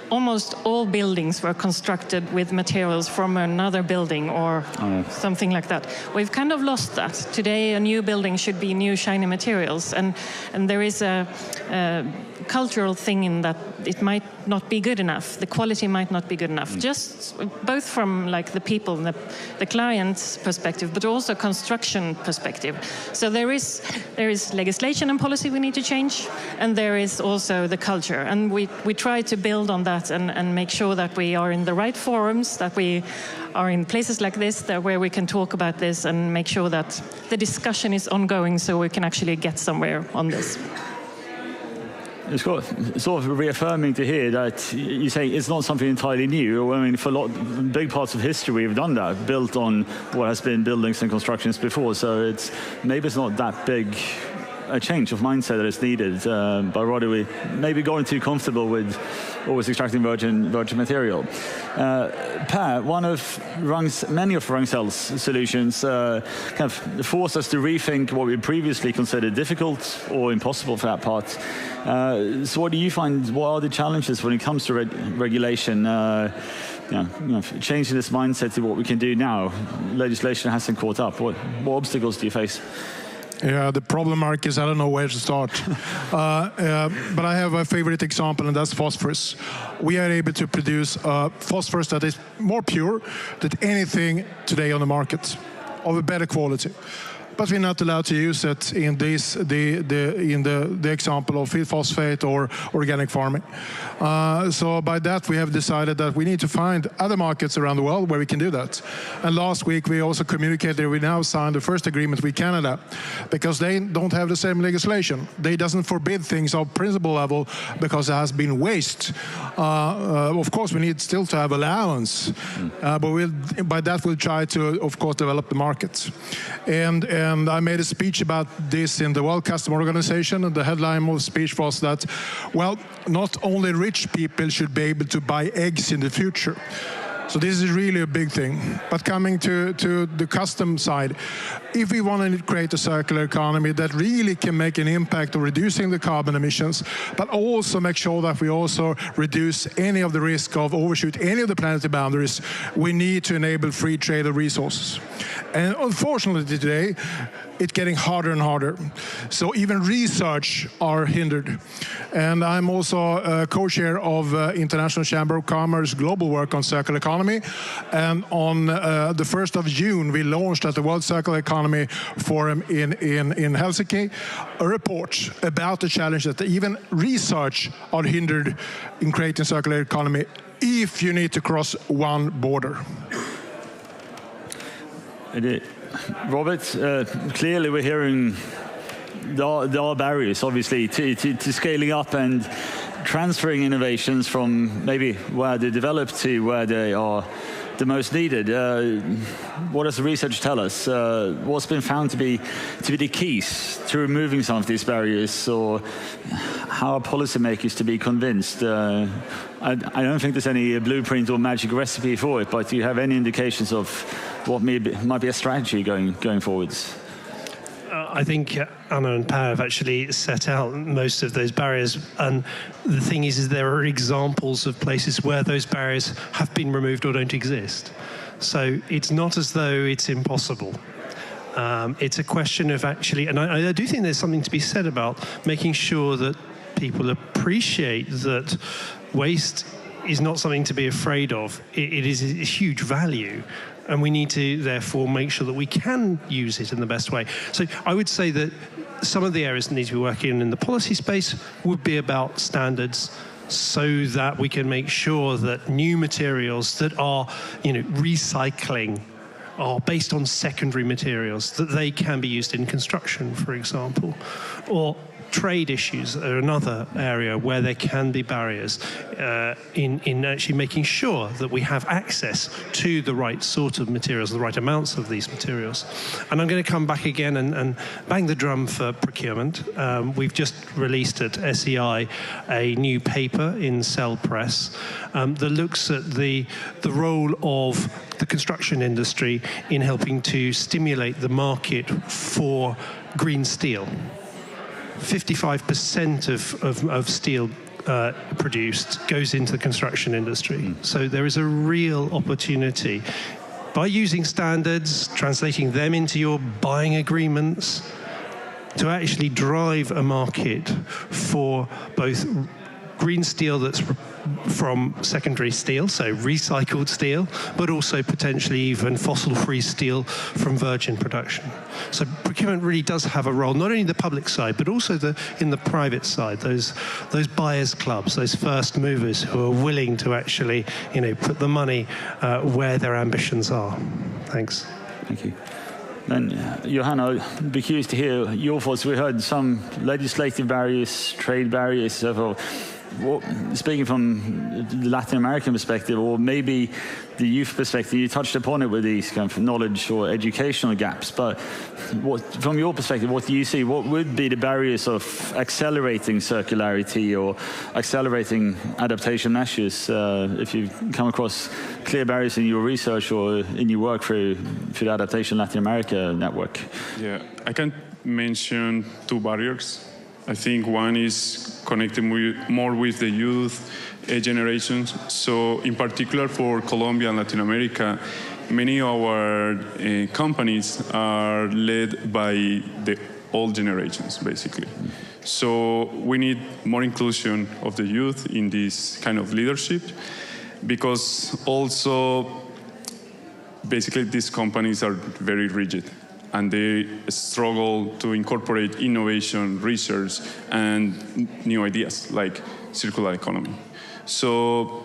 almost all buildings were constructed with materials from another building or something like that. We've kind of lost that. Today, a new building should be new, shiny materials. And there is a cultural thing in that it might not be good enough. The quality might not be good enough. Just both from like the people, the client's perspective, but also construction perspective. So there is legislation and policy we need to change, and there is also the culture. And we try to build on that and make sure that we are in the right forums, that we are in places like this where we can talk about this and make sure that the discussion is ongoing so we can actually get somewhere on this. It's sort of reaffirming to hear that you say it's not something entirely new. I mean, for big parts of history, we've done that, built on what has been buildings and constructions before. So maybe it's not that big a change of mindset that is needed, but rather we maybe going too comfortable with always extracting virgin material. Per, many of Ragn-Sells solutions kind of force us to rethink what we previously considered difficult or impossible for that part. So what do you find, what are the challenges when it comes to regulation, changing this mindset to what we can do now? Legislation hasn't caught up. What obstacles do you face? Yeah, the problem, Mark, is I don't know where to start. But I have a favorite example, and that's phosphorus. We are able to produce phosphorus that is more pure than anything today on the market, of a better quality. But we're not allowed to use it in the example of feed phosphate or organic farming. So by that, we have decided that we need to find other markets around the world where we can do that. And last week, we also communicated we now signed the first agreement with Canada because they don't have the same legislation. They doesn't forbid things on principle level because there has been waste. Of course, we need still to have allowance, but by that we'll try to, of course, develop the markets. And I made a speech about this in the World Customer Organization, and the headline of the speech was that, well, not only rich people should be able to buy eggs in the future. So this is really a big thing. But coming to the custom side, if we want to create a circular economy that really can make an impact on reducing the carbon emissions, but also make sure that we also reduce any of the risk of overshoot any of the planetary boundaries, we need to enable free trade of resources. And unfortunately today, it's getting harder and harder. So even research are hindered. And I'm also a co-chair of International Chamber of Commerce global work on circular economy. And on the 1st of June, we launched at the World Circular Economy Forum in Helsinki a report about the challenge that even research are hindered in creating circular economy if you need to cross one border. Robert, clearly we're hearing there are barriers, obviously, to scaling up and transferring innovations from maybe where they develop to where they are the most needed. What does the research tell us? What's been found to be the keys to removing some of these barriers, or how are policymakers to be convinced? I don't think there's any blueprint or magic recipe for it, but do you have any indications of what might be a strategy going forwards? I think Anna and Per have actually set out most of those barriers, and the thing is there are examples of places where those barriers have been removed or don't exist. So it's not as though it's impossible. It's a question of actually, and I do think there's something to be said about making sure that people appreciate that waste is not something to be afraid of. It is a huge value. And we need to, therefore, make sure that we can use it in the best way. So I would say that some of the areas that need to be working in the policy space would be about standards, so that we can make sure that new materials that are, recycling are based on secondary materials, that they can be used in construction, for example, or trade issues are another area where there can be barriers in actually making sure that we have access to the right sort of materials, the right amounts of these materials. And I'm going to come back again and bang the drum for procurement. We've just released at SEI a new paper in Cell Press that looks at the role of the construction industry in helping to stimulate the market for green steel. 55% of steel produced goes into the construction industry. So there is a real opportunity by using standards, translating them into your buying agreements, to actually drive a market for both green steel that's from secondary steel, so recycled steel, but also potentially even fossil-free steel from virgin production. So procurement really does have a role, not only in the public side, but also in the private side, those buyers clubs, those first movers who are willing to actually, put the money where their ambitions are. Thanks. Thank you. And Johanna, I'd be curious to hear your thoughts. We heard some legislative barriers, trade barriers, so forth. Speaking from the Latin American perspective, or maybe the youth perspective, you touched upon it with these kind of knowledge or educational gaps, but from your perspective, what do you see? What would be the barriers of accelerating circularity or accelerating adaptation measures, if you come across clear barriers in your research or in your work through the Adaptation Latin America network? Yeah, I can mention two barriers. I think one is connected more with the youth generations. So in particular for Colombia and Latin America, many of our companies are led by the old generations, basically. So we need more inclusion of the youth in this kind of leadership, because also basically these companies are very rigid, and they struggle to incorporate innovation, research, and new ideas like circular economy. So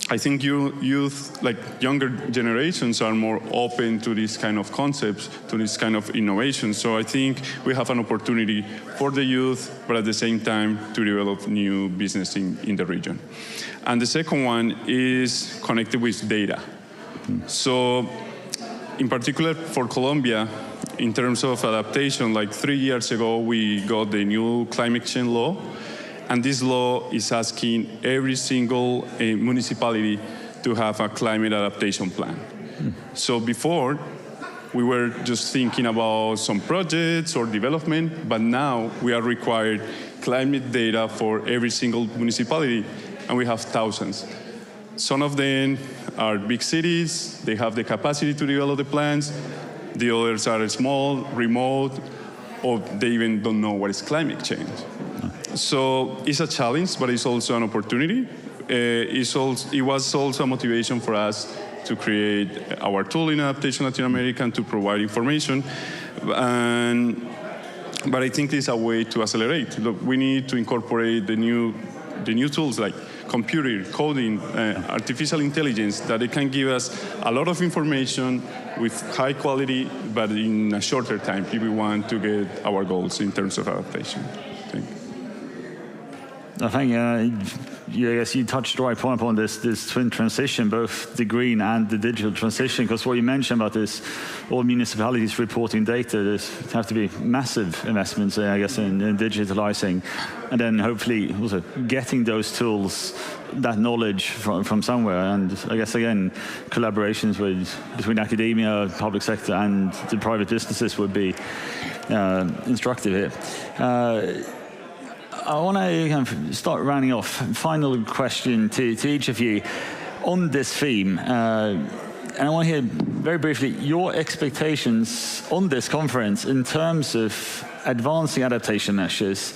I think youth, like younger generations, are more open to this kind of concepts, to this kind of innovation. So I think we have an opportunity for the youth, but at the same time to develop new business in the region. And the second one is connected with data. So in particular for Colombia, in terms of adaptation, like 3 years ago, we got the new climate change law. And this law is asking every single municipality to have a climate adaptation plan. So before, we were just thinking about some projects or development, but now we are required climate data for every single municipality, and we have thousands. Some of them are big cities, they have the capacity to develop the plans. The others are small, remote, or they even don't know what is climate change. So it's a challenge, but it's also an opportunity. It was also a motivation for us to create our tool in Adaptation Latin America and to provide information. But I think there's a way to accelerate. Look, we need to incorporate the new tools like computer, coding, artificial intelligence, that it can give us a lot of information with high quality, but in a shorter time if we want to get our goals in terms of adaptation. I think you touched the right point upon this twin transition, both the green and the digital transition, because what you mentioned about this, all municipalities reporting data, there have to be massive investments, I guess, in digitalizing, and then hopefully also getting those tools, that knowledge from somewhere. And I guess, again, collaborations between academia, public sector, and the private businesses would be instructive here. I want to kind of start rounding off. Final question to each of you on this theme. And I want to hear very briefly your expectations on this conference in terms of advancing adaptation measures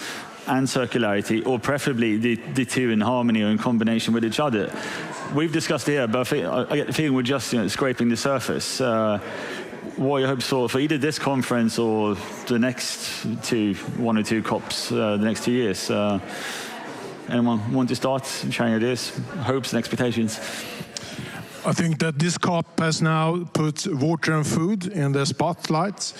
and circularity, or preferably the two in harmony or in combination with each other. We've discussed here, but I get the feeling we're just scraping the surface. What are your hopes for either this conference or the next one or two COPs the next 2 years? Anyone want to start sharing ideas, hopes and expectations? I think that this COP has now put water and food in the spotlight.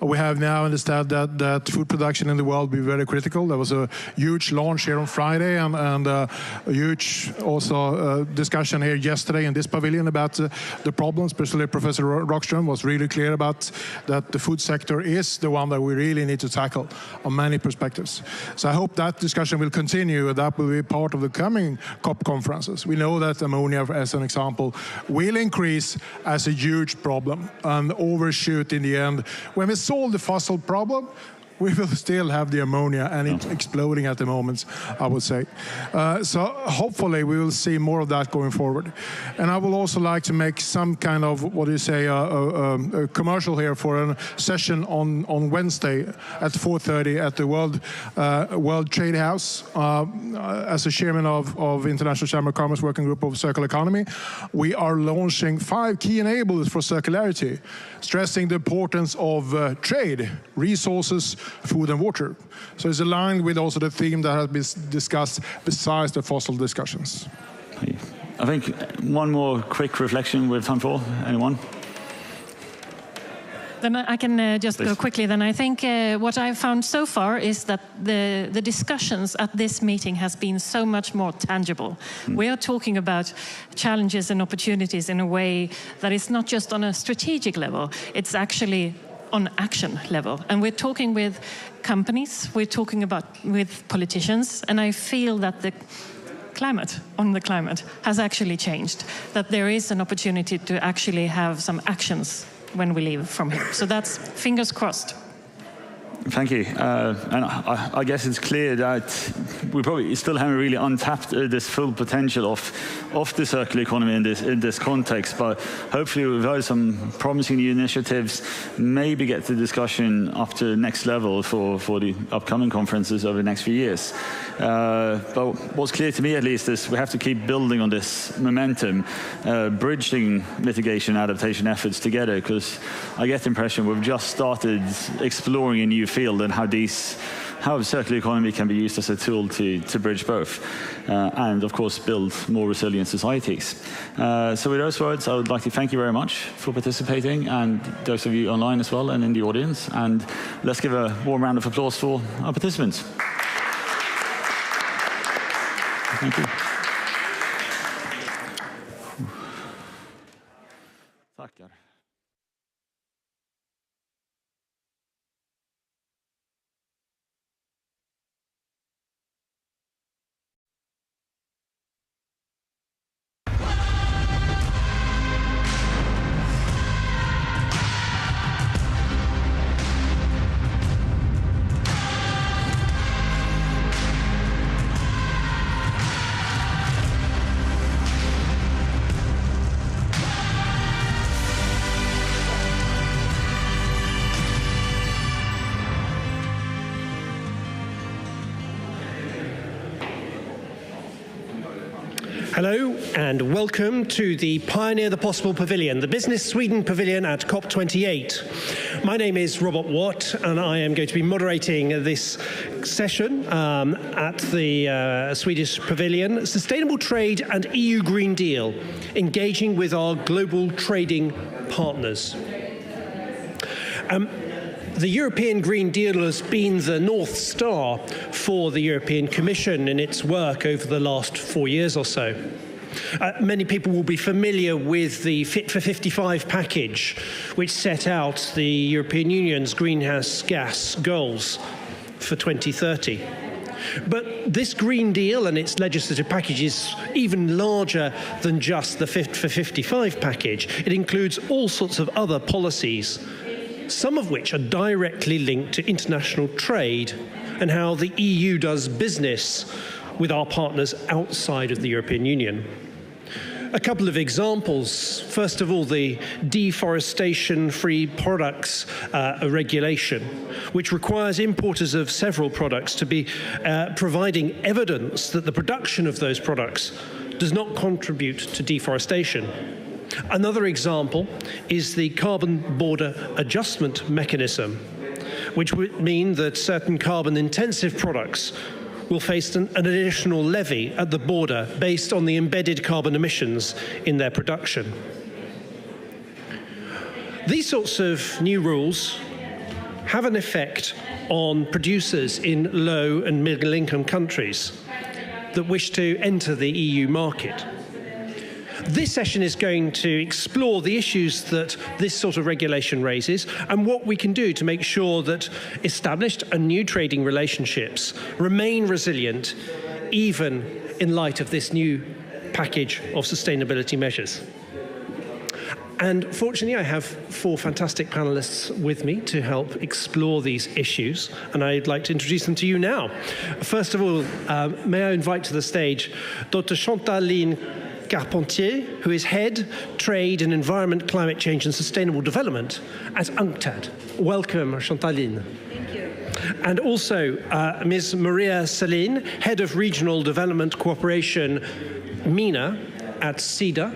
We have now understood that food production in the world will be very critical. There was a huge launch here on Friday and a huge also discussion here yesterday in this pavilion about the problems. Especially Professor Rockström was really clear about that the food sector is the one that we really need to tackle on many perspectives. So I hope that discussion will continue, and that will be part of the coming COP conferences. We know that ammonia, as an example, will increase as a huge problem and overshoot in the end. When we solve the fossil problem, we will still have the ammonia, and it's exploding at the moment, I would say. So hopefully we will see more of that going forward. And I would also like to make some kind of, a commercial here for a session on Wednesday at 4:30 at the World Trade House. As a chairman of International Chamber of Commerce Working Group of Circular Economy, we are launching 5 key enablers for circularity, stressing the importance of trade, resources, food and water. So it's aligned with also the theme that has been discussed besides the fossil discussions. I think one more quick reflection with time for anyone. Then I can just go quickly. Then I think what I've found so far is that the discussions at this meeting has been so much more tangible. We are talking about challenges and opportunities in a way that is not just on a strategic level, it's actually on action level. And we're talking with companies, we're talking about with politicians, and I feel that the climate has actually changed, that there is an opportunity to actually have some actions when we leave from here. So that's fingers crossed. Thank you. And I guess it's clear that we probably still haven't really untapped this full potential of the circular economy in this context, but hopefully we've heard some promising new initiatives, maybe get the discussion up to the next level for the upcoming conferences over the next few years. But what's clear to me at least is we have to keep building on this momentum, bridging mitigation and adaptation efforts together, because I get the impression we've just started exploring a new field and how circular economy can be used as a tool to bridge both and of course build more resilient societies. So with those words, I would like to thank you very much for participating, and those of you online as well and in the audience, and let's give a warm round of applause for our participants. Thank you. Tackar. Hello and welcome to the Pioneer the Possible Pavilion, the Business Sweden Pavilion at COP28. My name is Robert Watt and I am going to be moderating this session at the Swedish Pavilion, Sustainable Trade and EU Green Deal, engaging with our global trading partners. The European Green Deal has been the North Star for the European Commission in its work over the last 4 years or so. Many people will be familiar with the Fit for 55 package, which set out the European Union's greenhouse gas goals for 2030. But this Green Deal and its legislative package is even larger than just the Fit for 55 package. It includes all sorts of other policies, some of which are directly linked to international trade and how the EU does business with our partners outside of the European Union. A couple of examples. First of all, the deforestation-free products regulation, which requires importers of several products to be providing evidence that the production of those products does not contribute to deforestation. Another example is the carbon border adjustment mechanism, which would mean that certain carbon-intensive products will face an additional levy at the border based on the embedded carbon emissions in their production. These sorts of new rules have an effect on producers in low and middle income countries that wish to enter the EU market. This session is going to explore the issues that this sort of regulation raises and what we can do to make sure that established and new trading relationships remain resilient even in light of this new package of sustainability measures. And fortunately, I have 4 fantastic panelists with me to help explore these issues, and I'd like to introduce them to you now. First of all, may I invite to the stage Dr. Chantaline Carpentier, who is Head, Trade and Environment, Climate Change and Sustainable Development at UNCTAD. Welcome, Chantaline. Thank you. And also Ms. Maria Celine, Head of Regional Development Cooperation, MENA, at CEDA.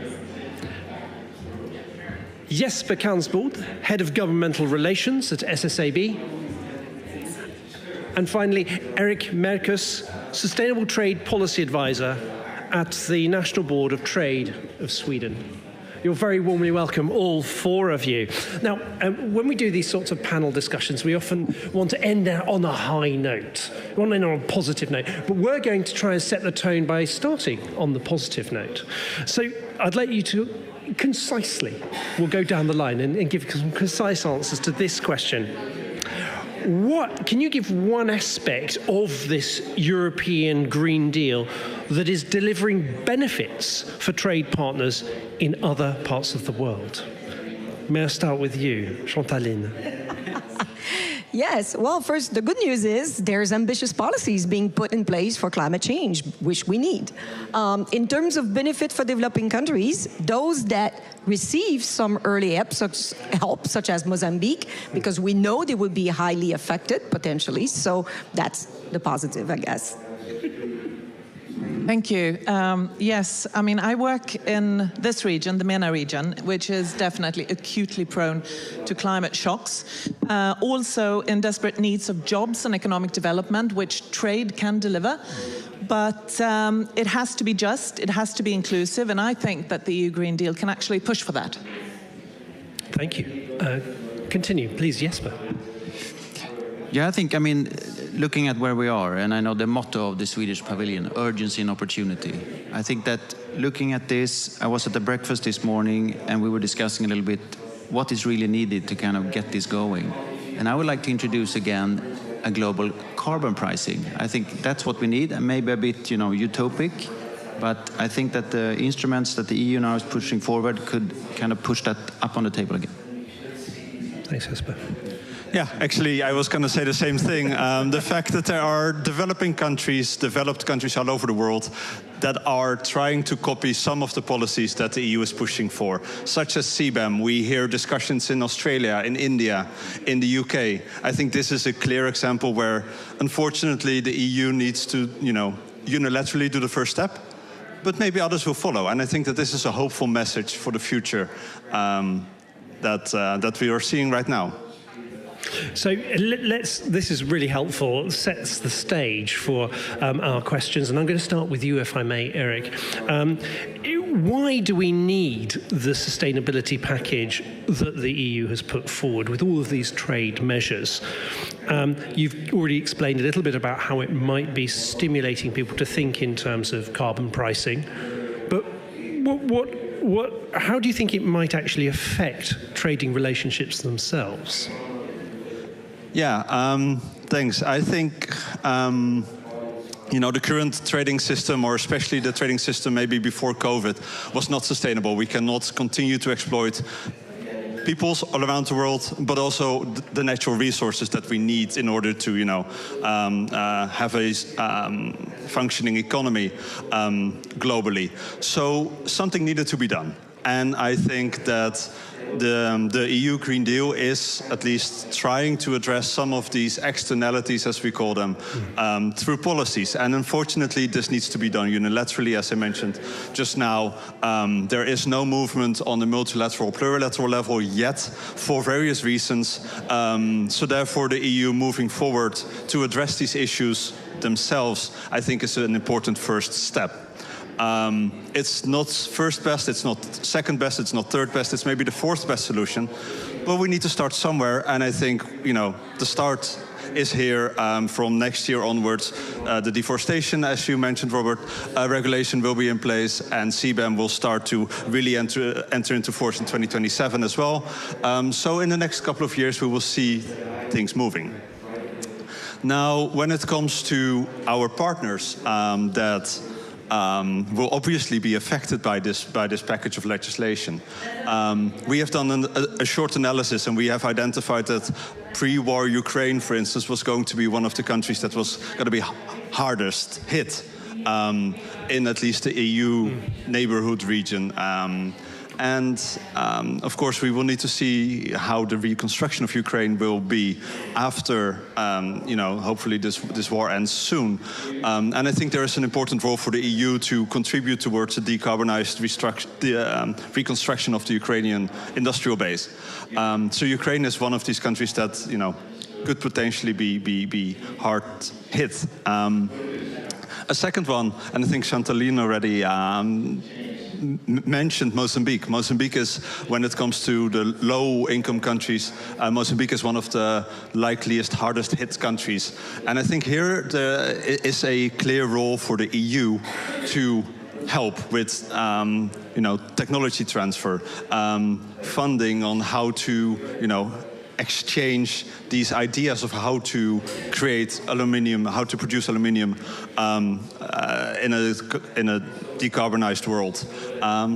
Jesper Kansbod, Head of Governmental Relations at SSAB. And finally, Erik Merkus, Sustainable Trade Policy Advisor at the National Board of Trade of Sweden. You're very warmly welcome, all 4 of you. Now, when we do these sorts of panel discussions, we often want to end on a high note. We want to end on a positive note. But we're going to try and set the tone by starting on the positive note. So I'd like you to concisely, we'll go down the line and give some concise answers to this question. Can you give one aspect of this European Green Deal that is delivering benefits for trade partners in other parts of the world? May I start with you, Chantaline? Yes, well, first, the good news is there's ambitious policies being put in place for climate change, which we need. In terms of benefit for developing countries, those that receive some early help, such as Mozambique, because we know they will be highly affected, potentially, so that's the positive, I guess. Thank you. Yes, I mean, I work in this region, the MENA region, which is definitely acutely prone to climate shocks. Also in desperate needs of jobs and economic development, which trade can deliver. But it has to be just, it has to be inclusive, and I think that the EU Green Deal can actually push for that. Thank you. Continue, please, Jesper. Yeah, I think, I mean, looking at where we are, and I know the motto of the Swedish pavilion, urgency and opportunity. I think that looking at this, I was at the breakfast this morning and we were discussing a little bit what is really needed to kind of get this going. And I would like to introduce again a global carbon pricing. I think that's what we need, and maybe a bit, utopic, but I think that the instruments that the EU now is pushing forward could kind of push that up on the table again. Thanks, Jesper. Yeah, actually, I was going to say the same thing. The fact that there are developed countries all over the world that are trying to copy some of the policies that the EU is pushing for, such as CBAM. We hear discussions in Australia, in India, in the UK. I think this is a clear example where, unfortunately, the EU needs to, unilaterally do the first step, but maybe others will follow. And I think that this is a hopeful message for the future that we are seeing right now. So this is really helpful, sets the stage for our questions, and I'm going to start with you, if I may, Erik. why do we need the sustainability package that the EU has put forward with all of these trade measures? You've already explained a little bit about how it might be stimulating people to think in terms of carbon pricing, but how do you think it might actually affect trading relationships themselves? Yeah, thanks. I think the current trading system, or especially the trading system maybe before COVID, was not sustainable. We cannot continue to exploit peoples all around the world, but also the natural resources that we need in order to, have a functioning economy globally. So something needed to be done. And I think that the EU Green Deal is at least trying to address some of these externalities, as we call them, through policies. And unfortunately, this needs to be done unilaterally, as I mentioned just now. There is no movement on the multilateral, plurilateral level yet, for various reasons. So therefore, the EU moving forward to address these issues themselves, I think, is an important first step. It's not first best, it's not second best, it's not third best, it's maybe the fourth best solution. But we need to start somewhere, and I think, the start is here from next year onwards. The deforestation, as you mentioned, Robert, regulation will be in place, and CBAM will start to really enter into force in 2027 as well. So in the next couple of years, we will see things moving. Now, when it comes to our partners that will obviously be affected by this package of legislation. We have done a short analysis, and we have identified that pre-war Ukraine, for instance, was going to be one of the countries that was going to be hardest hit in at least the EU neighborhood region. Of course, we will need to see how the reconstruction of Ukraine will be after, hopefully this war ends soon. And I think there is an important role for the EU to contribute towards a decarbonized reconstruction of the Ukrainian industrial base. So Ukraine is one of these countries that, could potentially be hard hit. A second one, and I think Chantaline already mentioned Mozambique. Mozambique is, when it comes to the low-income countries, Mozambique is one of the likeliest, hardest hit countries. And I think here there is a clear role for the EU to help with, technology transfer, funding on how to, exchange these ideas of how to create aluminium, how to produce aluminium in a decarbonized world.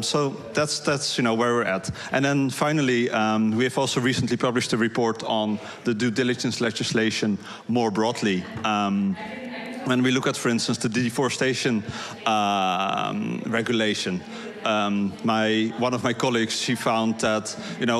So that's where we're at. And then finally, we have also recently published a report on the due diligence legislation more broadly. When we look at, for instance, the deforestation regulation, one of my colleagues, she found that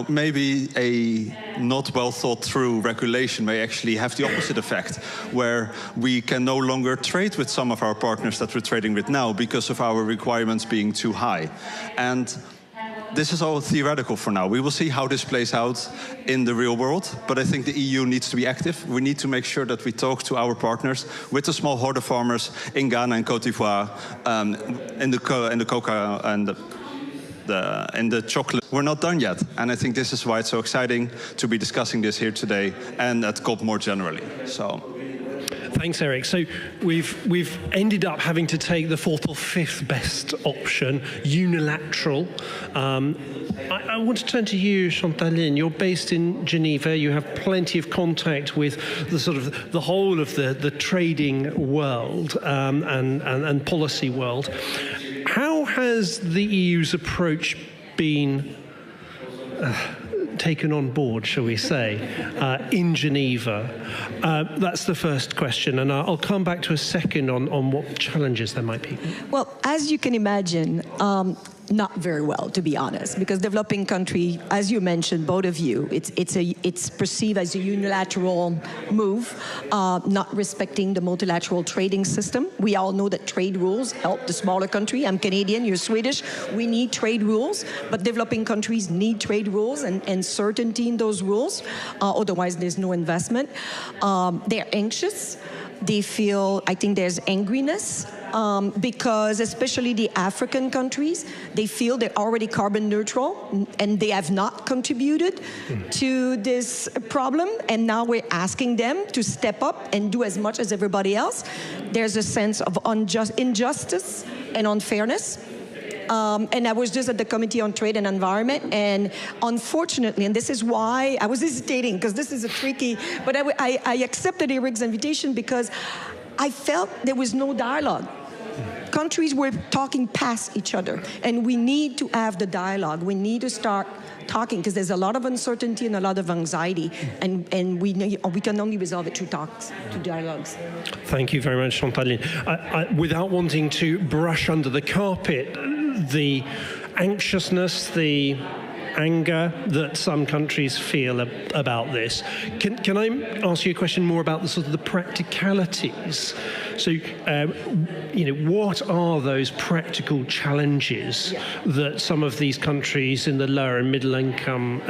maybe a not well thought through regulation may actually have the opposite effect, where we can no longer trade with some of our partners that we're trading with now because of our requirements being too high. And this is all theoretical for now. We will see how this plays out in the real world, but I think the EU needs to be active. We need to make sure that we talk to our partners, with the smallholder farmers in Ghana and Côte d'Ivoire, in the cocoa and the chocolate. We're not done yet, and I think this is why it's so exciting to be discussing this here today and at COP more generally. Thanks, Eric. So we've ended up having to take the fourth or fifth best option, unilateral. I want to turn to you, Chantaline. You're based in Geneva. You have plenty of contact with the whole of the trading world and policy world. How has the EU's approach been taken on board, shall we say, in Geneva? That's the first question, and I'll come back to a second on what challenges there might be. Well, as you can imagine, not very well, to be honest, because developing country, as you mentioned, both of you, it's perceived as a unilateral move, not respecting the multilateral trading system. We all know that trade rules help the smaller country. I'm Canadian, you're Swedish. We need trade rules, but developing countries need trade rules and certainty in those rules. Otherwise, there's no investment. They're anxious. They feel, I think there's angriness because especially the African countries, they feel they're already carbon neutral and they have not contributed to this problem, and now we're asking them to step up and do as much as everybody else. There's a sense of injustice and unfairness. And I was just at the Committee on Trade and Environment, and unfortunately, and this is why I was hesitating, because this is a tricky, but I accepted Eric's invitation because I felt there was no dialogue. Countries were talking past each other, and we need to have the dialogue. We need to start talking, because there's a lot of uncertainty and a lot of anxiety, and we can only resolve it through talks, through dialogues. Thank you very much, Chantaline. Without wanting to brush under the carpet the anxiousness, the anger that some countries feel about this, can I ask you a question more about the sort of the practicalities? So, what are those practical challenges that some of these countries in the lower and middle income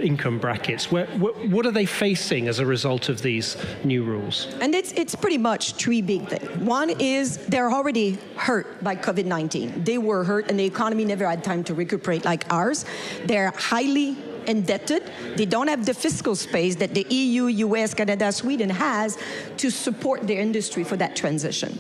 income brackets, what are they facing as a result of these new rules? And it's pretty much three big things. One is they're already hurt by COVID-19. They were hurt, and the economy never had time to recuperate like ours. They're highly indebted. They don't have the fiscal space that the EU, US, Canada, Sweden has to support their industry for that transition.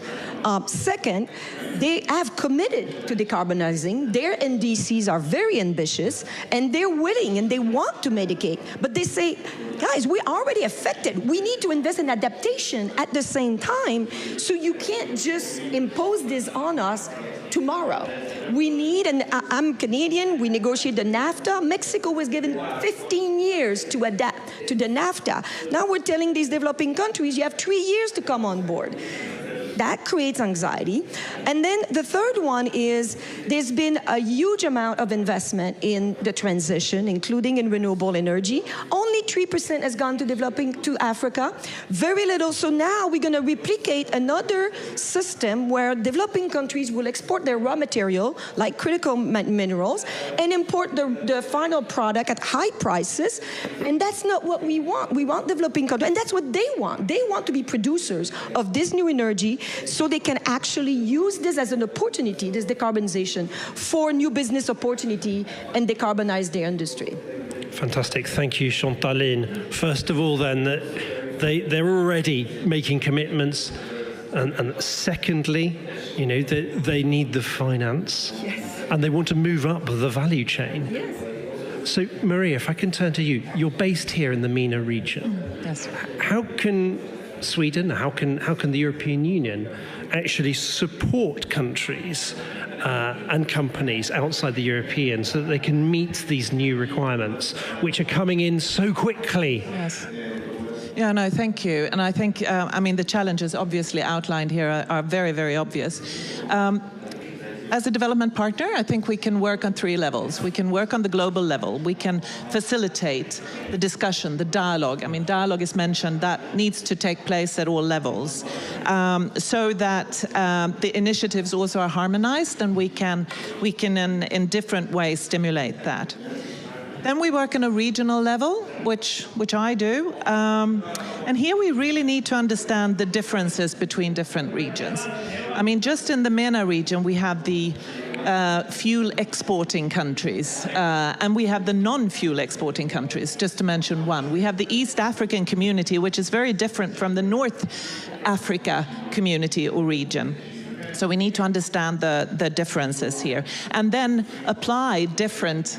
Second, they have committed to decarbonizing. Their NDCs are very ambitious, and they're willing and they want to mitigate. But they say, guys, we're already affected. We need to invest in adaptation at the same time, so you can't just impose this on us tomorrow. We need, and I'm Canadian, we negotiated the NAFTA. Mexico was given 15 years to adapt to the NAFTA. Now we're telling these developing countries, you have 3 years to come on board. That creates anxiety. And then the third one is there's been a huge amount of investment in the transition, including in renewable energy. Only 3% has gone to Africa. Very little. So now we're going to replicate another system where developing countries will export their raw material, like critical minerals, and import the final product at high prices. And that's not what we want. We want developing countries, and that's what they want. They want to be producers of this new energy, so they can actually use this as an opportunity, this decarbonization, for new business opportunity and decarbonize their industry. Fantastic. Thank you, Chantaline. First of all, then, they're already making commitments. And secondly, they need the finance. Yes. And they want to move up the value chain. Yes. So, Maria, if I can turn to you. You're based here in the MENA region. Yes. How can Sweden, how can the European Union actually support countries and companies outside the European so that they can meet these new requirements, which are coming in so quickly? Yes. Yeah, no, thank you. And I think, the challenges obviously outlined here are very, very obvious. As a development partner, I think we can work on 3 levels. We can work on the global level. We can facilitate the discussion, the dialogue. Dialogue is mentioned. That needs to take place at all levels, so that the initiatives also are harmonized, and we can in different ways stimulate that. Then we work on a regional level, which I do. And here we really need to understand the differences between different regions. Just in the MENA region, we have the fuel exporting countries, and we have the non-fuel exporting countries, just to mention one. We have the East African community, which is very different from the North Africa community or region. So we need to understand the differences here, and then apply different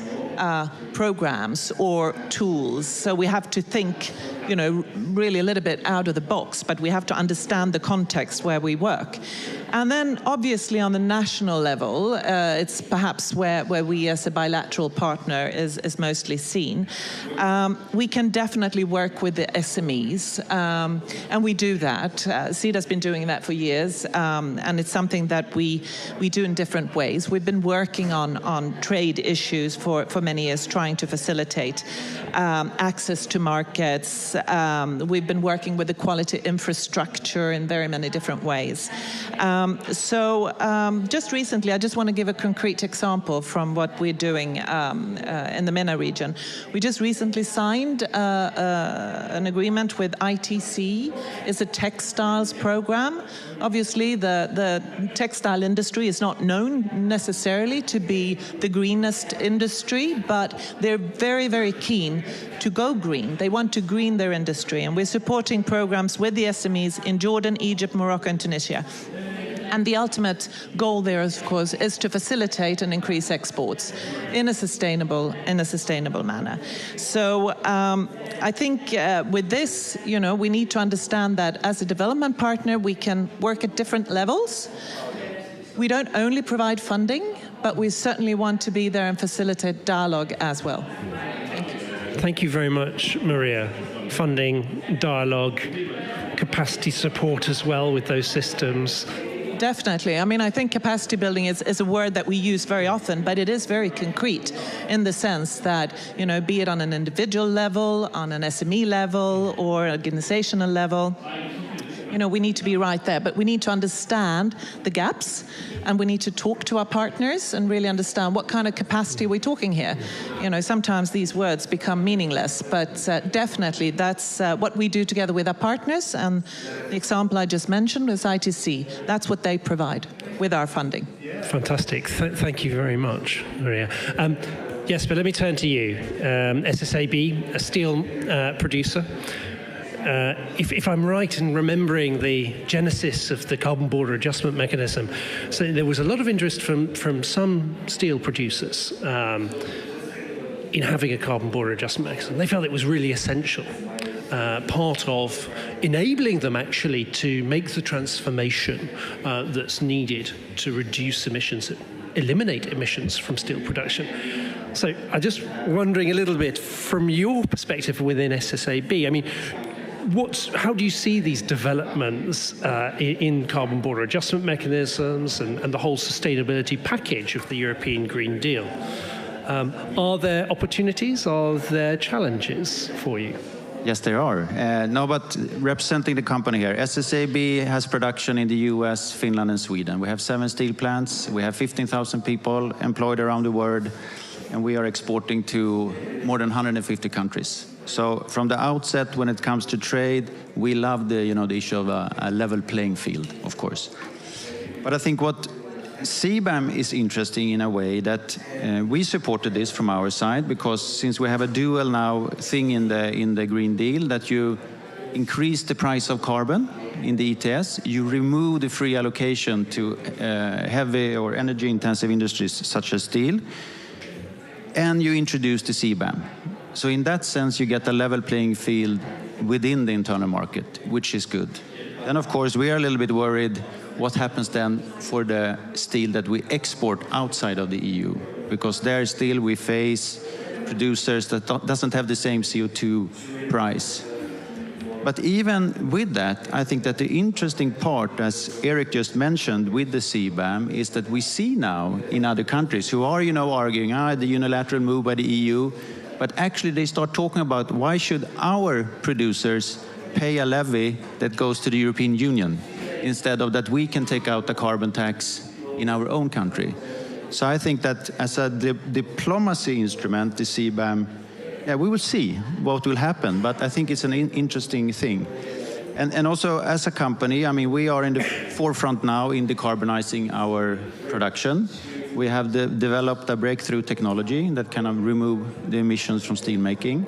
programs or tools. So we have to think, really a little bit out of the box, but we have to understand the context where we work. And then obviously on the national level, it's perhaps where we as a bilateral partner is mostly seen. We can definitely work with the SMEs, and we do that. CEDA's been doing that for years, and it's something that we do in different ways. We've been working on trade issues for many years, trying to facilitate access to markets. We've been working with the quality infrastructure in very many different ways. Just recently, I just want to give a concrete example from what we're doing in the MENA region. We just recently signed an agreement with ITC. It's a textiles program. Obviously, the textile industry is not known necessarily to be the greenest industry, but they're very, very keen to go green. They want to green their industry, and we're supporting programs with the SMEs in Jordan, Egypt, Morocco, and Tunisia. And the ultimate goal there, of course, is to facilitate and increase exports in a sustainable manner. So I think with this, we need to understand that as a development partner, we can work at different levels. We don't only provide funding, but we certainly want to be there and facilitate dialogue as well. Thank you. Thank you very much, Maria. Funding, dialogue, capacity support as well with those systems. Definitely. I mean, I think capacity building is a word that we use very often, but it is very concrete in the sense that, be it on an individual level, on an SME level, or organizational level, we need to be right there. But we need to understand the gaps, and we need to talk to our partners and really understand what kind of capacity we're talking here. Sometimes these words become meaningless, but definitely that's what we do together with our partners. And the example I just mentioned was ITC. That's what they provide with our funding. Fantastic. Thank you very much, Maria. Yes, but let me turn to you. SSAB, a steel producer. If I'm right in remembering the genesis of the carbon border adjustment mechanism, so there was a lot of interest from some steel producers in having a carbon border adjustment mechanism. They felt it was really essential, part of enabling them actually to make the transformation that's needed to reduce emissions, eliminate emissions from steel production. So I'm just wondering a little bit from your perspective within SSAB, I mean, how do you see these developments in carbon border adjustment mechanisms and the whole sustainability package of the European Green Deal? Are there opportunities? Are there challenges for you? Yes, there are. No, but representing the company here, SSAB has production in the US, Finland, and Sweden. We have 7 steel plants. We have 15,000 people employed around the world, and we are exporting to more than 150 countries. So from the outset, when it comes to trade, we love the issue of a level playing field, of course. But I think what CBAM is interesting in a way that we supported this from our side, because since we have a dual now thing in the Green Deal, that you increase the price of carbon in the ETS, you remove the free allocation to heavy or energy intensive industries such as steel, and you introduce the CBAM. So in that sense, you get a level playing field within the internal market, which is good. Then, of course, we are a little bit worried what happens then for the steel that we export outside of the EU, because there still we face producers that doesn't have the same CO2 price. But even with that, I think that the interesting part, as Eric just mentioned with the CBAM, is that we see now in other countries who are, arguing, the unilateral move by the EU, but actually they start talking about why should our producers pay a levy that goes to the European Union instead of that we can take out a carbon tax in our own country. So I think that as a diplomacy instrument, the CBAM, we will see what will happen, but I think it's an interesting thing. And also as a company, I mean, we are in the forefront now in decarbonizing our production. We have developed a breakthrough technology that can remove the emissions from steel making.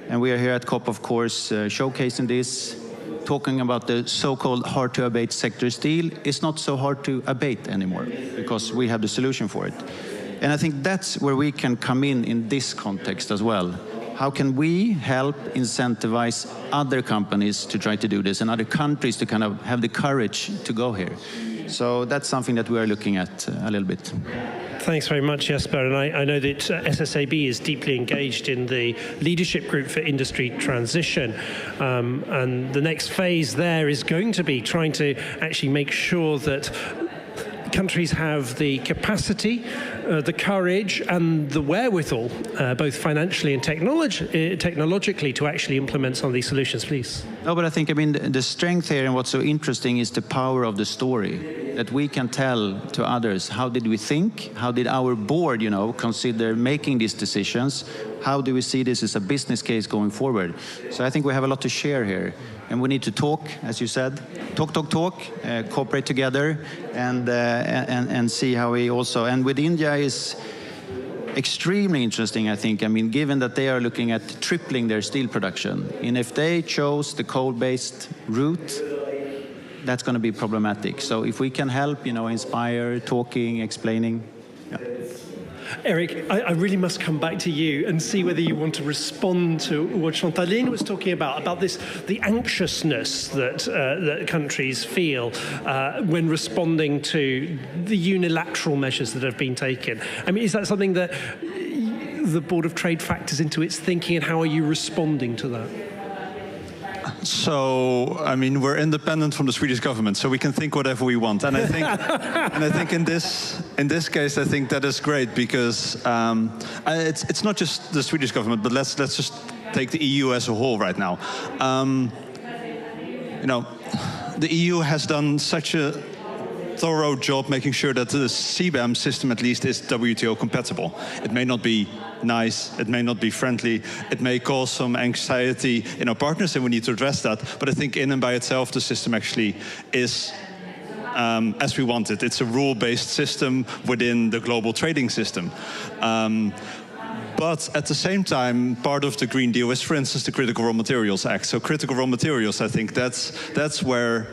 And we are here at COP, of course, showcasing this, talking about the so-called hard-to-abate sector steel. It's not so hard to abate anymore because we have the solution for it. And I think that's where we can come in this context as well. How can we help incentivize other companies to try to do this and other countries to kind of have the courage to go here? So that's something that we are looking at a little bit. Thanks very much, Jesper. And I know that SSAB is deeply engaged in the leadership group for industry transition. And the next phase there is going to be trying to actually make sure that countries have the capacity, the courage, and the wherewithal, both financially and technologically, to actually implement some of these solutions, please? No, but I think, the strength here and what's so interesting is the power of the story, that we can tell to others, how did we think? How did our board, consider making these decisions? How do we see this as a business case going forward? So I think we have a lot to share here. And we need to talk, as you said, talk, cooperate together, and see how we also, and with India is extremely interesting, I think. Given that they are looking at tripling their steel production, and if they chose the coal-based route, that's going to be problematic. So if we can help, inspire, talking, explaining. Yeah. Eric, I really must come back to you and see whether you want to respond to what Chantaline was talking about this, the anxiousness that countries feel when responding to the unilateral measures that have been taken. Is that something that the Board of Trade factors into its thinking, and how are you responding to that? So, we're independent from the Swedish government, so we can think whatever we want. And I think, in this case, I think that is great, because it's not just the Swedish government, but let's just take the EU as a whole right now. The EU has done such a thorough job making sure that the CBAM system at least is WTO compatible. It may not be nice, it may not be friendly, it may cause some anxiety in our partners, and we need to address that. But I think in and by itself, the system actually is as we want it. It's a rule-based system within the global trading system. But at the same time, part of the Green Deal is, for instance, the Critical Raw Materials Act. So critical raw materials, I think that's where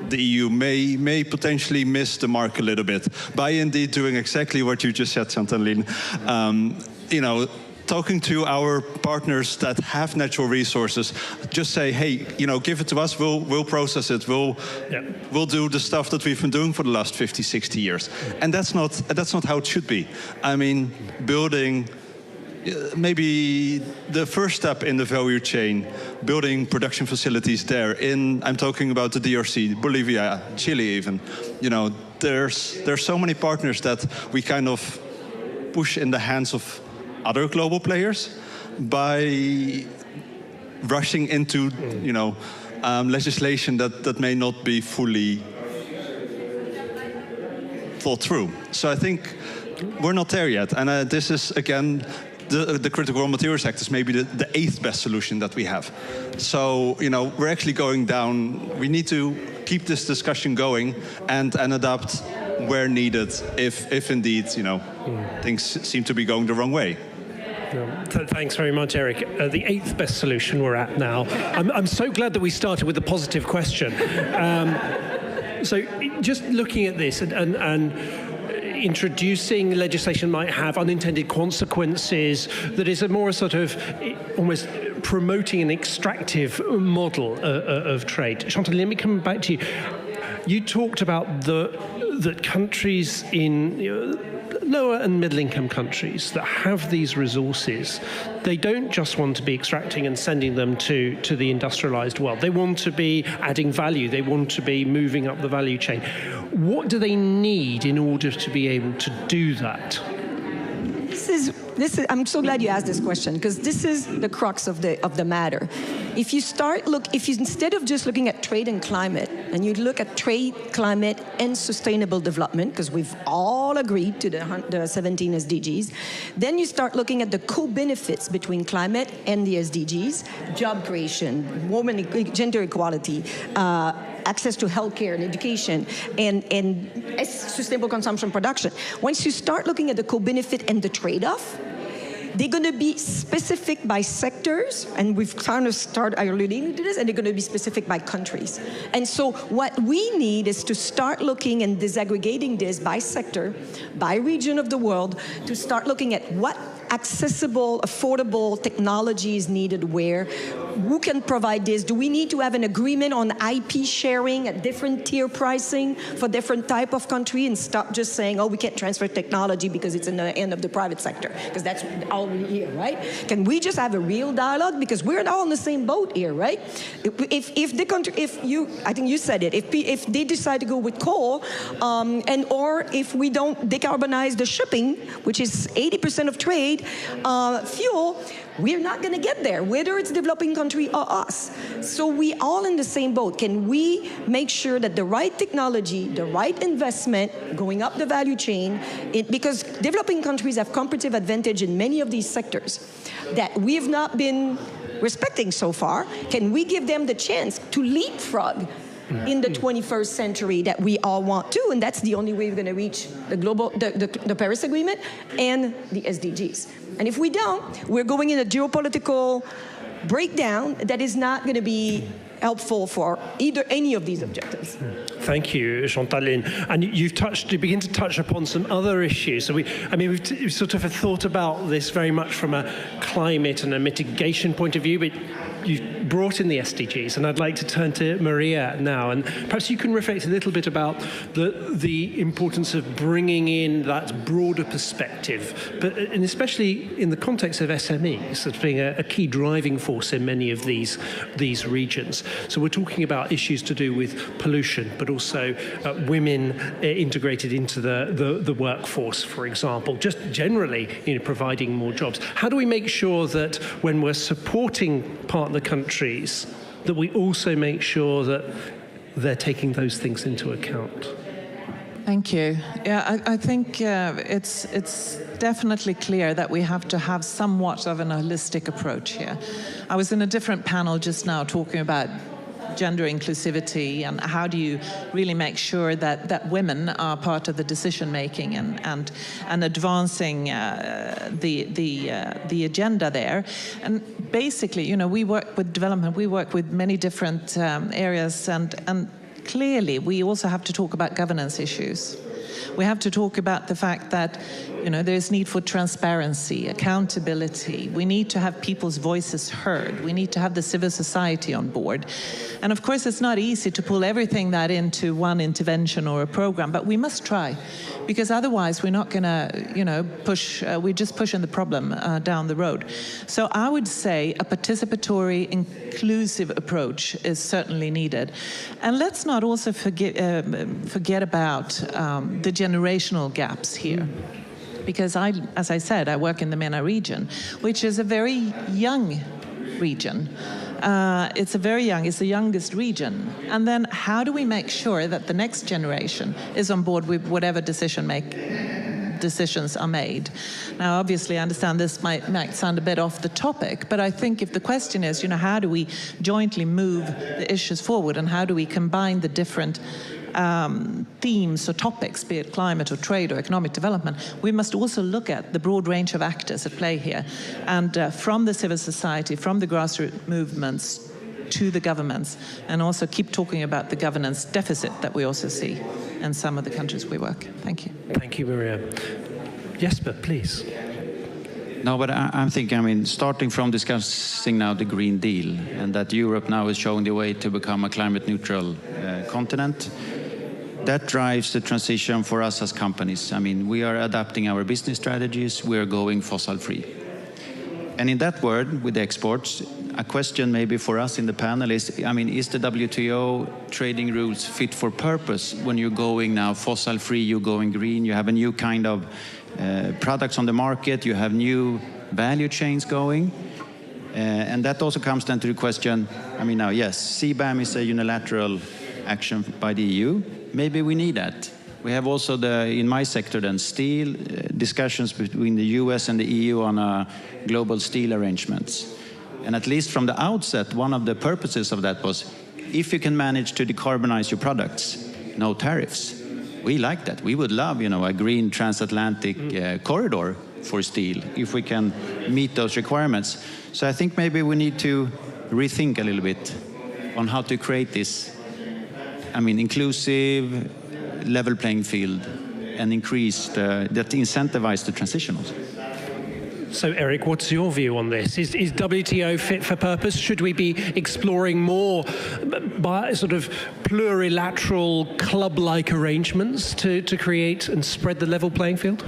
the EU may potentially miss the mark a little bit by indeed doing exactly what you just said, Chantaline. Talking to our partners that have natural resources, just say, hey, give it to us, we'll process it, we'll do the stuff that we've been doing for the last 50, 60 years. And that's not how it should be. Building maybe the first step in the value chain, building production facilities there. I'm talking about the DRC, Bolivia, Chile even. There's so many partners that we kind of push in the hands of other global players by rushing into, legislation that may not be fully thought through. So I think we're not there yet. And this is, again, the Critical Raw Materials Act is maybe the 8th best solution that we have. So, we're actually going down. We need to keep this discussion going and adapt where needed if indeed, things seem to be going the wrong way. Thanks very much, Eric. The 8th best solution we're at now. I'm so glad that we started with a positive question. So just looking at this and introducing legislation might have unintended consequences, that is a more sort of almost promoting an extractive model of trade. Chantal, let me come back to you. You talked about that countries in lower and middle income countries that have these resources, they don't just want to be extracting and sending them to the industrialized world. They want to be adding value. They want to be moving up the value chain. What do they need in order to be able to do that? This is, I'm so glad you asked this question, because this is the crux of the matter. If you instead of just looking at trade and climate, and you look at trade, climate, and sustainable development, because we've all agreed to the 17 SDGs, then you start looking at the co-benefits between climate and the SDGs, job creation, gender equality, access to healthcare and education, and sustainable consumption production. Once you start looking at the co-benefit and the trade-off, they're going to be specific by sectors, and we've kind of started alluding to this, and they're going to be specific by countries. And so what we need is to start looking and disaggregating this by sector, by region of the world, to start looking at what accessible, affordable technology is needed where, Who can provide this? Do we need to have an agreement on IP sharing at different tier pricing for different type of country and stop just saying, oh, we can't transfer technology because it's in the end of the private sector? Because that's all we hear, right? Can we just have a real dialogue? Because we're all in the same boat here, right? If the country, I think you said it, if they decide to go with coal, or if we don't decarbonize the shipping, which is 80% of trade, fuel, we're not going to get there, whether it's developing country or us. So we all in the same boat. Can we make sure that the right technology, the right investment, going up the value chain, because developing countries have competitive advantage in many of these sectors that we've not been respecting so far. Can we give them the chance to leapfrog in the 21st century that we all want to? And that's the only way we're going to reach the Paris Agreement and the SDGs. And if we don't, we're going in a geopolitical breakdown that is not going to be helpful for any of these objectives. Thank you, Chantal. And you begin to touch upon some other issues. So we've sort of thought about this very much from a climate and a mitigation point of view, but you've brought in the SDGs, and I'd like to turn to Maria now, and perhaps you can reflect a little bit about the importance of bringing in that broader perspective, and especially in the context of SMEs as being a key driving force in many of these regions. So we're talking about issues to do with pollution, but also women integrated into the workforce, for example, just generally providing more jobs. How do we make sure that when we're supporting partner countries, that we also make sure that they're taking those things into account? Thank you. Yeah, I think it's definitely clear that we have to have somewhat of an holistic approach here. I was in a different panel just now talking about gender inclusivity and how do you really make sure that women are part of the decision making and advancing the agenda there. And basically, we work with development, we work with many different areas, and clearly we also have to talk about governance issues. We have to talk about the fact that there's need for transparency, accountability. We need to have people's voices heard. We need to have the civil society on board. And of course, it's not easy to pull everything that into one intervention or a program, but we must try, because otherwise we're not going to, we're just pushing the problem down the road. So I would say a participatory, inclusive approach is certainly needed. And let's not also forget about the generational gaps here. Because as I said, I work in the MENA region, which is a very young region. It's the youngest region. And then how do we make sure that the next generation is on board with whatever decisions are made? Now, obviously, I understand this might sound a bit off the topic, but I think if the question is, how do we jointly move the issues forward, and how do we combine the different themes or topics, be it climate or trade or economic development, we must also look at the broad range of actors at play here. And from the civil society, from the grassroots movements to the governments, and also keep talking about the governance deficit that we also see in some of the countries we work. Thank you. Thank you, Maria. Jesper, please. No, but I'm thinking, starting from discussing now the Green Deal, and that Europe now is showing the way to become a climate neutral continent, that drives the transition for us as companies. We are adapting our business strategies, we are going fossil free. And in that word, with exports, a question maybe for us in the panel is, is the WTO trading rules fit for purpose when you're going now fossil free, you're going green, you have a new kind of products on the market, you have new value chains going. And that also comes down to the question, now, yes, CBAM is a unilateral action by the EU. Maybe we need that. We have also in my sector then, steel, discussions between the US and the EU on global steel arrangements. And at least from the outset, one of the purposes of that was, if you can manage to decarbonize your products, no tariffs. We like that. We would love, a green transatlantic corridor for steel, if we can meet those requirements. So I think maybe we need to rethink a little bit on how to create this, inclusive, level playing field, and increase that incentivize the transition also. So, Eric, what's your view on this? Is WTO fit for purpose? Should we be exploring more by sort of plurilateral club-like arrangements to create and spread the level playing field?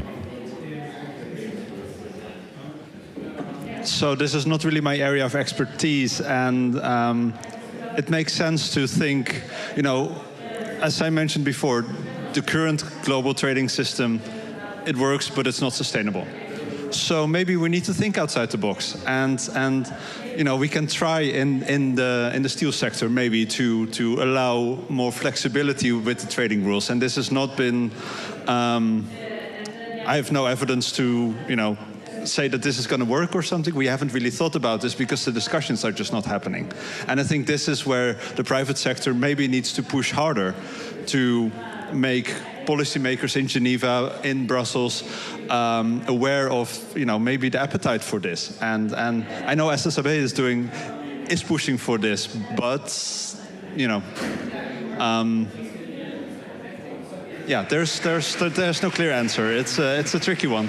So this is not really my area of expertise, and it makes sense to think, as I mentioned before, the current global trading system, it works, but it's not sustainable. So maybe we need to think outside the box, and we can try in the steel sector maybe to allow more flexibility with the trading rules. And this has not been. I have no evidence to say that this is going to work or something. We haven't really thought about this because the discussions are just not happening. And I think this is where the private sector maybe needs to push harder to make policymakers in Geneva, in Brussels, aware of maybe the appetite for this. And I know SSAB is pushing for this, but there's no clear answer. It's a tricky one.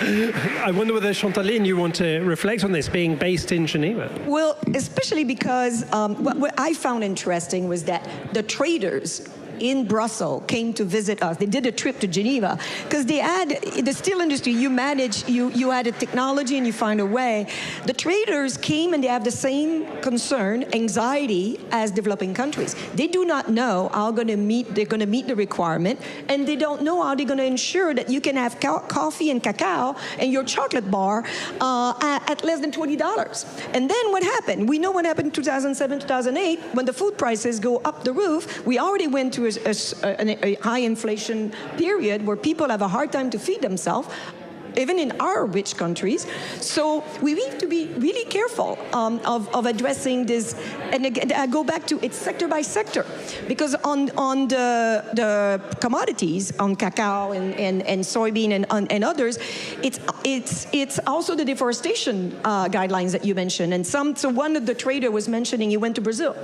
I wonder whether, Chantaline, you want to reflect on this, being based in Geneva? Well, especially because what I found interesting was that the traders in Brussels came to visit us. They did a trip to Geneva because they had the steel industry. You had a technology and you find a way. The traders came and they have the same concern, anxiety as developing countries. They do not know how they're going to meet the requirement, and they don't know how they're going to ensure that you can have coffee and cacao and your chocolate bar at less than $20. And then what happened? We know what happened in 2007, 2008 when the food prices go up the roof. We already went to a high inflation period where people have a hard time to feed themselves, even in our rich countries. So we need to be really careful of addressing this. And again, I go back to it's sector by sector, because on the commodities, on cacao and soybean and others, it's also the deforestation guidelines that you mentioned. And so one of the trader was mentioning he went to Brazil,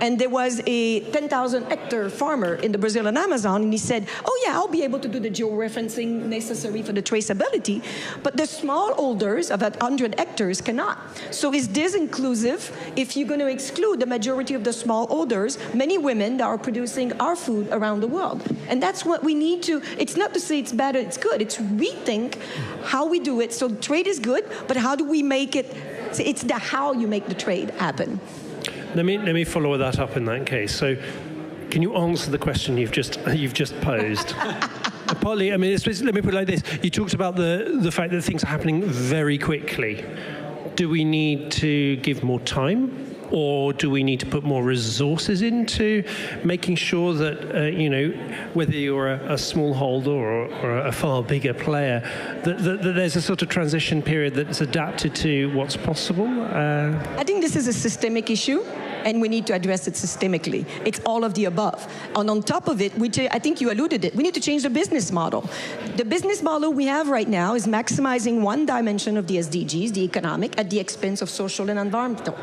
and there was a 10,000 hectare farmer in the Brazilian Amazon, and he said, "Oh yeah, I'll be able to do the georeferencing necessary for the traceability, but the smallholders of 100 hectares cannot." So is this inclusive if you're going to exclude the majority of the smallholders, many women that are producing our food around the world? And that's what we need to. It's not to say it's bad or it's good. It's rethink how we do it. So trade is good, but how do we make it? It's the how you make the trade happen. Let me follow that up in that case. So, can you answer the question you've just posed? Partly, let me put it like this. You talked about the fact that things are happening very quickly. Do we need to give more time, or do we need to put more resources into making sure that, whether you're a smallholder or a far bigger player, that there's a sort of transition period that's adapted to what's possible? I think this is a systemic issue, and we need to address it systemically. It's all of the above. And on top of it, which I think you alluded it, we need to change the business model. The business model we have right now is maximizing one dimension of the SDGs, the economic, at the expense of social and environmental.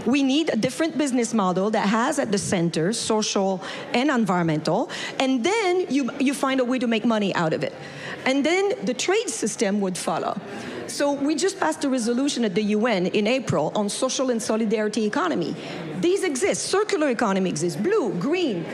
We need a different business model that has at the center social and environmental, and then you find a way to make money out of it. And then the trade system would follow. So we just passed a resolution at the UN in April on social and solidarity economy. These exist. Circular economy exists. Blue, green,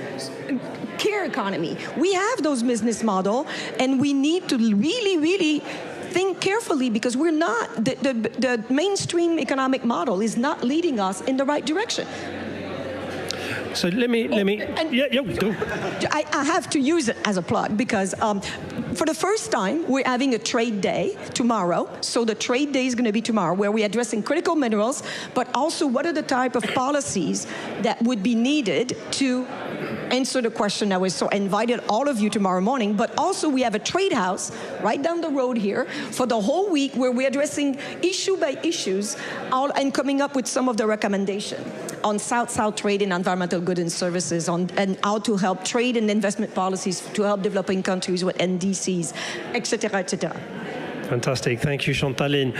care economy. We have those business models, and we need to really, really think carefully, because we're not, the mainstream economic model is not leading us in the right direction. So let me go. I have to use it as a plug, because for the first time, we're having a trade day tomorrow. So the trade day is going to be tomorrow, where we're addressing critical minerals, but also what are the type of policies that would be needed to answer the question. I invited all of you tomorrow morning, but also we have a trade house right down the road here for the whole week, where we're addressing issue by issues and coming up with some of the recommendations on South-South trade and environmental goods and services, and how to help trade and investment policies to help developing countries with NDCs, et cetera, et cetera. Fantastic. Thank you, Chantaline,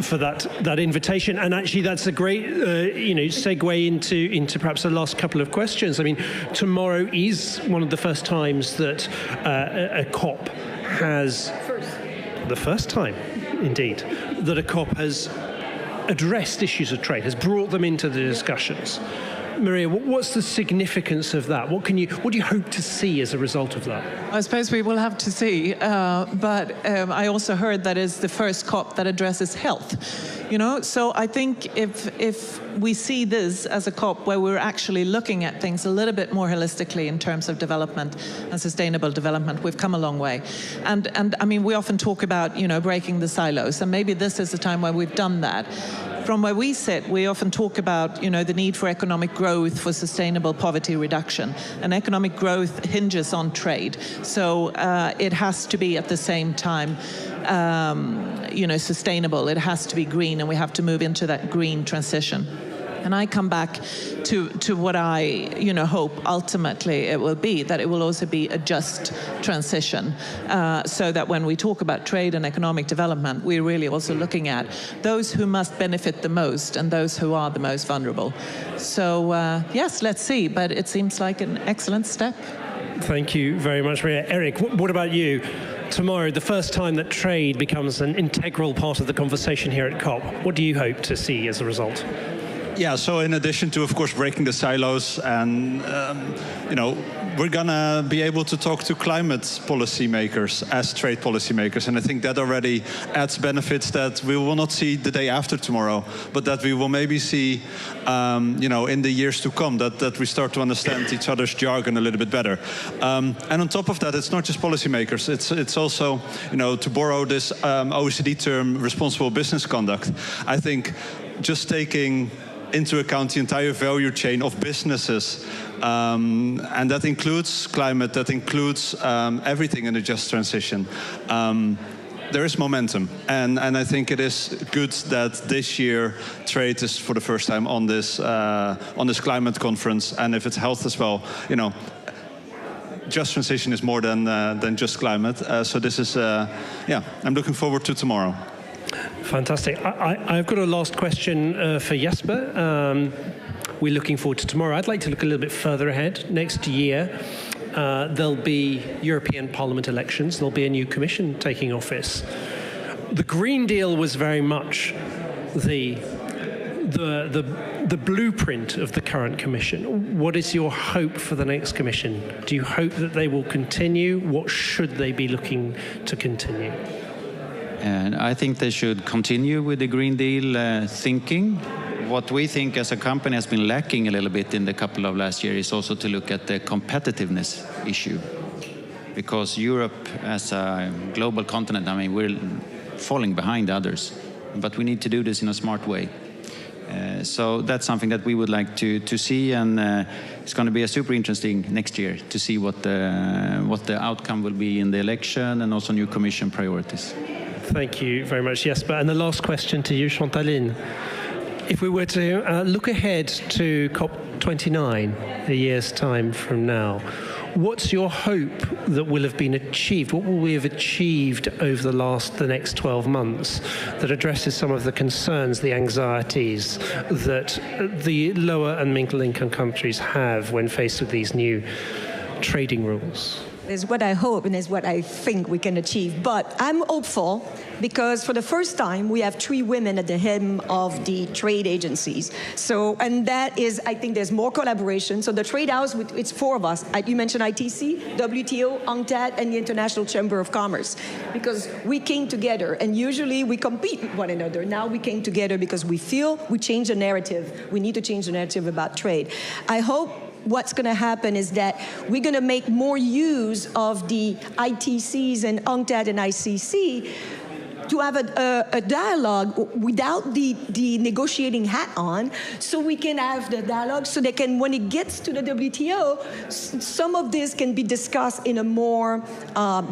for that invitation. And actually, that's a great segue into perhaps the last couple of questions. I mean, tomorrow is one of the first times that a COP has... The first time. indeed, that a COP has addressed issues of trade, has brought them into the discussions. Maria, what's the significance of that? What do you hope to see as a result of that? I suppose we will have to see, but I also heard that is the first COP that addresses health. So I think if we see this as a COP where we're actually looking at things a little bit more holistically in terms of development and sustainable development, we've come a long way. And I mean, we often talk about, breaking the silos, and maybe this is the time where we've done that. From where we sit, we often talk about, the need for economic growth for sustainable poverty reduction. And economic growth hinges on trade. So it has to be at the same time, sustainable. It has to be green, and we have to move into that green transition. And I come back to what I, hope ultimately it will be, that it will also be a just transition, so that when we talk about trade and economic development, we're really also looking at those who must benefit the most and those who are the most vulnerable. So yes, let's see, but it seems like an excellent step. Thank you very much, Maria. Eric, what about you? Tomorrow, the first time that trade becomes an integral part of the conversation here at COP, what do you hope to see as a result? Yeah, so in addition to, of course, breaking the silos and, we're going to be able to talk to climate policymakers as trade policymakers. And I think that already adds benefits that we will not see the day after tomorrow, but that we will maybe see, in the years to come, that we start to understand each other's jargon a little bit better. And on top of that, it's not just policymakers. It's also, to borrow this OECD term, responsible business conduct. I think just taking into account the entire value chain of businesses, and that includes climate, that includes everything in a just transition. There is momentum, and I think it is good that this year trade is for the first time on this climate conference, and if it's health as well, just transition is more than just climate. So this is, I'm looking forward to tomorrow. Fantastic. I've got a last question for Jesper. We're looking forward to tomorrow. I'd like to look a little bit further ahead. Next year, there'll be European Parliament elections. There'll be a new commission taking office. The Green Deal was very much the blueprint of the current commission. What is your hope for the next commission? Do you hope that they will continue? What should they be looking to continue? And I think they should continue with the Green Deal thinking. What we think as a company has been lacking a little bit in the couple of last years is also to look at the competitiveness issue. Because Europe as a global continent, we're falling behind others. But we need to do this in a smart way. So that's something that we would like to see, and it's going to be a super interesting next year to see what the outcome will be in the election and also new commission priorities. Thank you very much, Jesper. And the last question to you, Chantaline. If we were to look ahead to COP29, a year's time from now, what's your hope that will have been achieved? What will we have achieved over the next 12 months that addresses some of the concerns, the anxieties that the lower and middle-income countries have when faced with these new trading rules? Is what I hope and is what I think we can achieve. But I'm hopeful because for the first time we have 3 women at the head of the trade agencies. So, and that is, I think there's more collaboration. So the Trade House, it's 4 of us. You mentioned ITC, WTO, UNCTAD, and the International Chamber of Commerce. Because we came together, and usually we compete with one another. Now we came together because we feel we change the narrative. We need to change the narrative about trade. I hope what's going to happen is that we're going to make more use of the ITCs and UNCTAD and ICC to have a dialogue without the negotiating hat on, so we can have the dialogue so they can, when it gets to the WTO, some of this can be discussed in a more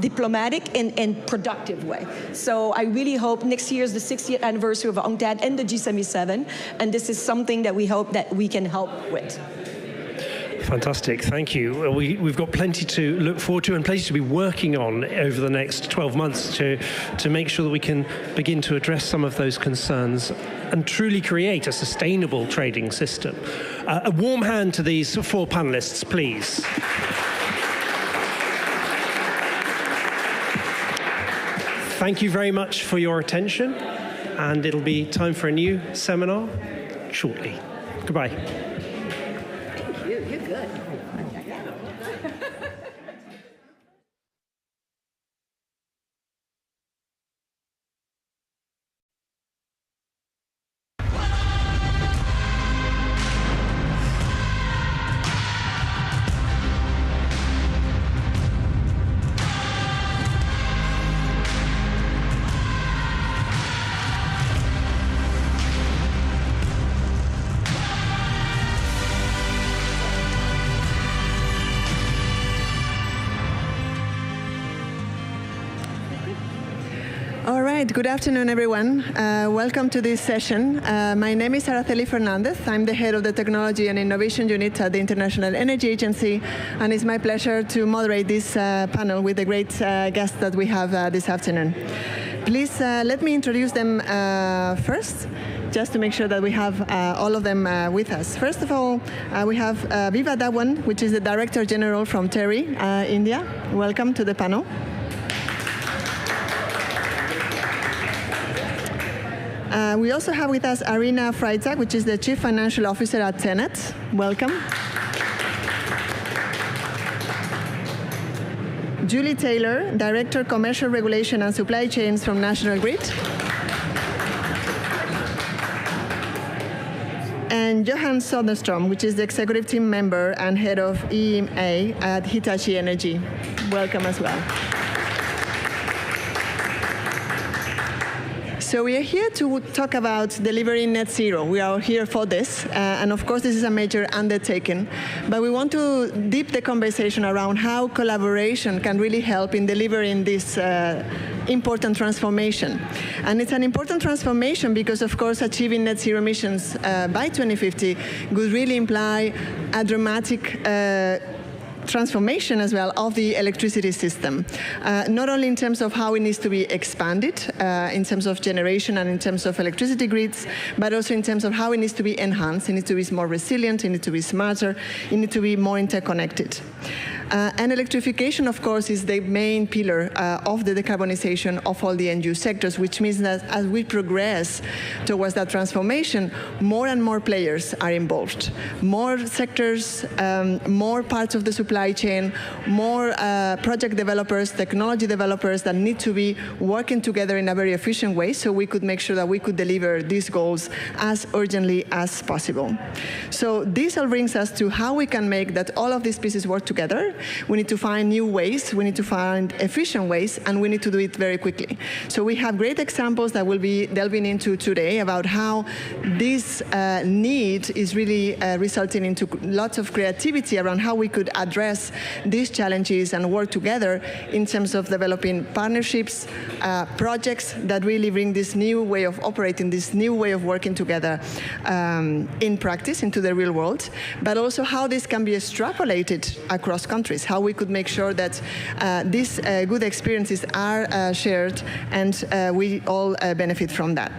diplomatic and productive way. So I really hope next year is the 60th anniversary of UNCTAD and the G77, and this is something that we hope that we can help with. Fantastic, thank you. We've got plenty to look forward to and plenty to be working on over the next 12 months to make sure that we can begin to address some of those concerns and truly create a sustainable trading system. A warm hand to these 4 panelists, please. thank you very much for your attention, and it'll be time for a new seminar shortly. Goodbye. You're good. Good afternoon, everyone. Welcome to this session. My name is Araceli Fernandez. I'm the head of the Technology and Innovation Unit at the International Energy Agency, and it's my pleasure to moderate this panel with the great guests that we have this afternoon. Please let me introduce them first, just to make sure that we have all of them with us. First of all, we have Viva Dhawan, which is the Director General from TERI, India. Welcome to the panel. We also have with us Arina Freitag, which is the Chief Financial Officer at TenneT. Welcome. Julie Taylor, Director, Commercial Regulation and Supply Chains from National Grid. And Johan Soderstrom, which is the Executive Team Member and Head of EMEA at Hitachi Energy. Welcome as well. So we are here to talk about delivering net zero. We are here for this, and of course this is a major undertaking, but we want to deep the conversation around how collaboration can really help in delivering this important transformation. And it's an important transformation because, of course, achieving net zero emissions by 2050 would really imply a dramatic transformation as well of the electricity system, not only in terms of how it needs to be expanded in terms of generation and in terms of electricity grids, but also in terms of how it needs to be enhanced. It needs to be more resilient, it needs to be smarter, it needs to be more interconnected. And electrification, of course, is the main pillar of the decarbonization of all the end-use sectors, which means that as we progress towards that transformation, more and more players are involved. More sectors, more parts of the supply chain, more project developers, technology developers that need to be working together in a very efficient way so we could make sure that we could deliver these goals as urgently as possible. So this all brings us to how we can make that all of these pieces work together. We need to find new ways, we need to find efficient ways, and we need to do it very quickly. So we have great examples that we'll be delving into today about how this need is really resulting into lots of creativity around how we could address these challenges and work together in terms of developing partnerships, projects that really bring this new way of operating, this new way of working together in practice, into the real world, but also how this can be extrapolated across countries, how we could make sure that these good experiences are shared and we all benefit from that.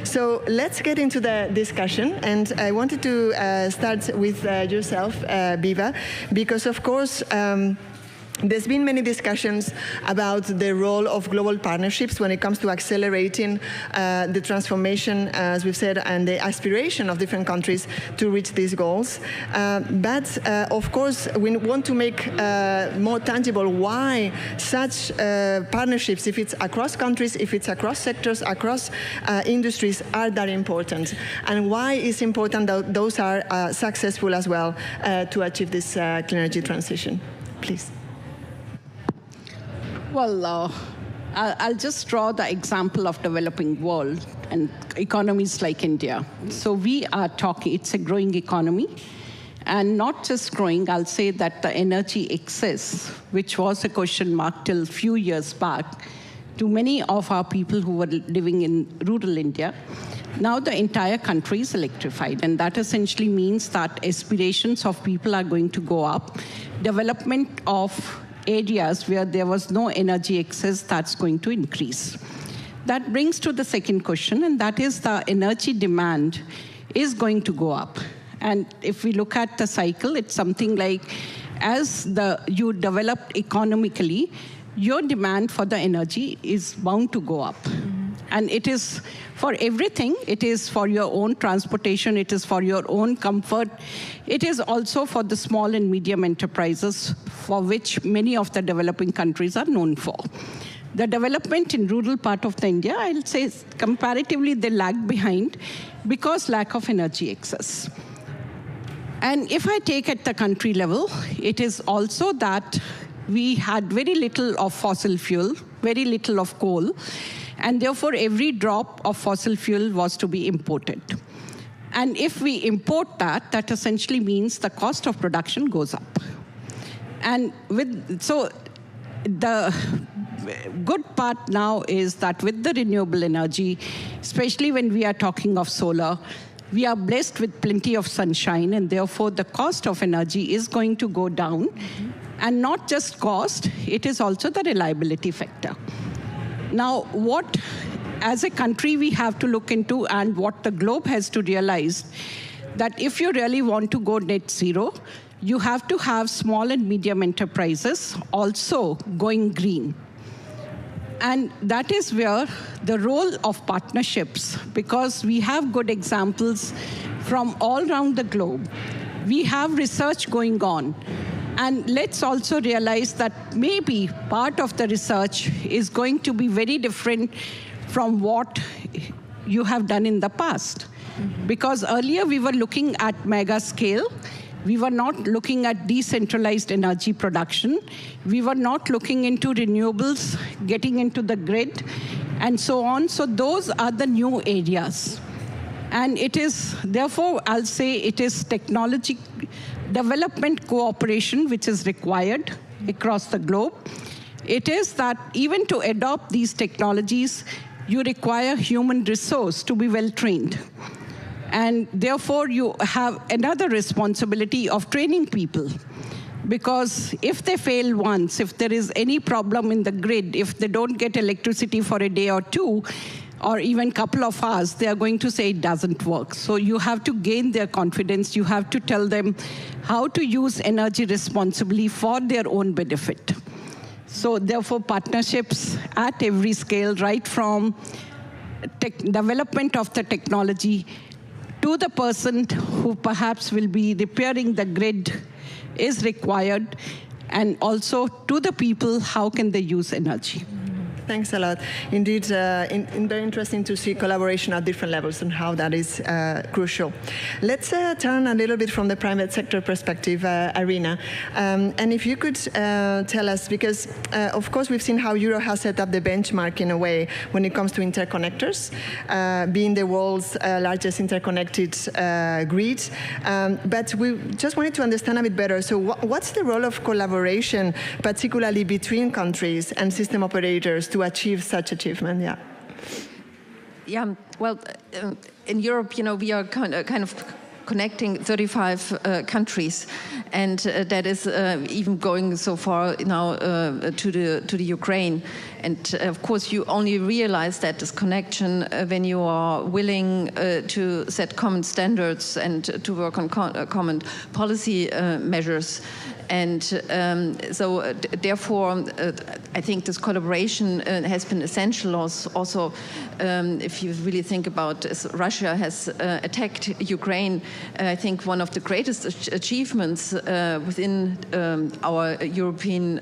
So let's get into the discussion, and I wanted to start with yourself, Viva, because of course there's been many discussions about the role of global partnerships when it comes to accelerating the transformation, as we've said, and the aspiration of different countries to reach these goals. But of course, we want to make more tangible why such partnerships, if it's across countries, if it's across sectors, across industries, are that important, and why it's important that those are successful as well to achieve this clean energy transition. Please. Well, I'll just draw the example of developing world and economies like India. So we are talking, it's a growing economy, and not just growing, I'll say that the energy excess, which was a question mark till a few years back, to many of our people who were living in rural India, now the entire country is electrified, and that essentially means that aspirations of people are going to go up. Development of areas where there was no energy excess, that's going to increase. That brings to the second question, and that is the energy demand is going to go up. And if we look at the cycle, it's something like as you develop economically, your demand for the energy is bound to go up. And it is for everything. It is for your own transportation. It is for your own comfort. It is also for the small and medium enterprises, for which many of the developing countries are known for. The development in rural part of India, I'll say comparatively they lag behind because lack of energy access. And if I take at the country level, it is also that we had very little of fossil fuel, very little of coal, and therefore every drop of fossil fuel was to be imported. And if we import that, that essentially means the cost of production goes up. And so the good part now is that with the renewable energy, especially when we are talking of solar, we are blessed with plenty of sunshine, and therefore the cost of energy is going to go down. And not just cost, it is also the reliability factor. Now, what as a country we have to look into, and what the globe has to realize, that if you really want to go net zero, you have to have small and medium enterprises also going green. And that is where the role of partnerships, because we have good examples from all around the globe. We have research going on. And let's also realize that maybe part of the research is going to be very different from what you have done in the past. Because earlier we were looking at mega scale. We were not looking at decentralized energy production. We were not looking into renewables, getting into the grid, and so on. So those are the new areas. And it is, therefore, I'll say it is technology development cooperation which is required across the globe. It is that even to adopt these technologies, you require human resource to be well trained. And therefore, you have another responsibility of training people. Because if they fail once, if there is any problem in the grid, if they don't get electricity for a day or two, or even a couple of hours, they are going to say it doesn't work. So you have to gain their confidence. You have to tell them how to use energy responsibly for their own benefit. So therefore, partnerships at every scale, right from development of the technology to the person who perhaps will be repairing the grid is required, and also to the people, how can they use energy. Thanks a lot. Indeed, very interesting to see collaboration at different levels and how that is crucial. Let's turn a little bit from the private sector perspective arena. And if you could tell us, because of course we've seen how Europe has set up the benchmark in a way when it comes to interconnectors, being the world's largest interconnected grid. But we just wanted to understand a bit better. So what's the role of collaboration, particularly between countries and system operators, to achieve such achievement? Yeah, well, in Europe, we are kind of connecting 35 countries, and that is even going so far now to the Ukraine. And of course, you only realize that this connection when you are willing to set common standards and to work on common policy measures. And so therefore, I think this collaboration has been essential. Also, if you really think about as Russia has attacked Ukraine, I think one of the greatest achievements within our European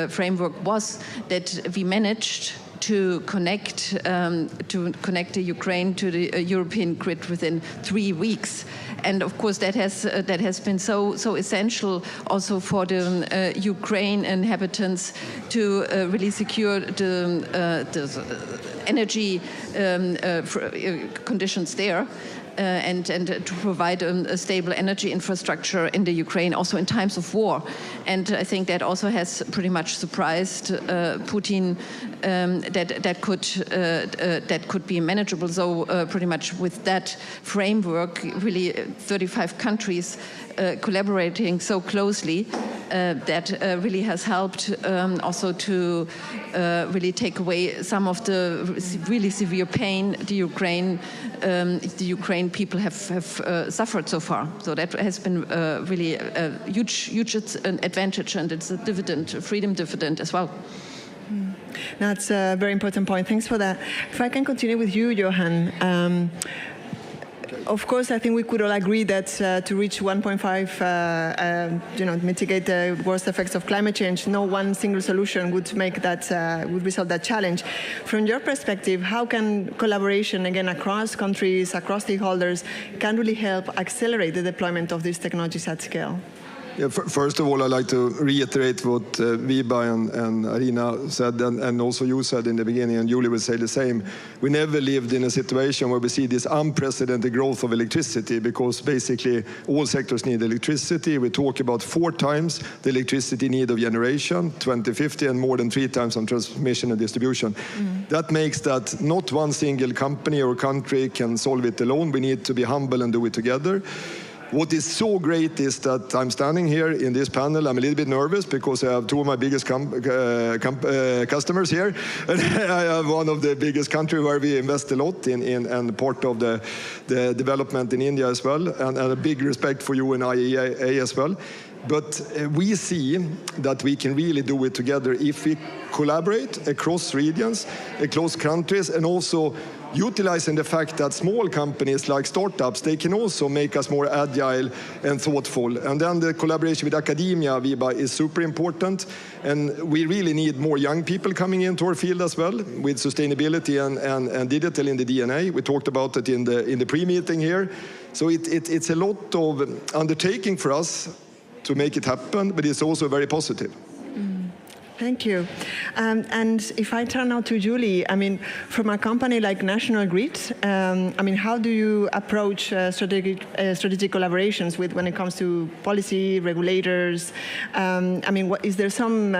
framework was that we managed to connect the Ukraine to the European grid within 3 weeks, and of course that has been so essential also for the Ukraine inhabitants to really secure the energy conditions there. And to provide a stable energy infrastructure in the Ukraine, also in times of war. And I think that also has pretty much surprised Putin that could be manageable. So pretty much with that framework, really 35 countries collaborating so closely, that really has helped also to really take away some of the really severe pain the Ukraine people have suffered so far. So that has been really a huge advantage, and it's a dividend, a freedom dividend as well. That's a very important point. Thanks for that. If I can continue with you, Johan. Of course, I think we could all agree that to reach 1.5, mitigate the worst effects of climate change, no one single solution would make that would resolve that challenge. From your perspective, how can collaboration again across countries, across stakeholders, can really help accelerate the deployment of these technologies at scale? Yeah, first of all, I'd like to reiterate what Ebba and Arina said, and also you said in the beginning, and Julie will say the same. We never lived in a situation where we see this unprecedented growth of electricity, because basically all sectors need electricity. We talk about 4 times the electricity need of generation, 2050, and more than 3 times on transmission and distribution. That makes that not one single company or country can solve it alone. We need to be humble and do it together. What is so great is that I'm standing here in this panel. I'm a little bit nervous because I have 2 of my biggest customers here. And I have one of the biggest countries where we invest a lot in and part of the development in India as well. And a big respect for you and IEA as well. But we see that we can really do it together if we collaborate across regions, across countries, and also utilizing the fact that small companies like startups, they can also make us more agile and thoughtful. And then the collaboration with academia, Ebba, is super important. And we really need more young people coming into our field as well, with sustainability and digital in the DNA. We talked about it in the pre-meeting here. So it's a lot of undertaking for us to make it happen, but it's also very positive. Thank you. And if I turn now to Julie, I mean, from a company like National Grid, I mean, how do you approach strategic collaborations when it comes to policy, regulators? I mean, is there some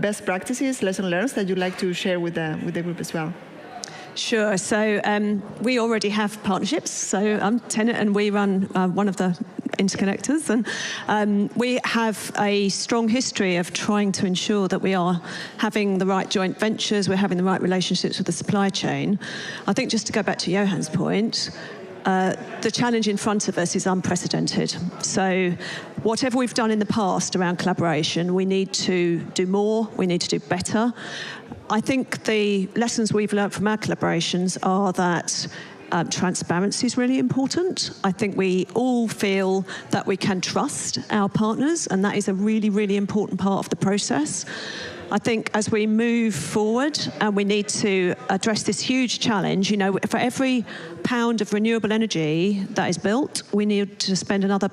best practices, lessons learned that you'd like to share with the group as well? Sure. So we already have partnerships. So I'm TenneT, and we run one of the interconnectors, and we have a strong history of trying to ensure that we are having the right joint ventures, we're having the right relationships with the supply chain. I think just to go back to Johan's point, the challenge in front of us is unprecedented. So whatever we've done in the past around collaboration, we need to do more, we need to do better. I think the lessons we've learned from our collaborations are that transparency is really important. I think we all feel that we can trust our partners, and that is a really, really important part of the process. I think as we move forward and we need to address this huge challenge, for every pound of renewable energy that is built, we need to spend another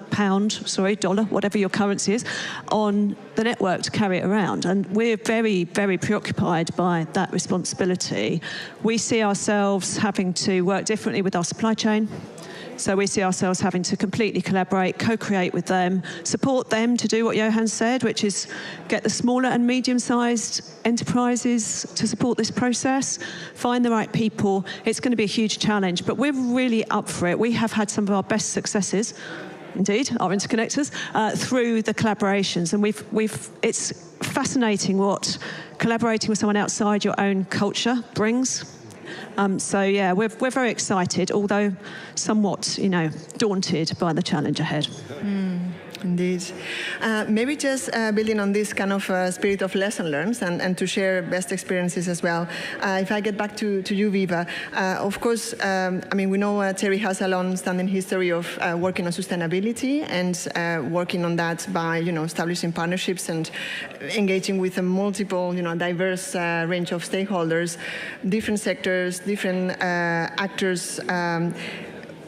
dollar, whatever your currency is, on the network to carry it around. And we're very, very preoccupied by that responsibility. We see ourselves having to work differently with our supply chain. So we see ourselves having to completely collaborate, co-create with them, support them to do what Johan said, which is get the smaller and medium-sized enterprises to support this process, find the right people. It's going to be a huge challenge, but we're really up for it. We have had some of our best successes, indeed, our interconnectors, through the collaborations. And it's fascinating what collaborating with someone outside your own culture brings. So yeah, we're very excited, although somewhat, daunted by the challenge ahead. Indeed. Maybe just building on this kind of spirit of lesson learned and to share best experiences as well. If I get back to you, Ebba, of course, we know Terry has a long-standing history of working on sustainability and working on that by, establishing partnerships and engaging with a multiple, diverse range of stakeholders, different sectors, different actors.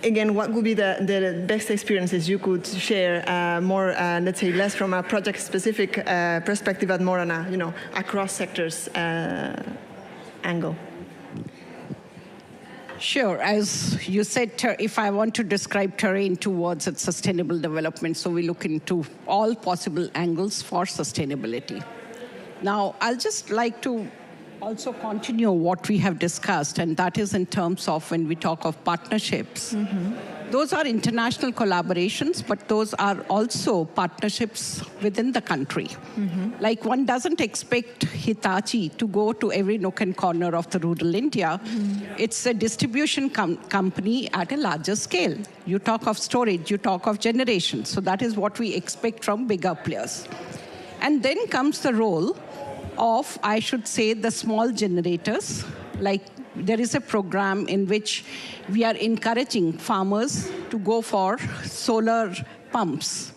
Again, what would be the best experiences you could share more, let's say, less from a project-specific perspective, but more on a, across sectors angle? Sure. As you said, if I want to describe terrain towards its sustainable development, so we look into all possible angles for sustainability. Now, I'll just like to also continue what we have discussed, and that is in terms of when we talk of partnerships. Those are international collaborations, but those are also partnerships within the country. Like one doesn't expect Hitachi to go to every nook and corner of the rural India. It's a distribution company at a larger scale. You talk of storage, you talk of generation. So that is what we expect from bigger players. And then comes the role of, I should say, the small generators. Like there is a program in which we are encouraging farmers to go for solar pumps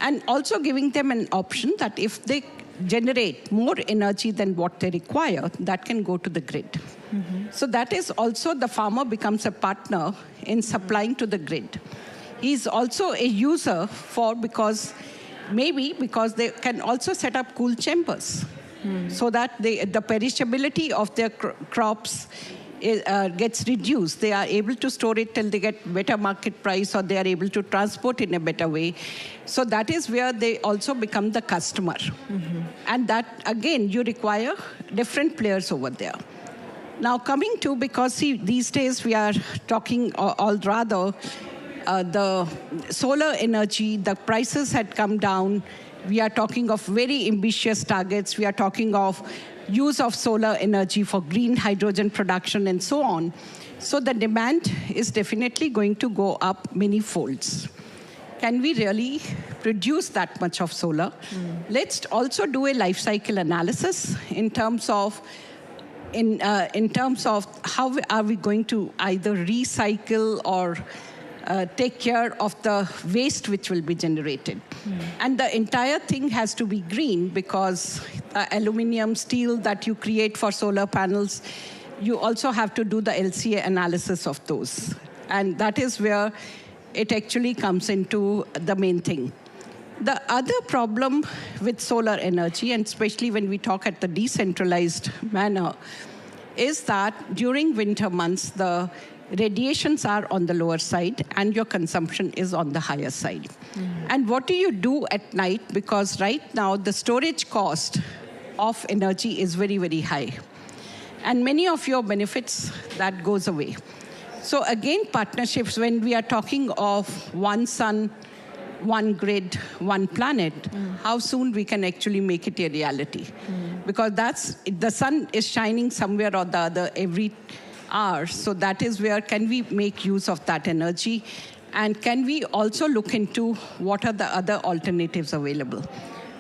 and also giving them an option that if they generate more energy than what they require, that can go to the grid. So that is also, the farmer becomes a partner in supplying to the grid. He's also a user because they can also set up cool chambers so that the perishability of their crops gets reduced. They are able to store it till they get better market price, or they are able to transport in a better way. So that is where they also become the customer. And that, again, you require different players over there. Now coming to, because see, these days we are talking, the solar energy, the prices had come down. We are talking of very ambitious targets. We are talking of use of solar energy for green hydrogen production and so on. So the demand is definitely going to go up many folds. Can we really produce that much of solar? Let's also do a life cycle analysis in terms of how are we going to either recycle or take care of the waste which will be generated. And the entire thing has to be green, because aluminum, steel that you create for solar panels, you also have to do the LCA analysis of those. And that is where it actually comes into the main thing. The other problem with solar energy, and especially when we talk at the decentralized manner, is that during winter months, the radiations are on the lower side and your consumption is on the higher side. And what do you do at night? Because right now the storage cost of energy is very, very high. And many of your benefits, that goes away. So again, partnerships, when we are talking of one sun, one grid, one planet, how soon we can actually make it a reality. Because the sun is shining somewhere or the other every hour. So that is where can we make use of that energy, and can we also look into what are the other alternatives available.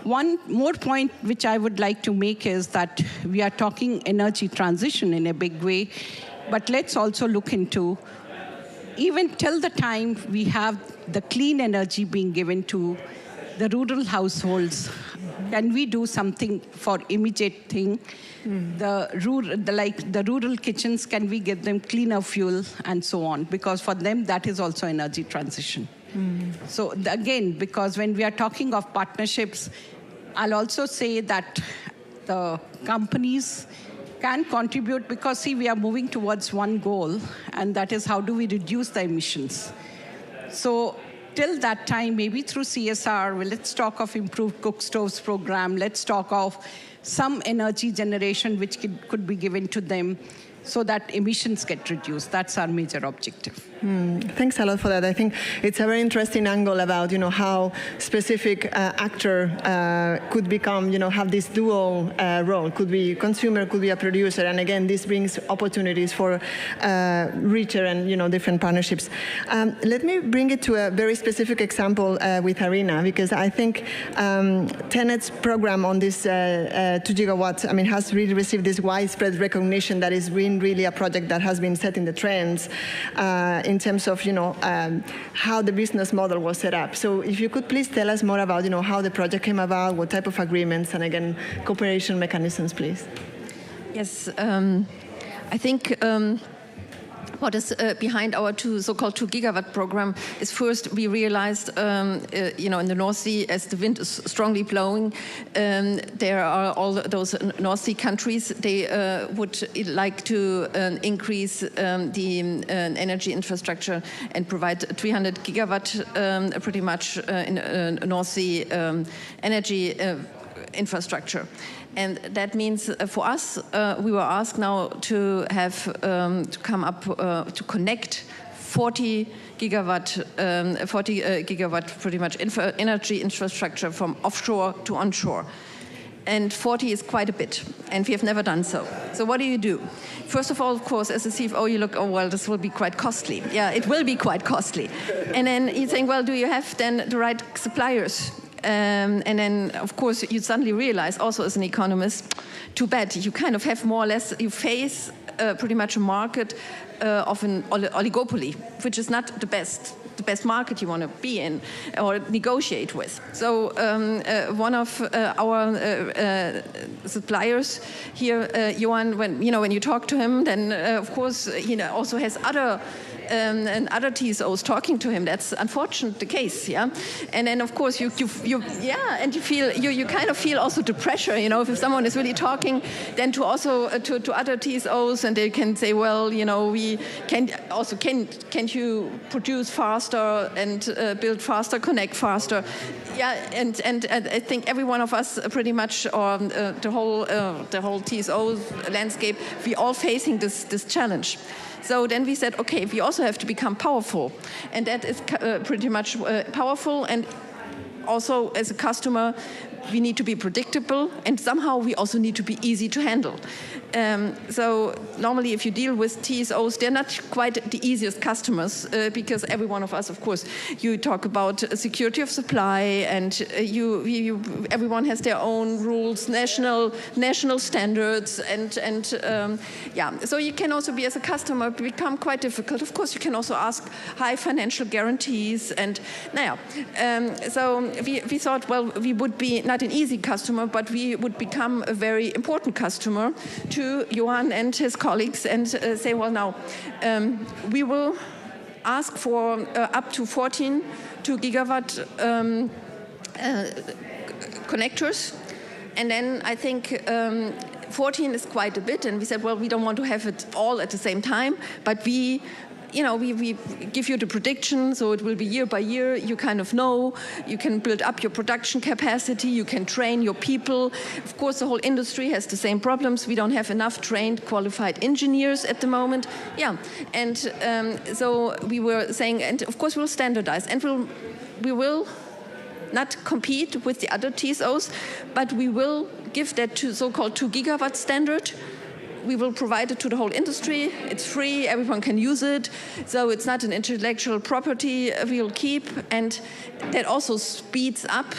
One more point which I would like to make is that we are talking energy transition in a big way, but let's also look into, even till the time we have the clean energy being given to the rural households, can we do something for immediate thing? The rural kitchens, can we give them cleaner fuel and so on? Because for them, that is also energy transition. So again, because when we are talking of partnerships, I'll also say that the companies can contribute, because see, we are moving towards one goal, and that is how do we reduce the emissions. So till that time, maybe through CSR, well, let's talk of improved cook stoves program, let's talk of some energy generation which could be given to them so that emissions get reduced. That's our major objective. Thanks a lot for that. I think it's a very interesting angle about, how specific actor could become, have this dual role. Could be consumer, could be a producer, and again, this brings opportunities for richer and different partnerships. Let me bring it to a very specific example with Arena, because I think TenneT's program on this 2 gigawatts, has really received this widespread recognition that is really a project that has been setting the trends in terms of how the business model was set up. So if you could please tell us more about how the project came about, what type of agreements, and again cooperation mechanisms, please. Yes, I think what is behind our so-called 2 gigawatt program is, first, we realized, in the North Sea, as the wind is strongly blowing, there are all those North Sea countries, they would like to increase the energy infrastructure and provide 300 gigawatt pretty much in North Sea energy infrastructure. And that means for us, we were asked now to have to come up to connect 40 gigawatt pretty much energy infrastructure from offshore to onshore. And 40 is quite a bit, and we have never done so. So what do? First of all, of course, as a CFO, you look, oh, well, this will be quite costly. Yeah, it will be quite costly. And then you think, well, do you have then the right suppliers? And then, of course, you suddenly realize, also as an economist, too bad, you kind of have more or less, you face pretty much a market of an oligopoly, which is not the best market you want to be in or negotiate with. So one of our suppliers here, Johan, when you talk to him, then of course he also has other TSOs talking to him. That's unfortunately the case, yeah. And then of course you kind of feel also the pressure, if someone is really talking, then to also to other TSOs, and they can say, well, we can't you produce faster and build faster, connect faster, yeah. And I think every one of us pretty much, or the whole TSO landscape, we all facing this challenge. So then we said, okay, we also have to become powerful. And that is pretty much powerful. And also, as a customer, we need to be predictable. And somehow we also need to be easy to handle. So normally, if you deal with TSOs, they're not quite the easiest customers because every one of us, of course, you talk about security of supply, and everyone has their own rules, national standards, and So you can also be, as a customer, become quite difficult. Of course, you can also ask high financial guarantees, and so we thought, well, we would be not an easy customer, but we would become a very important customer to Johan and his colleagues, and say, well, now we will ask for up to 14 2-gigawatt connectors, and then I think 14 is quite a bit, and we said, well, we don't want to have it all at the same time, but we give you the prediction, so it will be year by year. You kind of know, you can build up your production capacity, you can train your people. Of course, the whole industry has the same problems. We don't have enough trained, qualified engineers at the moment. Yeah, and so we were saying, and of course we'll standardize, and we will not compete with the other TSOs, but we will give that to so-called 2-gigawatt standard. We will provide it to the whole industry. It's free, everyone can use it. So it's not an intellectual property we'll keep. And that also speeds up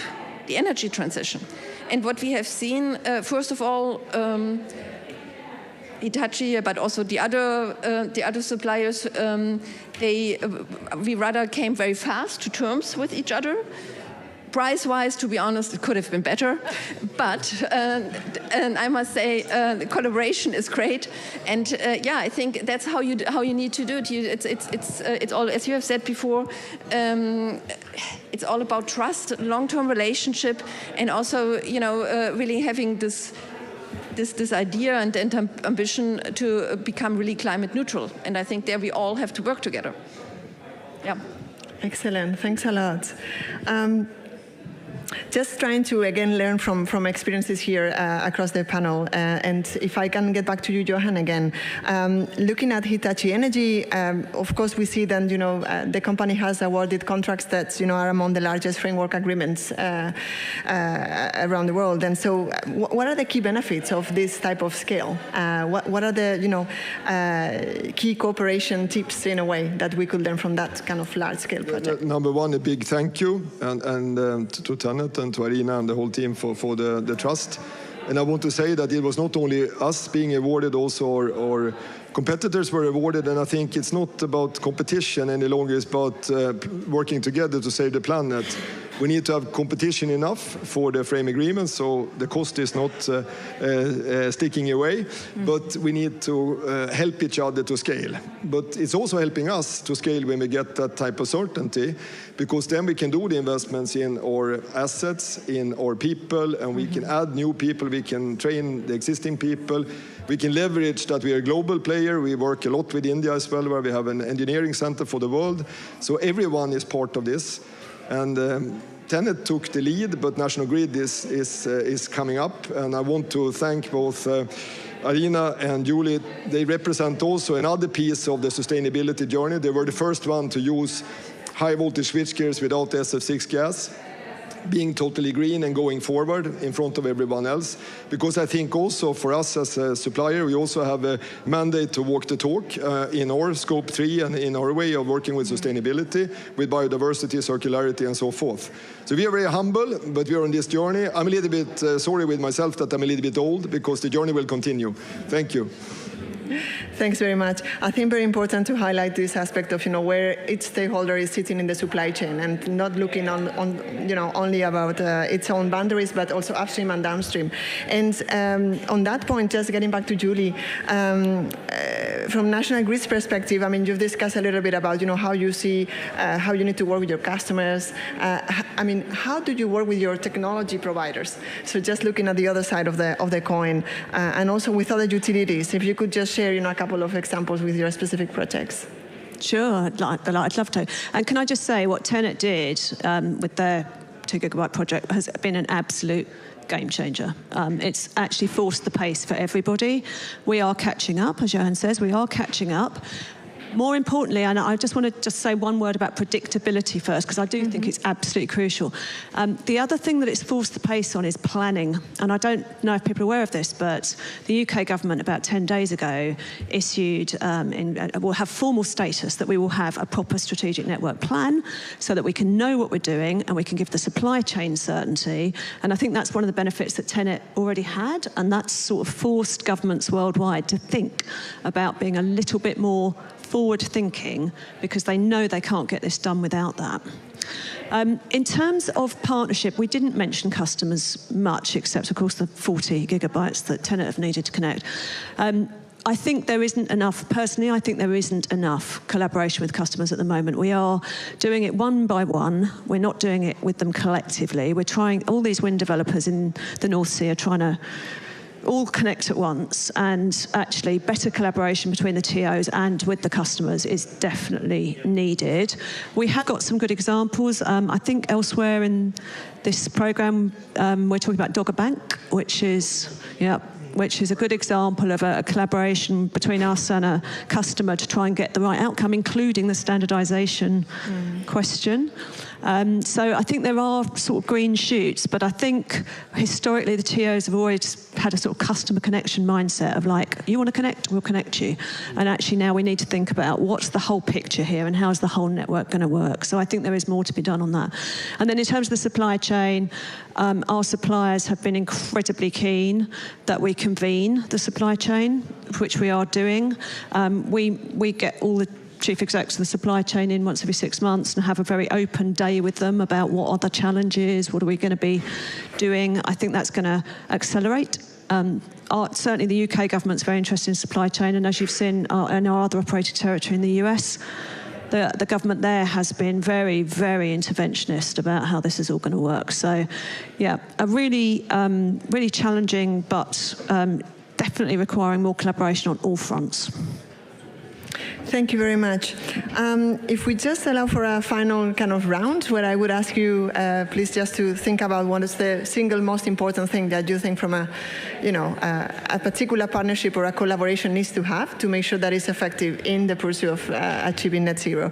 the energy transition. And what we have seen, first of all, Hitachi, but also the other suppliers, we rather came very fast to terms with each other. Price-wise, to be honest, it could have been better, but and I must say the collaboration is great, and I think that's how you need to do it. It's all, as you have said before, it's all about trust, long-term relationship, and also really having this idea and ambition to become really climate neutral, and I think there we all have to work together. Yeah. Excellent. Thanks a lot. Just trying to, again, learn from experiences here across the panel. And if I can get back to you, Johan, again. Looking at Hitachi Energy, of course, we see that, the company has awarded contracts that, are among the largest framework agreements around the world. And so what are the key benefits of this type of scale? What are the, key cooperation tips, in a way, that we could learn from that kind of large-scale project? Number one, a big thank you and to Tennet and to Arina and the whole team for the trust. And I want to say that it was not only us being awarded, also our competitors were awarded, and I think it's not about competition any longer, it's about working together to save the planet. We need to have competition enough for the frame agreement, so the cost is not sticking away, but we need to help each other to scale. But it's also helping us to scale when we get that type of certainty, because then we can do the investments in our assets, in our people, and we can add new people, we can train the existing people. We can leverage that we are a global player. We work a lot with India as well, where we have an engineering center for the world. So everyone is part of this. And Tennet took the lead, but National Grid is coming up. And I want to thank both Arina and Julie, they represent also another piece of the sustainability journey. They were the first one to use high voltage switchgears without SF6 gas, being totally green and going forward in front of everyone else. Because I think also for us as a supplier, we also have a mandate to walk the talk in our scope 3 and in our way of working with sustainability, with biodiversity, circularity, and so forth. So we are very humble, but we are on this journey. I'm a little bit sorry with myself that I'm a little bit old, because the journey will continue. Thank you. Thanks very much. I think very important to highlight this aspect of, where each stakeholder is sitting in the supply chain and not looking on only about its own boundaries, but also upstream and downstream. And on that point, just getting back to Julie, from National Grid's perspective, I mean, you've discussed a little bit about, how you see how you need to work with your customers. I mean, how do you work with your technology providers? So just looking at the other side of the coin, and also with other utilities, if you could just share, a couple of examples with your specific projects. Sure, I'd love to. And can I just say what TenneT did with their 2 gigabyte project has been an absolute game changer. It's actually forced the pace for everybody. We are catching up, as Johan says, we are catching up. More importantly, and I just want to say one word about predictability first, because I do think it's absolutely crucial. The other thing that it's forced the pace on is planning. And I don't know if people are aware of this, but the UK government about 10 days ago issued, will have formal status that we will have a proper strategic network plan so that we can know what we're doing and we can give the supply chain certainty. And I think that's one of the benefits that TenneT already had, and that's sort of forced governments worldwide to think about being a little bit more forward-thinking, because they know they can't get this done without that. In terms of partnership, we didn't mention customers much, except, of course, the 40 gigabytes that TenneT have needed to connect. I think there isn't enough, personally, I think there isn't enough collaboration with customers at the moment. We are doing it one by one. We're not doing it with them collectively. We're trying, all these wind developers in the North Sea are trying to all connect at once, and actually better collaboration between the TOs and with the customers is definitely needed. We have got some good examples. I think elsewhere in this programme, we're talking about Dogger Bank, which is a good example of a collaboration between us and a customer to try and get the right outcome, including the standardisation question. So I think there are sort of green shoots, but I think historically the TOs have always had a sort of customer connection mindset of like, you want to connect, we'll connect you. And actually now we need to think about what's the whole picture here and how's the whole network going to work. So I think there is more to be done on that. And then in terms of the supply chain, our suppliers have been incredibly keen that we convene the supply chain, which we are doing. We get all the chief execs of the supply chain in once every 6 months and have a very open day with them about what are the challenges, what are we going to be doing. I think that's going to accelerate. Certainly the UK government's very interested in supply chain, and as you've seen in our other operating territory in the US, the government there has been very, very interventionist about how this is all going to work. So, yeah, a really, really challenging, but definitely requiring more collaboration on all fronts. Thank you very much. If we just allow for a final kind of round, where I would ask you, please, just to think about what is the single most important thing that you think from a particular partnership or a collaboration needs to have to make sure that it's effective in the pursuit of achieving net zero.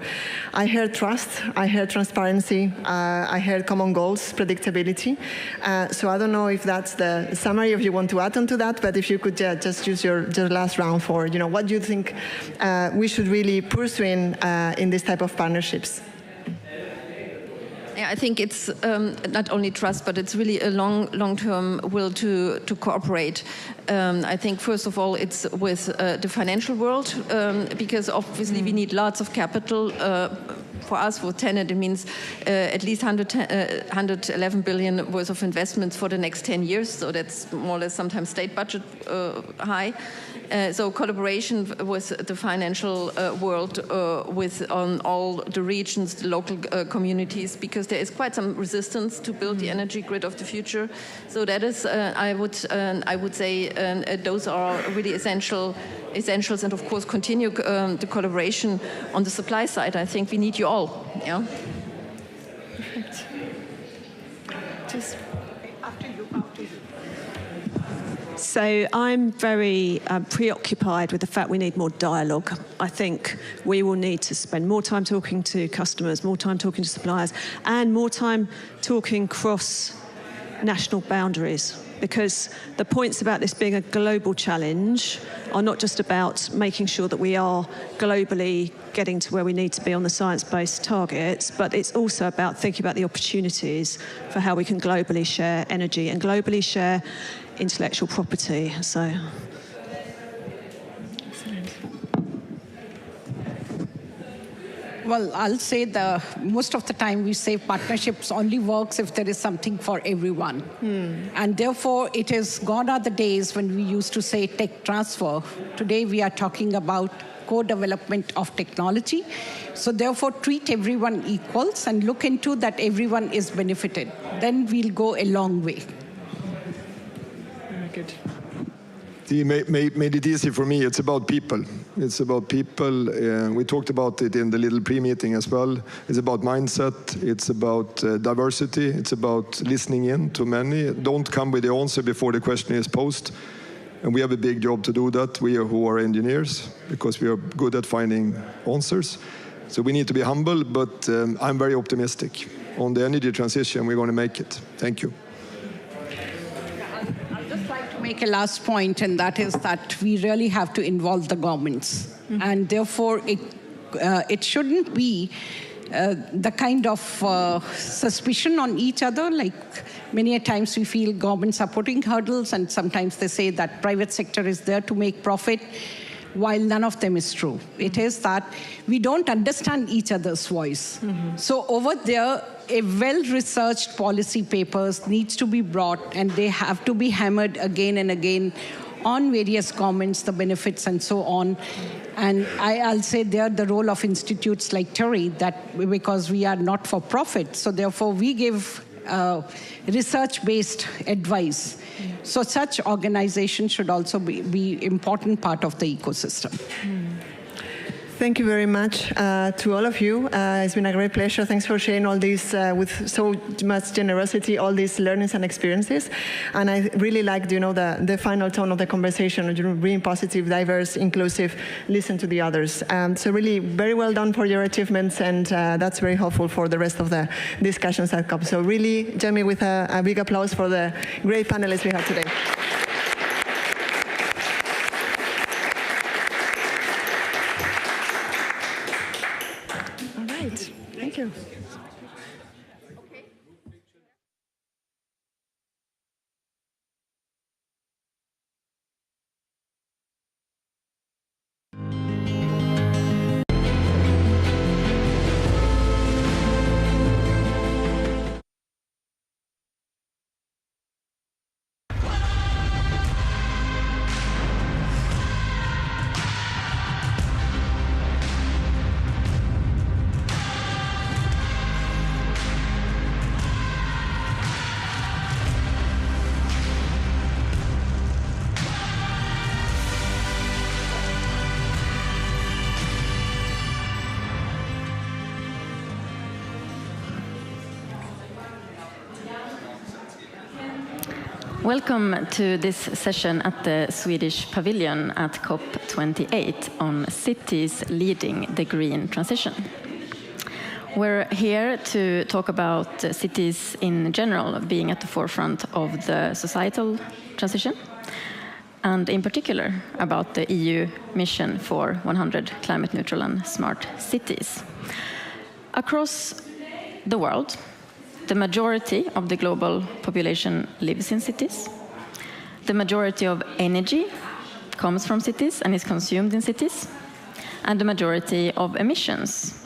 I heard trust, I heard transparency, I heard common goals, predictability. So I don't know if that's the summary, if you want to add on to that, but if you could just use your last round for, what do you think we should really pursue in this type of partnerships? Yeah, I think it's not only trust, but it's really a long-term will to cooperate. I think first of all, it's with the financial world, because obviously we need lots of capital. For us, for TenneT, it means at least 111 billion worth of investments for the next 10 years. So that's more or less sometimes state budget high. So collaboration with the financial world, on all the regions, the local communities, because there is quite some resistance to build the energy grid of the future. So that is, I would say, those are really essentials, and of course continue the collaboration on the supply side. I think we need you all. Yeah. Perfect. Just after you. So I'm very preoccupied with the fact we need more dialogue. I think we will need to spend more time talking to customers, more time talking to suppliers, and more time talking cross national boundaries, because the points about this being a global challenge are not just about making sure that we are globally getting to where we need to be on the science-based targets, but it's also about thinking about the opportunities for how we can globally share energy and globally share intellectual property. So. Well, I'll say most of the time we say partnerships only works if there is something for everyone. And therefore, it is gone are the days when we used to say tech transfer. Today, we are talking about co-development of technology. So therefore, treat everyone equals and look into that everyone is benefited. Then we'll go a long way. Very good. He made it easy for me. It's about people. It's about people. We talked about it in the little pre-meeting as well. It's about mindset. It's about diversity. It's about listening in to many. Don't come with the answer before the question is posed. And we have a big job to do that, we who are engineers, because we are good at finding answers. So we need to be humble, but I'm very optimistic. On the energy transition, we're going to make it. Thank you. Make a last point, and that is that we really have to involve the governments. And therefore, it shouldn't be the kind of suspicion on each other. Like many a times we feel governments are putting hurdles, and sometimes they say that private sector is there to make profit, while none of them is true. It is that we don't understand each other's voice. So over there, a well-researched policy papers needs to be brought, and they have to be hammered again and again on various governments, the benefits and so on. And I'll say there the role of institutes like TERI, that because we are not for profit, so therefore we give research-based advice. So such organizations should also be important part of the ecosystem. Thank you very much to all of you. It's been a great pleasure. Thanks for sharing all this with so much generosity, all these learnings and experiences. And I really liked, the final tone of the conversation, being positive, diverse, inclusive, listen to the others. So really very well done for your achievements, and that's very helpful for the rest of the discussions at COP. So really join me with a big applause for the great panelists we have today. Thank you. Welcome to this session at the Swedish Pavilion at COP28 on cities leading the green transition. We're here to talk about cities in general being at the forefront of the societal transition, and in particular about the EU mission for 100 climate neutral and smart cities. Across the world, the majority of the global population lives in cities. The majority of energy comes from cities and is consumed in cities. And the majority of emissions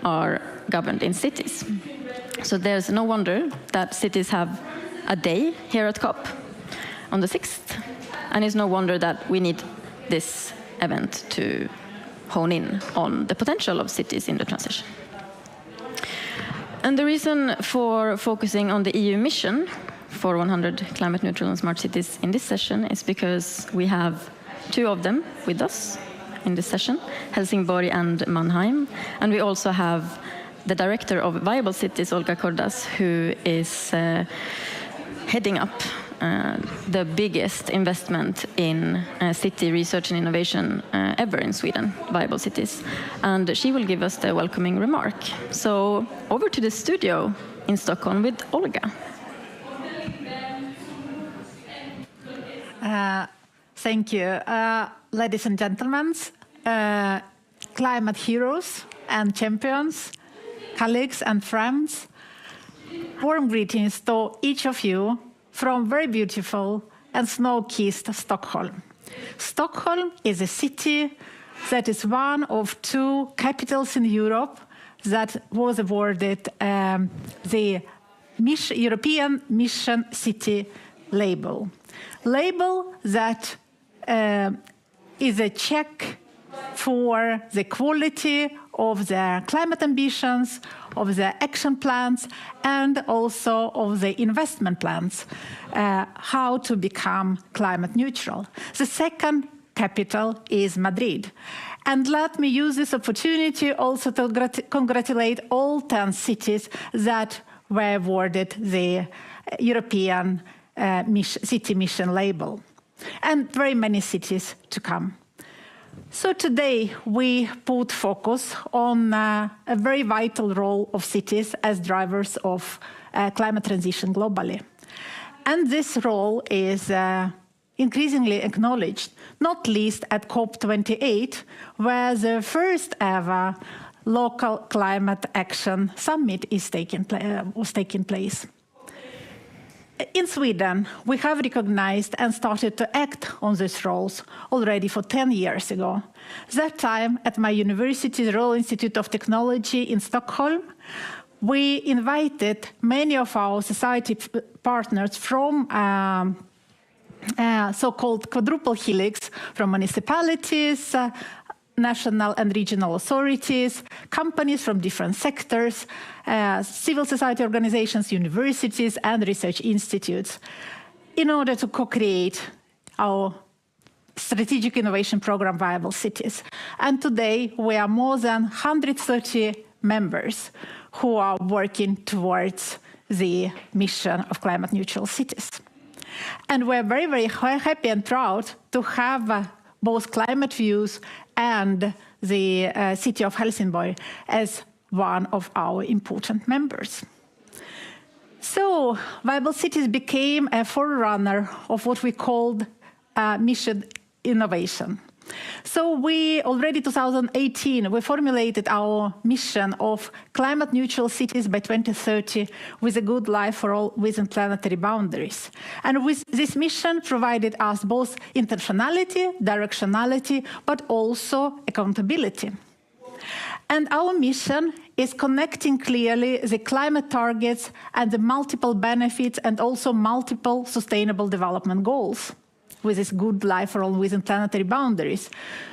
are governed in cities. So there's no wonder that cities have a day here at COP on the 6th. And it's no wonder that we need this event to hone in on the potential of cities in the transition. And the reason for focusing on the EU mission for 100 climate neutral and smart cities in this session is because we have two of them with us in this session, Helsingborg and Mannheim. And we also have the director of Viable Cities, Olga Kordas, who is heading up the biggest investment in city research and innovation ever in Sweden, Viable Cities. And she will give us the welcoming remark. So over to the studio in Stockholm with Olga. Thank you. Ladies and gentlemen, climate heroes and champions, colleagues and friends, warm greetings to each of you from very beautiful and snow-kissed Stockholm. Stockholm is a city that is one of 2 capitals in Europe that was awarded the European Mission City label. Label that is a check for the quality of their climate ambitions, of their action plans, and also of the investment plans, how to become climate neutral. The second capital is Madrid. And let me use this opportunity also to congratulate all 10 cities that were awarded the European City Mission label, and very many cities to come. So today we put focus on a very vital role of cities as drivers of climate transition globally. And this role is increasingly acknowledged, not least at COP28, where the first ever local climate action summit was taking place. In Sweden, we have recognized and started to act on these roles already for 10 years ago. That time, at my university, the Royal Institute of Technology in Stockholm, we invited many of our society partners from so-called quadruple helix, from municipalities, national and regional authorities, companies from different sectors, civil society organizations, universities, and research institutes, in order to co-create our strategic innovation program, Viable Cities. And today, we are more than 130 members who are working towards the mission of climate neutral cities. And we're very, very happy and proud to have both Climate Views and the city of Helsingborg as one of our important members. So, Viable Cities became a forerunner of what we called mission innovation. So we already 2018, we formulated our mission of climate neutral cities by 2030 with a good life for all within planetary boundaries. And with this mission provided us both intentionality, directionality, but also accountability. And our mission is connecting clearly the climate targets and the multiple benefits and also multiple sustainable development goals with this good life for all within planetary boundaries.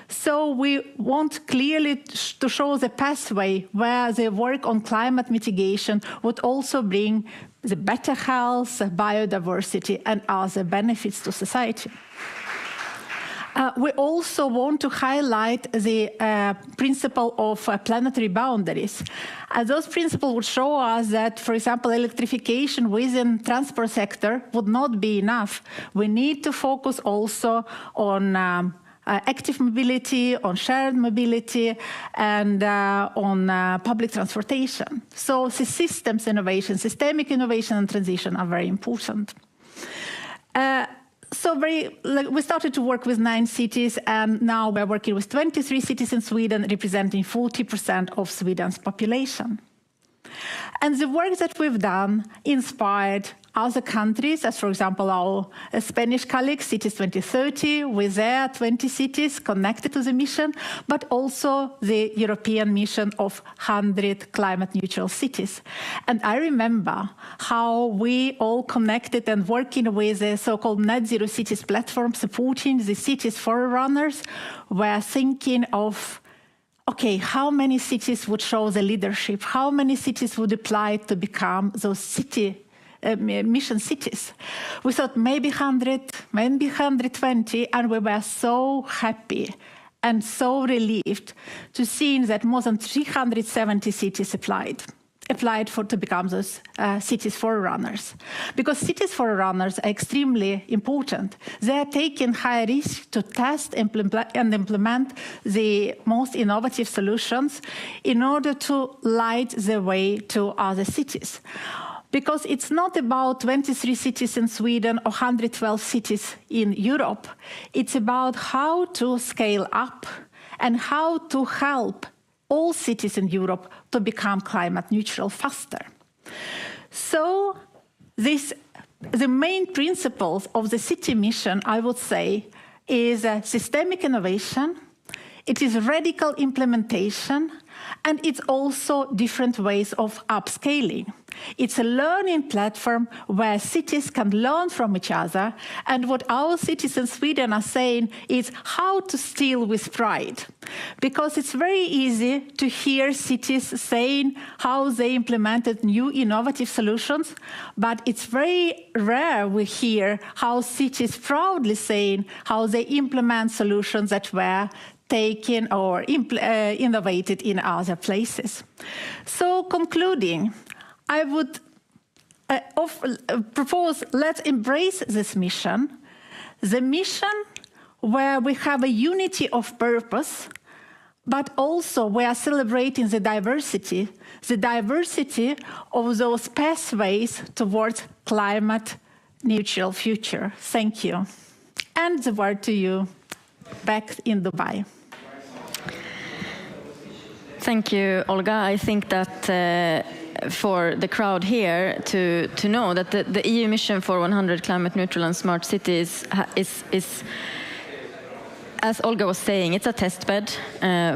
So we want clearly to show the pathway where the work on climate mitigation would also bring the better health, biodiversity, and other benefits to society. We also want to highlight the principle of planetary boundaries. Those principles would show us that, for example, electrification within transport sector would not be enough. We need to focus also on active mobility, on shared mobility, and on public transportation. So the systems innovation, systemic innovation and transition are very important. We started to work with 9 cities, and now we're working with 23 cities in Sweden, representing 40% of Sweden's population. And the work that we've done inspired other countries, as for example our Spanish colleagues, Cities 2030, with their 20 cities connected to the mission, but also the European mission of 100 climate neutral cities. And I remember how we all connected and working with the so-called Net Zero Cities platform, supporting the cities forerunners, were thinking of, okay, how many cities would show the leadership? How many cities would apply to become those mission cities? We thought maybe 100, maybe 120, and we were so happy and so relieved to see that more than 370 cities applied. applied to become those cities forerunners. Because cities forerunners are extremely important. They are taking high risk to test and implement the most innovative solutions in order to light the way to other cities. Because it's not about 23 cities in Sweden or 112 cities in Europe. It's about how to scale up and how to help all cities in Europe to become climate neutral faster. So the main principles of the city mission, I would say, is systemic innovation, it is radical implementation, and it's also different ways of upscaling. It's a learning platform where cities can learn from each other, and what our cities in Sweden are saying is how to steal with pride. Because it's very easy to hear cities saying how they implemented new innovative solutions, but it's very rare we hear how cities proudly saying how they implement solutions that were taken or innovated in other places. So concluding, I would propose let's embrace this mission, the mission where we have a unity of purpose, but also we are celebrating the diversity of those pathways towards climate neutral future. Thank you. And the word to you back in Dubai. Thank you, Olga. I think that for the crowd here to know that the EU mission for 100 climate neutral and smart cities is, as Olga was saying, it's a testbed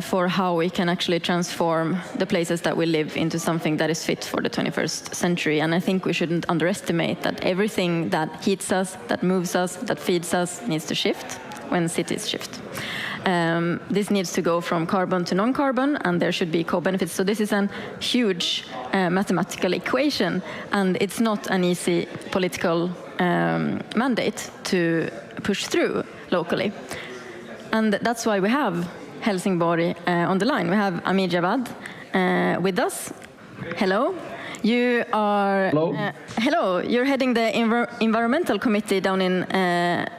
for how we can actually transform the places that we live into something that is fit for the 21st century. And I think we shouldn't underestimate that everything that heats us, that moves us, that feeds us needs to shift when cities shift. This needs to go from carbon to non-carbon, and there should be co-benefits. So this is a huge mathematical equation, and it's not an easy political mandate to push through locally. And that's why we have Helsingborg on the line. We have Amir Javad with us. Hello. You are hello. You're heading the environmental committee down in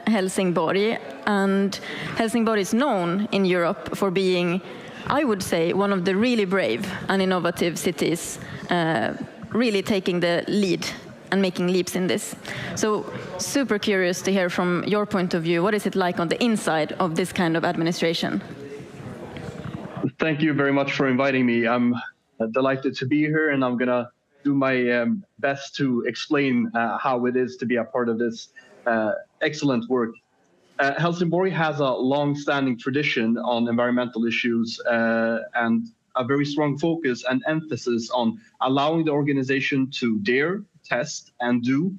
Helsingborg, and Helsingborg is known in Europe for being, I would say, one of the really brave and innovative cities, really taking the lead and making leaps in this. So super curious to hear from your point of view, what is it like on the inside of this kind of administration? Thank you very much for inviting me. I'm delighted to be here, and I'm gonna do my best to explain how it is to be a part of this excellent work. Helsingborg has a long-standing tradition on environmental issues and a very strong focus and emphasis on allowing the organization to dare, test, and do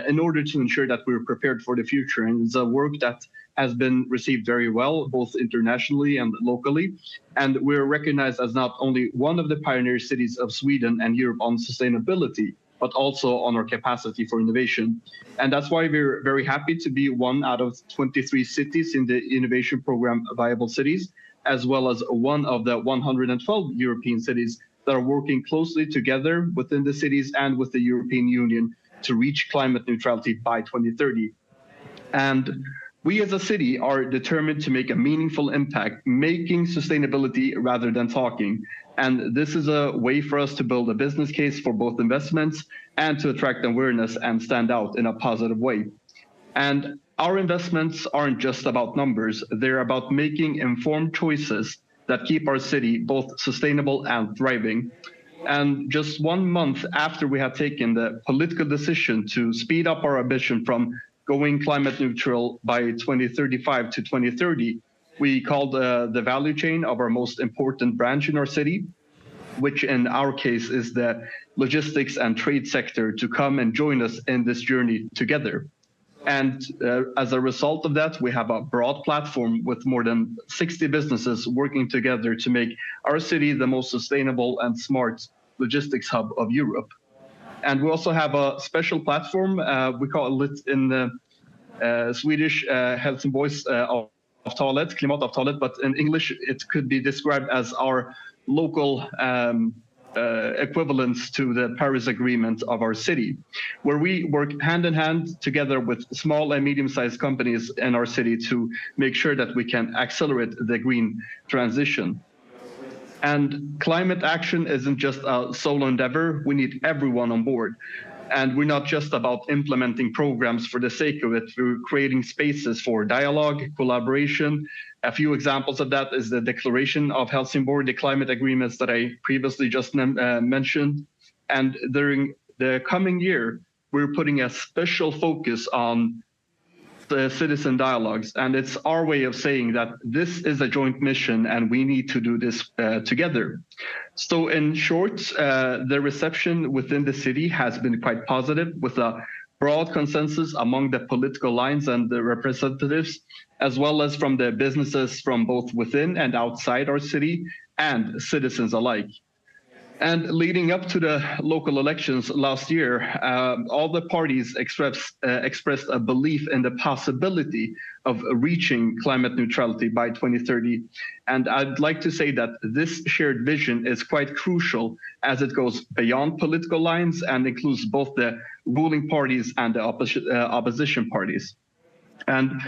in order to ensure that we're prepared for the future. And it's a work that has been received very well, both internationally and locally. And we're recognized as not only one of the pioneer cities of Sweden and Europe on sustainability, but also on our capacity for innovation. And that's why we're very happy to be one out of 23 cities in the innovation program Viable Cities, as well as one of the 112 European cities that are working closely together within the cities and with the European Union to reach climate neutrality by 2030. And we as a city are determined to make a meaningful impact, making sustainability rather than talking. And this is a way for us to build a business case for both investments and to attract awareness and stand out in a positive way. And our investments aren't just about numbers, they're about making informed choices that keep our city both sustainable and thriving. And just 1 month after we had taken the political decision to speed up our ambition from going climate neutral by 2035 to 2030, we called the value chain of our most important branch in our city, which in our case is the logistics and trade sector, to come and join us in this journey together. And as a result of that, we have a broad platform with more than 60 businesses working together to make our city the most sustainable and smart logistics hub of Europe. And we also have a special platform, we call it in the Swedish Helsingborgs klimatavtalet, but in English it could be described as our local equivalents to the Paris Agreement of our city, where we work hand in hand together with small and medium-sized companies in our city to make sure that we can accelerate the green transition. And climate action isn't just a solo endeavor. We need everyone on board. And we're not just about implementing programs for the sake of it. We're creating spaces for dialogue, collaboration. A few examples of that is the Declaration of Helsingborg, the climate agreements that I previously just mentioned. And during the coming year, we're putting a special focus on the citizen dialogues. And it's our way of saying that this is a joint mission and we need to do this together. So in short, the reception within the city has been quite positive, with a broad consensus among the political lines and the representatives, as well as from the businesses from both within and outside our city and citizens alike. And leading up to the local elections last year, all the parties expressed a belief in the possibility of reaching climate neutrality by 2030. And I'd like to say that this shared vision is quite crucial, as it goes beyond political lines and includes both the ruling parties and the opposition parties. And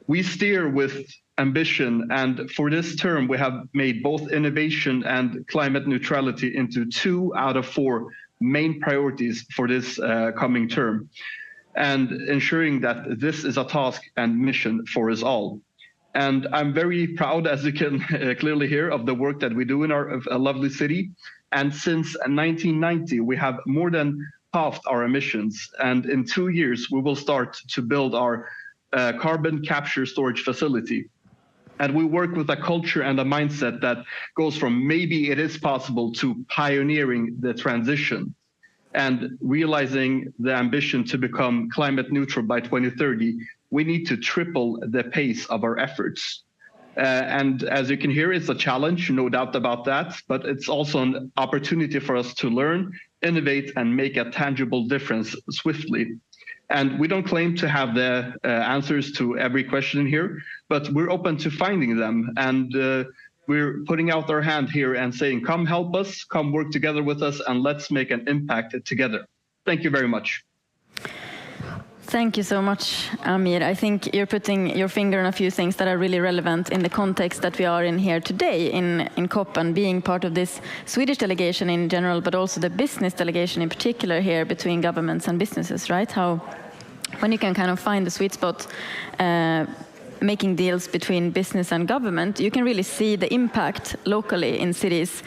we steer with ambition, and for this term, we have made both innovation and climate neutrality into 2 out of 4 main priorities for this coming term, and ensuring that this is a task and mission for us all. And I'm very proud, as you can clearly hear, of the work that we do in our lovely city. And since 1990, we have more than halved our emissions. And in 2 years, we will start to build our carbon capture storage facility. And we work with a culture and a mindset that goes from maybe it is possible to pioneering the transition and realizing the ambition to become climate neutral by 2030. We need to triple the pace of our efforts. And as you can hear, it's a challenge, no doubt about that, but it's also an opportunity for us to learn, innovate, and make a tangible difference swiftly. And we don't claim to have the answers to every question here, but we're open to finding them. And we're putting out our hand here and saying, come help us, come work together with us, and let's make an impact together. Thank you very much. Thank you so much, Amir. I think you're putting your finger on a few things that are really relevant in the context that we are in here today in COP, and being part of this Swedish delegation in general, but also the business delegation in particular here between governments and businesses, right? How, when you can kind of find the sweet spot, making deals between business and government, you can really see the impact locally in cities,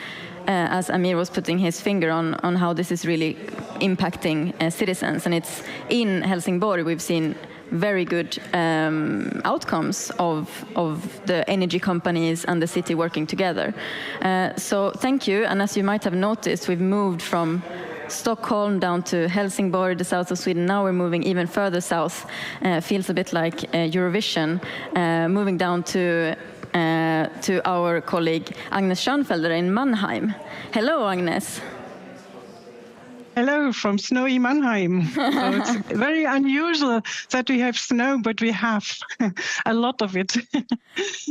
as Amir was putting his finger on how this is really impacting citizens. And it's in Helsingborg we've seen very good outcomes of the energy companies and the city working together. So thank you. And as you might have noticed, we've moved from Stockholm down to Helsingborg, the south of Sweden. Now we're moving even further south. Feels a bit like Eurovision, moving down to our colleague Agnes Schönfelder in Mannheim. Hello, Agnes. Hello from snowy Mannheim. So it's very unusual that we have snow, but we have a lot of it.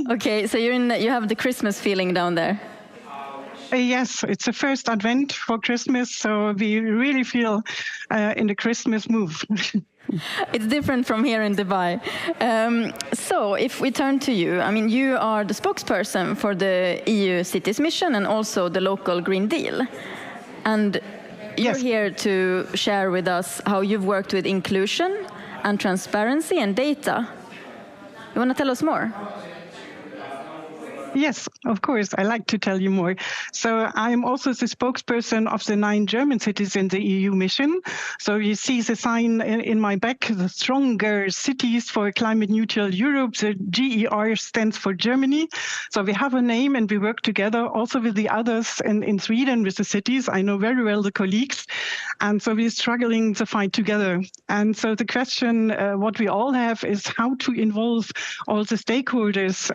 Okay, so you have the Christmas feeling down there. Yes, it's the first Advent for Christmas, so we really feel in the Christmas mood. It's different from here in Dubai. So if we turn to you, I mean, you are the spokesperson for the EU Cities Mission and also the local Green Deal. And you're here to share with us how you've worked with inclusion and transparency and data. You want to tell us more? Yes, of course. I like to tell you more. So I'm also the spokesperson of the 9 German cities in the EU mission. So you see the sign in my back, the Stronger Cities for Climate Neutral Europe. The GER stands for Germany. So we have a name and we work together also with the others in Sweden, with the cities. I know very well the colleagues. And so we're struggling to fight together. And so the question what we all have is how to involve all the stakeholders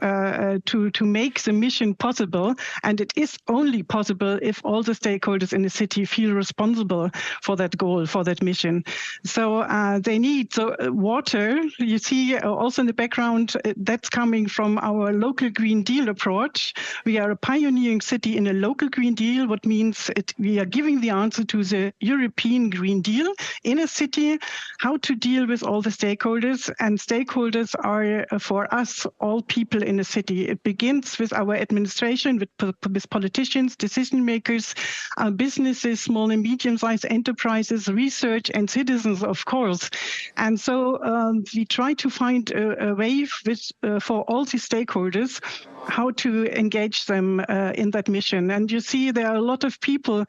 to make the mission possible. And it is only possible if all the stakeholders in the city feel responsible for that goal, for that mission. So they need water. You see also in the background, that's coming from our local Green Deal approach. We are a pioneering city in a local Green Deal, what means we are giving the answer to the European Green Deal in a city, how to deal with all the stakeholders. And stakeholders are, for us, all people in the city. It begins with our administration, with politicians, decision makers, businesses, small and medium-sized enterprises, research, and citizens, of course. And so we try to find a way for all the stakeholders how to engage them in that mission. And you see there are a lot of people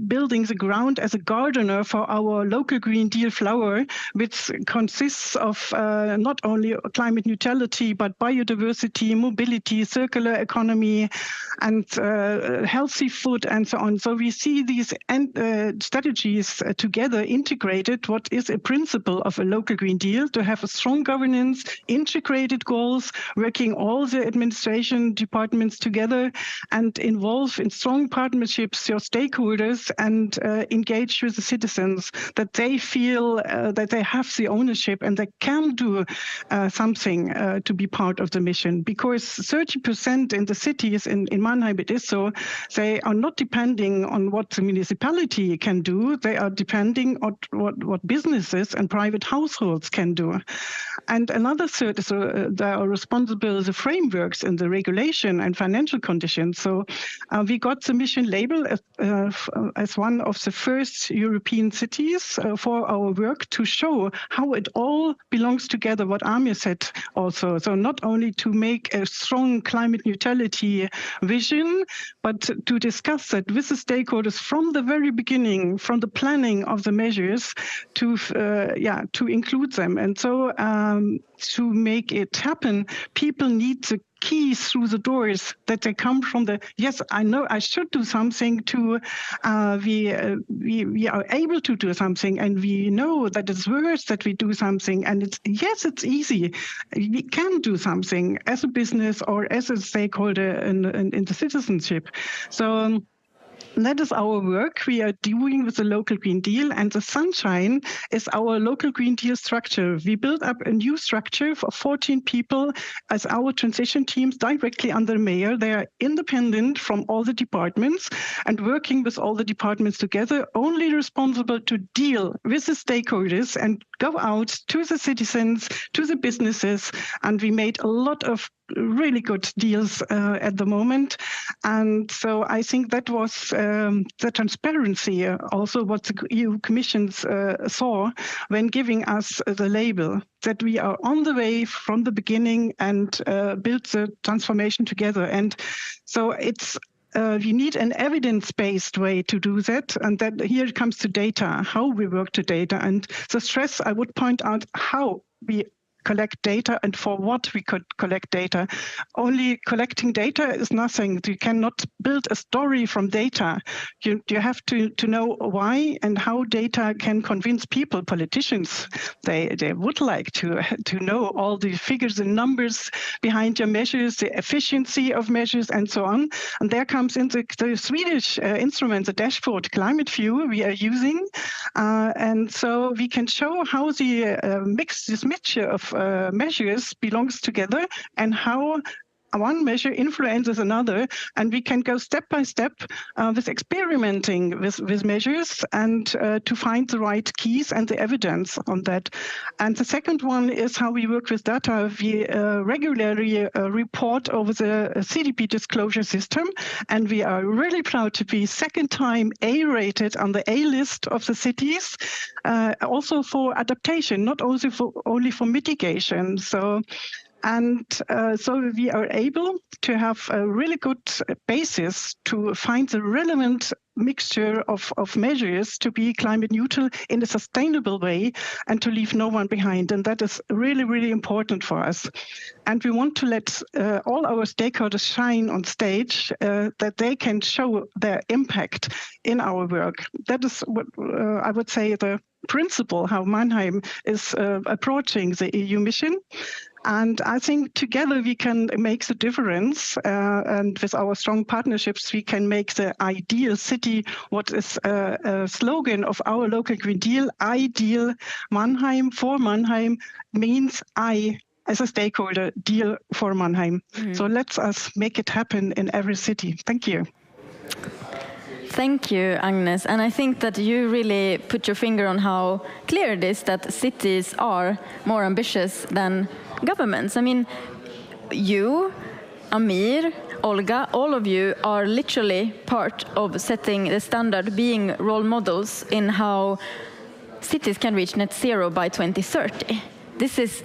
building the ground as a gardener for our local Green Deal flower, which consists of not only climate neutrality, but biodiversity, mobility, circular economy, and healthy food, and so on. So we see these strategies together integrated, what is a principle of a local Green Deal, to have a strong governance, integrated goals, working all the administration departments together and involve in strong partnerships your stakeholders and engage with the citizens, that they feel that they have the ownership and they can do something to be part of the mission. Because 30% in the cities, in Mannheim it is so, they are not depending on what the municipality can do, they are depending on what businesses and private households can do. And another third is they are responsible the frameworks and the regulation and financial conditions. So we got the mission label as one of the first European cities for our work to show how it all belongs together, what Amir said also. So not only to make a strong climate neutrality vision, but to discuss that with the stakeholders from the very beginning, from the planning of the measures to include them. And so to make it happen, people need the keys through the doors, that they come from the, yes, I know I should do something, to we are able to do something, and we know that it's worth that we do something, and it's easy. We can do something as a business or as a stakeholder in the citizenship. So that is our work we are doing with the local Green Deal, and the sunshine is our local Green Deal structure. We built up a new structure for 14 people as our transition teams directly under the mayor. They are independent from all the departments and working with all the departments together, only responsible to deal with the stakeholders and go out to the citizens, to the businesses. And we made a lot of really good deals at the moment. And so I think that was the transparency, also what the EU Commission saw when giving us the label, that we are on the way from the beginning and build the transformation together. And so it's we need an evidence-based way to do that, and that here it comes to data, how we work to data. And the stress, I would point out how we collect data and for what we could collect data. Only collecting data is nothing. You cannot build a story from data. You have to know why and how data can convince people, politicians. They would like to know all the figures and numbers behind your measures, the efficiency of measures, and so on. And there comes in the Swedish instrument, the dashboard Climate View we are using. And so we can show how the mixture of measures belongs together and how one measure influences another, and we can go step by step with experimenting with measures and to find the right keys and the evidence on that. And the second one is how we work with data. We regularly report over the CDP disclosure system, and we are really proud to be second time A-rated on the A list of the cities, also for adaptation, not only for mitigation. So And so we are able to have a really good basis to find the relevant mixture of measures to be climate neutral in a sustainable way and to leave no one behind. And that is really, really important for us. And we want to let all our stakeholders shine on stage, that they can show their impact in our work. That is what I would say the principle how Mannheim is approaching the EU mission. And I think together we can make the difference, and with our strong partnerships, we can make the ideal city, what is a slogan of our local Green Deal, ideal Mannheim for Mannheim, means I, as a stakeholder, deal for Mannheim. So let's us make it happen in every city. Thank you. Thank you, Agnes. And I think that you really put your finger on how clear it is that cities are more ambitious than governments. I mean, you, Amir, Olga, all of you are literally part of setting the standard, being role models in how cities can reach net zero by 2030.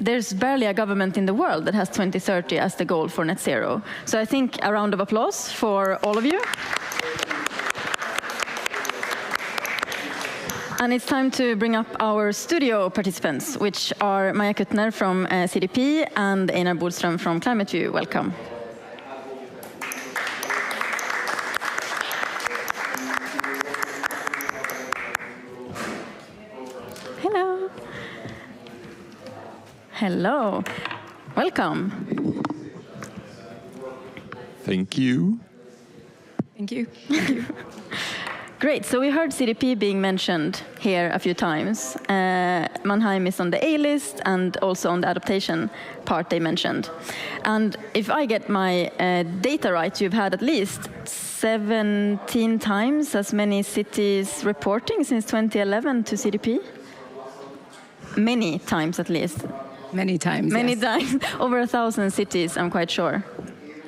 There's barely a government in the world that has 2030 as the goal for net zero. So I think a round of applause for all of you. And it's time to bring up our studio participants, which are Maja Kuttner from CDP and Einar Bodström from Climate View. Welcome. Hello. Hello. Welcome. Thank you. Thank you. Thank you. Great, so we heard CDP being mentioned here a few times. Mannheim is on the A list and also on the adaptation part they mentioned. And if I get my data right, you've had at least 17 times as many cities reporting since 2011 to CDP? Many times at least. Many times, Many yes. times. Over 1,000 cities, I'm quite sure.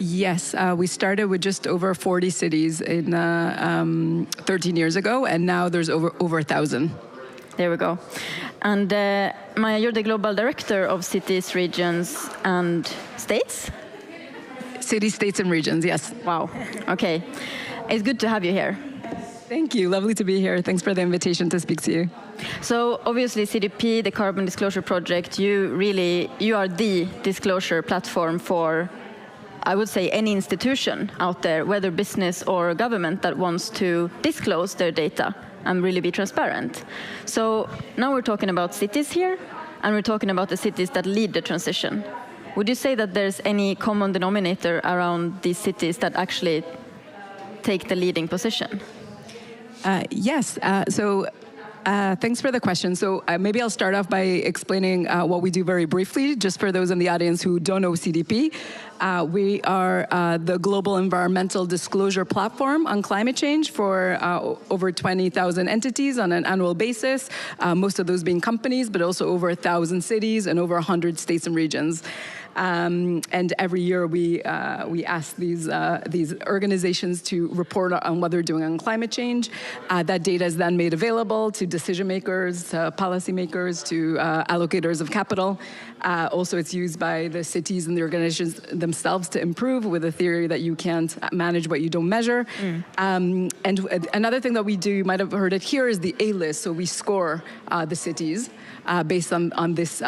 Yes, we started with just over 40 cities in 13 years ago, and now there's over 1,000. There we go. And Maja, you're the global director of cities, regions, and states? Cities, states, and regions, yes. Wow. Okay. It's good to have you here. Thank you. Lovely to be here. Thanks for the invitation to speak to you. So obviously CDP, the Carbon Disclosure Project, you are the disclosure platform for, I would say, any institution out there, whether business or government, that wants to disclose their data and really be transparent. So now we're talking about cities here, and we're talking about the cities that lead the transition. Would you say that there's any common denominator around these cities that actually take the leading position? Yes. Thanks for the question. So maybe I'll start off by explaining what we do very briefly, just for those in the audience who don't know CDP. We are the global environmental disclosure platform on climate change for over 20,000 entities on an annual basis, most of those being companies, but also over 1,000 cities and over 100 states and regions. And every year we ask these organizations to report on what they're doing on climate change. That data is then made available to decision makers, to policymakers, to allocators of capital. Also, it's used by the cities and the organizations themselves to improve, with a theory that you can't manage what you don't measure. And another thing that we do, you might have heard it here, is the A list. So we score the cities based on this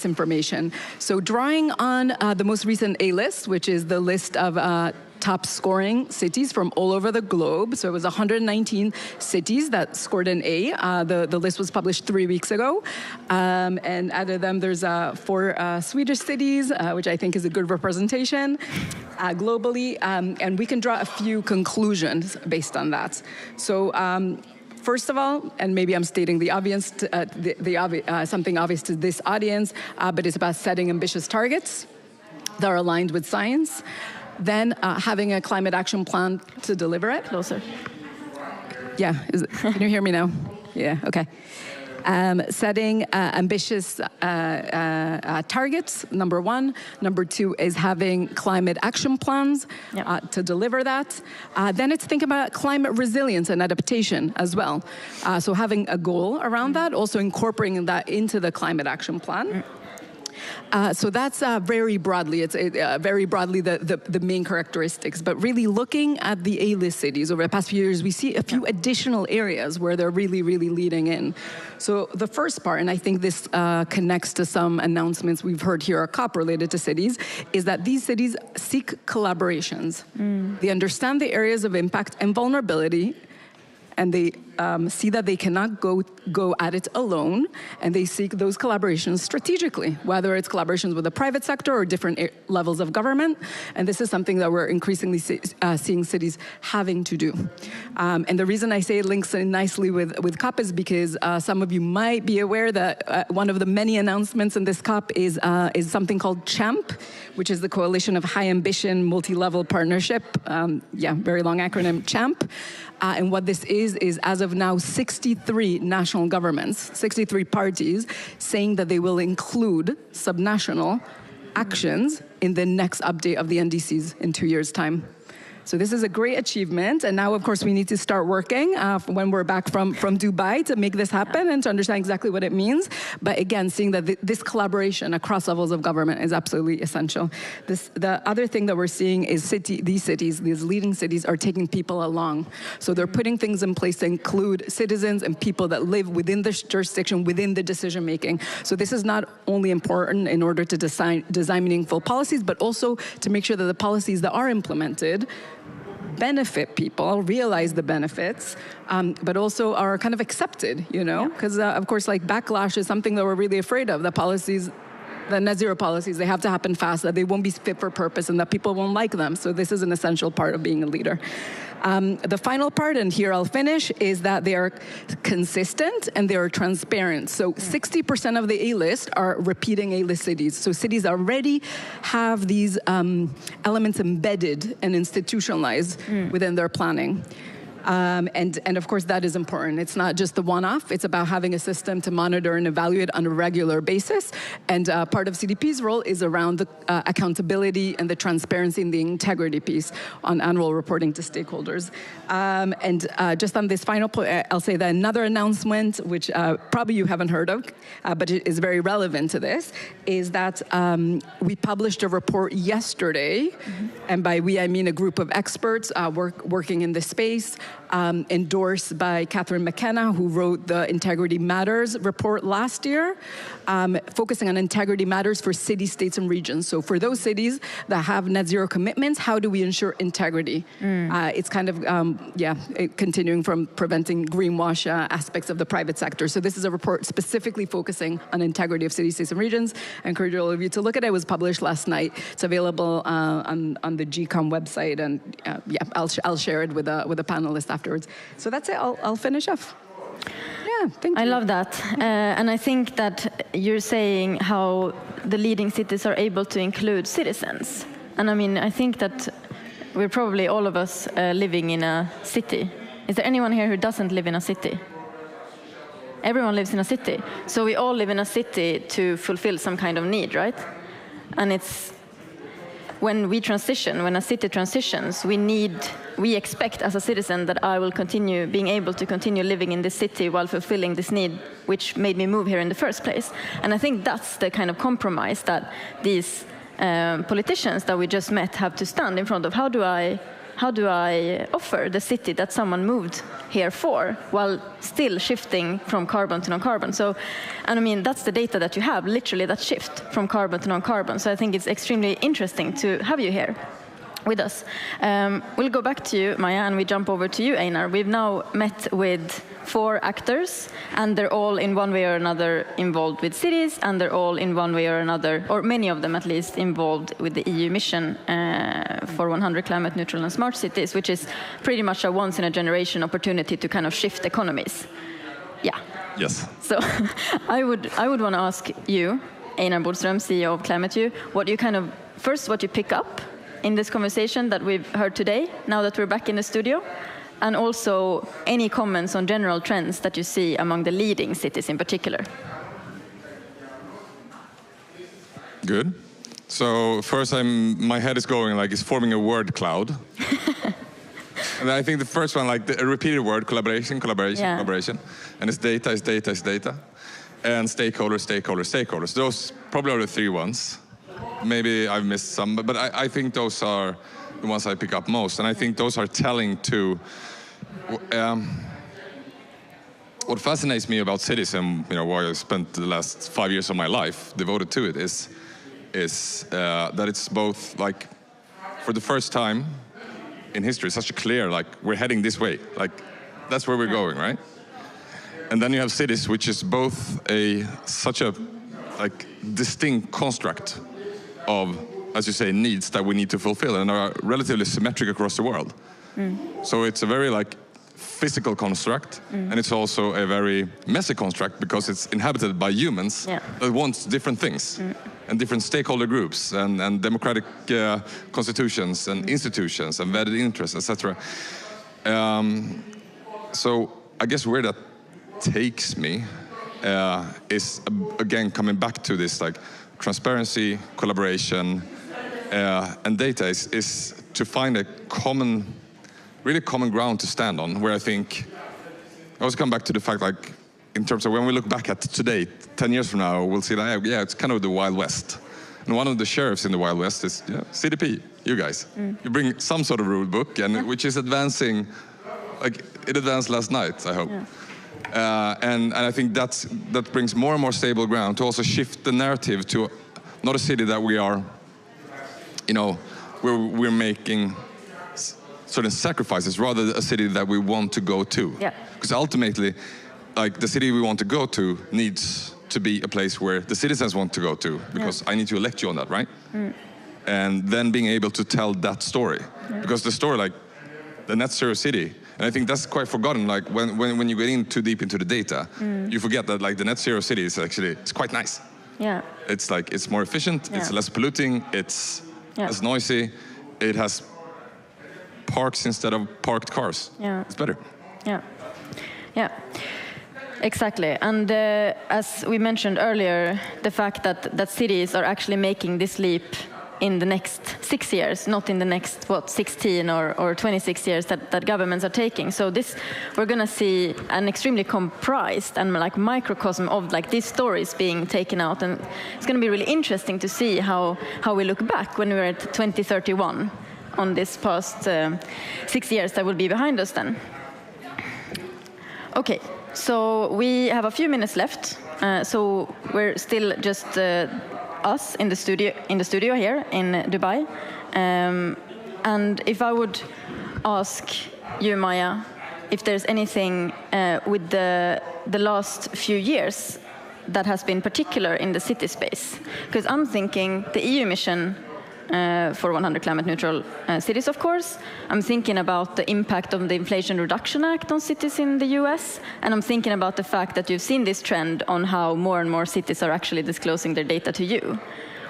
information. So drawing on the most recent A list, which is the list of top scoring cities from all over the globe. So it was 119 cities that scored an A. The list was published 3 weeks ago. And out of them, there's 4 Swedish cities, which I think is a good representation globally. And we can draw a few conclusions based on that. So first of all, and maybe I'm stating the obvious, something obvious to this audience, but it's about setting ambitious targets that are aligned with science. Then having a climate action plan to deliver it. Closer. Yeah, can you hear me now? Yeah, okay. Setting ambitious targets, number 1. Number 2 is having climate action plans to deliver that. Then it's thinking about climate resilience and adaptation as well. So having a goal around that, also incorporating that into the climate action plan. So that's very broadly, it's very broadly the main characteristics. But really looking at the A-list cities over the past few years, we see a few additional areas where they're really, really leading in. So the first part, and I think this connects to some announcements we've heard here at COP related to cities, is that these cities seek collaborations. They understand the areas of impact and vulnerability, and they see that they cannot go at it alone, and they seek those collaborations strategically, whether it's collaborations with the private sector or different levels of government. And this is something that we're increasingly seeing cities having to do. And the reason I say it links in nicely with COP is because some of you might be aware that one of the many announcements in this COP is something called CHAMP, which is the Coalition of High Ambition Multi-Level Partnership. Very long acronym, CHAMP. And what this is as of now 63 national governments, 63 parties, saying that they will include subnational actions in the next update of the NDCs in 2 years' time. So this is a great achievement, and now, of course, we need to start working when we're back from Dubai to make this happen and to understand exactly what it means. But again, seeing that this collaboration across levels of government is absolutely essential. The other thing that we're seeing is these leading cities are taking people along. So they're putting things in place to include citizens and people that live within the jurisdiction, within the decision making. So this is not only important in order to design meaningful policies, but also to make sure that the policies that are implemented benefit people, realize the benefits, but also are kind of accepted, you know? Because, of course, like backlash is something that we're really afraid of. The policies, the net zero policies, they have to happen fast, that they won't be fit for purpose, and that people won't like them. So this is an essential part of being a leader. The final part, and here I'll finish, is that they are consistent and they are transparent. So 60% of the A-list are repeating A-list cities. So cities already have these elements embedded and institutionalized within their planning. And of course, that is important. It's not just the one-off. It's about having a system to monitor and evaluate on a regular basis. And part of CDP's role is around the accountability and the transparency and the integrity piece on annual reporting to stakeholders. Just on this final point, I'll say that another announcement, which probably you haven't heard of, but it is very relevant to this, is that we published a report yesterday, and by we, I mean a group of experts working in this space, endorsed by Catherine McKenna, who wrote the Integrity Matters report last year, focusing on integrity matters for cities, states, and regions. So for those cities that have net zero commitments, how do we ensure integrity? It's kind of, continuing from preventing greenwash aspects of the private sector. So this is a report specifically focusing on integrity of cities, states, and regions. I encourage all of you to look at it. It was published last night. It's available on the GCOM website, and I'll share it with a panelist afterwards. So that's it. I'll finish off. Yeah, thank you. I love that. And I think that you're saying how the leading cities are able to include citizens. And I mean, I think that we're probably all of us living in a city. Is there anyone here who doesn't live in a city? Everyone lives in a city. So we all live in a city to fulfill some kind of need, right? And it's when we transition, when a city transitions, we expect as a citizen that I will continue being able to continue living in this city while fulfilling this need, which made me move here in the first place. And I think that's the kind of compromise that these politicians that we just met have to stand in front of. How do I offer the city that someone moved here for while still shifting from carbon to non-carbon? So, and I mean, that's the data that you have, literally that shift from carbon to non-carbon. So I think it's extremely interesting to have you here with us. We'll go back to you, Maja, and we jump over to you, Einar. We've now met with 4 actors, and they're all in one way or another involved with cities, and they're all in one way or another, or many of them at least, involved with the EU mission for 100 climate neutral and smart cities, which is pretty much a once-in-a-generation opportunity to kind of shift economies. Yeah. Yes. So I would want to ask you, Einar Bodström, CEO of Climate what you pick up in this conversation that we've heard today, now that we're back in the studio, and also any comments on general trends that you see among the leading cities in particular. Good. So first, my head is going like it's forming a word cloud. And I think the first one, like a repeated word, collaboration. And it's data. and stakeholders. Those probably are the three ones. Maybe I've missed some, but I think those are the ones I pick up most. And I think those are telling to what fascinates me about cities, and why I spent the last 5 years of my life devoted to it, is that it's both like, for the first time in history, such a clear, like, we're heading this way, like that's where we're going, right? And then you have cities, which is both such a like distinct construct of, as you say, needs that we need to fulfill, and are relatively symmetric across the world. So it's a very like physical construct, and it's also a very messy construct because it's inhabited by humans that want different things, and different stakeholder groups, and democratic constitutions, and institutions, and vetted interests, etc. So I guess where that takes me is, again, coming back to this like transparency, collaboration, and data is to find a really common ground to stand on, where I think I always come back to the fact, like, in terms of when we look back at today, 10 years from now, we'll see that, yeah, it's kind of the Wild West. And one of the sheriffs in the Wild West is CDP, you guys. You bring some sort of rule book, and which is advancing, like it advanced last night, I hope. And I think that brings more and more stable ground to also shift the narrative to not a city that we are, we're making certain sacrifices, rather a city that we want to go to. Because ultimately, like, the city we want to go to needs to be a place where the citizens want to go to, because I need to elect you on that, right? And then being able to tell that story. Because the story, like the net zero city, and I think that's quite forgotten, like when you get in too deep into the data, you forget that like the net zero city is actually, it's quite nice. It's like, it's more efficient, it's less polluting, it's less noisy, it has parks instead of parked cars. It's better. Exactly. And as we mentioned earlier, the fact that cities are actually making this leap in the next 6 years, not in the next 16 or 26 years that governments are taking. So we're going to see an extremely comprised and like microcosm of like these stories being taken out, and it's going to be really interesting to see how we look back when we're at 2031 on this past 6 years that will be behind us then. Okay, so we have a few minutes left, so we're still just us in the studio here in Dubai, and if I would ask you, Maya, if there's anything with the last few years that has been particular in the city space, because I'm thinking the EU mission for 100 climate neutral cities, of course. I'm thinking about the impact of the Inflation Reduction Act on cities in the US, and I'm thinking about the fact that you've seen this trend on how more and more cities are actually disclosing their data to you.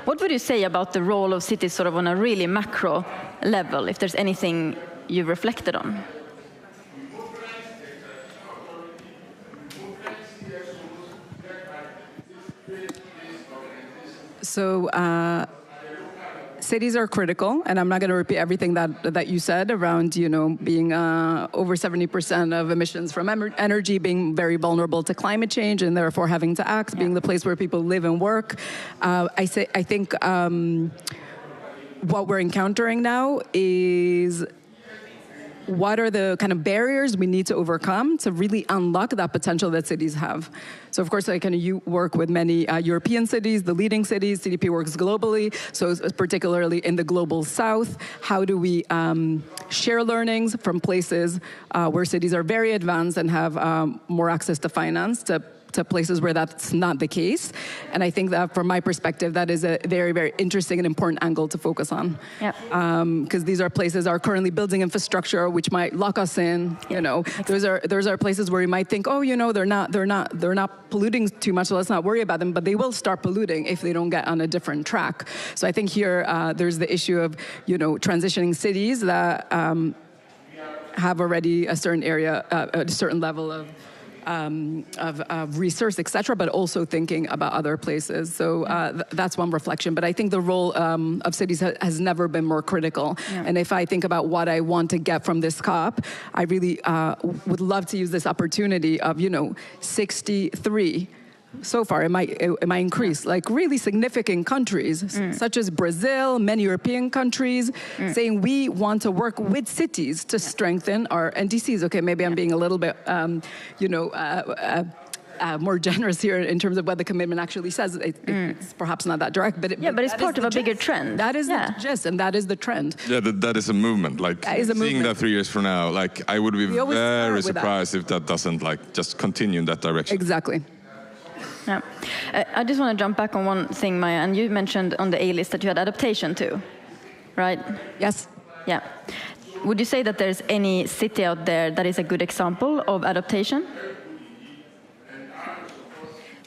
What would you say about the role of cities sort of on a really macro level, if there's anything you've reflected on? So, cities are critical, and I'm not going to repeat everything that you said around, being over 70% of emissions from energy, being very vulnerable to climate change, and therefore having to act, being the place where people live and work. I think what we're encountering now is what are the kind of barriers we need to overcome to really unlock that potential that cities have. So of course, you work with many European cities, the leading cities. CDP works globally, so particularly in the global south. How do we share learnings from places where cities are very advanced and have more access to finance to places where that's not the case? And I think that from my perspective, that is a very, very interesting and important angle to focus on. Because these are places are currently building infrastructure which might lock us in. Those are places where you might think, oh, they're not polluting too much, so let's not worry about them. But they will start polluting if they don't get on a different track. So I think here there's the issue of transitioning cities that have already a certain area, a certain level of research, etc., but also thinking about other places. So that's one reflection. But I think the role of cities has never been more critical. And if I think about what I want to get from this COP, I really would love to use this opportunity of, 63 so far, it might increase, like really significant countries, such as Brazil, many European countries, saying we want to work with cities to strengthen our NDCs. Okay, maybe I'm being a little bit, more generous here in terms of what the commitment actually says. It's perhaps not that direct, but but it's part of a bigger trend. That is the gist, and that is the trend. Yeah, that is a movement. Like seeing that 3 years from now, like I would be very surprised if that doesn't like just continue in that direction. Exactly. Yeah. I just want to jump back on one thing, Maya, and you mentioned on the A list that you had adaptation too, right? Yes. Yeah. Would you say that there's any city out there that is a good example of adaptation?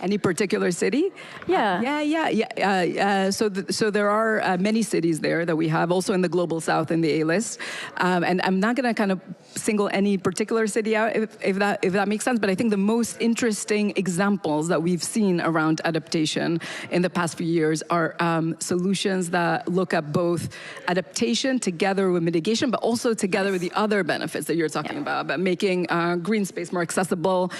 Any particular city? Yeah. So there are many cities there that we have, also in the Global South in the A list. And I'm not going to kind of single any particular city out, if that makes sense. But I think the most interesting examples that we've seen around adaptation in the past few years are solutions that look at both adaptation together with mitigation, but also together with the other benefits that you're talking about making green space more accessible,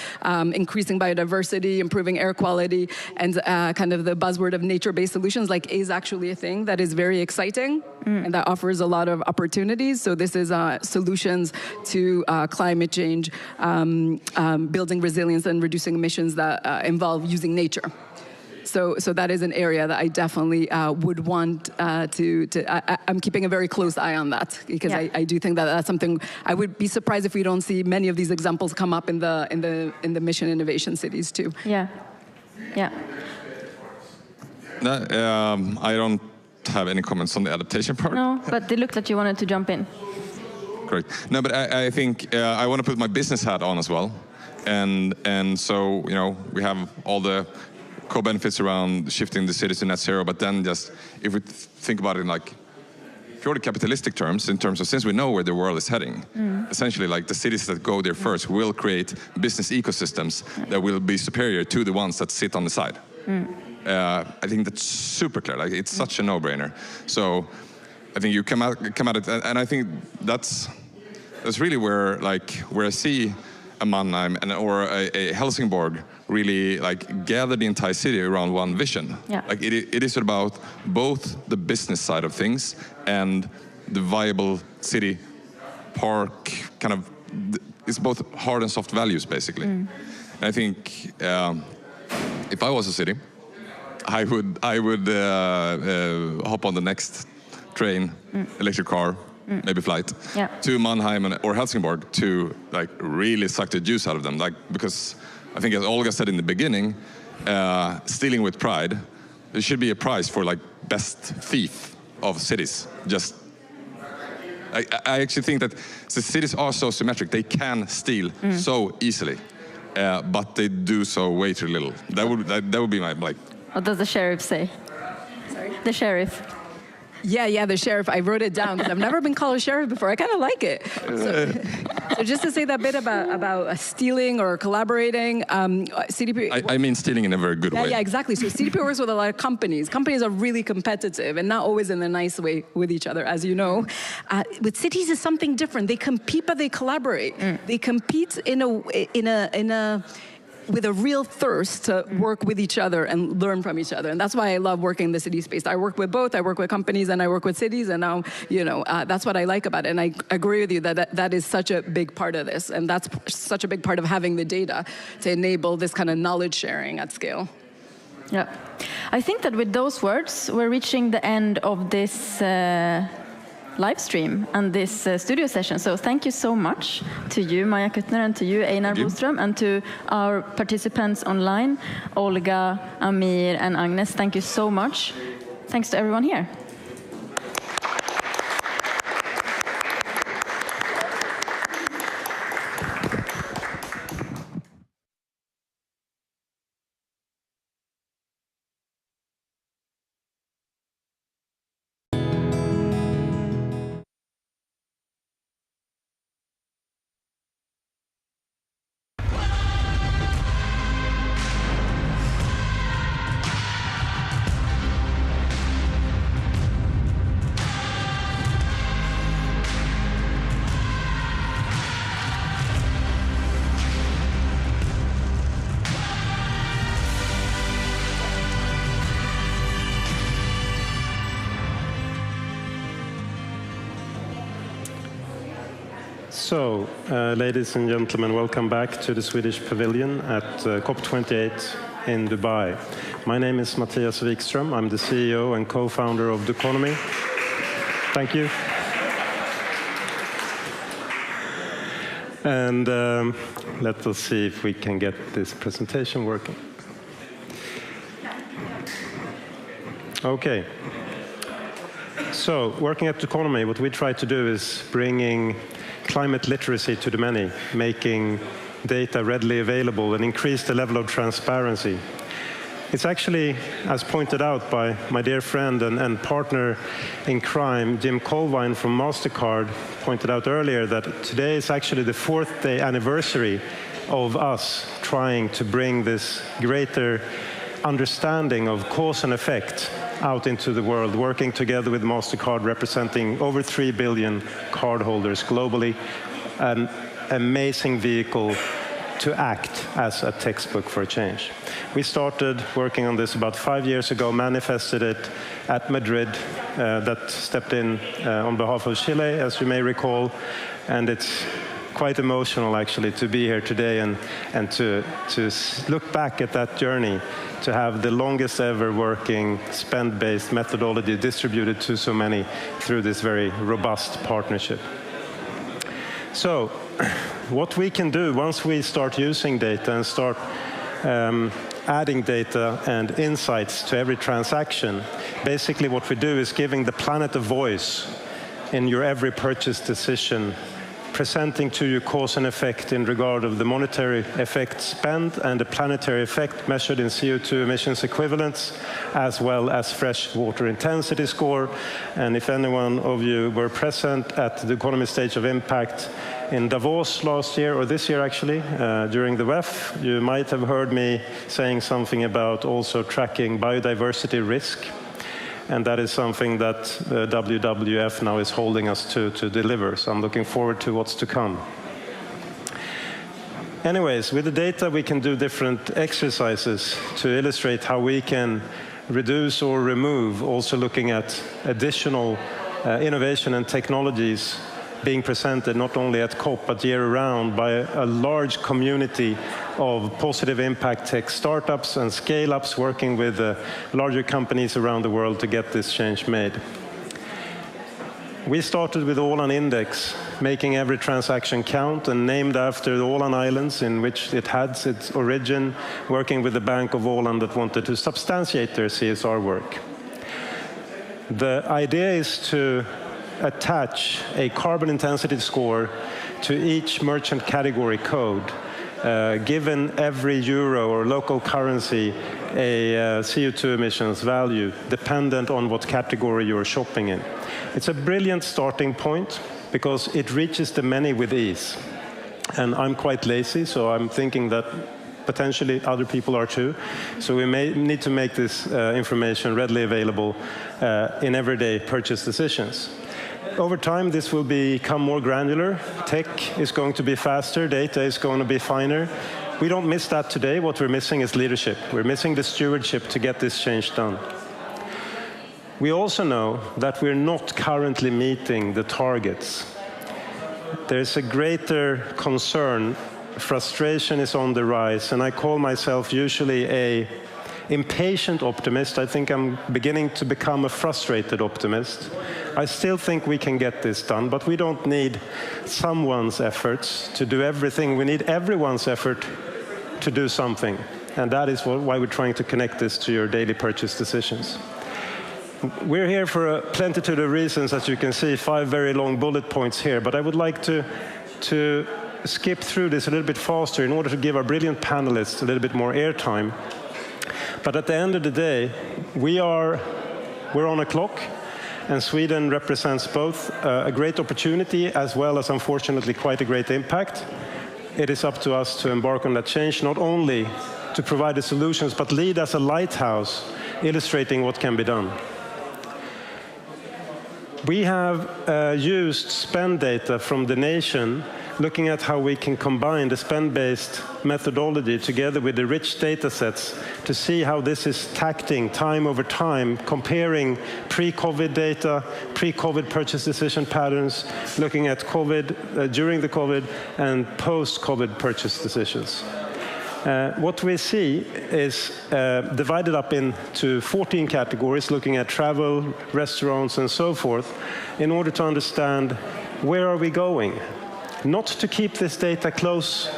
increasing biodiversity, improving air quality, and kind of the buzzword of nature-based solutions is actually a thing that is very exciting and that offers a lot of opportunities. So this is solutions to climate change, building resilience and reducing emissions that involve using nature. So that is an area that I definitely would want I'm keeping a very close eye on that, because I do think that that's something. I would be surprised if we don't see many of these examples come up in the mission innovation cities too. Yeah. No, I don't have any comments on the adaptation part. No, but it looked like you wanted to jump in. Great. No, but I think I want to put my business hat on as well, and so we have all the co-benefits around shifting the cities to net zero, but then just if we think about it in purely capitalistic terms, in terms of since we know where the world is heading, essentially the cities that go there first will create business ecosystems that will be superior to the ones that sit on the side. I think that's super clear. It's such a no-brainer. So I think you come at it, and I think that's really where I see a Mannheim or a Helsingborg really gather the entire city around one vision. Yeah. It is about both the business side of things and the viable city park kind of. It's both hard and soft values basically. And I think if I was a city, I would hop on the next train, electric car, maybe flight, to Mannheim or Helsingborg to really suck the juice out of them. Because I think, as Olga said in the beginning, stealing with pride, there should be a prize for best thief of cities. I actually think that the cities are so symmetric; they can steal so easily, but they do so way too little. That would be my What does the sheriff say? Sorry? The sheriff. Yeah, the sheriff. I wrote it down because I've never been called a sheriff before. I kind of like it. So just to say that bit about stealing or collaborating, CDP... I mean stealing in a very good way. Yeah, exactly. So CDP works with a lot of companies. Companies are really competitive and not always in a nice way with each other, as you know. With cities, it's something different. They compete, but they collaborate. They compete with a real thirst to work with each other and learn from each other. And that's why I love working in the city space. I work with both. I work with companies and I work with cities. And now, that's what I like about it. And I agree with you that is such a big part of this. And that's such a big part of having the data to enable this kind of knowledge sharing at scale. Yeah. I think that with those words, we're reaching the end of this live stream and this studio session. So thank you so much to you, Maja Kuttner, and to you, Einar Boström, and to our participants online, Olga, Amir, and Agnes. Thank you so much. Thanks to everyone here. So, ladies and gentlemen, welcome back to the Swedish Pavilion at COP28 in Dubai. My name is Mattias Wikström. I'm the CEO and co-founder of Duconomy. Thank you. And let us see if we can get this presentation working. Okay. So, working at Duconomy, what we try to do is bringing climate literacy to the many, making data readily available and increase the level of transparency. It's actually, as pointed out by my dear friend and partner in crime, Jim Colvine from MasterCard, pointed out earlier that today is actually the 4th day anniversary of us trying to bring this greater understanding of cause and effect out into the world, working together with MasterCard, representing over 3 billion cardholders globally, an amazing vehicle to act as a textbook for change. We started working on this about 5 years ago, manifested it at Madrid, that stepped in on behalf of Chile, as you may recall, and it's quite emotional actually to be here today and to look back at that journey, to have the longest ever working spend-based methodology distributed to so many through this very robust partnership. So, what we can do once we start using data and start adding data and insights to every transaction, basically what we do is giving the planet a voice in your every purchase decision, presenting to you cause and effect in regard of the monetary effect spent and the planetary effect measured in CO2 emissions equivalents, as well as fresh water intensity score. And if any one of you were present at the Economy Stage of Impact in Davos last year, or this year actually, during the WEF, you might have heard me saying something about also tracking biodiversity risk. And that is something that the WWF now is holding us to deliver. So I'm looking forward to what's to come. Anyways, with the data, we can do different exercises to illustrate how we can reduce or remove, also looking at additional innovation and technologies being presented not only at COP, but year-round by a large community of positive impact tech startups and scale-ups working with larger companies around the world to get this change made. We started with Åland Index, making every transaction count, and named after the Åland Islands in which it had its origin, working with the Bank of Åland that wanted to substantiate their CSR work. The idea is to attach a carbon intensity score to each merchant category code, given every euro or local currency a CO2 emissions value, dependent on what category you're shopping in. It's a brilliant starting point because it reaches the many with ease. And I'm quite lazy, so I'm thinking that potentially other people are too. So we may need to make this information readily available in everyday purchase decisions. Over time, this will become more granular. Tech is going to be faster. Data is going to be finer. We don't miss that today. What we're missing is leadership. We're missing the stewardship to get this change done. We also know that we're not currently meeting the targets. There's a greater concern. Frustration is on the rise, and I call myself usually a impatient optimist. I think I'm beginning to become a frustrated optimist. I still think we can get this done, but we don't need someone's efforts to do everything. We need everyone's effort to do something. And that is why we're trying to connect this to your daily purchase decisions. We're here for a plenitude of reasons, as you can see, 5 very long bullet points here, but I would like to skip through this a little bit faster in order to give our brilliant panelists a little bit more airtime. But at the end of the day, we're on a clock, and Sweden represents both a great opportunity as well as, unfortunately, quite a great impact. It is up to us to embark on that change, not only to provide the solutions, but lead as a lighthouse, illustrating what can be done. We have used spend data from the nation looking at how we can combine the spend-based methodology together with the rich data sets to see how this is tacting time over time, comparing pre-COVID data, pre-COVID purchase decision patterns, looking at COVID, during the COVID, and post-COVID purchase decisions. What we see is divided up into 14 categories, looking at travel, restaurants, and so forth, in order to understand where are we going. Not to keep this data close,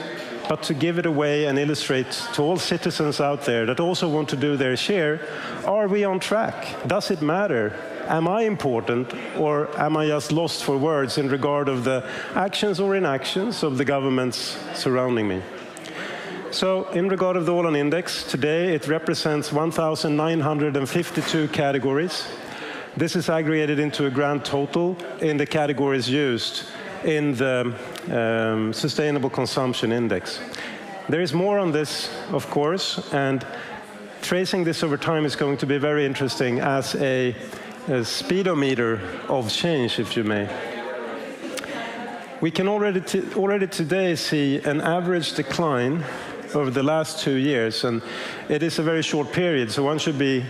but to give it away and illustrate to all citizens out there that also want to do their share, are we on track? Does it matter? Am I important, or am I just lost for words in regard of the actions or inactions of the governments surrounding me? So, in regard of the Åland Index, today it represents 1,952 categories. This is aggregated into a grand total in the categories used in the Sustainable Consumption Index. There is more on this, of course, and tracing this over time is going to be very interesting as a speedometer of change, if you may. We can already today see an average decline over the last 2 years, and it is a very short period, so one should be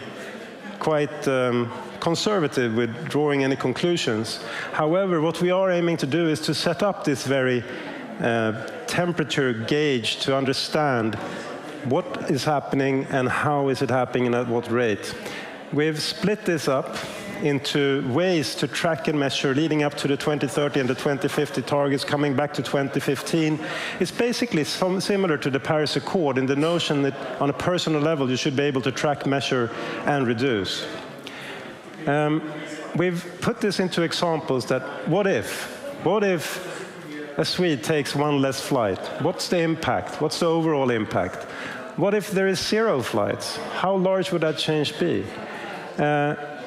quite conservative with drawing any conclusions. However, what we are aiming to do is to set up this very temperature gauge to understand what is happening and how is it happening and at what rate. We've split this up into ways to track and measure leading up to the 2030 and the 2050 targets, coming back to 2015. It's basically similar to the Paris Accord in the notion that on a personal level you should be able to track, measure, and reduce. We've put this into examples that what if a Swede takes one less flight? What's the impact? What's the overall impact? What if there is 0 flights? How large would that change be?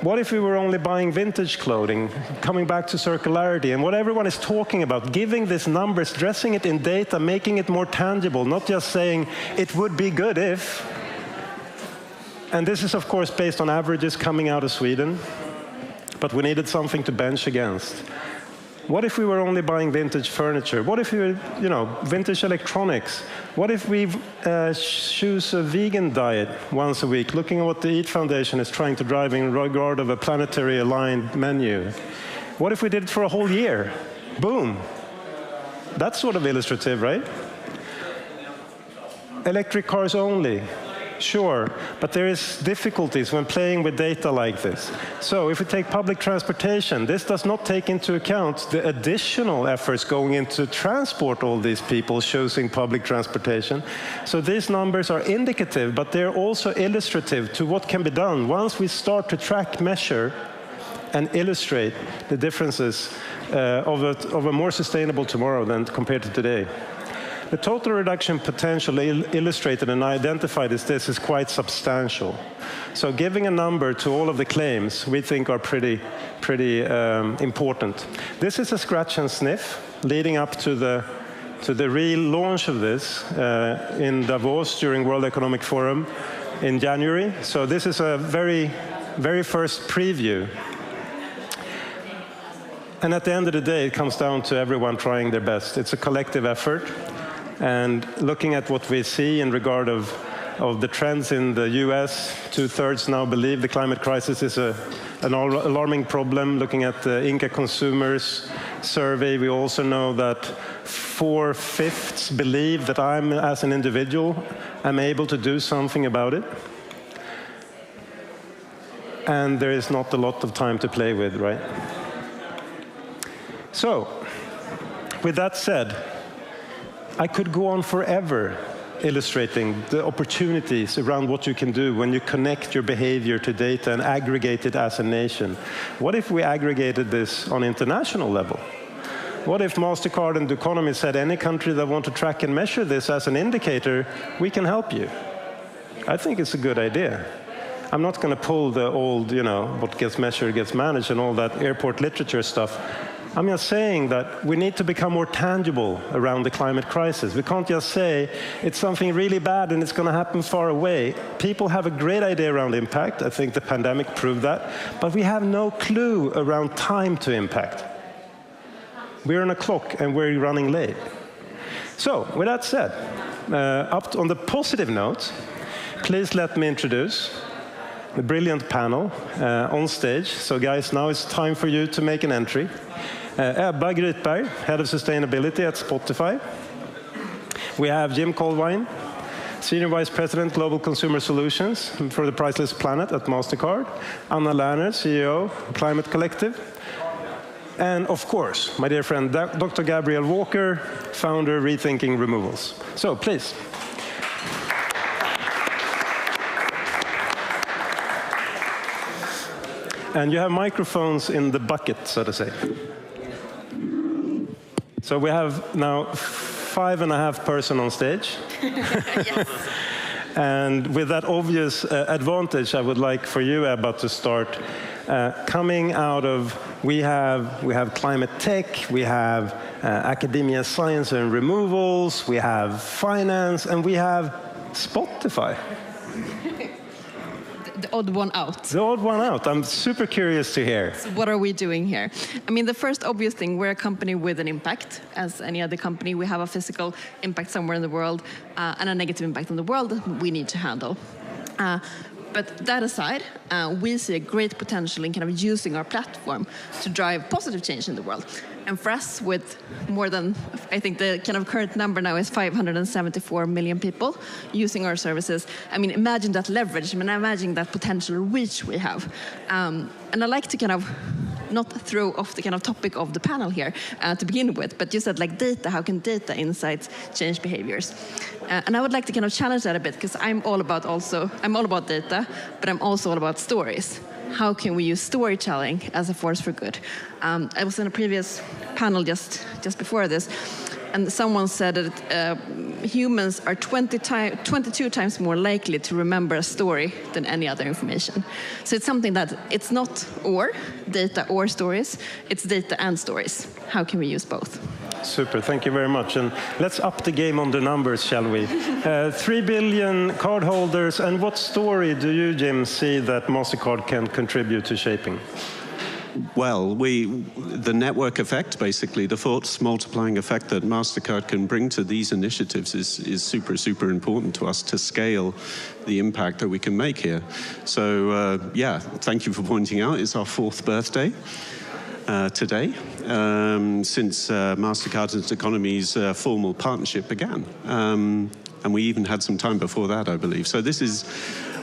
What if we were only buying vintage clothing, coming back to circularity, and what everyone is talking about, giving these numbers, dressing it in data, making it more tangible, not just saying it would be good if. And this is, of course, based on averages coming out of Sweden, but we needed something to bench against. What if we were only buying vintage furniture? What if we were, vintage electronics? What if we choose a vegan diet once a week, looking at what the EAT Foundation is trying to drive in regard of a planetary aligned menu? What if we did it for a whole year? Boom. That's sort of illustrative, right? Electric cars only. Sure, but there is difficulties when playing with data like this. So if we take public transportation, this does not take into account the additional efforts going into transport all these people choosing public transportation. So these numbers are indicative, but they're also illustrative to what can be done once we start to track, measure, and illustrate the differences of a more sustainable tomorrow than compared to today. The total reduction potential illustrated and identified as this is quite substantial. So giving a number to all of the claims we think are pretty important. This is a scratch and sniff leading up to the real launch of this in Davos during World Economic Forum in January. So this is a very first preview. And at the end of the day, it comes down to everyone trying their best. It's a collective effort. And looking at what we see in regard of the trends in the US, 2/3 now believe the climate crisis is an alarming problem. Looking at the Ingka consumers survey, we also know that 4/5 believe that I'm, as an individual, am able to do something about it. And there is not a lot of time to play with, right? So, with that said, I could go on forever illustrating the opportunities around what you can do when you connect your behavior to data and aggregate it as a nation. What if we aggregated this on international level? What if MasterCard and Duconomy said any country that want to track and measure this as an indicator, we can help you? I think it's a good idea. I'm not going to pull the old, what gets measured gets managed and all that airport literature stuff. I'm just saying that we need to become more tangible around the climate crisis. We can't just say it's something really bad and it's going to happen far away. People have a great idea around impact. I think the pandemic proved that. But we have no clue around time to impact. we're on a clock and we're running late. So, with that said, on the positive note, please let me introduce the brilliant panel on stage. So guys, now it's time for you to make an entry. Ebba Grythberg, Head of Sustainability at Spotify. We have Jim Colwine, Senior Vice President, Global Consumer Solutions for the Priceless Planet at MasterCard. Anna Lerner, CEO, Climate Collective. And of course, my dear friend, Dr. Gabrielle Walker, founder, Rethinking Removals. So please. And you have microphones in the bucket, so to say. So we have now 5.5 person on stage. Yes. And with that obvious advantage, I would like for you, Ebba, to start coming out of, we have climate tech, we have academia, science and removals, we have finance, and we have Spotify. The odd one out. The odd one out. I'm super curious to hear. So what are we doing here? I mean, the first obvious thing, we're a company with an impact. As any other company, we have a physical impact somewhere in the world and a negative impact on the world that we need to handle. But that aside, we see a great potential in kind of using our platform to drive positive change in the world. And for us, with more than, I think the kind of current number now is 574 million people using our services. I mean, imagine that leverage. I mean, imagine that potential reach we have. And I like to kind of not throw off the kind of topic of the panel here to begin with, but you said like data, how can data insights change behaviors? And I would like to kind of challenge that a bit, because I'm all about data, but I'm also all about stories. How can we use storytelling as a force for good? I was in a previous panel just before this, and someone said that humans are 22 times more likely to remember a story than any other information. So it's something that it's not or data or stories, it's data and stories. How can we use both? Super, thank you very much. And let's up the game on the numbers, shall we? 3 billion cardholders, and what story do you, Jim, see that MasterCard can contribute to shaping? Well, the network effect, basically, the force multiplying effect that MasterCard can bring to these initiatives is super, super important to us to scale the impact that we can make here. So, yeah, thank you for pointing out, it's our 4th birthday today, since MasterCard and Economy's formal partnership began. And we even had some time before that, I believe. So this is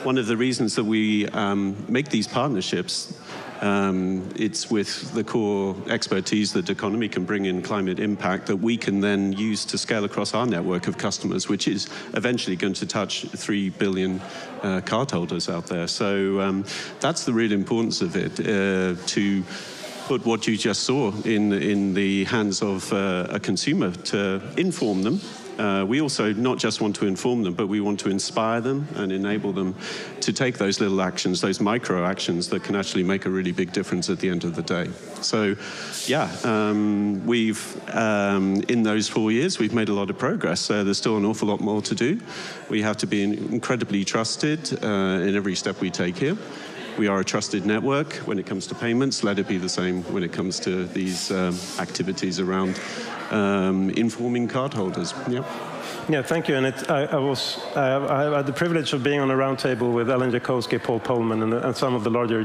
one of the reasons that we make these partnerships. It's with the core expertise that Economy can bring in climate impact that we can then use to scale across our network of customers, which is eventually going to touch 3 billion cardholders out there. So that's the real importance of it, to put what you just saw in the hands of a consumer to inform them. We also not just want to inform them, but we want to inspire them and enable them to take those little actions, those micro actions that can actually make a really big difference at the end of the day. So, yeah, we've, in those 4 years, we've made a lot of progress. There's still an awful lot more to do. We have to be incredibly trusted in every step we take here. We are a trusted network when it comes to payments. Let it be the same when it comes to these activities around informing cardholders. Yep. Yeah, thank you. And I had the privilege of being on a roundtable with Ellen Jakowski, Paul Polman, and some of the larger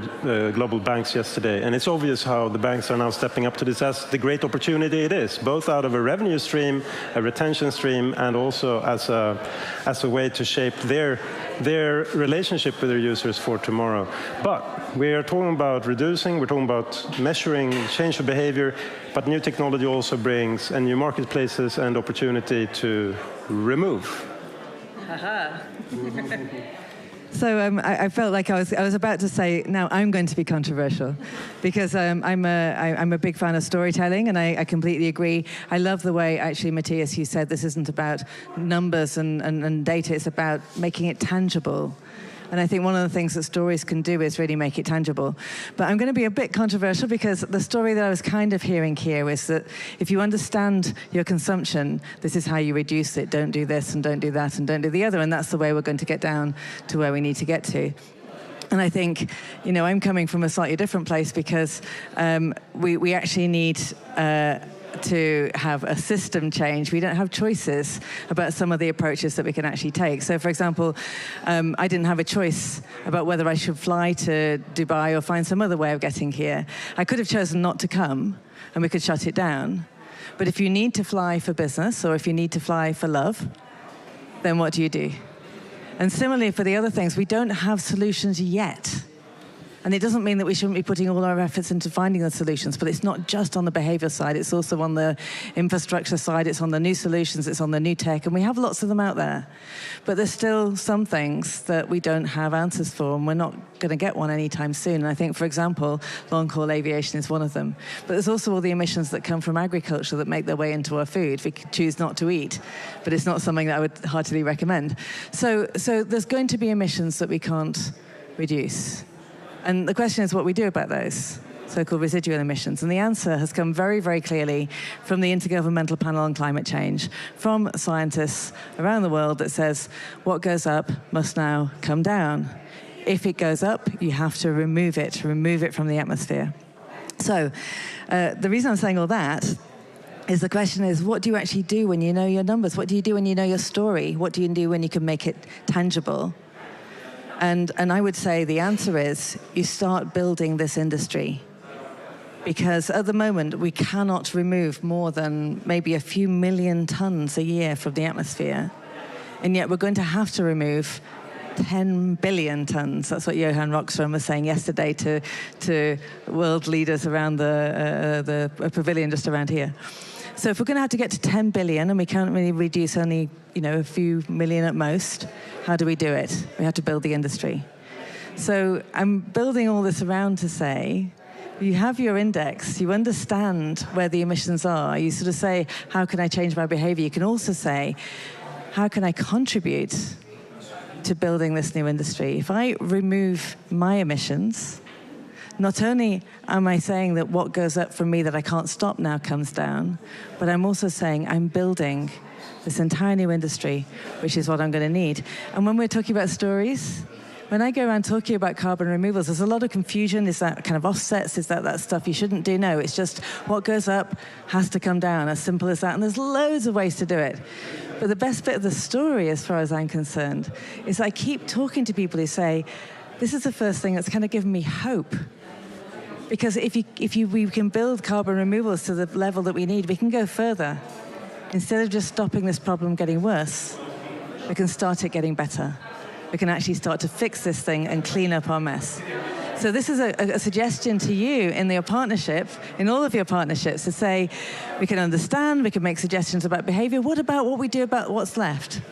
global banks yesterday. And it's obvious how the banks are now stepping up to this as the great opportunity it is, both out of a revenue stream, a retention stream, and also as a way to shape their relationship with their users for tomorrow. But we are talking about reducing, we're talking about measuring change of behavior, but new technology also brings new marketplaces and opportunity to remove. So I felt like I was about to say, now I'm going to be controversial, because I'm a big fan of storytelling, and I completely agree. I love the way, actually, Matthias, you said this isn't about numbers and data, it's about making it tangible. And I think one of the things that stories can do is really make it tangible. But I'm going to be a bit controversial, because the story that I was kind of hearing here was that if you understand your consumption, this is how you reduce it. Don't do this and don't do that and don't do the other. And that's the way we're going to get down to where we need to get to. And I think, I'm coming from a slightly different place, because we actually need to have a system change. We don't have choices about some of the approaches that we can actually take. So, for example, I didn't have a choice about whether I should fly to Dubai or find some other way of getting here. I could have chosen not to come, and we could shut it down. But if you need to fly for business, or if you need to fly for love, then what do you do? And similarly for the other things, we don't have solutions yet. And it doesn't mean that we shouldn't be putting all our efforts into finding the solutions, but it's not just on the behavior side, it's also on the infrastructure side, it's on the new solutions, it's on the new tech, and we have lots of them out there. But there's still some things that we don't have answers for, and we're not going to get one anytime soon. And I think, for example, long-haul aviation is one of them. But there's also all the emissions that come from agriculture that make their way into our food. We choose not to eat, but it's not something that I would heartily recommend. So there's going to be emissions that we can't reduce. And the question is what we do about those so-called residual emissions. And the answer has come very, very clearly from the Intergovernmental Panel on Climate Change, from scientists around the world that says what goes up must now come down. If it goes up, you have to remove it from the atmosphere. So the reason I'm saying all that is the question is, what do you actually do when you know your numbers? What do you do when you know your story? What do you do when you can make it tangible? And I would say the answer is you start building this industry. Because at the moment, we cannot remove more than maybe a few million tons a year from the atmosphere. And yet we're going to have to remove 10 billion tons. That's what Johan Rockström was saying yesterday to world leaders around the pavilion just around here. So if we're going to have to get to 10 billion and we can't really reduce only, a few million at most, how do we do it? We have to build the industry. So I'm building all this around to say, you have your index, you understand where the emissions are. You sort of say, how can I change my behavior? You can also say, how can I contribute to building this new industry? If I remove my emissions, not only am I saying that what goes up from me that I can't stop now comes down, but I'm also saying I'm building this entire new industry, which is what I'm going to need. And when we're talking about stories, when I go around talking about carbon removals, there's a lot of confusion. Is that kind of offsets? Is that stuff you shouldn't do? No, it's just what goes up has to come down, as simple as that. And there's loads of ways to do it. But the best bit of the story, as far as I'm concerned, is I keep talking to people who say, this is the first thing that's kind of given me hope. Because if we can build carbon removals to the level that we need, we can go further. Instead of just stopping this problem getting worse, we can start it getting better. We can actually start to fix this thing and clean up our mess. So this is a suggestion to you in your partnership, in all of your partnerships, to say, we can understand, we can make suggestions about behavior. What about what we do about what's left?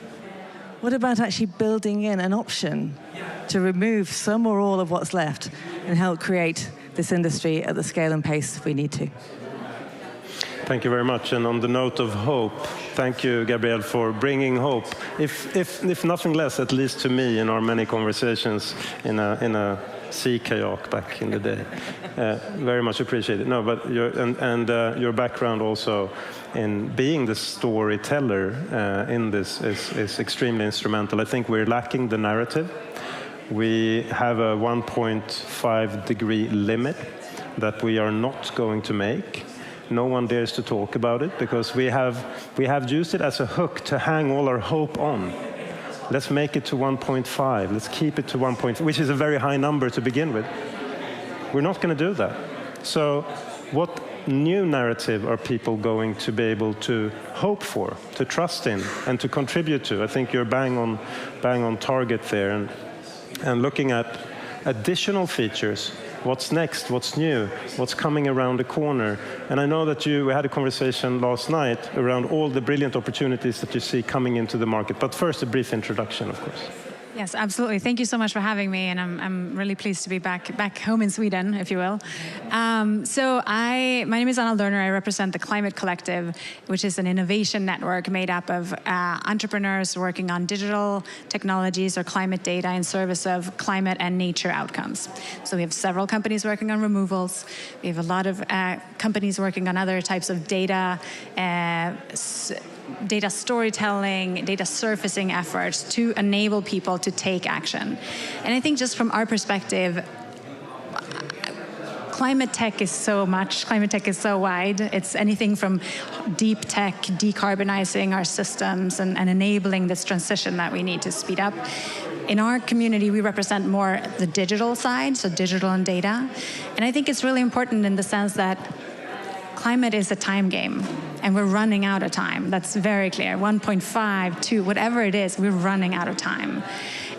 What about actually building in an option to remove some or all of what's left and help create this industry at the scale and pace we need to? Thank you very much. And on the note of hope, thank you, Gabrielle, for bringing hope. If nothing less, at least to me, in our many conversations in a sea kayak back in the day. Very much appreciated. No, but your background also in being the storyteller in this is extremely instrumental. I think we're lacking the narrative. We have a 1.5 degree limit that we are not going to make. No one dares to talk about it because we have used it as a hook to hang all our hope on. Let's make it to 1.5. Let's keep it to 1.5, which is a very high number to begin with. We're not going to do that. So what new narrative are people going to be able to hope for, to trust in, and to contribute to? I think you're bang on target there. And looking at additional features, what's next, what's new, what's coming around the corner. And I know that we had a conversation last night around all the brilliant opportunities that you see coming into the market. But first, a brief introduction, of course. Yes, absolutely. Thank you so much for having me, and I'm really pleased to be back home in Sweden, if you will. My name is Anna Lerner. I represent the Climate Collective, which is an innovation network made up of entrepreneurs working on digital technologies or climate data in service of climate and nature outcomes. So we have several companies working on removals. We have a lot of companies working on other types of data storytelling, data surfacing efforts to enable people to take action. And I think just from our perspective, climate tech is so much. Climate tech is so wide. It's anything from deep tech, decarbonizing our systems and enabling this transition that we need to speed up. In our community, we represent more the digital side, so digital and data. And I think it's really important in the sense that climate is a time game, and we're running out of time. That's very clear. 1.5, 2, whatever it is, we're running out of time.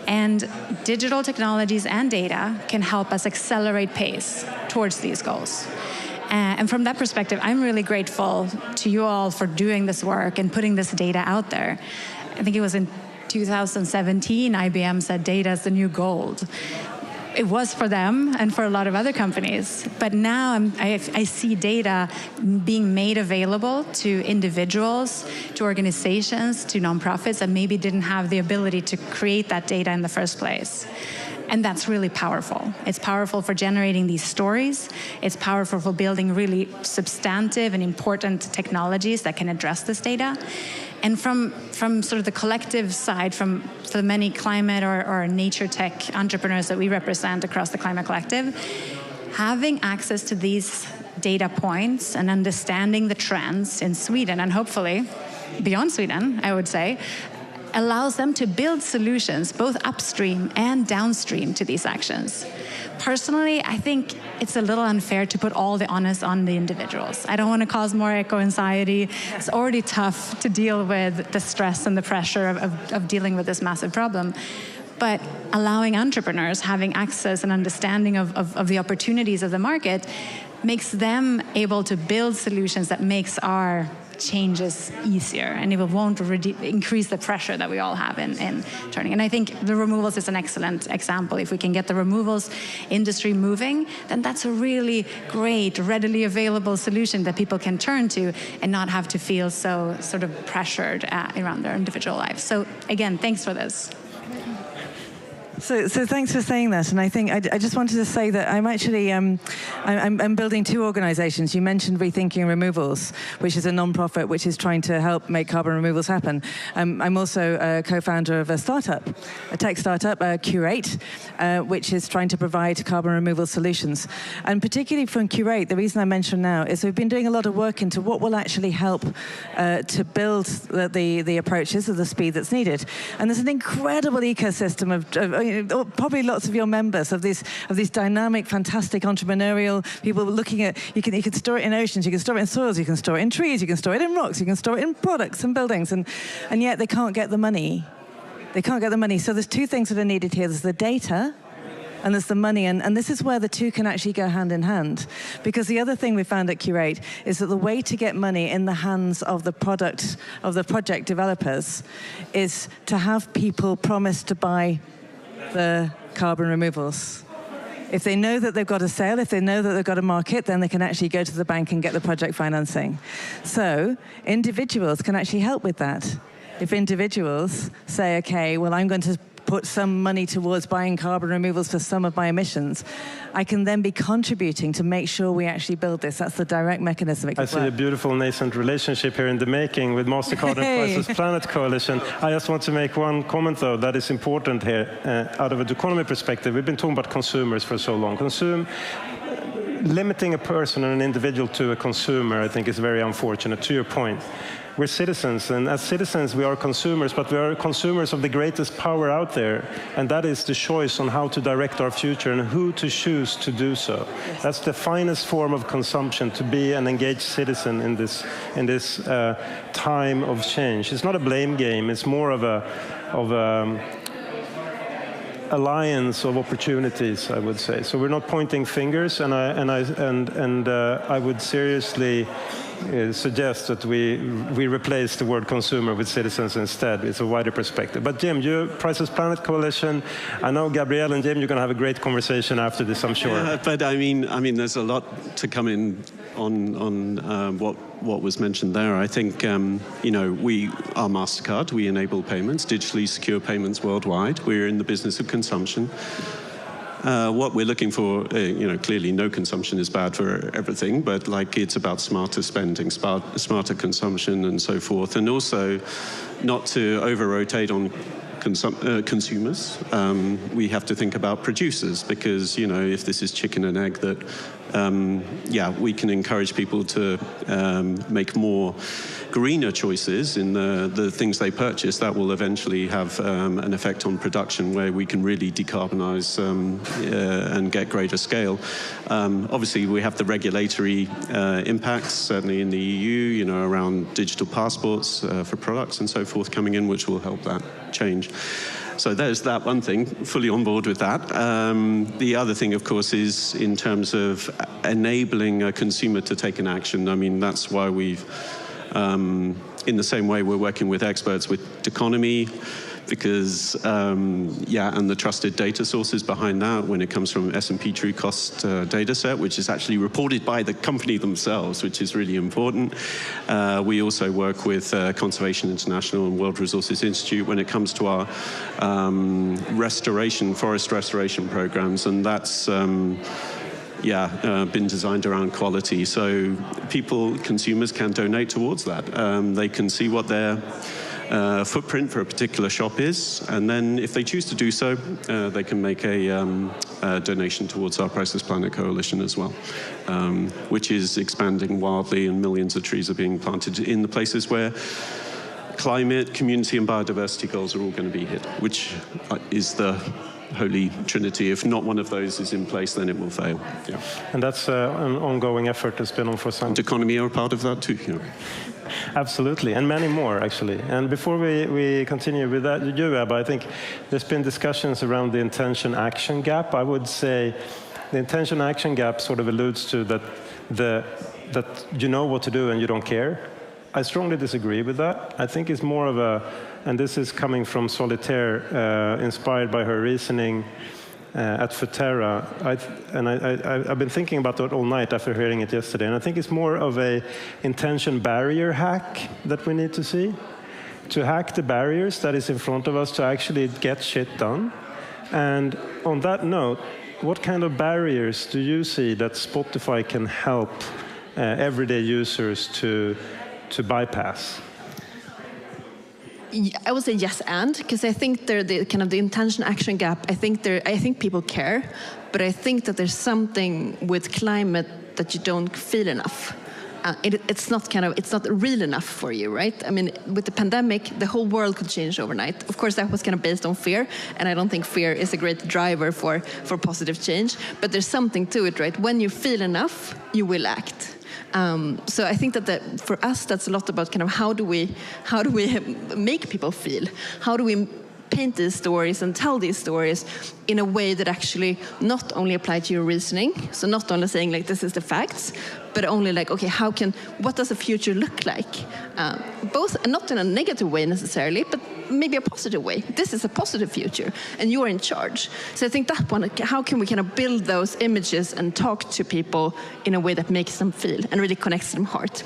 And digital technologies and data can help us accelerate pace towards these goals. And from that perspective, I'm really grateful to you all for doing this work and putting this data out there. I think it was in 2017, IBM said data is the new gold. It was for them and for a lot of other companies. But now I see data being made available to individuals, to organizations, to nonprofits that maybe didn't have the ability to create that data in the first place. And that's really powerful. It's powerful for generating these stories. It's powerful for building really substantive and important technologies that can address this data. And from sort of the collective side, for the many climate or nature tech entrepreneurs that we represent across the Climate Collective, having access to these data points and understanding the trends in Sweden, and hopefully beyond Sweden, I would say, allows them to build solutions both upstream and downstream to these actions. Personally, I think it's a little unfair to put all the onus on the individuals. I don't want to cause more eco-anxiety. It's already tough to deal with the stress and the pressure of dealing with this massive problem. But allowing entrepreneurs having access and understanding of the opportunities of the market makes them able to build solutions that makes our changes easier, and it won't increase the pressure that we all have in turning. And I think the removals is an excellent example. If we can get the removals industry moving, then that's a really great, readily available solution that people can turn to and not have to feel so sort of pressured around their individual lives. So again, thanks for this. So thanks for saying that, and I think I just wanted to say that I'm actually I'm building two organisations. You mentioned Rethinking Removals, which is a non-profit which is trying to help make carbon removals happen. I'm also a co-founder of a startup, a tech startup, Curate, which is trying to provide carbon removal solutions. And particularly from Curate, the reason I mention now is we've been doing a lot of work into what will actually help to build the approaches at the speed that's needed. And there's an incredible ecosystem of probably lots of your members of these dynamic, fantastic entrepreneurial people looking at, you can store it in oceans, you can store it in soils, you can store it in trees, you can store it in rocks, you can store it in products and buildings, and yet they can't get the money. They can't get the money. So there's two things that are needed here. There's the data and there's the money, and this is where the two can actually go hand in hand. Because the other thing we found at Curate is that the way to get money in the hands of the project developers is to have people promise to buy the carbon removals. If they know that they've got a sale, if they know that they've got a market, then they can actually go to the bank and get the project financing. So individuals can actually help with that. If individuals say, okay, well, I'm going to put some money towards buying carbon removals for some of my emissions, I can then be contributing to make sure we actually build this. That's the direct mechanism it can work. I see a beautiful nascent relationship here in the making with MasterCard and Priceless Planet Coalition. I just want to make one comment, though, that is important here. Out of an economy perspective, we've been talking about consumers for so long. Limiting a person or an individual to a consumer, I think, is very unfortunate, to your point. We're citizens, and as citizens we are consumers, but we are consumers of the greatest power out there, and that is the choice on how to direct our future and who to choose to do so. Yes. That's the finest form of consumption, to be an engaged citizen in this time of change. It's not a blame game, it's more of a alliance of opportunities, I would say. So we're not pointing fingers, and I would seriously suggest that we replace the word consumer with citizens instead. It's a wider perspective. But Jim, you Priceless Planet Coalition, I know Gabrielle and Jim, you're going to have a great conversation after this, I'm sure. Yeah, but I mean, there's a lot to come in on what was mentioned there. I think, we are MasterCard. We enable payments, digitally secure payments worldwide. We're in the business of consumption. What we're looking for, clearly no consumption is bad for everything, but it's about smarter spending, smarter consumption and so forth, and also not to over-rotate on consumers. We have to think about producers, because, if this is chicken and egg that we can encourage people to make more greener choices in the things they purchase, that will eventually have an effect on production where we can really decarbonize and get greater scale. Obviously, we have the regulatory impacts, certainly in the EU, around digital passports for products and so forth coming in, which will help that change. So there's that one thing, fully on board with that. The other thing, of course, is in terms of enabling a consumer to take an action. I mean, that's why we've, in the same way we're working with experts with economy, because, and the trusted data sources behind that when it comes from S&P True Cost data set, which is actually reported by the company themselves, which is really important. We also work with Conservation International and World Resources Institute when it comes to our forest restoration programs, and that's been designed around quality. So consumers can donate towards that. They can see what their footprint for a particular shop is, and then if they choose to do so, they can make a donation towards our Priceless Planet Coalition as well, which is expanding wildly, and millions of trees are being planted in the places where climate, community and biodiversity goals are all going to be hit, which is the holy trinity. If not one of those is in place, then it will fail. Yeah. And that's an ongoing effort that's been on for some time. Economy are part of that too. Absolutely, and many more, actually. And before we continue with that, Ebba, I think there's been discussions around the intention-action gap. I would say the intention-action gap sort of alludes to that you know what to do and you don't care. I strongly disagree with that. I think it's more of a, and this is coming from Solitaire, inspired by her reasoning at Futera. I've been thinking about that all night after hearing it yesterday, and I think it's more of a intention barrier hack that we need to see. To hack the barriers that is in front of us to actually get shit done. And on that note, what kind of barriers do you see that Spotify can help everyday users to bypass? I would say yes, because I think the kind of the intention-action gap. I think people care, but I think that there's something with climate that you don't feel enough. It's not real enough for you, right? I mean, with the pandemic, the whole world could change overnight. Of course, that was kind of based on fear, and I don't think fear is a great driver for positive change. But there's something to it, right? When you feel enough, you will act. So I think that for us, that's a lot about kind of how do we make people feel? How do we paint these stories and tell these stories in a way that actually not only apply to your reasoning, so not only saying like this is the facts, but only like, okay, what does the future look like? Both, not in a negative way necessarily, but maybe a positive way. This is a positive future, and you are in charge. So I think that one, how can we kind of build those images and talk to people in a way that makes them feel and really connects them heart?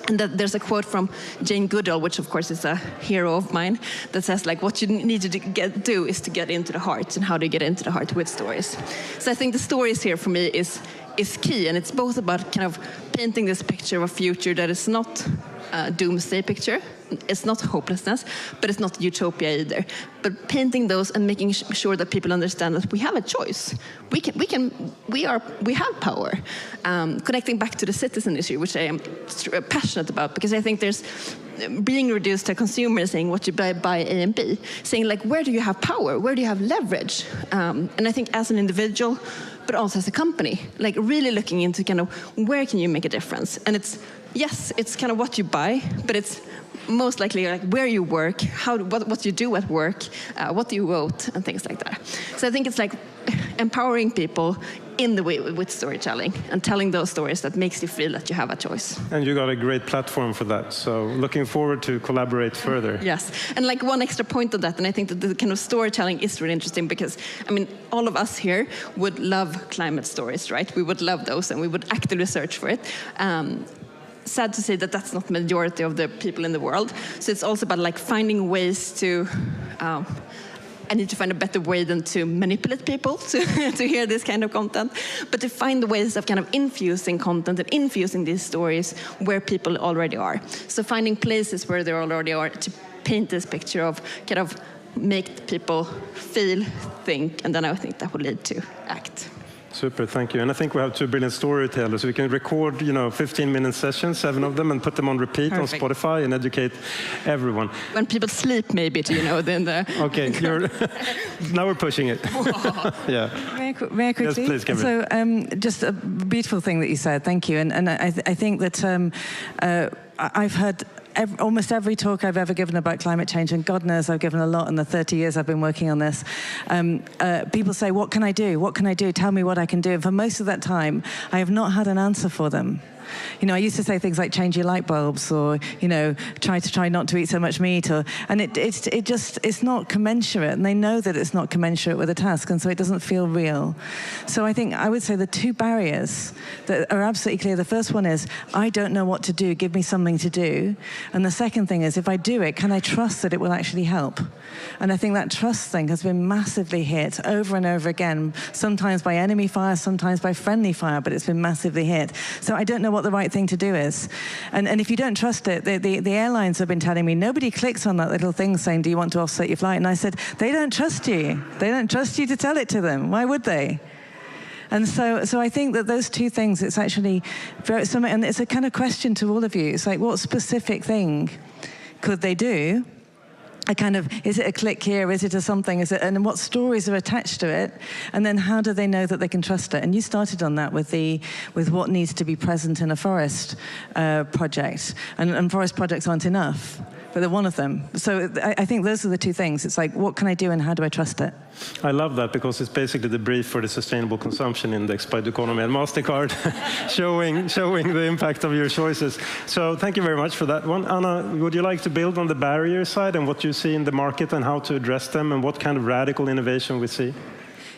And there's a quote from Jane Goodall, which of course is a hero of mine, that says like, what you need to do is to get into the heart, and how do you get into the heart with stories? So I think the stories here for me is key, and it's both about kind of painting this picture of a future that is not a doomsday picture. It's not hopelessness, but it's not utopia either. But painting those and making sure that people understand that we have a choice. We have power. Connecting back to the citizen issue, which I am passionate about, because I think there's being reduced to consumers saying what you buy A and B, saying like, where do you have power? Where do you have leverage? And I think as an individual, but also as a company, like really looking into kind of where can you make a difference? And it's kind of what you buy, but it's most likely like where you work, what you do at work, what do you vote, and things like that. So I think it's like empowering people in the way with storytelling and telling those stories that makes you feel that you have a choice. And you got a great platform for that. So looking forward to collaborate further. Yes. And like one extra point on that, and I think that the kind of storytelling is really interesting because, I mean, all of us here would love climate stories, right? We would love those and we would actively search for it. Sad to say that that's not the majority of the people in the world. So it's also about like finding ways to, I need to find a better way than to manipulate people to hear this kind of content, but to find the ways of kind of infusing content and infusing these stories where people already are. So finding places where they already are to paint this picture of kind of make people feel, think, and then I think that will lead to act. Super, thank you. And I think we have 2 brilliant storytellers. We can record, 15-minute sessions, 7 of them, and put them on repeat on Spotify and educate everyone. When people sleep, maybe, then the... Okay, now we're pushing it. Yeah. May I quickly? Yes, please, Kevin. So, just a beautiful thing that you said. Thank you. And I think that I've heard almost every talk I've ever given about climate change, and God knows I've given a lot in the 30 years I've been working on this, people say, what can I do? What can I do? Tell me what I can do. And for most of that time, I have not had an answer for them. I used to say things like change your light bulbs, or try not to eat so much meat, and it's not commensurate, and they know that it's not commensurate with the task, and so it doesn't feel real. So I would say the 2 barriers that are absolutely clear. The first one is, I don't know what to do, give me something to do. And the second thing is, if I do it, can I trust that it will actually help? And I think that trust thing has been massively hit over and over again, sometimes by enemy fire, sometimes by friendly fire, but it's been massively hit. So I don't know what the right thing to do is. And if you don't trust it, the airlines have been telling me, nobody clicks on that little thing saying, do you want to offset your flight? And I said, they don't trust you. They don't trust you to tell it to them. Why would they? And so I think that those 2 things, it's actually very similar, and it's a kind of question to all of you. It's like, what specific thing could they do? Is it a click here? Is it a something? And what stories are attached to it? And then how do they know that they can trust it? And you started on that with what needs to be present in a forest project. And forest projects aren't enough, but they're one of them. So I think those are the 2 things. It's like, what can I do and how do I trust it? I love that, because it's basically the brief for the Sustainable Consumption Index by Duconomy and MasterCard, showing the impact of your choices. So thank you very much for that one. Anna, would you like to build on the barrier side and what you see in the market and how to address them and what kind of radical innovation we see?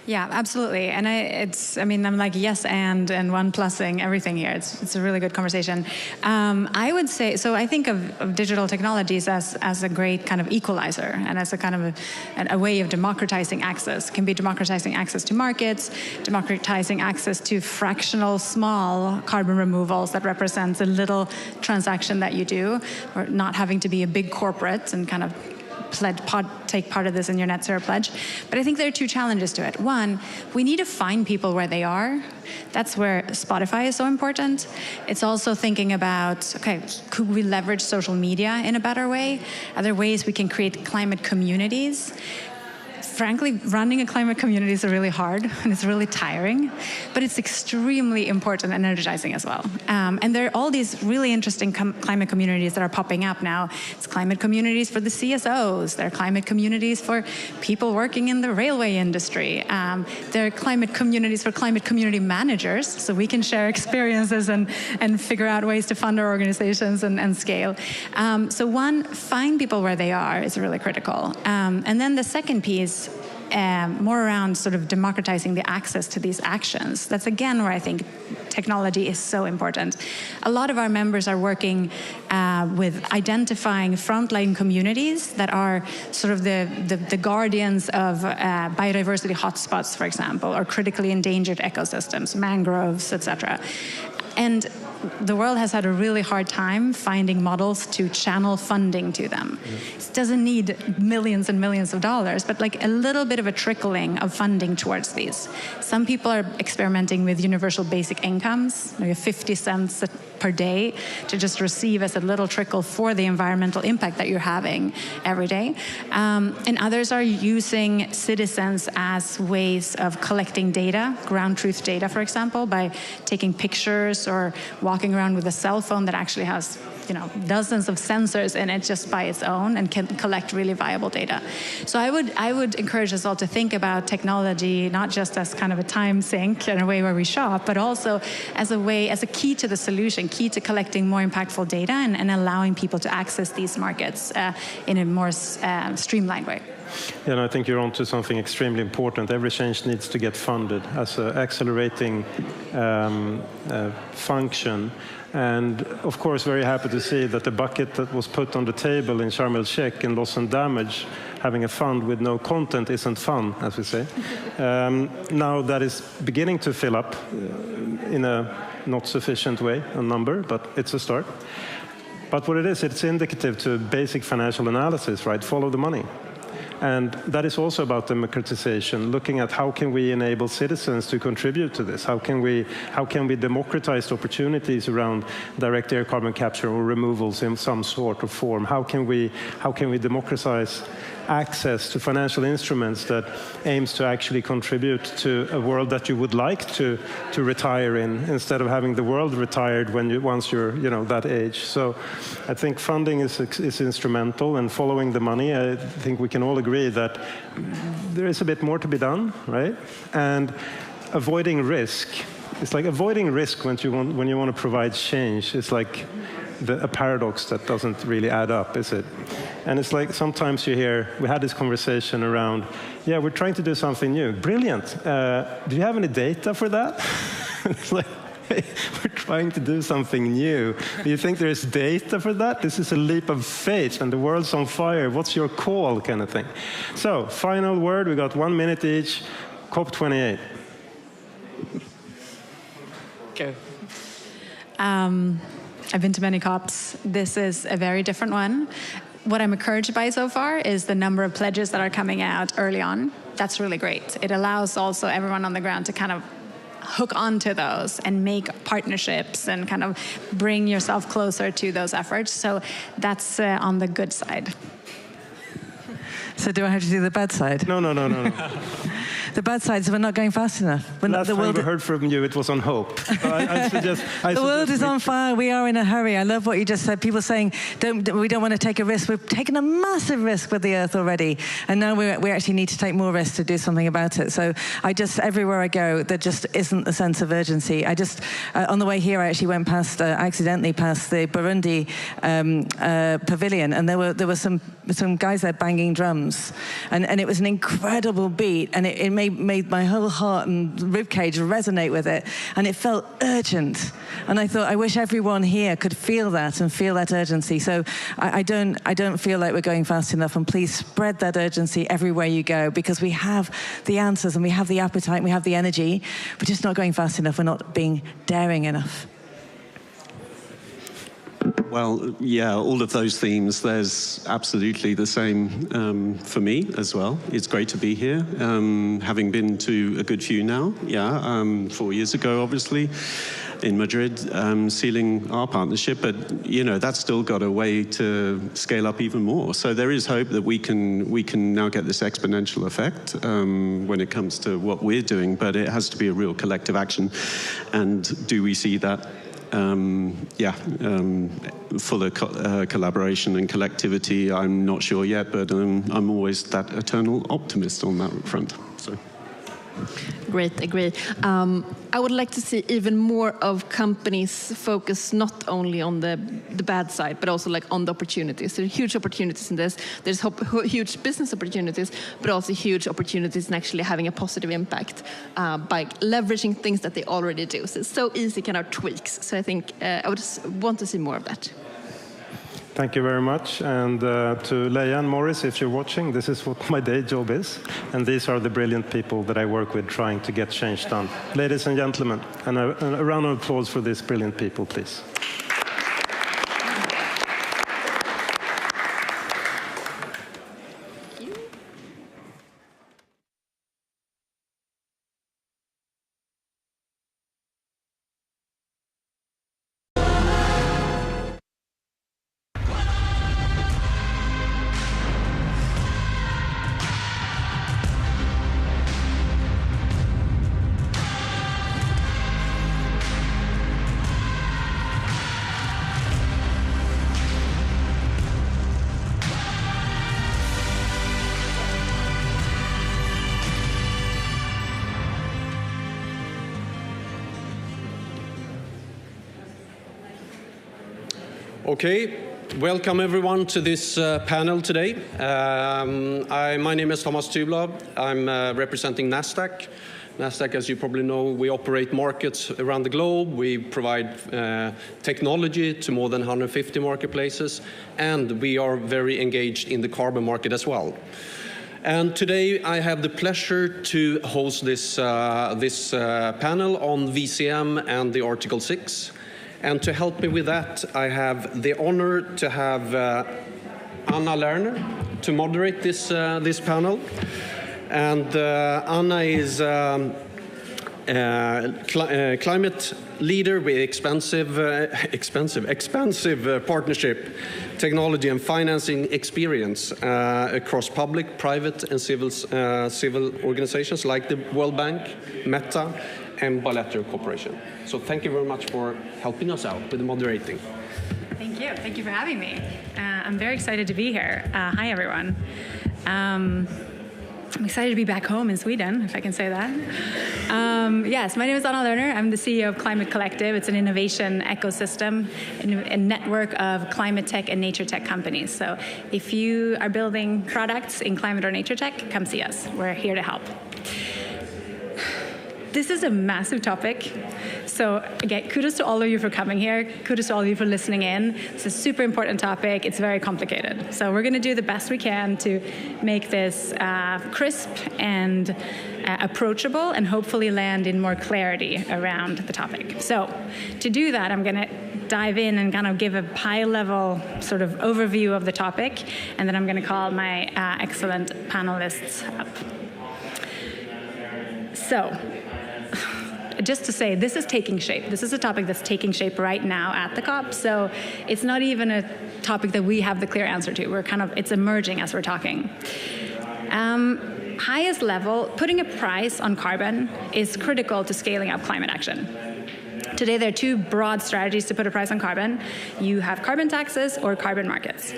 Yeah, absolutely. And I'm like yes and one plussing everything here. It's a really good conversation. I would say, so I think of digital technologies as a great kind of equalizer and as a kind of a way of democratizing access. It can be democratizing access to markets, democratizing access to fractional small carbon removals that represents a little transaction that you do, or not having to be a big corporate and kind of take part of this in your net zero pledge. But I think there are 2 challenges to it. One, we need to find people where they are. That's where Spotify is so important. It's also thinking about, could we leverage social media in a better way? Are there ways we can create climate communities? Frankly, running a climate community is really hard and it's really tiring, but it's extremely important and energizing as well. And there are all these really interesting climate communities that are popping up now. It's climate communities for the CSOs. There are climate communities for people working in the railway industry. There are climate communities for climate community managers, so we can share experiences and figure out ways to fund our organizations and scale. So one, find people where they are is really critical. And then the second piece, more around sort of democratizing the access to these actions. That's again where I think technology is so important. A lot of our members are working with identifying frontline communities that are sort of the guardians of biodiversity hotspots, for example, or critically endangered ecosystems, mangroves, etc. And the world has had a really hard time finding models to channel funding to them. It doesn't need millions and millions of dollars, but like a little bit of a trickling of funding towards these. Some people are experimenting with universal basic incomes, maybe 50 cents per day to just receive as a little trickle for the environmental impact that you're having every day. And others are using citizens as ways of collecting data, ground truth data, for example, by taking pictures or walking around with a cell phone that actually has dozens of sensors in it just by its own and can collect really viable data. So I would encourage us all to think about technology not just as kind of a time sink and a way where we shop, but also as a key to the solution, key to collecting more impactful data and allowing people to access these markets in a more streamlined way. Yeah, and I think you're onto something extremely important. Every change needs to get funded as an accelerating function. And of course, very happy to see that the bucket that was put on the table in Sharm el-Sheikh in loss and damage, having a fund with no content isn't fun, as we say. Now that is beginning to fill up in a not sufficient way, a number, but it's a start. But what it is, it's indicative to basic financial analysis, right? Follow the money. And that is also about democratization, looking at how can we enable citizens to contribute to this? How can we democratize opportunities around direct air carbon capture or removals in some sort of form? How can we democratize access to financial instruments that aims to actually contribute to a world that you would like to retire in, instead of having the world retired once you're that age. So I think funding is instrumental, and following the money, I think we can all agree that there is a bit more to be done, right? And avoiding risk. It's like avoiding risk when you want to provide change. It's like a paradox that doesn't really add up, is it? And it's like sometimes you hear, we had this conversation around, yeah, we're trying to do something new. Brilliant. Do you have any data for that? It's like, hey, we're trying to do something new. Do you think there's data for that? This is a leap of faith and the world's on fire. What's your call, kind of thing? So, final word, we got 1 minute each. COP28. Go. I've been to many COPs. This is a very different one. What I'm encouraged by so far is the number of pledges that are coming out early on. That's really great. It allows also everyone on the ground to kind of hook onto those and make partnerships and kind of bring yourself closer to those efforts. So that's on the good side. So do I have to do the bad side? No. The bad side is we're not going fast enough. Last time we heard from you, it was on hope. So the world is on fire. We are in a hurry. I love what you just said. People saying, we don't want to take a risk. We've taken a massive risk with the Earth already. And now we actually need to take more risks to do something about it. So everywhere I go, there just isn't a sense of urgency. On the way here, I actually went accidentally past the Burundi pavilion. And there were some guys there banging drums. And it was an incredible beat. And it made my whole heart and ribcage resonate with it, and it felt urgent. And I thought, I wish everyone here could feel that and feel that urgency. So I don't feel like we're going fast enough. And please spread that urgency everywhere you go, because we have the answers and we have the appetite and we have the energy. We're just not going fast enough. We're not being daring enough. Well, yeah, all of those themes, there's absolutely the same for me as well. It's great to be here, having been to a good few now. 4 years ago, obviously, in Madrid, sealing our partnership, but that's still got a way to scale up even more. So there is hope that we can now get this exponential effect when it comes to what we're doing, but it has to be a real collective action. And do we see that? Fuller collaboration and collectivity, I'm not sure yet, but I'm always that eternal optimist on that front. So. Great, agree. I would like to see even more of companies focus not only on the bad side, but also like on the opportunities. There are huge opportunities in this. There's huge business opportunities, but also huge opportunities in actually having a positive impact by leveraging things that they already do. So it's so easy, kind of tweaks. So I think I would just want to see more of that. Thank you very much. And to Leia and Morris, if you're watching, this is what my day job is. And these are the brilliant people that I work with trying to get change done. Ladies and gentlemen, and a round of applause for these brilliant people, please. Okay, welcome everyone to this panel today. My name is Thomas Tybla. I'm representing NASDAQ. NASDAQ, as you probably know, we operate markets around the globe. We provide technology to more than 150 marketplaces, and we are very engaged in the carbon market as well. And today I have the pleasure to host this panel on VCM and the Article 6. And to help me with that, I have the honor to have Anna Lerner, to moderate this panel. And Anna is climate leader with expansive partnership, technology and financing experience across public, private and civil organizations like the World Bank, Meta and bilateral cooperation. So thank you very much for helping us out with the moderating. Thank you. Thank you for having me. I'm very excited to be here. Hi, everyone. I'm excited to be back home in Sweden, if I can say that. Yes, my name is Anna Lerner. I'm the CEO of Climate Collective. It's an innovation ecosystem, a network of climate tech and nature tech companies. So if you are building products in climate or nature tech, come see us. We're here to help. This is a massive topic. So again, kudos to all of you for coming here. Kudos to all of you for listening in. It's a super important topic. It's very complicated. So we're going to do the best we can to make this crisp and approachable and hopefully land in more clarity around the topic. So to do that, I'm going to dive in and kind of give a high-level sort of overview of the topic, and then I'm going to call my excellent panelists up. So, just to say, this is taking shape. This is a topic that's taking shape right now at the COP, so it's not even a topic that we have the clear answer to. It's emerging as we're talking. Highest level, putting a price on carbon is critical to scaling up climate action. Today, there are two broad strategies to put a price on carbon. You have carbon taxes or carbon markets.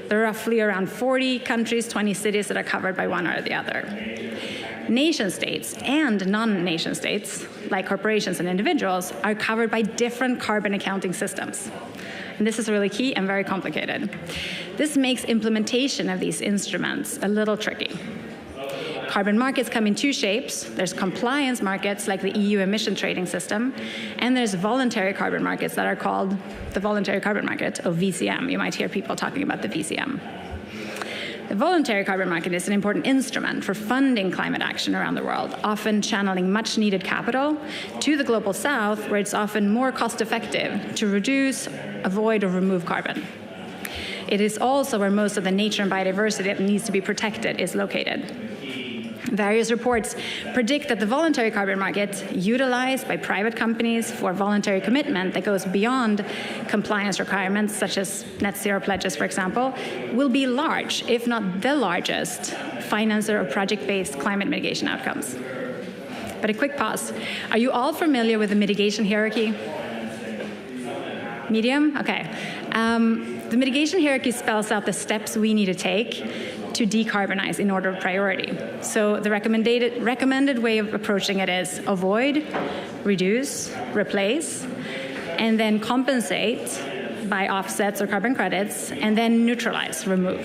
There are roughly around 40 countries, 20 cities that are covered by one or the other. Nation states and non-nation states, like corporations and individuals, are covered by different carbon accounting systems. And this is really key and very complicated. This makes implementation of these instruments a little tricky. Carbon markets come in two shapes. There's compliance markets, like the EU emission trading system, and there's voluntary carbon markets that are called the voluntary carbon market, or VCM. You might hear people talking about the VCM. The voluntary carbon market is an important instrument for funding climate action around the world, often channeling much needed capital to the global south, where it's often more cost effective to reduce, avoid, or remove carbon. It is also where most of the nature and biodiversity that needs to be protected is located. Various reports predict that the voluntary carbon market, utilized by private companies for voluntary commitment that goes beyond compliance requirements, such as net zero pledges, for example, will be large, if not the largest, financer of project-based climate mitigation outcomes. But a quick pause. Are you all familiar with the mitigation hierarchy? Medium? Okay. The mitigation hierarchy spells out the steps we need to take to decarbonize in order of priority. So the recommended way of approaching it is avoid, reduce, replace, and then compensate by offsets or carbon credits, and then neutralize, remove.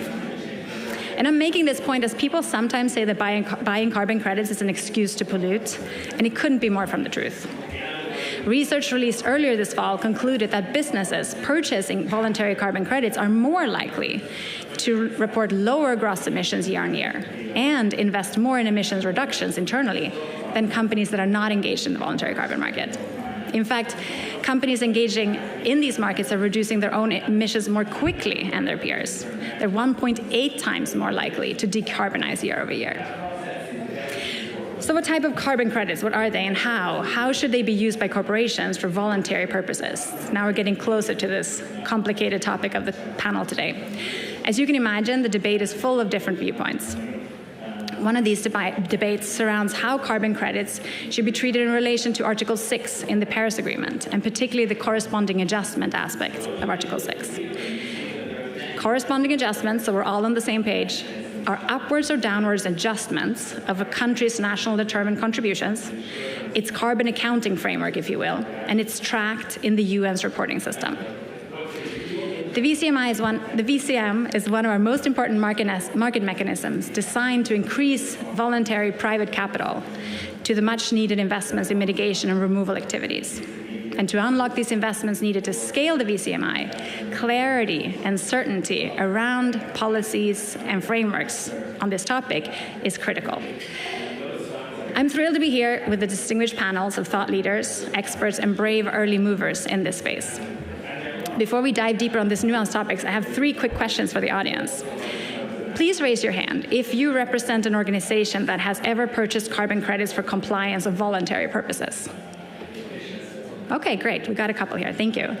And I'm making this point as people sometimes say that buying carbon credits is an excuse to pollute, and it couldn't be more from the truth. Research released earlier this fall concluded that businesses purchasing voluntary carbon credits are more likely to report lower gross emissions year on year and invest more in emissions reductions internally than companies that are not engaged in the voluntary carbon market. In fact, companies engaging in these markets are reducing their own emissions more quickly than their peers. They're 1.8 times more likely to decarbonize year over year. So what type of carbon credits, what are they and how? How should they be used by corporations for voluntary purposes? Now we're getting closer to this complicated topic of the panel today. As you can imagine, the debate is full of different viewpoints. One of these debates surrounds how carbon credits should be treated in relation to Article 6 in the Paris Agreement, and particularly the corresponding adjustment aspect of Article 6. Corresponding adjustments, so we're all on the same page, are upwards or downwards adjustments of a country's national determined contributions, its carbon accounting framework, if you will, and it's tracked in the UN's reporting system. The VCM is one of our most important market mechanisms designed to increase voluntary private capital to the much needed investments in mitigation and removal activities. And to unlock these investments needed to scale the VCMI, clarity and certainty around policies and frameworks on this topic is critical. I'm thrilled to be here with the distinguished panels of thought leaders, experts, and brave early movers in this space. Before we dive deeper on these nuanced topics, I have 3 quick questions for the audience. please raise your hand if you represent an organization that has ever purchased carbon credits for compliance or voluntary purposes. Okay, great. We got a couple here. Thank you.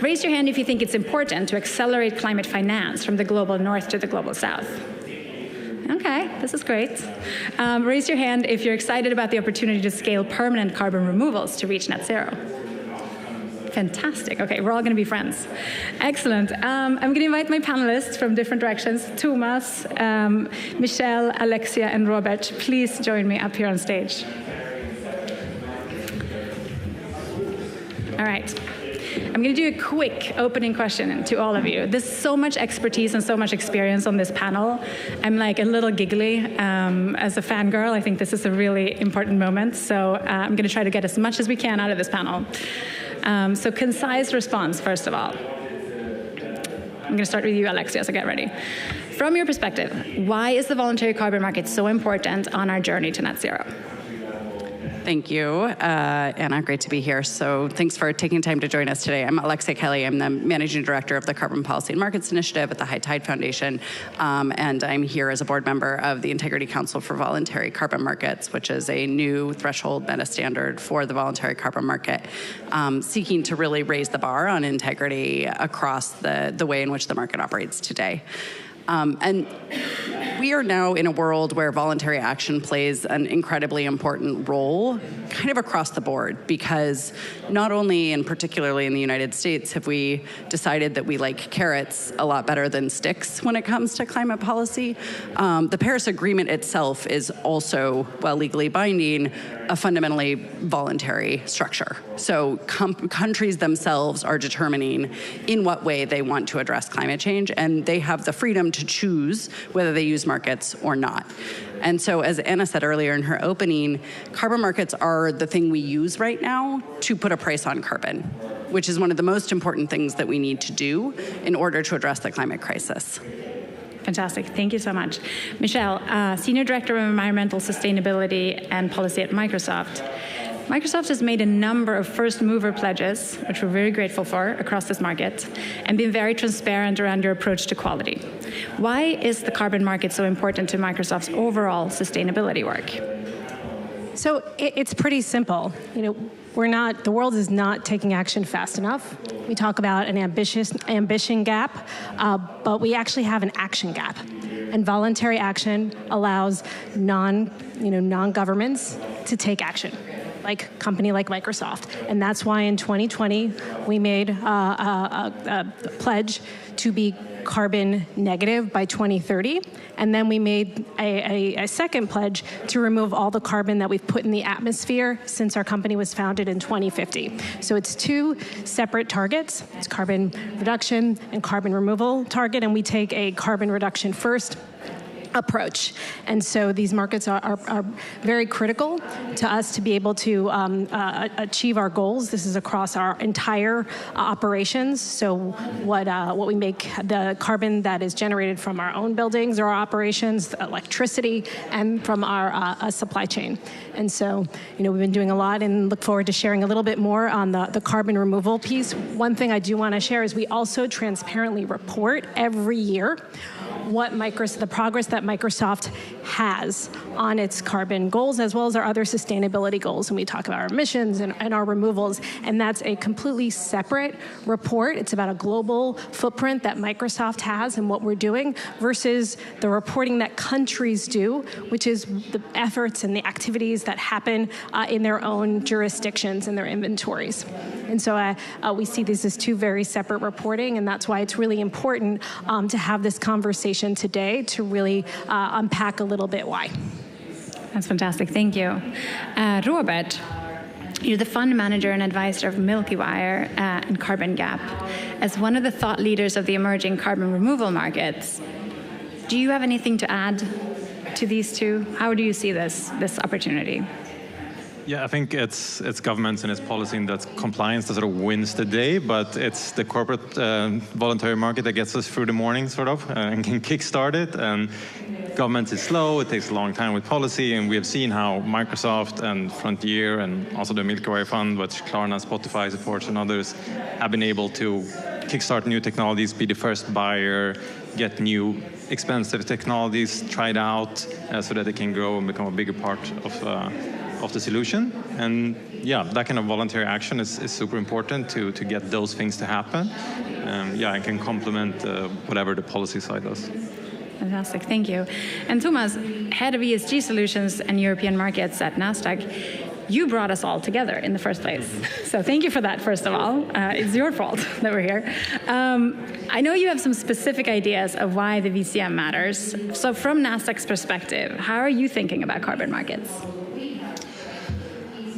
Raise your hand if you think it's important to accelerate climate finance from the global north to the global south. Okay, this is great. Raise your hand if you're excited about the opportunity to scale permanent carbon removals to reach net zero. Fantastic. Okay, we're all going to be friends. Excellent. I'm going to invite my panelists from different directions. Thomas, Michelle, Alexia, and Robert, please join me up here on stage. All right. I'm going to do a quick opening question to all of you. There's so much expertise and so much experience on this panel. I'm like a little giggly as a fangirl. I think this is a really important moment. So I'm going to try to get as much as we can out of this panel. So concise response, first of all. I'm going to start with you, Alexia, so get ready. From your perspective, why is the voluntary carbon market so important on our journey to net zero? Thank you, Anna. Great to be here. So thanks for taking time to join us today. I'm Alexia Kelly. I'm the Managing Director of the Carbon Policy and Markets Initiative at the High Tide Foundation, and I'm here as a board member of the Integrity Council for Voluntary Carbon Markets, which is a new threshold meta standard for the voluntary carbon market, seeking to really raise the bar on integrity across the way in which the market operates today. And we are now in a world where voluntary action plays an incredibly important role kind of across the board, because not only and particularly in the United States have we decided that we like carrots a lot better than sticks when it comes to climate policy. The Paris Agreement itself is also, while legally binding, a fundamentally voluntary structure. So countries themselves are determining in what way they want to address climate change, and they have the freedom to choose whether they use markets or not. And so, as Anna said earlier in her opening, carbon markets are the thing we use right now to put a price on carbon, which is one of the most important things that we need to do in order to address the climate crisis. Fantastic. Thank you so much. Michelle, Senior Director of Environmental Sustainability and Policy at Microsoft. Microsoft has made a number of first mover pledges, which we're very grateful for, across this market, and been very transparent around your approach to quality. Why is the carbon market so important to Microsoft's overall sustainability work? So it's pretty simple. You know, the world is not taking action fast enough. We talk about an ambition gap, but we actually have an action gap. And voluntary action allows non-governments to take action, like a company like Microsoft. And that's why in 2020, we made a pledge to be carbon negative by 2030. And then we made a second pledge to remove all the carbon that we've put in the atmosphere since our company was founded in 2050. So it's two separate targets. It's carbon reduction and carbon removal target, and we take a carbon reduction first approach. And so these markets are very critical to us to be able to achieve our goals. This is across our entire operations. So what we make, the carbon that is generated from our own buildings or our operations, electricity, and from our supply chain. And so, we've been doing a lot and look forward to sharing a little bit more on the carbon removal piece. One thing I do want to share is we also transparently report every year the progress that Microsoft has on its carbon goals, as well as our other sustainability goals. And we talk about our emissions and our removals, and that's a completely separate report. It's about a global footprint that Microsoft has and what we're doing versus the reporting that countries do, which is the efforts and the activities that happen in their own jurisdictions and their inventories. And so we see these as two very separate reporting, and that's why it's really important to have this conversation today to really unpack a little bit why. That's fantastic. Thank you. Robert, you're the fund manager and advisor of Milky Wire and Carbon Gap. As one of the thought leaders of the emerging carbon removal markets, do you have anything to add to these two? How do you see this opportunity? Yeah, I think it's governments and it's policy and that's compliance that sort of wins the day, but it's the corporate voluntary market that gets us through the morning, sort of, and can kickstart it. And government is slow, it takes a long time with policy, and we have seen how Microsoft and Frontier and also the Milky Way Fund, which Klarna, Spotify supports, and others have been able to kickstart new technologies, be the first buyer, get new expensive technologies tried out so that they can grow and become a bigger part of the solution. And yeah, that kind of voluntary action is super important to get those things to happen. Yeah, it can complement whatever the policy side does. Fantastic, thank you. And Thomas, head of ESG solutions and European markets at Nasdaq, you brought us all together in the first place. So thank you for that, first of all. It's your fault that we're here. I know you have some specific ideas of why the VCM matters. So from Nasdaq's perspective, how are you thinking about carbon markets?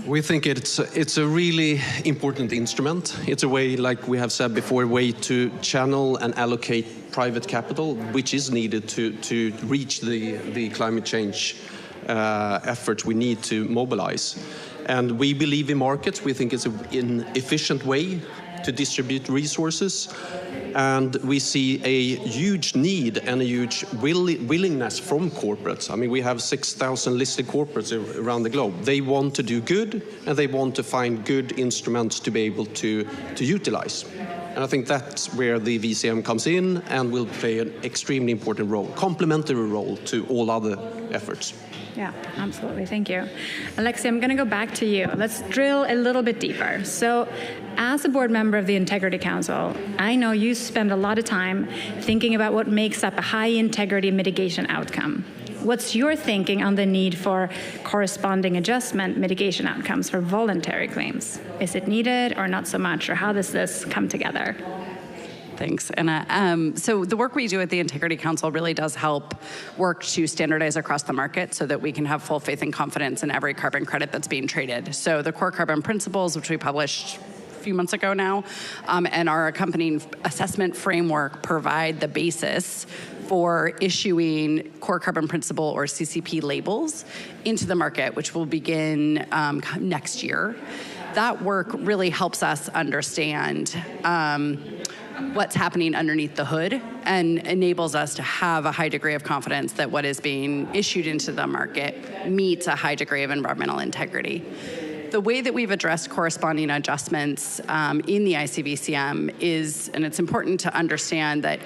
We think it's a really important instrument. It's a way, like we have said before, a way to channel and allocate private capital, which is needed to reach the climate change efforts we need to mobilize. And we believe in markets. We think it's an efficient way to distribute resources. And we see a huge need and a huge willingness from corporates. I mean, we have 6,000 listed corporates around the globe. They want to do good, and they want to find good instruments to be able to utilize. And I think that's where the VCM comes in and will play an extremely important role, complementary role to all other efforts. Yeah, absolutely. Thank you. Alexia, I'm going to go back to you. Let's drill a little bit deeper. So as a board member of the Integrity Council, I know you spend a lot of time thinking about what makes up a high integrity mitigation outcome. What's your thinking on the need for corresponding adjustment mitigation outcomes for voluntary claims? Is it needed or not so much, or how does this come together? Thanks. And so the work we do at the Integrity Council really does help work to standardize across the market so that we can have full faith and confidence in every carbon credit that's being traded. So the core carbon principles, which we published a few months ago now, and our accompanying assessment framework provide the basis for issuing core carbon principle or CCP labels into the market, which will begin next year. That work really helps us understand what's happening underneath the hood and enables us to have a high degree of confidence that what is being issued into the market meets a high degree of environmental integrity. The way that we've addressed corresponding adjustments in the ICVCM is, and it's important to understand that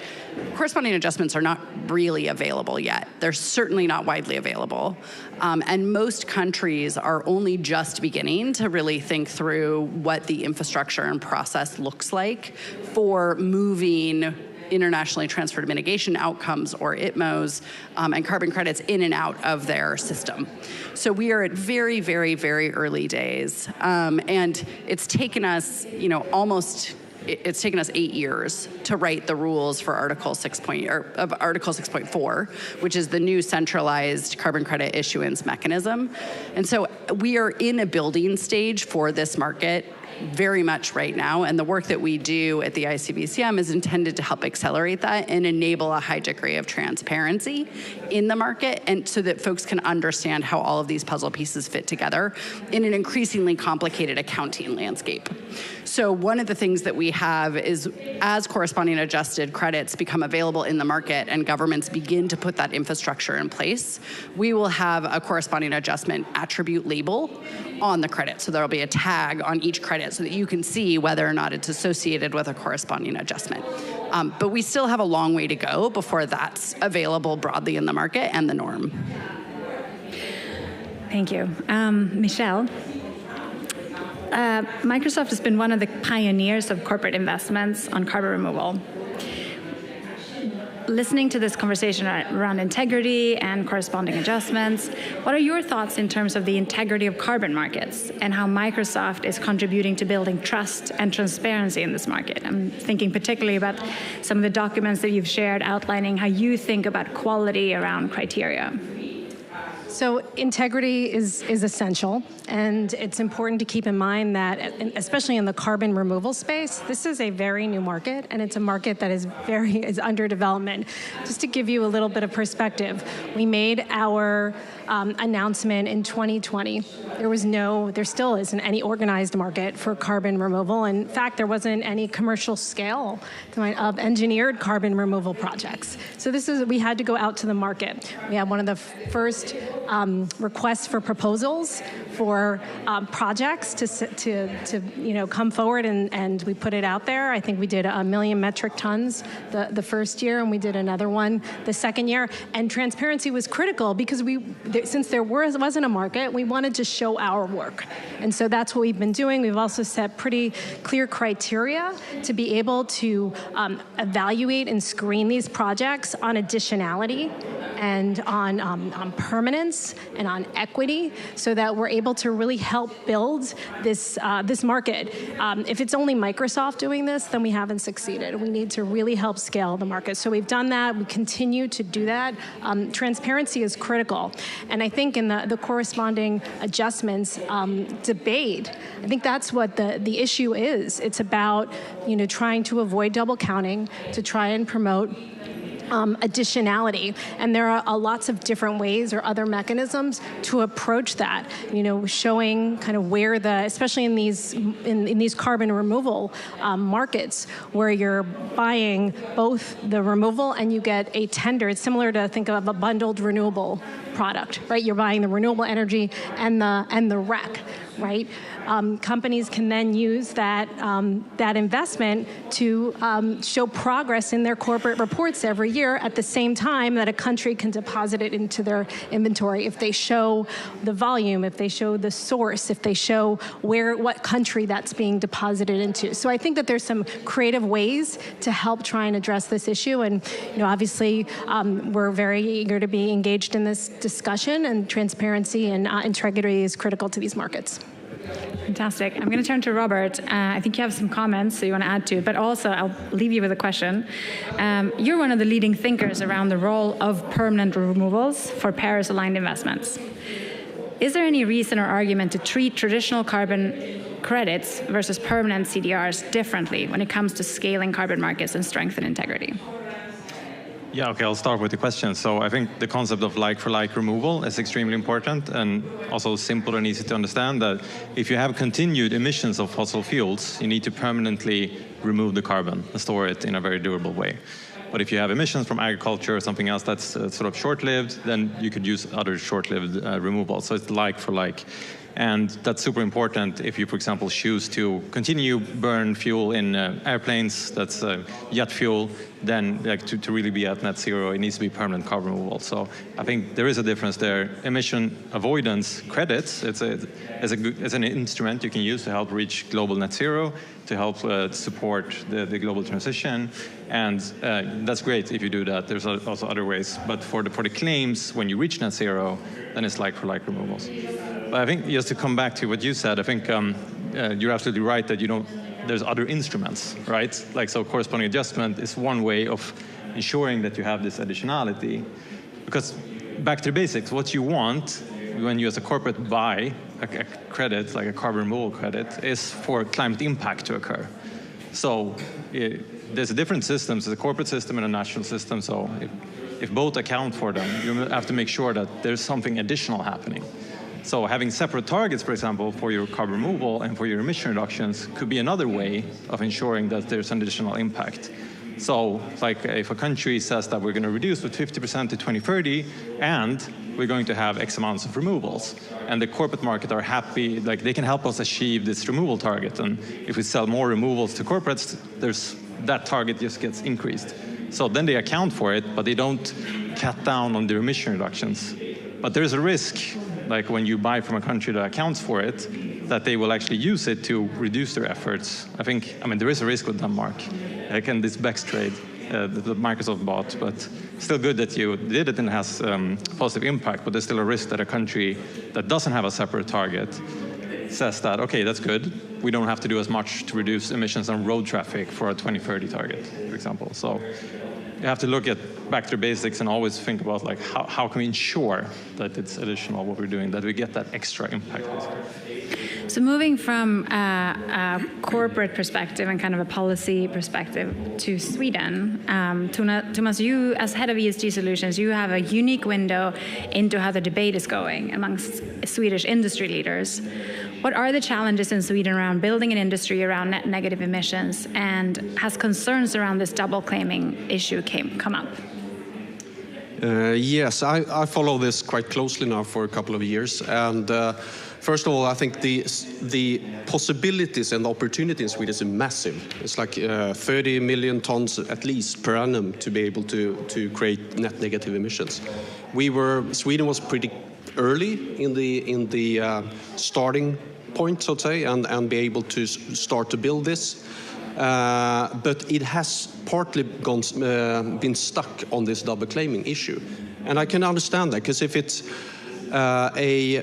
corresponding adjustments are not really available yet. They're certainly not widely available. And most countries are only just beginning to really think through what the infrastructure and process looks like for moving internationally transferred mitigation outcomes, or ITMOs, and carbon credits in and out of their system. So we are at very, very, very early days. And it's taken us, it's taken us 8 years to write the rules for Article 6.4, which is the new centralized carbon credit issuance mechanism. And so we are in a building stage for this market very much right now, and the work that we do at the ICVCM is intended to help accelerate that and enable a high degree of transparency in the market, and so that folks can understand how all of these puzzle pieces fit together in an increasingly complicated accounting landscape. So one of the things that we have is, as corresponding adjusted credits become available in the market and governments begin to put that infrastructure in place, we will have a corresponding adjustment attribute label on the credit. So there'll be a tag on each credit so that you can see whether or not it's associated with a corresponding adjustment. But we still have a long way to go before that's available broadly in the market and the norm. Thank you. Michelle, Microsoft has been one of the pioneers of corporate investments on carbon removal. Listening to this conversation around integrity and corresponding adjustments, what are your thoughts in terms of the integrity of carbon markets and how Microsoft is contributing to building trust and transparency in this market? I'm thinking particularly about some of the documents that you've shared outlining how you think about quality around criteria. So integrity is essential, and it's important to keep in mind that, especially in the carbon removal space, this is a very new market, and it's a market that is under development. Just to give you a little bit of perspective, we made our announcement in 2020. There still isn't any organized market for carbon removal. In fact, there wasn't any commercial scale of engineered carbon removal projects. So we had to go out to the market. We had one of the first requests for proposals for projects to come forward, and we put it out there. I think we did 1 million metric tons the first year, and we did another one the second year. And transparency was critical because since there wasn't a market, we wanted to show our work. And so that's what we've been doing. We've also set pretty clear criteria to be able to evaluate and screen these projects on additionality and on permanence and on equity, so that we're able to really help build this market. If it's only Microsoft doing this, then we haven't succeeded. We need to really help scale the market. So we've done that. We continue to do that. Transparency is critical. And I think in the corresponding adjustments debate, I think that's what the issue is. It's about trying to avoid double counting, to try and promote additionality, and there are lots of different ways or other mechanisms to approach that. Showing kind of where especially in these carbon removal markets, where you're buying both the removal and you get a tender. It's similar to think of a bundled renewable product, right? You're buying the renewable energy and the REC, right? Companies can then use that investment to show progress in their corporate reports every year at the same time that a country can deposit it into their inventory. If they show the volume, if they show the source, if they show what country that's being deposited into. So I think that there's some creative ways to help try and address this issue. And obviously, we're very eager to be engaged in this discussion, and transparency and integrity is critical to these markets. Fantastic. I'm going to turn to Robert. I think you have some comments that you want to add to, but also I'll leave you with a question. You're one of the leading thinkers around the role of permanent removals for Paris-aligned investments. Is there any reason or argument to treat traditional carbon credits versus permanent CDRs differently when it comes to scaling carbon markets and strengthen integrity? Yeah, okay, I'll start with the question. So I think the concept of like-for-like removal is extremely important, and also simple and easy to understand that if you have continued emissions of fossil fuels, you need to permanently remove the carbon and store it in a very durable way. But if you have emissions from agriculture or something else that's sort of short-lived, then you could use other short-lived removal. So it's like-for-like. And that's super important if you, for example, choose to continue burn fuel in airplanes, that's jet fuel, then to really be at net zero, it needs to be permanent carbon removal. So I think there is a difference there. Emission avoidance credits, it's an instrument you can use to help reach global net zero, to help support the global transition. And that's great if you do that. There's also other ways. But for the claims, when you reach net zero, then it's like-for-like removals. But I think just to come back to what you said, I think you're absolutely right that there's other instruments, right? So corresponding adjustment is one way of ensuring that you have this additionality. Because back to the basics, what you want when you as a corporate buy a credit, like a carbon removal credit, is for climate impact to occur. So there's different systems, there's a corporate system and a national system. So if both account for them, you have to make sure that there's something additional happening. So having separate targets, for example, for your carbon removal and for your emission reductions could be another way of ensuring that there's an additional impact. So like if a country says that we're going to reduce with 50% to 2030 and we're going to have X amounts of removals, and the corporate market are happy, like they can help us achieve this removal target. And if we sell more removals to corporates, that target just gets increased. So then they account for it, but they don't cut down on their emission reductions. But there's a risk, like when you buy from a country that accounts for it, that they will actually use it to reduce their efforts. I mean, there is a risk with Denmark. Again, this BEX trade that Microsoft bought, but still good that you did it and has positive impact, but there's still a risk that a country that doesn't have a separate target says that, okay, that's good. We don't have to do as much to reduce emissions on road traffic for a 2030 target, for example. So you have to look back to basics and always think about like how can we ensure that it's additional what we're doing, that we get that extra impact. So moving from a corporate perspective and kind of a policy perspective to Sweden, Thomas, you as head of ESG solutions, you have a unique window into how the debate is going amongst Swedish industry leaders. What are the challenges in Sweden around building an industry around net negative emissions, and has concerns around this double claiming issue come up? Yes, I follow this quite closely now for a couple of years, and first of all, I think the possibilities and the opportunity in Sweden is massive. It's like 30 million tons at least per annum to be able to create net negative emissions. Sweden was pretty early in the starting point, so to say, and be able to start to build this. But it has partly been stuck on this double claiming issue. And I can understand that, because if it's a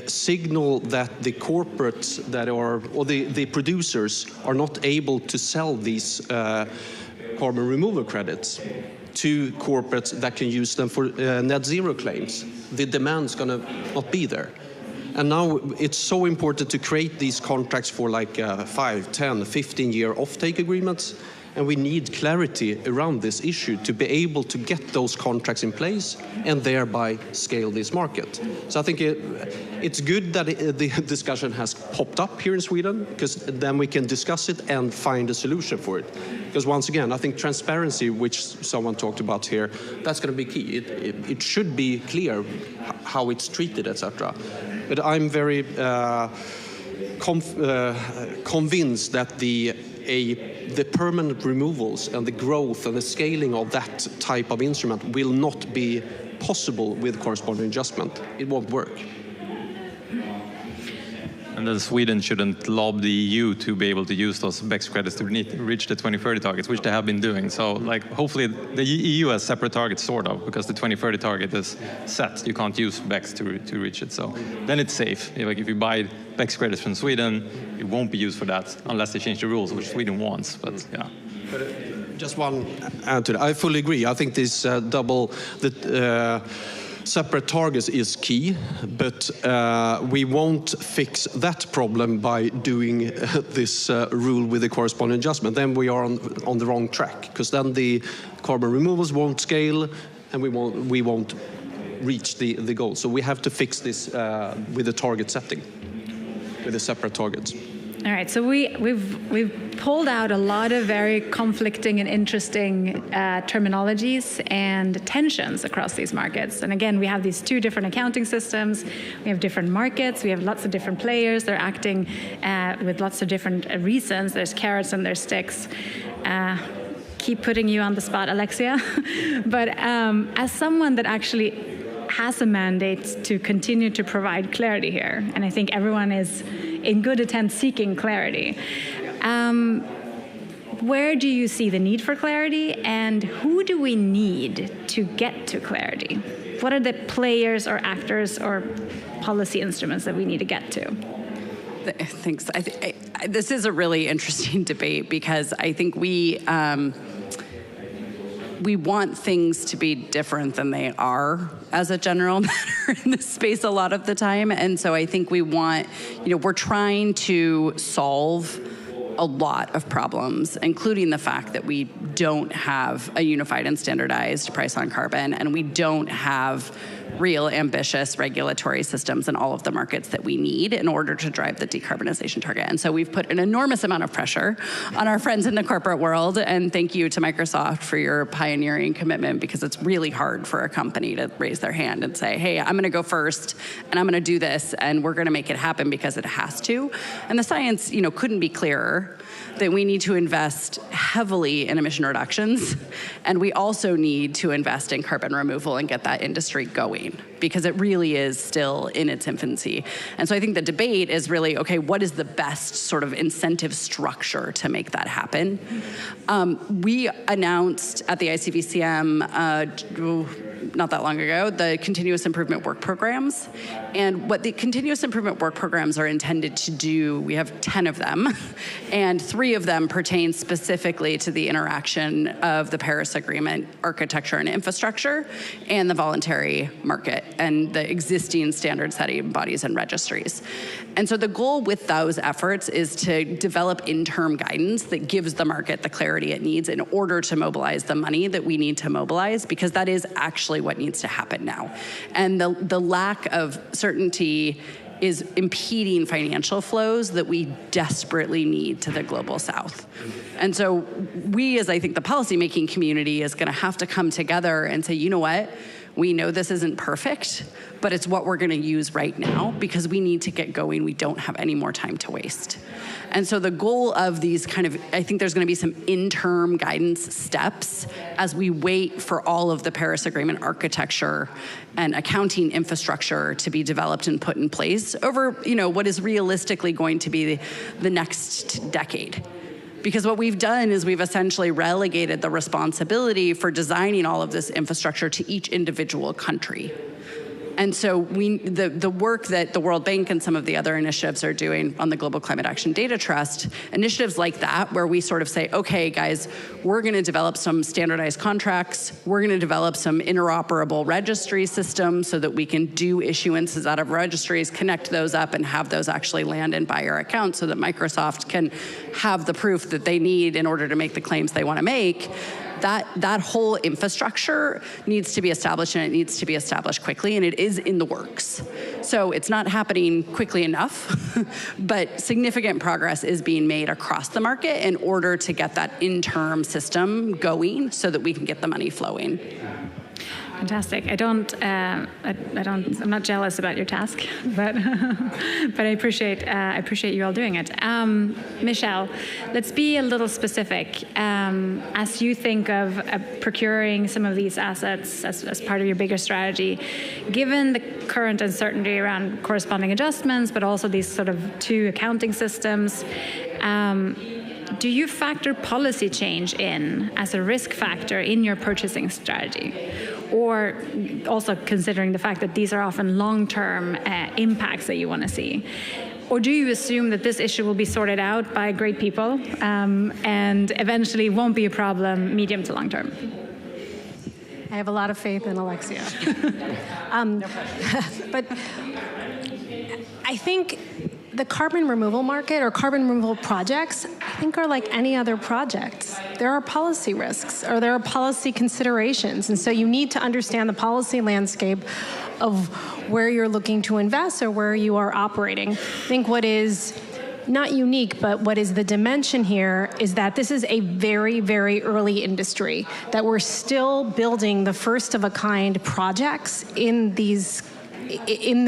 signal that the corporates that are, or the producers are not able to sell these carbon removal credits to corporates that can use them for net zero claims, the demand's going to not be there. And now it's so important to create these contracts for like 5, 10, 15-year offtake agreements. And we need clarity around this issue to be able to get those contracts in place and thereby scale this market. So I think it's good that the discussion has popped up here in Sweden, because then we can discuss it and find a solution for it. Because once again, I think transparency, which someone talked about here, that's going to be key. It should be clear how it's treated, etc. But I'm very convinced that the permanent removals and the growth and the scaling of that type of instrument will not be possible with corresponding adjustment. It won't work. And then Sweden shouldn't lobby the EU to be able to use those BECS credits to reach the 2030 targets, which they have been doing. So, like, hopefully the EU has separate targets, sort of, because the 2030 target is set. You can't use BECS to reach it. So then it's safe. Like, if you buy BECS credits from Sweden, it won't be used for that unless they change the rules, which Sweden wants. But yeah. But just one add to that. I fully agree. I think this separate targets is key, but we won't fix that problem by doing this rule with the corresponding adjustment. Then we are on the wrong track, because then the carbon removals won't scale, and we won't reach the goal. So we have to fix this with the target setting, with the separate targets. All right, so we've pulled out a lot of very conflicting and interesting terminologies and tensions across these markets. And again, we have these two different accounting systems. We have different markets. We have lots of different players. They're acting with lots of different reasons. There's carrots and there's sticks. Keep putting you on the spot, Alexia. But as someone that actually has a mandate to continue to provide clarity here, and I think everyone is in good intent seeking clarity. Where do you see the need for clarity, and who do we need to get to clarity? What are the players or actors or policy instruments that we need to get to? Thanks. This is a really interesting debate, because I think we want things to be different than they are as a general matter in this space a lot of the time. And so I think we're trying to solve a lot of problems, including the fact that we don't have a unified and standardized price on carbon, and we don't have real ambitious regulatory systems in all of the markets that we need in order to drive the decarbonization target. And so we've put an enormous amount of pressure on our friends in the corporate world, and thank you to Microsoft for your pioneering commitment, because it's really hard for a company to raise their hand and say, hey, I'm going to go first, and I'm going to do this, and we're going to make it happen because it has to. And the science, couldn't be clearer that we need to invest heavily in emission reductions, and we also need to invest in carbon removal and get that industry going, because it really is still in its infancy. And so I think the debate is really, okay, what is the best sort of incentive structure to make that happen? We announced at the ICVCM not that long ago, the continuous improvement work programs. And what the continuous improvement work programs are intended to do, we have 10 of them, and 3 of them pertain specifically to the interaction of the Paris Agreement architecture and infrastructure and the voluntary market and the existing standard setting bodies and registries. And so the goal with those efforts is to develop interim guidance that gives the market the clarity it needs in order to mobilize the money that we need to mobilize, because that is actually what needs to happen now. And the lack of certainty is impeding financial flows that we desperately need to the global south. And so we, as I think the policymaking community, is going to have to come together and say, you know what? We know this isn't perfect, but it's what we're going to use right now because we need to get going. We don't have any more time to waste. And so the goal of these I think there's going to be some interim guidance steps as we wait for all of the Paris Agreement architecture and accounting infrastructure to be developed and put in place over, what is realistically going to be the next decade. Because what we've done is we've essentially relegated the responsibility for designing all of this infrastructure to each individual country. And so the work that the World Bank and some of the other initiatives are doing on the Global Climate Action Data Trust, initiatives like that, where we sort of say, okay, guys, we're going to develop some standardized contracts. We're going to develop some interoperable registry systems so that we can do issuances out of registries, connect those up, and have those actually land in buyer accounts so that Microsoft can have the proof that they need in order to make the claims they want to make. That whole infrastructure needs to be established, and it needs to be established quickly, and it is in the works. So it's not happening quickly enough, but significant progress is being made across the market in order to get that interim system going so that we can get the money flowing. Fantastic. I'm not jealous about your task, but I appreciate you all doing it. Michelle, let's be a little specific. As you think of procuring some of these assets as part of your bigger strategy, given the current uncertainty around corresponding adjustments, but also these sort of two accounting systems, do you factor policy change in as a risk factor in your purchasing strategy? Or also considering the fact that these are often long-term impacts that you want to see? Or do you assume that this issue will be sorted out by great people and eventually won't be a problem medium to long term? I have a lot of faith in Alexia. But I think the carbon removal market or carbon removal projects, I think, are like any other projects. There are policy risks or there are policy considerations. And so you need to understand the policy landscape of where you're looking to invest or where you are operating. I think what is not unique, but what is the dimension here is that this is a very, very early industry, that we're still building the first of a kind projects in this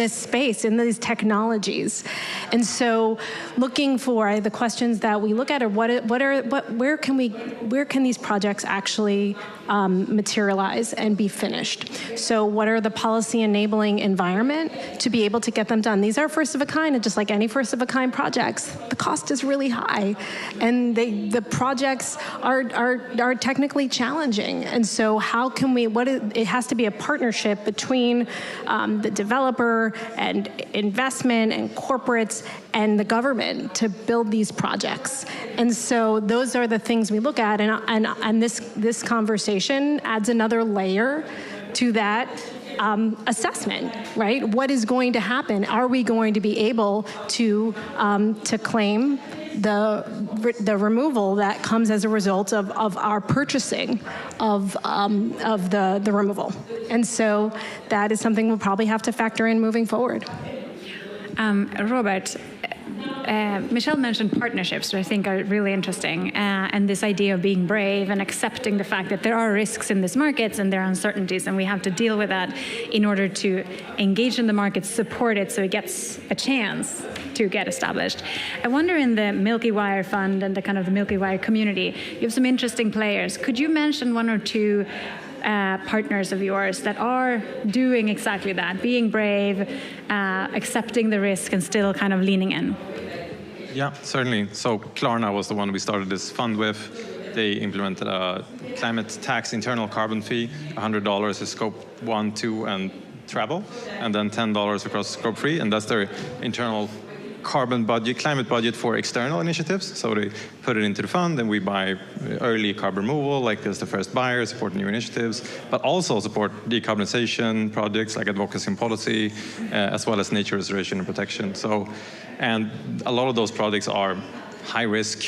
space, in these technologies. And so looking for the questions that we look at are where can these projects actually materialize and be finished? So what are the policy enabling environment to be able to get them done? These are first of a kind, and just like any first of a kind projects, the cost is really high, and the projects are technically challenging. And so how can we, it has to be a partnership between the developer and investment and corporates and the government to build these projects. And so those are the things we look at, and this conversation adds another layer to that assessment, right? What is going to happen? Are we going to be able to claim the removal that comes as a result of our purchasing of the removal? And so that is something we'll probably have to factor in moving forward. Robert, Michelle mentioned partnerships, which I think are really interesting, and this idea of being brave and accepting the fact that there are risks in these markets and there are uncertainties, and we have to deal with that in order to engage in the market, support it so it gets a chance to get established. I wonder, in the Milky Wire Fund and the kind of the Milky Wire community, you have some interesting players. Could you mention one or two partners of yours that are doing exactly that, being brave, accepting the risk, and still kind of leaning in? Yeah, certainly. So Klarna was the one we started this fund with. They implemented a climate tax internal carbon fee, $100 is scope 1, 2, and travel, and then $10 across scope 3, and that's their internal carbon budget, climate budget for external initiatives. So they put it into the fund, and we buy early carbon removal, like as the first buyer, support new initiatives, but also support decarbonization projects like advocacy and policy, as well as nature restoration and protection. So, and a lot of those projects are high risk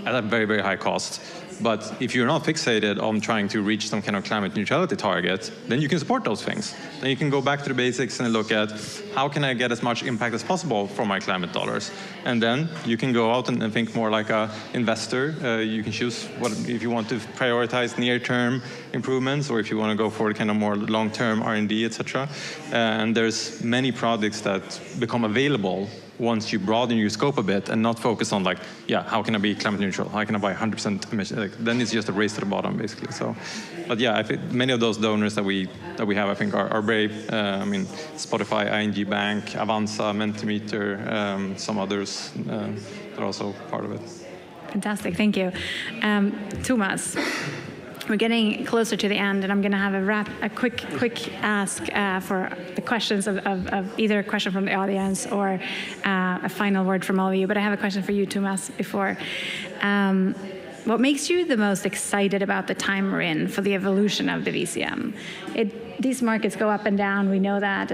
at a very, very high cost. But if you're not fixated on trying to reach some kind of climate neutrality target, then you can support those things. Then you can go back to the basics and look at how can I get as much impact as possible for my climate dollars. And then you can go out and think more like an investor. You can choose if you want to prioritize near-term improvements or if you want to go for kind of more long-term R&D, etc. And there's many projects that become available once you broaden your scope a bit and not focus on like, yeah, how can I be climate neutral? How can I buy 100% emission? Like, then it's just a race to the bottom, basically. So, but yeah, I think many of those donors that we have, I think, are brave. I mean, Spotify, ING Bank, Avanza, Mentimeter, some others are also part of it. Fantastic, thank you. Thomas. We're getting closer to the end, and I'm going to have a quick ask for the questions of either a question from the audience or a final word from all of you. But I have a question for you, Thomas, before. What makes you the most excited about the time we're in for the evolution of the VCM? These markets go up and down, we know that,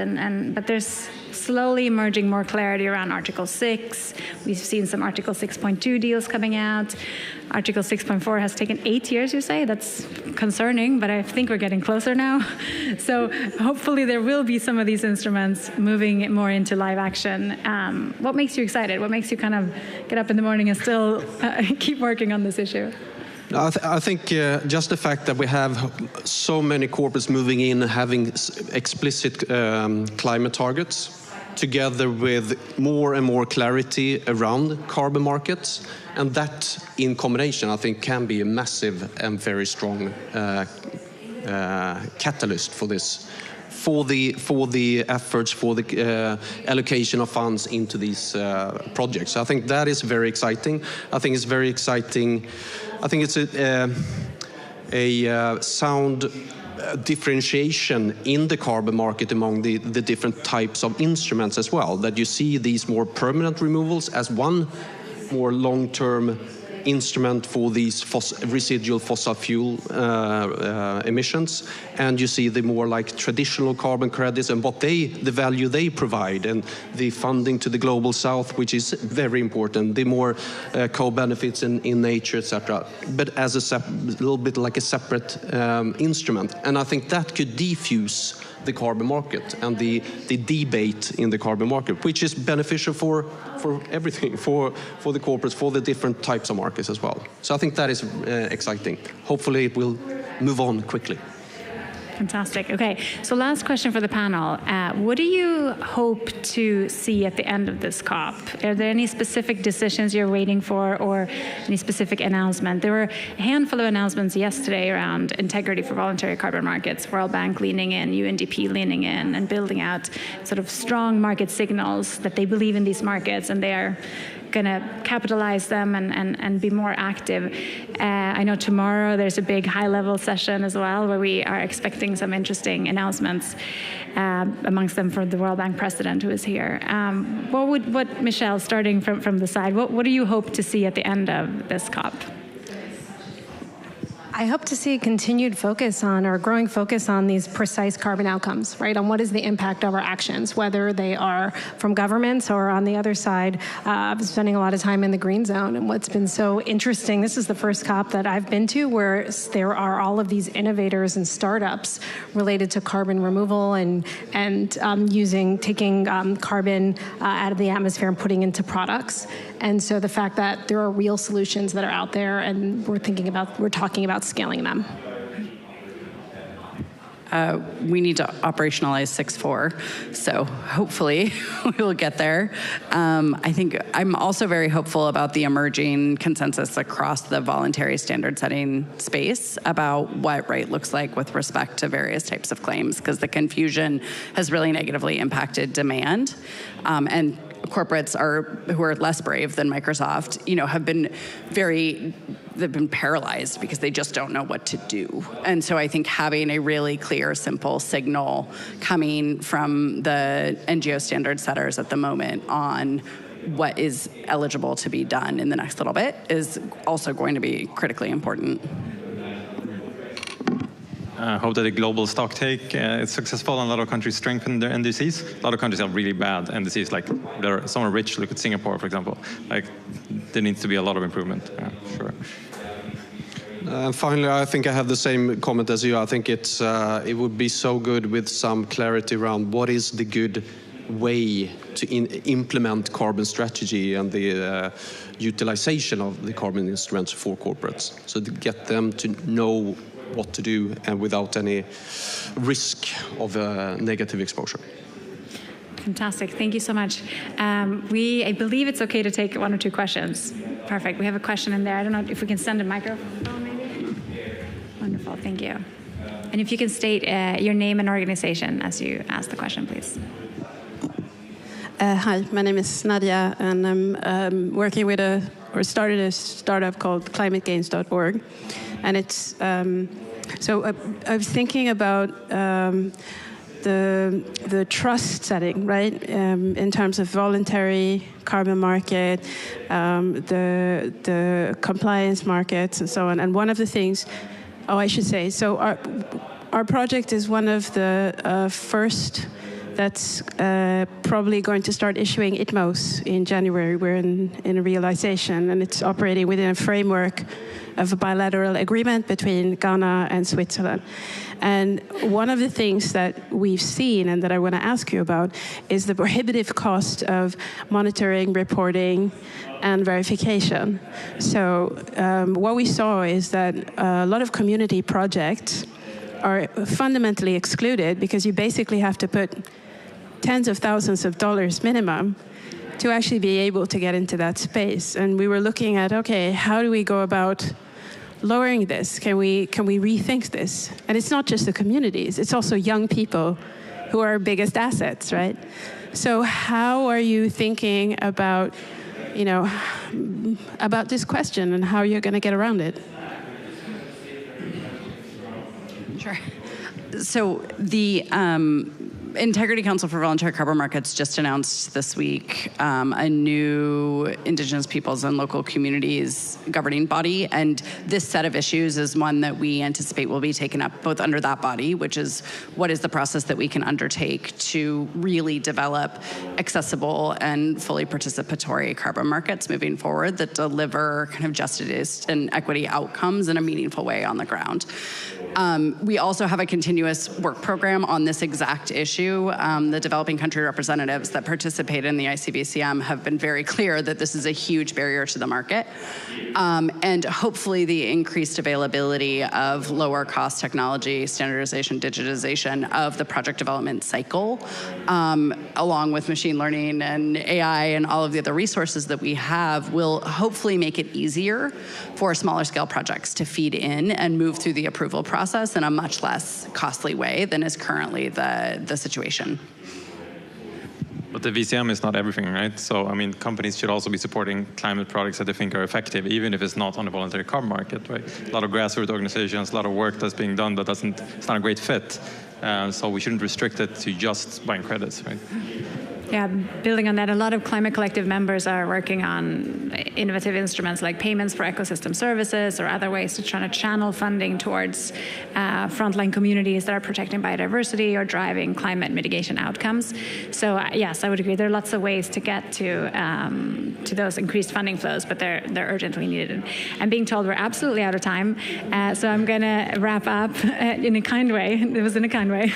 but there's slowly emerging more clarity around Article 6. We've seen some Article 6.2 deals coming out. Article 6.4 has taken 8 years, you say? That's concerning, but I think we're getting closer now. So hopefully there will be some of these instruments moving more into live action. What makes you excited? What makes you kind of get up in the morning and still keep working on this issue? I think just the fact that we have so many corporates moving in having explicit climate targets, together with more and more clarity around carbon markets, and that in combination, I think, can be a massive and very strong catalyst for this, for the efforts, for the allocation of funds into these projects. So I think that is very exciting. I think it's very exciting. I think it's a sound differentiation in the carbon market among the different types of instruments as well, that you see these more permanent removals as one more long-term instrument for these residual fossil fuel emissions, and you see the more like traditional carbon credits and what the value they provide, and the funding to the global south, which is very important, the more co-benefits in nature, etc. But as a little bit like a separate instrument, and I think that could diffuse the carbon market and the debate in the carbon market, which is beneficial for everything, for the corporates, for the different types of markets as well. So I think that is exciting. Hopefully it will move on quickly. Fantastic. Okay, so last question for the panel. What do you hope to see at the end of this COP? Are there any specific decisions you're waiting for or any specific announcement? There were a handful of announcements yesterday around integrity for voluntary carbon markets, World Bank leaning in, UNDP leaning in, and building out sort of strong market signals that they believe in these markets and they are going to capitalize them and be more active. I know tomorrow there's a big high-level session as well where we are expecting some interesting announcements, amongst them from the World Bank president who is here. Michelle, starting from the side, what do you hope to see at the end of this COP? I hope to see a continued focus on, or growing focus on, these precise carbon outcomes, right? On what is the impact of our actions, whether they are from governments or on the other side. I've been spending a lot of time in the green zone, and what's been so interesting, this is the first COP that I've been to where there are all of these innovators and startups related to carbon removal and taking carbon out of the atmosphere and putting into products. And so the fact that there are real solutions that are out there, and we're talking about scaling them. We need to operationalize 6.4, so hopefully we will get there. I think I'm also very hopeful about the emerging consensus across the voluntary standard setting space about what right looks like with respect to various types of claims, because the confusion has really negatively impacted demand. And corporates who are less brave than Microsoft, they've been paralyzed because they just don't know what to do. And so I think having a really clear, simple signal coming from the NGO standard setters at the moment on what is eligible to be done in the next little bit is also going to be critically important. I hope that the global stock take is successful and a lot of countries strengthen their NDCs. A lot of countries have really bad NDCs, like some are rich, look at Singapore, for example. Like, there needs to be a lot of improvement, sure. Finally, I think I have the same comment as you. I think it would be so good with some clarity around what is the good way to implement carbon strategy and the utilization of the carbon instruments for corporates. So to get them to know what to do and without any risk of negative exposure. Fantastic. Thank you so much. I believe it's okay to take 1 or 2 questions. Perfect. We have a question in there. I don't know if we can send a microphone, maybe? Wonderful. Thank you. And if you can state your name and organization as you ask the question, please. Hi, my name is Nadia, and I'm working with started a startup called climategains.org. And it's, I was thinking about the trust setting, right, in terms of voluntary carbon market, the compliance markets, and so on. And one of the things, so our project is one of the first that's probably going to start issuing ITMOs in January. We're in a realization, and it's operating within a framework of a bilateral agreement between Ghana and Switzerland. And one of the things that we've seen and that I want to ask you about is the prohibitive cost of monitoring, reporting, and verification. So what we saw is that a lot of community projects are fundamentally excluded because you basically have to put tens of thousands of dollars minimum to actually be able to get into that space. And we were looking at, okay, how do we go about lowering this? Can we rethink this? And it's not just the communities, it's also young people who are our biggest assets, right? So how are you thinking about, about this question and how you're going to get around it? Sure. So the Integrity Council for Voluntary Carbon Markets just announced this week a new Indigenous peoples and local communities governing body, and this set of issues is one that we anticipate will be taken up both under that body, which is what is the process that we can undertake to really develop accessible and fully participatory carbon markets moving forward that deliver kind of justice and equity outcomes in a meaningful way on the ground. We also have a continuous work program on this exact issue. The developing country representatives that participate in the ICBCM have been very clear that this is a huge barrier to the market. And hopefully the increased availability of lower cost technology, standardization, digitization of the project development cycle, along with machine learning and AI and all of the other resources that we have, will hopefully make it easier for smaller scale projects to feed in and move through the approval process in a much less costly way than is currently the situation. But the VCM is not everything, right? So, I mean, companies should also be supporting climate products that they think are effective, even if it's not on the voluntary carbon market, right? A lot of grassroots organizations, a lot of work that's being done that it's not a great fit. So we shouldn't restrict it to just buying credits, right? Yeah, building on that, a lot of Climate Collective members are working on innovative instruments like payments for ecosystem services or other ways to try to channel funding towards frontline communities that are protecting biodiversity or driving climate mitigation outcomes. So yes, I would agree. There are lots of ways to get to those increased funding flows, but they're urgently needed. I'm being told we're absolutely out of time, so I'm going to wrap up in a kind way. It was in a kind way,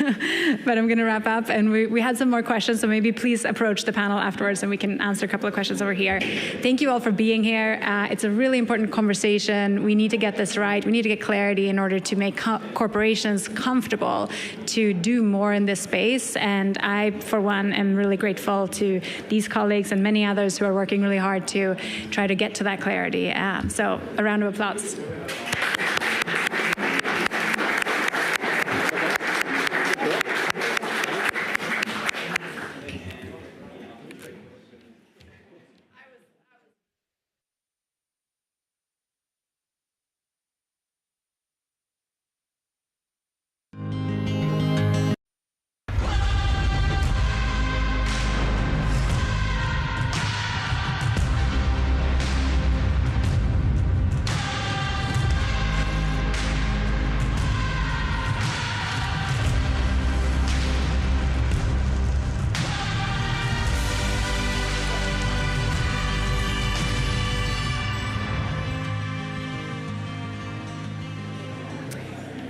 but I'm going to wrap up. And we had some more questions, so maybe please approach the panel afterwards and we can answer a couple of questions over here. Thank you all for being here. It's a really important conversation. We need to get this right. We need to get clarity in order to make corporations comfortable to do more in this space. And I, for one, am really grateful to these colleagues and many others who are working really hard to try to get to that clarity. So a round of applause.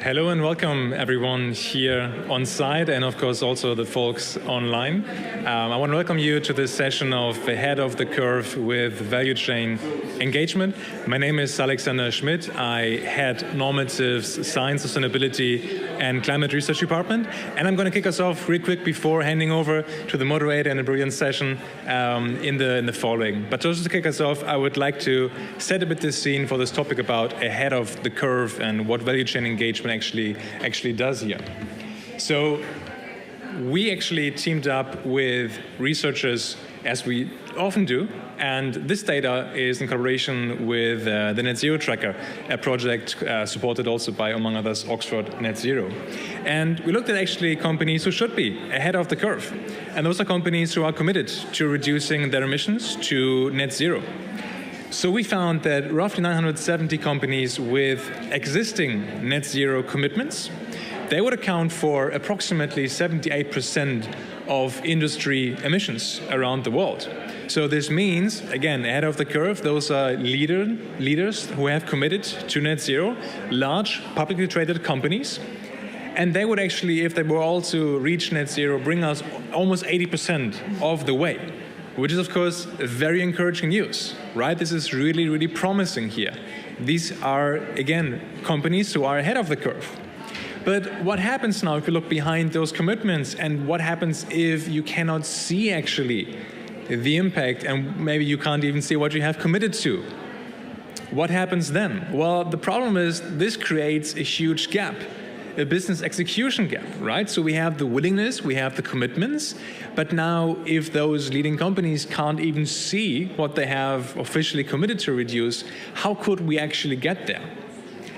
Hello and welcome everyone here on site and of course also the folks online. I want to welcome you to this session of Ahead of the Curve with Value Chain Engagement. My name is Alexander Schmidt. I head Normatives, Science, Sustainability and Climate Research Department. And I'm going to kick us off real quick before handing over to the moderator in a brilliant session in the following. But just to kick us off, I would like to set a bit the scene for this topic about ahead of the curve and what value chain engagement actually does here. So we actually teamed up with researchers, as we often do, and this data is in collaboration with the Net Zero Tracker, a project supported also by, among others, Oxford Net Zero. And we looked at actually companies who should be ahead of the curve. And those are companies who are committed to reducing their emissions to net zero. So we found that roughly 970 companies with existing net zero commitments, they would account for approximately 78% of industry emissions around the world. So this means, again, ahead of the curve, those are leaders who have committed to net zero, large publicly traded companies. And they would actually, if they were all to reach net zero, bring us almost 80% of the way, which is, of course, very encouraging news, right? This is really, really promising here. These are, again, companies who are ahead of the curve. But what happens now if you look behind those commitments, and what happens if you cannot see actually the impact and maybe you can't even see what you have committed to? What happens then? Well, the problem is this creates a huge gap, a business execution gap, right? So we have the willingness, we have the commitments, but now if those leading companies can't even see what they have officially committed to reduce, how could we actually get there?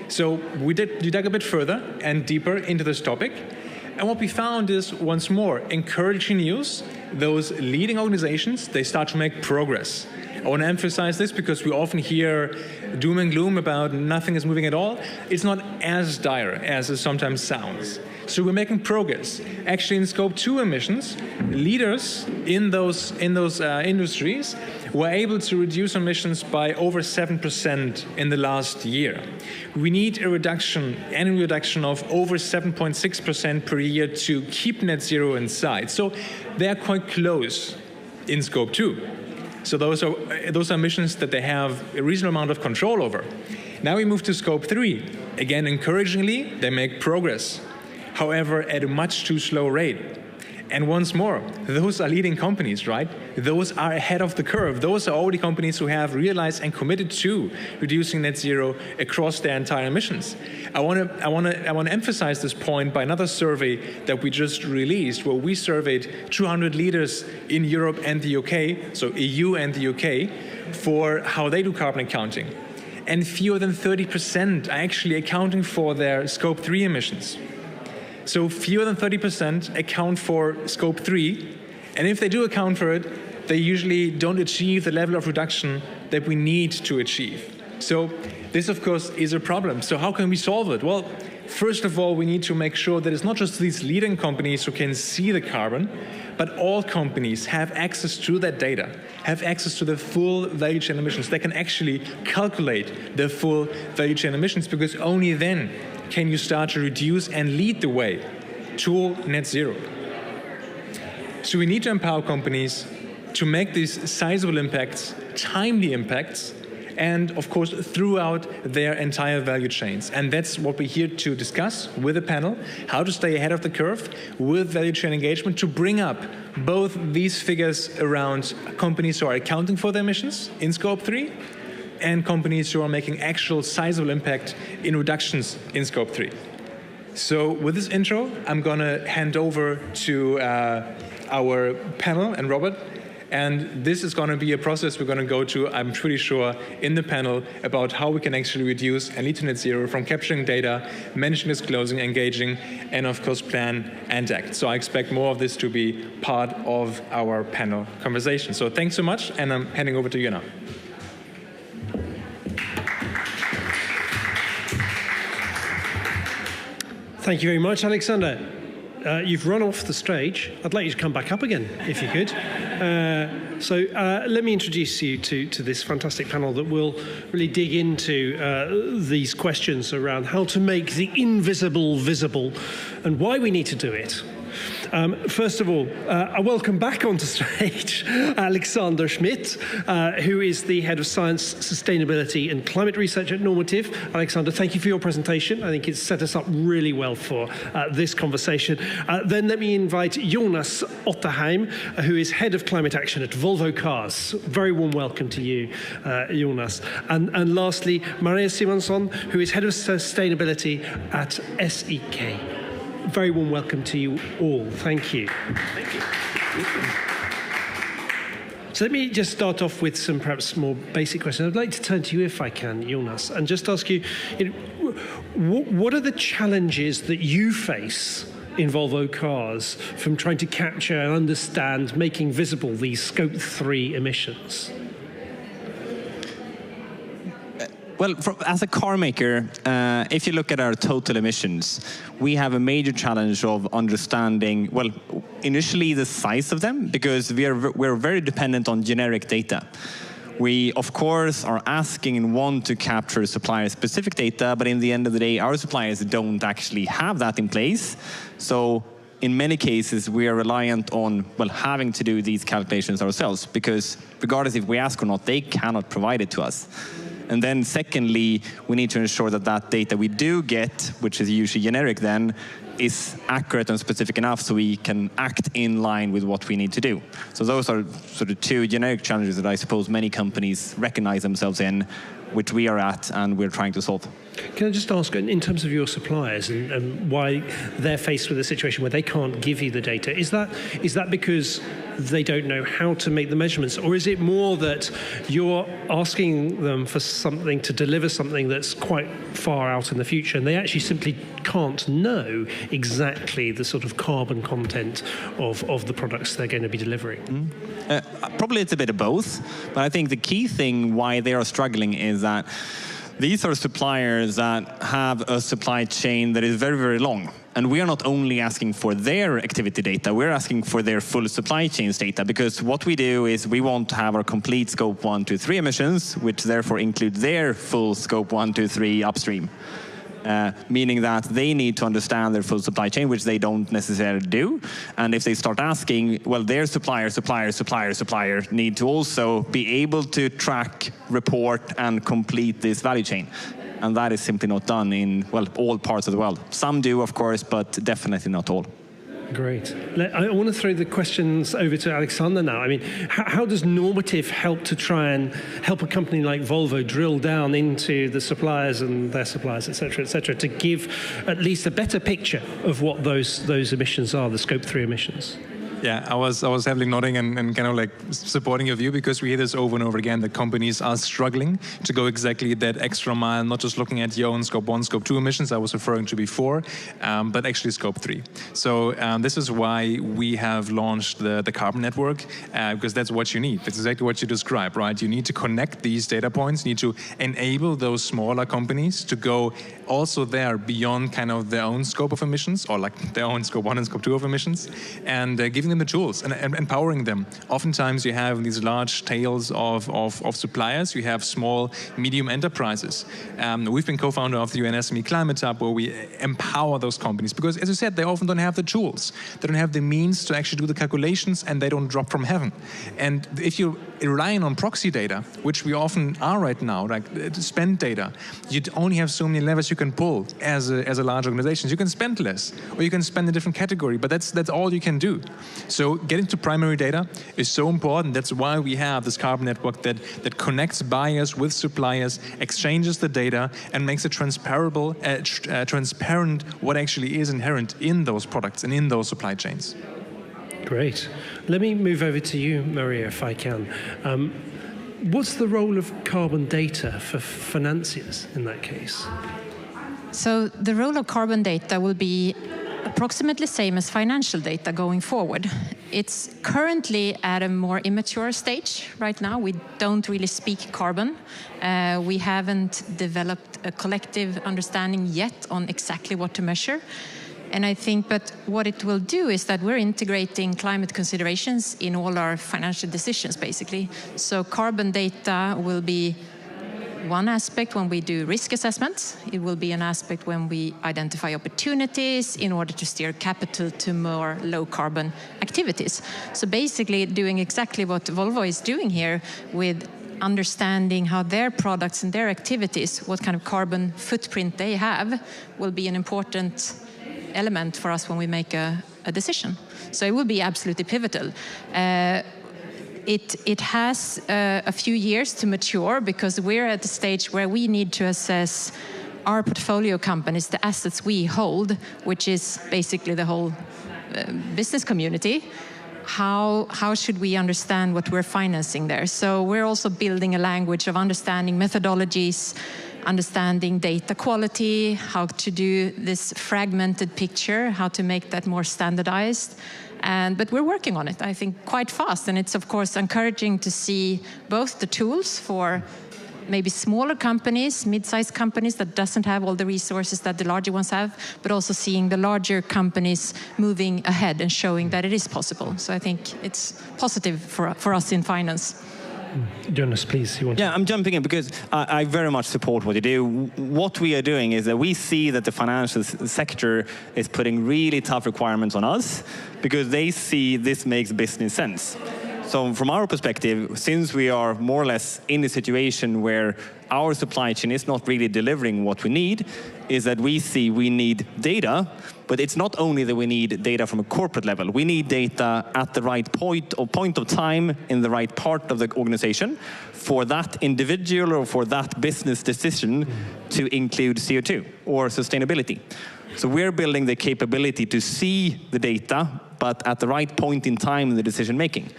So we dug a bit further and deeper into this topic, and what we found is, once more, encouraging news. Those leading organizations, they start to make progress. I want to emphasize this because we often hear doom and gloom about nothing is moving at all. It's not as dire as it sometimes sounds. So we're making progress. Actually, in Scope 2 emissions, leaders in those industries were able to reduce emissions by over 7% in the last year. We need a reduction, annual reduction of over 7.6% per year to keep net zero in sight. So they are quite close in Scope 2. So those are emissions that they have a reasonable amount of control over. Now we move to Scope 3. Again, encouragingly, they make progress. However, at a much too slow rate. And once more, those are leading companies, right? Those are ahead of the curve. Those are already companies who have realized and committed to reducing net zero across their entire emissions. I want to emphasize this point by another survey that we just released, where we surveyed 200 leaders in Europe and the UK, so EU and the UK, for how they do carbon accounting. And fewer than 30% are actually accounting for their Scope 3 emissions. So fewer than 30% account for Scope 3, and if they do account for it, they usually don't achieve the level of reduction that we need to achieve. So this, of course, is a problem. So how can we solve it? Well, first of all, we need to make sure that it's not just these leading companies who can see the carbon, but all companies have access to that data, have access to the full value chain emissions. They can actually calculate the full value chain emissions, because only then can you start to reduce and lead the way to net zero. So we need to empower companies to make these sizable impacts, timely impacts, and of course throughout their entire value chains. And that's what we're here to discuss with the panel, how to stay ahead of the curve with value chain engagement, to bring up both these figures around companies who are accounting for their emissions in Scope 3 and companies who are making actual sizable impact in reductions in Scope 3. So with this intro, I'm going to hand over to our panel and Robert. And this is going to be a process we're going to go to, I'm pretty sure, in the panel about how we can actually reduce and lead to net zero from capturing data, managing, disclosing, engaging, and of course plan and act. So I expect more of this to be part of our panel conversation. So thanks so much, and I'm handing over to you now. Thank you very much, Alexander. You've run off the stage. I'd like you to come back up again, if you could. So let me introduce you to this fantastic panel that will really dig into these questions around how to make the invisible visible and why we need to do it. First of all, I welcome back onto stage Alexander Schmidt, who is the Head of Science, Sustainability and Climate Research at Normative. Alexander, thank you for your presentation. I think it's set us up really well for this conversation. Then let me invite Jonas Otterheim, who is Head of Climate Action at Volvo Cars. Very warm welcome to you, Jonas. And lastly, Maria Simonsson, who is Head of Sustainability at SEK. Very warm welcome to you all. Thank you. Thank you. So let me just start off with some perhaps more basic questions. I'd like to turn to you, if I can, Jonas, and just ask you, what are the challenges that you face in Volvo Cars from trying to capture and understand, making visible these Scope 3 emissions? Well, as a car maker, if you look at our total emissions, we have a major challenge of understanding, well, initially the size of them, because we're very dependent on generic data. We, of course, are asking and want to capture supplier-specific data, but in the end of the day, our suppliers don't actually have that in place. So in many cases, we are reliant on, well, having to do these calculations ourselves, because regardless if we ask or not, they cannot provide it to us. And then secondly, we need to ensure that that data we do get, which is usually generic then, is accurate and specific enough so we can act in line with what we need to do. So those are sort of two generic challenges that I suppose many companies recognize themselves in, which we are at and we're trying to solve. Can I just ask, in terms of your suppliers and why they're faced with a situation where they can't give you the data, is that because they don't know how to make the measurements, or is it more that you're asking them for something to deliver something that's quite far out in the future and they actually simply can't know exactly the sort of carbon content of the products they're going to be delivering? Probably it's a bit of both, but I think the key thing why they are struggling is that these are suppliers that have a supply chain that is very, very long. And we are not only asking for their activity data, we're asking for their full supply chains data, because what we do is we want to have our complete Scope 1, 2, 3 emissions, which therefore include their full Scope 1, 2, 3 upstream. Meaning that they need to understand their full supply chain, which they don't necessarily do. And if they start asking, well, their supplier need to also be able to track, report, and complete this value chain. And that is simply not done in, well, all parts of the world. Some do, of course, but definitely not all. Great. I want to throw the questions over to Alexander now. I mean, how does Normative help to try and help a company like Volvo drill down into the suppliers and their suppliers, et cetera, to give at least a better picture of what those emissions are, the Scope 3 emissions? Yeah, I was heavily nodding and kind of like supporting your view, because we hear this over and over again that companies are struggling to go exactly that extra mile, not just looking at your own Scope 1, Scope 2 emissions I was referring to before, but actually Scope 3. So this is why we have launched the Carbon Network, because that's what you need. That's exactly what you described, right? You need to connect these data points, you need to enable those smaller companies to go also there beyond kind of their own scope of emissions, or like their own Scope 1 and Scope 2 of emissions, and giving them the tools and empowering them. Oftentimes you have these large tails of suppliers, you have small, medium enterprises. We've been co-founder of the UN SME Climate Hub, where we empower those companies, because as you said, they often don't have the tools. They don't have the means to actually do the calculations, and they don't drop from heaven. And if you're relying on proxy data, which we often are right now, like spend data, you only have so many levers you can pull as a large organization. You can spend less, or you can spend a different category, but that's all you can do. So getting to primary data is so important. That's why we have this Carbon Network that connects buyers with suppliers, exchanges the data, and makes it transparent what actually is inherent in those products and in those supply chains. Great. Let me move over to you, Maria, if I can. What's the role of carbon data for financiers in that case? So the role of carbon data will be approximately same as financial data going forward. It's currently at a more immature stage right now. We don't really speak carbon. We haven't developed a collective understanding yet on exactly what to measure. And I think, but what it will do is that we're integrating climate considerations in all our financial decisions, basically. So carbon data will be one aspect when we do risk assessments. It will be an aspect when we identify opportunities in order to steer capital to more low carbon activities. So basically doing exactly what Volvo is doing here with understanding how their products and their activities, what kind of carbon footprint they have, will be an important element for us when we make a decision. So it will be absolutely pivotal. It has a few years to mature because we're at the stage where we need to assess our portfolio companies, the assets we hold, which is basically the whole business community. How should we understand what we're financing there? So we're also building a language of understanding methodologies, understanding data quality, how to do this fragmented picture, how to make that more standardized. But we're working on it, I think, quite fast. And it's, of course, encouraging to see both the tools for maybe smaller companies, mid-sized companies that doesn't have all the resources that the larger ones have, but also seeing the larger companies moving ahead and showing that it is possible. So I think it's positive for us in finance. Jonas, please. You want Yeah, I'm jumping in because I very much support what you do. What we are doing is that we see that the financial sector is putting really tough requirements on us because they see this makes business sense. So from our perspective, since we are more or less in a situation where our supply chain is not really delivering what we need, is that we see we need data, but it's not only that we need data from a corporate level. We need data at the right point of time in the right part of the organization for that individual or for that business decision to include CO2 or sustainability. So we're building the capability to see the data, but at the right point in time in the decision making.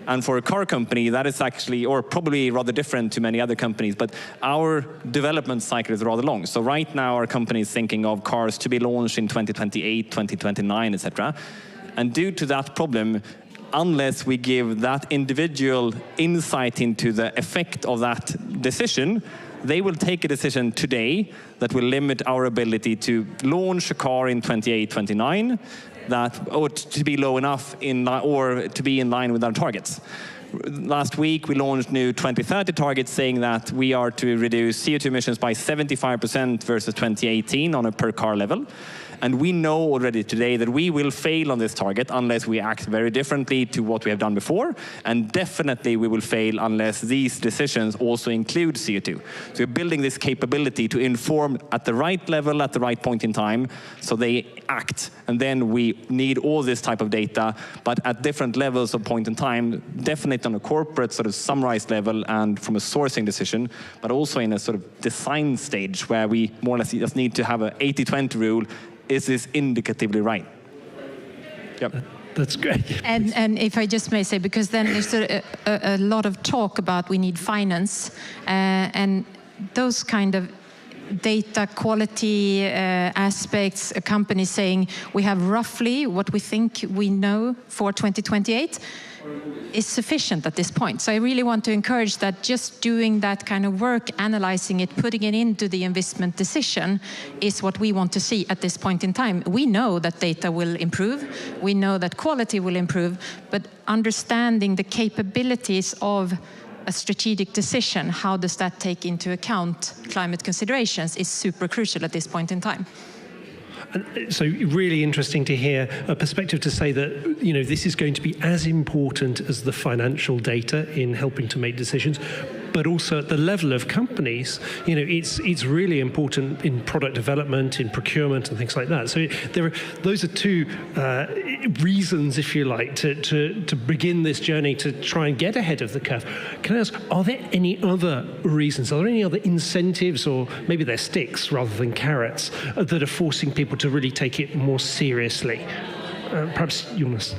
And for a car company, that is actually, or probably rather different to many other companies, but our development cycle is rather long. So right now, our company is thinking of cars to be launched in 2028, 2029, etc. And due to that problem, unless we give that individual insight into the effect of that decision, they will take a decision today that will limit our ability to launch a car in 28, 29, or to be low enough or to be in line with our targets. Last week, we launched new 2030 targets saying that we are to reduce CO2 emissions by 75% versus 2018 on a per car level. And we know already today that we will fail on this target unless we act very differently to what we have done before. And definitely we will fail unless these decisions also include CO2. So we're building this capability to inform at the right level, at the right point in time, so they act. And then we need all this type of data, but at different levels of point in time, definitely on a corporate sort of summarized level and from a sourcing decision, but also in a sort of design stage where we more or less just need to have an 80-20 rule. Is this indicatively right? Yep. That's great. And if I just may say, because then there's a lot of talk about we need finance and those kind of data quality aspects, a company saying we have roughly what we think we know for 2028 is sufficient at this point. So I really want to encourage that just doing that kind of work, analyzing it, putting it into the investment decision is what we want to see at this point in time. We know that data will improve. We know that quality will improve, but understanding the capabilities of a strategic decision, how does that take into account climate considerations, is super crucial at this point in time. So really interesting to hear a perspective to say that, you know, this is going to be as important as the financial data in helping to make decisions, but also at the level of companies, you know, it's really important in product development, in procurement and things like that. So those are two reasons, if you like, to begin this journey to try and get ahead of the curve. Can I ask, are there any other reasons? Are there any other incentives, or maybe they're sticks rather than carrots, that are forcing people to really take it more seriously? Perhaps Jonas.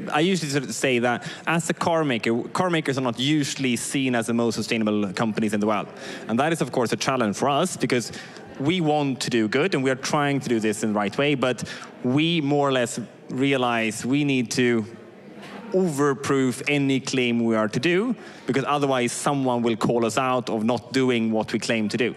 I usually sort of say that as a car makers are not usually seen as the most sustainable companies in the world. And that is, of course, a challenge for us because we want to do good and we are trying to do this in the right way, but we more or less realize we need to overproof any claim we are to do because otherwise someone will call us out of not doing what we claim to do.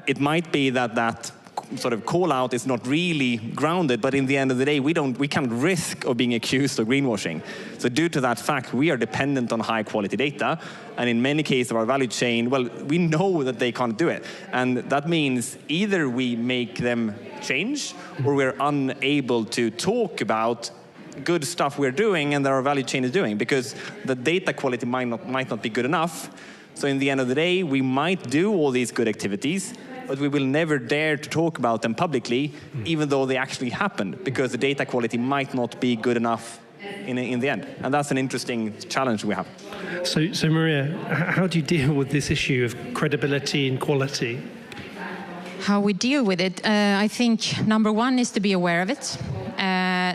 It might be that sort of call out is not really grounded, but in the end of the day, we can't risk of being accused of greenwashing. So due to that fact, we are dependent on high quality data, and in many cases of our value chain, well, we know that they can't do it. And that means either we make them change, or we're unable to talk about good stuff we're doing and that our value chain is doing, because the data quality might not be good enough. So in the end of the day, we might do all these good activities, but we will never dare to talk about them publicly, even though they actually happened, because the data quality might not be good enough in the end. And that's an interesting challenge we have. So Maria, how do you deal with this issue of credibility and quality? How we deal with it, I think number one is to be aware of it.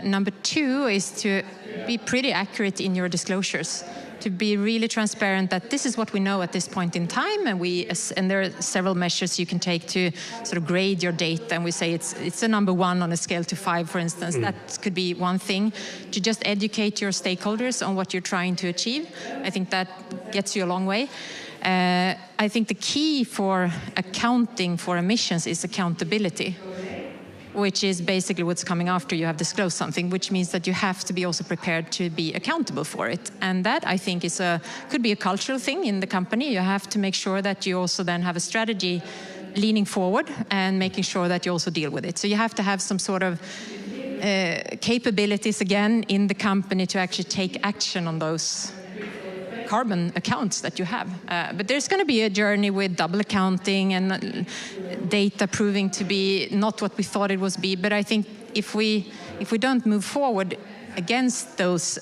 Number two is to be pretty accurate in your disclosures, to be really transparent that this is what we know at this point in time, and there are several measures you can take to sort of grade your data, and we say it's a number 1 on a scale to 5, for instance. That could be one thing, to just educate your stakeholders on what you're trying to achieve. I think that gets you a long way. I think the key for accounting for emissions is accountability, which is basically what's coming after you have disclosed something, which means that you have to be also prepared to be accountable for it. And that, I think, could be a cultural thing in the company. You have to make sure that you also then have a strategy leaning forward and making sure that you also deal with it. So you have to have some sort of capabilities, again, in the company to actually take action on those carbon accounts that you have. But there's going to be a journey with double accounting and data proving to be not what we thought it was be. But I think if we don't move forward against those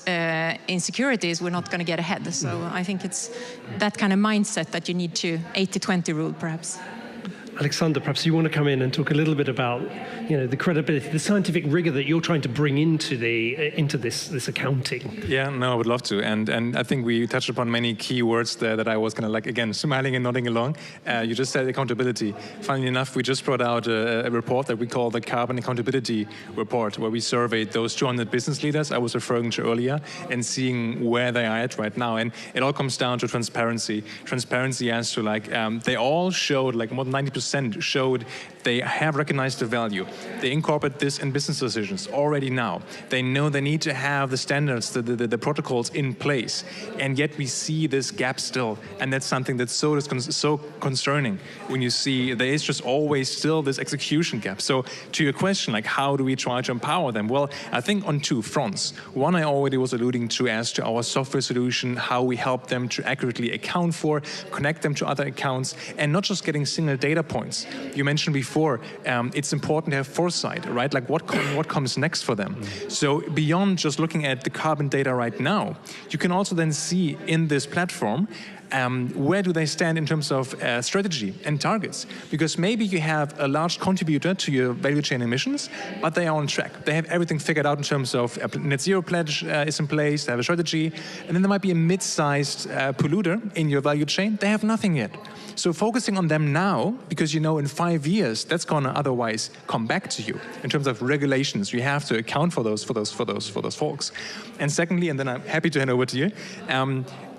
insecurities, we're not going to get ahead. So I think it's that kind of mindset that you need to 80-20 rule, perhaps. Alexander, perhaps you want to come in and talk a little bit about, the credibility, the scientific rigor that you're trying to bring into this accounting. Yeah, no, I would love to, and I think we touched upon many key words there that I was kind of again smiling and nodding along. You just said accountability. Funnily enough, we just brought out a report that we call the Carbon Accountability Report, where we surveyed those 200 business leaders I was referring to earlier, and seeing where they are at right now. And it all comes down to transparency. Transparency as to they all showed more than 90% showed they have recognized the value. They incorporate this in business decisions already now. They know they need to have the standards, the protocols in place, and yet we see this gap still, and that's something that's so concerning when you see there is just always still this execution gap. So to your question, how do we try to empower them? Well, I think on two fronts. One I already was alluding to as to our software solution, how we help them to accurately account for, connect them to other accounts, and not just getting single data points. You mentioned before, it's important to have foresight, right? What comes next for them. So beyond just looking at the carbon data right now, you can also then see in this platform where do they stand in terms of strategy and targets? Because maybe you have a large contributor to your value chain emissions, but they are on track. They have everything figured out in terms of net zero pledge is in place, they have a strategy, and then there might be a mid-sized polluter in your value chain. They have nothing yet. So focusing on them now, because in 5 years, that's going to otherwise come back to you. In terms of regulations, you have to account for those folks. And secondly, and then I'm happy to hand over to you,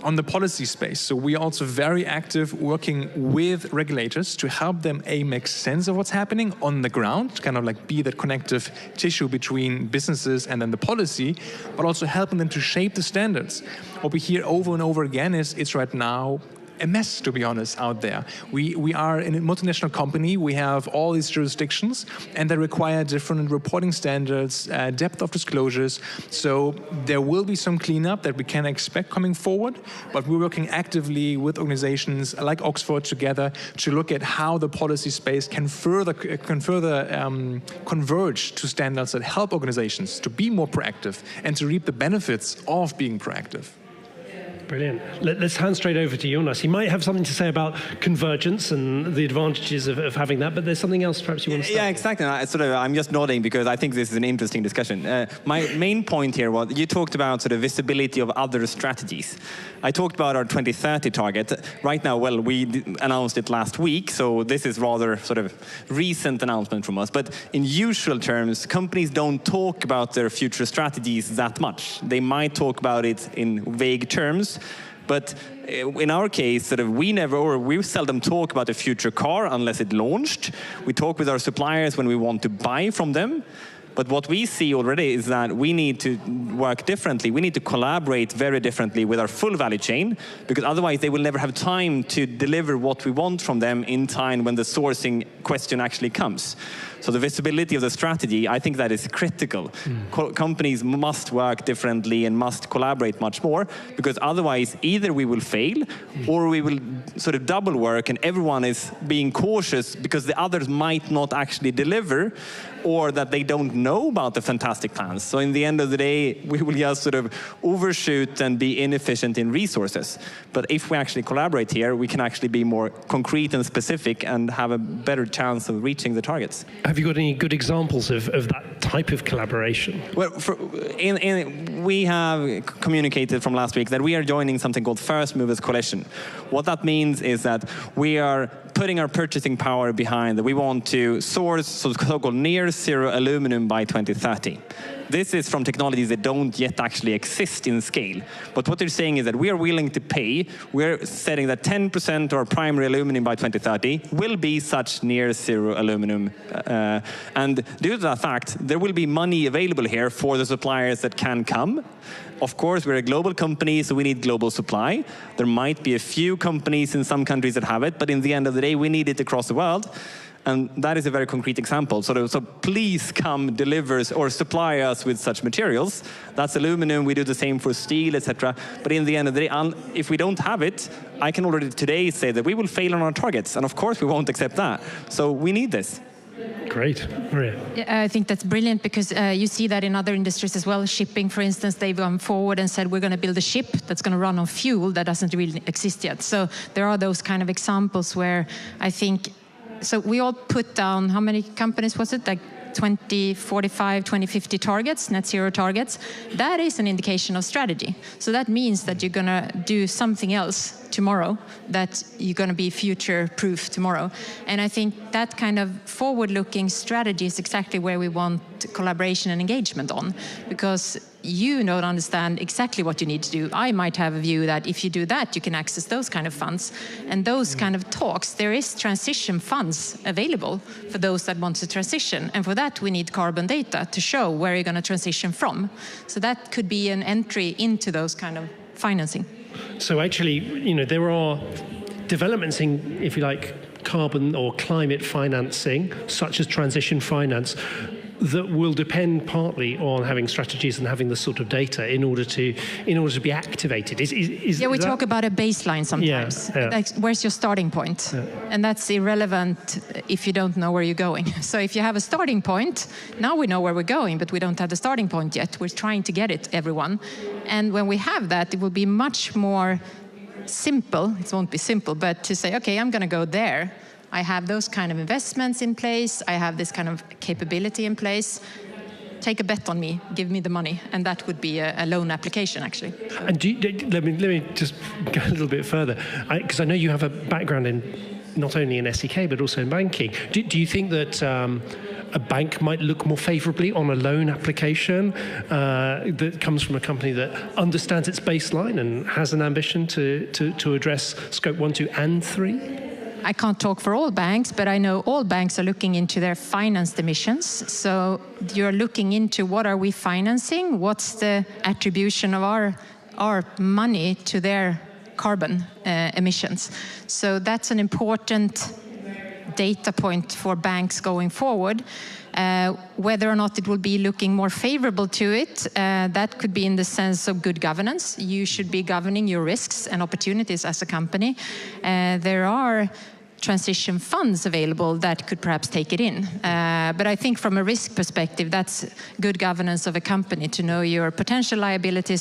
on the policy space. So we are also very active working with regulators to help them make sense of what's happening on the ground, kind of be that connective tissue between businesses and then the policy, but also helping them to shape the standards. What we hear over and over again is it's right now a mess, to be honest, out there. We are in a multinational company. We have all these jurisdictions, and they require different reporting standards, depth of disclosures. So there will be some cleanup that we can expect coming forward, but we're working actively with organizations like Oxford together to look at how the policy space can further converge to standards that help organizations to be more proactive and to reap the benefits of being proactive. Brilliant. Let's hand straight over to Jonas. He might have something to say about convergence and the advantages of having that, but there's something else perhaps you want to start. Yeah, exactly. I'm just nodding because I think this is an interesting discussion. My main point here was you talked about visibility of other strategies. I talked about our 2030 target. Right now, we announced it last week, so this is rather recent announcement from us. But in usual terms, companies don't talk about their future strategies that much. They might talk about it in vague terms, But in our case, sort of, we seldom talk about the future car unless it launched. We talk with our suppliers when we want to buy from them. But what we see already is that we need to work differently. We need to collaborate very differently with our full value chain, because otherwise they will never have time to deliver what we want from them in time when the sourcing question actually comes. So the visibility of the strategy, I think that is critical. Companies must work differently and must collaborate much more, because otherwise either we will fail or we will sort of double work and everyone is being cautious because the others might not actually deliver, or that they don't know about the fantastic plans. So in the end of the day, we will just sort of overshoot and be inefficient in resources. But if we actually collaborate here, we can actually be more concrete and specific and have a better chance of reaching the targets. Have you got any good examples of that type of collaboration? Well, we have communicated from last week that we are joining something called First Movers Coalition. What that means is that we are putting our purchasing power behind that we want to source so-called near zero aluminum by 2030. This is from technologies that don't yet actually exist in scale. But what they're saying is that we are willing to pay. We're setting that 10% of our primary aluminum by 2030 will be such near zero aluminum. And due to that fact, there will be money available here for the suppliers that can come. Of course, we're a global company, so we need global supply. There might be a few companies in some countries that have it, but in the end of the day, we need it across the world. And that is a very concrete example. So please come deliver or supply us with such materials. That's aluminum. We do the same for steel, etc. But in the end of the day, if we don't have it, I can already today say that we will fail on our targets. And of course, we won't accept that. So we need this. Great. Maria. I think that's brilliant, because you see that in other industries as well. Shipping, for instance, they've gone forward and said, we're going to build a ship that's going to run on fuel that doesn't really exist yet. So there are those kind of examples where I think, so we all put down, how many companies was it? Like 2045, 2050 targets, net zero targets. That is an indication of strategy. So that means that you're going to do something else tomorrow, that you're going to be future-proof tomorrow. And I think that kind of forward-looking strategy is exactly where we want collaboration and engagement on, because you don't understand exactly what you need to do. I might have a view that if you do that, you can access those kind of funds. And those kind of talks, there is transition funds available for those that want to transition. And for that, we need carbon data to show where you're going to transition from. So that could be an entry into those kind of financing. So actually, there are developments in, if you like, carbon or climate financing, such as transition finance, that will depend partly on having strategies and having the sort of data in order to be activated. We talk about a baseline sometimes. Yeah. Like, where's your starting point? Yeah. And that's irrelevant if you don't know where you're going. So if you have a starting point, now we know where we're going, but we don't have the starting point yet. We're trying to get it, everyone. And when we have that, it will be much more simple. It won't be simple, but to say, okay, I'm going to go there. I have those kind of investments in place. I have this kind of capability in place. Take a bet on me. Give me the money. And that would be a loan application, actually. And let me just go a little bit further, because I know you have a background in not only in SEK, but also in banking. Do you think that a bank might look more favorably on a loan application that comes from a company that understands its baseline and has an ambition to address Scope 1, 2, and 3? I can't talk for all banks, but I know all banks are looking into their financed emissions. So you're looking into what are we financing? What's the attribution of our money to their carbon emissions? So that's an important data point for banks going forward. Whether or not it will be looking more favorable to it, that could be in the sense of good governance. You should be governing your risks and opportunities as a company. There are transition funds available that could perhaps take it in. But I think from a risk perspective, that's good governance of a company to know your potential liabilities,